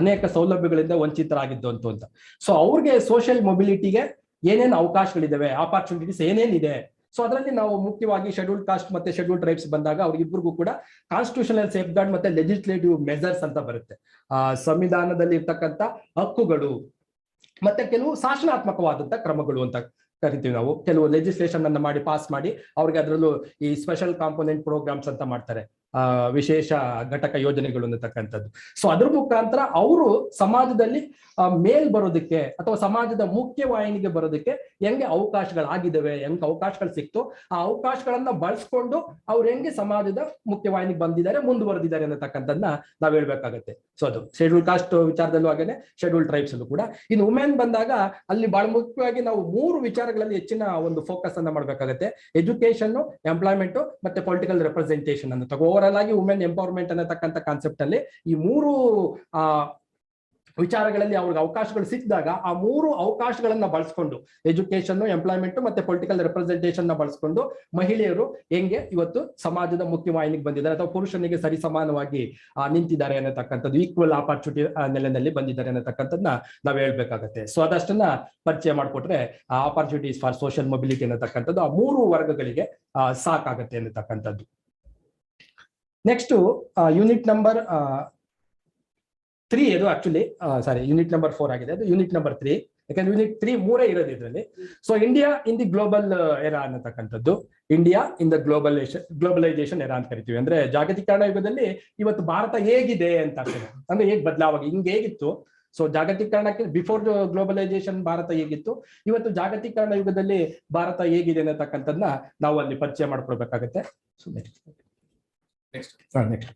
ಅನೇಕ ಸೌಲಭ್ಯಗಳಿಂದ ವಂಚಿತರಾಗಿದ್ದು ಅಂತ. ಸೊ ಅವ್ರಿಗೆ ಸೋಷಿಯಲ್ ಮೊಬಿಲಿಟಿಗೆ ಏನೇನು ಅವಕಾಶಗಳಿದಾವೆ, ಆಪರ್ಚುನಿಟೀಸ್ ಏನೇನಿದೆ, ಸೊ ಅದರಲ್ಲಿ ನಾವು ಮುಖ್ಯವಾಗಿ ಶೆಡ್ಯೂಲ್ಡ್ ಕಾಸ್ಟ್ ಮತ್ತೆ ಶೆಡ್ಯೂಲ್ಡ್ ಟ್ರೈಬ್ಸ್ ಬಂದಾಗ ಅವ್ರಿಗಿಬ್ಬರಿಗೂ ಕೂಡ ಕಾನ್ಸ್ಟಿಟ್ಯೂಷನಲ್ ಸೇಫ್ ಗಾರ್ಡ್ ಮತ್ತೆ ಲೆಜಿಸ್ಲೇಟಿವ್ ಮೆಜರ್ಸ್ ಅಂತ ಬರುತ್ತೆ. ಸಂವಿಧಾನದಲ್ಲಿ ಇರ್ತಕ್ಕಂಥ ಹಕ್ಕುಗಳು ಮತ್ತೆ ಕೆಲವು ಶಾಸನಾತ್ಮಕವಾದಂತ ಕ್ರಮಗಳು ಅಂತ ಕರಿತೀವಿ ನಾವು. ಕೆಲವು ಲೆಜಿಸ್ಲೇಷನ್ ಅನ್ನ ಮಾಡಿ ಪಾಸ್ ಮಾಡಿ ಅವ್ರಿಗೆ ಅದರಲ್ಲೂ ಈ ಸ್ಪೆಷಲ್ ಕಾಂಪೋನೆಂಟ್ ಪ್ರೋಗ್ರಾಮ್ಸ್ ಅಂತ ಮಾಡ್ತಾರೆ, ವಿಶೇಷ ಘಟಕ ಯೋಜನೆಗಳು ಅನ್ನತಕ್ಕಂಥದ್ದು. ಸೊ ಅದ್ರ ಮುಖಾಂತರ ಅವರು ಸಮಾಜದಲ್ಲಿ ಮೇಲ್ ಬರೋದಕ್ಕೆ ಅಥವಾ ಸಮಾಜದ ಮುಖ್ಯವಾಹಿನಿಗೆ ಬರೋದಕ್ಕೆ ಹೆಂಗೆ ಅವಕಾಶಗಳಾಗಿದ್ದಾವೆ, ಹೆಂಗೆ ಅವಕಾಶಗಳು ಸಿಕ್ತು, ಆ ಅವಕಾಶಗಳನ್ನ ಬಳಸ್ಕೊಂಡು ಅವ್ರು ಹೆಂಗೆ ಸಮಾಜದ ಮುಖ್ಯವಾಹಿನಿಗೆ ಬಂದಿದ್ದಾರೆ, ಮುಂದುವರೆದಿದ್ದಾರೆ ಅನ್ನತಕ್ಕಂಥದ್ದನ್ನ ನಾವ್ ಹೇಳ್ಬೇಕಾಗತ್ತೆ. ಸೊ ಅದು ಶೆಡ್ಯೂಲ್ ಕಾಸ್ಟ್ ವಿಚಾರದಲ್ಲೂ ಹಾಗೇನೆ, ಶೆಡ್ಯೂಲ್ ಟ್ರೈಬ್ಸ್ ಅಲ್ಲೂ ಕೂಡ. ಇನ್ನು ವುಮೆನ್ ಬಂದಾಗ ಅಲ್ಲಿ ಬಹಳ ಮುಖ್ಯವಾಗಿ ನಾವು 3 ವಿಚಾರಗಳಲ್ಲಿ ಹೆಚ್ಚಿನ ಒಂದು ಫೋಕಸ್ ಅನ್ನ ಮಾಡ್ಬೇಕಾಗತ್ತೆ. ಎಜುಕೇಶನ್, ಎಂಪ್ಲಾಯ್ಮೆಂಟ್ ಮತ್ತೆ ಪೊಲಿಟಿಕಲ್ ರೆಪ್ರೆಸೆಂಟೇಷನ್ ಅಂತ ಓವರ್ ಆಗಿ ವುಮೆನ್ ಎಂಪವರ್ಮೆಂಟ್ ಅನ್ನತಕ್ಕಂಥ ಕಾನ್ಸೆಪ್ಟ್ ಅಲ್ಲಿ ಈ 3 ವಿಚಾರಗಳಲ್ಲಿ ಅವ್ರಿಗೆ ಅವಕಾಶಗಳು ಸಿಕ್ಕಿದಾಗ ಆ 3 ಅವಕಾಶಗಳನ್ನ ಬಳಸ್ಕೊಂಡು, ಎಜುಕೇಶನ್, ಎಂಪ್ಲಾಯ್ಮೆಂಟ್ ಮತ್ತೆ ಪೊಲಿಟಿಕಲ್ ರೆಪ್ರೆಸೆಂಟೇಷನ್ ನ ಬಳಸ್ಕೊಂಡು ಮಹಿಳೆಯರು ಹೆಂಗೆ ಇವತ್ತು ಸಮಾಜದ ಮುಖ್ಯವಾಹಿನಿಗೆ ಬಂದಿದ್ದಾರೆ ಅಥವಾ ಪುರುಷನಿಗೆ ಸರಿ ಸಮಾನವಾಗಿ ನಿಂತಿದ್ದಾರೆ ಅನ್ನತಕ್ಕಂಥದ್ದು, ಈಕ್ವಲ್ ಆಪರ್ಚುನಿಟಿ ನೆಲೆಯಲ್ಲಿ ಬಂದಿದ್ದಾರೆ ಅನ್ನತಕ್ಕಂಥದ್ದನ್ನ ನಾವ್ ಹೇಳ್ಬೇಕಾಗತ್ತೆ. ಸೊ ಅದಷ್ಟನ್ನ ಪರಿಚಯ ಮಾಡಿಕೊಟ್ರೆ ಆಪರ್ಚುನಿಟೀಸ್ ಫಾರ್ ಸೋಷಿಯಲ್ ಮೊಬಿಲಿಟಿ ಅನ್ನತಕ್ಕಂಥದ್ದು ಆ 3 ವರ್ಗಗಳಿಗೆ ಸಾಕಾಗತ್ತೆ ಅನ್ನತಕ್ಕಂಥದ್ದು. ನೆಕ್ಸ್ಟ್ ಯೂನಿಟ್ ನಂಬರ್ 3 ಇದು ಆಕ್ಚುಲಿ ಯೂನಿಟ್ ನಂಬರ್ 4 ಆಗಿದೆ, ಅದು ಯೂನಿಟ್ ನಂಬರ್ 3. ಯಾಕಂದ್ರೆ ಯೂನಿಟ್ 3 3 ಇರೋದು ಇದರಲ್ಲಿ. So India in the global era ಅನ್ನತಕ್ಕಂಥದ್ದು, India in the globalisation era ಅಂತ ಕರಿತೀವಿ. ಅಂದ್ರೆ ಜಾಗತೀಕರಣ ಯುಗದಲ್ಲಿ ಇವತ್ತು ಭಾರತ ಹೇಗಿದೆ ಅಂತ ಅಂದ್ರೆ ಹೇಗೆ ಬದಲಾವಾಗಿ ಹಿಂಗೆ ಹೇಗಿತ್ತು. ಸೊ ಜಾಗತೀಕರಣಕ್ಕೆ ಬಿಫೋರ್ ಗ್ಲೋಬಲೈಸೇಷನ್ ಭಾರತ ಹೇಗಿತ್ತು, ಇವತ್ತು ಜಾಗತೀಕರಣ ಯುಗದಲ್ಲಿ ಭಾರತ ಹೇಗಿದೆ ಅನ್ನತಕ್ಕಂಥದ್ದನ್ನ ನಾವು ಅಲ್ಲಿ ಪರಿಚಯ ಮಾಡ್ಕೊಳ್ಬೇಕಾಗತ್ತೆ. ಸೊ ನೆಕ್ಸ್ಟ್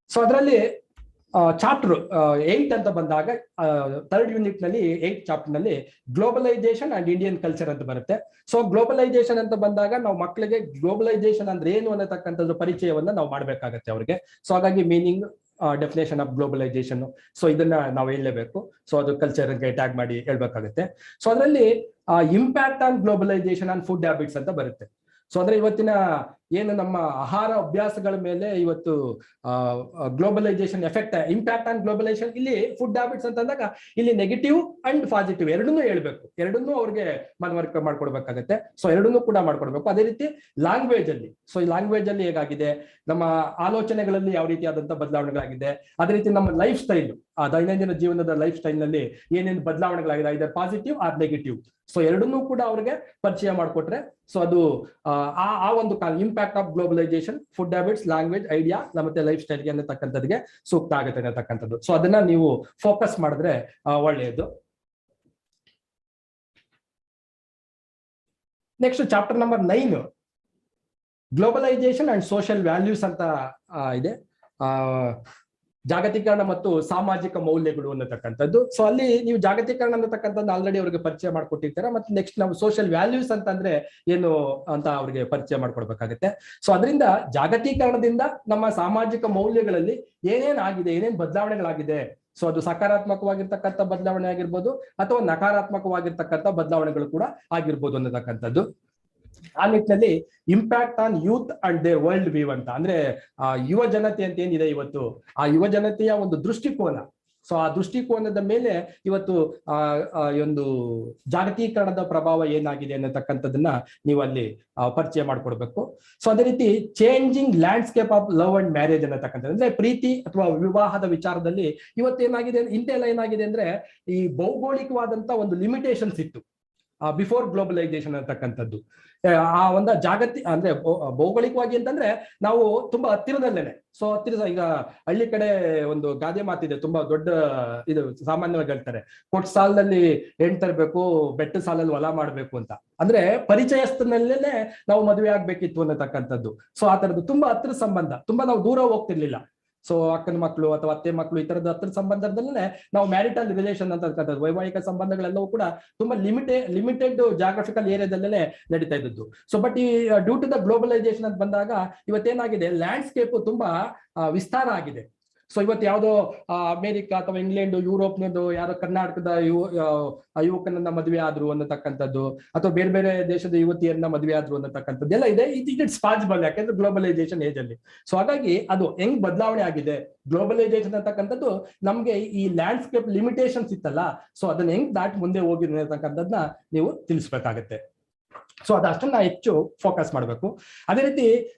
ಸೊ ಅದರಲ್ಲಿ ಚಾಪ್ಟರ್ 8 ಅಂತ ಬಂದಾಗ 3rd ಯೂನಿಟ್ ನಲ್ಲಿ 8th ಚಾಪ್ಟರ್ ನಲ್ಲಿ ಗ್ಲೋಬಲೈಸೇಷನ್ ಅಂಡ್ ಇಂಡಿಯನ್ ಕಲ್ಚರ್ ಅಂತ ಬರುತ್ತೆ. ಸೊ ಗ್ಲೋಬಲೈಸೇಷನ್ ಅಂತ ಬಂದಾಗ ನಾವು ಮಕ್ಕಳಿಗೆ ಗ್ಲೋಬಲೈಸೇಷನ್ ಅಂದ್ರೆ ಏನು ಅನ್ನತಕ್ಕಂಥದ್ದು ಪರಿಚಯವನ್ನ ನಾವು ಮಾಡ್ಬೇಕಾಗತ್ತೆ ಅವ್ರಿಗೆ. ಸೊ ಹಾಗಾಗಿ meaning, definition of globalisation, so ಇದನ್ನ ನಾವು ಹೇಳಲೇಬೇಕು. ಸೊ ಅದು ಕಲ್ಚರ್ಗೆ ಟ್ಯಾಗ್ ಮಾಡಿ ಹೇಳ್ಬೇಕಾಗುತ್ತೆ. ಸೊ ಅದರಲ್ಲಿ impact on globalisation on food habits ಅಂತ ಬರುತ್ತೆ. ಸೊ ಅಂದ್ರೆ ಇವತ್ತಿನ ಏನು ನಮ್ಮ ಆಹಾರ ಅಭ್ಯಾಸಗಳ ಮೇಲೆ ಇವತ್ತು globalisation effect, impact on globalisation, ಇಲ್ಲಿ ಫುಡ್ ಹ್ಯಾಬಿಟ್ಸ್ ಅಂತ ಅಂದಾಗ ಇಲ್ಲಿ ನೆಗೆಟಿವ್ ಅಂಡ್ ಪಾಸಿಟಿವ್ ಎರಡನ್ನೂ ಹೇಳ್ಬೇಕು, ಎರಡನ್ನೂ ಅವ್ರಿಗೆ ಮನವರಿಕೆ ಮಾಡ್ಕೊಡ್ಬೇಕಾಗತ್ತೆ. ಸೊ ಎರಡನ್ನೂ ಕೂಡ ಮಾಡ್ಕೊಡ್ಬೇಕು. ಅದೇ ರೀತಿ ಲ್ಯಾಂಗ್ವೇಜ್ ಅಲ್ಲಿ, ಸೊ ಈ ಲ್ಯಾಂಗ್ವೇಜ್ ಅಲ್ಲಿ ಹೇಗಾಗಿದೆ, ನಮ್ಮ ಆಲೋಚನೆಗಳಲ್ಲಿ ಯಾವ ರೀತಿಯಾದಂತಹ ಬದಲಾವಣೆಗಳಾಗಿದೆ, ಅದೇ ರೀತಿ ನಮ್ಮ ಲೈಫ್ ಸ್ಟೈಲ್, ಆ ದೈನಂದಿನ ಜೀವನದ ಲೈಫ್ ಸ್ಟೈಲ್ ನಲ್ಲಿ ಏನೇನು ಬದಲಾವಣೆಗಳಾಗಿದೆ, ಇದರ್ ಪಾಸಿಟಿವ್ ಆರ್ ನೆಗೆಟಿವ್, ಸೊ ಎರಡನ್ನೂ ಕೂಡ ಅವ್ರಿಗೆ ಪರಿಚಯ ಮಾಡಿಕೊಟ್ರೆ ಸೊ ಅದು ಆ ಒಂದು impact of globalisation, food habits, language, idea ಮತ್ತೆ ಲೈಫ್ ಸ್ಟೈಲ್ಗೆ ಅನ್ನತಕ್ಕಂಥದ್ದಿಗೆ ಸೂಕ್ತ ಆಗುತ್ತೆ ಅನ್ನತಕ್ಕಂಥದ್ದು. ಸೊ ಅದನ್ನ ನೀವು ಫೋಕಸ್ ಮಾಡಿದ್ರೆ ಒಳ್ಳೆಯದು. Next chapter number 9, globalisation and social values ಅಂತ ಇದೆ. ಜಾಗತೀಕರಣ ಮತ್ತು ಸಾಮಾಜಿಕ ಮೌಲ್ಯಗಳು ಅನ್ನತಕ್ಕಂಥದ್ದು. ಸೊ ಅಲ್ಲಿ ನೀವು ಜಾಗತೀಕರಣ ಅನ್ನತಕ್ಕಂಥದ್ದು ಆಲ್ರೆಡಿ ಅವ್ರಿಗೆ ಪರಿಚಯ ಮಾಡ್ಕೊಟ್ಟಿರ್ತಾರೆ. ಮತ್ತೆ ನೆಕ್ಸ್ಟ್ ನಾವು ಸೋಷಿಯಲ್ ವ್ಯಾಲ್ಯೂಸ್ ಅಂತಂದ್ರೆ ಏನು ಅಂತ ಅವ್ರಿಗೆ ಪರಿಚಯ ಮಾಡ್ಕೊಡ್ಬೇಕಾಗತ್ತೆ. ಸೊ ಅದರಿಂದ ಜಾಗತೀಕರಣದಿಂದ ನಮ್ಮ ಸಾಮಾಜಿಕ ಮೌಲ್ಯಗಳಲ್ಲಿ ಏನೇನಾಗಿದೆ, ಏನೇನ್ ಬದಲಾವಣೆಗಳಾಗಿದೆ, ಸೊ ಅದು ಸಕಾರಾತ್ಮಕವಾಗಿರ್ತಕ್ಕಂಥ ಬದಲಾವಣೆ ಆಗಿರ್ಬೋದು ಅಥವಾ ನಕಾರಾತ್ಮಕವಾಗಿರ್ತಕ್ಕಂಥ ಬದಲಾವಣೆಗಳು ಕೂಡ ಆಗಿರ್ಬೋದು ಅನ್ನತಕ್ಕಂಥದ್ದು. ಆ ನಿಟ್ಟಿನಲ್ಲಿ impact on youth and their world view ಅಂತ, ಅಂದ್ರೆ ಯುವ ಜನತೆ ಅಂತ ಏನಿದೆ ಇವತ್ತು, ಆ ಯುವ ಜನತೆಯ ಒಂದು ದೃಷ್ಟಿಕೋನ, ಸೊ ಆ ದೃಷ್ಟಿಕೋನದ ಮೇಲೆ ಇವತ್ತು ಒಂದು ಜಾಗತೀಕರಣದ ಪ್ರಭಾವ ಏನಾಗಿದೆ ಅನ್ನತಕ್ಕಂಥದ್ದನ್ನ ನೀವು ಅಲ್ಲಿ ಪರಿಚಯ ಮಾಡ್ಕೊಡ್ಬೇಕು. ಸೊ ಅದೇ ರೀತಿ changing landscape of love and marriage ಅನ್ನತಕ್ಕಂಥದ್ದು, ಅಂದ್ರೆ ಪ್ರೀತಿ ಅಥವಾ ವಿವಾಹದ ವಿಚಾರದಲ್ಲಿ ಇವತ್ತೇನಾಗಿದೆ, ಇಂತೆಲ್ಲ ಏನಾಗಿದೆ ಅಂದ್ರೆ ಈ ಭೌಗೋಳಿಕವಾದಂತ ಒಂದು ಲಿಮಿಟೇಷನ್ಸ್ ಇತ್ತು ಬಿಫೋರ್ ಗ್ಲೋಬಲೈಸೇಷನ್ ಅಂತಕ್ಕಂಥದ್ದು. ಆ ಒಂದು ಅಂದ್ರೆ ಭೌಗೋಳಿಕವಾಗಿ ಅಂತಂದ್ರೆ ನಾವು ತುಂಬಾ ಹತ್ತಿರದಲ್ಲೇನೆ, ಸೊ ಹತ್ತಿರ, ಈಗ ಹಳ್ಳಿ ಕಡೆ ಒಂದು ಗಾದೆ ಮಾತಿದೆ, ತುಂಬಾ ದೊಡ್ಡ ಇದು ಸಾಮಾನ್ಯವಾಗಿ ಹೇಳ್ತಾರೆ, ಕೊಟ್ಟ ಸಾಲದಲ್ಲಿ ಹೆಣ್ ತರಬೇಕು, ಬೆಟ್ಟ ಸಾಲಲ್ಲಿ ಹೊಲ ಮಾಡ್ಬೇಕು ಅಂತ. ಅಂದ್ರೆ ಪರಿಚಯಸ್ಥನಲ್ಲೇ ನಾವು ಮದುವೆ ಆಗ್ಬೇಕಿತ್ತು ಅನ್ನತಕ್ಕಂಥದ್ದು. ಸೊ ಆ ತರದ್ದು ತುಂಬಾ ಹತ್ತಿರ ಸಂಬಂಧ, ತುಂಬಾ ನಾವು ದೂರ ಹೋಗ್ತಿರ್ಲಿಲ್ಲ. ಸೊ ಅಕ್ಕನ ಮಕ್ಕಳು ಅಥವಾ ಅತ್ತೆ ಮಕ್ಕಳು ಈ ತರದ ಹತ್ತಿರ ಸಂಬಂಧದಲ್ಲೇ ನಾವು ಮ್ಯಾರಿಟಲ್ ರಿಲೇಷನ್ ಅಂತಕ್ಕಂಥದ್ದು, ವೈವಾಹಿಕ ಸಂಬಂಧಗಳೆಲ್ಲವೂ ಕೂಡ ತುಂಬಾ ಲಿಮಿಟೆಡ್ ಜಾಗ್ರಫಿಕಲ್ ಏರಿಯಾದಲ್ಲೇ ನಡೀತಾ ಇದ್ದದ್ದು. ಸೊ ಬಟ್ ಈ ಡ್ಯೂ ಟು ದ ಗ್ಲೋಬಲೈಸೇಷನ್ ಅಂತ ಬಂದಾಗ ಇವತ್ತೇನಾಗಿದೆ, ಲ್ಯಾಂಡ್ಸ್ಕೇಪ್ ತುಂಬಾ ವಿಸ್ತಾರ ಆಗಿದೆ. ಸೊ ಇವತ್ತು ಯಾವುದೋ ಅಮೆರಿಕ ಅಥವಾ ಇಂಗ್ಲೆಂಡ್, ಯುರೋಪ್ನದು ಯಾರೋ ಕರ್ನಾಟಕದ ಯುವಕನನ್ನ ಮದುವೆ ಆದ್ರು ಅನ್ನತಕ್ಕಂಥದ್ದು, ಅಥವಾ ಬೇರೆ ಬೇರೆ ದೇಶದ ಯುವತಿಯನ್ನ ಮದುವೆ ಆದ್ರು ಅನ್ನತಕ್ಕಂಥದ್ದು ಎಲ್ಲ ಇದೆ. ಇಟ್ಸ್ ಪಾಸಿಬಲ್, ಯಾಕೆಂದ್ರೆ ಗ್ಲೋಬಲೈಸೇಷನ್ ಏಜ್ ಅಲ್ಲಿ. ಸೊ ಹಾಗಾಗಿ ಅದು ಹೆಂಗ್ ಬದಲಾವಣೆ ಆಗಿದೆ, ಗ್ಲೋಬಲೈಸೇಷನ್ ಅಂತಕ್ಕಂಥದ್ದು ನಮ್ಗೆ ಈ ಲ್ಯಾಂಡ್ಸ್ಕೇಪ್ ಲಿಮಿಟೇಷನ್ಸ್ ಇತ್ತಲ್ಲ, ಸೊ ಅದನ್ನ ಹೆಂಗ್ ದಾಟಿ ಮುಂದೆ ಹೋಗಿದೆ ಅನ್ನತಕ್ಕಂಥದ್ದನ್ನ ನೀವು ತಿಳಿಸ್ಬೇಕಾಗತ್ತೆ. ಸೊ ಅದಷ್ಟನ್ನ ಹೆಚ್ಚು ಫೋಕಸ್ ಮಾಡಬೇಕು. ಅದೇ ರೀತಿ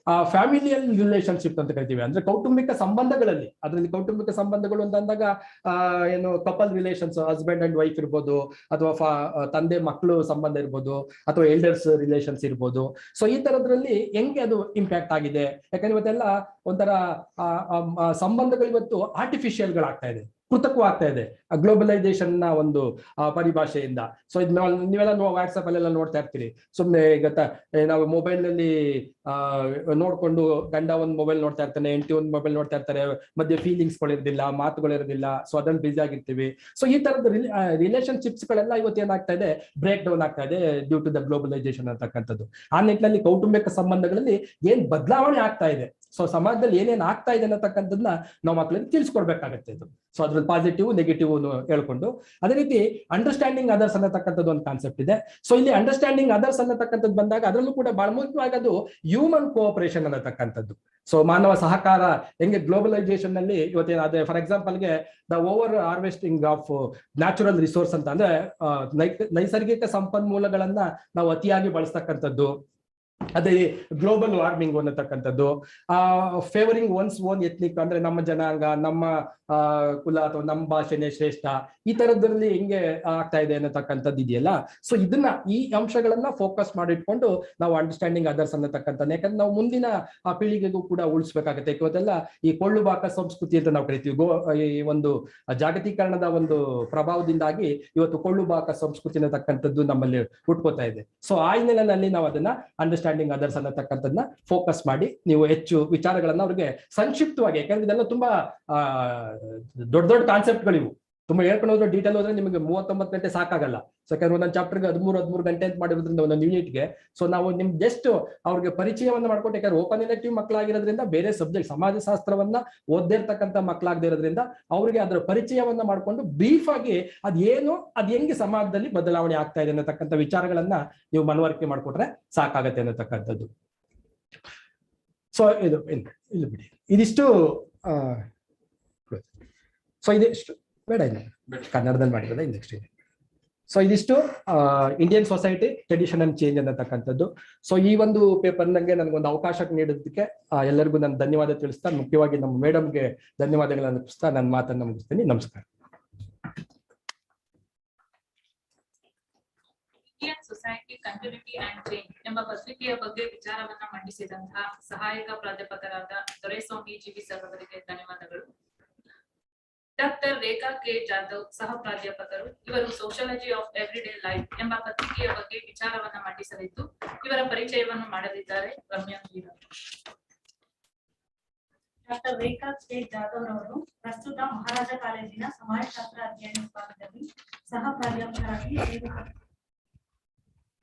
ಫ್ಯಾಮಿಲಿಯಲ್ ರಿಲೇಶನ್ಶಿಪ್ ಅಂತ ಕರಿತೀವಿ, ಅಂದ್ರೆ ಕೌಟುಂಬಿಕ ಸಂಬಂಧಗಳಲ್ಲಿ, ಅದರಲ್ಲಿ ಕೌಟುಂಬಿಕ ಸಂಬಂಧಗಳು ಅಂತ ಅಂದಾಗ ಏನು couple relations, husband and wife ಇರ್ಬೋದು, ಅಥವಾ ತಂದೆ ಮಕ್ಕಳು ಸಂಬಂಧ ಇರ್ಬೋದು, ಅಥವಾ ಎಲ್ಡರ್ಸ್ ರಿಲೇಷನ್ಸ್ ಇರ್ಬೋದು. ಸೊ ಈ ತರದ್ರಲ್ಲಿ ಹೆಂಗೆ ಅದು ಇಂಪ್ಯಾಕ್ಟ್ ಆಗಿದೆ, ಯಾಕಂದ್ರೆ ಇವತ್ತೆಲ್ಲ ಒಂಥರ ಸಂಬಂಧಗಳು ಇವತ್ತು ಆರ್ಟಿಫಿಷಿಯಲ್ ಗಳಾಗ್ತಾ ಇದೆ, ಕೃತಕವಾಗ್ತಾ ಇದೆ ಗ್ಲೋಬಲೈಸೇಷನ್ ನ ಒಂದು ಪರಿಭಾಷೆಯಿಂದ. ಸೊ ಇದು ನೀವೆಲ್ಲ ವಾಟ್ಸ್ಆಪ್ ಅಲ್ಲೆಲ್ಲ ನೋಡ್ತಾ ಇರ್ತೀರಿ. ಸುಮ್ಮನೆ ಈಗ ನಾವು ಮೊಬೈಲ್ ನಲ್ಲಿ ನೋಡ್ಕೊಂಡು, ಗಂಡ ಒಂದ್ ಮೊಬೈಲ್ ನೋಡ್ತಾ ಇರ್ತಾನೆ, ಹೆಂಡತಿ ಒಂದ್ ಮೊಬೈಲ್ ನೋಡ್ತಾ ಇರ್ತಾರೆ, ಮಧ್ಯೆ ಫೀಲಿಂಗ್ಸ್ ಗಳಿರೋದಿಲ್ಲ, ಮಾತುಗಳಿರೋದಿಲ್ಲ. ಸೊ ಅದ್ರಲ್ಲಿ ಬಿಸಿ ಆಗಿರ್ತೀವಿ. ಸೊ ಈ ತರದ ರಿಲೇಶನ್ಶಿಪ್ಸ್ ಗಳೆಲ್ಲ ಇವತ್ತು ಏನಾಗ್ತಾ ಇದೆ, ಬ್ರೇಕ್ ಡೌನ್ ಆಗ್ತಾ ಇದೆ ಡ್ಯೂ ಟು ದ ಗ್ಲೋಬಲೈಸೇಷನ್ ಅಂತಕ್ಕಂಥದ್ದು. ಆ ನಿಟ್ಟಿನಲ್ಲಿ ಕೌಟುಂಬಿಕ ಸಂಬಂಧಗಳಲ್ಲಿ ಏನ್ ಬದಲಾವಣೆ ಆಗ್ತಾ ಇದೆ, ಸೊ ಸಮಾಜದಲ್ಲಿ ಏನೇನ್ ಆಗ್ತಾ ಇದೆ ಅನ್ನತಕ್ಕಂಥದ್ದನ್ನ ನಾವು ಮಕ್ಕಳಿಗೆ ತಿಳಿಸ್ಕೊಡ್ಬೇಕಾಗತ್ತೆ ಇದು. ಸೊ ಅದ್ರಲ್ಲಿ ಪಾಸಿಟಿವ್ ನೆಗೆಟಿವ್ ಹೇಳ್ಕೊಂಡು, ಅದೇ ರೀತಿ ಅಂಡರ್ಸ್ಟ್ಯಾಂಡಿಂಗ್ ಅದರ್ಸ್ ಅನ್ನತಕ್ಕಂಥದ್ದು ಒಂದು ಕಾನ್ಸೆಪ್ಟ್ ಇದೆ. ಸೊ ಇಲ್ಲಿ ಅಂಡರ್ಸ್ಟ್ಯಾಂಡಿಂಗ್ ಅದರ್ಸ್ ಅನ್ನತಕ್ಕಂಥದ್ದು ಬಂದಾಗ ಅದರಲ್ಲೂ ಕೂಡ ಬಹಳ ಮುಖ್ಯವಾಗಿ ಅದು ಹ್ಯೂಮನ್ ಕೋಆಪರೇಷನ್ ಅನ್ನತಕ್ಕಂಥದ್ದು. ಸೊ ಮಾನವ ಸಹಕಾರ ಹೆಂಗೆ ಗ್ಲೋಬಲೈಸೇಷನ್ ನಲ್ಲಿ ಇವತ್ತೇನಾದ್ರೆ, ಫಾರ್ ಎಕ್ಸಾಂಪಲ್ಗೆ the over harvesting of natural resource ಅಂತ, ಅಂದ್ರೆ ನೈಸರ್ಗಿಕ ಸಂಪನ್ಮೂಲಗಳನ್ನ ನಾವು ಅತಿಯಾಗಿ ಬಳಸ್ತಕ್ಕಂಥದ್ದು, ಅದೇ ಗ್ಲೋಬಲ್ ವಾರ್ಮಿಂಗ್ ಅನ್ನತಕ್ಕಂಥದ್ದು, ಫೇವರಿಂಗ್ ಒನ್ಸ್ ಓನ್ ಎಥ್ನಿಕ್, ಅಂದ್ರೆ ನಮ್ಮ ಜನಾಂಗ, ನಮ್ಮ ಕುಲ ಅಥವಾ ನಮ್ಮ ಭಾಷೆನೇ ಶ್ರೇಷ್ಠ, ಈ ತರದ್ರಲ್ಲಿ ಹೆಂಗೆ ಆಗ್ತಾ ಇದೆ ಅನ್ನತಕ್ಕಂಥದ್ದು ಇದೆಯಲ್ಲ. ಸೊ ಇದನ್ನ, ಈ ಅಂಶಗಳನ್ನ ಫೋಕಸ್ ಮಾಡಿಟ್ಕೊಂಡು ನಾವು ಅಂಡರ್ಸ್ಟ್ಯಾಂಡಿಂಗ್ ಅದರ್ಸ್ ಅನ್ನತಕ್ಕಂಥದ್ದು, ಯಾಕಂದ್ರೆ ನಾವು ಮುಂದಿನ ಪೀಳಿಗೆಗೂ ಕೂಡ ಉಳಿಸ್ಬೇಕಾಗತ್ತೆ. ಇವತ್ತೆಲ್ಲ ಈ ಕೊಳ್ಳು ಬಾಕ ಸಂಸ್ಕೃತಿ ಅಂತ ನಾವು ಕರಿತೀವಿ. ಈ ಒಂದು ಜಾಗತೀಕರಣದ ಒಂದು ಪ್ರಭಾವದಿಂದಾಗಿ ಇವತ್ತು ಕೊಳ್ಳು ಬಾಕ ಸಂಸ್ಕೃತಿ ಅನ್ನತಕ್ಕಂಥದ್ದು ನಮ್ಮಲ್ಲಿ ಹುಟ್ಕೋತಾ ಇದೆ. ಸೊ ಆ ಹಿನ್ನೆಲೆಯಲ್ಲಿ ನಾವು ಅದನ್ನ ಅಂಡರ್ಸ್ಟ್ಯಾಂಡಿಂಗ್ ಅದರ್ಸ್ ಅನ್ನತಕ್ಕಂಥದ್ದನ್ನ ಫೋಕಸ್ ಮಾಡಿ ನೀವು ಹೆಚ್ಚು ವಿಚಾರಗಳನ್ನ ಅವ್ರಿಗೆ ಸಂಕ್ಷಿಪ್ತವಾಗಿ, ಯಾಕಂದ್ರೆ ಇದೆಲ್ಲ ತುಂಬಾ ದೊಡ್ಡ ದೊಡ್ಡ ಕಾನ್ಸೆಪ್ಟ್ಗಳಿವು. ತುಂಬಾ ಹೇಳ್ಕೊಂಡು ಹೋದ್ರೆ ಡೀಟೇಲ್ ಹೋದ್ರೆ ನಿಮಗೆ 39 ಗಂಟೆ ಸಾಕಾಗಲ್ಲ. ಯಾಕಂದ್ರೆ ಒಂದೊಂದು ಚಾಪ್ಟರ್ಗೆ 13 ಗಂಟೆ ಅಂತ ಮಾಡಿರೋದ್ರಿಂದ ಒಂದೊಂದು ಯೂನಿಟ್ಗೆ. ಸೊ ನಾವು ನಿಮ್ಗೆ ಜಸ್ಟ್ ಅವ್ರಿಗೆ ಪರಿಚಯವನ್ನ ಮಾಡ್ಕೊಟ್ಟು, ಯಾಕಂದ್ರೆ ಓಪನ್ ಎಲೆಕ್ಟಿವ್ ಮಕ್ಕಳಾಗಿರೋದ್ರಿಂದ ಬೇರೆ ಸಬ್ಜೆಕ್ಟ್ ಸಮಾಜಶಾಸ್ತ್ರವನ್ನ ಓದ್ದೇ ಇರ್ತಕ್ಕಂಥ ಮಕ್ಕಳಾಗದೇ ಇರೋದ್ರಿಂದ ಅವರಿಗೆ ಅದರ ಪರಿಚಯವನ್ನ ಮಾಡ್ಕೊಂಡು ಬ್ರೀಫ್ ಆಗಿ ಅದೇನು ಅದ್ ಹೆಂಗೆ ಸಮಾಜದಲ್ಲಿ ಬದಲಾವಣೆ ಆಗ್ತಾ ಇದೆ ಅನ್ನತಕ್ಕಂಥ ವಿಚಾರಗಳನ್ನ ನೀವು ಮನವರಿಕೆ ಮಾಡ್ಕೊಟ್ರೆ ಸಾಕಾಗತ್ತೆ ಅನ್ನತಕ್ಕಂಥದ್ದು. ಸೊ ಇದು ಇಲ್ಲ ಬಿಡಿ, ಇದಿಷ್ಟು ಸೊ ಇದಿಷ್ಟು ಬೇಡ ಇಲ್ಲ ಕನ್ನಡದಲ್ಲಿ ಮಾಡಿರೋದ ನೆಕ್ಸ್ಟ್ ಇದೆ. ಸೊ ಇದಿಷ್ಟು Indian society tradition and change ಅನ್ನತಕ್ಕಂಥದ್ದು. ಸೊ ಈ ಒಂದು ಪೇಪರ್ ನಂಗೆ ನನಗೊಂದು ಅವಕಾಶ ನೀಡೋದಕ್ಕೆ ಎಲ್ಲರಿಗೂ ನಾನು ಧನ್ಯವಾದ ತಿಳಿಸ್ತಾ, ಮುಖ್ಯವಾಗಿ ನಮ್ಮ ಮೇಡಮ್ಗೆ ಧನ್ಯವಾದಗಳನ್ನು ತಿಳಿಸ್ತಾ ನನ್ನ ಮಾತನ್ನು ಮುಗಿಸ್ತೀನಿ. ನಮಸ್ಕಾರ. Indian society continuity and change ಎಂಬ ಪತ್ರಿಕೆಯ ಬಗ್ಗೆ ವಿಚಾರವನ್ನ ಮಂಡಿಸಿದಂತಹ ಸಹಾಯಕ ಪ್ರಾಧ್ಯಾಪಕರಾದ ದೊರೆಸ್ವಾಮಿ ಜಿವಿ ಸರ್ ಅವರಿಗೆ ಧನ್ಯವಾದಗಳು. ಡಾಕ್ಟರ್ ರೇಖಾ ಕೆ ಜಾಧವ್ ಸಹ ಪ್ರಾಧ್ಯಾಪಕರು, ಇವರು ಸೋಶಿಯಾಲಜಿ ಆಫ್ ಎವ್ರಿಡೇ ಲೈಫ್ ಎಂಬ ಪತ್ರಿಕೆಯ ಬಗ್ಗೆ ವಿಚಾರವನ್ನ ಮಂಡಿಸಲಿದ್ದು, ಇವರ ಪರಿಚಯವನ್ನು ಮಾಡಲಿದ್ದಾರೆ ರಮ್ಯಾ ವೀರ. ಡಾಕ್ಟರ್ ರೇಖಾ ಕೆ ಜಾಧವ್ ಅವರು ಪ್ರಸ್ತುತ ಮಹಾರಾಜ ಕಾಲೇಜಿನ ಸಮಾಜಶಾಸ್ತ್ರ ಅಧ್ಯಯನ ವಿಭಾಗದಲ್ಲಿ ಸಹ ಪ್ರಾಧ್ಯಾಪಕರಾಗಿ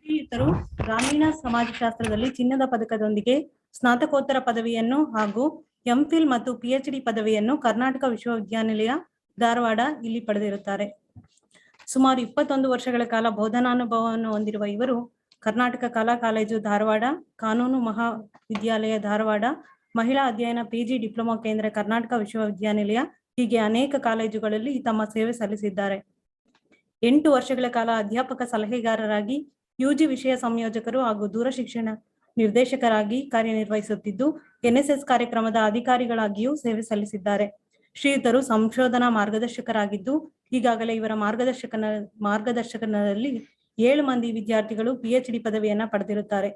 ಶ್ರೀಯುತರು ಗ್ರಾಮೀಣ ಸಮಾಜಶಾಸ್ತ್ರದಲ್ಲಿ ಚಿನ್ನದ ಪದಕದೊಂದಿಗೆ ಸ್ನಾತಕೋತ್ತರ ಪದವಿಯನ್ನು ಹಾಗೂ ಎಂಫಿಲ್ ಮತ್ತು PhD ಪದವಿಯನ್ನು ಕರ್ನಾಟಕ ವಿಶ್ವವಿದ್ಯಾನಿಲಯ ಧಾರವಾಡ ಇಲ್ಲಿ ಪಡೆದಿರುತ್ತಾರೆ. ಸುಮಾರು 21 ವರ್ಷಗಳ ಕಾಲ ಬೋಧನಾನುಭವವನ್ನು ಹೊಂದಿರುವ ಇವರು ಕರ್ನಾಟಕ ಕಲಾ ಕಾಲೇಜು ಧಾರವಾಡ, ಕಾನೂನು ಮಹಾವಿದ್ಯಾಲಯ ಧಾರವಾಡ, ಮಹಿಳಾ ಅಧ್ಯಯನ PG ಡಿಪ್ಲೊಮಾ ಕೇಂದ್ರ ಕರ್ನಾಟಕ ವಿಶ್ವವಿದ್ಯಾನಿಲಯ ಹೀಗೆ ಅನೇಕ ಕಾಲೇಜುಗಳಲ್ಲಿ ತಮ್ಮ ಸೇವೆ ಸಲ್ಲಿಸಿದ್ದಾರೆ. 8 ವರ್ಷಗಳ ಕಾಲ ಅಧ್ಯಾಪಕ ಸಲಹೆಗಾರರಾಗಿ, UG ವಿಷಯ ಸಂಯೋಜಕರು ಹಾಗೂ ದೂರ ಶಿಕ್ಷಣ ನಿರ್ದೇಶಕರಾಗಿ ಕಾರ್ಯನಿರ್ವಹಿಸುತ್ತಿದ್ದು, NSS ಕಾರ್ಯಕ್ರಮದ ಅಧಿಕಾರಿಗಳಾಗಿಯೂ ಸೇವೆ ಸಲ್ಲಿಸಿದ್ದಾರೆ. ಶ್ರೀಯುತರು ಸಂಶೋಧನಾ ಮಾರ್ಗದರ್ಶಕರಾಗಿದ್ದು, ಈಗಾಗಲೇ ಇವರ ಮಾರ್ಗದರ್ಶಕನಲ್ಲಿ 7 ಮಂದಿ ವಿದ್ಯಾರ್ಥಿಗಳು PhD ಪದವಿಯನ್ನ ಪಡೆದಿರುತ್ತಾರೆ.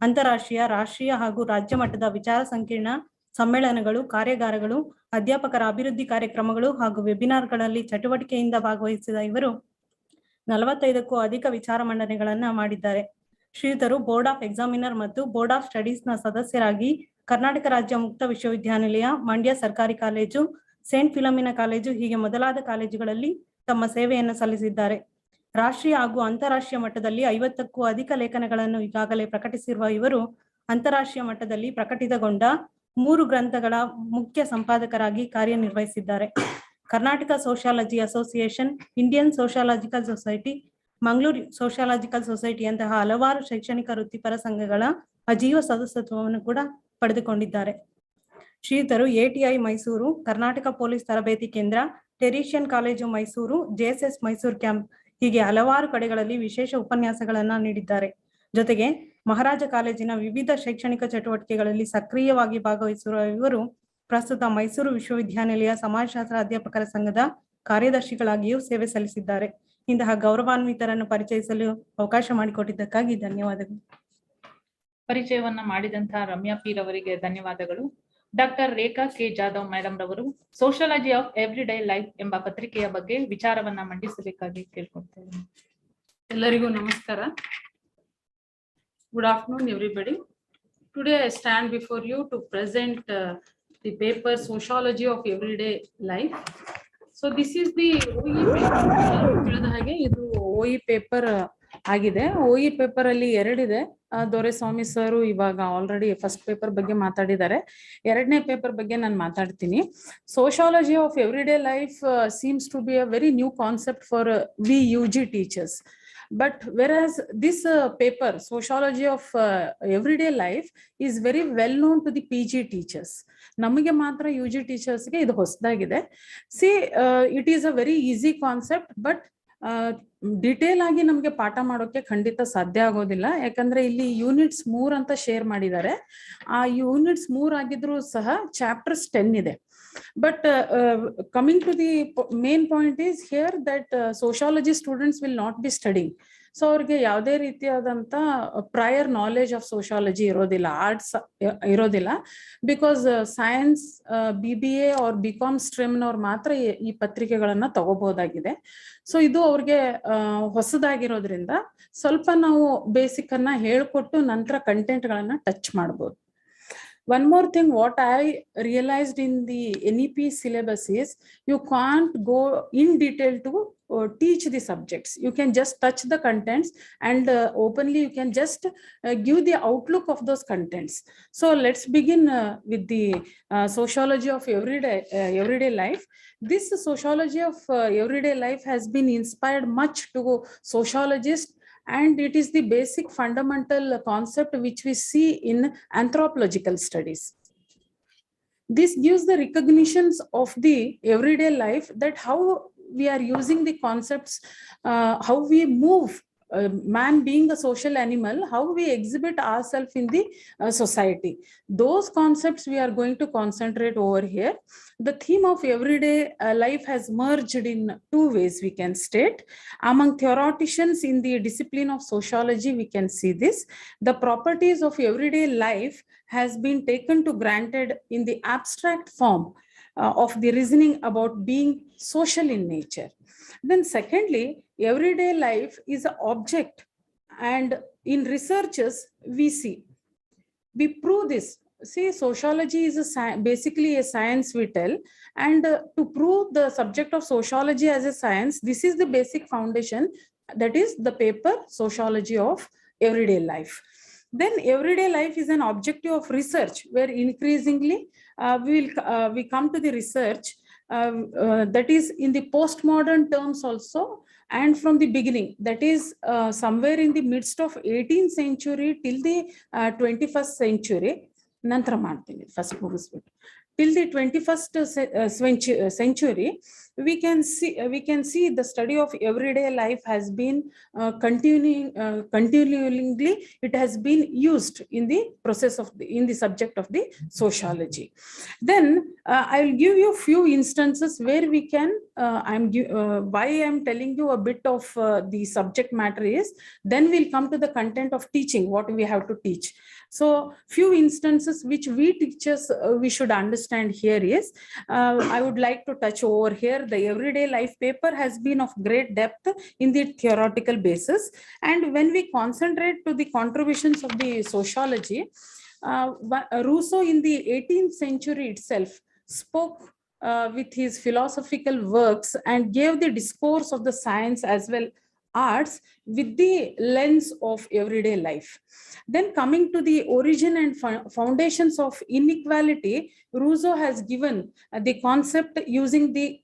ಅಂತಾರಾಷ್ಟ್ರೀಯ, ರಾಷ್ಟ್ರೀಯ ಹಾಗೂ ರಾಜ್ಯ ಮಟ್ಟದ ವಿಚಾರ ಸಂಕಿರಣ, ಸಮ್ಮೇಳನಗಳು, ಕಾರ್ಯಾಗಾರಗಳು, ಅಧ್ಯಾಪಕರ ಅಭಿವೃದ್ಧಿ ಕಾರ್ಯಕ್ರಮಗಳು ಹಾಗೂ ವೆಬಿನಾರ್ಗಳಲ್ಲಿ ಚಟುವಟಿಕೆಯಿಂದ ಭಾಗವಹಿಸಿದ ಇವರು 45ಕ್ಕೂ ಅಧಿಕ ವಿಚಾರ ಮಂಡನೆಗಳನ್ನ ಮಾಡಿದ್ದಾರೆ. ಶ್ರೀಯುತರು ಬೋರ್ಡ್ ಆಫ್ ಎಕ್ಸಾಮಿನರ್ ಮತ್ತು ಬೋರ್ಡ್ ಆಫ್ ಸ್ಟಡೀಸ್ನ ಸದಸ್ಯರಾಗಿ ಕರ್ನಾಟಕ ರಾಜ್ಯ ಮುಕ್ತ ವಿಶ್ವವಿದ್ಯಾನಿಲಯ, ಮಂಡ್ಯ ಸರ್ಕಾರಿ ಕಾಲೇಜು, ಸೇಂಟ್ ಫಿಲಮಿನಾ ಕಾಲೇಜು ಹೀಗೆ ಮೊದಲಾದ ಕಾಲೇಜುಗಳಲ್ಲಿ ತಮ್ಮ ಸೇವೆಯನ್ನು ಸಲ್ಲಿಸಿದ್ದಾರೆ. ರಾಷ್ಟ್ರೀಯ ಹಾಗೂ ಅಂತಾರಾಷ್ಟ್ರೀಯ ಮಟ್ಟದಲ್ಲಿ 50ಕ್ಕೂ ಅಧಿಕ ಲೇಖನಗಳನ್ನು ಈಗಾಗಲೇ ಪ್ರಕಟಿಸಿರುವ ಇವರು ಅಂತಾರಾಷ್ಟ್ರೀಯ ಮಟ್ಟದಲ್ಲಿ ಪ್ರಕಟಿತಗೊಂಡ 3 ಗ್ರಂಥಗಳ ಮುಖ್ಯ ಸಂಪಾದಕರಾಗಿ ಕಾರ್ಯನಿರ್ವಹಿಸಿದ್ದಾರೆ. Karnataka sociology association, Indian sociological society, Mangalore sociological ಸೊಸೈಟಿಯಂತಹ ಹಲವಾರು ಶೈಕ್ಷಣಿಕ ವೃತ್ತಿಪರ ಸಂಘಗಳ ಅಜೀವ ಸದಸ್ಯತ್ವವನ್ನು ಕೂಡ ಪಡೆದುಕೊಂಡಿದ್ದಾರೆ. ಶ್ರೀಯುತರು ATI ಮೈಸೂರು, ಕರ್ನಾಟಕ ಪೊಲೀಸ್ ತರಬೇತಿ ಕೇಂದ್ರ, Teresian college Mysore, JSS Mysore camp ಹೀಗೆ ಹಲವಾರು ಕಡೆಗಳಲ್ಲಿ ವಿಶೇಷ ಉಪನ್ಯಾಸಗಳನ್ನ ನೀಡಿದ್ದಾರೆ. ಜೊತೆಗೆ ಮಹಾರಾಜ ಕಾಲೇಜಿನ ವಿವಿಧ ಶೈಕ್ಷಣಿಕ ಚಟುವಟಿಕೆಗಳಲ್ಲಿ ಸಕ್ರಿಯವಾಗಿ ಭಾಗವಹಿಸಿರುವ ಇವರು ಪ್ರಸ್ತುತ ಮೈಸೂರು ವಿಶ್ವವಿದ್ಯಾನಿಲಯ ಸಮಾಜಶಾಸ್ತ್ರ ಅಧ್ಯಾಪಕರ ಸಂಘದ ಕಾರ್ಯದರ್ಶಿಗಳಾಗಿಯೂ ಸೇವೆ ಸಲ್ಲಿಸಿದ್ದಾರೆ. ಇಂತಹ ಗೌರವಾನ್ವಿತರನ್ನು ಪರಿಚಯಿಸಲು ಅವಕಾಶ ಮಾಡಿಕೊಟ್ಟಿದ್ದಕ್ಕಾಗಿ ಧನ್ಯವಾದಗಳು. ಪರಿಚಯವನ್ನ ಮಾಡಿದಂತಹ ರಮ್ಯಾ ಪೀರ್ ಅವರಿಗೆ ಧನ್ಯವಾದಗಳು. Doctor Rekha K Jadhav madam ರವರು ಸೋಶಿಯಾಲಜಿ ಆಫ್ ಎವ್ರಿಡೇ ಲೈಫ್ ಎಂಬ ಪತ್ರಿಕೆಯ ಬಗ್ಗೆ ವಿಚಾರವನ್ನ ಮಂಡಿಸಬೇಕಾಗಿ ಕೇಳ್ಕೊಳ್ತೇವೆ. ಎಲ್ಲರಿಗೂ ನಮಸ್ಕಾರ. Good afternoon, everybody. Today I stand before you to present the paper Sociology of Everyday Life. So this is the OE paper. ಹಾಗೆ ಇದು OE ಪೇಪರ್ ಆಗಿದೆ. OE ಪೇಪರ್ ಅಲ್ಲಿ 2 ಇದೆ. ದೊರೆಸ್ವಾಮಿ ಸರ್ ಇವಾಗ ಆಲ್ರೆಡಿ ಫಸ್ಟ್ ಪೇಪರ್ ಬಗ್ಗೆ ಮಾತಾಡಿದ್ದಾರೆ. 2ನೇ ಪೇಪರ್ ಬಗ್ಗೆ ನಾನು ಮಾತಾಡ್ತೀನಿ. Sociology of Everyday Life seems to be a very new concept for we UG teachers. But whereas this paper, Sociology of Everyday Life, is very well known to the PG teachers. ನಮಗೆ ಮಾತ್ರ UG ಟೀಚರ್ಸ್ಗೆ ಇದು ಹೊಸದಾಗಿದೆ. It is a very easy concept, but detail ಆಗಿ ನಮಗೆ ಪಾಠ ಮಾಡೋಕೆ ಖಂಡಿತ ಸಾಧ್ಯ ಆಗೋದಿಲ್ಲ. ಯಾಕಂದ್ರೆ ಇಲ್ಲಿ ಯೂನಿಟ್ಸ್ 3 ಅಂತ ಶೇರ್ ಮಾಡಿದ್ದಾರೆ. ಆ ಯೂನಿಟ್ಸ್ 3 ಆಗಿದ್ರು ಸಹ ಚಾಪ್ಟರ್ಸ್ 10 ಇದೆ. But coming to the main point is here that sociology students will not be studying. So ಅವ್ರಿಗೆ ಯಾವುದೇ ರೀತಿಯಾದಂತ ಪ್ರಯರ್ ನಾಲೆಜ್ ಆಫ್ ಸೋಶಿಯಾಲಜಿ ಇರೋದಿಲ್ಲ, ಆರ್ಟ್ಸ್ ಇರೋದಿಲ್ಲ. Because science, BBA or BCom ಸ್ಟ್ರೀಮ್ನವ್ರು ಮಾತ್ರ ಈ ಪತ್ರಿಕೆಗಳನ್ನ ತಗೋಬಹುದಾಗಿದೆ. ಸೊ ಇದು ಅವ್ರಿಗೆ ಹೊಸದಾಗಿರೋದ್ರಿಂದ ಸ್ವಲ್ಪ ನಾವು ಬೇಸಿಕ್ ಅನ್ನ ಹೇಳ್ಕೊಟ್ಟು ನಂತರ ಕಂಟೆಂಟ್ ಗಳನ್ನ ಟಚ್ ಮಾಡ್ಬೋದು. One more thing, what I realized in the NEP syllabus is you can't go in detail to teach the subjects. You can just touch the contents and openly you can just give the outlook of those contents. So let's begin with the sociology of everyday life. This sociology of everyday life has been inspired much to sociologists, and it is the basic fundamental concept which we see in anthropological studies. This gives the recognitions of the everyday life, that how we are using the concepts, how we move, man being a social animal, how we exhibit ourselves in the society. Those concepts we are going to concentrate over here. The theme of everyday life has merged in two ways, we can state. Among theoreticians in the discipline of sociology, we can see this. The properties of everyday life has been taken to granted in the abstract form of the reasoning about being social in nature. Then secondly, everyday life is an object, and in researches we see, we prove this. See, sociology is basically a science we tell, and to prove the subject of sociology as a science, this is the basic foundation, that is the paper Sociology of Everyday Life. Then everyday life is an objective of research, where increasingly we come to the research that is in the postmodern terms also, and from the beginning, that is somewhere in the midst of 18th century till the 21st century. Nantra ಮಾಡ್ತೀನಿ first ಮುಗಿಸ್ಬಿಟ್ಟು. Till the 21st century, we can see the study of everyday life has been continually it has been used in the process of in the subject of the sociology. Then I will give you a few instances where we can why I'm telling you a bit of the subject matter is, then we'll come to the content of teaching, what we have to teach. So few instances which we teachers we should understand here is, I would like to touch over here. The everyday life paper has been of great depth in the theoretical basis, and when we concentrate to the contributions of the sociology, Rousseau in the 18th century itself spoke with his philosophical works and gave the discourse of the science as well arts with the lens of everyday life. Then coming to the origin and foundations of inequality, Rousseau has given the concept using the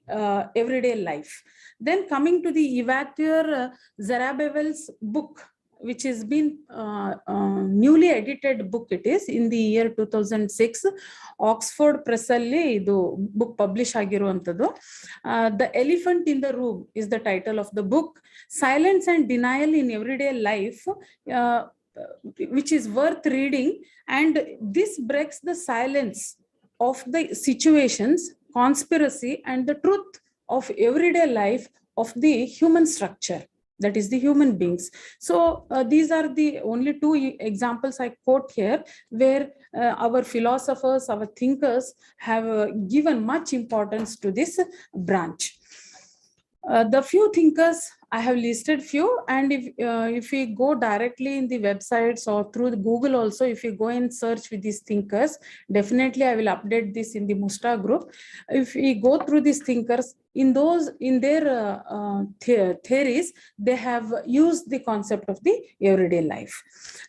everyday life. Then coming to the Yvateur Zarabevel's book, which has been newly edited book, it is in the year 2006, Oxford Press alli idu book publish ಆಗಿರುವಂತದ್ದು. The Elephant in the Room is the title of the book. Silence and denial in everyday life, which is worth reading, and this breaks the silence of the situations, conspiracy, and the truth of everyday life of the human structure, that is the human beings. So these are the only two examples I quote here, where our philosophers, our thinkers have given much importance to this branch. The few thinkers I have listed few, and if we go directly in the websites or through the Google also, if you go and search with these thinkers, definitely I will update this in the Musta group. If we go through these thinkers, in their theories, they have used the concept of the everyday life.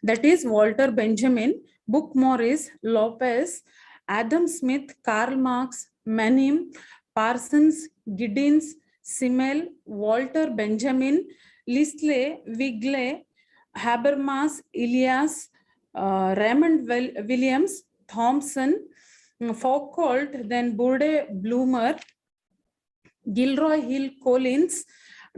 That is Walter Benjamin, Book Morris, Lopez, Adam Smith, Karl Marx, Menem, Parsons, Giddens, Simmel, Walter Benjamin, Lisle, Wigle, Habermas, Elias, Raymond Williams, Thompson, Foucault, then Bode Bloomer, Gilroy Hill Collins,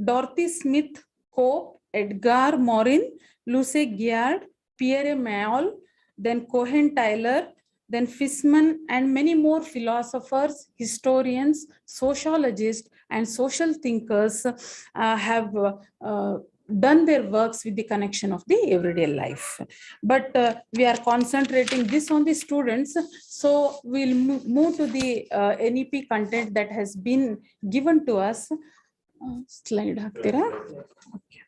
Dorothy Smith, Cope, Edgar Morin, Luce Giard, Pierre Mayol, then Cohen Tyler, then Fishman, and many more philosophers, historians, sociologists, and social thinkers have done their works with the connection of the everyday life. But we are concentrating this on the students, so we'll move to the NEP content that has been given to us. Slide haktira. Okay.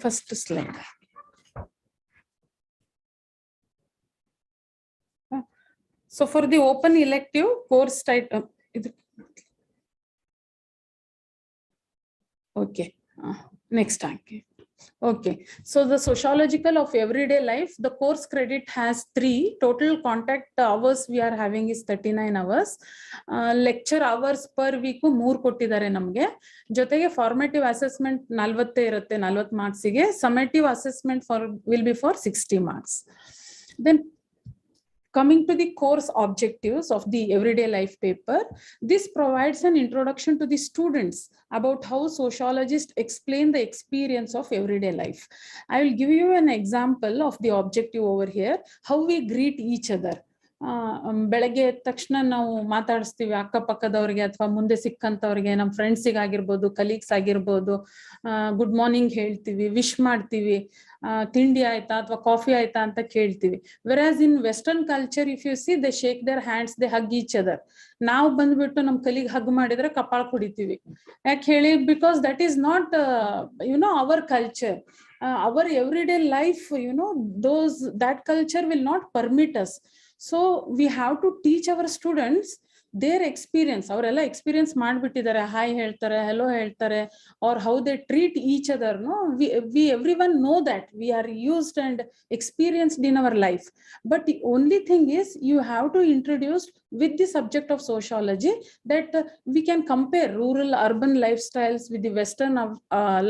first slide. So for the open elective course title, okay, next time. Okay, so the sociological of everyday life, the course credit has 3. Total contact hours we are having is 39 hours. Lecture hours per week 3 ಕೊಟ್ಟಿದ್ದಾರೆ ನಮಗೆ. ಜೊತೆಗೆ ಫಾರ್ಮೇಟಿವ್ ಅಸೆಸ್ಮೆಂಟ್ 40 ಇರುತ್ತೆ, 40 ಮಾರ್ಕ್ಸಿಗೆ. Summative assessment will be for 60 marks. Then coming to the course objectives of the everyday life paper, this provides an introduction to the students about how sociologists explain the experience of everyday life. I will give you an example of the objective over here, how we greet each other. ಬೆಳಗ್ಗೆ ಎದ್ದ ತಕ್ಷಣ ನಾವು ಮಾತಾಡಿಸ್ತೀವಿ ಅಕ್ಕಪಕ್ಕದವ್ರಿಗೆ ಅಥವಾ ಮುಂದೆ ಸಿಕ್ಕಂತವ್ರಿಗೆ, ನಮ್ಮ ಫ್ರೆಂಡ್ಸಿಗೆ ಆಗಿರ್ಬೋದು, ಕಲೀಗ್ಸ್ ಆಗಿರ್ಬೋದು, ಗುಡ್ ಮಾರ್ನಿಂಗ್ ಹೇಳ್ತೀವಿ, ವಿಶ್ ಮಾಡ್ತೀವಿ, ತಿಂಡಿ ಆಯ್ತಾ ಅಥವಾ ಕಾಫಿ ಆಯ್ತಾ ಅಂತ ಕೇಳ್ತೀವಿ. Whereas in western culture if you see they shake their hands, they hug each other. ನಾವು ಬಂದ್ಬಿಟ್ಟು ನಮ್ ಕಲೀಗ್ ಹಗ್ ಮಾಡಿದ್ರೆ ಕಪಾಳ ಕುಡಿತೀವಿ. ಯಾಕೆ ಹೇಳಿ? Because that is not our culture. Our everyday life, that culture will not permit us. So we have to teach our students their experience. ಅವರೆಲ್ಲ ಎಕ್ಸ್ಪೀರಿಯನ್ಸ್ ಮಾಡ್ಬಿಟ್ಟಿದ್ದಾರೆ, ಹಾಯ್ ಹೇಳ್ತಾರೆ, ಹೆಲೋ ಹೇಳ್ತಾರೆ, or how they treat each other. No, we everyone know that we are used and experienced in our life. But the only thing is you have to introduce with the subject of sociology that we can compare rural urban lifestyles with the western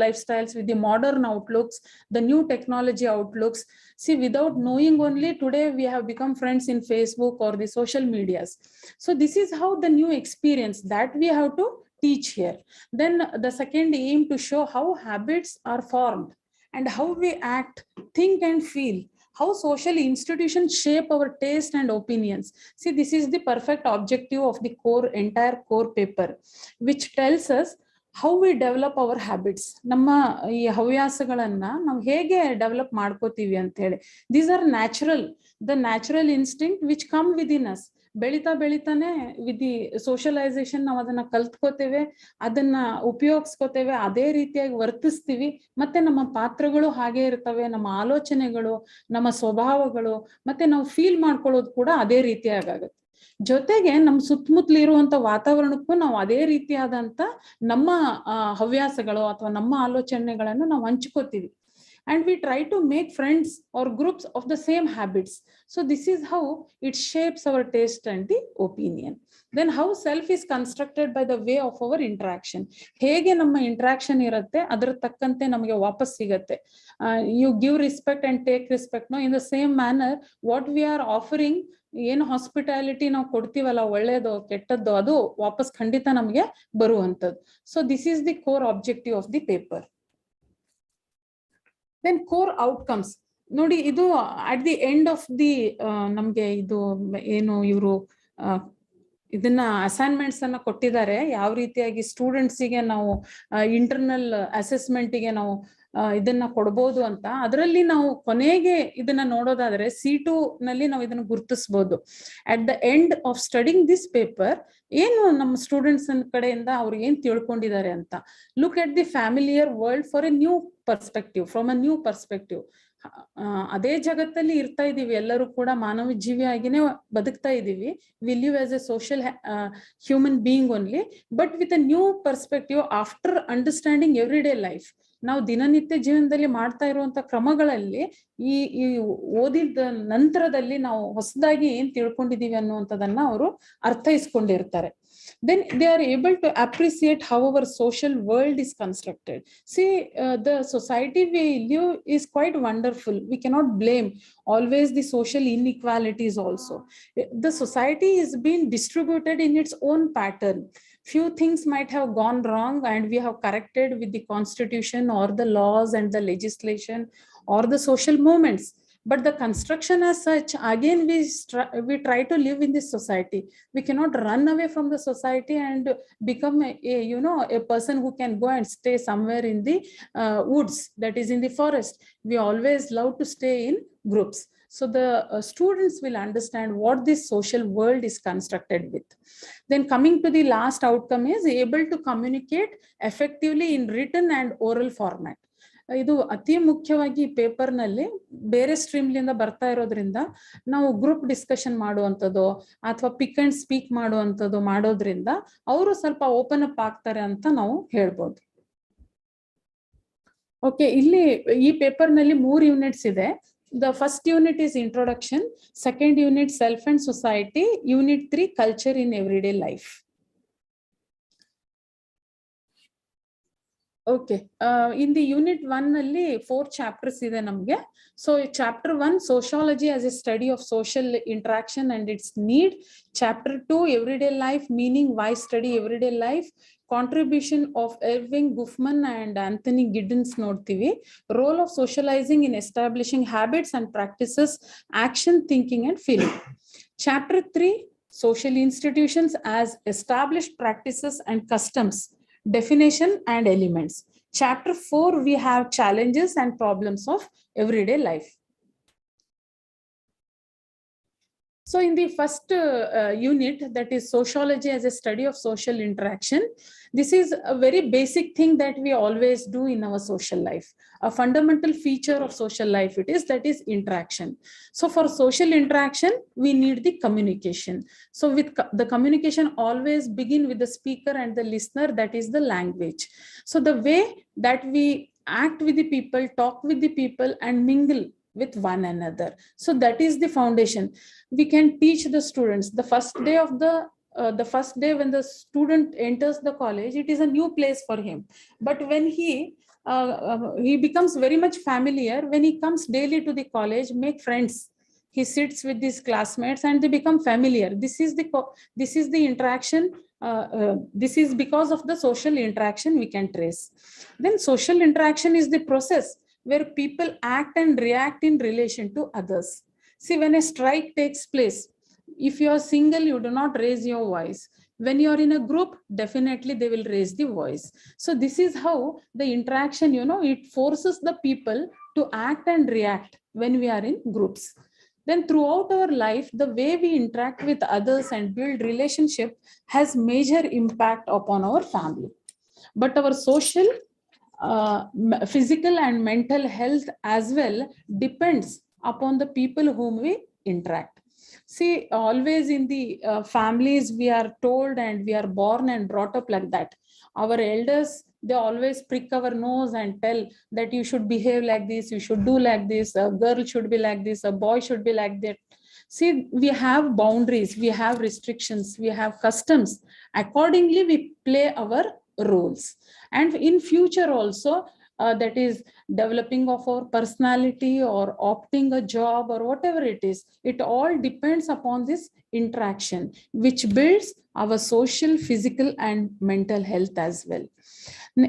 lifestyles, with the modern outlooks, the new technology outlooks. See, without knowing only, today we have become friends in Facebook or the social medias. So this is how the new experience that we have to teach here. Then the second aim to show how habits are formed and how we act, think and feel, how social institutions shape our taste and opinions. See, this is the perfect objective of the entire core paper, which tells us how we develop our habits. ನಮ್ಮ ಈ ಹವ್ಯಾಸಗಳನ್ನ ನಾವು ಹೇಗೆ ಡೆವಲಪ್ ಮಾಡ್ಕೋತೀವಿ ಅಂತ ಹೇಳಿ. These are natural, the natural instinct which come within us. ಬೆಳಿತಾನೆ ವಿತ್ ದಿ ಸೋಷಲೈಸೇಷನ್ ನಾವು ಅದನ್ನ ಕಲ್ತ್ಕೋತೇವೆ, ಅದನ್ನ ಉಪಯೋಗಿಸ್ಕೋತೇವೆ, ಅದೇ ರೀತಿಯಾಗಿ ವರ್ತಿಸ್ತೀವಿ. ಮತ್ತೆ ನಮ್ಮ ಪಾತ್ರಗಳು ಹಾಗೆ ಇರ್ತವೆ, ನಮ್ಮ ಆಲೋಚನೆಗಳು, ನಮ್ಮ ಸ್ವಭಾವಗಳು, ಮತ್ತೆ ನಾವು ಫೀಲ್ ಮಾಡ್ಕೊಳ್ಳೋದು ಕೂಡ ಅದೇ ರೀತಿಯಾಗುತ್ತೆ. ಜೊತೆಗೆ ನಮ್ಮ ಸುತ್ತಮುತ್ತಲು ಇರುವಂತ ವಾತಾವರಣಕ್ಕೂ ನಾವು ಅದೇ ರೀತಿಯಾದಂತ ನಮ್ಮ ಹವ್ಯಾಸಗಳು ಅಥವಾ ನಮ್ಮ ಆಲೋಚನೆಗಳನ್ನು ನಾವು ಹಂಚ್ಕೋತೀವಿ. And we try to make friends or groups of the same habits. So this is how it shapes our taste and the opinion. Then how self is constructed by the way of our interaction. ಹೇಗೆ ನಮ್ಮ ಇಂಟ್ರಾಕ್ಷನ್ ಇರುತ್ತೆ ಅದರ ತಕ್ಕಂತೆ ನಮಗೆ ವಾಪಸ್ ಸಿಗತ್ತೆ. You give respect and take respect. No, in the same manner what we are offering, ಏನು ಹಾಸ್ಪಿಟಾಲಿಟಿ ನಾವು ಕೊಡ್ತೀವಲ್ಲ, ಒಳ್ಳೇದು ಕೆಟ್ಟದ್ದು, ಅದು ವಾಪಸ್ ಖಂಡಿತ ನಮಗೆ ಬರುವಂಥದ್ದು. So this is the core objective of the paper. Then core outcomes. ನೋಡಿ, ಇದು at the end of the ನಮ್ಗೆ ಇದು ಏನು ಇವರು ಇದನ್ನ ಅಸೈನ್ಮೆಂಟ್ಸ್ ಅನ್ನ ಕೊಟ್ಟಿದ್ದಾರೆ, ಯಾವ ರೀತಿಯಾಗಿ ಸ್ಟೂಡೆಂಟ್ಸಿಗೆ ನಾವು ಇಂಟರ್ನಲ್ ಅಸೆಸ್ಮೆಂಟಿಗೆ ನಾವು ಇದನ್ನ ಕೊಡ್ಬೋದು ಅಂತ. ಅದರಲ್ಲಿ ನಾವು ಕೊನೆಗೆ ಇದನ್ನ ನೋಡೋದಾದ್ರೆ C2 ನಲ್ಲಿ ನಾವು ಇದನ್ನ ಗುರುತಿಸಬಹುದು. At the end of studying this paper ಏನು ನಮ್ಮ ಸ್ಟೂಡೆಂಟ್ಸ್ ಕಡೆಯಿಂದ ಅವ್ರು ಏನ್ ತಿಳ್ಕೊಂಡಿದ್ದಾರೆ ಅಂತ. Look at the familiar world for A new perspective, from a new perspective. ಅದೇ ಜಗತ್ತಲ್ಲಿ ಇರ್ತಾ ಇದೀವಿ, ಎಲ್ಲರೂ ಕೂಡ ಮಾನವ ಜೀವಿಯಾಗಿನೇ ಬದುಕ್ತಾ ಇದೀವಿ. We live as a social human being only, but with a new perspective after understanding everyday life. ನಾವು ದಿನನಿತ್ಯ ಜೀವನದಲ್ಲಿ ಮಾಡ್ತಾ ಇರುವಂತ ಕ್ರಮಗಳಲ್ಲಿ ಈ ಓದಿದ ನಂತರದಲ್ಲಿ ನಾವು ಹೊಸದಾಗಿ ಏನ್ ತಿಳ್ಕೊಂಡಿದೀವಿ ಅನ್ನುವಂಥದ್ದನ್ನ ಅವರು ಅರ್ಥೈಸ್ಕೊಂಡಿರ್ತಾರೆ. Then they are able to appreciate how our social world is constructed. See, the society we live is quite wonderful. We cannot blame always the social inequalities also. The society is being distributed in its own pattern. Few things might have gone wrong and we have corrected with the constitution or the laws and the legislation or the social movements. But the construction as such, again, we try to live in this society. We cannot run away from the society and become a person who can go and stay somewhere in the woods, that is in the forest. We always love to stay in groups. So the students will understand what this social world is constructed with. Then coming to the last outcome is able to communicate effectively in written and oral format. ಇದು ಅತಿ ಮುಖ್ಯವಾಗಿ ಪೇಪರ್ನಲ್ಲಿ ಬೇರೆ ಸ್ಟ್ರೀಮ್ಲಿಂದ ಬರ್ತಾ ಇರೋದ್ರಿಂದ ನಾವು ಗ್ರೂಪ್ ಡಿಸ್ಕಷನ್ ಮಾಡುವಂಥದ್ದು ಅಥವಾ ಪಿಕ್ ಅಂಡ್ ಸ್ಪೀಕ್ ಮಾಡುವಂಥದ್ದು ಮಾಡೋದ್ರಿಂದ ಅವರು ಸ್ವಲ್ಪ ಓಪನ್ ಅಪ್ ಆಗ್ತಾರೆ ಅಂತ ನಾವು ಹೇಳ್ಬೋದು. ಓಕೆ, ಇಲ್ಲಿ ಈ ಪೇಪರ್ನಲ್ಲಿ 3 ಯೂನಿಟ್ಸ್ ಇದೆ. The first unit is introduction, second unit self and society, unit 3 culture in everyday life. Okay, in the unit 1 ನಲ್ಲಿ 4 chapters ಇದೆ ನಮಗೆ. So chapter 1 sociology as a study of social interaction and its need, chapter 2 everyday life meaning why study everyday life, contribution of Irving Goffman and Anthony Giddens ನೋಡ್ತೀವಿ, role of socializing in establishing habits and practices, action, thinking and feeling. Chapter 3 social institutions as established practices and customs, definition and elements. Chapter 4 we have challenges and problems of everyday life. So in the first unit, that is sociology as a study of social interaction, this is a very basic thing that we always do in our social life. A fundamental feature of social life it is, that is interaction. So for social interaction, we need the communication. So with the communication always begin with the speaker and the listener, that is the language. So the way that we act with the people, talk with the people and mingle with one another. So that is the foundation. We can teach the students the first day when the student enters the college, it is a new place for him. But when he becomes very much familiar, when he comes daily to the college, make friends, he sits with his classmates and they become familiar. This is the interaction. This is because of the social interaction we can trace. Then social interaction is the process where people act and react in relation to others. See, when a strike takes place, if you are single, you do not raise your voice. When you are in a group, definitely they will raise the voice. So this is how the interaction, it forces the people to act and react when we are in groups. Then throughout our life, the way we interact with others and build relationship has major impact upon our family. But our social, physical and mental health as well depends upon the people whom we interact. See, always in the families we are told and we are born and brought up like that. Our elders, they always prick our nose and tell that you should behave like this, you should do like this, a girl should be like this, a boy should be like that. See, we have boundaries, we have restrictions, we have customs. Accordingly, we play our roles. And in future also, that is developing of our personality or opting a job or whatever it is, it all depends upon this interaction, which builds our social, physical and mental health as well.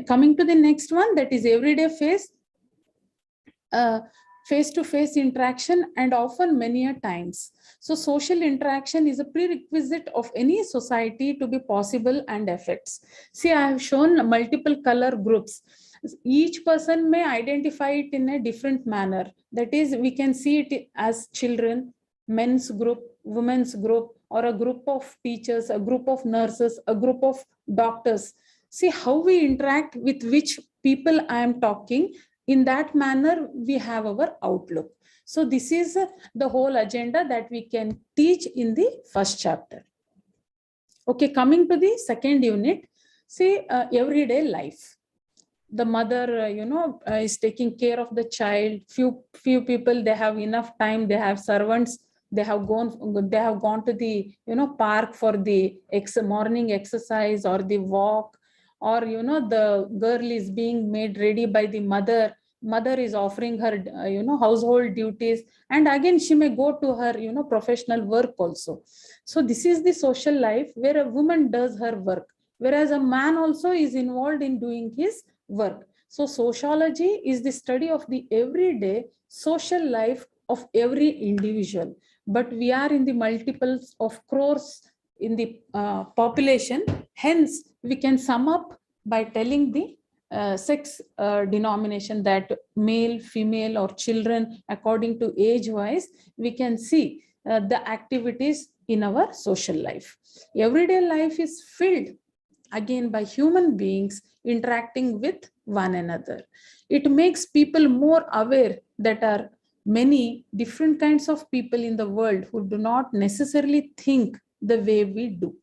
Coming to the next one, that is everyday face-to-face interaction and often many a times. So social interaction is a prerequisite of any society to be possible and effects. See, I have shown multiple color groups. Each person may identify it in a different manner. That is, we can see it as children, men's group, women's group, or a group of teachers, a group of nurses, a group of doctors. See how we interact with which people I am talking. In that manner, we have our outlook. So this is the whole agenda that we can teach in the first chapter. Okay, coming to the second unit, see everyday life. The mother, is taking care of the child. Few people, they have enough time. They have servants. They have gone to the park for the morning exercise or the walk, or the girl is being made ready by the mother is offering her household duties, and again she may go to her professional work also. So this is the social life where a woman does her work, whereas a man also is involved in doing his work. So sociology is the study of the everyday social life of every individual, but we are in the multiples of crores in the population. Hence we can sum up by telling the sex denomination, that male, female or children, according to age wise, we can see the activities in our social life. Everyday life is filled again by human beings interacting with one another. It makes people more aware that are many different kinds of people in the world who do not necessarily think the way we do.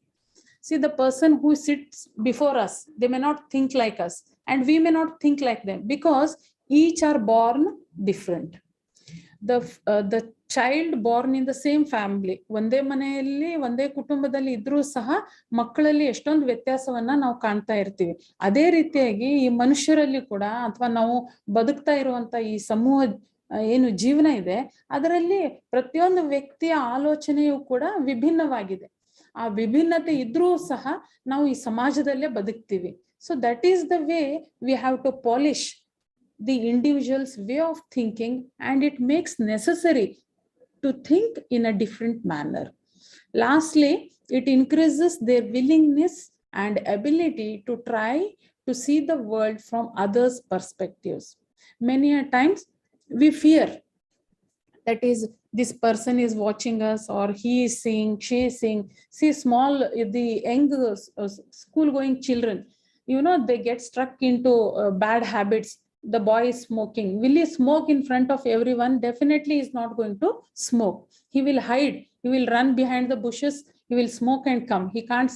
See, the person who sits before us, they may not think like us, and we may not think like them, because each are born different. The child born in the same family, ಒಂದೇ ಮನೆಯಲ್ಲಿ ಒಂದೇ ಕುಟುಂಬದಲ್ಲಿ ಇದ್ರೂ ಸಹ ಮಕ್ಕಳಲ್ಲಿ ಎಷ್ಟೊಂದು ವ್ಯತ್ಯಾಸವನ್ನ ನಾವು ಕಾಣ್ತಾ ಇರ್ತೀವಿ. ಅದೇ ರೀತಿಯಾಗಿ ಈ ಮನುಷ್ಯರಲ್ಲಿ ಕೂಡ, ಅಥವಾ ನಾವು ಬದುಕ್ತಾ ಇರುವಂತ ಈ ಸಮೂಹ ಏನು ಜೀವನ ಇದೆ, ಅದರಲ್ಲಿ ಪ್ರತಿಯೊಂದು ವ್ಯಕ್ತಿಯ ಆಲೋಚನೆಯು ಕೂಡ ವಿಭಿನ್ನವಾಗಿದೆ. ಆ ವಿಭಿನ್ನತೆ ಇದ್ರೂ ಸಹ ನಾವು ಈ ಸಮಾಜದಲ್ಲೇ ಬದುಕ್ತೀವಿ. So that is the way we have to polish the individual's way of thinking, and it makes necessary to think in a different manner. Lastly, it increases their willingness and ability to try to see the world from others' perspectives. Many a times we fear, that is, this person is watching us, or he is seeing, she is seeing. See, small, the young school going children, they get stuck into bad habits. The boy is smoking. Will he smoke in front of everyone? Definitely is not going to smoke. He will hide. He will run behind the bushes. He will smoke and come. He can't.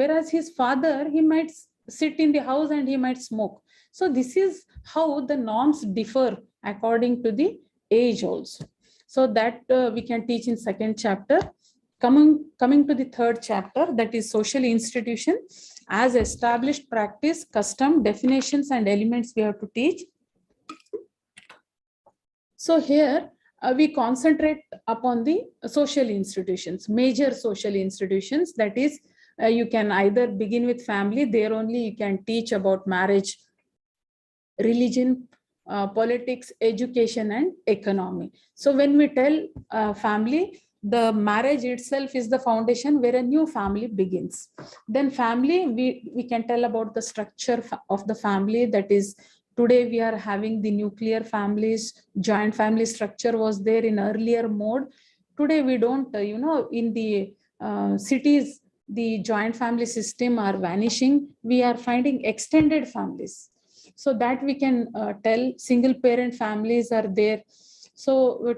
Whereas his father, he might sit in the house and he might smoke. So this is how the norms differ according to the age also. So that we can teach in second chapter. Coming to the third chapter, that is social institution as established practice, custom, definitions, and elements we have to teach. So here we concentrate upon the social institutions, major social institutions. That is, you can either begin with family. There only you can teach about marriage, religion, politics, education, and economy. So when we tell family, the marriage itself is the foundation where a new family begins. Then family, we can tell about the structure of the family. That is, today we are having the nuclear families. Joint family structure was there in earlier mode. Today we don't, in the cities, the joint family system are vanishing. We are finding extended families. So that we can tell single parent families are there. So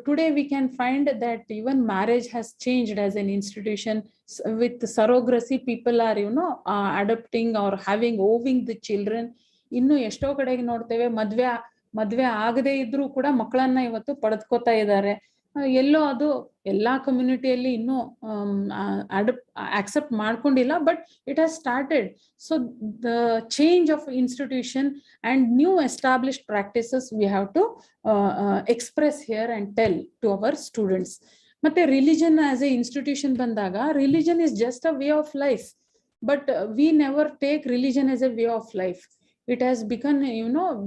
today we can find that even marriage has changed as an institution. With surrogacy, people are, adopting or owing the children. ಇನ್ನು ಎಷ್ಟೋ ಕಡೆಗೆ ನೋಡ್ತೇವೆ, ಮದ್ವೆ ಆಗದೆ ಇದ್ರೂ ಕೂಡ ಮಕ್ಕಳನ್ನ ಇವತ್ತು ಪಡೆದುಕೋತಾ ಇದ್ದಾರೆ. ಎಲ್ಲೋ ಅದು ಎಲ್ಲಾ ಕಮ್ಯುನಿಟಿಯಲ್ಲಿ ಇನ್ನೂ accept ಮಾಡ್ಕೊಂಡಿಲ್ಲ, but it has started. So the change of institution and new established practices we have to express here and tell to our students. ಮತ್ತೆ religion as a institution ಬಂದಾಗ, religion is just a way of life, but we never take religion as a way of life. It has become,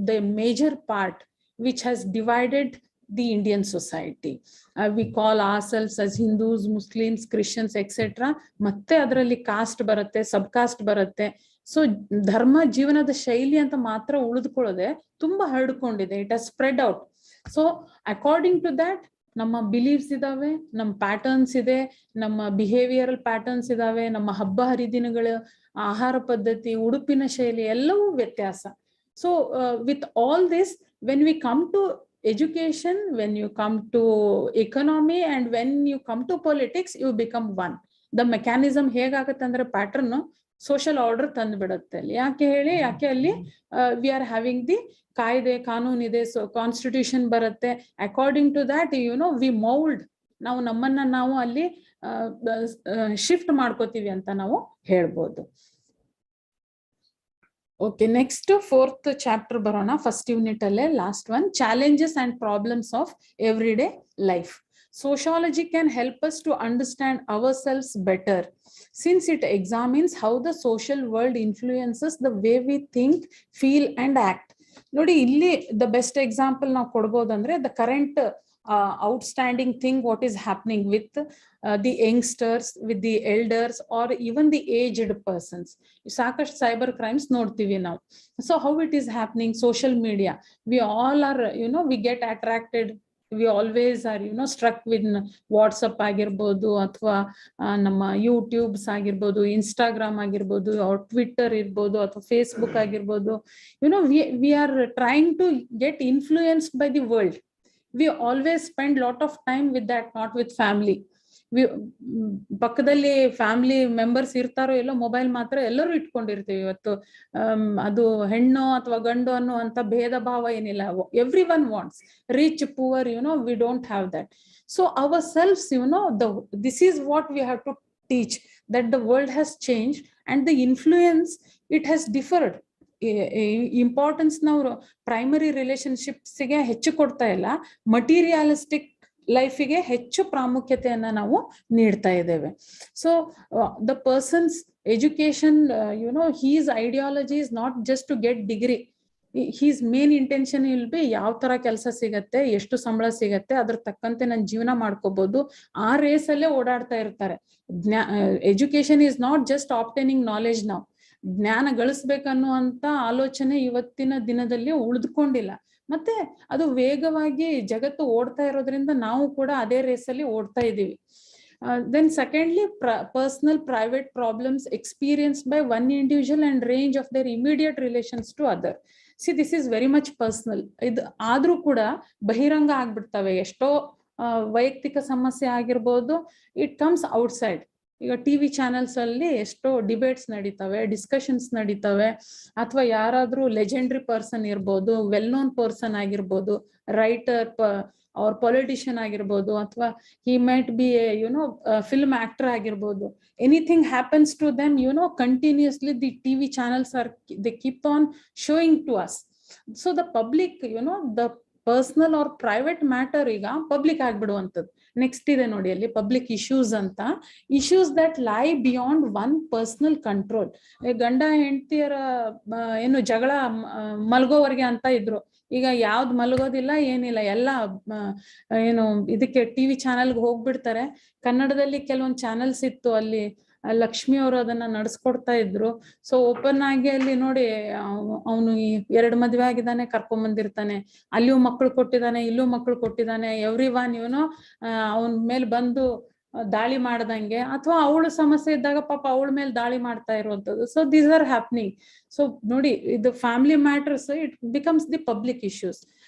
the major part which has divided the Indian society. We call ourselves as Hindus, Muslims, Christians, etc. ಮತ್ತೆ ಅದರಲ್ಲಿ ಕಾಸ್ಟ್ ಬರುತ್ತೆ, ಸಬ್ ಕಾಸ್ಟ್ ಬರುತ್ತೆ. ಸೊ ಧರ್ಮ ಜೀವನದ ಶೈಲಿ ಅಂತ ಮಾತ್ರ ಉಳಿದುಕೊಳ್ಳದೆ ತುಂಬಾ ಹರಡ್ಕೊಂಡಿದೆ. It has spread out. So according to that ನಮ್ಮ ಬಿಲೀವ್ಸ್ ಇದಾವೆ, ನಮ್ಮ ಪ್ಯಾಟರ್ನ್ಸ್ ಇದೆ, ನಮ್ಮ ಬಿಹೇವಿಯರಲ್ ಪ್ಯಾಟರ್ನ್ಸ್ ಇದಾವೆ, ನಮ್ಮ ಹಬ್ಬ ಹರಿದಿನಗಳ ಆಹಾರ ಪದ್ಧತಿ, ಉಡುಪಿನ ಶೈಲಿ ಎಲ್ಲವೂ ವ್ಯತ್ಯಾಸ. So with all this, when we come to education, when you come to economy, and when you come to politics, you become one. The mechanism ಹೇಗಾಗತ್ತೆ ಅಂದ್ರೆ ಪ್ಯಾಟರ್ನ್ ಸೋಷಿಯಲ್ ಆರ್ಡರ್ ತಂದು ಬಿಡುತ್ತೆ. ಯಾಕೆ ಅಲ್ಲಿ ವಿ ಆರ್ ಹ್ಯಾವಿಂಗ್ ದಿ ಕಾಯ್ದೆ, ಕಾನೂನು ಇದೆ, ಸೊ ಕಾನ್ಸ್ಟಿಟ್ಯೂಷನ್ ಬರುತ್ತೆ. According to that we mould, ನಾವು ನಮ್ಮನ್ನ ನಾವು ಅಲ್ಲಿ ಶಿಫ್ಟ್ ಮಾಡ್ಕೋತೀವಿ ಅಂತ ನಾವು ಹೇಳ್ಬೋದು. ಓಕೆ, ನೆಕ್ಸ್ಟ್ ಫೋರ್ತ್ ಚಾಪ್ಟರ್ ಬರೋಣ. ಫಸ್ಟ್ ಯೂನಿಟ್ ಅಲ್ಲೇ last one, challenges and problems of everyday life. Sociology can help us to understand ourselves better, since it examines how the social world influences the way we think, feel and act. ನೋಡಿ, ಇಲ್ಲಿ the best example ನಾವು ಕೊಡ್ಬೋದಂದ್ರೆ the current outstanding thing what is happening with the youngsters, with the elders, or even the aged persons. ಸಾಕಷ್ಟು cyber crimes ನೋಡ್ತೀವಿ ನಾವು. So how it is happening? Social media, we all are, we get attracted we always are struck with WhatsApp ಆಗಿರ್ಬೋದು, ಅಥವಾ ನಮ್ಮ ಯೂಟ್ಯೂಬ್ಸ್ ಆಗಿರ್ಬೋದು, ಇನ್ಸ್ಟಾಗ್ರಾಮ್ ಆಗಿರ್ಬೋದು, ಟ್ವಿಟ್ಟರ್ ಇರ್ಬೋದು, ಅಥವಾ ಫೇಸ್ಬುಕ್ ಆಗಿರ್ಬೋದು. We are trying to get influenced by the world. We always spend lot of time with that, not with family. ಪಕ್ಕದಲ್ಲಿ ಫ್ಯಾಮಿಲಿ ಮೆಂಬರ್ಸ್ ಇರ್ತಾರೋ ಎಲ್ಲೋ, ಮೊಬೈಲ್ ಮಾತ್ರ ಎಲ್ಲರೂ ಇಟ್ಕೊಂಡಿರ್ತೀವಿ ಇವತ್ತು. ಅದು ಹೆಣ್ಣು ಅಥವಾ ಗಂಡು ಅನ್ನುವಂತ ಭೇದ ಭಾವ ಏನಿಲ್ಲ. Everyone wants, rich poor, we don't have that. So our selves, this is what we have to teach, that the world has change and the influence it has differed. Importance ನಾವು ಪ್ರೈಮರಿ ರಿಲೇಶನ್ಶಿಪ್ಸ್ಗೆ ಹೆಚ್ಚು ಕೊಡ್ತಾ ಇಲ್ಲ, ಮಟೀರಿಯಲಿಸ್ಟಿಕ್ ಲೈಫಿಗೆ ಹೆಚ್ಚು ಪ್ರಾಮುಖ್ಯತೆಯನ್ನ ನಾವು ನೀಡ್ತಾ ಇದ್ದೇವೆ. So the person's education, his ideology is not just to get degree. His main intention will be ಯಾವ ತರ ಕೆಲಸ ಸಿಗತ್ತೆ, ಎಷ್ಟು ಸಂಬಳ ಸಿಗತ್ತೆ, ಅದ್ರ ತಕ್ಕಂತೆ ನನ್ನ ಜೀವನ ಮಾಡ್ಕೋಬಹುದು, ಆ ರೇಸ್ ಅಲ್ಲೇ ಓಡಾಡ್ತಾ ಇರ್ತಾರೆ. Education is not just obtaining knowledge. ನಾವು ಜ್ಞಾನ ಗಳಿಸ್ಬೇಕನ್ನುವಂತ ಆಲೋಚನೆ ಇವತ್ತಿನ ದಿನದಲ್ಲಿ ಉಳಿದುಕೊಂಡಿಲ್ಲ. ಮತ್ತೆ ಅದು ವೇಗವಾಗಿ ಜಗತ್ತು ಓಡ್ತಾ ಇರೋದ್ರಿಂದ ನಾವು ಕೂಡ ಅದೇ ರೇಸಲ್ಲಿ ಓಡ್ತಾ ಇದ್ದೀವಿ. Then secondly, personal private problems experienced by one individual and range of their immediate relations to other. See, this is very much personal. ಇದು ಆದ್ರೂ ಕೂಡ ಬಹಿರಂಗ ಆಗ್ಬಿಡ್ತವೆ. ಎಷ್ಟೋ ವೈಯಕ್ತಿಕ ಸಮಸ್ಯೆ ಆಗಿರ್ಬೋದು, ಇಟ್ ಕಮ್ಸ್ ಔಟ್ಸೈಡ್. ಈಗ ಟಿವಿ ಚಾನೆಲ್ಸ್ ಅಲ್ಲಿ ಎಷ್ಟೋ ಡಿಬೇಟ್ಸ್ ನಡೀತವೆ, ಡಿಸ್ಕಷನ್ಸ್ ನಡೀತವೆ, ಅಥವಾ ಯಾರಾದ್ರೂ ಲೆಜೆಂಡ್ರಿ ಪರ್ಸನ್ ಇರ್ಬೋದು, ವೆಲ್ ನೋನ್ ಪರ್ಸನ್ ಆಗಿರ್ಬೋದು, ರೈಟರ್ ಅವ್ರ ಪೊಲಿಟಿಷಿಯನ್ ಆಗಿರ್ಬೋದು, ಅಥವಾ he might be film actor ಆಗಿರ್ಬೋದು. Anything happens to them, continuously the TV channels or they keep on showing to us. So the public, the personal or private matter ಈಗ ಪಬ್ಲಿಕ್ ಆಗ್ಬಿಡುವಂಥದ್ದು. ನೆಕ್ಸ್ಟ್ ಇದೆ ನೋಡಿ ಅಲ್ಲಿ ಪಬ್ಲಿಕ್ ಇಶ್ಯೂಸ್ ಅಂತ. ಇಶ್ಯೂಸ್ ದಟ್ ಲೈ ಬಿಯಾಂಡ್ ಒನ್ ಪರ್ಸನಲ್ ಕಂಟ್ರೋಲ್. ಗಂಡ ಹೆಂಡತಿಯರ ಏನು ಜಗಳ ಮಲ್ಗೋವರೆಗೆ ಅಂತ ಇದ್ರು, ಈಗ ಯಾವ್ದು ಮಲಗೋದಿಲ್ಲ, ಏನಿಲ್ಲ, ಎಲ್ಲ ಏನು ಇದಕ್ಕೆ ಟಿವಿ ಚಾನೆಲ್ಗೆ ಹೋಗ್ಬಿಡ್ತಾರೆ. ಕನ್ನಡದಲ್ಲಿ ಕೆಲವೊಂದು ಚಾನೆಲ್ಸ್ ಇತ್ತು, ಅಲ್ಲಿ ಲಕ್ಷ್ಮಿ ಅವರು ಅದನ್ನ ನಡೆಸ್ಕೊಡ್ತಾ ಇದ್ರು. ಸೊ ಓಪನ್ ಆಗಿ ಅಲ್ಲಿ ನೋಡಿ, ಅವನು 2 ಮದುವೆ ಆಗಿದ್ದಾನೆ, ಕರ್ಕೊಂಡ್ ಬಂದಿರ್ತಾನೆ, ಅಲ್ಲಿಯೂ ಮಕ್ಕಳು ಕೊಟ್ಟಿದ್ದಾನೆ, ಇಲ್ಲೂ ಮಕ್ಕಳು ಕೊಟ್ಟಿದ್ದಾನೆ, ಎವ್ರಿ ಒನ್ ಅವನ ಮೇಲೆ ಬಂದು ದಾಳಿ ಮಾಡ್ದಂಗೆ, ಅಥವಾ ಅವಳು ಸಮಸ್ಯೆ ಇದ್ದಾಗ ಪಾಪ ಅವಳ ಮೇಲೆ ದಾಳಿ ಮಾಡ್ತಾ ಇರುವಂತದ್ದು. So these are happening. So ನೋಡಿ, ಇದು family matters, it becomes the public issues.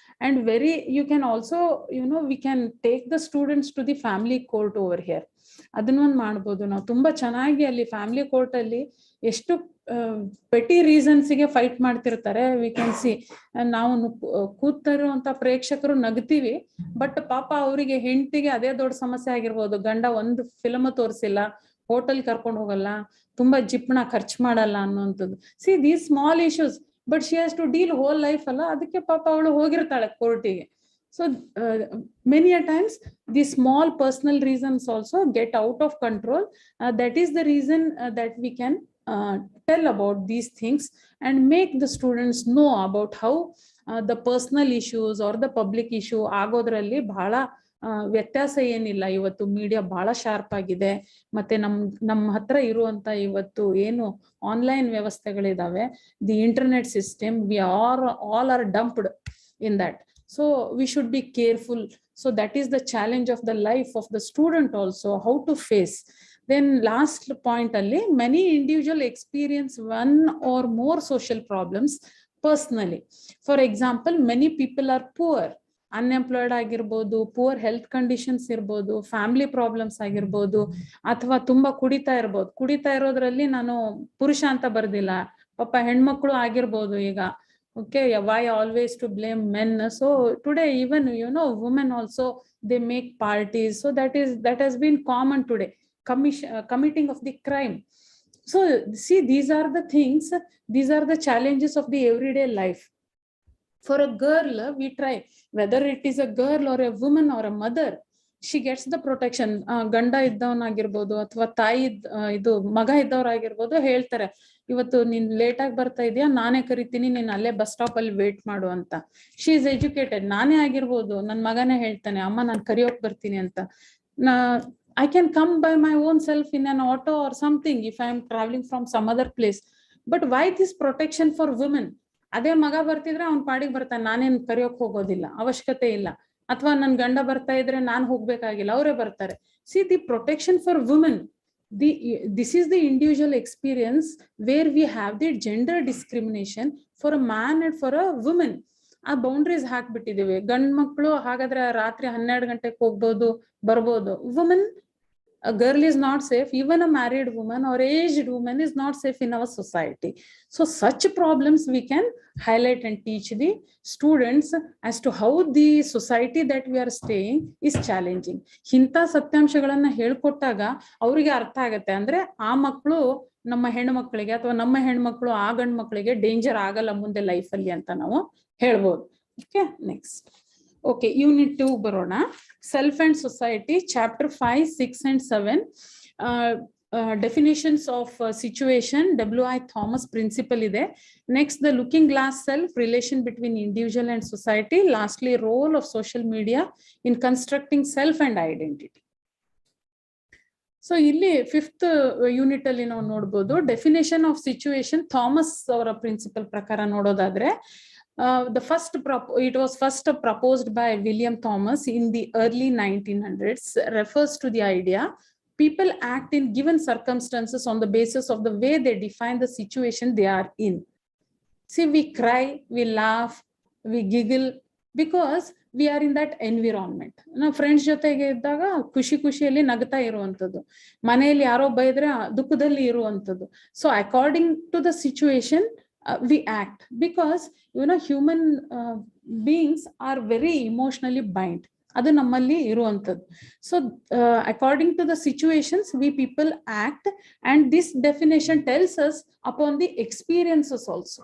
And you can also, we can take the students to the family court over here. ಅದನ್ನೊಂದು ಮಾಡ್ಬೋದು ನಾವು. ತುಂಬಾ ಚೆನ್ನಾಗಿ ಅಲ್ಲಿ ಫ್ಯಾಮಿಲಿ ಕೋರ್ಟ್ ಅಲ್ಲಿ ಎಷ್ಟು ಪೆಟಿ ರೀಸನ್ಸ್ಗೆ ಫೈಟ್ ಮಾಡ್ತಿರ್ತಾರೆ. ವಿ ಕ್ಯಾನ್ ಸಿ, ನಾವು ಕೂತಿರುವಂತ ಪ್ರೇಕ್ಷಕರು ನಗ್ತೀವಿ, ಬಟ್ ಪಾಪ ಅವರಿಗೆ ಹೆಂಡತಿಗೆ ಅದೇ ದೊಡ್ಡ ಸಮಸ್ಯೆ ಆಗಿರ್ಬೋದು. ಗಂಡ ಒಂದು ಫಿಲ್ಮ್ ತೋರಿಸಿಲ್ಲ, ಹೋಟೆಲ್ ಕರ್ಕೊಂಡು ಹೋಗಲ್ಲ, ತುಂಬಾ ಜಿಪ್ಣ ಖರ್ಚು ಮಾಡಲ್ಲ ಅನ್ನುವಂಥದ್ದು. See these small issues, but she has to deal whole life ಅಲ್ಲ, ಅದಕ್ಕೆ ಪಾಪ ಅವಳು ಹೋಗಿರ್ತಾಳೆ ಕೋರ್ಟಿಗೆ. So many a times the small personal reasons also get out of control. That is the reason that we can tell about these things and make the students know about how the personal issues or the public issue ಆಗೋದ್ರಲ್ಲಿ ಬಹಳ ವ್ಯತ್ಯಾಸ ಏನಿಲ್ಲ. ಇವತ್ತು ಮೀಡಿಯಾ ಬಹಳ ಶಾರ್ಪ್ ಆಗಿದೆ. ಮತ್ತೆ ನಮ್ಮ ಹತ್ರ ಇರುವಂತ ಇವತ್ತು ಏನು ಆನ್ಲೈನ್ ವ್ಯವಸ್ಥೆಗಳಿದಾವೆ, the internet system, we all are dumped in that. So we should be careful. So that is the challenge of the life of the student also, how to face. Then last point alli, many individual experience one or more social problems personally. For example, many people are poor, unemployed ಆಗಿರ್ಬೋದು, poor health conditions ಇರ್ಬೋದು, ಫ್ಯಾಮಿಲಿ ಪ್ರಾಬ್ಲಮ್ಸ್ ಆಗಿರ್ಬೋದು, ಅಥವಾ ತುಂಬಾ ಕುಡಿತಾ ಇರೋದ್ರಲ್ಲಿ ನಾನು ಪುರುಷ ಅಂತ ಬರ್ದಿಲ್ಲ, ಪಾಪ ಹೆಣ್ಮಕ್ಳು ಆಗಿರ್ಬೋದು. ಈಗ okay, why always to blame men? So today even women also, they make parties. So that has been common today, committing of the crime. So see, these are the things, these are the challenges of the everyday life. For a girl, we try, whether it is a girl or a woman or a mother, she gets the protection. ಗಂಡ ಇದ್ದವನಾಗಿರ್ಬೋದು, ಅಥವಾ ತಾಯಿ ಇದು ಮಗ ಇದ್ದವ್ರಾಗಿರ್ಬೋದು, ಹೇಳ್ತಾರೆ ಇವತ್ತು ನೀನ್ ಲೇಟ್ ಆಗಿ ಬರ್ತಾ ಇದೀಯಾ, ನಾನೇ ಕರಿತೀನಿ, ನೀನ್ ಅಲ್ಲೇ ಬಸ್ ಸ್ಟಾಪ್ ಅಲ್ಲಿ ವೇಟ್ ಮಾಡು ಅಂತ. She is educated. ನಾನೇ ಆಗಿರ್ಬೋದು, ನನ್ ಮಗನೇ ಹೇಳ್ತಾನೆ, ಅಮ್ಮ ನಾನ್ ಕರಿಯೋಕ್ ಬರ್ತೀನಿ ಅಂತ. I can come by my own self in an auto or something if I am traveling from some other place. But why this protection for women? ಅದೇ ಮಗ ಬರ್ತಿದ್ರೆ ಅವ್ನ್ ಪಾಡಿಗೆ ಬರ್ತಾನೆ, ನಾನೇನ್ ಕರಿಯೋಕ್ ಹೋಗೋದಿಲ್ಲ, ಅವಶ್ಯಕತೆ ಇಲ್ಲ. ಅಥವಾ ನನ್ ಗಂಡ ಬರ್ತಾ ಇದ್ರೆ ನಾನ್ ಹೋಗ್ಬೇಕಾಗಿಲ್ಲ, ಅವರೇ ಬರ್ತಾರೆ. See the protection for women, this is the individual experience where we have the gender discrimination for a man and for a woman. ಆ ಬೌಂಡ್ರೀಸ್ ಹಾಕ್ಬಿಟ್ಟಿದೀವಿ. ಗಂಡ್ ಮಕ್ಳು ಹಾಗಾದ್ರೆ ರಾತ್ರಿ 12 ಗಂಟೆಗೆ ಹೋಗ್ಬೋದು ಬರ್ಬೋದು. Woman, a girl is not safe. Even a married woman or aged woman is not safe in our society. So such problems we can highlight and teach the students as to how the society that we are staying is challenging. ಇಂಥ ಸತ್ಯಾಂಶಗಳನ್ನ ಹೇಳ್ಕೊಟ್ಟಾಗ ಅವರಿಗೆ ಅರ್ಥ ಆಗತ್ತೆ. ಅಂದ್ರೆ ಆ ಮಕ್ಕಳು ನಮ್ಮ ಹೆಣ್ಣು ಮಕ್ಕಳಿಗೆ ಅಥವಾ ನಮ್ಮ ಹೆಣ್ಮಕ್ಳು ಆ ಗಂಡು ಮಕ್ಕಳಿಗೆ ಡೇಂಜರ್ ಆಗಲ್ಲ ಮುಂದೆ ಲೈಫಲ್ಲಿ ಅಂತ ನಾವು ಹೇಳ್ಬೋದು. Okay, next. Okay, unit 2 ಬರೋಣ. Self and society, chapter 5, 6 and 7. Definitions of situation, W.I. Thomas principle ಇದೆ. Next, the looking glass self, relation between individual and society. Lastly, role of social media in constructing self and identity. So ಇಲ್ಲಿ 5th ಯೂನಿಟ್ ಅಲ್ಲಿ ನಾವು ನೋಡ್ಬೋದು ಡೆಫಿನೇಷನ್ ಆಫ್ ಸಿಚುವೇಶನ್. ಥಾಮಸ್ ಅವರ ಪ್ರಿನ್ಸಿಪಲ್ ಪ್ರಕಾರ ನೋಡೋದಾದ್ರೆ, it was first proposed by William Thomas in the early 1900s, refers to the idea people act in given circumstances on the basis of the way they define the situation they are in. See, we cry, we laugh, we giggle because we are in that environment. ನಾವು ಫ್ರೆಂಡ್ಸ್ ಜೊತೆಗೆ ಇದ್ದಾಗ ಖುಷಿಯಲ್ಲಿ ನಗ್ತಾ ಇರುವಂತದ್ದು, ಮನೆಯಲ್ಲಿ ಯಾರೋ ಬೈದ್ರೆ ದುಃಖದಲ್ಲಿ ಇರುವಂತದ್ದು. So according to the situation we act, because human beings are very emotionally bind. ಅದು ನಮ್ಮಲ್ಲಿ ಇರುವಂತದ್ದು. So according to the situations we people act, and this definition tells us upon the experiences also.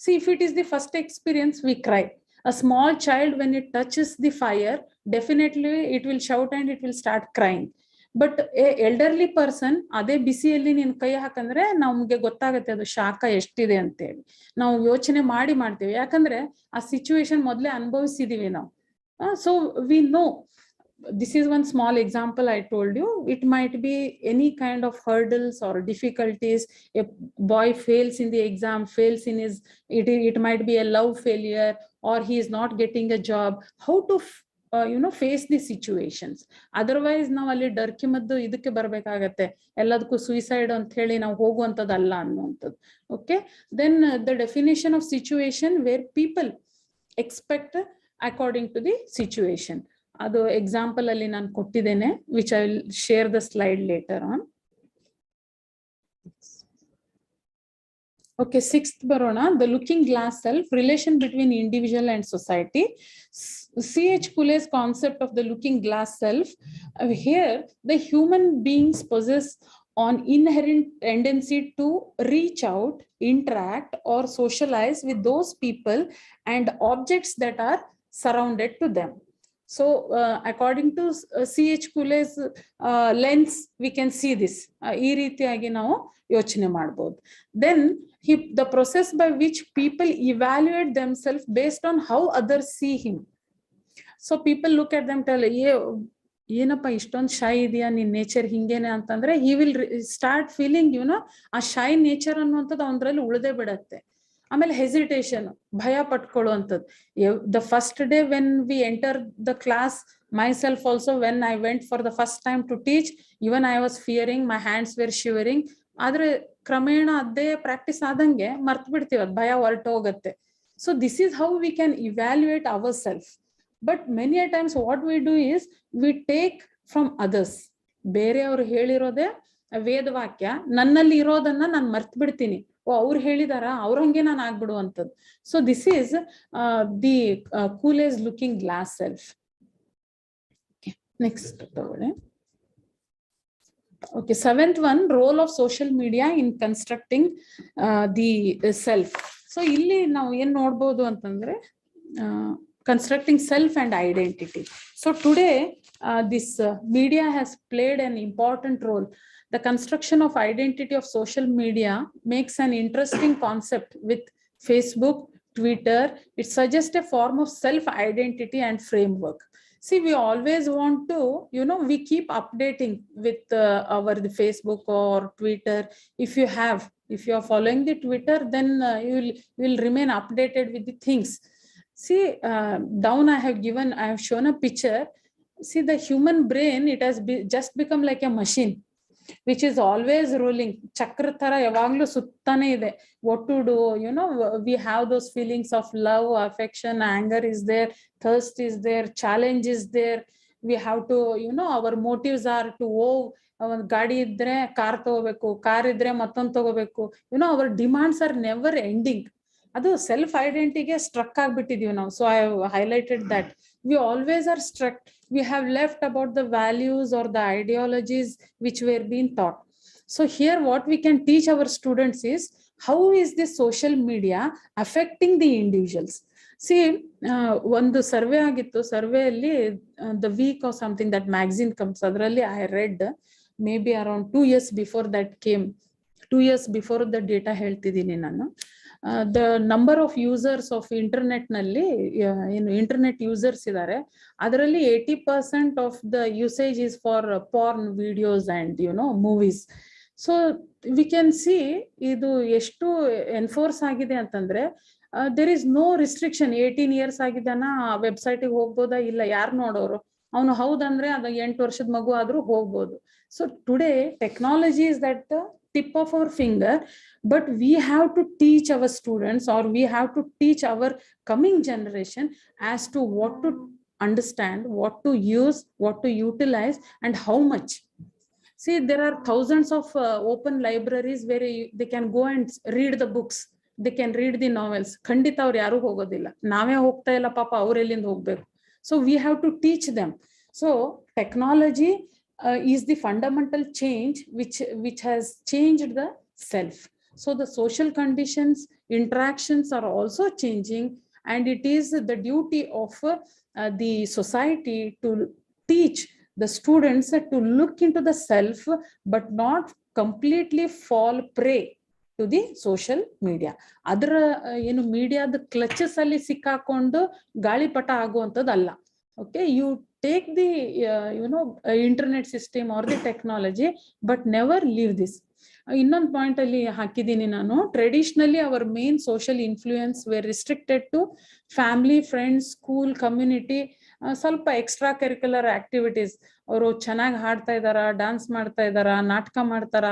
See, if it is the first experience, we cry. A small child, when it touches the fire, definitely it will shout and it will start crying. But elderly person ಅದೇ ಬಿಸಿಯಲ್ಲಿ ನೀನ್ ಕೈ ಹಾಕಂದ್ರೆ ನಮ್ಗೆ ಗೊತ್ತಾಗತ್ತೆ ಅದು ಶಾಖ ಎಷ್ಟಿದೆ ಅಂತೇಳಿ. ನಾವು ಯೋಚನೆ ಮಾಡ್ತೀವಿ, ಯಾಕಂದ್ರೆ ಆ ಸಿಚುವೇಶನ್ ಮೊದ್ಲೇ ಅನುಭವಿಸಿದೀವಿ ನಾವು. So we know. This is one small example I told you. It might be any kind of hurdles or difficulties. A boy fails in the exam, fails in his, it might be a love failure, or he is not getting a job. How to face the situations. Otherwise ನಾವು ಅಲ್ಲಿ ಡರ್ಕಿ ಮದ್ದು ಇದಕ್ಕೆ ಬರ್ಬೇಕಾಗತ್ತೆ, ಎಲ್ಲದಕ್ಕೂ ಸುಯಿಸೈಡ್ ಅಂತ ಹೇಳಿ ನಾವು ಹೋಗುವಂತದ್ದಲ್ಲ ಅನ್ನುವಂಥದ್ದು. Okay, then the definition of situation where people expect according to the situation. ಅದು ಎಕ್ಸಾಂಪಲ್ ಅಲ್ಲಿ ನಾನು ಕೊಟ್ಟಿದ್ದೇನೆ, which I will share the slide later on. Okay, 6th ಬರೋಣ. The looking glass self, relation between individual and society. C.H. Coule's concept of the looking glass self. Here, the human beings possess an inherent tendency to reach out, interact, or socialize with those people and objects that are surrounded to them. So, according to C.H. Coule's lens, we can see this. ಈ ರೀತಿಯಾಗಿ ನಾವು ಯೋಚನೆ ಮಾಡಬಹುದು. Then, the process by which people evaluate themselves based on how others see him. So people look at them, tell, ಏನಪ್ಪ ಇಷ್ಟೊಂದು ಶೈ ಇದೆಯಾ, ನಿನ್ ನೇಚರ್ ಹಿಂಗೇನೆ ಅಂತಂದ್ರೆ he will start feeling ಆ ಶೈ ನೇಚರ್ ಅನ್ನುವಂಥದ್ದು ಅವನಲ್ಲಿ ಉಳಿದೇ ಬಿಡತ್ತೆ. ಆಮೇಲೆ ಹೆಸಿಟೇಷನ್, ಭಯ ಪಟ್ಕೊಳ್ಳುವಂಥದ್ದು. The first day when we enter the class, myself also, when I went for the first time to teach, even I was fearing, my hands were shivering. ಆದ್ರೆ ಕ್ರಮೇಣ ಅದೇ ಪ್ರಾಕ್ಟೀಸ್ ಆದಂಗೆ ಮರ್ತು ಬಿಡ್ತೀವಿ, ಅದು ಭಯ ಹೊರಟೋಗತ್ತೆ. So this is how we can evaluate our self. But many a times what we do is we take from others. ಬೇರೆಯವರು ಹೇಳಿರೋದೇ ವೇದವಾಕ್ಯ, ನನ್ನಲ್ಲಿ ಇರೋದನ್ನ ನಾನು ಮರ್ತು ಬಿಡ್ತೀನಿ. ಅವ್ರು ಹೇಳಿದಾರ, ಅವ್ರಂಗೆ ನಾನು ಆಗ್ಬಿಡುವಂಥದ್ದು. So this is the Cooley's looking glass self. Next ತಗೊಳ್ಳಿ. Okay, 7th one, role of social media in constructing the self. So ಇಲ್ಲಿ ನಾವು ಏನ್ ನೋಡ್ಬೋದು ಅಂತಂದ್ರೆ constructing self and identity. So today this media has played an important role. The construction of identity of social media makes an interesting concept with Facebook, Twitter. It suggests a form of self identity and framework. See, we always want to, we keep updating with the Facebook or Twitter. If you are following the Twitter, then you will remain updated with the things. See, down I have shown a picture. See, the human brain, it has just become like a machine which is always rolling. Chakra thara yavaglu suttane ide. What to do, you know, we have those feelings of love, affection, anger is there, thirst is there, challenge is there. We have to, you know, our motives are to ಒಂದು ಗಾಡಿ ಇದ್ರೆ ಕಾರ್ ತಗೋಬೇಕು, ಕಾರ್ ಇದ್ರೆ ಮತ್ತೊಂದು ತಗೋಬೇಕು. You know, our demands are never ending. ಅದು ಸೆಲ್ಫ್ ಐಡೆಂಟಿಟಿಗೆ ಸ್ಟ್ರಕ್ ಆಗ್ಬಿಟ್ಟಿದೀವಿ ನಾವು. So I highlighted that we always are struck. We have left about the values or the ideologies which were being taught. So here what we can teach our students is how is this social media affecting the individuals. See, ಒಂದು ಸರ್ವೆ ಆಗಿತ್ತು. ಸರ್ವೆಯಲ್ಲಿ the week or something that magazine comes, ಅದರಲ್ಲಿ I read maybe around 2 years before that came, 2 years before the data ಹೇಳ್ತಿದ್ದೀನಿ ನಾನು. The number of users of internet ನಲ್ಲಿ ಏನು ಇಂಟರ್ನೆಟ್ ಯೂಸರ್ಸ್ ಇದ್ದಾರೆ, ಅದರಲ್ಲಿ 80% of the usage is for porn videos and you know movies. So we can see ಇದು ಎಷ್ಟು ಎನ್ಫೋರ್ಸ್ ಆಗಿದೆ ಅಂತಂದ್ರೆ, there is no restriction. 18 years ಆಗಿದಾನ website ಗೆ ಹೋಗ್ಬೋದಾ, ಇಲ್ಲ ಯಾರು ನೋಡೋರು, ಅವನು ಹೌದಂದ್ರೆ ಅದು 8 ವರ್ಷದ ಮಗು ಆದ್ರೂ ಹೋಗ್ಬೋದು. So today technology is that the tip of our finger, but we have to teach our students, or we have to teach our coming generation as to what to understand, what to use, what to utilize, and how much. See, there are thousands of open libraries where they can go and read the books, they can read the novels. ಖಂಡಿತ ಅವ್ರು ಯಾರು ಹೋಗೋದಿಲ್ಲ, ನಾವೇ ಹೋಗ್ತಾ ಇಲ್ಲ ಪಾಪ, ಅವ್ರು ಎಲ್ಲಿಂದ ಹೋಗ್ಬೇಕು. So we have to teach them. So technology is the fundamental change which has changed the self. So the social conditions, interactions are also changing, and it is the duty of the society to teach the students to look into the self, but not completely fall prey to the social media. ಅದರ ಏನು ಮೀಡಿಯಾದ ಕ್ಲಚಸ್ ಅಲ್ಲಿ ಸಿಕ್ಕಾಕೊಂಡು ಗಾಳಿಪಟ ಆಗುವಂಥದ್ದಲ್ಲ. Okay, you take the internet system or the technology, but never leave this. ಇನ್ನೊಂದು ಪಾಯಿಂಟ್ ಅಲ್ಲಿ ಹಾಕಿದ್ದೀನಿ ನಾನು. Traditionally our main social influence were restricted to family, friends, school, community, ಸ್ವಲ್ಪ ಎಕ್ಸ್ಟ್ರಾ ಕರಿಕ್ಯುಲರ್ ಆಕ್ಟಿವಿಟೀಸ್. ಅವರು ಚೆನ್ನಾಗಿ ಹಾಡ್ತಾ ಇದಾರ, ಡಾನ್ಸ್ ಮಾಡ್ತಾ ಇದಾರ, ನಾಟಕ ಮಾಡ್ತಾರ,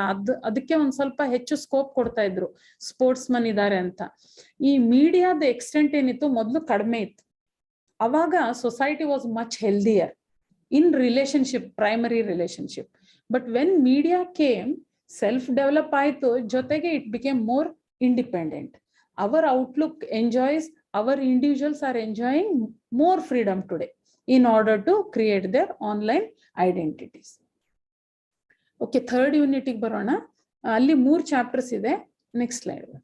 ಅದಕ್ಕೆ ಒಂದ್ ಸ್ವಲ್ಪ ಹೆಚ್ಚು ಸ್ಕೋಪ್ ಕೊಡ್ತಾ ಇದ್ರು, ಸ್ಪೋರ್ಟ್ಸ್ ಮನ್ ಇದಾರೆ ಅಂತ. ಈ ಮೀಡಿಯಾದ ಎಕ್ಸ್ಟೆಂಟ್ ಏನಿತ್ತು ಮೊದಲು ಕಡಿಮೆ ಇತ್ತು. ಅವಾಗ society was much healthier in relationship, primary relationship. But when media came, self develop ಆಯ್ತು, ಜೊತೆಗೆ it became more independent. Our outlook enjoys, our individuals are enjoying more freedom today in order to create their online identities. Okay, third unit ಗೆ ಬರೋಣ. ಅಲ್ಲಿ 3 ಚಾಪ್ಟರ್ಸ್ ಇದೆ. Next slide.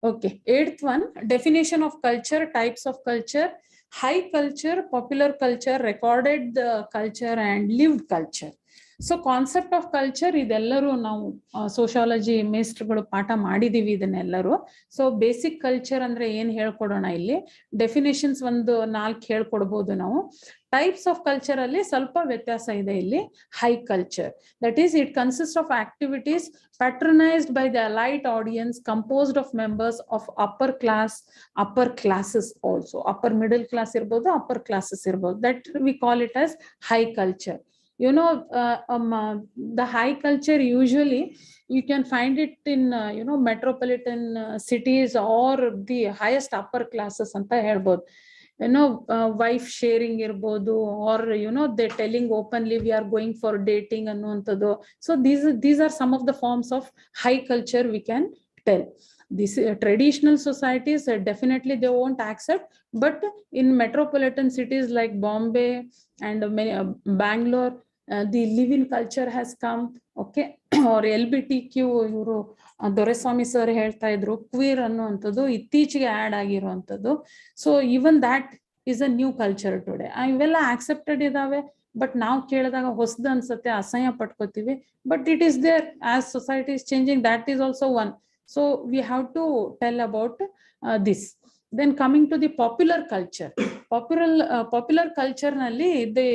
Okay, 8th one, definition of culture, types of culture, high culture, popular culture, recorded culture, and lived culture. So concept of culture, ಇದೆಲ್ಲರೂ ನಾವು ಸೋಶಿಯಾಲಜಿ ಮೇಸ್ಟರ್ಗಳು ಪಾಠ ಮಾಡಿದೀವಿ ಇದನ್ನೆಲ್ಲರೂ. ಸೊ ಬೇಸಿಕ್ ಕಲ್ಚರ್ ಅಂದ್ರೆ ಏನ್ ಹೇಳ್ಕೊಡೋಣ, ಇಲ್ಲಿ ಡೆಫಿನೇಷನ್ಸ್ ಒಂದು 4 ಹೇಳ್ಕೊಡ್ಬೋದು ನಾವು. ಟೈಪ್ಸ್ ಆಫ್ ಕಲ್ಚರ್ ಅಲ್ಲಿ ಸ್ವಲ್ಪ ವ್ಯತ್ಯಾಸ ಇದೆ ಇಲ್ಲಿ. High culture, that is it consist of activities patronized by the elite audience, composed of members of upper class, upper classes also, upper middle class irbodu, upper classes irbodu. That we call it as high culture. You know, the high culture usually you can find it in metropolitan cities or the highest upper classes anta helbodu. Wife sharing irbodu, or they're telling openly we are going for dating annuvantadu. So these are some of the forms of high culture we can tell. This traditional societies definitely they won't accept, but in metropolitan cities like Bombay and Bangalore, the live-in culture has come. Okay, or LBTQ ಇವರು ದೊರೆಸ್ವಾಮಿ ಸರ್ ಹೇಳ್ತಾ ಇದ್ರು, ಕ್ವೀರ್ ಅನ್ನುವಂಥದ್ದು ಇತ್ತೀಚೆಗೆ ಆಡ್ ಆಗಿರುವಂಥದ್ದು. So even that is a new culture today. ಇವೆಲ್ಲ ಆಕ್ಸೆಪ್ಟೆಡ್ ಇದಾವೆ, ಬಟ್ ನಾವು ಕೇಳಿದಾಗ ಹೊಸದು ಅನ್ಸುತ್ತೆ, ಅಸಹ್ಯ ಪಟ್ಕೋತೀವಿ. But it is there as society is changing, that is also one. So we have to tell about this. Then coming to the popular culture, popular culture nalli the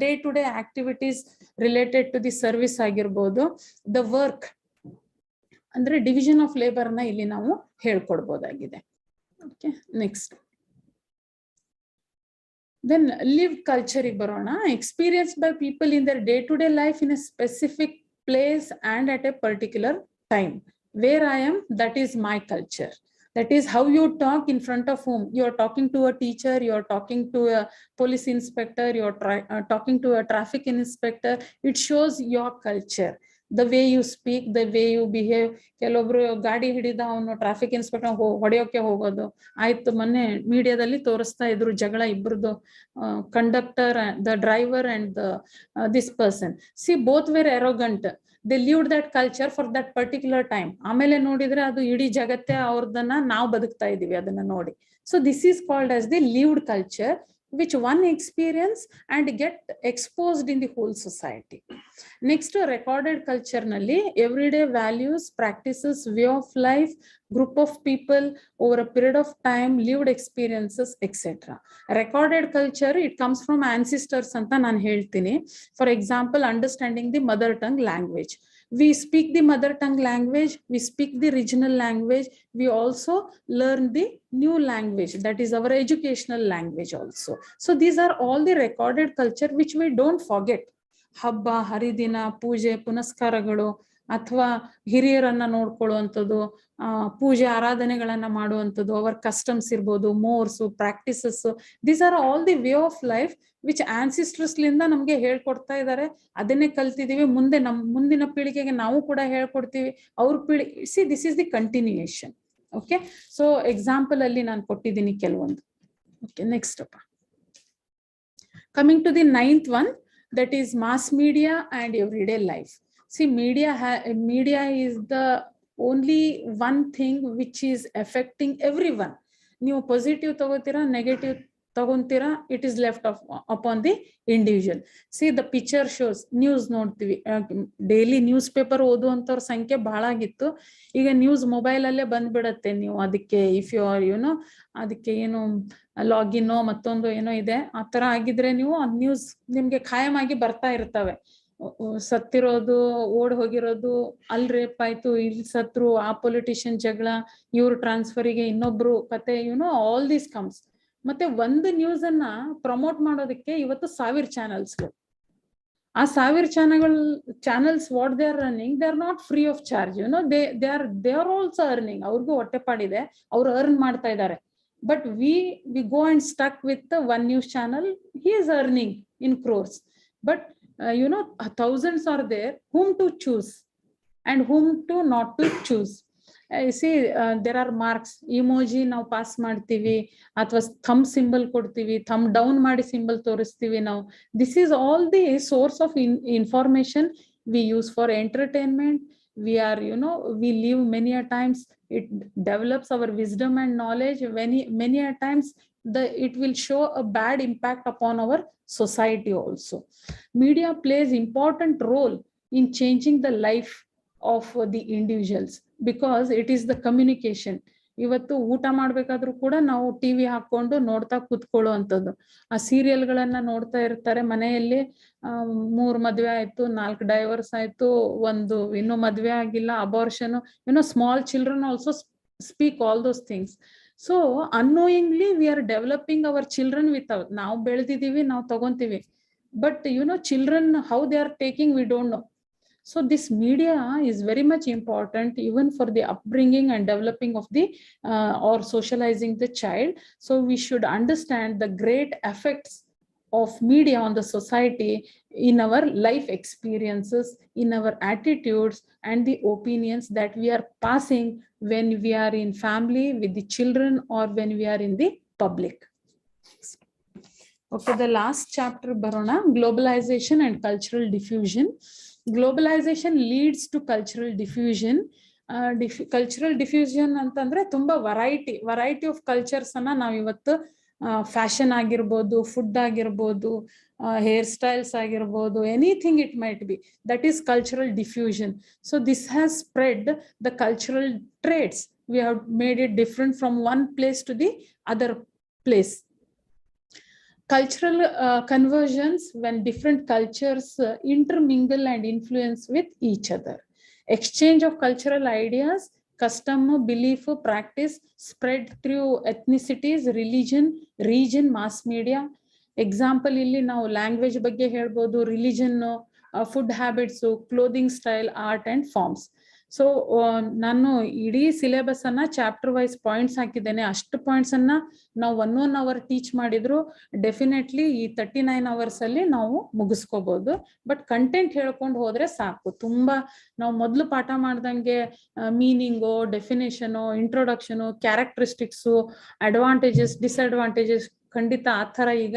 day to day activities related to the service agirbodu, the work andre division of labor na illi ನಾವು ಹೇಳ್ಕೊಡಬಹುದಾಗಿದೆ. Okay, next. Then lived culture ಗೆ ಬರೋಣ. Experienced by people in their day-to-day life in a specific place and at a particular time. Where I am, that is my culture. That is how you talk in front of whom. You are talking to a teacher, you are talking to a police inspector, you are talking to a traffic inspector. It shows your culture. The way you speak, the way you behave. ಕೆಲವೊಬ್ರು ಗಾಡಿ ಹಿಡಿದ ಅವನು ಟ್ರಾಫಿಕ್ ಇನ್ಸ್ಪೆಕ್ಟರ್ ಹೊಡೆಯೋಕೆ ಹೋಗೋದು ಆಯ್ತು. ಮೊನ್ನೆ ಮೀಡಿಯಾದಲ್ಲಿ ತೋರಿಸ್ತಾ ಇದ್ರು ಜಗಳ ಇಬ್ಬರದು, conductor, the driver and this person. C both wear arrogant. They lived that culture for that particular time. ಆಮೇಲೆ ನೋಡಿದ್ರೆ ಅದು ಇಡೀ ಜಗತ್ತೇ ಅವ್ರದನ್ನ ನಾವು ಬದುಕ್ತಾ ಇದೀವಿ ಅದನ್ನ ನೋಡಿ. So this is called as the lived culture, which one experience and get exposed in the whole society. Next, recorded culture nalli everyday values, practices, way of life, group of people over a period of time, lived experiences, etc. Recorded culture, it comes from ancestors anta nan heltini. For example, understanding the mother tongue language. We speak the mother tongue language, we speak the regional language, we also learn the new language, that is our educational language also. So these are all the recorded culture which we don't forget. ಹಬ್ಬ ಹರಿದಿನ ಪೂಜೆ ಪುನಸ್ಕಾರಗಳು ಅಥವಾ ಹಿರಿಯರನ್ನ ನೋಡ್ಕೊಳ್ಳುವಂಥದ್ದು, ಪೂಜೆ ಆರಾಧನೆಗಳನ್ನ ಮಾಡುವಂಥದ್ದು, ಅವರ್ ಕಸ್ಟಮ್ಸ್ ಇರ್ಬೋದು, mores, practices, these are all the way of life which ancestors ಲಿಂದ ನಮ್ಗೆ ಹೇಳ್ಕೊಡ್ತಾ ಇದ್ದಾರೆ. ಅದನ್ನೇ ಕಲ್ತಿದೀವಿ, ಮುಂದೆ ಮುಂದಿನ ಪೀಳಿಗೆಗೆ ನಾವು ಕೂಡ ಹೇಳ್ಕೊಡ್ತೀವಿ. ಅವ್ರ see this is the continuation. Okay, so example ಅಲ್ಲಿ ನಾನು ಕೊಟ್ಟಿದ್ದೀನಿ ಕೆಲವೊಂದು. ಓಕೆ, ನೆಕ್ಸ್ಟ್ ಅಪ್ಪ, coming to the 9th one, that is mass media and everyday life. See, media is the only one thing which is affecting everyone. ನೀವು ಪಾಸಿಟಿವ್ ತಗೋತೀರಾ, ನೆಗೆಟಿವ್ ತಗೊಂತೀರಾ, it is left upon the individual. See the picture shows, news ನೋಡ್ತೀವಿ, ಡೈಲಿ ನ್ಯೂಸ್ ಪೇಪರ್ ಓದುವಂತವ್ರ ಸಂಖ್ಯೆ ಬಹಳ ಆಗಿತ್ತು. ಈಗ ನ್ಯೂಸ್ ಮೊಬೈಲ್ ಅಲ್ಲೇ ಬಂದ್ಬಿಡತ್ತೆ. ನೀವು ಅದಕ್ಕೆ ಇಫ್ ಯು ಆರ್ ಯುನೋ ಅದಕ್ಕೆ ಏನು ಲಾಗಿನ್ ಮತ್ತೊಂದು ಏನೋ ಇದೆ, ಆ ತರ ಆಗಿದ್ರೆ ನೀವು ಆ ನ್ಯೂಸ್ ನಿಮ್ಗೆ ಖಾಯಂ ಆಗಿ ಬರ್ತಾ ಇರ್ತವೆ. ಸತ್ತಿರೋದು, ಓಡ್ ಹೋಗಿರೋದು, ಅಲ್ಲಿ ರೇಪ್ ಆಯ್ತು, ಇಲ್ಲಿ ಸತ್ರು, ಆ ಪೊಲಿಟಿಷಿಯನ್ ಜಗಳ, ಇವ್ರ ಟ್ರಾನ್ಸ್ಫರಿಗೆ ಇನ್ನೊಬ್ರು ಕತೆ, ಆಲ್ ದೀಸ್ ಕಮ್ಸ್. ಮತ್ತೆ ಒಂದು ನ್ಯೂಸ್ ಅನ್ನ ಪ್ರಮೋಟ್ ಮಾಡೋದಕ್ಕೆ ಇವತ್ತು 1000 ಚಾನೆಲ್ಸ್. ಆ 1000 channels what they are running, they are not free of charge. They are also earning. ಅವ್ರಿಗೂ ಹೊಟ್ಟೆಪಾಡಿದೆ, ಅವ್ರು ಅರ್ನ್ ಮಾಡ್ತಾ ಇದ್ದಾರೆ. But we go and stuck with the one news channel. He is earning in crores. But thousands are there whom to choose and whom to not to choose. See, there are marks, emoji ನಾವು ಪಾಸ್ ಮಾಡ್ತೀವಿ ಅಥವಾ ಥಂಬ್ ಸಿಂಬಲ್ ಕೊಡ್ತೀವಿ, ಥಂಬ್ ಡೌನ್ ಮಾಡಿ ಸಿಂಬಲ್ ತೋರಿಸ್ತೀವಿ ನಾವು. This is all the source of information we use for entertainment. We are, we live many a times. It develops our wisdom and knowledge. Many a times it will show a bad impact upon our society also. Media plays important role in changing the life of the individuals because it is the communication. ಇವತ್ತು ಊಟ ಮಾಡ್ಬೇಕಾದ್ರೂ ಕೂಡ ನಾವು ಟಿವಿ ಹಾಕೊಂಡು ನೋಡ್ತಾ ಕೂತ್ಕೊಳ್ಳುವಂಥದ್ದು. ಆ ಸೀರಿಯಲ್ಗಳನ್ನ ನೋಡ್ತಾ ಇರ್ತಾರೆ ಮನೆಯಲ್ಲಿ. 3 ಮದ್ವೆ ಆಯ್ತು, 4 ಡೈವರ್ಸ್ ಆಯ್ತು, ಒಂದು ಇನ್ನೂ ಮದ್ವೆ ಆಗಿಲ್ಲ, abortion, small children also speak all those things. So unknowingly we are developing our children without, ನಾವು ಬೆಳೆದಿದ್ದೀವಿ, ನಾವು ತಗೊಂತೀವಿ, but children how they are taking we don't know. So this media is very much important even for the upbringing and developing of the or socializing the child. So we should understand the great effects of media on the society in our life experiences, in our attitudes and the opinions that we are passing when we are in family with the children or when we are in the public. Okay, the last chapter barona, globalization and cultural diffusion. Globalization leads to cultural diffusion. Cultural diffusion ಅಂತಂದ್ರೆ ತುಂಬಾ variety of cultures ಅನ್ನ ನಾವು ಇವತ್ತು ಫ್ಯಾಷನ್ ಆಗಿರ್ಬೋದು, ಫುಡ್ ಆಗಿರ್ಬೋದು, ಹೇರ್ ಸ್ಟೈಲ್ಸ್ ಆಗಿರ್ಬೋದು, anything it might be, that is cultural diffusion. So this has spread the cultural traits. We have made it different from one place to the other place. Cultural conversions when different cultures intermingle and influence with each other. Exchange of cultural ideas, custom, belief, practice spread through ethnicities, religion, region, mass media. Example ಇಲ್ಲಿ ನಾವು ಲ್ಯಾಂಗ್ವೇಜ್ ಬಗ್ಗೆ ಹೇಳ್ಬೋದು, religion, food habits, clothing style, art and forms. So ನಾನು ಇಡೀ ಸಿಲೆಬಸ್ ಅನ್ನ ಚಾಪ್ಟರ್ ವೈಸ್ ಪಾಯಿಂಟ್ಸ್ ಹಾಕಿದ್ದೇನೆ. ಅಷ್ಟು ಪಾಯಿಂಟ್ಸ್ ಅನ್ನ ನಾವು 1 ಅವರ್ ಟೀಚ್ ಮಾಡಿದ್ರು ಡೆಫಿನೆಟ್ಲಿ ಈ 39 ಅವರ್ಸ್ ಅಲ್ಲಿ ನಾವು ಮುಗಿಸ್ಕೋಬಹುದು. ಬಟ್ ಕಂಟೆಂಟ್ ಹೇಳ್ಕೊಂಡು ಹೋದ್ರೆ ಸಾಕು. ತುಂಬಾ ನಾವು ಮೊದಲು ಪಾಠ ಮಾಡ್ದಂಗೆ meaning, definition, introduction, characteristics, advantages, disadvantages ಖಂಡಿತ ಆ ಥರ ಈಗ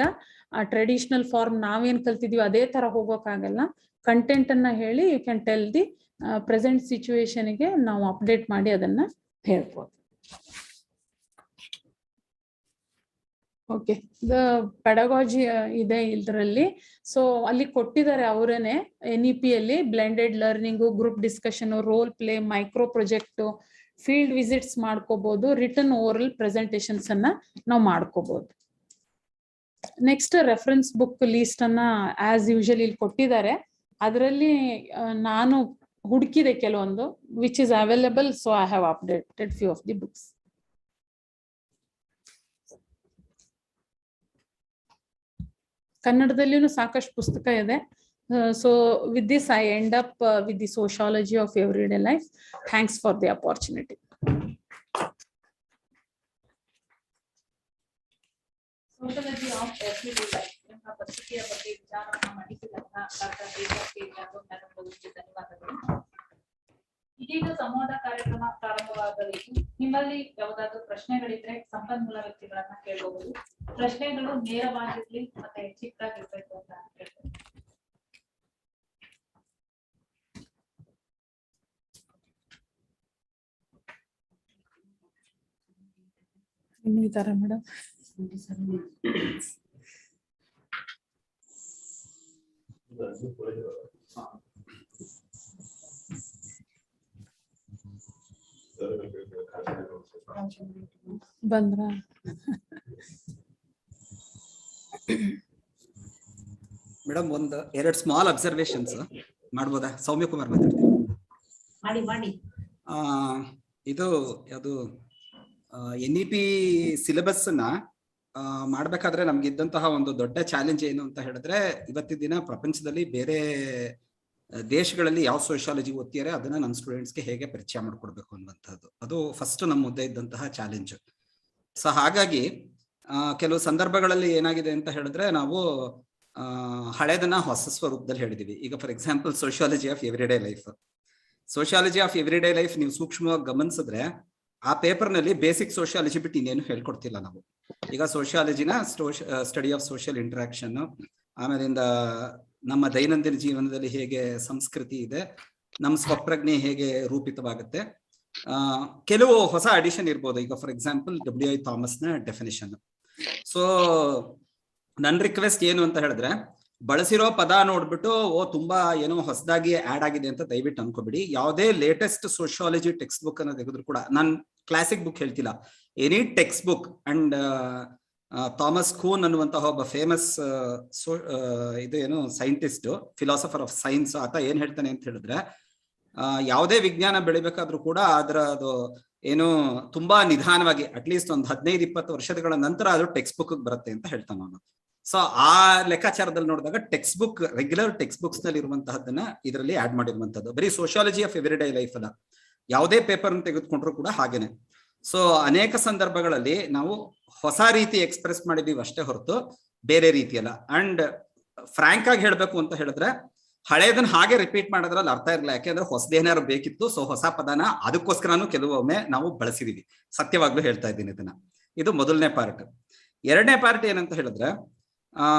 ಟ್ರೆಡಿಷನಲ್ ಫಾರ್ಮ್ ನಾವೇನ್ ಕಲ್ತಿದೀವಿ ಅದೇ ತರ ಹೋಗೋಕ್ಕಾಗಲ್ಲ. ಕಂಟೆಂಟ್ ಅನ್ನ ಹೇಳಿ you can tell the present ಸಿಚುವೇಶನ್ಗೆ ನಾವು ಅಪ್ಡೇಟ್ ಮಾಡಿ ಅದನ್ನ ಹೇಳ್ಬೋದು. ಓಕೆ, ದ ಪೆಡಗಾಜಿ ಇದೆ ಇದರಲ್ಲಿ. ಸೊ ಅಲ್ಲಿ ಕೊಟ್ಟಿದ್ದಾರೆ ಅವರೇನೆ NEP ಅಲ್ಲಿ blended learning, group discussion, role play, micro project, field visits ಮಾಡ್ಕೋಬಹುದು, ರಿಟರ್ನ್ ಓರಲ್ ಪ್ರೆಸೆಂಟೇಷನ್ಸ್ ಅನ್ನ ನಾವು ಮಾಡ್ಕೋಬಹುದು. ನೆಕ್ಸ್ಟ್ ರೆಫರೆನ್ಸ್ ಬುಕ್ ಲೀಸ್ಟ್ ಅನ್ನ ಆಸ್ ಯೂಶುವಲ್ ಇಲ್ಲಿ ಕೊಟ್ಟಿದ್ದಾರೆ. ಅದರಲ್ಲಿ ನಾನು ಹುಡುಕಿದೆ ಕೆಲವೊಂದು which is available, so I have updated few of the books. ಕನ್ನಡದಲ್ಲಿನೂ ಸಾಕಷ್ಟು ಪುಸ್ತಕ ಇದೆ. So with this I end up with the sociology of everyday life. Thanks for the opportunity. Sociology of everyday life ಎಂಬ ಪತ್ರಿಕೆಯ ಬಗ್ಗೆ ವಿಚಾರವನ್ನು ಮಂಡಿಸಿದಂತಹ ಡಾಕ್ಟರ್ ಧನ್ಯವಾದಗಳು. ಇದೀಗ ಸಂವಾದ ಕಾರ್ಯಕ್ರಮ ಪ್ರಾರಂಭವಾಗಲಿದ್ದು, ನಿಮ್ಮಲ್ಲಿ ಯಾವುದಾದ್ರೂ ಪ್ರಶ್ನೆಗಳಿದ್ರೆ ಸಂಪನ್ಮೂಲ ವ್ಯಕ್ತಿಗಳನ್ನ ಕೇಳಬಹುದು. ಪ್ರಶ್ನೆಗಳು ನೇರವಾಗಿರ್ಲಿ ಮತ್ತೆ ಚಿಕ್ಕದಾಗಿರ್ಬೇಕು ಅಂತ ಹೇಳ್ತೇನೆ. ಇನ್ನು ಇದಾರೆ ಮೇಡಮ್. ಬಂದ್ರ ಮೇಡಮ್, ಒಂದು 2 ಸ್ಮಾಲ್ ಅಬ್ಸರ್ವೇಷನ್ಸ್ ಮಾಡ್ಬೋದಾ? ಸೌಮ್ಯ ಕುಮಾರ್ ಮಾತಾಡ್ತೀನಿ. ಇದು ಯಾವುದು NEP ಸಿಲೆಬಸ್ ನ ಮಾಡ್ಬೇಕಾದ್ರೆ ನಮ್ಗೆ ಇದ್ದಂತಹ ಒಂದು ದೊಡ್ಡ ಚಾಲೆಂಜ್ ಏನು ಅಂತ ಹೇಳಿದ್ರೆ, ಇವತ್ತಿನ ದಿನ ಪ್ರಪಂಚದಲ್ಲಿ ಬೇರೆ ದೇಶಗಳಲ್ಲಿ ಯಾವ ಸೋಶಿಯಾಲಜಿ ಓದ್ತಿದ್ದಾರೆ ಅದನ್ನ ನನ್ನ ಸ್ಟೂಡೆಂಟ್ಸ್ಗೆ ಹೇಗೆ ಪರಿಚಯ ಮಾಡ್ಕೊಡ್ಬೇಕು ಅನ್ನುವಂಥದ್ದು. ಅದು ಫಸ್ಟ್ ನಮ್ಮ ಮುಂದೆ ಇದ್ದಂತಹ ಚಾಲೆಂಜ್. ಸೊ ಹಾಗಾಗಿ ಕೆಲವು ಸಂದರ್ಭಗಳಲ್ಲಿ ಏನಾಗಿದೆ ಅಂತ ಹೇಳಿದ್ರೆ, ನಾವು ಹಳೇದನ್ನ ಹೊಸ ಸ್ವರೂಪದಲ್ಲಿ ಹೇಳಿದೀವಿ. ಈಗ for example sociology of everyday life. Sociology of everyday life ನೀವು ಸೂಕ್ಷ್ಮವಾಗಿ ಗಮನಿಸಿದ್ರೆ ಆ ಪೇಪರ್ ನಲ್ಲಿ ಬೇಸಿಕ್ ಸೋಶಿಯಾಲಜಿ ಬಿಟ್ಟು ಇನ್ನೇನು ಹೇಳ್ಕೊಡ್ತಿಲ್ಲ ನಾವು. ಈಗ ಸೋಶಿಯಾಲಜಿನ ಸ್ಟಡಿ ಆಫ್ ಸೋಷಿಯಲ್ ಇಂಟರಾಕ್ಷನ್, ಆಮೇಲಿಂದ ನಮ್ಮ ದೈನಂದಿನ ಜೀವನದಲ್ಲಿ ಹೇಗೆ ಸಂಸ್ಕೃತಿ ಇದೆ, ನಮ್ಮ ಸ್ವಪ್ರಜ್ಞೆ ಹೇಗೆ ರೂಪಿತವಾಗುತ್ತೆ, ಕೆಲವು ಹೊಸ ಅಡಿಷನ್ ಇರ್ಬೋದು. ಈಗ ಫಾರ್ ಎಕ್ಸಾಂಪಲ್ WI ಥಾಮಸ್ ನ ಡೆಫಿನಿಷನ್. ಸೊ ನನ್ನ ರಿಕ್ವೆಸ್ಟ್ ಏನು ಅಂತ ಹೇಳಿದ್ರೆ, ಬಳಸಿರೋ ಪದ ನೋಡ್ಬಿಟ್ಟು ತುಂಬಾ ಏನೋ ಹೊಸದಾಗಿ ಆಡ್ ಆಗಿದೆ ಅಂತ ದಯವಿಟ್ಟು ಅನ್ಕೋಬಿಡಿ. ಯಾವುದೇ ಲೇಟೆಸ್ಟ್ ಸೋಶಿಯಾಲಜಿ ಟೆಕ್ಸ್ಟ್ ಬುಕ್ ಅನ್ನ ತೆಗೆದ್ರು ಕೂಡ, ನಾನು ಕ್ಲಾಸಿಕ್ ಬುಕ್ ಹೇಳ್ತಿಲ್ಲ, any text book. And Thomas Kuhn ಅನ್ನುವಂತಹ ಒಬ್ಬ ಫೇಮಸ್ ಇದು ಏನು ಸೈಂಟಿಸ್ಟ್, ಫಿಲಾಸಫರ್ ಆಫ್ ಸೈನ್ಸ್, ಆತ ಏನ್ ಹೇಳ್ತಾನೆ ಅಂತ ಹೇಳಿದ್ರೆ, ಯಾವುದೇ ವಿಜ್ಞಾನ ಬೆಳಿಬೇಕಾದ್ರೂ ಕೂಡ ಅದು ಏನು ತುಂಬಾ ನಿಧಾನವಾಗಿ ಅಟ್ಲೀಸ್ಟ್ ಒಂದು 15-20 ವರ್ಷಗಳ ನಂತರ ಅದು ಟೆಕ್ಸ್ಟ್ ಬುಕ್ ಬರುತ್ತೆ ಅಂತ ಹೇಳ್ತಾನೆ ಅವನು. ಸೊ ಆ ಲೆಕ್ಕಾಚಾರದಲ್ಲಿ ನೋಡಿದಾಗ text book, regular text books ನಲ್ಲಿ ಇರುವಂತಹದನ್ನ ಇದರಲ್ಲಿ ಆಡ್ ಮಾಡಿರುವಂತದ್ದು. ಬರೀ ಸೋಶಿಯಾಲಜಿ ಆಫ್ ಎವ್ರಿಡೇ ಲೈಫ್ ಅಲ್ಲ, ಯಾವುದೇ ಪೇಪರ್ ತೆಗೆದುಕೊಂಡ್ರು ಕೂಡ ಹಾಗೇನೆ. ಸೊ ಅನೇಕ ಸಂದರ್ಭಗಳಲ್ಲಿ ನಾವು ಹೊಸ ರೀತಿ ಎಕ್ಸ್ಪ್ರೆಸ್ ಮಾಡಿದೀವಿ ಅಷ್ಟೇ ಹೊರತು ಬೇರೆ ರೀತಿಯಲ್ಲ. ಅಂಡ್ ಫ್ರಾಂಕ್ ಆಗಿ ಹೇಳ್ಬೇಕು ಅಂತ ಹೇಳಿದ್ರೆ, ಹಳೇದನ್ನ ಹಾಗೆ ರಿಪೀಟ್ ಮಾಡೋದ್ರಲ್ಲಿ ಅರ್ಥ ಇರಲ್ಲ. ಯಾಕೆಂದ್ರೆ ಹೊಸದೇನಾದ್ರು ಬೇಕಿತ್ತು. ಸೊ ಹೊಸ ಪದನ ಅದಕ್ಕೋಸ್ಕರನೂ ಕೆಲವೊಮ್ಮೆ ನಾವು ಬಳಸಿದೀವಿ. ಸತ್ಯವಾಗ್ಲೂ ಹೇಳ್ತಾ ಇದ್ದೀನಿ ಇದನ್ನ. ಇದು ಮೊದಲನೇ ಪಾರ್ಟ್. ಎರಡನೇ ಪಾರ್ಟ್ ಏನಂತ ಹೇಳಿದ್ರೆ,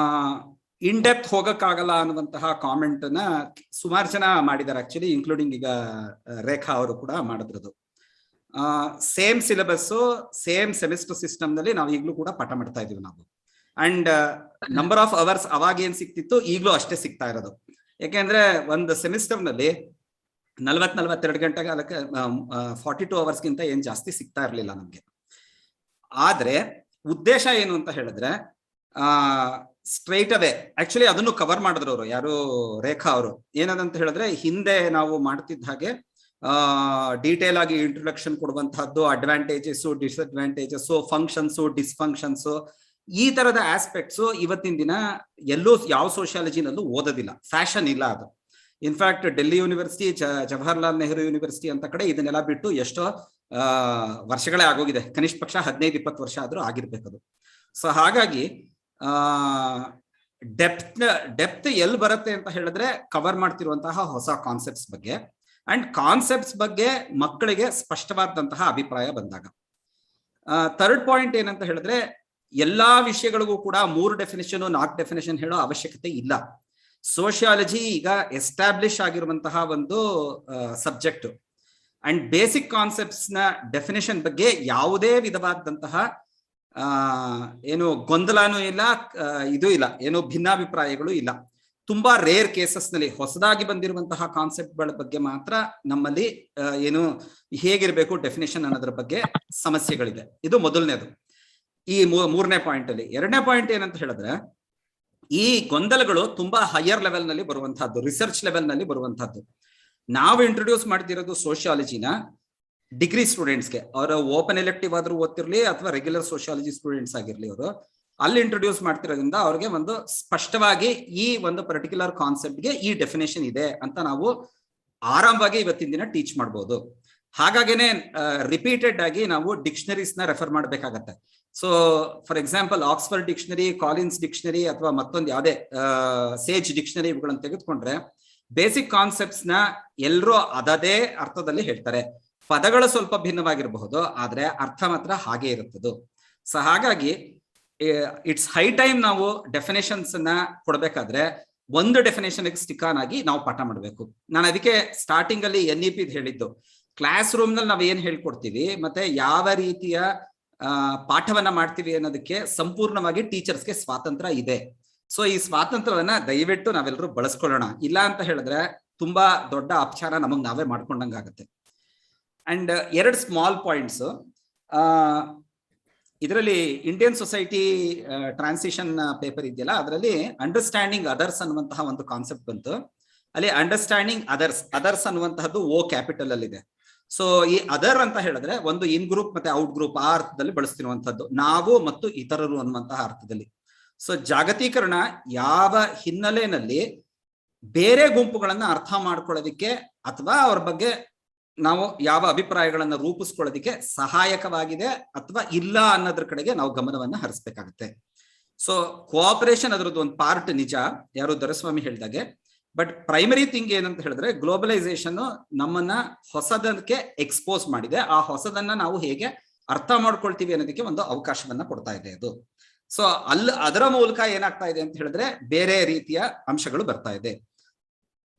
ಇನ್ ಡೆಪ್ತ್ ಹೋಗಕ್ಕಾಗಲ್ಲ ಅನ್ನುವಂತಹ ಕಾಮೆಂಟ್ ನ ಸುಮಾರು ಜನ ಮಾಡಿದ್ದಾರೆ ಆಕ್ಚುಲಿ, ಇನ್ಕ್ಲೂಡಿಂಗ್ ಈಗ ರೇಖಾ ಅವರು ಕೂಡ ಮಾಡಿದ್ರದು. Same syllabus, same semester system ನಲ್ಲಿ ನಾವು ಈಗಲೂ ಕೂಡ ಪಾಠ ಮಾಡ್ತಾ ಇದೀವಿ ನಾವು. ಅಂಡ್ ನಂಬರ್ ಆಫ್ ಅವರ್ಸ್ ಅವಾಗ ಏನ್ ಸಿಕ್ತಿತ್ತು ಈಗಲೂ ಅಷ್ಟೇ ಸಿಗ್ತಾ ಇರೋದು. ಯಾಕೆಂದ್ರೆ ಒಂದು ಸೆಮಿಸ್ಟರ್ ನಲ್ಲಿ 40-42 ಗಂಟೆ ಕಾಲಕ್ಕೆ 42 ಅವರ್ಸ್ಗಿಂತ ಏನ್ ಜಾಸ್ತಿ ಸಿಗ್ತಾ ಇರ್ಲಿಲ್ಲ ನಮ್ಗೆ. ಆದ್ರೆ ಉದ್ದೇಶ ಏನು ಅಂತ ಹೇಳಿದ್ರೆ, ಸ್ಟ್ರೈಟ್ ಅವೇ ಆಕ್ಚುಲಿ ಅದನ್ನು ಕವರ್ ಮಾಡಿದ್ರು ಅವರು, ಯಾರು ರೇಖಾ ಅವರು. ಏನದಂತ ಹೇಳಿದ್ರೆ, ಹಿಂದೆ ನಾವು ಮಾಡ್ತಿದ್ದ ಹಾಗೆ ಡೀಟೇಲ್ ಆಗಿ ಇಂಟ್ರೊಡಕ್ಷನ್ ಕೊಡುವಂತಹದ್ದು, ಅಡ್ವಾಂಟೇಜಸ್, ಡಿಸ್ಅಡ್ವಾಂಟೇಜಸ್, ಫಂಕ್ಷನ್ಸ್, ಡಿಸ್ಫಂಕ್ಷನ್ಸ್, ಈ ತರದ ಆಸ್ಪೆಕ್ಟ್ಸ್ ಇವತ್ತಿನ ದಿನ ಎಲ್ಲೂ ಯಾವ ಸೋಷಿಯಾಲಜಿನಲ್ಲೂ ಓದೋದಿಲ್ಲ, ಫ್ಯಾಷನ್ ಇಲ್ಲ ಅದು. In fact Delhi university, Jawaharlal Nehru university ಅಂತ ಕಡೆ ಇದನ್ನೆಲ್ಲ ಬಿಟ್ಟು ಎಷ್ಟೋ ವರ್ಷಗಳೇ ಆಗೋಗಿದೆ, ಕನಿಷ್ಠ ಪಕ್ಷ 15-20 ವರ್ಷ ಆದ್ರೂ ಆಗಿರ್ಬೇಕದು. ಸೊ ಹಾಗಾಗಿ ಡೆಪ್ತ್ ಎಲ್ಲಿ ಬರುತ್ತೆ ಅಂತ ಹೇಳಿದ್ರೆ ಕವರ್ ಮಾಡ್ತಿರುವಂತಹ ಹೊಸ ಕಾನ್ಸೆಪ್ಟ್ಸ್ ಬಗ್ಗೆ ಅಂಡ್ ಕಾನ್ಸೆಪ್ಟ್ಸ್ ಬಗ್ಗೆ ಮಕ್ಕಳಿಗೆ ಸ್ಪಷ್ಟವಾದಂತಹ ಅಭಿಪ್ರಾಯ ಬಂದಾಗ. ಥರ್ಡ್ ಪಾಯಿಂಟ್ ಏನಂತ ಹೇಳಿದ್ರೆ ಎಲ್ಲಾ ವಿಷಯಗಳಿಗೂ ಕೂಡ 3 ಡೆಫಿನೇಷನ್ 4 ಡೆಫಿನೇಷನ್ ಹೇಳೋ ಅವಶ್ಯಕತೆ ಇಲ್ಲ. ಸೋಷಿಯಾಲಜಿ ಈಗ ಎಸ್ಟಾಬ್ಲಿಷ್ ಆಗಿರುವಂತಹ ಒಂದು ಸಬ್ಜೆಕ್ಟ್ ಅಂಡ್ ಬೇಸಿಕ್ ಕಾನ್ಸೆಪ್ಟ್ಸ್ ನ ಡೆಫಿನೇಷನ್ ಬಗ್ಗೆ ಯಾವುದೇ ವಿಧವಾದಂತಹ ಏನು ಗೊಂದಲನೂ ಇಲ್ಲ, ಇದು ಇಲ್ಲ, ಏನು ಭಿನ್ನಾಭಿಪ್ರಾಯಗಳು ಇಲ್ಲ. ತುಂಬಾ ರೇರ್ ಕೇಸಸ್ ನಲ್ಲಿ ಹೊಸದಾಗಿ ಬಂದಿರುವಂತಹ ಕಾನ್ಸೆಪ್ಟ್ಗಳ ಬಗ್ಗೆ ಮಾತ್ರ ನಮ್ಮಲ್ಲಿ ಏನು ಹೇಗಿರ್ಬೇಕು ಡೆಫಿನೇಷನ್ ಅನ್ನೋದ್ರ ಬಗ್ಗೆ ಸಮಸ್ಯೆಗಳಿದೆ. ಇದು ಮೊದಲನೇದು ಈ 3ನೇ ಪಾಯಿಂಟ್ ಅಲ್ಲಿ. 2ನೇ ಪಾಯಿಂಟ್ ಏನಂತ ಹೇಳಿದ್ರೆ ಈ ಗೊಂದಲಗಳು ತುಂಬಾ ಹೈಯರ್ ಲೆವೆಲ್ ನಲ್ಲಿ ಬರುವಂತಹದ್ದು, ರಿಸರ್ಚ್ ಲೆವೆಲ್ ನಲ್ಲಿ ಬರುವಂತಹದ್ದು. ನಾವು ಇಂಟ್ರೊಡ್ಯೂಸ್ ಮಾಡ್ತಿರೋದು ಸೋಷಿಯಾಲಜಿನ ಡಿಗ್ರಿ ಸ್ಟೂಡೆಂಟ್ಸ್ಗೆ, ಅವರ ಓಪನ್ ಎಲೆಕ್ಟಿವ್ ಆದ್ರೂ ಓದ್ತಿರ್ಲಿ ಅಥವಾ ರೆಗ್ಯುಲರ್ ಸೋಷಿಯಾಲಜಿ ಸ್ಟೂಡೆಂಟ್ಸ್ ಆಗಿರ್ಲಿ, ಅವರು ಅಲ್ಲಿ ಇಂಟ್ರೊಡ್ಯೂಸ್ ಮಾಡ್ತಿರೋದ್ರಿಂದ ಅವ್ರಿಗೆ ಒಂದು ಸ್ಪಷ್ಟವಾಗಿ ಈ ಒಂದು ಪರ್ಟಿಕ್ಯುಲರ್ ಕಾನ್ಸೆಪ್ಟ್ಗೆ ಈ ಡೆಫಿನೇಷನ್ ಇದೆ ಅಂತ ನಾವು ಆರಾಮವಾಗಿ ಇವತ್ತಿನ ದಿನ ಟೀಚ್ ಮಾಡ್ಬೋದು. ಹಾಗಾಗೇನೆ ರಿಪೀಟೆಡ್ ಆಗಿ ನಾವು ಡಿಕ್ಷನರೀಸ್ ನ ರೆಫರ್ ಮಾಡ್ಬೇಕಾಗತ್ತೆ. So for example Oxford dictionary, Collins dictionary ಅಥವಾ ಮತ್ತೊಂದು ಯಾವುದೇ ಸೇಜ್ ಡಿಕ್ಷನರಿ ಇವುಗಳನ್ನು ತೆಗೆದುಕೊಂಡ್ರೆ ಬೇಸಿಕ್ ಕಾನ್ಸೆಪ್ಟ್ಸ್ ನ ಎಲ್ಲರೂ ಅದೇ ಅರ್ಥದಲ್ಲಿ ಹೇಳ್ತಾರೆ. ಪದಗಳು ಸ್ವಲ್ಪ ಭಿನ್ನವಾಗಿರಬಹುದು, ಆದ್ರೆ ಅರ್ಥ ಮಾತ್ರ ಹಾಗೆ ಇರುತ್ತದು. ಸೊ ಹಾಗಾಗಿ ಇಟ್ಸ್ ಹೈ ಟೈಮ್ ನಾವು ಡೆಫಿನೇಷನ್ಸ್ ನ ಕೊಡ್ಬೇಕಾದ್ರೆ ಒಂದು ಡೆಫಿನೇಷನ್ ಸ್ಟಿಕ್ ಆನ್ ಆಗಿ ನಾವು ಪಾಠ ಮಾಡಬೇಕು. ನಾನು ಅದಕ್ಕೆ ಸ್ಟಾರ್ಟಿಂಗ್ ಅಲ್ಲಿ NEP ಹೇಳಿದ್ದು, ಕ್ಲಾಸ್ ರೂಮ್ ನಲ್ಲಿ ನಾವು ಏನ್ ಹೇಳ್ಕೊಡ್ತೀವಿ ಮತ್ತೆ ಯಾವ ರೀತಿಯ ಪಾಠವನ್ನ ಮಾಡ್ತೀವಿ ಅನ್ನೋದಕ್ಕೆ ಸಂಪೂರ್ಣವಾಗಿ ಟೀಚರ್ಸ್ಗೆ ಸ್ವಾತಂತ್ರ್ಯ ಇದೆ. ಸೊ ಈ ಸ್ವಾತಂತ್ರ್ಯವನ್ನ ದಯವಿಟ್ಟು ನಾವೆಲ್ಲರೂ ಬಳಸ್ಕೊಳ್ಳೋಣ. ಇಲ್ಲ ಅಂತ ಹೇಳಿದ್ರೆ ತುಂಬಾ ದೊಡ್ಡ ಅಪಚಾರ ನಮಗ್ ನಾವೇ ಮಾಡ್ಕೊಂಡಂಗಾಗತ್ತೆ. And 2 small points. ಇದರಲ್ಲಿ ಇಂಡಿಯನ್ ಸೊಸೈಟಿ ಟ್ರಾನ್ಸಿಷನ್ ಪೇಪರ್ ಇದೆಯಲ್ಲ, ಅದರಲ್ಲಿ ಅಂಡರ್ಸ್ಟ್ಯಾಂಡಿಂಗ್ ಅದರ್ಸ್ ಅನ್ನುವಂತಹ ಒಂದು ಕಾನ್ಸೆಪ್ಟ್ ಬಂತು. ಅಲ್ಲಿ ಅಂಡರ್ಸ್ಟ್ಯಾಂಡಿಂಗ್ ಅದರ್ಸ್ ಅನ್ನುವಂತಹದ್ದು O ಕ್ಯಾಪಿಟಲ್ ಅಲ್ಲಿ ಇದೆ. ಸೊ ಈ ಅದರ್ ಅಂತ ಹೇಳಿದ್ರೆ ಒಂದು ಇನ್ ಗ್ರೂಪ್ ಮತ್ತೆ ಔಟ್ ಗ್ರೂಪ್ ಆ ಅರ್ಥದಲ್ಲಿ ಬಳಸ್ತಿರುವಂತಹದ್ದು, ನಾವು ಮತ್ತು ಇತರರು ಅನ್ನುವಂತಹ ಅರ್ಥದಲ್ಲಿ. ಸೊ ಜಾಗತೀಕರಣ ಯಾವ ಹಿನ್ನೆಲೆಯಲ್ಲಿ ಬೇರೆ ಗುಂಪುಗಳನ್ನ ಅರ್ಥ ಮಾಡ್ಕೊಳ್ಳೋದಿಕ್ಕೆ ಅಥವಾ ಅವ್ರ ಬಗ್ಗೆ ನಾವು ಯಾವ ಅಭಿಪ್ರಾಯಗಳನ್ನ ರೂಪಿಸ್ಕೊಳ್ಳೋದಿಕ್ಕೆ ಸಹಾಯಕವಾಗಿದೆ ಅಥವಾ ಇಲ್ಲ ಅನ್ನೋದ್ರ ಕಡೆಗೆ ನಾವು ಗಮನವನ್ನ ಹರಿಸ್ಬೇಕಾಗತ್ತೆ. ಸೊ ಕೋಆಪರೇಷನ್ ಅದರದ್ದು ಒಂದು ಪಾರ್ಟ್ ನಿಜ, ಯಾರು ದೊರೆಸ್ವಾಮಿ ಹೇಳಿದಾಗೆ. ಬಟ್ ಪ್ರೈಮರಿ ಥಿಂಗ್ ಏನಂತ ಹೇಳಿದ್ರೆ ಗ್ಲೋಬಲೈಸೇಷನ್ ನಮ್ಮನ್ನ ಹೊಸದಕ್ಕೆ ಎಕ್ಸ್ಪೋಸ್ ಮಾಡಿದೆ. ಆ ಹೊಸದನ್ನ ನಾವು ಹೇಗೆ ಅರ್ಥ ಮಾಡ್ಕೊಳ್ತೀವಿ ಅನ್ನೋದಕ್ಕೆ ಒಂದು ಅವಕಾಶವನ್ನ ಕೊಡ್ತಾ ಇದೆ ಅದು. ಸೊ ಅದರ ಮೂಲಕ ಏನಾಗ್ತಾ ಇದೆ ಅಂತ ಹೇಳಿದ್ರೆ ಬೇರೆ ರೀತಿಯ ಅಂಶಗಳು ಬರ್ತಾ ಇದೆ.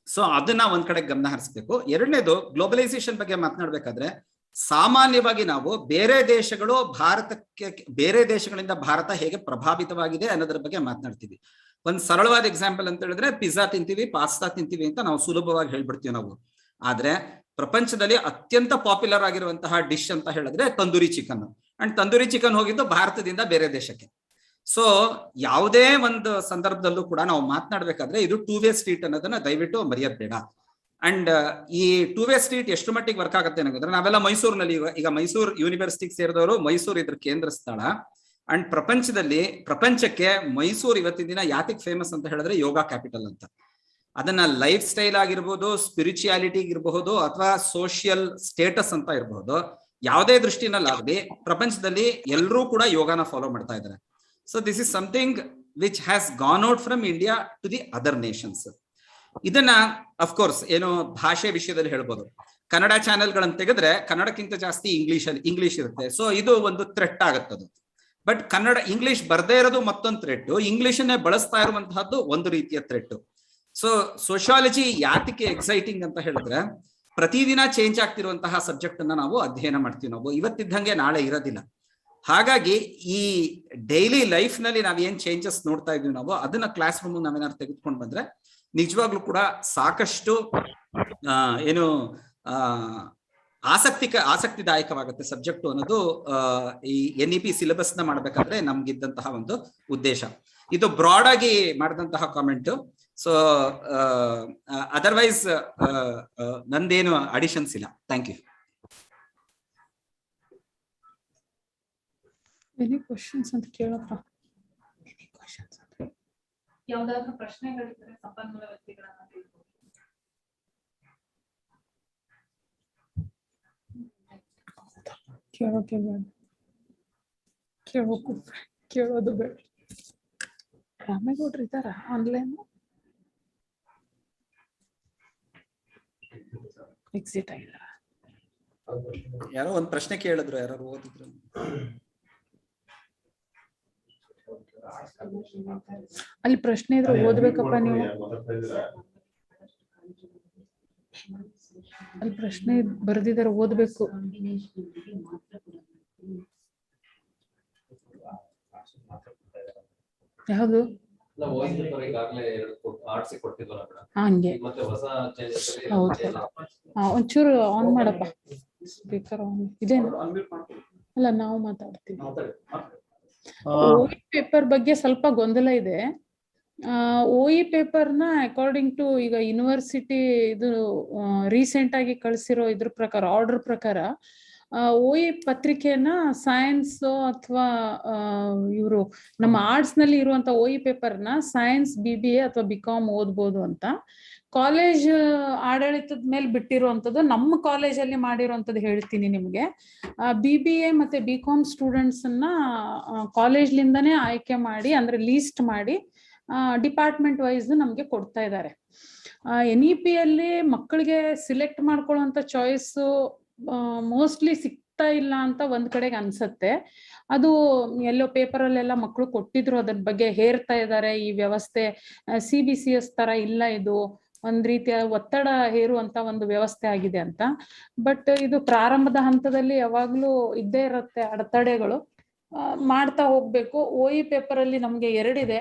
ಸೊ ಅದನ್ನ ಒಂದ್ ಕಡೆ ಗಮನ ಹರಿಸ್ಬೇಕು. 2ನೇದು, ಗ್ಲೋಬಲೈಸೇಷನ್ ಬಗ್ಗೆ ಮಾತನಾಡ್ಬೇಕಾದ್ರೆ ಸಾಮಾನ್ಯವಾಗಿ ನಾವು ಬೇರೆ ದೇಶಗಳಿಂದ ಭಾರತ ಹೇಗೆ ಪ್ರಭಾವಿತವಾಗಿದೆ ಅನ್ನೋದ್ರ ಬಗ್ಗೆ ಮಾತನಾಡ್ತೀವಿ. ಒಂದ್ ಸರಳವಾದ ಎಕ್ಸಾಂಪಲ್ ಅಂತ ಹೇಳಿದ್ರೆ ಪಿಜ್ಜಾ ತಿಂತೀವಿ, ಪಾಸ್ತಾ ತಿಂತೀವಿ ಅಂತ ನಾವು ಸುಲಭವಾಗಿ ಹೇಳ್ಬಿಡ್ತೀವಿ ನಾವು. ಆದ್ರೆ ಪ್ರಪಂಚದಲ್ಲಿ ಅತ್ಯಂತ ಪಾಪ್ಯುಲರ್ ಆಗಿರುವಂತಹ ಡಿಶ್ ಅಂತ ಹೇಳಿದ್ರೆ tandoori chicken. And tandoori chicken ಹೋಗಿದ್ದು ಭಾರತದಿಂದ ಬೇರೆ ದೇಶಕ್ಕೆ. ಸೊ ಯಾವುದೇ ಒಂದು ಸಂದರ್ಭದಲ್ಲೂ ಕೂಡ ನಾವು ಮಾತನಾಡ್ಬೇಕಾದ್ರೆ ಇದು 2 ವೇ ಸ್ಟ್ರೀಟ್ ಅನ್ನೋದನ್ನ ದಯವಿಟ್ಟು ಮರೆಯೋದ್ ಬೇಡ. ಅಂಡ್ ಈ 2 ವೇ ಸ್ಟ್ರೀಟ್ ಎಷ್ಟು ಮಟ್ಟಿಗೆ ವರ್ಕ್ ಆಗುತ್ತೆ ಅನ್ನೋದ್ರೆ, ನಾವೆಲ್ಲ ಮೈಸೂರಿನಲ್ಲಿ ಈಗ ಮೈಸೂರು ಯೂನಿವರ್ಸಿಟಿಗೆ ಸೇರಿದವರು, ಮೈಸೂರು ಇದ್ರ ಕೇಂದ್ರ ಸ್ಥಳ. ಅಂಡ್ ಪ್ರಪಂಚಕ್ಕೆ ಮೈಸೂರು ಇವತ್ತಿನ ದಿನ ಯಾತಿಗೆ ಫೇಮಸ್ ಅಂತ ಹೇಳಿದ್ರೆ ಯೋಗ ಕ್ಯಾಪಿಟಲ್ ಅಂತ. ಅದನ್ನ ಲೈಫ್ ಸ್ಟೈಲ್ ಆಗಿರ್ಬೋದು, ಸ್ಪಿರಿಚುಯಾಲಿಟಿ ಇರಬಹುದು ಅಥವಾ ಸೋಷಿಯಲ್ ಸ್ಟೇಟಸ್ ಅಂತ ಇರಬಹುದು, ಯಾವುದೇ ದೃಷ್ಟಿನಲ್ಲಾಗಲಿ ಪ್ರಪಂಚದಲ್ಲಿ ಎಲ್ಲರೂ ಕೂಡ ಯೋಗನ ಫಾಲೋ ಮಾಡ್ತಾ ಇದ್ದಾರೆ. So this is something which has gone out from India to the other nations. ಇದನ್ನ ಅಫ್ಕೋರ್ಸ್ ಏನು ಭಾಷೆ ವಿಷಯದಲ್ಲಿ ಹೇಳ್ಬೋದು. ಕನ್ನಡ ಚಾನೆಲ್ಗಳನ್ನು ತೆಗೆದ್ರೆ ಕನ್ನಡಕ್ಕಿಂತ ಜಾಸ್ತಿ ಇಂಗ್ಲಿಷ್ ಇರುತ್ತೆ. ಸೊ ಇದು ಒಂದು ಥ್ರೆಟ್ ಆಗುತ್ತದು. ಬಟ್ ಇಂಗ್ಲಿಷ್ ಬರ್ದೇ ಇರೋದು ಮತ್ತೊಂದು ಥ್ರೆಟ್, ಇಂಗ್ಲಿಷನ್ನೇ ಬಳಸ್ತಾ ಇರುವಂತಹದ್ದು ಒಂದು ರೀತಿಯ ಥ್ರೆಟ್. ಸೊ ಸೋಷಿಯಾಲಜಿ ಯಾತಕ್ಕೆ ಎಕ್ಸೈಟಿಂಗ್ ಅಂತ ಹೇಳಿದ್ರೆ ಪ್ರತಿದಿನ ಚೇಂಜ್ ಆಗ್ತಿರುವಂತಹ ಸಬ್ಜೆಕ್ಟ್ ಅನ್ನ ನಾವು ಅಧ್ಯಯನ ಮಾಡ್ತೀವಿ. ನಾವು ಇವತ್ತಿದ್ದಂಗೆ ನಾಳೆ ಇರೋದಿಲ್ಲ. ಹಾಗಾಗಿ ಈ ಡೈಲಿ ಲೈಫ್ ನಲ್ಲಿ ನಾವೇನ್ ಚೇಂಜಸ್ ನೋಡ್ತಾ ಇದೀವಿ ನಾವು ಅದನ್ನ ಕ್ಲಾಸ್ ರೂಮ್ ನಾವೇನಾದ್ರು ತೆಗೆದುಕೊಂಡು ಬಂದ್ರೆ ನಿಜವಾಗ್ಲೂ ಕೂಡ ಸಾಕಷ್ಟು ಏನು ಆಸಕ್ತಿದಾಯಕವಾಗುತ್ತೆ ಸಬ್ಜೆಕ್ಟ್ ಅನ್ನೋದು ಈ NEP ಸಿಲೆಬಸ್ ನ ಮಾಡ್ಬೇಕಾದ್ರೆ ನಮ್ಗಿದ್ದಂತಹ ಒಂದು ಉದ್ದೇಶ. ಇದು ಬ್ರಾಡ್ ಆಗಿ ಮಾಡಿದಂತಹ ಕಾಮೆಂಟ್. ಸೊ ಅದರ್ವೈಸ್ ನಂದೇನು ಅಡಿಷನ್ಸ್ ಇಲ್ಲ. Thank you. ಎನಿ ಕ್ವಶನ್ಸ್ ಅಂತ ಕೇಳಪ್ಪ. ಯಾವ್ದಾದ್ರು ಪ್ರಶ್ನೆಗಳಿದ್ರೆ ಸಂಪನ್ಮೂಲ ವ್ಯಕ್ತಿಗಳನ್ನ ತಿಳ್ಕೊಂಡು. ಕೇಳೋಕೆ ಬೇಡ, ಕೇಳೋದು ಬೇಡ. ರಾಮೇಗೌಡ್ರು ಇದ್ದಾರ ಆನ್ಲೈನ್? ಎಕ್ಸಿಟ್ ಆಗಿದಾರ. ಯಾರೋ ಒಂದ್ ಪ್ರಶ್ನೆ ಕೇಳಿದ್ರು, ಯಾರು ಓದಿದ್ರು. ಅಲ್ಲಿ ಪ್ರಶ್ನೆ ಇದ್ರೆ ಓದ್ಬೇಕಪ್ಪ ನೀವು. ಅಲ್ಲಿ ಪ್ರಶ್ನೆ ಬರ್ದಿದಾರೆ, ಓದ್ಬೇಕು. ಯಾವುದು? ಹಂಗೆ ಹೌದು. ಒಂಚೂರು ಆನ್ ಮಾಡಪ್ಪ ಸ್ಪೀಕರ್ ಆನ್. ಇದೇನು? ಅಲ್ಲ, ನಾವು ಮಾತಾಡ್ತೀವಿ. OE ಪೇಪರ್ ಬಗ್ಗೆ ಸ್ವಲ್ಪ ಗೊಂದಲ ಇದೆ. OE ಪೇಪರ್ನ ಅಕಾರ್ಡಿಂಗ್ ಟು ಈಗ ಯೂನಿವರ್ಸಿಟಿ ಇದು ರೀಸೆಂಟ್ ಆಗಿ ಕಳಿಸಿರೋ ಇದ್ರ ಪ್ರಕಾರ, ಆರ್ಡರ್ ಪ್ರಕಾರ OE ಪತ್ರಿಕೆನ ಸೈನ್ಸ್ ಅಥವಾ ಇವರು ನಮ್ಮ ಆರ್ಟ್ಸ್ ನಲ್ಲಿ ಇರುವಂತ OE ಪೇಪರ್ನ ಸೈನ್ಸ್, BBA ಅಥವಾ BCom ಓದ್ಬೋದು ಅಂತ ಕಾಲೇಜ್ ಆಡಳಿತದ ಮೇಲೆ ಬಿಟ್ಟಿರುವಂತದ್ದು. ನಮ್ಮ ಕಾಲೇಜಲ್ಲಿ ಮಾಡಿರುವಂತದ್ದು ಹೇಳ್ತೀನಿ ನಿಮ್ಗೆ. BBA ಮತ್ತೆ BCom ಸ್ಟೂಡೆಂಟ್ಸ್ ಅನ್ನ ಕಾಲೇಜ್ಲಿಂದಾನೇ ಆಯ್ಕೆ ಮಾಡಿ, ಅಂದ್ರೆ ಲೀಸ್ಟ್ ಮಾಡಿ ಡಿಪಾರ್ಟ್ಮೆಂಟ್ ವೈಸ್ ನಮ್ಗೆ ಕೊಡ್ತಾ ಇದ್ದಾರೆ. NEP ಅಲ್ಲಿ ಮಕ್ಕಳಿಗೆ ಸಿಲೆಕ್ಟ್ ಮಾಡ್ಕೊಳ್ಳುವಂತ ಚಾಯ್ಸ್ ಮೋಸ್ಟ್ಲಿ ಸಿಗ್ತಾ ಇಲ್ಲ ಅಂತ ಒಂದ್ ಕಡೆಗೆ ಅನ್ಸತ್ತೆ. ಅದು ಎಲ್ಲೋ ಪೇಪರ್ ಅಲ್ಲೆಲ್ಲ ಮಕ್ಕಳು ಕೊಟ್ಟಿದ್ರು, ಅದ್ರ ಬಗ್ಗೆ ಹೇರ್ತಾ ಇದ್ದಾರೆ. ಈ ವ್ಯವಸ್ಥೆ CBCS ತರ ಇಲ್ಲ, ಇದು ಒಂದ್ ರೀತಿಯ ಒತ್ತಡ ಹೇರುವಂತ ಒಂದು ವ್ಯವಸ್ಥೆ ಆಗಿದೆ ಅಂತ. ಬಟ್ ಇದು ಪ್ರಾರಂಭದ ಹಂತದಲ್ಲಿ ಯಾವಾಗ್ಲೂ ಇದ್ದೇ ಇರುತ್ತೆ ಅಡೆತಡೆಗಳು, ಮಾಡ್ತಾ ಹೋಗ್ಬೇಕು. OE ಪೇಪರ್ ಅಲ್ಲಿ ನಮ್ಗೆ ಎರಡಿದೆ.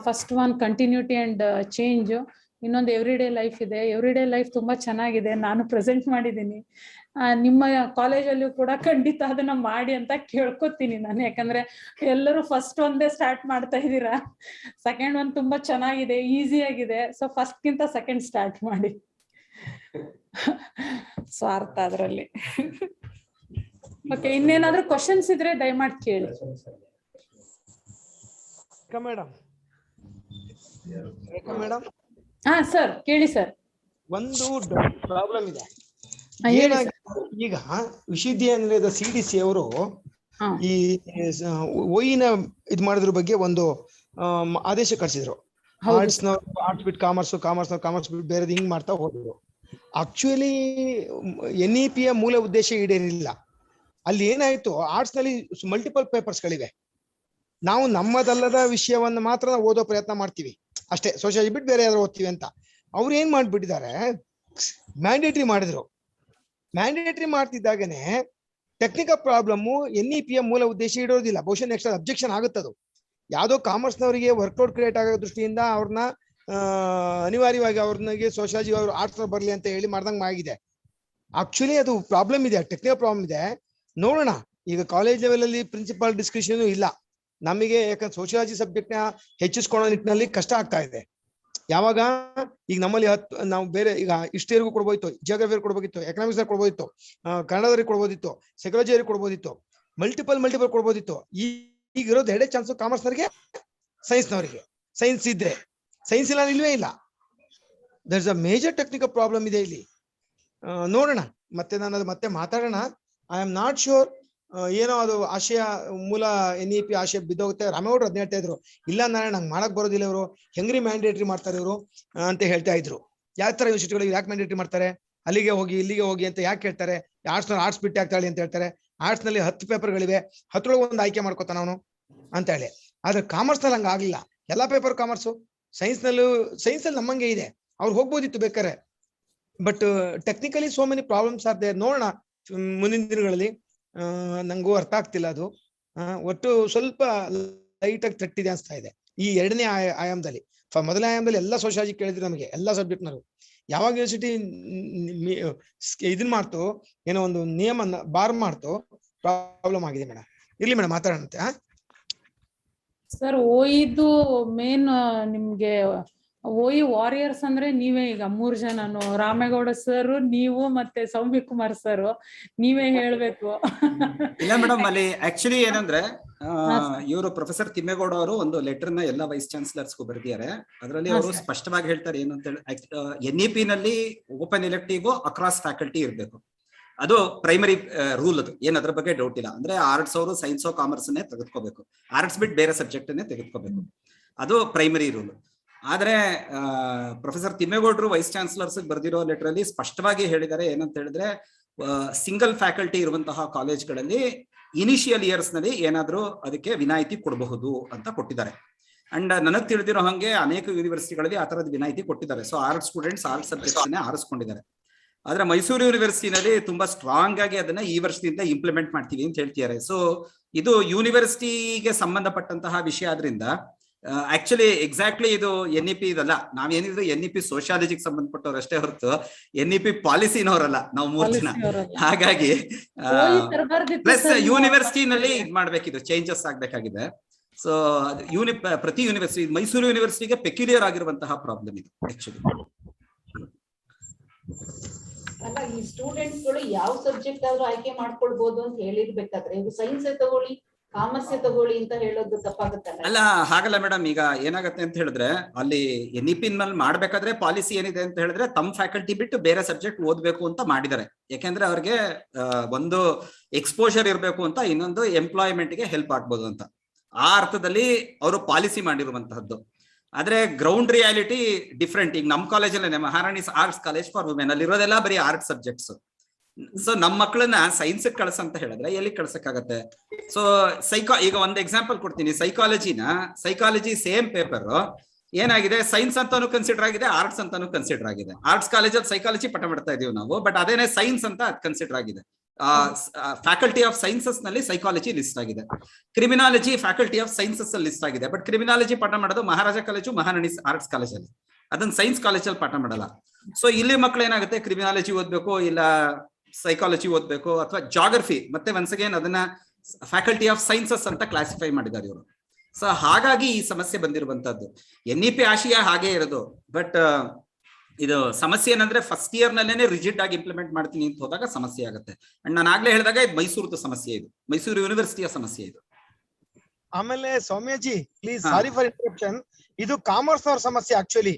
First one continuity and change, ಇನ್ನೊಂದು ಎವ್ರಿಡೇ ಲೈಫ್ ಇದೆ. ಎವ್ರಿಡೇ ಲೈಫ್ ತುಂಬಾ ಚೆನ್ನಾಗಿದೆ, ನಾನು ಪ್ರೆಸೆಂಟ್ ಮಾಡಿದ್ದೀನಿ. ನಿಮ್ಮ ಕಾಲೇಜಲ್ಲೂ ಕೂಡ ಖಂಡಿತ ಅದನ್ನ ಮಾಡಿ ಅಂತ ಕೇಳ್ಕೊತೀನಿ ನಾನು. ಯಾಕಂದ್ರೆ ಎಲ್ಲರೂ ಫಸ್ಟ್ ಒಂದೇ ಸ್ಟಾರ್ಟ್ ಮಾಡ್ತಾ ಇದ್ದೀರಾ. ಸೆಕೆಂಡ್ ಒನ್ ತುಂಬಾ ಚೆನ್ನಾಗಿದೆ, ಈಸಿ ಆಗಿದೆ. ಸೊ ಫಸ್ಟ್ ಗಿಂತ ಸೆಕೆಂಡ್ ಸ್ಟಾರ್ಟ್ ಮಾಡಿ. ಸ್ವಾರ್ಥ ಅದರಲ್ಲಿ. ಓಕೆ, ಇನ್ನೇನಾದ್ರೂ ಕ್ವಶನ್ಸ್ ಇದ್ರೆ ದಯಮಾಡಿ ಕೇಳಿ. ಮೇಡಮ್, ಹಾ ಸರ್, ಕೇಳಿ ಸರ್. ಒಂದು ಪ್ರಾಬ್ಲಮ್ ಇದೆ. ಏನಾಗಿದೆ ಈಗ ವಿಶ್ವವಿದ್ಯಾನಿಲಯದ CDC ಅವರು ಈ OE-ನ ಇದ್ ಮಾಡೋದ್ರ ಬಗ್ಗೆ ಒಂದು ಆದೇಶ ಕಳಿಸಿದ್ರು. ಆರ್ಟ್ಸ್ ಬಿಟ್ಟು ಕಾಮರ್ಸ್, ಕಾಮರ್ಸ್ ಬಿಟ್ಟು ಬೇರೆ ಹಿಂಗ್ ಮಾಡ್ತಾ ಹೋದ್ರು. ಆಕ್ಚುಲಿ NEP-ಯ ಮೂಲ ಉದ್ದೇಶ ಈಡೇರಿಲ್ಲ. ಅಲ್ಲಿ ಏನಾಯ್ತು, ಆರ್ಟ್ಸ್ ನಲ್ಲಿ ಮಲ್ಟಿಪಲ್ ಪೇಪರ್ಸ್ ಗಳಿವೆ. ನಾವು ನಮ್ಮದಲ್ಲದ ವಿಷಯವನ್ನ ಮಾತ್ರ ಓದೋ ಪ್ರಯತ್ನ ಮಾಡ್ತೀವಿ ಅಷ್ಟೇ, ಸೋಶಿಯಾಲಜಿ ಬಿಟ್ಟು ಬೇರೆ ಯಾರು ಓದ್ತೀವಿ ಅಂತ. ಅವ್ರು ಏನ್ ಮಾಡ್ಬಿಟ್ಟಿದ್ದಾರೆ, ಮ್ಯಾಂಡೇಟರಿ ಮಾಡಿದ್ರು. ಮ್ಯಾಂಡೇಟರಿ ಮಾಡ್ತಿದ್ದಾಗನೆ ಟೆಕ್ನಿಕಲ್ ಪ್ರಾಬ್ಲಮ್ NEP-ಯ ಮೂಲ ಉದ್ದೇಶ ಇಡೋದಿಲ್ಲ. ಬಹುಶಃ ನೆಕ್ಸ್ಟ್ ಅಬ್ಜೆಕ್ಷನ್ ಆಗುತ್ತದು. ಯಾವುದೋ ಕಾಮರ್ಸ್ನವರಿಗೆ ವರ್ಕ್ಲೋಡ್ ಕ್ರಿಯೇಟ್ ಆಗೋ ದೃಷ್ಟಿಯಿಂದ ಅವ್ರನ್ನ ಅನಿವಾರ್ಯವಾಗಿ ಅವ್ರನಿಗೆ ಸೋಶಿಯಾಲಜಿ ಅವರು ಆರ್ಟ್ಸ್ ಬರ್ಲಿ ಅಂತ ಹೇಳಿ ಮಾಡ್ದಂಗೆ ಆಗಿದೆ. ಆಕ್ಚುಲಿ ಅದು ಪ್ರಾಬ್ಲಮ್ ಇದೆ, ಟೆಕ್ನಿಕಲ್ ಪ್ರಾಬ್ಲಮ್ ಇದೆ. ನೋಡೋಣ, ಈಗ ಕಾಲೇಜ್ ಲೆವೆಲ್ ಅಲ್ಲಿ ಪ್ರಿನ್ಸಿಪಾಲ್ ಡಿಸ್ಕಷನ್ ಇಲ್ಲ ನಮಗೆ, ಯಾಕಂದ್ರೆ ಸೋಶಿಯಾಲಜಿ ಸಬ್ಜೆಕ್ಟ್ ನ ಹೆಚ್ಚಿಸ್ಕೊಳ್ಳೋ ನಿಟ್ಟಿನಲ್ಲಿ ಕಷ್ಟ ಆಗ್ತಾ ಇದೆ. ಯಾವಾಗ ಈಗ ನಮ್ಮಲ್ಲಿ ನಾವು ಬೇರೆ ಈಗ ಹಿಸ್ಟರಿಗೂ ಕೊಡ್ಬೋದಿತ್ತು, ಜಿಯೋಗ್ರಫಿ ಕೊಡ್ಬೋದಿತ್ತು, ಎಕನಾಮಿಕ್ಸ್ ಕೊಡ್ಬೋದಿತ್ತು, ಕನ್ನಡದವ್ರಿಗೆ ಕೊಡ್ಬೋದಿತ್ತು, ಸೈಕಾಲಜಿಯವ್ರಿಗೆ ಕೊಡ್ಬೋದಿತ್ತು, ಮಲ್ಟಿಪಲ್ ಕೊಡ್ಬೋದಿತ್ತು. ಈಗ ಇರೋದು ಎರಡೇ ಚಾನ್ಸ್, ಕಾಮರ್ಸ್ನವರಿಗೆ, ಸೈನ್ಸ್ನವರಿಗೆ. ಸೈನ್ಸ್ ಇದ್ರೆ, ಸೈನ್ಸ್ ಇಲ್ಲ ಇಲ್ವೇ ಇಲ್ಲ. There is a major technical problem ಇದೆ ಇಲ್ಲಿ. ನೋಡೋಣ, ಮತ್ತೆ ನಾನು ಅದು ಮತ್ತೆ ಮಾತಾಡೋಣ. ಐ ಆಮ್ ನಾಟ್ ಶೋರ್ ಏನೋ ಅದು ಆಶಯ ಮೂಲ NEP ಆಶಯ ಬಿದ್ದೋಗುತ್ತೆ. ರಾಮೇಗೌಡರು ಅದನ್ನ ಹೇಳ್ತಾ ಇದ್ರು, ಇಲ್ಲ ನಾರಾಯಣ ನಂಗೆ ಮಾಡಕ್ ಬರೋದಿಲ್ಲ, ಇವರು ಹೆಂಗ್ರಿ ಮ್ಯಾಂಡೇಟರಿ ಮಾಡ್ತಾರೆ ಇವರು ಅಂತ ಹೇಳ್ತಾ ಇದ್ರು. ಯಾವ ತರ ಯೂನಿವರ್ಸಿಟಿಗಳಿಗೆ ಯಾಕೆ ಮ್ಯಾಂಡೇಟರಿ ಮಾಡ್ತಾರೆ, ಅಲ್ಲಿಗೆ ಹೋಗಿ ಇಲ್ಲಿಗೆ ಹೋಗಿ ಅಂತ ಯಾಕೆ ಹೇಳ್ತಾರೆ? ಆರ್ಟ್ಸ್ ಬಿಟ್ಟು ಆಗ್ತಾಳೆ ಅಂತ ಹೇಳ್ತಾರೆ. ಆರ್ಟ್ಸ್ ನಲ್ಲಿ 10 ಪೇಪರ್ಗಳಿವೆ, 10ರೊಳಗೆ ಒಂದು ಆಯ್ಕೆ ಮಾಡ್ಕೋತಾನ ಅವನು ಅಂತ ಹೇಳಿ. ಆದ್ರೆ ಕಾಮರ್ಸ್ ನಲ್ಲಿ ಹಂಗ ಆಗ್ಲಿಲ್ಲ, ಎಲ್ಲಾ ಪೇಪರ್ ಕಾಮರ್ಸು. ಸೈನ್ಸ್ನಲ್ಲಿ ನಮ್ಮಂಗೆ ಇದೆ, ಅವ್ರು ಹೋಗ್ಬೋದಿತ್ತು ಬೇಕಾರೆ. But technically so many problems are there. ನೋಡೋಣ ಮುಂದಿನ ದಿನಗಳಲ್ಲಿ. ನಂಗೂ ಅರ್ಥ ಆಗ್ತಿಲ್ಲ ಅದು. ಒಟ್ಟು ಸ್ವಲ್ಪ ಲೈಟ್ ಆಗಿ ತಟ್ಟಿದೆ ಅನ್ಸ್ತಾ ಇದೆ ಈ ಎರಡನೇ ಆಯಾಮದಲ್ಲಿ. ಮೊದಲನೇ ಆಯಾಮದಲ್ಲಿ ಎಲ್ಲ ಸೋಶಿಯಾಲಜಿ ಕೇಳಿದ್ರು ನಮಗೆ, ಎಲ್ಲಾ ಸಬ್ಜೆಕ್ಟ್ ನಲ್ಲೂ. ಯಾವಾಗ ಯೂನಿವರ್ಸಿಟಿ ಇದನ್ ಮಾಡ್ತು, ಏನೋ ಒಂದು ನಿಯಮ ಬಾರ್ ಮಾಡ್ತು, ಪ್ರಾಬ್ಲಮ್ ಆಗಿದೆ ಮೇಡಮ್. ಇರ್ಲಿ ಮೇಡಮ್, ಮಾತಾಡೋಣಂತೆ. ಸರ್, OE-ದು ಮೇನ್ ನಿಮ್ಗೆ OE ವಾರಿಯರ್ಸ್ ಅಂದ್ರೆ ನೀವೇ. ಈಗ 3 ಜನನು, ರಾಮೇಗೌಡ ಸರ್, ನೀವು ಮತ್ತೆ ಸೌಮ್ಯ ಕುಮಾರ್ ಸರ್, ನೀವೇ ಹೇಳ್ಬೇಕು. ಇಲ್ಲ ಮೇಡಮ್, ಅಲ್ಲಿ ಆಕ್ಚುಲಿ ಏನಂದ್ರೆ ಇವರು ಪ್ರೊಫೆಸರ್ ತಿಮ್ಮೇಗೌಡ ಅವರು ಒಂದು ಲೆಟರ್ ನ ಎಲ್ಲ ವೈಸ್ ಚಾನ್ಸಲರ್ಸ್ಗೂ ಬರೆದಿದ್ದಾರೆ. ಅದರಲ್ಲಿ ಅವರು ಸ್ಪಷ್ಟವಾಗಿ ಹೇಳ್ತಾರೆ ಏನು ಅಂತ ಹೇಳಿ, NEP ನಲ್ಲಿ ಓಪನ್ ಎಲೆಕ್ಟಿವ್ ಅಕ್ರಾಸ್ ಫ್ಯಾಕಲ್ಟಿ ಇರಬೇಕು. ಅದು ಪ್ರೈಮರಿ ರೂಲ್. ಅದು ಏನ್ ಅದ್ರ ಬಗ್ಗೆ ಡೌಟ್ ಇಲ್ಲ. ಅಂದ್ರೆ ಆರ್ಟ್ಸ್ ಅವರು ಸೈನ್ಸ್ ಕಾಮರ್ಸ್ ಅನ್ನೇ ತೆಗೆದುಕೋಬೇಕು, ಆರ್ಟ್ಸ್ ಬಿಟ್ಟು ಬೇರೆ ಸಬ್ಜೆಕ್ಟ್ ಅನ್ನೇ ತೆಗೆದುಕೋಬೇಕು. ಅದು ಪ್ರೈಮರಿ ರೂಲ್. ಆದ್ರೆ ಪ್ರೊಫೆಸರ್ ತಿಮ್ಮೇಗೌಡರು ವೈಸ್ ಚಾನ್ಸಲರ್ಸ್ ಬರೆದಿರೋ ಲೆಟರ್ ಅಲ್ಲಿ ಸ್ಪಷ್ಟವಾಗಿ ಹೇಳಿದ್ದಾರೆ ಏನಂತ ಹೇಳಿದ್ರೆ, ಸಿಂಗಲ್ ಫ್ಯಾಕಲ್ಟಿ ಇರುವಂತಹ ಕಾಲೇಜ್ಗಳಲ್ಲಿ ಇನಿಷಿಯಲ್ ಇಯರ್ಸ್ ನಲ್ಲಿ ಏನಾದ್ರೂ ಅದಕ್ಕೆ ವಿನಾಯಿತಿ ಕೊಡಬಹುದು ಅಂತ ಕೊಟ್ಟಿದ್ದಾರೆ. ಅಂಡ್ ನನಗೆ ತಿಳಿದಿರೋ ಹಾಗೆ ಅನೇಕ ಯೂನಿವರ್ಸಿಟಿಗಳಲ್ಲಿ ಆ ತರದ ವಿನಾಯಿತಿ ಕೊಟ್ಟಿದ್ದಾರೆ. So arts students arts subjects ಅನ್ನೇ ಆರಿಸ್ಕೊಂಡಿದ್ದಾರೆ. ಆದ್ರೆ ಮೈಸೂರು ಯೂನಿವರ್ಸಿಟಿನಲ್ಲಿ ತುಂಬಾ ಸ್ಟ್ರಾಂಗ್ ಆಗಿ ಅದನ್ನ ಈ ವರ್ಷದಿಂದ ಇಂಪ್ಲಿಮೆಂಟ್ ಮಾಡ್ತೀವಿ ಅಂತ ಹೇಳ್ತಿದ್ದಾರೆ. ಸೊ ಇದು ಯೂನಿವರ್ಸಿಟಿಗೆ ಸಂಬಂಧಪಟ್ಟಂತಹ ವಿಷಯ ಆದ್ರಿಂದ ಆಕ್ಚುಲಿ ಎಕ್ಸಾಕ್ಟ್ಲಿ ಇದು NEP ಇದಲ್ಲ. ನಾವೇನಿದ್ರು NEP ಸೋಶಿಯಾಲಜಿಗೆ ಸಂಬಂಧಪಟ್ಟವ್ರು ಅಷ್ಟೇ ಹೊರತು NEP ಪಾಲಿಸಿನವರಲ್ಲ ನಾವು 3 ಜನ. ಹಾಗಾಗಿ ಪ್ಲಸ್ ಯೂನಿವರ್ಸಿಟಿನಲ್ಲಿ ಇದ್ ಮಾಡ್ಬೇಕಿದು, ಚೇಂಜಸ್ ಆಗ್ಬೇಕಾಗಿದೆ. ಸೊ ಪ್ರತಿ ಯೂನಿವರ್ಸಿಟಿ, ಮೈಸೂರು ಯೂನಿವರ್ಸಿಟಿಗೆ ಪೆಕ್ಯುಲಿಯರ್ ಆಗಿರುವಂತಹ ಪ್ರಾಬ್ಲಮ್ ಇದು ಆಕ್ಚುಲಿ. ಅಲ್ಲ, ಈ ಸ್ಟೂಡೆಂಟ್ಸ್ ಗಳು ಯಾವ ಸಬ್ಜೆಕ್ಟ್ ಆದ್ರೂ ಆಯ್ಕೆ ಮಾಡ್ಕೊಳ್ಬಹುದು ಅಂತ ಹೇಳಿರ್ಬೇಕಾದ್ರೆ ಇವು ಸೈನ್ಸ್ ತಗೊಳ್ಳಿ ಕಾಮರ್ಸ್ ತಗೊಳ್ಳಿ ಅಂತ ಹೇಳೋದು ತಪ್ಪಾಗುತ್ತಲ್ಲ? ಅಲ್ಲ, ಹಾಗಲ್ಲ ಮೇಡಮ್. ಈಗ ಏನಾಗತ್ತೆ ಅಂತ ಹೇಳಿದ್ರೆ, ಅಲ್ಲಿ NEP ನಲ್ಲಿ ಮಾಡ್ಬೇಕಾದ್ರೆ ಪಾಲಿಸಿ ಏನಿದೆ ಅಂತ ಹೇಳಿದ್ರೆ ತಮ್ಮ ಫ್ಯಾಕಲ್ಟಿ ಬಿಟ್ಟು ಬೇರೆ ಸಬ್ಜೆಕ್ಟ್ ಓದ್ಬೇಕು ಅಂತ ಮಾಡಿದ್ದಾರೆ. ಯಾಕೆಂದ್ರೆ ಅವ್ರಿಗೆ ಒಂದು ಎಕ್ಸ್ಪೋಜರ್ ಇರಬೇಕು ಅಂತ, ಇನ್ನೊಂದು ಎಂಪ್ಲಾಯ್ಮೆಂಟ್ ಗೆ ಹೆಲ್ಪ್ ಆಗ್ಬೋದು ಅಂತ. ಆ ಅರ್ಥದಲ್ಲಿ ಅವರು ಪಾಲಿಸಿ ಮಾಡಿರುವಂತಹದ್ದು. ಆದ್ರೆ ಗ್ರೌಂಡ್ ರಿಯಾಲಿಟಿ ಡಿಫ್ರೆಂಟ್. ಈಗ ನಮ್ಮ ಕಾಲೇಜಲ್ಲೇ ಮಹಾರಾಣಿ ಆರ್ಟ್ಸ್ ಕಾಲೇಜ್ ಫಾರ್ ವುಮೆನ್, ಅಲ್ಲಿ ಇರೋದೆಲ್ಲ ಬರೀ ಆರ್ಟ್ಸ್ ಸಬ್ಜೆಕ್ಟ್ಸ್. ಸೊ ನಮ್ಮ ಮಕ್ಕಳನ್ನ ಸೈನ್ಸ್ ಕಳ್ಸ ಅಂತ ಹೇಳಿದ್ರೆ ಎಲ್ಲಿ ಕಳ್ಸಕ್ಕಾಗತ್ತೆ? ಸೊ ಈಗ ಒಂದು ಎಕ್ಸಾಂಪಲ್ ಕೊಡ್ತೀನಿ. ಸೈಕಾಲಜಿ ಸೇಮ್ ಪೇಪರ್ ಏನಾಗಿದೆ, ಸೈನ್ಸ್ ಅಂತಾನು ಕನ್ಸಿಡರ್ ಆಗಿದೆ, ಆರ್ಟ್ಸ್ ಅಂತಾನು ಕನ್ಸಿಡರ್ ಆಗಿದೆ. ಆರ್ಟ್ಸ್ ಕಾಲೇಜಲ್ಲಿ ಸೈಕಾಲಜಿ ಪಾಠ ಮಾಡ್ತಾ ಇದೀವಿ ನಾವು, ಬಟ್ ಅದೇನೆ ಸೈನ್ಸ್ ಅಂತ ಅದು ಕನ್ಸಿಡರ್ ಆಗಿದೆ. ಫ್ಯಾಕಲ್ಟಿ ಆಫ್ ಸೈನ್ಸಸ್ ನಲ್ಲಿ ಸೈಕಾಲಜಿ ಲಿಸ್ಟ್ ಆಗಿದೆ, ಕ್ರಿಮಿನಾಲಜಿ ಫ್ಯಾಕಲ್ಟಿ ಆಫ್ ಸೈನ್ಸಸ್ ಅಲ್ಲಿ ಲಿಸ್ಟ್ ಆಗಿದೆ. ಬಟ್ ಕ್ರಿಮಿನಾಲಜಿ ಪಾಠ ಮಾಡೋದು ಮಹಾರಾಜ ಕಾಲೇಜು, ಮಹಾರಾಣಿ ಆರ್ಟ್ಸ್ ಕಾಲೇಜಲ್ಲಿ, ಅದನ್ನ ಸೈನ್ಸ್ ಕಾಲೇಜಲ್ಲಿ ಪಾಠ ಮಾಡಲ್ಲ. ಸೊ ಇಲ್ಲಿ ಮಕ್ಳು ಏನಾಗುತ್ತೆ, ಕ್ರಿಮಿನಾಲಜಿ ಓದ್ಬೇಕು, ಇಲ್ಲ ಸೈಕಾಲಜಿ ಓದ್ಬೇಕು, ಅಥವಾ ಜಾಗ್ರಫಿ. ಮತ್ತೆ ಒನ್ಸ್ ಅಗೇನ್ ಅದನ್ನ ಫ್ಯಾಕಲ್ಟಿ ಆಫ್ ಸೈನ್ಸಸ್ ಅಂತ ಕ್ಲಾಸಿಫೈ ಮಾಡಿದ್ದಾರೆ ಇವರು. ಸೊ ಹಾಗಾಗಿ ಈ ಸಮಸ್ಯೆ ಬಂದಿರುವಂತದ್ದು. NEP ಆಶಯ ಹಾಗೆ ಇರೋದು. ಬಟ್ ಇದು ಸಮಸ್ಯೆ ಏನಂದ್ರೆ ಫಸ್ಟ್ ಇಯರ್ ನಲ್ಲೇನೆ ರಿಜಿಡ್ ಆಗಿ ಇಂಪ್ಲಿಮೆಂಟ್ ಮಾಡ್ತೀನಿ ಅಂತ ಹೋದಾಗ ಸಮಸ್ಯೆ ಆಗುತ್ತೆ. ಅಂಡ್ ನಾನು ಆಗ್ಲೇ ಹೇಳಿದಾಗ ಇದು ಮೈಸೂರು ಸಮಸ್ಯೆ, ಇದು ಮೈಸೂರು ಯೂನಿವರ್ಸಿಟಿಯ ಸಮಸ್ಯೆ ಇದು. ಆಮೇಲೆ ಸೌಮ್ಯಜಿ ಪ್ಲೀಸ್, ಸಾರಿ ಫಾರ್ ಇಂಟರಪ್ಷನ್, ಇದು ಕಾಮರ್ಸ್ ಅವ್ರ ಸಮಸ್ಯೆ. ಆಕ್ಚುಲಿ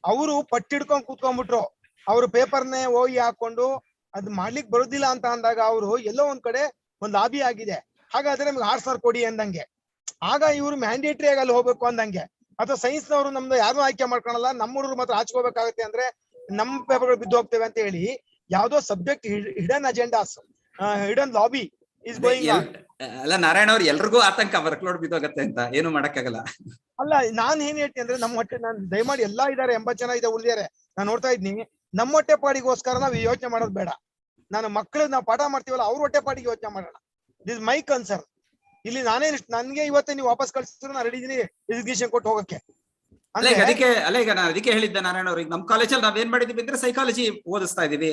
ಅವರು ಪಟ್ಟಿಡ್ಕೊಂಡ್ ಕೂತ್ಕೊಂಡ್ಬಿಟ್ರು. ಅವರು ಪೇಪರ್ನೇ ಹೋಗಿ ಹಾಕೊಂಡು ಅದ್ ಮಾಡ್ಲಿಕ್ಕೆ ಬರೋದಿಲ್ಲ ಅಂತ ಅಂದಾಗ ಅವರು ಎಲ್ಲೋ ಒಂದ್ ಕಡೆ ಒಂದ್ ಲಾಬಿ ಆಗಿದೆ. ಹಾಗಾದ್ರೆ ನಮ್ಗೆ ಆರ್ಟ್ಸ್ ಅವ್ರು ಕೊಡಿ ಅಂದಂಗೆ, ಆಗ ಇವ್ರು ಮ್ಯಾಂಡೇಟರಿ ಆಗಿ ಅಲ್ಲಿ ಹೋಗ್ಬೇಕು ಅಂದಂಗೆ. ಅಥವಾ ಸೈನ್ಸ್ ನವರು ನಮ್ದು ಯಾರು ಆಯ್ಕೆ ಮಾಡ್ಕೊಳಲ್ಲ, ನಮ್ಮ ಹುಡುಗರು ಮಾತ್ರ ಆಚ್ಕೋಬೇಕಾಗತ್ತೆ, ಅಂದ್ರೆ ನಮ್ ಪೇಪರ್ಗಳು ಬಿದ್ದು ಹೋಗ್ತೇವೆ ಅಂತ ಹೇಳಿ ಯಾವ್ದೋ subject hidden agendas, hidden lobby is going on. ಅಲ್ಲ ನಾರಾಯಣ ಅವ್ರು ಎಲ್ರಿಗೂ ಆತಂಕ, ವರ್ಕ್ಲೋಡ್ ಬಿದ್ದೋಗತ್ತೆ ಅಂತ ಏನು ಮಾಡಕ್ಕಾಗಲ್ಲ. ಅಲ್ಲ, ನಾನ್ ಏನ್ ಹೇಳ್ತೀನಿ ಅಂದ್ರೆ ನಮ್ಮ ಹೊಟ್ಟೆ, ನಾನು ದಯಮಾಡಿ ಎಲ್ಲಾ ಇದಾರೆ 80 ಜನ ಇದೆ ಉಳಿದಾರೆ, ನಾನು ನೋಡ್ತಾ ಇದ್ದೀನಿ. ನಮ್ಮ ಹೊಟ್ಟೆ ಪಾಡಿಗೋಸ್ಕರ ನಾವು ಯೋಚನೆ ಮಾಡೋದು ಬೇಡ. ನಾನು ಮಕ್ಕಳು ನಾವು ಪಾಠ ಮಾಡ್ತೀವಲ್ಲ, ಅವ್ರ ಹೊಟ್ಟೆ ಪಾಡಿಗೆ ಯೋಚನೆ ಮಾಡೋಣ. This my concern. ಇಲ್ಲಿ ನನ್ಗೆ ಇವತ್ತೇ ನೀವು ವಾಪಸ್ ಕಳ್ಸಿದ್ರು ನಾನು ರೆಡಿ ಇದೀನಿ ರೆಸಿಗ್ನೇಷನ್ ಕೊಟ್ಟು ಹೋಗಕ್ಕೆ. ಈಗ ನಾನು ಅದಕ್ಕೆ ಹೇಳಿದ್ದೆ ನಾರಾಯಣ ಅವ್ರಿಗೆ, ನಮ್ಮ ಕಾಲೇಜಲ್ಲಿ ನಾವೇನ್ ಮಾಡಿದೀವಿ ಅಂದ್ರೆ ಸೈಕಾಲಜಿ ಓದಿಸ್ತಾ ಇದೀವಿ.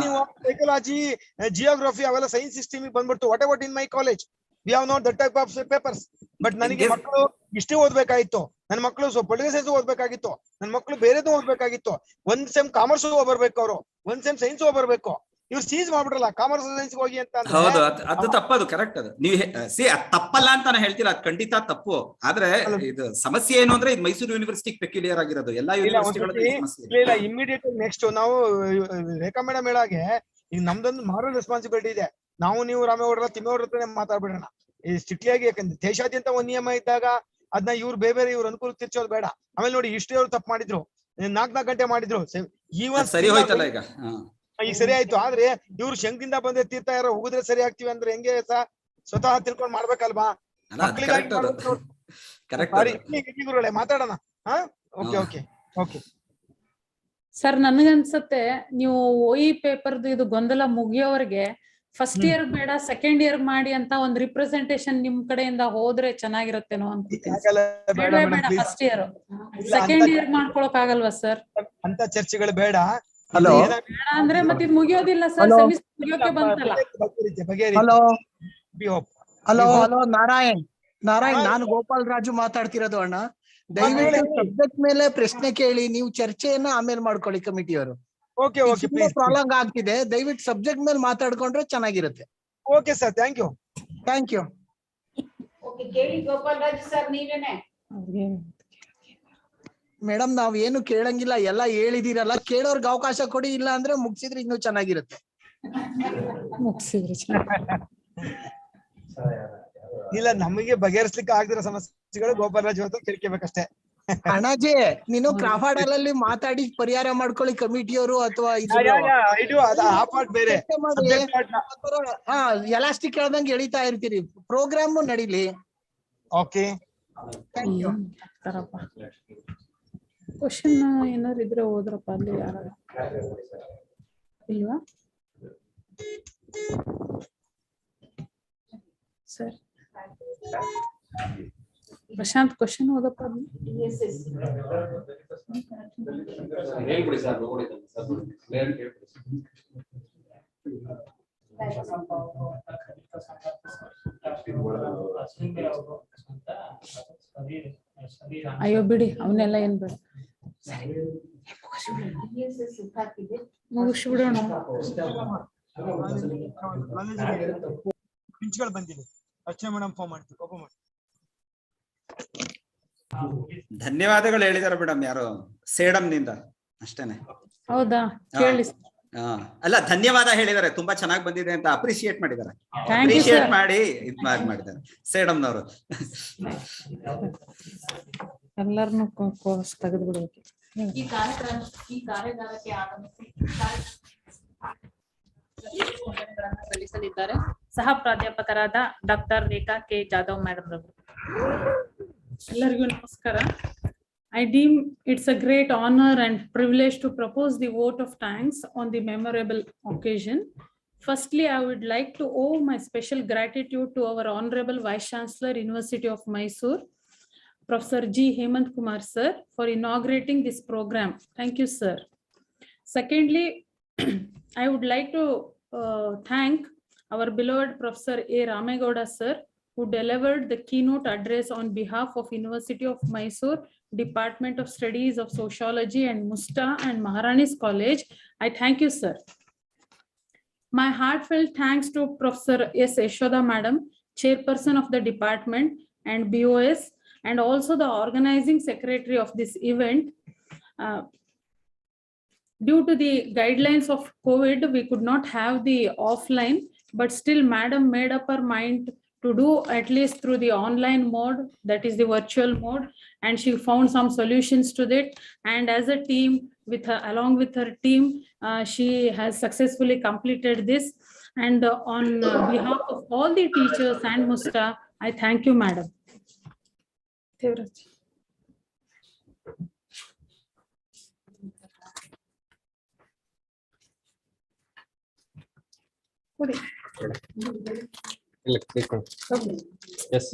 ನೀವು ಸೈಕಾಲಜಿ, ಜಿಯೋಗ್ರಫಿ ಅವೆಲ್ಲ ಸೈನ್ಸ್ ಸಿಸ್ಟಮ್ ಬಂದ್ಬಿಟ್ಟು what ever in my college we have not that type of papers. But ನನಗೆ ಮಕ್ಕಳು ಇಷ್ಟೇ ಓದ್ಬೇಕಾಗಿತ್ತು, ನನ್ನ ಮಕ್ಕಳು ಪೊಲಿಟಿಕಲ್ ಸೈನ್ಸ್ ಓದ್ಬೇಕಾಗಿತ್ತು, ನನ್ನ ಮಕ್ಕಳು ಬೇರೆದು ಓದ್ಬೇಕಾಗಿತ್ತು. ಒಂದ್ ಸೆಮ್ ಕಾಮರ್ಸ್ ಬರ್ಬೇಕು, ಅವರು ಒಂದ್ ಸೆಮ್ ಸೈನ್ಸ್ ಬರ್ಬೇಕು. ಇವ್ರು ಸೀಸ್ ಮಾಡ್ಬಿಟ್ರಲ್ಲ ಕಾಮರ್ಸ್ ಸೈನ್ಸ್ ಹೋಗಿ ಅಂತ. ಹೌದು, ಅದು ತಪ್ಪದು, ಕರೆಕ್ಟ್. ಅದು ನೀವು ತಪ್ಪಲ್ಲ ಅಂತ ನಾನು ಹೇಳ್ತಿಲ್ಲ, ಅದು ಖಂಡಿತ ತಪ್ಪು. ಆದ್ರೆ ಇದು ಸಮಸ್ಯೆ ಏನು ಅಂದ್ರೆ ಇದು ಮೈಸೂರು ಯೂನಿವರ್ಸಿಟಿ ಪೆಕ್ಯುಲಿಯರ್ ಆಗಿರೋದು. ಎಲ್ಲಾ ಯೂನಿವರ್ಸಿಟಿಗಳಲ್ಲಿ ಇಮಿಡಿಯೇಟ್ ನೆಕ್ಸ್ಟ್ ನಾವು ರೇಖಾ ಮೇಡಮ್ ಹೇಳಾಗೆ ಈಗ ನಮ್ದೊಂದು ಮಾರಲ್ ರೆಸ್ಪಾನ್ಸಿಬಿಲಿಟಿ ಇದೆ. ನಾವು ನೀವು ರಾಮೇಗೌಡರ ತಿಮ್ಮೇಗೌಡರ ಹತ್ರನೇ ಮಾತಾಡ್ಬಿಡೋಣ ಈ ಸ್ಟ್ರಿಕ್ಟ್ಲಿ ಆಗಿ. ಯಾಕಂದ್ರೆ ದೇಶಾದ್ಯಂತ ಒಂದ್ ನಿಯಮ ಇದ್ದಾಗ ಅದನ್ನ ಇವ್ರು ಬೇರೆ ಇವ್ರು ಅನುಕೂಲ ತಿರ್ಚೋದು ಬೇಡ. ಆಮೇಲೆ ನೋಡಿ, ಇಷ್ಟೇ ಅವ್ರು ತಪ್ಪು ಮಾಡಿದ್ರು, 4 ಗಂಟೆ ಮಾಡಿದ್ರು, ಸರಿ ಹೋಯ್ತಲ್ಲ ಈಗ ಸರಿ ಆಯ್ತು. ಆದ್ರೆ ಇವ್ರು ಶಂಕಿಂದ ಬಂದ್ರೆ ತೀರ್ಥ ಯಾರೋ ಹೋಗಿದ್ರೆ ಸರಿ ಆಗ್ತೀವಿ ಅಂದ್ರೆ ಹೆಂಗೆ ಸ್ವತಃ ತಿಳ್ಕೊಂಡ್ ಮಾಡ್ಬೇಕಲ್ವಾ? ಮಾತಾಡೋಣ. ಸರ್, ನನ್ಗನ್ಸತ್ತೆ ನೀವು OE ಪೇಪರ್ದು ಇದು ಗೊಂದಲ ಮುಗಿಯೋವರೆಗೆ ಫಸ್ಟ್ ಇಯರ್ ಬೇಡ, ಸೆಕೆಂಡ್ ಇಯರ್ ಮಾಡಿ ಅಂತ ಒಂದ್ ರಿಪ್ರೆಸೆಂಟೇಶನ್ ನಿಮ್ ಕಡೆಯಿಂದ ಹೋದ್ರೆ ಚೆನ್ನಾಗಿರುತ್ತೇನೋ ಅನ್ಕೋತೀನಿ. ಬೇಡ, ಫಸ್ಟ್ ಇಯರ್ ಸೆಕೆಂಡ್ ಇಯರ್ ಮಾಡ್ಕೊಳಕ್ ಆಗಲ್ವಾ ಸರ್? ಅಂತ ಚರ್ಚೆಗಳು ಬೇಡ. ಹಲೋ ಅಂದ್ರೆ ಮತ್ತೆ ಇದು ಮುಗಿಯೋದಿಲ್ಲ ಸರ್, ಸೆಮಿಸ್ಟರ್ ಮುಗಿಯೋಕೆ ಬಂತಲ್ಲ. ಹಲೋ ನಾರಾಯಣ್, ನಾನು ಗೋಪಾಲ್ ರಾಜು ಮಾತಾಡ್ತಿರೋದು ಅಣ್ಣ. ದಯವಿಟ್ಟು ಸಬ್ಜೆಕ್ಟ್ ಮೇಲೆ ಪ್ರಶ್ನೆ ಕೇಳಿ, ನೀವು ಚರ್ಚೆಯನ್ನ ಆಮೇಲೆ ಮಾಡ್ಕೊಳ್ಳಿ ಕಮಿಟಿಯವರು. ಪ್ರಾಬ್ಲಮ್ ಆಗ್ತಿದೆ, ದಯವಿಟ್ಟು ಸಬ್ಜೆಕ್ಟ್ ಮೇಲೆ ಮಾತಾಡ್ಕೊಂಡ್ರೆ ಚೆನ್ನಾಗಿರುತ್ತೆ. Okay sir, thank you. Okay, ಕೇಳಿ ಗೋಪಾಲ್ ರಾಜ್ ಸರ್ ನೀವೇನೆ. ಮೇಡಮ್ ನಾವ್ ಏನು ಕೇಳಂಗಿಲ್ಲ, ಎಲ್ಲ ಹೇಳಿದಿರಲ್ಲ, ಕೇಳೋರ್ಗೆ ಅವಕಾಶ ಕೊಡಿ, ಇಲ್ಲ ಅಂದ್ರೆ ಮುಗಿಸಿದ್ರೆ ಇನ್ನೂ ಚೆನ್ನಾಗಿರುತ್ತೆ. ಇಲ್ಲ, ನಮಗೆ ಬಗೆಹರಿಸ್ಲಿಕ್ಕೆ ಆಗದಿರೋ ಸಮಸ್ಯೆಗಳು ಗೋಪಾಲ್ ರಾಜ್ ಹೊತ್ತು ಕೇಳ್ಕೋಬೇಕಷ್ಟೇ. ಅಣ್ಣಾಜಿ, ನೀನು ಕ್ರಾಫರ್ಡ್ ಅಲ್ಲಿ ಮಾತಾಡಿ ಪರಿಹಾರ ಮಾಡ್ಕೊಳ್ಳಿ ಕಮಿಟಿಯವರು ಅಥವಾ ಬೇರೆ ಎಲಾಸ್ಟಿಕ್ ಹೇಳ್ದಂಗೆ ಎಳಿತಾ ಇರ್ತೀರಿ, ಪ್ರೋಗ್ರಾಮ್ ನಡೀಲಿ. ಓಕೆ, ಕ್ವಶನ್ ಏನಾದ್ರು ಇದ್ರೆ ಹೋದ್ರಪ್ಪ ಅಲ್ಲಿ ಯಾರ ಇಲ್ವಾ ಸರ್? ಪ್ರಶಾಂತ್ ಕ್ವಶನ್ ಓದಪ್ಪ. ಅಯ್ಯೋ ಬಿಡಿ, ಅವನ್ನೆಲ್ಲ ಏನ್ ಬೇಡ, ಮುಗಿಸ್ಬಿಡೋಣ. ಪ್ರಿನ್ಸಿಪಲ್ ಬಂದಿದೆ, ಅರ್ಚನಾ ಮೇಡಮ್ ಫೋನ್ ಮಾಡ್ತೀವಿ. ಧನ್ಯವಾದಗಳು ಹೇಳಿದಾರೆ ಮೇಡಮ್, ಯಾರು ಸೇಡಂ ನಿಂದ ಅಷ್ಟೇನೆ. ಹೌದಾ? ಕೇಳಿ. ಅಲ್ಲ, ಧನ್ಯವಾದ ಹೇಳಿದ್ದಾರೆ, ತುಂಬಾ ಚೆನ್ನಾಗಿ ಬಂದಿದೆ ಅಂತ ಅಪ್ರಿಶಿಯೇಟ್ ಮಾಡಿದ್ದಾರೆ. Thank you, appreciate sir. ಮಾಡಿ ಮಾಡಿದ್ದಾರೆ ಸೇಡಂನವರು. ಎಲ್ಲರನ್ನು ತೆಗೆದು ಬಿಡ್ಬೇಕು. ಈ ಕಾರ್ಯಾಗಾರಕ್ಕೆ ಆಗಮಿಸಿ ಸಲ್ಲಿಸಲಿದ್ದಾರೆ ಸಹ ಪ್ರಾಧ್ಯಾಪಕರಾದ doctor Rekha K Jadhav madam ರವರು. ಎಲ್ಲರಿಗೂ ನಮಸ್ಕಾರ. I deem it's a great honor and privilege to propose the vote of thanks on the memorable occasion. Firstly, I would like to owe my special gratitude to our Honorable Vice Chancellor, University of Mysore, Professor G. Hemant Kumar sir, for inaugurating this program. Thank you, sir. Secondly, I would like to thank our beloved Professor A. Ramegowda sir, who delivered the keynote address on behalf of University of Mysore, Department of Studies of Sociology and Musta and Maharani's College. I thank you, sir. My heartfelt thanks to Professor S. Yashoda Madam, Chairperson of the department and BOS, and also the organizing secretary of this event. Due to the guidelines of COVID, we could not have the offline, but still Madam made up her mind to do at least through the online mode, that is the virtual mode, and she found some solutions to that. And as a team, with her, along with her team, she has successfully completed this. And on behalf of all the teachers and Musta, I thank you, Madam. Yes.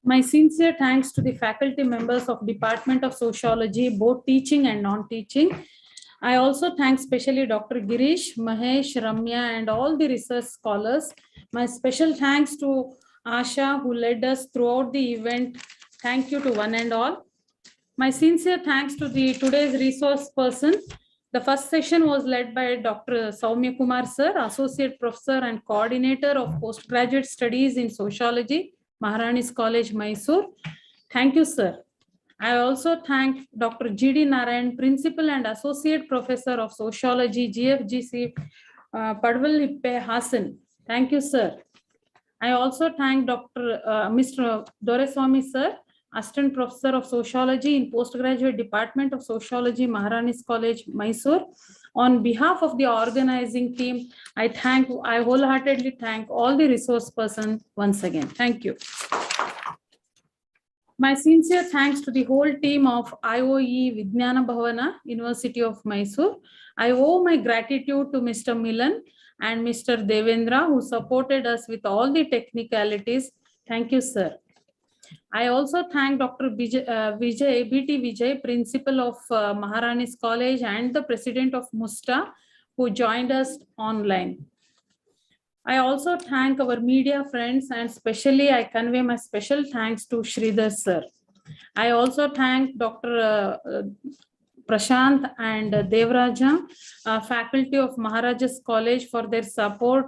My sincere thanks to the faculty members of Department of Sociology, both teaching and non-teaching. I also thank specially Dr. Girish, Mahesh, Ramya, and all the research scholars. My special thanks to Asha, who led us throughout the event. Thank you to one and all. My sincere thanks to the today's resource person. The first session was led by Dr. Soumya Kumar sir, Associate Professor and Coordinator of Postgraduate Studies in Sociology, Maharani's College, Mysore. Thank you, sir. I also thank Dr. G.D. Narayan, Principal and Associate Professor of Sociology, GFGC, Padvallippe, Hassan. Thank you, sir. I also thank Mr. Doreswamy, sir, Assistant Professor of Sociology in Postgraduate Department of Sociology, Maharani's College, Mysore. On behalf of the organizing team, I wholeheartedly thank all the resource persons once again. Thank you. My sincere thanks to the whole team of IOE Vijnana Bhavana, University of Mysore. I owe my gratitude to Mr. Milan and Mr. Devendra, who supported us with all the technicalities. Thank you, sir. I also thank Dr. Vijay, BT Vijay, Principal of Maharani's College and the President of Musta, who joined us online. I also thank our media friends, and especially I convey my special thanks to Sridhar sir. I also thank Dr. Prashant and Devraja, faculty of Maharajas College, for their support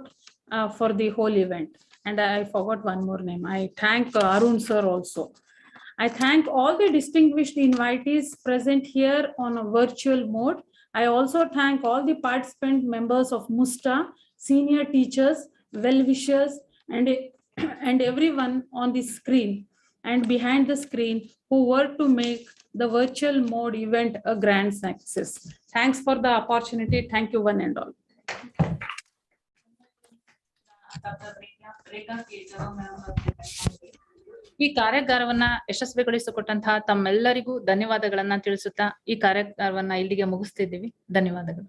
for the whole event. And I forgot one more name. I thank Arun sir also. I thank all the distinguished invitees present here on a virtual mode. I also thank all the participant members of MUSTA, senior teachers, well-wishers, and everyone on the screen and behind the screen who worked to make the virtual mode event a grand success. Thanks for the opportunity. Thank you one and all. ಈ ಕಾರ್ಯಾಗಾರವನ್ನ ಯಶಸ್ವಿಗೊಳಿಸಿಕೊಟ್ಟಂತಹ ತಮ್ಮೆಲ್ಲರಿಗೂ ಧನ್ಯವಾದಗಳನ್ನ ತಿಳಿಸುತ್ತಾ ಈ ಕಾರ್ಯಾಗಾರವನ್ನ ಇಲ್ಲಿಗೆ ಮುಗಿಸ್ತಿದ್ದೀವಿ. ಧನ್ಯವಾದಗಳು.